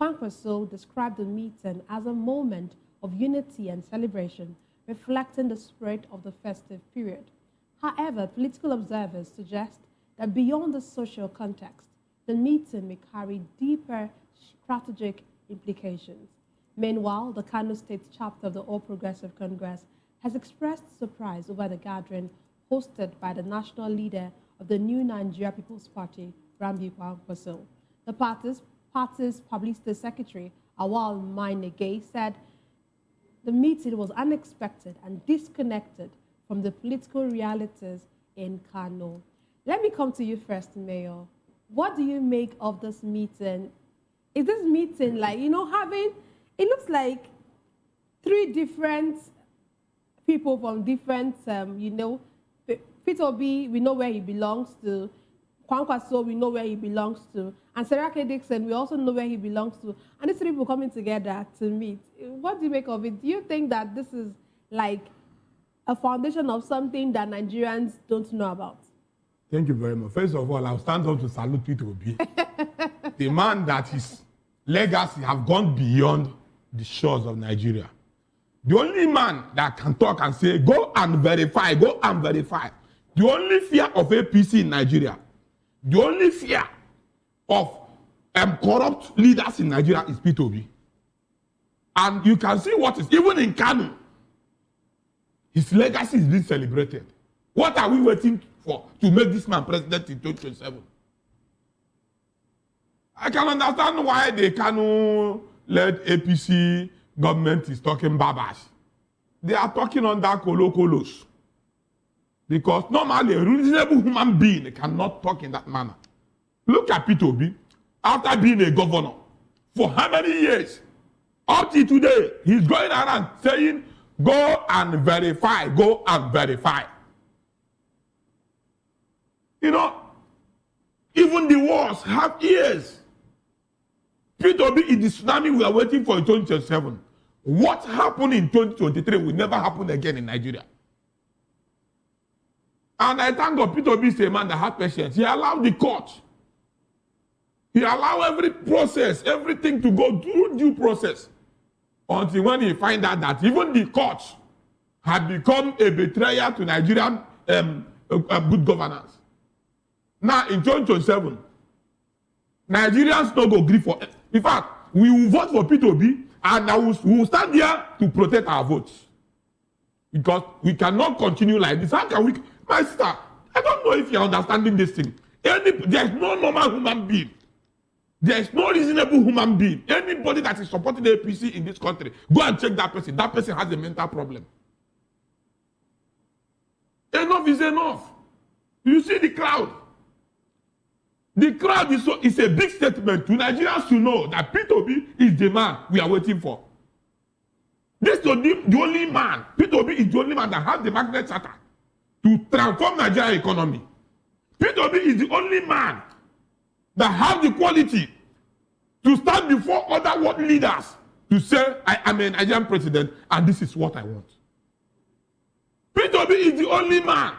Kwankwaso described the meeting as a moment of unity and celebration, reflecting the spirit of the festive period. However, political observers suggest that beyond the social context, the meeting may carry deeper strategic implications. Meanwhile, the Kano State chapter of the All Progressive Congress has expressed surprise over the gathering hosted by the national leader of the New Nigeria People's Party, Rabiu Kwankwaso. The party's publicity secretary, Awal Mainege, said the meeting was unexpected and disconnected from the political realities in Kano. Let me come to you first, Mayor. What do you make of this meeting? Is this meeting like, having, it looks like 3 different people from different, Peter Obi, we know where he belongs to. Kwankwaso, we know where he belongs to. And Seriake Dickson, we also know where he belongs to. And these 3 people coming together to meet. What do you make of it? Do you think that this is like a foundation of something that Nigerians don't know about? Thank you very much. First of all, I'll stand up to salute Peter Obi. The man that his legacy have gone beyond the shores of Nigeria. The only man that can talk and say, go and verify, go and verify. The only fear of APC in Nigeria, the only fear of corrupt leaders in Nigeria is P2B. And you can see what is, even in Kano, his legacy is being celebrated. What are we waiting for to make this man president in 2027? I can understand why the Kano-led APC government is talking babas. They are talking under colocolos. Because normally a reasonable human being cannot talk in that manner. Look at P2B. After being a governor for how many years? Up to today, he's going around saying, go and verify, go and verify. You know, even the wars have ears. P2B is the tsunami we are waiting for in 2027. What happened in 2023 will never happen again in Nigeria. And I thank God P2B is a man that has patience. He allowed the court. He allowed every process, everything to go through due process. Until when he find out that even the court had become a betrayer to Nigerian good governance. Now in 2027, Nigerians don't go agree for it. In fact, we will vote for P2B and we will stand there to protect our votes. Because we cannot continue like this. How can we? My sister, I don't know if you're understanding this thing. There's no normal human being. There's no reasonable human being. Anybody that is supporting the APC in this country, go and check that person. That person has a mental problem. Enough is enough. You see the crowd. The crowd is a big statement to Nigerians to know that P2B is the man we are waiting for. This is the only man. P2B is the only man that has the magnet charter to transform Nigerian economy. P2B is the only man that have the quality to stand before other world leaders to say, I am a Nigerian president and this is what I want. P2B is the only man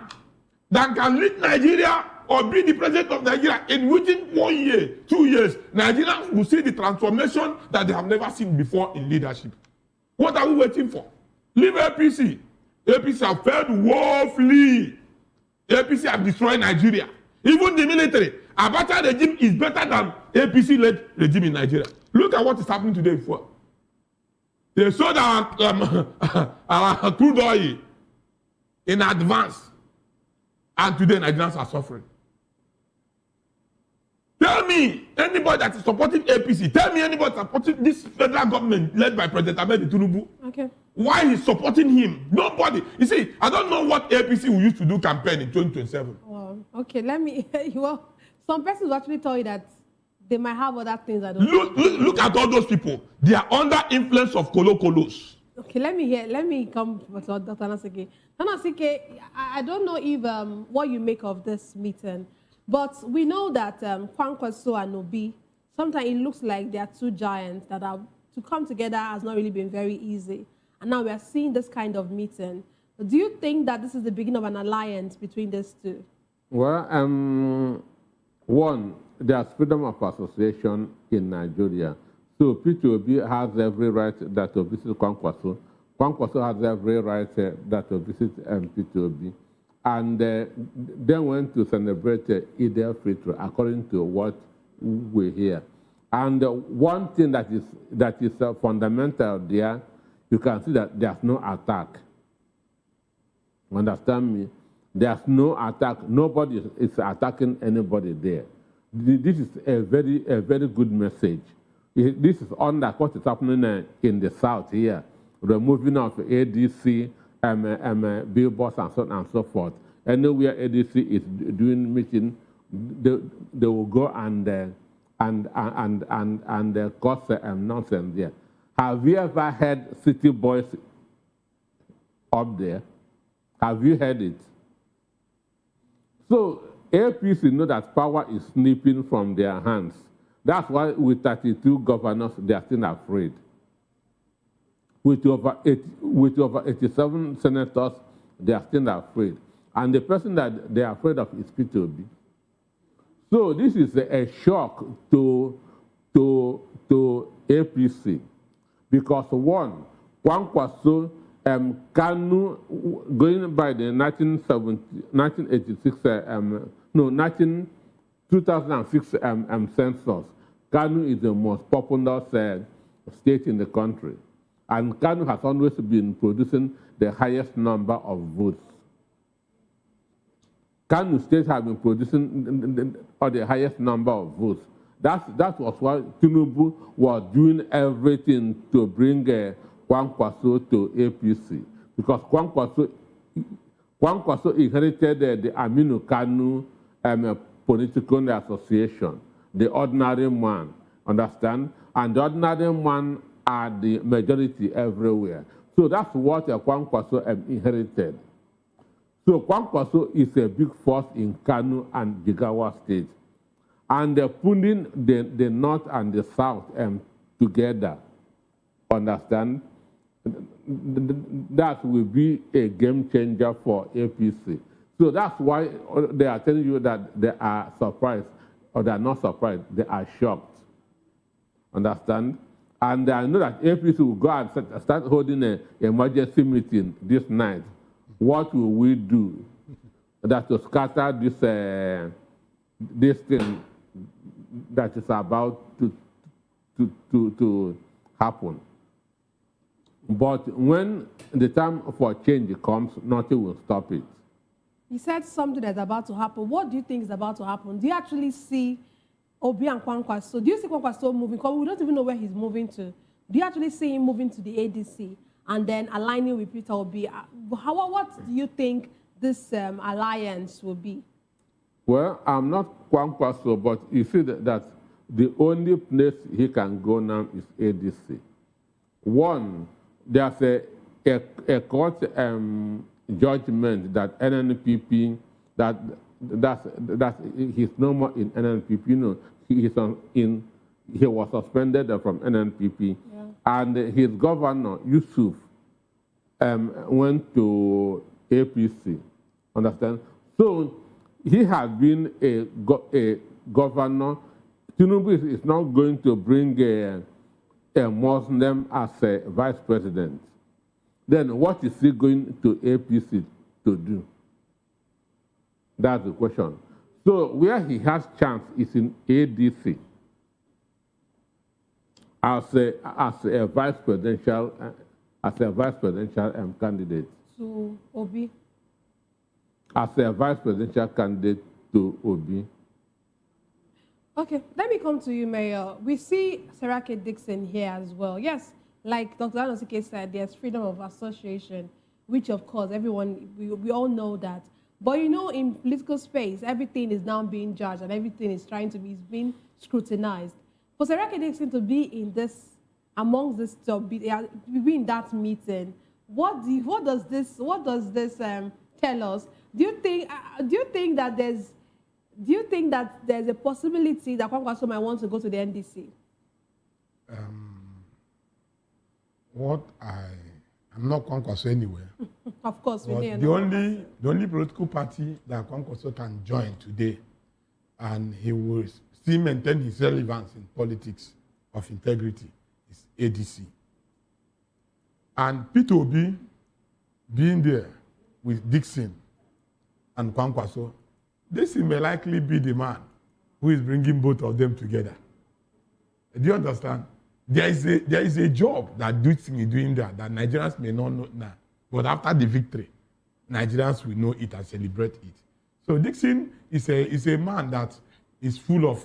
that can lead Nigeria or be the president of Nigeria in within 1 year, 2 years. Nigerians will see the transformation that they have never seen before in leadership. What are we waiting for? Leave APC. APC have failed woefully. APC have destroyed Nigeria. Even the military. Abacha regime is better than APC-led regime in Nigeria. Look at what is happening today before. They sold our crude oil in advance. And today Nigerians are suffering. Tell me anybody that is supporting APC. Tell me anybody supporting this federal government led by President Ahmed Tinubu. Okay. Why he's supporting him? Nobody. You see, I don't know what APC will use to do campaign in 2027. Well, okay, let me. Well, some persons actually tell you that they might have other things. I don't look at all those people. They are under influence of colocolos. Okay, let me come to Dr. Nasike. Nasike, I don't know if what you make of this meeting, but we know that Kwankwaso and Obi, sometimes it looks like they are two giants that are to come together has not really been very easy. And now we are seeing this kind of meeting. Do you think that this is the beginning of an alliance between these two? Well, one, there's freedom of association in Nigeria. So P2B has every right that to visit Kwankwaso. Kwankwaso has every right that to visit P2B. And they went to celebrate Eid al-Fitr according to what we hear. And one thing that is fundamental there, you can see that there's no attack. Understand me? There's no attack. Nobody is attacking anybody there. This is a very good message. This is unlike what is happening in the south here, removing of ADC, billboards, and so on and so forth. Anywhere ADC is doing meeting, they will go and cause nonsense there. Have you ever heard city boys up there? Have you heard it? So APC know that power is slipping from their hands. That's why with 32 governors, they are still afraid. With over 87 senators, they are still afraid. And the person that they are afraid of is P2B. So this is a shock to APC. Because one Kwankwaso Kanu, going by the 2006 census, Kanu is the most populous state in the country. And Kanu has always been producing the highest number of votes. Kanu State has been producing the highest number of votes. That was why Tinubu was doing everything to bring Kwankwaso to APC, because Kwankwaso inherited the Aminu Kanu political association, the ordinary man, understand? And the ordinary man are the majority everywhere. So that's what Kwankwaso inherited. So Kwankwaso is a big force in Kanu and Jigawa State. And they're putting the North and the South together, understand? That will be a game changer for APC. So that's why they are telling you that they are surprised, or they are not surprised, they are shocked, understand? And I know that APC will go and start holding an emergency meeting this night. What will we do that to scatter this thing that is about to happen? But when the time for change comes, nothing will stop it. You said something that's about to happen. What do you think is about to happen? Do you actually see Obi and Kwankwaso? Do you see Kwankwaso moving? Because we don't even know where he's moving to. Do you actually see him moving to the ADC and then aligning with Peter Obi? What do you think this alliance will be? Well, I'm not Kwankwaso, but you see that the only place he can go now is ADC. One, there's a court judgment that NNPP, that he's no more in NNPP. You know, he was suspended from NNPP, yeah. And his governor Yusuf went to APC. Understand? So he has been a governor. Tinubu is not going to bring a Muslim as a vice president. Then what is he going to APC to do? That's the question. So where he has chance is in ADC as a vice presidential candidate. To Obi. As a vice presidential candidate to Obi. Okay, let me come to you, Mayor. We see Serake Dixon here as well. Yes, like Dr. Anosike said, there's freedom of association, which of course we all know that. But you know, in political space, everything is now being judged and everything is being scrutinized. For Serake Dixon to be in this, amongst this, to be in that meeting, what does this tell us? Do you think that there's a possibility that Kwankwaso might want to go to the NDC? I'm not Kwankwaso anywhere. Of course, we know. The only political party that Kwankwaso can join today, and he will still maintain his relevance in politics of integrity, is ADC. And Peter Obi being there with Dixon and Kwankwaso, this may likely be the man who is bringing both of them together. Do you understand? There is a job that Dixon is doing there that Nigerians may not know now. But after the victory, Nigerians will know it and celebrate it. So Dixon is a man that is full of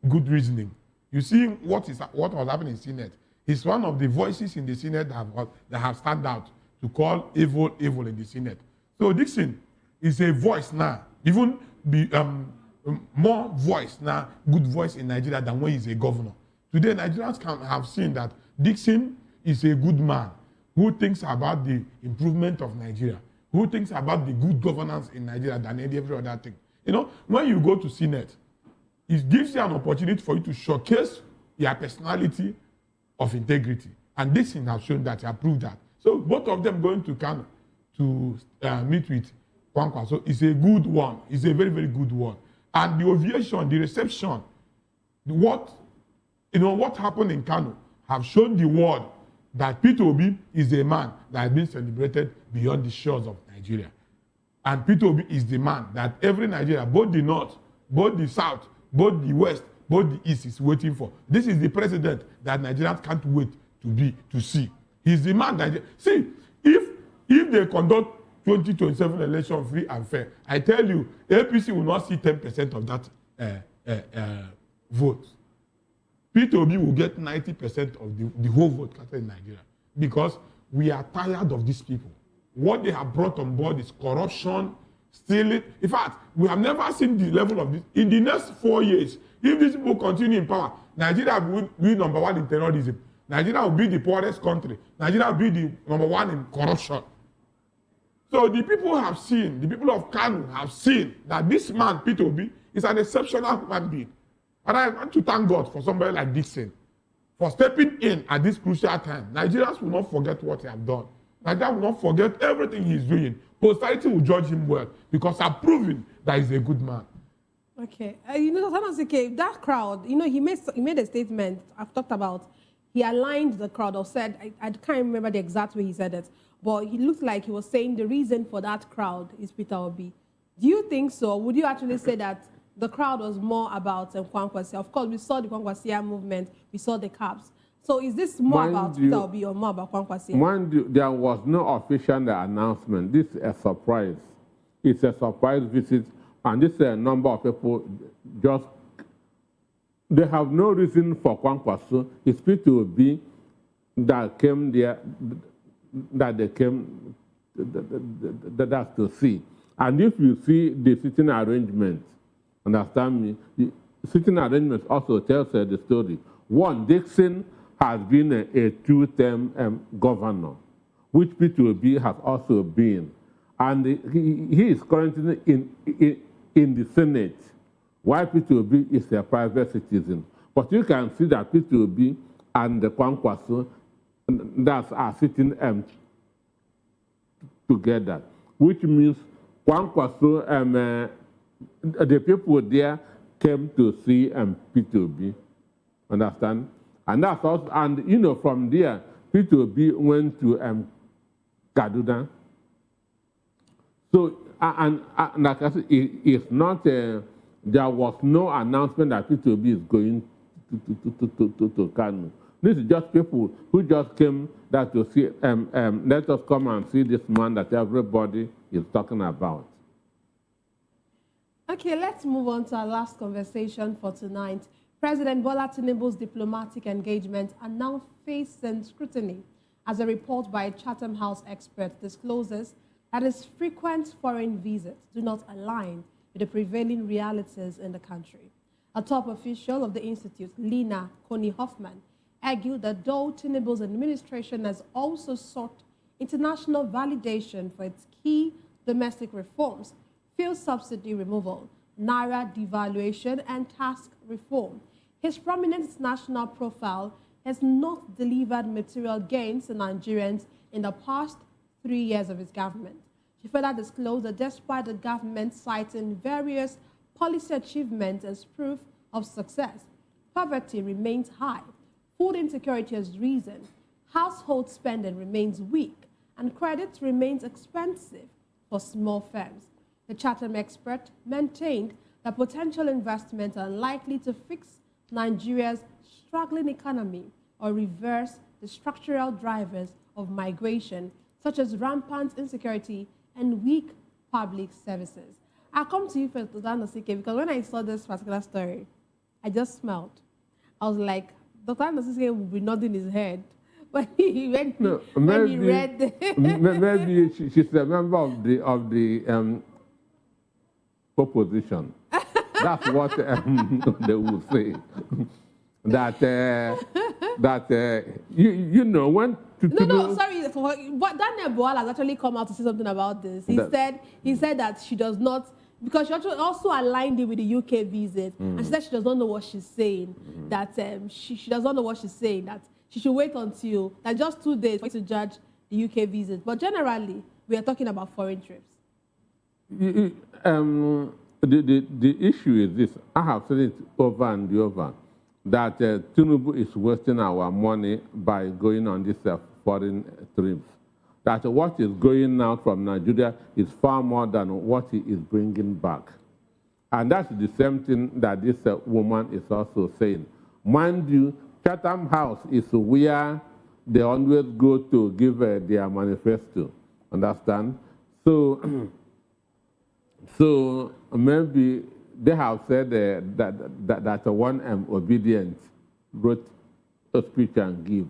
good reasoning. You see what was happening in the Senate. He's one of the voices in the Senate that have stand out to call evil in the Senate. So Dixon is a voice now, even more voice now, good voice in Nigeria than when he's a governor. Today, Nigerians have seen that Dixon is a good man who thinks about the improvement of Nigeria, who thinks about the good governance in Nigeria than every other thing. You know, when you go to Senate, it gives you an opportunity for you to showcase your personality of integrity. And Dixon has shown that, he has proved that. So both of them going to Kano to meet with Kwankwaso is a good one. It's a very, very good one. And the ovation, the reception, what happened in Kano have shown the world that Peter Obi is a man that has been celebrated beyond the shores of Nigeria. And Peter Obi is the man that every Nigeria, both the north, both the south, both the west, both the east is waiting for. This is the president that Nigerians can't wait to see. He's the man that, see, if they conduct 2027 election free and fair, I tell you, APC will not see 10% of that vote. Peter Obi will get 90% of the whole vote in Nigeria, because we are tired of these people. What they have brought on board is corruption, stealing. In fact, we have never seen the level of this. In the next 4 years, if these people continue in power, Nigeria will be number one in terrorism. Nigeria will be the poorest country. Nigeria will be the number one in corruption. So the people have seen, the people of Kano have seen that this man, Peter Obi, is an exceptional human being. And I want to thank God for somebody like Dixon for stepping in at this crucial time. Nigerians will not forget what he has done. Nigeria will not forget everything he's doing. Posterity will judge him well because I've proven that he's a good man. Okay. That crowd, he made a statement I've talked about. He aligned the crowd or said, I can't remember the exact way he said it, but he looked like he was saying the reason for that crowd is Peter Obi. Do you think so? Would you actually say that the crowd was more about Kwankwasia? Of course, we saw the Kwankwasia movement, we saw the CAPS. So is this more about Peter Obi or more about Kwankwasia? There was no official announcement. This is a surprise. It's a surprise visit, and this is a number of people just, they have no reason for Kwankwaso. It's Peter Obi that came there, that they came that's to see. And if you see the sitting arrangements, understand me, the sitting arrangements also tells the story. One, Dixon has been a two-term governor, which Peter Obi has also been. And he is currently in the Senate, while Peter Obi is a private citizen. But you can see that Peter Obi and the Kwankwaso that are sitting together, which means Kwankwaso, the people there came to see Peter Obi, understand? And that's also, and from there, Peter Obi went to Kaduna. So, and like I said, it's not, there was no announcement that Peter Obi is going to Kano. This is just people who just came that to see, let us come and see this man that everybody is talking about. Okay, let's move on to our last conversation for tonight. President Bola Tinubu's diplomatic engagements are now facing scrutiny as a report by a Chatham House expert discloses that his frequent foreign visits do not align with the prevailing realities in the country. A top official of the institute, Lina Coney-Hoffman, argued that though Tinubu's administration has also sought international validation for its key domestic reforms, fuel subsidy removal, naira devaluation, and tax reform, his prominent international profile has not delivered material gains to Nigerians in the past 3 years of his government. She further disclosed that despite the government citing various policy achievements as proof of success, poverty remains high, food insecurity has risen, household spending remains weak, and credit remains expensive for small firms. The Chatham expert maintained that potential investments are likely to fix Nigeria's struggling economy or reverse the structural drivers of migration, such as rampant insecurity and weak public services. I'll come to you first, Dr. Nosike, because when I saw this particular story, I just smiled. I was like, Dr. Nosike will be nodding his head. But he read maybe she's a member of the opposition. That's what they will say. When sorry. But Daniel Boal has actually come out to say something about this. He said that she does not, because she also aligned it with the UK visit, and she said she does not know what she's saying. That she does not know what she's saying. That she should wait until just 2 days to judge the UK visit. But generally, we are talking about foreign trips. The issue is this. I have said it over and over. that Tinubu is wasting our money by going on these foreign trips. That what is going out from Nigeria is far more than what he is bringing back. And that's the same thing that this woman is also saying. Mind you, Chatham House is where they always go to give their manifesto. Understand? So, so maybe they have said that one obedient wrote a speech and give.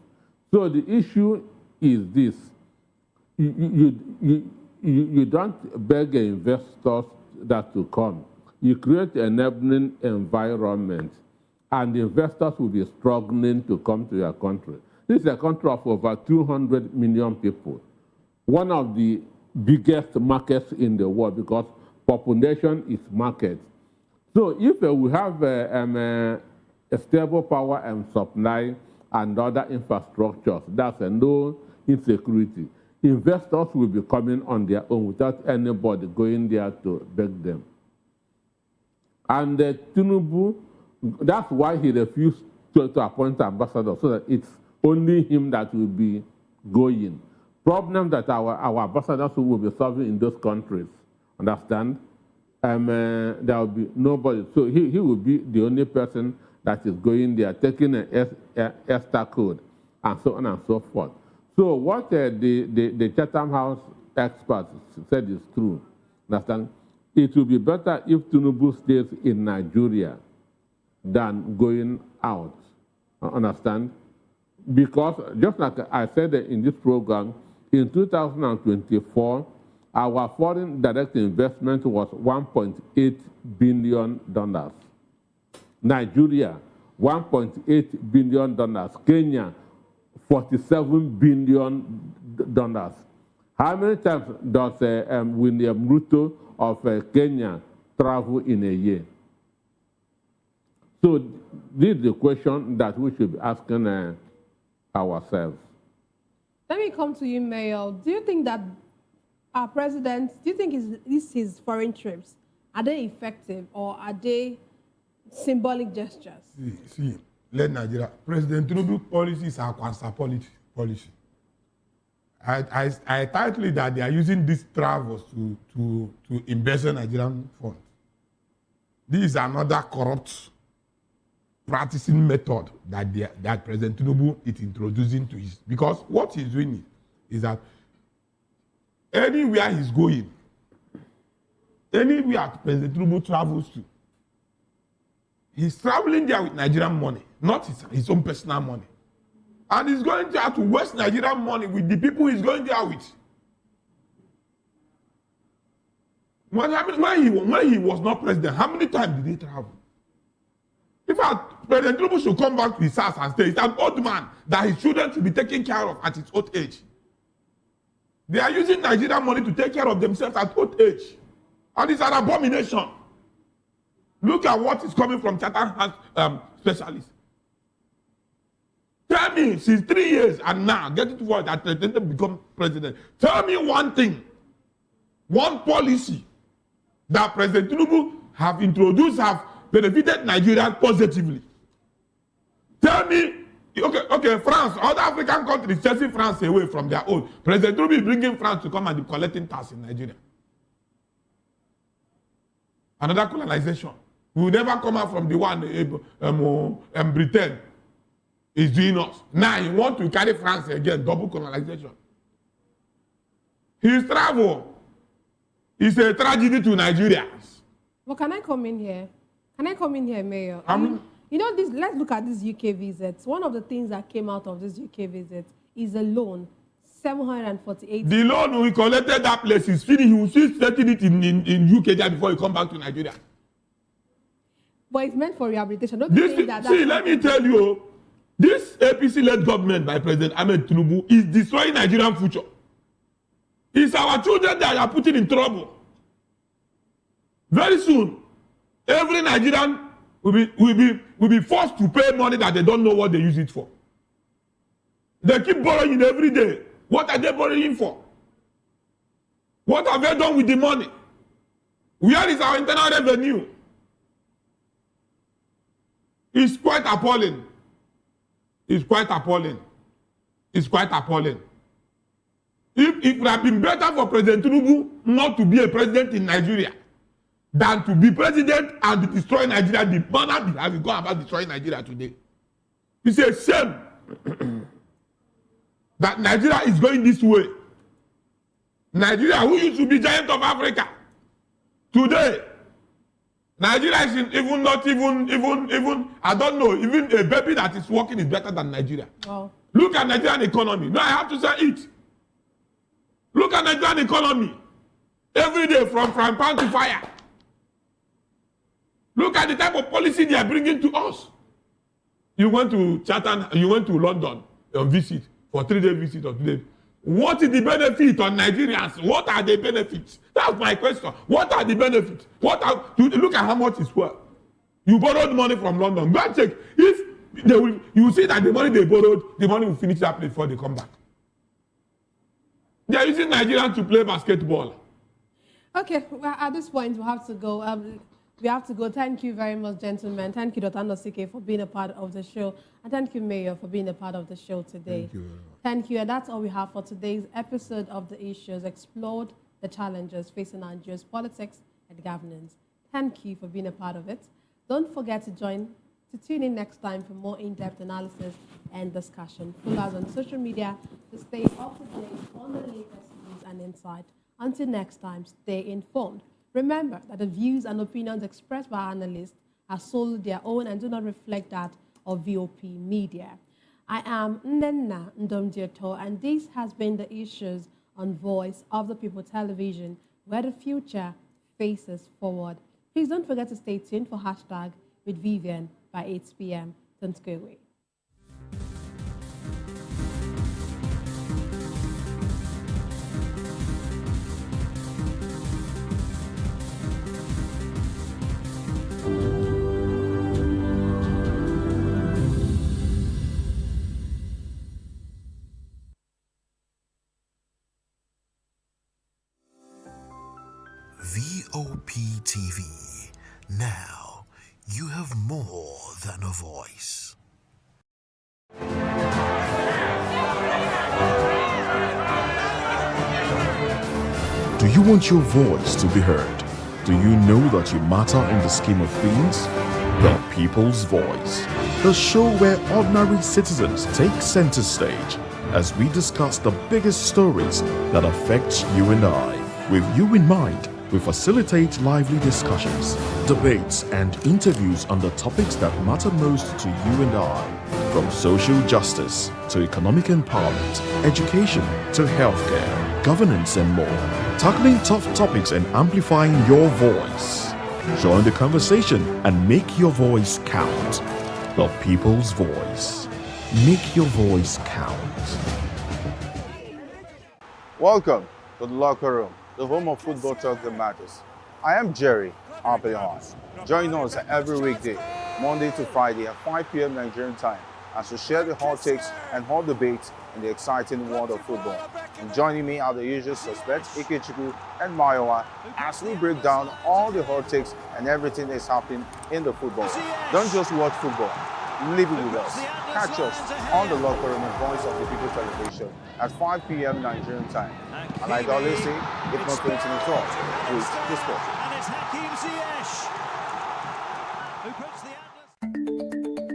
So the issue is this. You don't beg investors that to come. You create an enabling environment, and investors will be struggling to come to your country. This is a country of over 200 million people, one of the biggest markets in the world because population is market. So if we have a stable power and supply and other infrastructures, that's no insecurity. Investors will be coming on their own without anybody going there to beg them. And Tinubu, that's why he refused to appoint ambassador, so that it's only him that will be going. Problem that our ambassadors will be solving in those countries, understand? There will be nobody. So he will be the only person that is going there, taking an ESTA code, and so on and so forth. So what the Chatham House experts said is true, understand? It will be better if Tinubu stays in Nigeria than going out, understand? Because just like I said in this program, in 2024, our foreign direct investment was $1.8 billion. Nigeria, $1.8 billion. Kenya, $47 billion. How many times does William Ruto of Kenya travel in a year? So this is the question that we should be asking ourselves. Let me come to you, Mayor. Do you think that our president, do you think his foreign trips, are they effective or are they symbolic gestures? See, let Nigeria. President Tinubu policies are Kwanzaa policy. I title it that they are using these travels to embezzle Nigerian funds. This is another corrupt practicing method that President Tinubu is introducing to his, because what he's doing is that anywhere he's going, anywhere President Tinubu travels to, he's traveling there with Nigerian money, not his own personal money. And he's going there to waste Nigerian money with the people he's going there with. When he was not president, how many times did he travel? In fact, President Tinubu should come back to his house and stay. He's an old man that his children should be taken care of at his old age. They are using Nigerian money to take care of themselves at old age. And it's an abomination. Look at what is coming from Chatham specialists. Tell me, since 3 years and now, getting to what that President become president, tell me one thing, one policy that President Tinubu have introduced, have benefited Nigeria positively. Tell me, okay, France, other African countries chasing France away from their own. President Tinubu is bringing France to come and be collecting tax in Nigeria. Another colonization. We will never come out from the one Britain is doing us. Now he wants to carry France again, double colonization. His travel is a tragedy to Nigerians. Well, can I come in here? Can I come in here, Mayor? You know, let's look at this UK visit. One of the things that came out of this UK visit is a loan, 748. The loan we collected that place is finished. He will still settle it in UK there before he come back to Nigeria. But it's meant for rehabilitation. Don't you think that? See, let me tell you, this APC-led government by President Ahmed Tinubu is destroying Nigerian future. It's our children that are putting in trouble. Very soon, every Nigerian will be forced to pay money that they don't know what they use it for. They keep borrowing every day. What are they borrowing for? What have they done with the money? Where is our internal revenue? It's quite appalling. It's quite appalling. It's quite appalling. If it would have been better for President Tinubu not to be a president in Nigeria than to be president and destroy Nigeria, the manner that we go about destroying Nigeria today. It's a shame that Nigeria is going this way. Nigeria, who used to be giant of Africa, today, Nigeria is even I don't know, even a baby that is walking is better than Nigeria. Wow. Look at Nigerian economy. No, I have to say it. Look at Nigerian economy. Every day from frying pan to fire. Look at the type of policy they are bringing to us. You went to Chatham, you went to London on visit, for 3-day visit or 2 days. What is the benefit on Nigerians? What are the benefits? That's my question. What are the benefits? Look at how much it's worth. You borrowed money from London. Go and check. If they will, you see that the money they borrowed, the money will finish that place before they come back. They are using Nigerians to play basketball. Okay, well, at this point, we have to go. Thank you very much, gentlemen. Thank you, Dr. Nosike, for being a part of the show. And thank you, Mayor, for being a part of the show today. Thank you. Thank you. And that's all we have for today's episode of The Issues, explored the challenges facing Nigeria's politics and governance. Thank you for being a part of it. Don't forget to tune in next time for more in-depth analysis and discussion. Follow us on social media to stay up to date on the latest news and insight. Until next time, stay informed. Remember that the views and opinions expressed by analysts are solely their own and do not reflect that of VOP Media. I am Nnenna Ndomdieto, and this has been The Issues on Voice of the People Television, where the future faces forward. Please don't forget to stay tuned for hashtag with Vivian by 8 p.m. Don't go away. voptv. Now you have more than a voice. Do you want your voice to be heard? Do you know that you matter in the scheme of things? The People's Voice, the show where ordinary citizens take center stage as we discuss the biggest stories that affect you and I. With you in mind, we facilitate lively discussions, debates, and interviews on the topics that matter most to you and I. From social justice to economic empowerment, education to healthcare, governance, and more. Tackling tough topics and amplifying your voice. Join the conversation and make your voice count. The People's Voice. Make your voice count. Welcome to the locker room, the home of football talk that matters. I am Jerry Arpeon. Join us every weekday, Monday to Friday at 5 p.m. Nigerian time, as we share the hot takes and hot debates in the exciting world of football. And joining me are the usual suspects, Ikechukwu and Mayowa, as we break down all the hot takes and everything that's happening in the football. Don't just watch football, live it with us. Catch us on the locker room and Voice of the People Television at 5 p.m. Nigerian time. And like I always say, if not 20 minutes off, please discuss.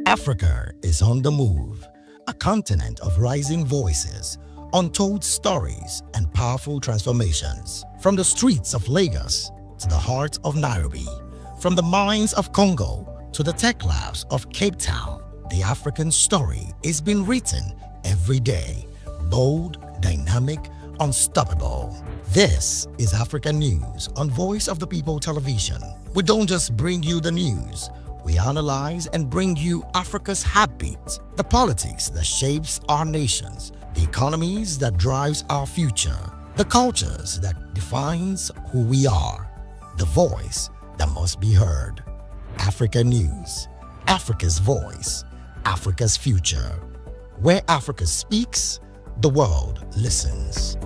Africa is on the move, a continent of rising voices, untold stories, and powerful transformations. From the streets of Lagos to the heart of Nairobi, from the mines of Congo to the tech labs of Cape Town, the African story is being written every day. Bold, dynamic, unstoppable. This is African News on Voice of the People Television. We don't just bring you the news. We analyze and bring you Africa's heartbeat, the politics that shapes our nations, the economies that drives our future, the cultures that defines who we are, the voice that must be heard. Africa News, Africa's voice, Africa's future. Where Africa speaks, the world listens.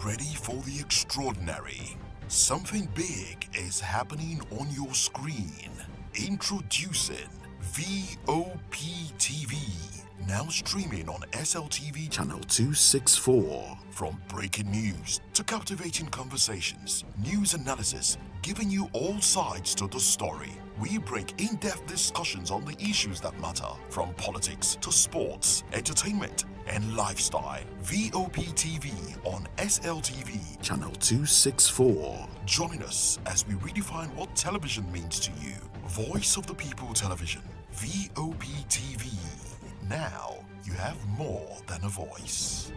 Ready for the extraordinary? Something big is happening on your screen. Introducing voptv, now streaming on SLTV channel 264. From breaking news to captivating conversations, news analysis, giving you all sides to the story. We bring in-depth discussions on the issues that matter, from politics to sports, entertainment, and lifestyle. voptv on SLTV channel 264. Join us as we redefine what television means to you. Voice of the People Television, voptv. Now you have more than a voice.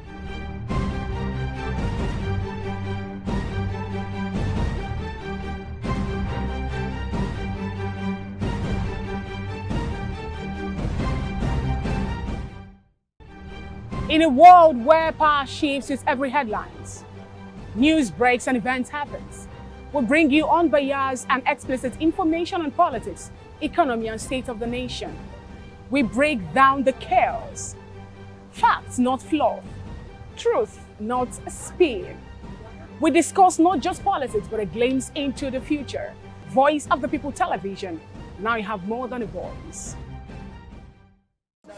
In a world where power shifts with every headlines, news breaks and events happens, we bring you unbiased and explicit information on politics, economy and state of the nation. We break down the chaos. Facts, not fluff. Truth, not spin. We discuss not just politics, but a glimpse into the future. Voice of the People Television. Now you have more than a voice.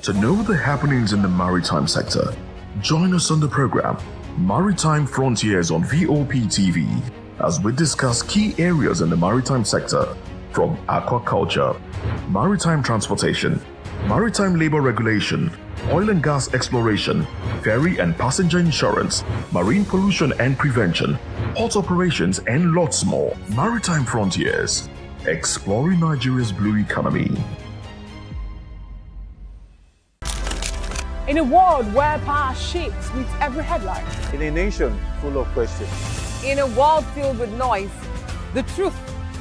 To know the happenings in the maritime sector, join us on the program Maritime Frontiers on voptv as we discuss key areas in the maritime sector, from aquaculture, maritime transportation, maritime labor regulation, oil and gas exploration, ferry and passenger insurance, marine pollution and prevention, port operations, and lots more. Maritime Frontiers, exploring Nigeria's blue economy. In a world where power shifts with every headline. In a nation full of questions. In a world filled with noise, the truth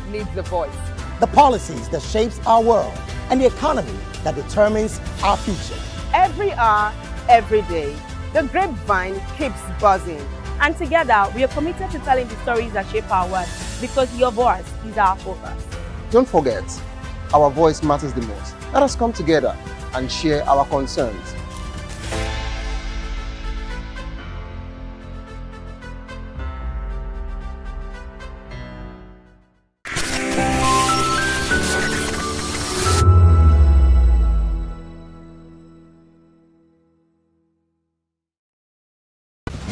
needs a voice. The policies that shapes our world and the economy that determines our future. Every hour, every day, the grapevine keeps buzzing. And together, we are committed to telling the stories that shape our world because your voice is our focus. Don't forget, our voice matters the most. Let us come together and share our concerns.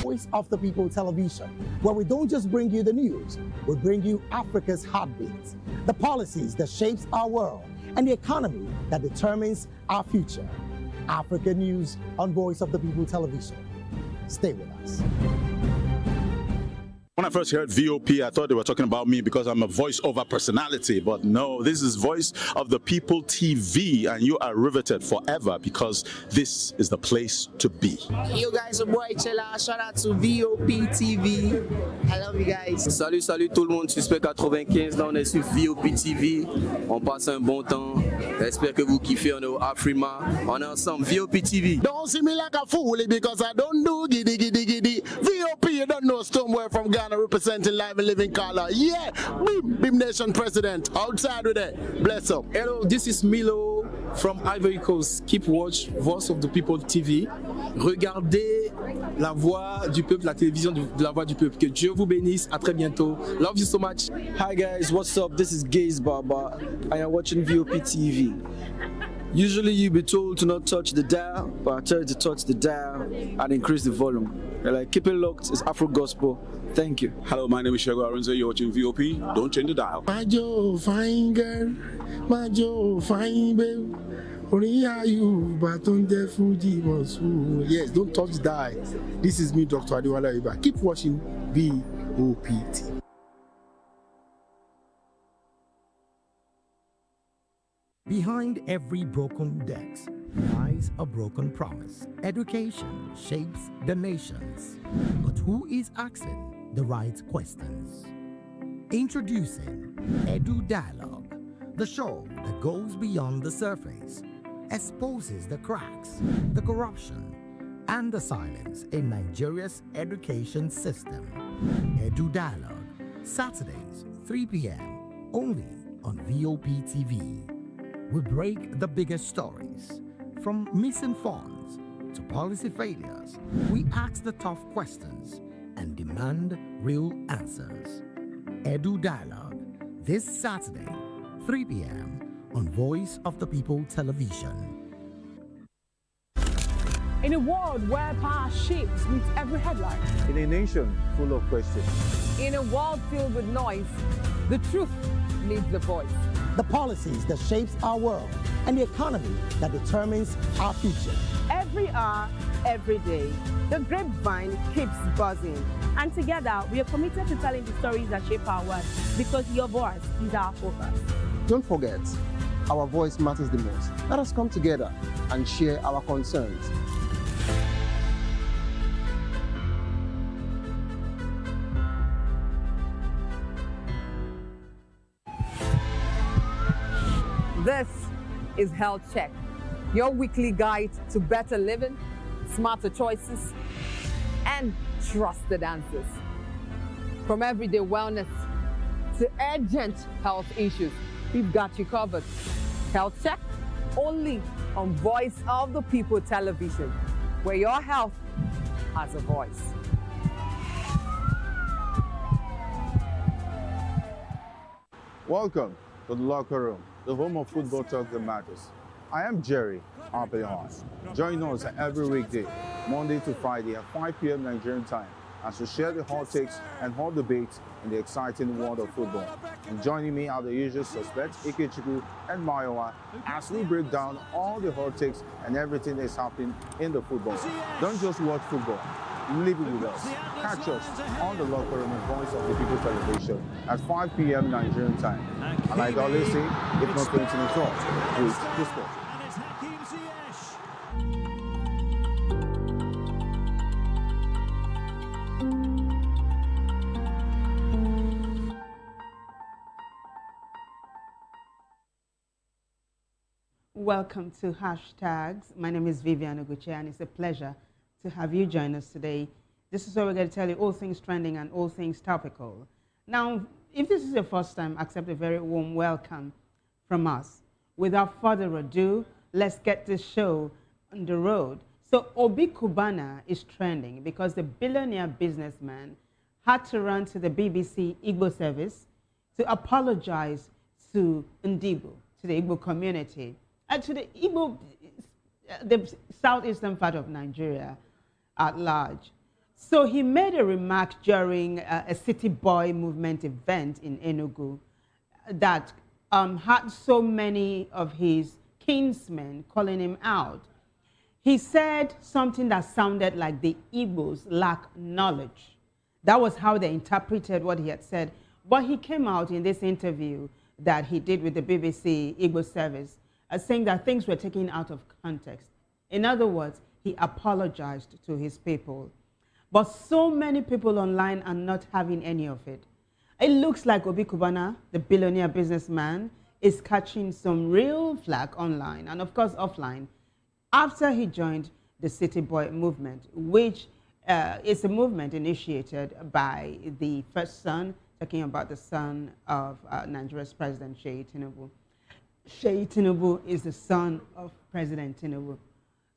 Voice of the People television, where we don't just bring you the news, we bring you Africa's heartbeat, the policies that shapes our world, and the economy that determines our future. Africa News on Voice of the People television. Stay with us. When I first heard VOP, I thought they were talking about me because I'm a voice-over personality, but no, this is Voice of the People TV, and you are riveted forever because this is the place to be. Yo guys, your boy Chela, shout out to VOP TV. I love you guys. Salut tout le monde, Suspect 95, là on est sur VOP TV, on passe un bon temps, j'espère que vous kiffez, on est au Afrima, on est ensemble, VOP TV. Don't see me like a fool because I don't do giddy giddy giddy. VOP, you don't know somewhere from Ghana representing live and living color. Yeah, Beam Nation President, outside with it. Bless up. Hello, this is Milo from Ivory Coast. Keep watch Voice of the People TV. Regardez la voix du peuple, la télévision de la voix du peuple. Que Dieu vous bénisse. À très bientôt. Love you so much. Hi guys, what's up? This is Gaze Baba, and you're watching VOP TV. Usually you be told to not touch the dial, but I tell you to touch the dial and increase the volume. You're like, keep it locked, it's Afro Gospel. Thank you. Hello, my name is Shego Arunze, you're watching VOP. Don't change the dial. My Joe, fine girl. My Joe, fine babe. Only are you, but on the Fuji was. Yes, don't touch the dial. This is me, Dr. Adiwala Iba. Keep watching VOP TV. Behind every broken desk lies a broken promise. Education shapes the nations, but who is asking the right questions? Introducing Edu Dialogue, the show that goes beyond the surface, exposes the cracks, the corruption, and the silence in Nigeria's education system. Edu Dialogue, Saturdays, 3 p.m., only on VOP TV. We break the biggest stories, from missing funds to policy failures. We ask the tough questions and demand real answers. Edu Dialogue, this Saturday, 3 p.m. on Voice of the People television. In a world where power shifts with every headline. In a nation full of questions. In a world filled with noise, the truth needs a voice. The policies that shapes our world and the economy that determines our future. Every hour, every day, the grapevine keeps buzzing. And together, we are committed to telling the stories that shape our world because your voice is our focus. Don't forget, our voice matters the most. Let us come together and share our concerns. This is Health Check, your weekly guide to better living, smarter choices, and trusted answers. From everyday wellness to urgent health issues, we've got you covered. Health Check, only on Voice of the People television, where your health has a voice. Welcome to the locker room, the home of football talk that matters. I am Jerry Arpehon. Join us every weekday, Monday to Friday at 5 p.m. Nigerian time as we share the hot takes and hot debates in the exciting world of football. And joining me are the usual suspects, Ikechukwu and Mayowa, as we break down all the hot takes and everything that's happening in the football. Don't just watch football, live it with us. Catch us on the Locker Room and Voice of the People television at 5 p.m. Nigerian time. And like I always say, if not painting it wrong, with the sport. Welcome to Hashtags. My name is Vivian Oguche, and it's a pleasure to have you join us today. This is where we're going to tell you all things trending and all things topical. Now, if this is your first time, accept a very warm welcome from us. Without further ado, let's get this show on the road. So Obi Kubana is trending because the billionaire businessman had to run to the BBC Igbo service to apologize to Ndigbo, to the Igbo community, and to the Igbo, the southeastern part of Nigeria at large. So he made a remark during a City Boy movement event in Enugu that had so many of his kinsmen calling him out. He said something that sounded like the Igbos lack knowledge. That was how they interpreted what he had said. But he came out in this interview that he did with the BBC Igbo service saying that things were taken out of context. In other words, he apologized to his people. But so many people online are not having any of it. It looks like Obi Kubana, the billionaire businessman, is catching some real flack online and of course offline after he joined the City Boy movement, which is a movement initiated by the first son, talking about the son of Nigeria's President Sheyi Tinubu. Sheyi Tinubu is the son of President Tinubu.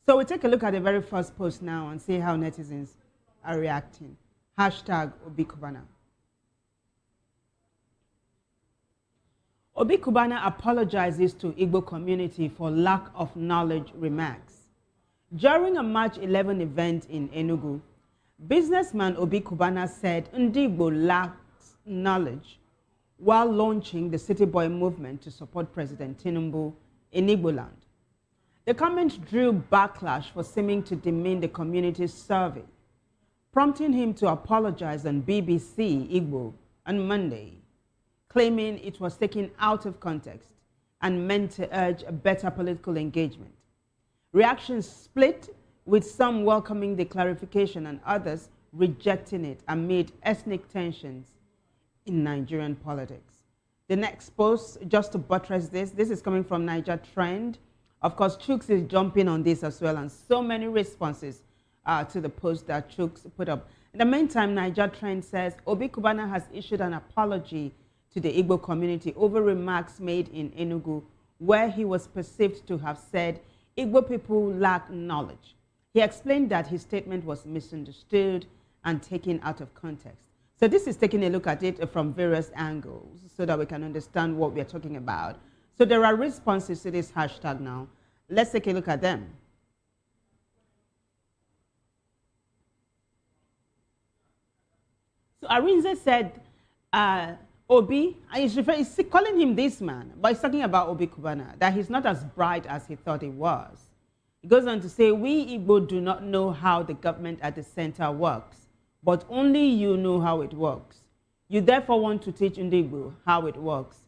So we take a look at the very first post now and see how netizens are reacting. Hashtag Obi Kubana. Obi Kubana apologizes to Igbo community for lack of knowledge remarks. During a March 11 event in Enugu, businessman Obi Kubana said Ndigbo lacks knowledge while launching the City Boy movement to support President Tinubu in Igbo land. The comment drew backlash for seeming to demean the community's survey, prompting him to apologize on BBC Igbo on Monday, claiming it was taken out of context and meant to urge a better political engagement. Reactions split, with some welcoming the clarification and others rejecting it amid ethnic tensions in Nigerian politics. The next post, just to buttress this is coming from Niger Trend. Of course, Chooks is jumping on this as well, and so many responses to the post that Chooks put up. In the meantime, Niger Trend says, Obi Kubana has issued an apology to the Igbo community over remarks made in Enugu, where he was perceived to have said Igbo people lack knowledge. He explained that his statement was misunderstood and taken out of context. So this is taking a look at it from various angles so that we can understand what we're talking about. So there are responses to this hashtag now. Let's take a look at them. So Arinze said, Obi, he's calling him this man, but he's talking about Obi Kubana, that he's not as bright as he thought he was. He goes on to say, we Igbo do not know how the government at the center works, but only you know how it works. You therefore want to teach Ndigbo how it works.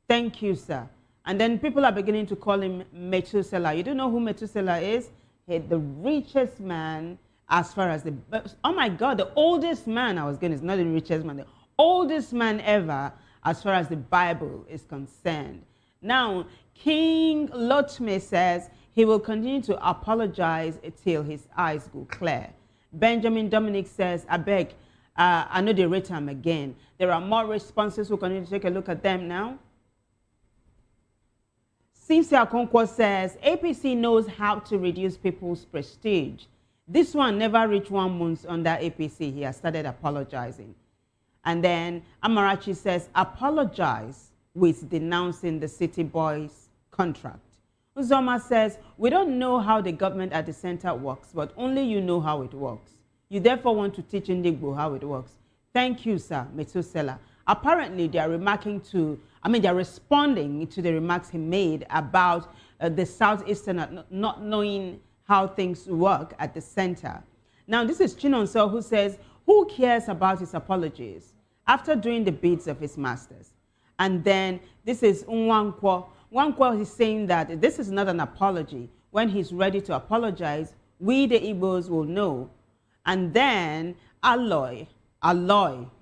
Thank you, sir. And then people are beginning to call him Methuselah. You don't know who Methuselah is? He's the richest man as far as the, oh my God, the oldest man, I was going to say, not the richest man, the oldest man ever as far as the Bible is concerned. Now, King Lotme says he will continue to apologize till his eyes go clear. Benjamin Dominic says, I beg, I know they rate him again. There are more responses. We're going to take a look at them now. Cynthia Okonkwo says, APC knows how to reduce people's prestige. This one never reached 1 month under APC. He has started apologizing. And then Amarachi says, apologize with denouncing the City Boys contract. Uzoma says, we don't know how the government at the center works, but only you know how it works. You therefore want to teach Ndigbo how it works. Thank you, sir, Methuselah. Apparently, they are they are responding to the remarks he made about the Southeastern not knowing how things work at the center. Now, this is Chinonso who says, who cares about his apologies after doing the bids of his masters? And then this is Nwankwo. Nwankwo is saying that this is not an apology. When he's ready to apologize, we the Igbos will know. And then Alloy,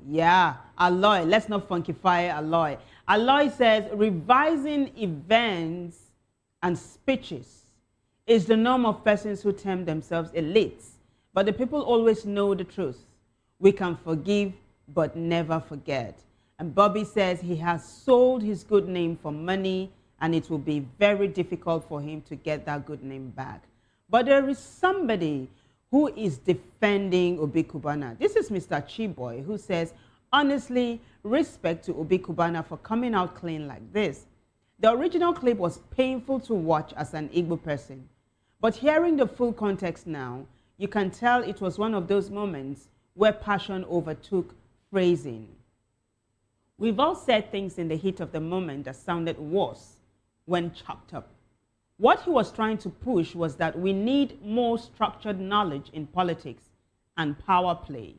yeah, Alloy, let's not funkify Alloy. Alloy says, revising events and speeches is the norm of persons who term themselves elites. But the people always know the truth. We can forgive, but never forget. And Bobby says he has sold his good name for money, and it will be very difficult for him to get that good name back. But there is somebody who is defending Obi Kubana. This is Mr. Chiboy, who says, honestly, respect to Obi Kubana for coming out clean like this. The original clip was painful to watch as an Igbo person. But hearing the full context now, you can tell it was one of those moments where passion overtook phrasing. We've all said things in the heat of the moment that sounded worse when chopped up. What he was trying to push was that we need more structured knowledge in politics and power play.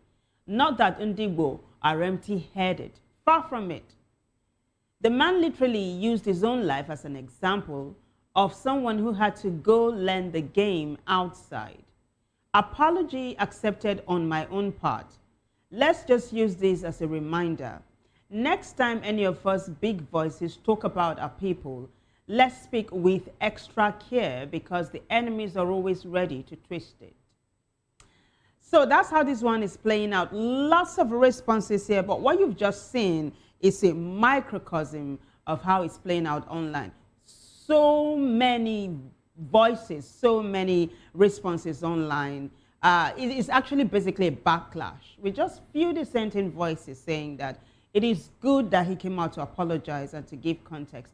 Not that Ndigbo are empty-headed. Far from it. The man literally used his own life as an example of someone who had to go learn the game outside. Apology accepted on my own part. Let's just use this as a reminder. Next time any of us big voices talk about our people, let's speak with extra care because the enemies are always ready to twist it. So that's how this one is playing out. Lots of responses here, but what you've just seen is a microcosm of how it's playing out online. So many voices, so many responses online. It is actually basically a backlash with just few dissenting voices saying that it is good that he came out to apologize and to give context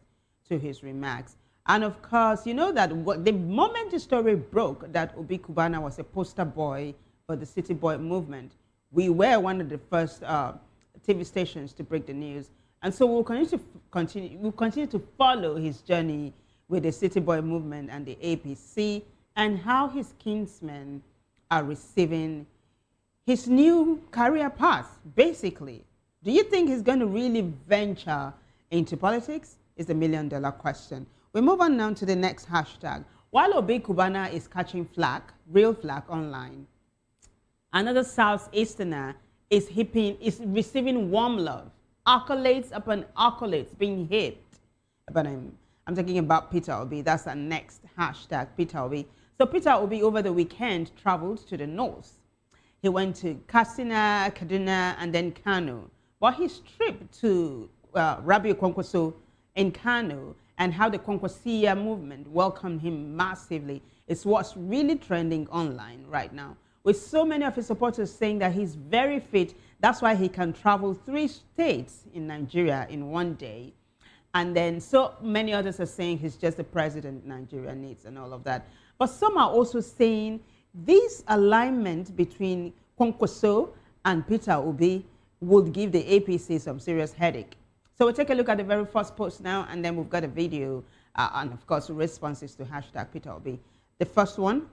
to his remarks. And of course, you know that the moment the story broke that Obi Kubana was a poster boy for the City Boy movement, we were one of the first TV stations to break the news. And so we'll continue to follow his journey with the City Boy movement and the APC and how his kinsmen are receiving his new career path, basically. Do you think he's going to really venture into politics? Is the million-dollar question. We move on now to the next hashtag. While Obi Kubana is catching flack, real flack online, another Southeasterner is receiving warm love, accolades upon accolades being heaped. But I'm talking about Peter Obi. That's our next hashtag, Peter Obi. So Peter Obi over the weekend traveled to the north. He went to Katsina, Kaduna, and then Kano. But his trip to Rabiu Kwankwaso in Kano and how the Kwankwasiya movement welcomed him massively is what's really trending online right now. With so many of his supporters saying that he's very fit, that's why he can travel 3 states in Nigeria in one day. And then so many others are saying he's just the president Nigeria needs and all of that. But some are also saying this alignment between Kwankwaso and Peter Obi would give the APC some serious headache. So we'll take a look at the very first post now, and then we've got a video and, of course, responses to hashtag Peter Obi. The first one,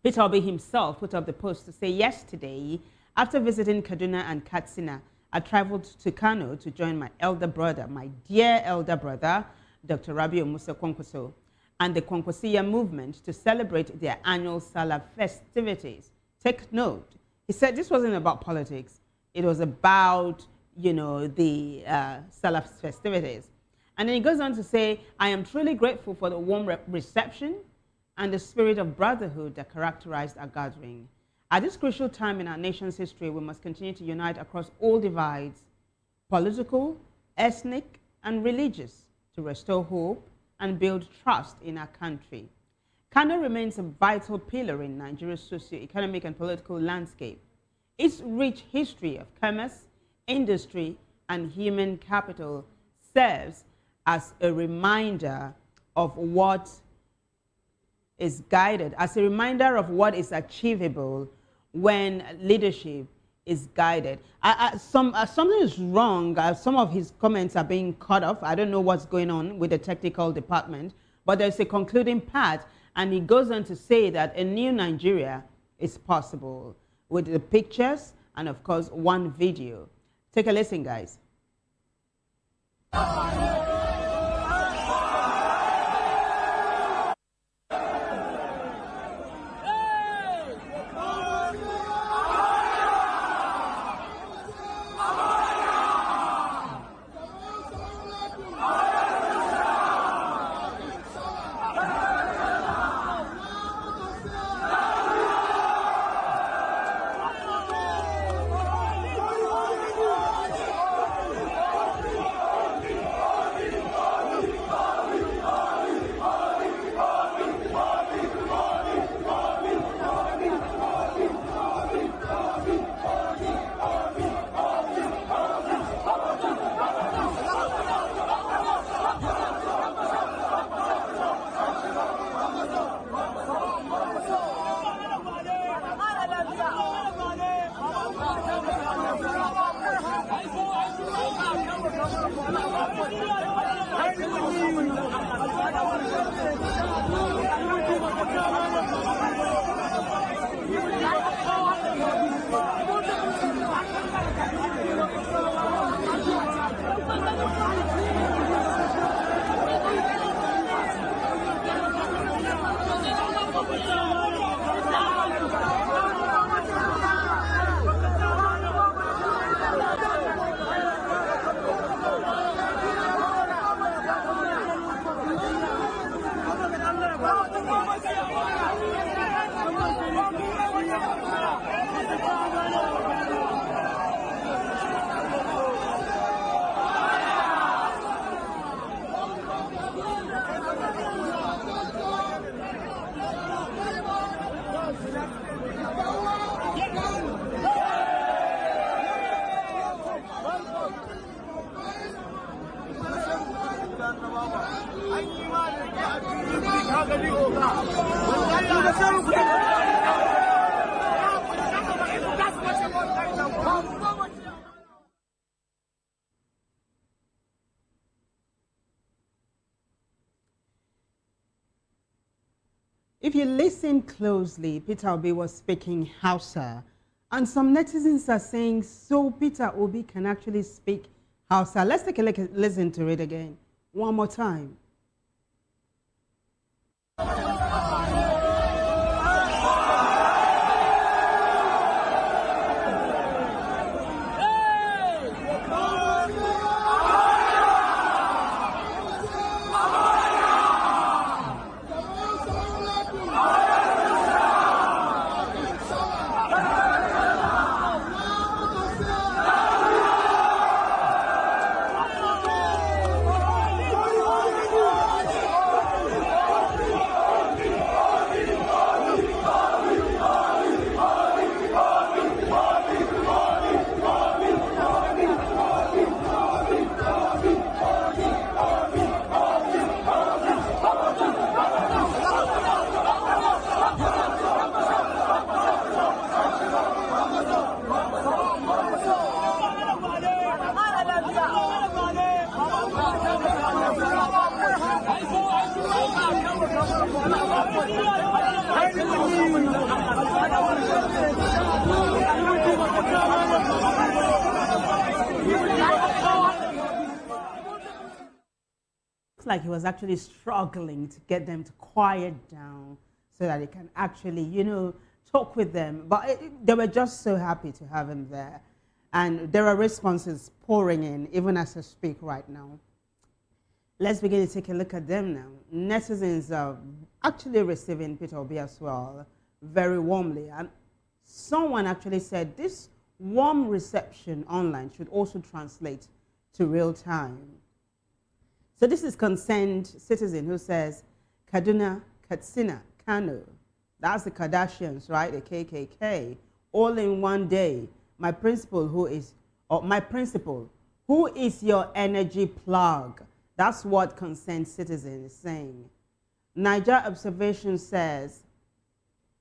Peter Obi himself put up the post to say, yesterday, after visiting Kaduna and Katsina, I traveled to Kano to join my elder brother, my dear elder brother, Dr. Rabiu Musa Kwankwaso, and the Kwankwasiya movement to celebrate their annual Salah festivities. Take note, he said this wasn't about politics. It was about, you know, the Salah festivities. And then he goes on to say, I am truly grateful for the warm reception and the spirit of brotherhood that characterized our gathering. At this crucial time in our nation's history, we must continue to unite across all divides, political, ethnic, and religious, to restore hope and build trust in our country. Kano remains a vital pillar in Nigeria's socio-economic and political landscape. Its rich history of commerce, industry, and human capital serves as a reminder of what is guided, as a reminder of what is achievable when leadership is guided. Something is wrong. Some of his comments are being cut off. I don't know what's going on with the technical department, but there's a concluding part, and he goes on to say that a new Nigeria is possible with the pictures and, of course, one video. Take a listen, guys. If you listen closely, Peter Obi was speaking Hausa, and some netizens are saying, so Peter Obi can actually speak Hausa. Let's take a listen to it again, one more time. Like he was actually struggling to get them to quiet down so that he can actually, you know, talk with them. But they were just so happy to have him there. And there are responses pouring in, even as I speak right now. Let's begin to take a look at them now. Netizens are actually receiving Peter Obi as well, very warmly. And someone actually said this warm reception online should also translate to real time. So this is Concerned Citizen who says, Kaduna, Katsina, Kano, that's the Kardashians, right? The KKK, all in one day. My principal, who is your energy plug? That's what Concerned Citizen is saying. Niger Observation says,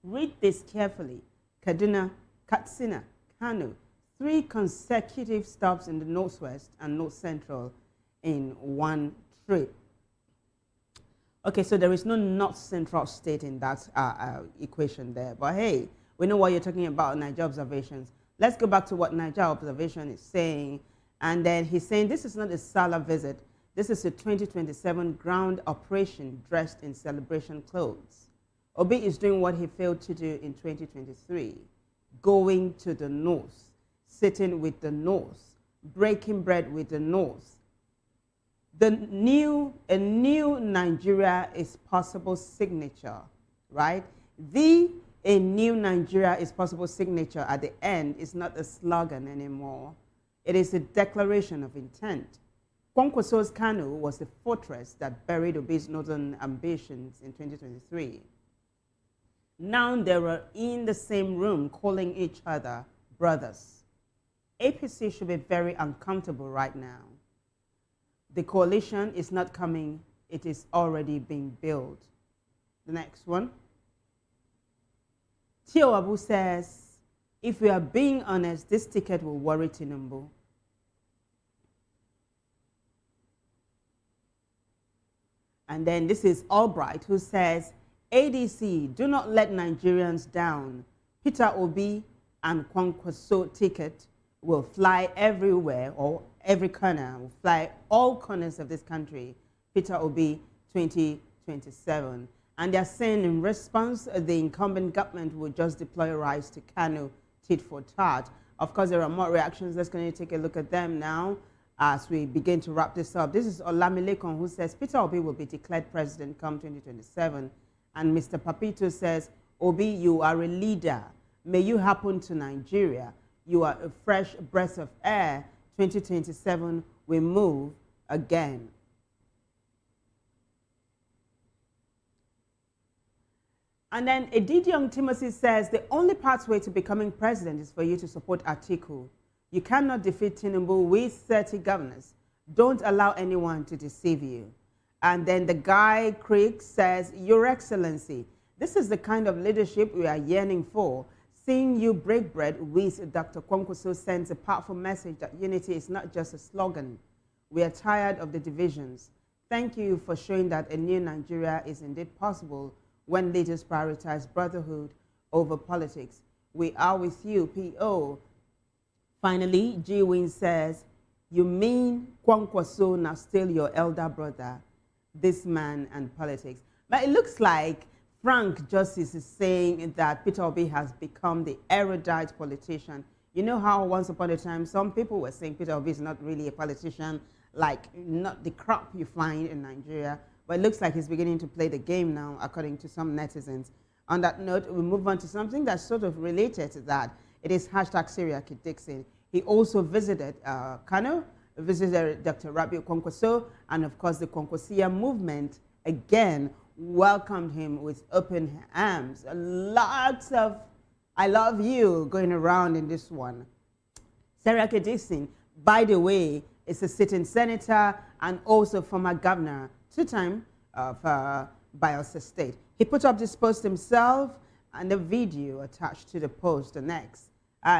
read this carefully. Kaduna, Katsina, Kano, 3 consecutive stops in the northwest and north central in one trip. Okay, so there is no north central state in that equation there. But hey, we know what you're talking about, Niger observations. Let's go back to what Niger observation is saying. And then he's saying this is not a Salah visit. This is a 2027 ground operation dressed in celebration clothes. Obi is doing what he failed to do in 2023, going to the north, sitting with the north, breaking bread with the north. A new Nigeria is possible signature, right? A new Nigeria is possible signature at the end is not a slogan anymore. It is a declaration of intent. Kwankwaso's Kano was the fortress that buried Obi's northern ambitions in 2023. Now they are in the same room calling each other brothers. APC should be very uncomfortable right now. The coalition is not coming, it is already being built. The next one. Tio Abu says, if we are being honest, this ticket will worry Tinubu. And then this is Albright who says, ADC, do not let Nigerians down. Peter Obi and Kwankwaso ticket will fly everywhere, or every corner, will fly all corners of this country. Peter Obi 2027. And they're saying in response, the incumbent government will just deploy rice to Kano, tit for tat. Of course, there are more reactions. Let's go and take a look at them now as we begin to wrap this up. This is Olamilekon who says Peter Obi will be declared president come 2027. And Mr. Papito says, Obi, you are a leader. May you happen to Nigeria. You are a fresh breath of air. 2027, we move again. And then Edidion Timothy says, the only pathway to becoming president is for you to support Atiku. You cannot defeat Tinubu with 30 governors. Don't allow anyone to deceive you. And then the guy, Creek, says, Your Excellency, this is the kind of leadership we are yearning for. Seeing you break bread with Dr. Kwankwaso sends a powerful message that unity is not just a slogan. We are tired of the divisions. Thank you for showing that a new Nigeria is indeed possible when leaders prioritize brotherhood over politics. We are with you, P.O. Finally, G. Win says, you mean Kwankwaso now still your elder brother, this man and politics. But it looks like Frank Justice is saying that Peter Obi has become the erudite politician. You know how once upon a time, some people were saying Peter Obi is not really a politician, like not the crop you find in Nigeria. But it looks like he's beginning to play the game now, according to some netizens. On that note, we move on to something that's sort of related to that. It is hashtag Syriac Dixon. He also visited Kano, visited Dr. Rabiu Kwankwaso, and of course the Kwankwasia movement again welcomed him with open arms. Lots of I love you going around in this one. Syriac Dixon, by the way, is a sitting senator and also former governor, two-time of Bayelsa State. He put up this post himself and the video attached to the post, the next.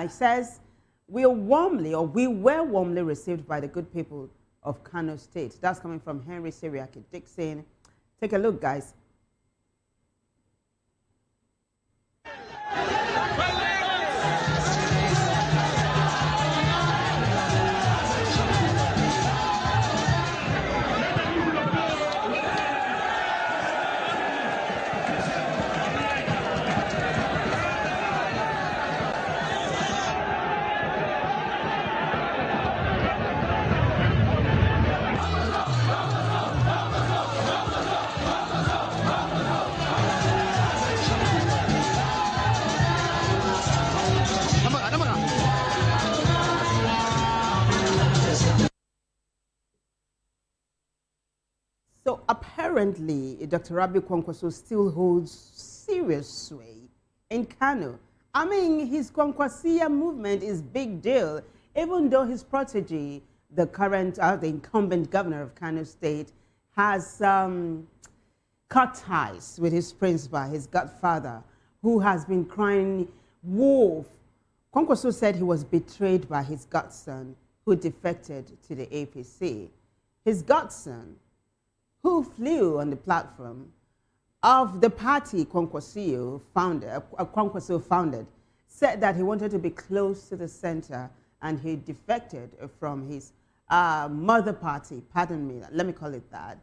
He says, we were warmly received by the good people of Kano State. That's coming from Henry Syriac Dixon. Take a look, guys. So apparently, Dr. Rabiu Kwankwaso still holds serious sway in Kano. I mean, his Kwankwasia movement is big deal, even though his protege, the current, the incumbent governor of Kano State, has cut ties with his principal, his godfather, who has been crying wolf, Kwankwaso said he was betrayed by his godson who defected to the APC. His godson, who flew on the platform of the party Kwankwaso founded, said that he wanted to be close to the center and he defected from his mother party, pardon me, let me call it that,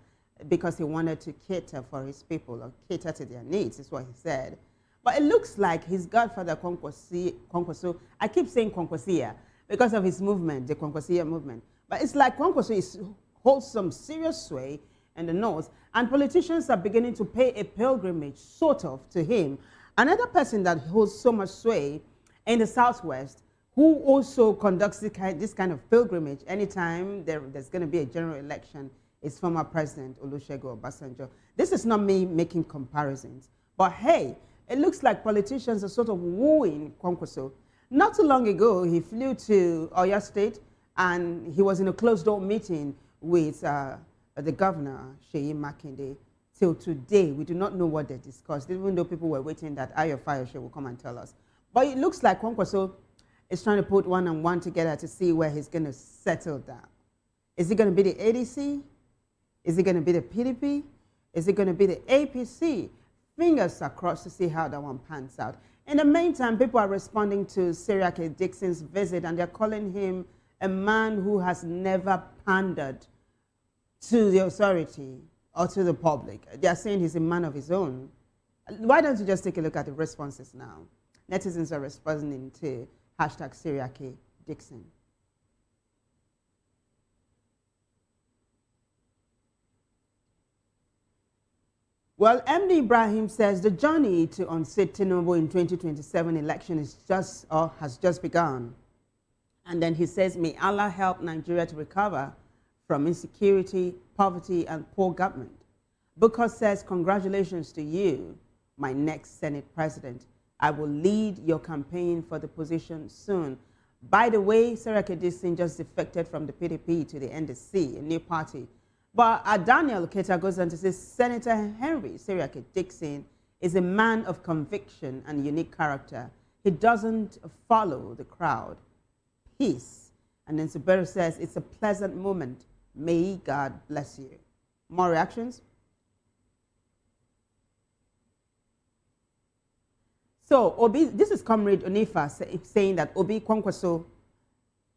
because he wanted to cater for his people or cater to their needs, is what he said. But it looks like his godfather Kwankwaso, I keep saying Kwankwasia because of his movement, the Kwankwasia movement. But it's like Kwankwaso holds some serious sway in the north, and politicians are beginning to pay a pilgrimage, sort of, to him. Another person that holds so much sway in the southwest, who also conducts this kind of pilgrimage anytime there's going to be a general election, is former President Olusegun Obasanjo. This is not me making comparisons, but hey, it looks like politicians are sort of wooing Kwankwaso. Not too long ago, he flew to Oyo State, and he was in a closed-door meeting with the governor, Seyi Makinde. Till today, we do not know what they discussed, even though people were waiting that Ayo Fayose will come and tell us. But it looks like Kwankwaso is trying to put one and one together to see where he's going to settle down. Is it going to be the ADC? Is it going to be the PDP? Is it going to be the APC? Fingers are crossed to see how that one pans out. In the meantime, people are responding to Seriake Dixon's visit, and they're calling him a man who has never pandered to the authority or to the public. They're saying he's a man of his own. Why don't you just take a look at the responses now? Netizens are responding to hashtag Seriake Dixon. Well, MD Ibrahim says the journey to unseat Tinubu in 2027 election has just begun. And then he says, may Allah help Nigeria to recover from insecurity, poverty, and poor government. Booker says, congratulations to you, my next Senate president. I will lead your campaign for the position soon. By the way, Seriake Dixon just defected from the PDP to the NDC, a new party. But Daniel Keita goes on to say, Senator Henry Seriake Dixon is a man of conviction and unique character. He doesn't follow the crowd. Peace. And then Suberu says, it's a pleasant moment. May God bless you. More reactions? So, Obi, this is Comrade Onifa saying that Obi Kwankwaso,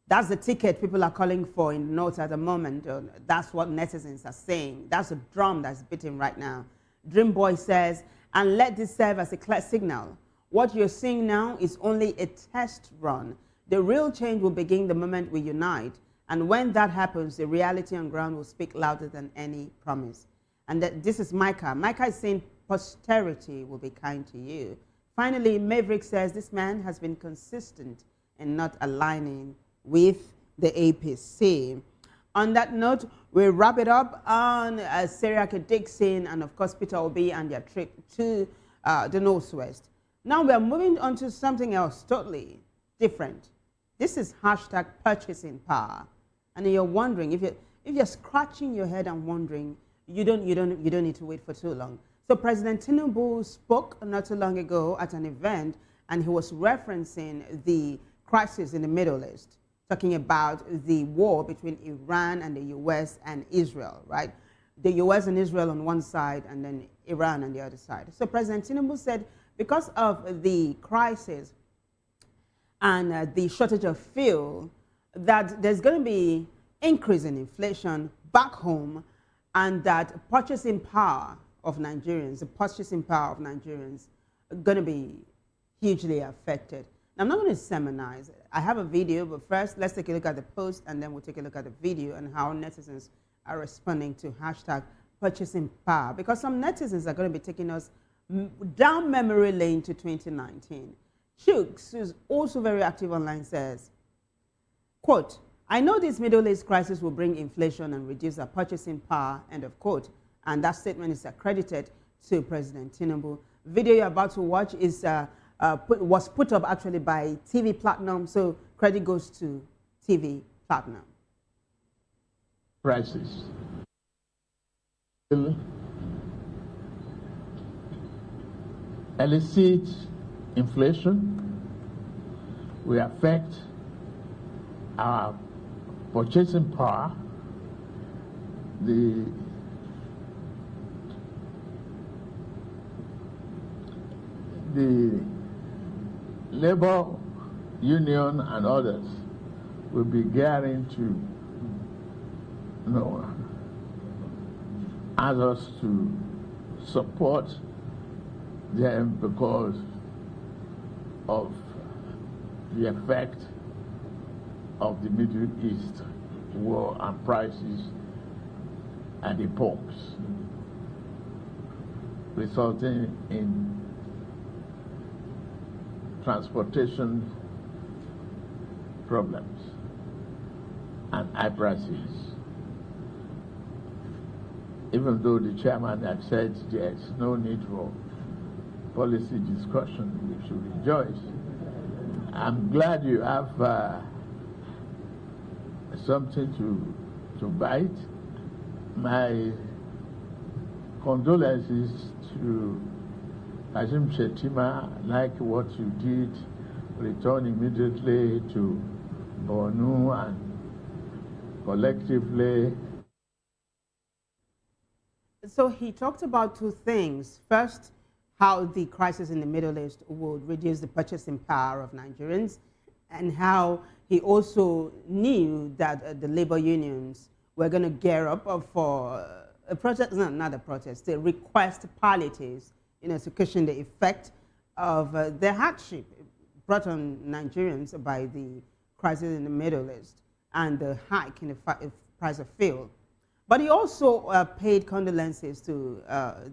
that's the ticket people are calling for in the north at the moment. That's what netizens are saying. That's a drum that's beating right now. Dream Boy says, and let this serve as a clear signal. What you're seeing now is only a test run. The real change will begin the moment we unite. And when that happens, the reality on ground will speak louder than any promise. And this is Micah. Micah is saying posterity will be kind to you. Finally, Maverick says this man has been consistent in not aligning with the APC. On that note, we wrap it up on Seriake Dixon and, of course, Peter Obi and their trip to the Northwest. Now we are moving on to something else totally different. This is hashtag purchasing power. And you're wondering, if you're scratching your head and wondering, you don't need to wait for too long. So President Tinubu spoke not too long ago at an event, and he was referencing the crisis in the Middle East, talking about the war between Iran and the U.S. and Israel, right? The U.S. and Israel on one side, and then Iran on the other side. So President Tinubu said, because of the crisis and the shortage of fuel, that there's going to be increase in inflation back home, and that purchasing power of Nigerians, the purchasing power of Nigerians, are going to be hugely affected. Now, I'm not going to sermonize. I have a video, but first, let's take a look at the post, and then we'll take a look at the video and how netizens are responding to hashtag purchasing power, because some netizens are going to be taking us down memory lane to 2019. Chooks, who's also very active online, says, quote, I know this Middle East crisis will bring inflation and reduce our purchasing power, end of quote. And that statement is accredited to President Tinubu. Video you're about to watch is was put up actually by TV Platinum, so credit goes to TV Platinum. Prices. Elicit inflation, will affect our purchasing power, the labor union and others will be gearing to, ask us to support them because of the effect of the Middle East war and prices at the pumps, resulting in transportation problems and high prices. Even though the chairman had said there's no need for policy discussion, we should rejoice. I'm glad you have something to bite. My condolences to Kashim Shettima, like what you did, return immediately to Borno and collectively. So he talked about two things. First, how the crisis in the Middle East would reduce the purchasing power of Nigerians, and how he also knew that the labor unions were going to gear up for a protest, not a protest, they request palliatives, to cushion the effect of the hardship brought on Nigerians by the crisis in the Middle East and the hike in the price of fuel. But he also paid condolences to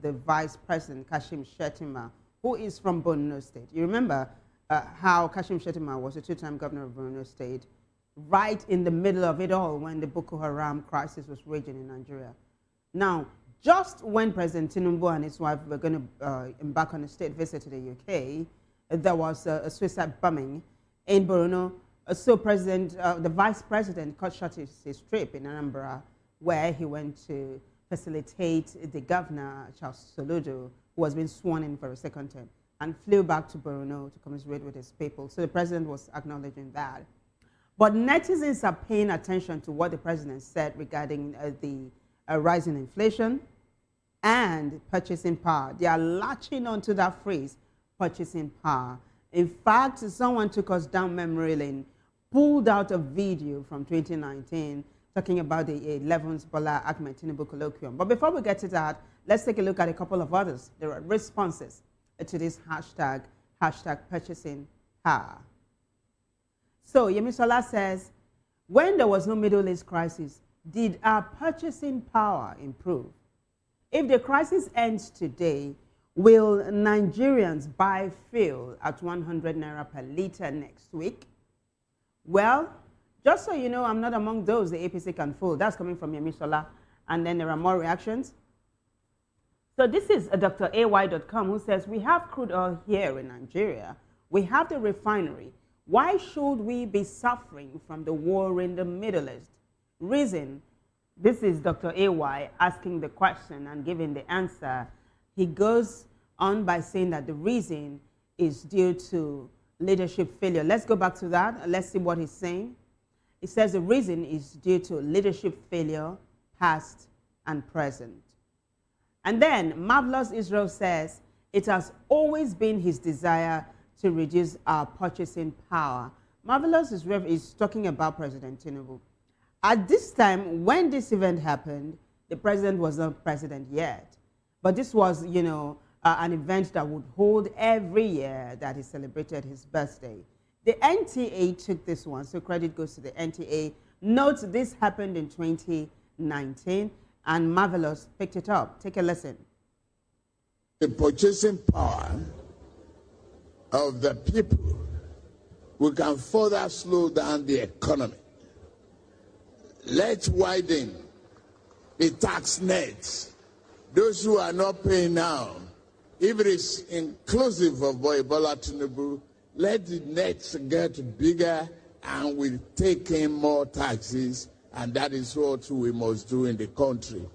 the Vice President, Kashim Shettima, who is from Borno State. You remember how Kashim Shettima was a two-time governor of Borno State, right in the middle of it all when the Boko Haram crisis was raging in Nigeria. Now, just when President Tinubu and his wife were going to embark on a state visit to the UK, there was a suicide bombing in Borno. So the Vice President cut short his trip in Anambra, where he went to facilitate the governor, Charles Soludo, who has been sworn in for a second term, and flew back to Borno to commiserate with his people. So the president was acknowledging that. But netizens are paying attention to what the president said regarding the rising inflation and purchasing power. They are latching onto that phrase, purchasing power. In fact, someone took us down memory lane, pulled out a video from 2019 talking about the 11th Bola Ahmed Tinubu colloquium. But before we get to that, let's take a look at a couple of others. There are responses to this hashtag purchasing power. So Yemisola says, when there was no Middle East crisis, did our purchasing power improve? If the crisis ends today, will Nigerians buy fuel at 100 naira per litre next week? Well, just so you know, I'm not among those the APC can fool. That's coming from Yemisola. And then there are more reactions. So this is Dr. AY.com who says, we have crude oil here in Nigeria. We have the refinery. Why should we be suffering from the war in the Middle East? Reason, this is Dr. AY asking the question and giving the answer. He goes on by saying that the reason is due to leadership failure. Let's go back to that. Let's see what he's saying. He says the reason is due to leadership failure, past and present. And then Marvelous Israel says, it has always been his desire to reduce our purchasing power. Marvelous Israel is talking about President Tinubu. At this time, when this event happened, the president was not president yet. But this was, an event that would hold every year that he celebrated his birthday. The NTA took this one, so credit goes to the NTA. Note this happened in 2019, and Marvelous picked it up. Take a listen. The purchasing power of the people, we can further slow down the economy. Let's widen the tax nets. Those who are not paying now, if it is inclusive of Bola Tinubu, let the nets get bigger and we'll take in more taxes, and that is what we must do in the country.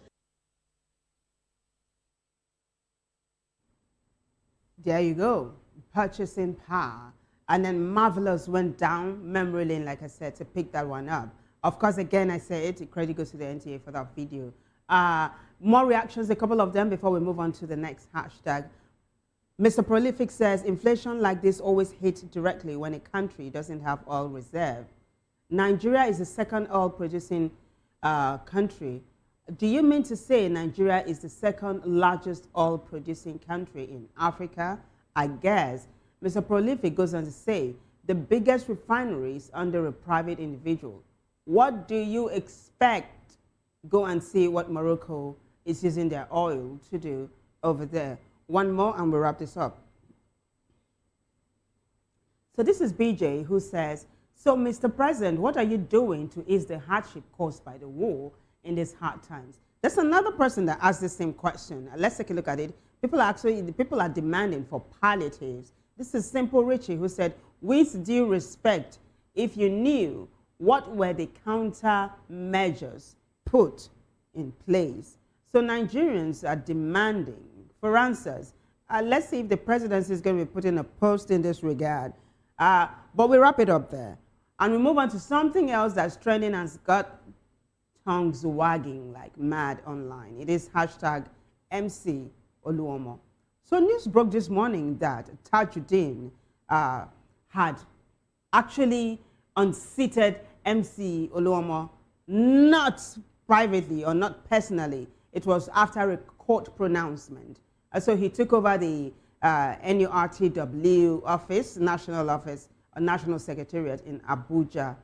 There you go, purchasing power. And then Marvelous went down memory lane, like I said, to pick that one up. Of course, again, I said, credit goes to the NTA for that video. More reactions, a couple of them, before we move on to the next hashtag. Mr. Prolific says, inflation like this always hits directly when a country doesn't have oil reserve. Nigeria is the second oil-producing country. Do you mean to say Nigeria is the second largest oil-producing country in Africa? I guess. Mr. Prolific goes on to say, the biggest refinery is under a private individual. What do you expect? Go and see what Morocco is using their oil to do over there. One more and we'll wrap this up. So this is BJ who says, so Mr. President, what are you doing to ease the hardship caused by the war in these hard times? There's another person that asked the same question. Let's take a look at it. People are demanding for palliatives. This is Simple Richie who said, with due respect, if you knew what were the countermeasures put in place. So Nigerians are demanding for answers. Let's see if the presidency is going to be putting a post in this regard. But we wrap it up there. And we move on to something else that's trending and has got tongues wagging like mad online. It is hashtag MC Oluomo. So news broke this morning that Tajuddin had actually unseated MC Oluomo, not privately or not personally. It was after a court pronouncement. So he took over the NURTW office, National Secretariat in Abuja.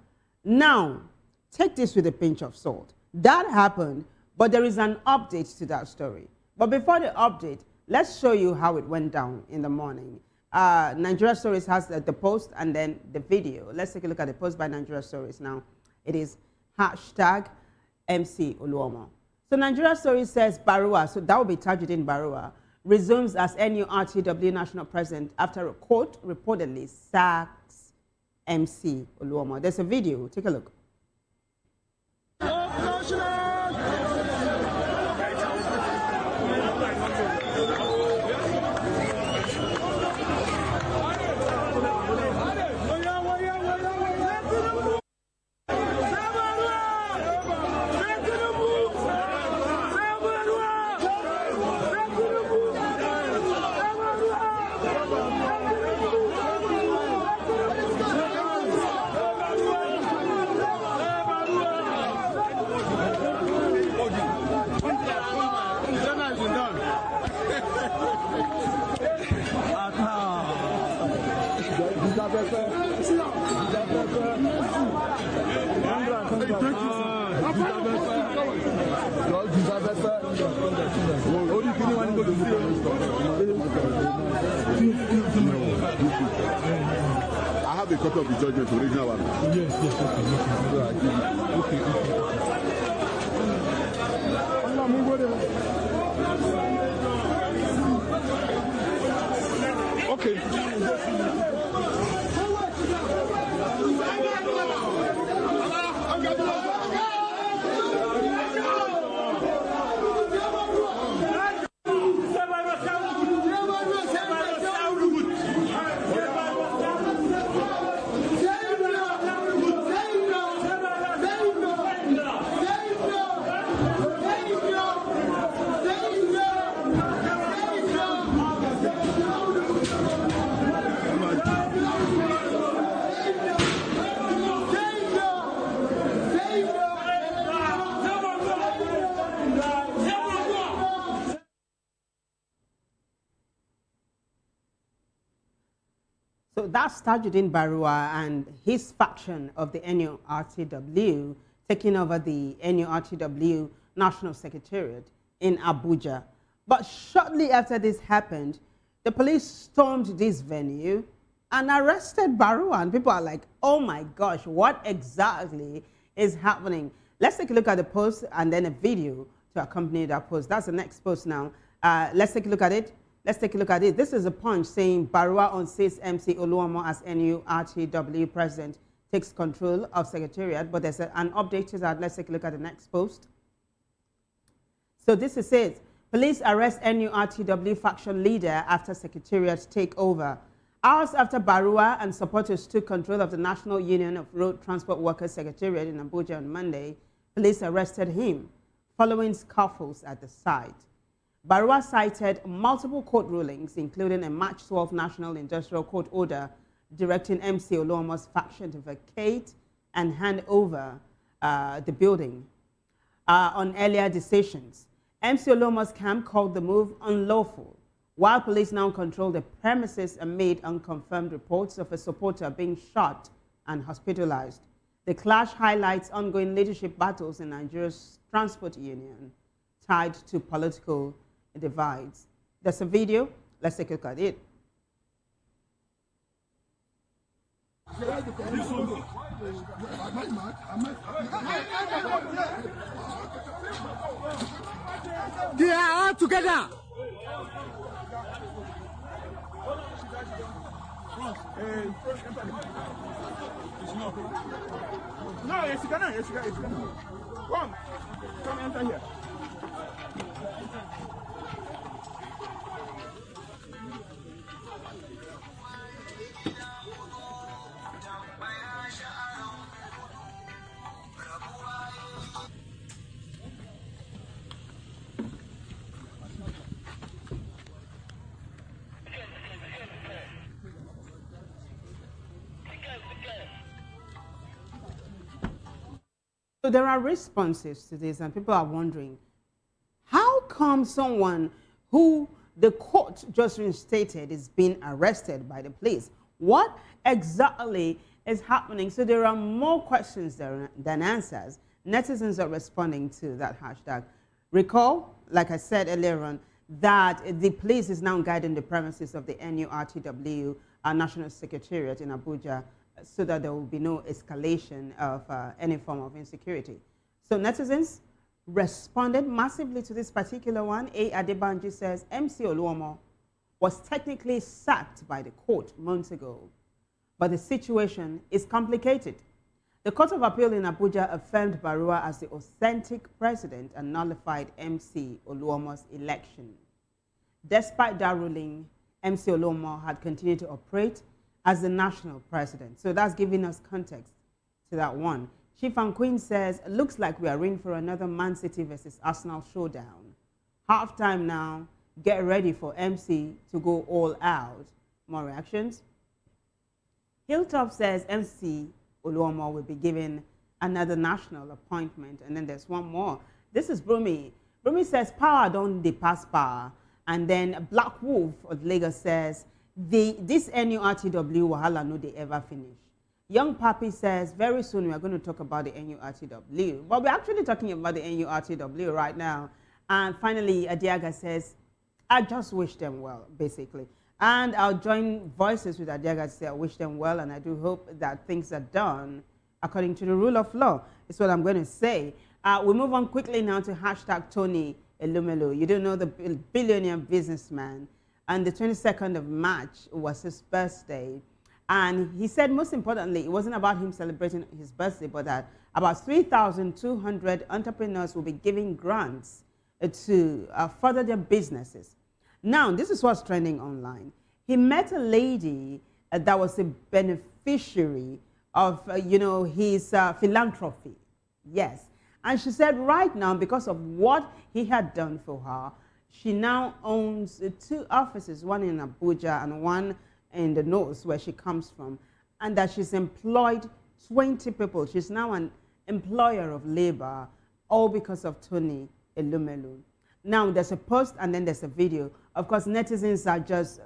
Now, take this with a pinch of salt. That happened, but there is an update to that story. But before the update, let's show you how it went down in the morning. Nigeria Stories has the post and then the video. Let's take a look at the post by Nigeria Stories now. It is hashtag MC Oluomo. So Nigeria Stories says Barua, so that will be Tajuddin Barua, resumes as NURTW National President after a court reportedly sacks MC Oluomo. There's a video. Take a look. I have a copy of the judgment, original one. Yes, okay. So that's Tajuddin Barua and his faction of the NURTW taking over the NURTW National Secretariat in Abuja. But shortly after this happened, the police stormed this venue and arrested Barua. And people are like, oh my gosh, what exactly is happening? Let's take a look at the post and then a video to accompany that post. That's the next post now. Let's take a look at it. Let's take a look at it. This is a punch saying Barua unseats MC Oluomo as NURTW president, takes control of secretariat. But there's an update to that. Let's take a look at the next post. So this is it. Police arrest NURTW faction leader after secretariat takeover. Hours after Barua and supporters took control of the National Union of Road Transport Workers Secretariat in Abuja on Monday, police arrested him following scuffles at the site. Barua cited multiple court rulings, including a March 12 National Industrial Court order directing MC Oluomo's faction to vacate and hand over the building on earlier decisions. MC Oluomo's camp called the move unlawful, while police now control the premises amid unconfirmed reports of a supporter being shot and hospitalized. The clash highlights ongoing leadership battles in Nigeria's transport union tied to political divides. There's a video. Let's take a look at it. They are all together. No, yes, you can. Yes, you can. Come enter here. So there are responses to this, and people are wondering, how come someone who the court just reinstated is being arrested by the police? What exactly is happening? So there are more questions than answers. Netizens are responding to that hashtag. Recall, like I said earlier on, that the police is now guiding the premises of the NURTW, our National Secretariat in Abuja, so that there will be no escalation of any form of insecurity. So netizens responded massively to this particular one. A. Adebanji says, MC Oluomo was technically sacked by the court months ago, but the situation is complicated. The Court of Appeal in Abuja affirmed Barua as the authentic president and nullified MC Oluomo's election. Despite that ruling, MC Oluomo had continued to operate as the national president. So that's giving us context to that one. Chief and Queen says, looks like we are in for another Man City versus Arsenal showdown. Halftime now, get ready for MC to go all out. More reactions? Hilltop says MC Oluomo will be given another national appointment. And then there's one more. This is Brumi. Brumi says, power don't pass power. And then Black Wolf of Lagos says, this NURTW wahala no they ever finish. Young Papi says, very soon we are going to talk about the NURTW. But we're actually talking about the NURTW right now. And finally, Adiaga says, I just wish them well, basically. And I'll join voices with Adiaga to say I wish them well, and I do hope that things are done according to the rule of law. Is what I'm going to say. We move on quickly now to hashtag Tony Elumelu. You don't know the billionaire businessman. And the 22nd of March was his birthday. And he said, most importantly, it wasn't about him celebrating his birthday, but that about 3,200 entrepreneurs will be giving grants to further their businesses. Now, this is what's trending online. He met a lady that was a beneficiary of, his philanthropy. Yes. And she said right now, because of what he had done for her, she now owns 2 offices, one in Abuja and one in the north where she comes from, and that she's employed 20 people. She's now an employer of labor, all because of Tony Elumelu. Now, there's a post and then there's a video. Of course, netizens are just,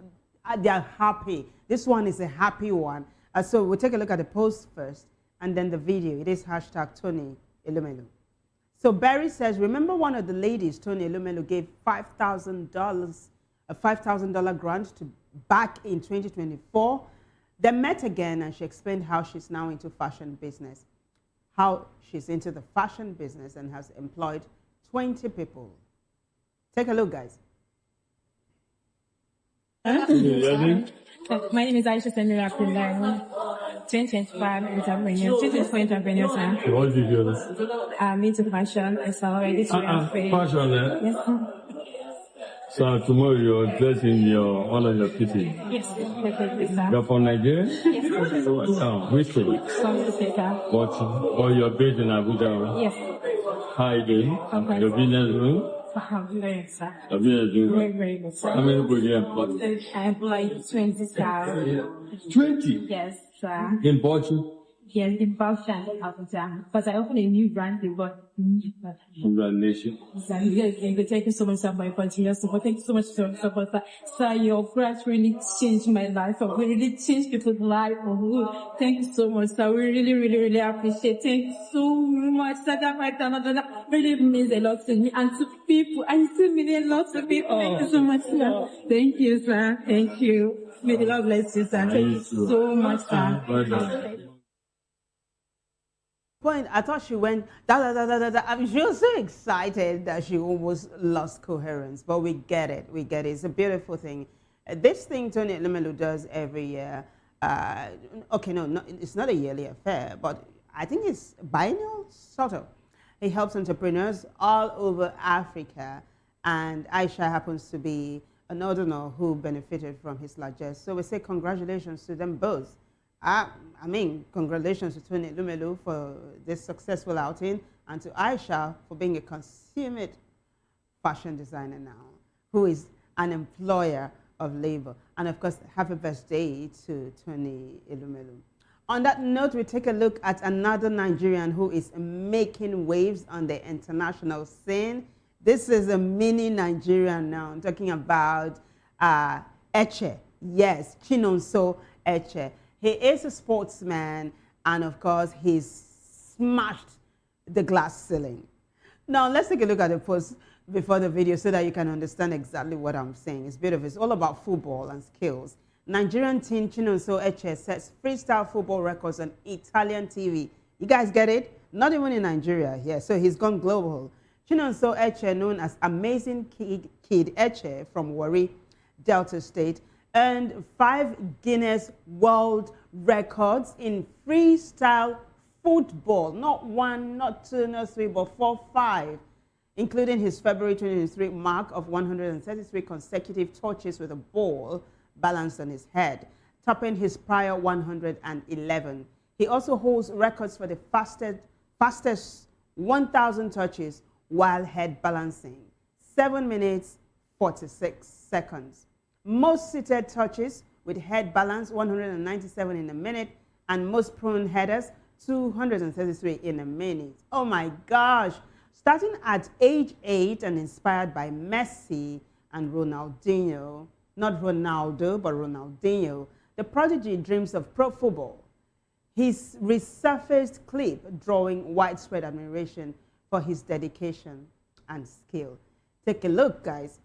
they're happy. This one is a happy one. So we'll take a look at the post first and then the video. It is hashtag Tony Elumelu. So Barry says, remember one of the ladies Tony Elumelu gave $5,000, a $5,000 grant to back in 2024? They met again and she explained how she's now into fashion business, how she's into the fashion business and has employed 20 people. Take a look, guys. My name is Aisha Samira Pindai. 2025 entrepreneur, 2024 entrepreneur, sir. What did you do? I'm into fashion. I saw already to fashion, Yes, sir. So tomorrow you're dressed in your all of your kitchen. Yes, definitely, sir. You're from Nigeria? Yes. Which state? South Africa. But you're based in Abuja. Yes. How are you doing? Okay. Your business room? Very, sir. Your business room? Very, very good, sir. How many people do you employ? I employ 20 staff. 20? Yes, sir. In Portugal? Yes, in Boston, because I opened a new brand, but Congratulations. Thank you so much, sir, for your continuous support. Thank you so much for your support, sir. Sir, your words really changed my life. We really changed people's lives. Thank you so much, sir. We really, really, really appreciate it. Thank you so much, sir. That really means a lot to me and to people. And it still means a lot to people. Thank you so much, sir. Thank you, sir. Thank you. May the Lord bless you, sir. Thank you so much, sir. Point, I thought she went I mean, she was so excited that she almost lost coherence, but we get it. It's a beautiful thing. This thing Tony Elumelu does every year. Okay, no, it's not a yearly affair, but I think it's biennial, sort of. He helps entrepreneurs all over Africa, and Aisha happens to be a northerner who benefited from his largesse. So we say congratulations to them both. I mean, congratulations to Tony Elumelu for this successful outing, and to Aisha for being a consummate fashion designer now, who is an employer of labor. And of course, happy birthday to Tony Elumelu. On that note, we take a look at another Nigerian who is making waves on the international scene. This is a mini Nigerian now. I'm talking about Eche. Yes, Chinonso Eche. He is a sportsman, and of course, he's smashed the glass ceiling. Now, let's take a look at the post before the video so that you can understand exactly what I'm saying. It's beautiful. It's all about football and skills. Nigerian teen Chinonso Eche sets freestyle football records on Italian TV. You guys get it? Not even in Nigeria here, so he's gone global. Chinonso Eche, known as Amazing Kid Eche from Warri, Delta State, earned 5 Guinness World Records in freestyle football. Not 1, not 2, not 3, but 4, 5, including his February 2023 mark of 133 consecutive touches with a ball balanced on his head, topping his prior 111. He also holds records for the fastest 1,000 touches while head balancing, 7 minutes, 46 seconds. Most seated touches with head balance, 197 in a minute, and most prone headers, 233 in a minute. Oh my gosh. Starting at age 8 and inspired by Messi and Ronaldinho, not Ronaldo, but Ronaldinho, the prodigy dreams of pro football. His resurfaced clip drawing widespread admiration for his dedication and skill. Take a look, guys.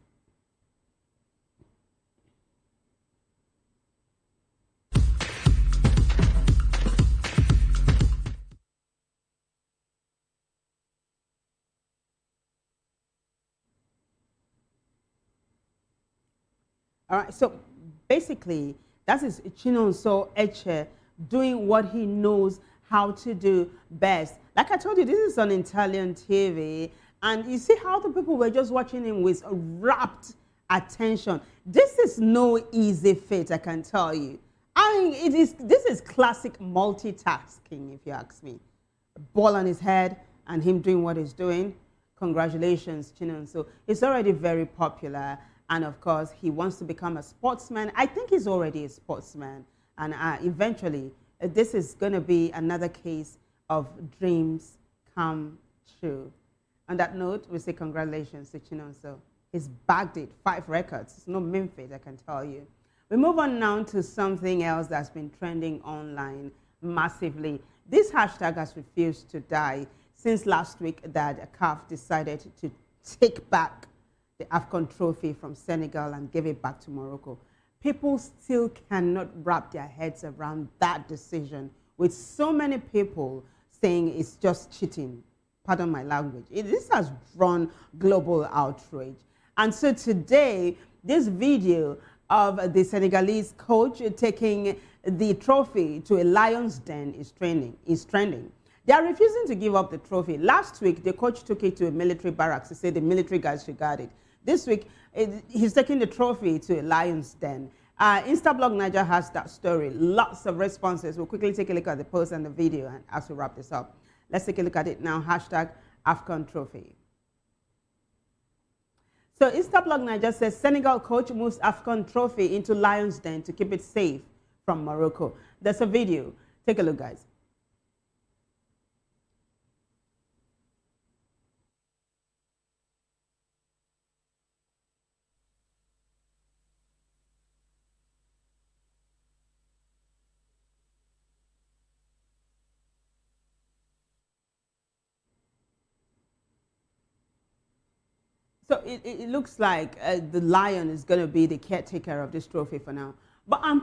All right, so basically, that is Chinonso Eche doing what he knows how to do best. Like I told you, this is on Italian TV, and you see how the people were just watching him with rapt attention. This is no easy feat, I can tell you. I mean, this is classic multitasking, if you ask me. Ball on his head and him doing what he's doing. Congratulations, Chinonso. It's already very popular. And of course, he wants to become a sportsman. I think he's already a sportsman. And eventually, this is going to be another case of dreams come true. On that note, we say congratulations to Chinonso. He's bagged it, 5 records. It's no mean feat, I can tell you. We move on now to something else that's been trending online massively. This hashtag has refused to die since last week that CAF decided to take back the AFCON trophy from Senegal and give it back to Morocco. People still cannot wrap their heads around that decision, with so many people saying it's just cheating. Pardon my language. This has drawn global outrage. And so today, this video of the Senegalese coach taking the trophy to a lion's den is trending. They are refusing to give up the trophy. Last week, the coach took it to a military barracks to say the military guys should guard it. This week, He's taking the trophy to a lion's den. Instablog Niger has that story. Lots of responses. We'll quickly take a look at the post and the video and as we wrap this up. Let's take a look at it now. Hashtag AFCON Trophy. So Instablog Niger says Senegal coach moves AFCON Trophy into lion's den to keep it safe from Morocco. There's a video. Take a look, guys. So it looks like the lion is going to be the caretaker of this trophy for now. But I'm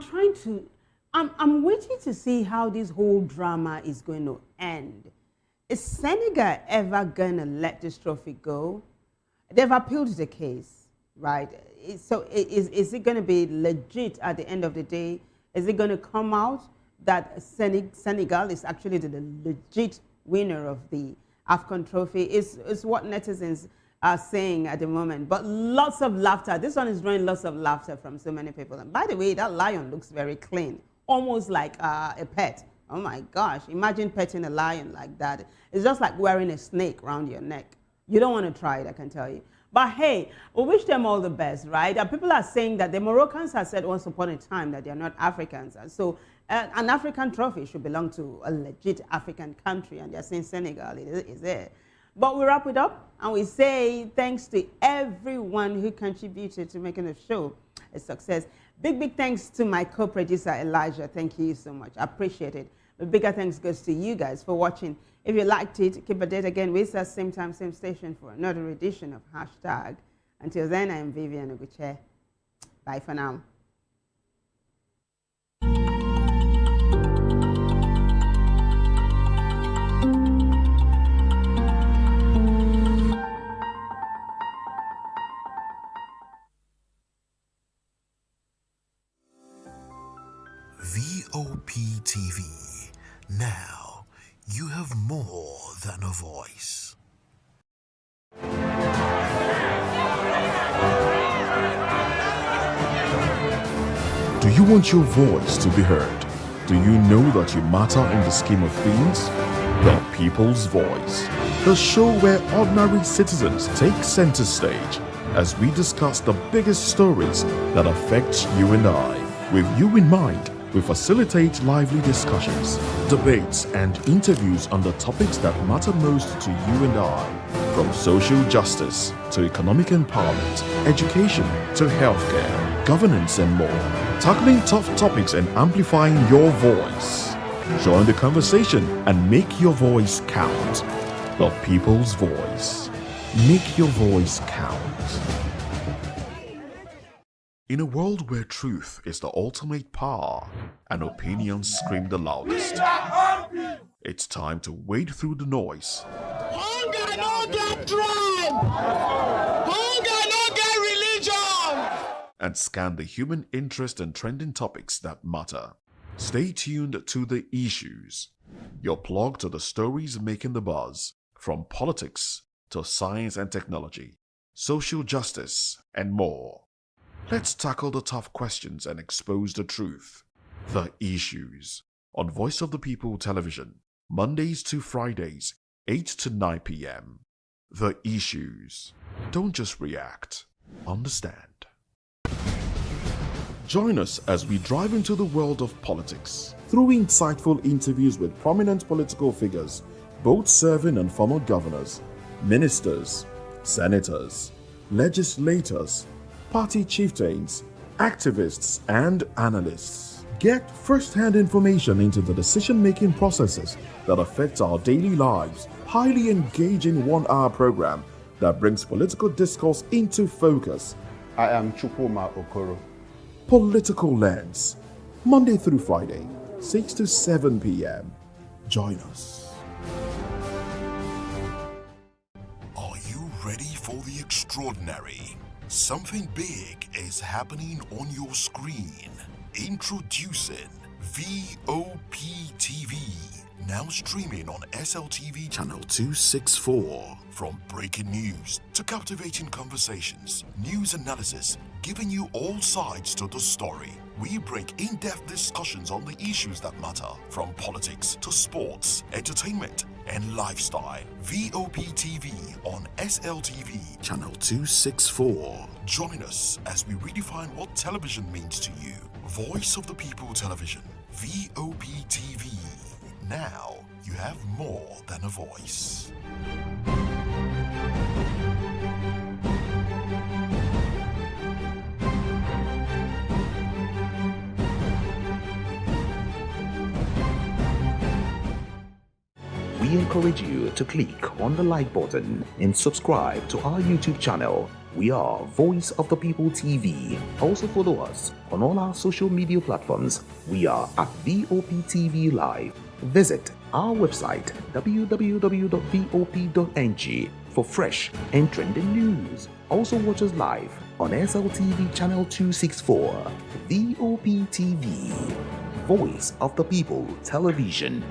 waiting to see how this whole drama is going to end. Is Senegal ever going to let this trophy go? They've appealed the case, right? So is it going to be legit at the end of the day? Is it going to come out that Senegal is actually the legit winner of the AFCON trophy? Is what netizens are saying at the moment. But lots of laughter. This one is drawing lots of laughter from so many people. And by the way, that lion looks very clean, almost like a pet. Oh my gosh, imagine petting a lion like that. It's just like wearing a snake around your neck. You don't want to try it, I can tell you. But hey, we wish them all the best, right? People are saying that the Moroccans have said once upon a time that they're not Africans. And so an African trophy should belong to a legit African country. And they're saying Senegal is there. But we wrap it up and we say thanks to everyone who contributed to making the show a success. Big thanks to my co-producer, Elijah. Thank you so much. I appreciate it. But bigger thanks goes to you guys for watching. If you liked it, keep a date again with us, same time, same station for another edition of Hashtag. Until then, I'm Vivian Oguche. Bye for now. voptv. Now, you have more than a voice. Do you want your voice to be heard? Do you know that you matter in the scheme of things? The People's Voice, the show where ordinary citizens take center stage as we discuss the biggest stories that affect you and I. With you in mind, we facilitate lively discussions, debates, and interviews on the topics that matter most to you and I, from social justice to economic empowerment, education to healthcare, governance, and more, tackling tough topics and amplifying your voice. Join the conversation and make your voice count. The People's Voice. Make your voice count. In a world where truth is the ultimate power and opinions scream the loudest, it's time to wade through the noise. Hunger no get tribe! Hunger no get religion! And scan the human interest and trending topics that matter. Stay tuned to The Issues, your plug to the stories making the buzz, from politics to science and technology, social justice, and more. Let's tackle the tough questions and expose the truth. The Issues, on Voice of the People Television, Mondays to Fridays, 8 to 9 p.m. The Issues. Don't just react, understand. Join us as we dive into the world of politics through insightful interviews with prominent political figures, both serving and former governors, ministers, senators, legislators, party chieftains, activists, and analysts. Get first-hand information into the decision-making processes that affect our daily lives. Highly engaging one-hour program that brings political discourse into focus. I am Chukwuma Okoro. Political Lens, Monday through Friday, 6 to 7 p.m. Join us. Are you ready for the extraordinary? Something big is happening on your screen. Introducing voptv. Now streaming on SLTV channel 264. From breaking news to captivating conversations, news analysis, giving you all sides to the story. We bring in-depth discussions on the issues that matter, from politics to sports, entertainment, and lifestyle. voptv on SLTV channel 264. Join us as we redefine what television means to you. Voice of the People Television, voptv. Now you have more than a voice. We encourage you to click on the like button and subscribe to our YouTube channel. We are Voice of the People TV. Also follow us on all our social media platforms. We are at VOPTV Live. Visit our website www.vop.ng for fresh and trending news. Also watch us live on SLTV channel 264. VOPTV, Voice of the People Television.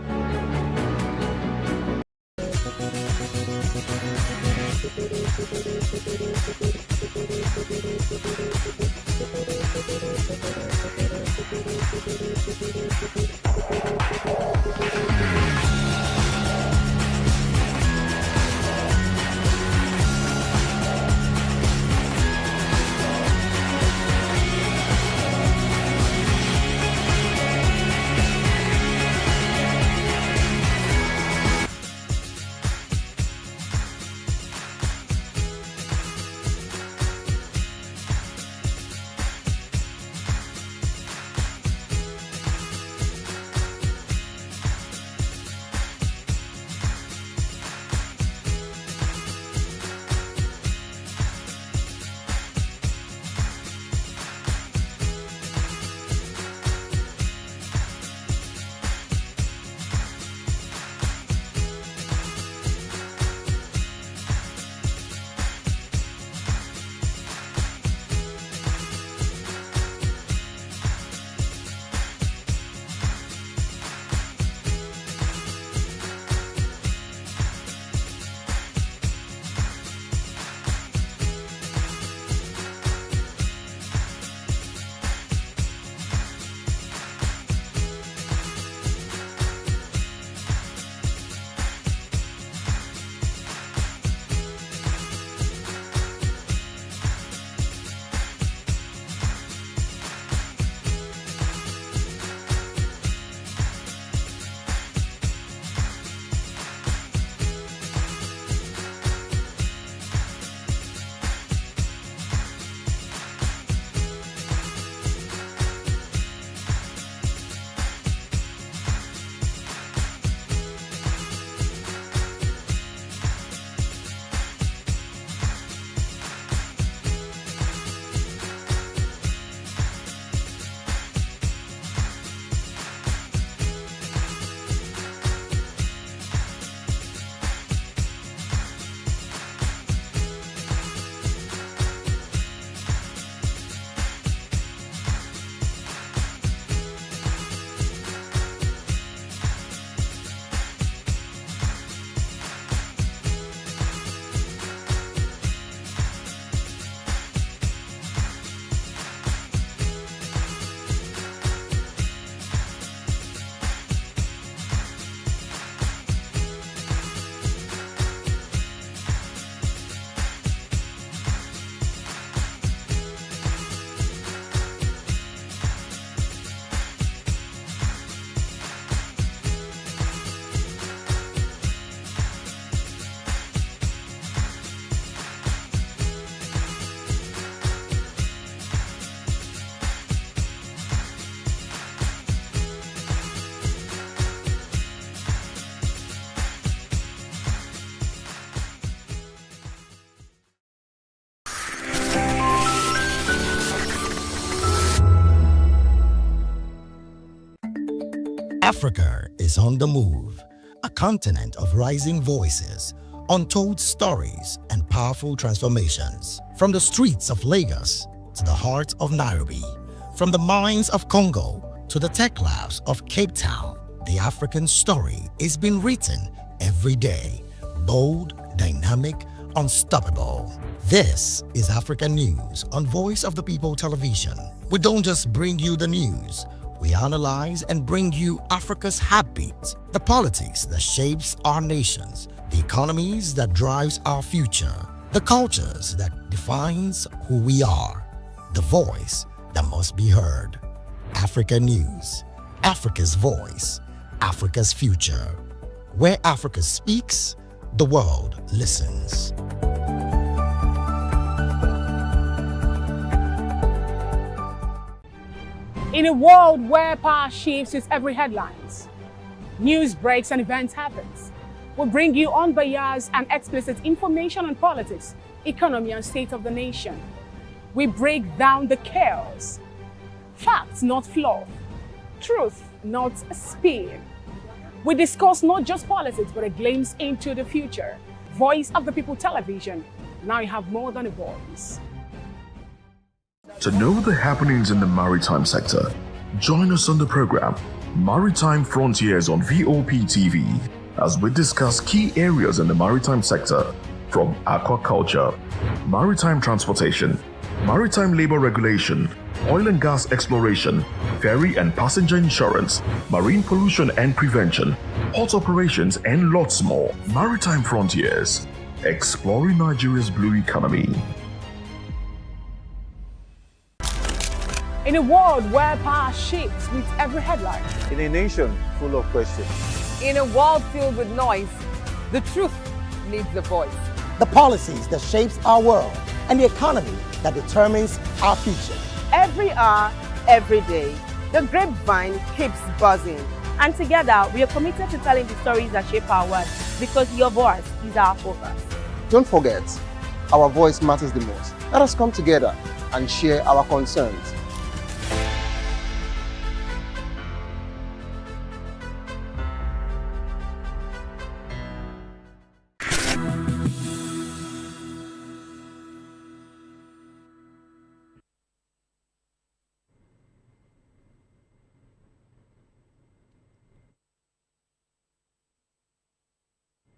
Africa is on the move, a continent of rising voices, untold stories, and powerful transformations. From the streets of Lagos to the heart of Nairobi, from the mines of Congo to the tech labs of Cape Town, the African story is being written every day. Bold, dynamic, unstoppable. This is African News on Voice of the People Television. We don't just bring you the news. We analyze and bring you Africa's heartbeat, the politics that shapes our nations, the economies that drives our future, the cultures that defines who we are, the voice that must be heard. Africa News, Africa's voice, Africa's future. Where Africa speaks, the world listens. In a world where power shifts with every headlines, news breaks and events happens, we bring you unbiased and explicit information on politics, economy and state of the nation. We break down the chaos. Facts, not fluff. Truth, not spin. We discuss not just politics, but a glimpse into the future. Voice of the People Television. Now you have more than a voice. To know the happenings in the maritime sector, join us on the program Maritime Frontiers on VOP TV as we discuss key areas in the maritime sector from aquaculture, maritime transportation, maritime labor regulation, oil and gas exploration, ferry and passenger insurance, marine pollution and prevention, port operations and lots more. Maritime Frontiers, exploring Nigeria's blue economy. In a world where power shifts with every headline. In a nation full of questions. In a world filled with noise, the truth needs a voice. The policies that shapes our world and the economy that determines our future. Every hour, every day, the grapevine keeps buzzing. And together, we are committed to telling the stories that shape our world because your voice is our focus. Don't forget, our voice matters the most. Let us come together and share our concerns.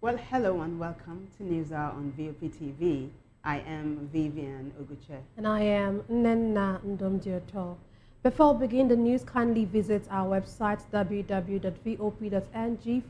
Well, hello and welcome to News Hour on VOP TV. I am Vivian Oguche. And I am Nenna Ndomdioto. Before we begin the news, kindly visit our website www.vop.ng for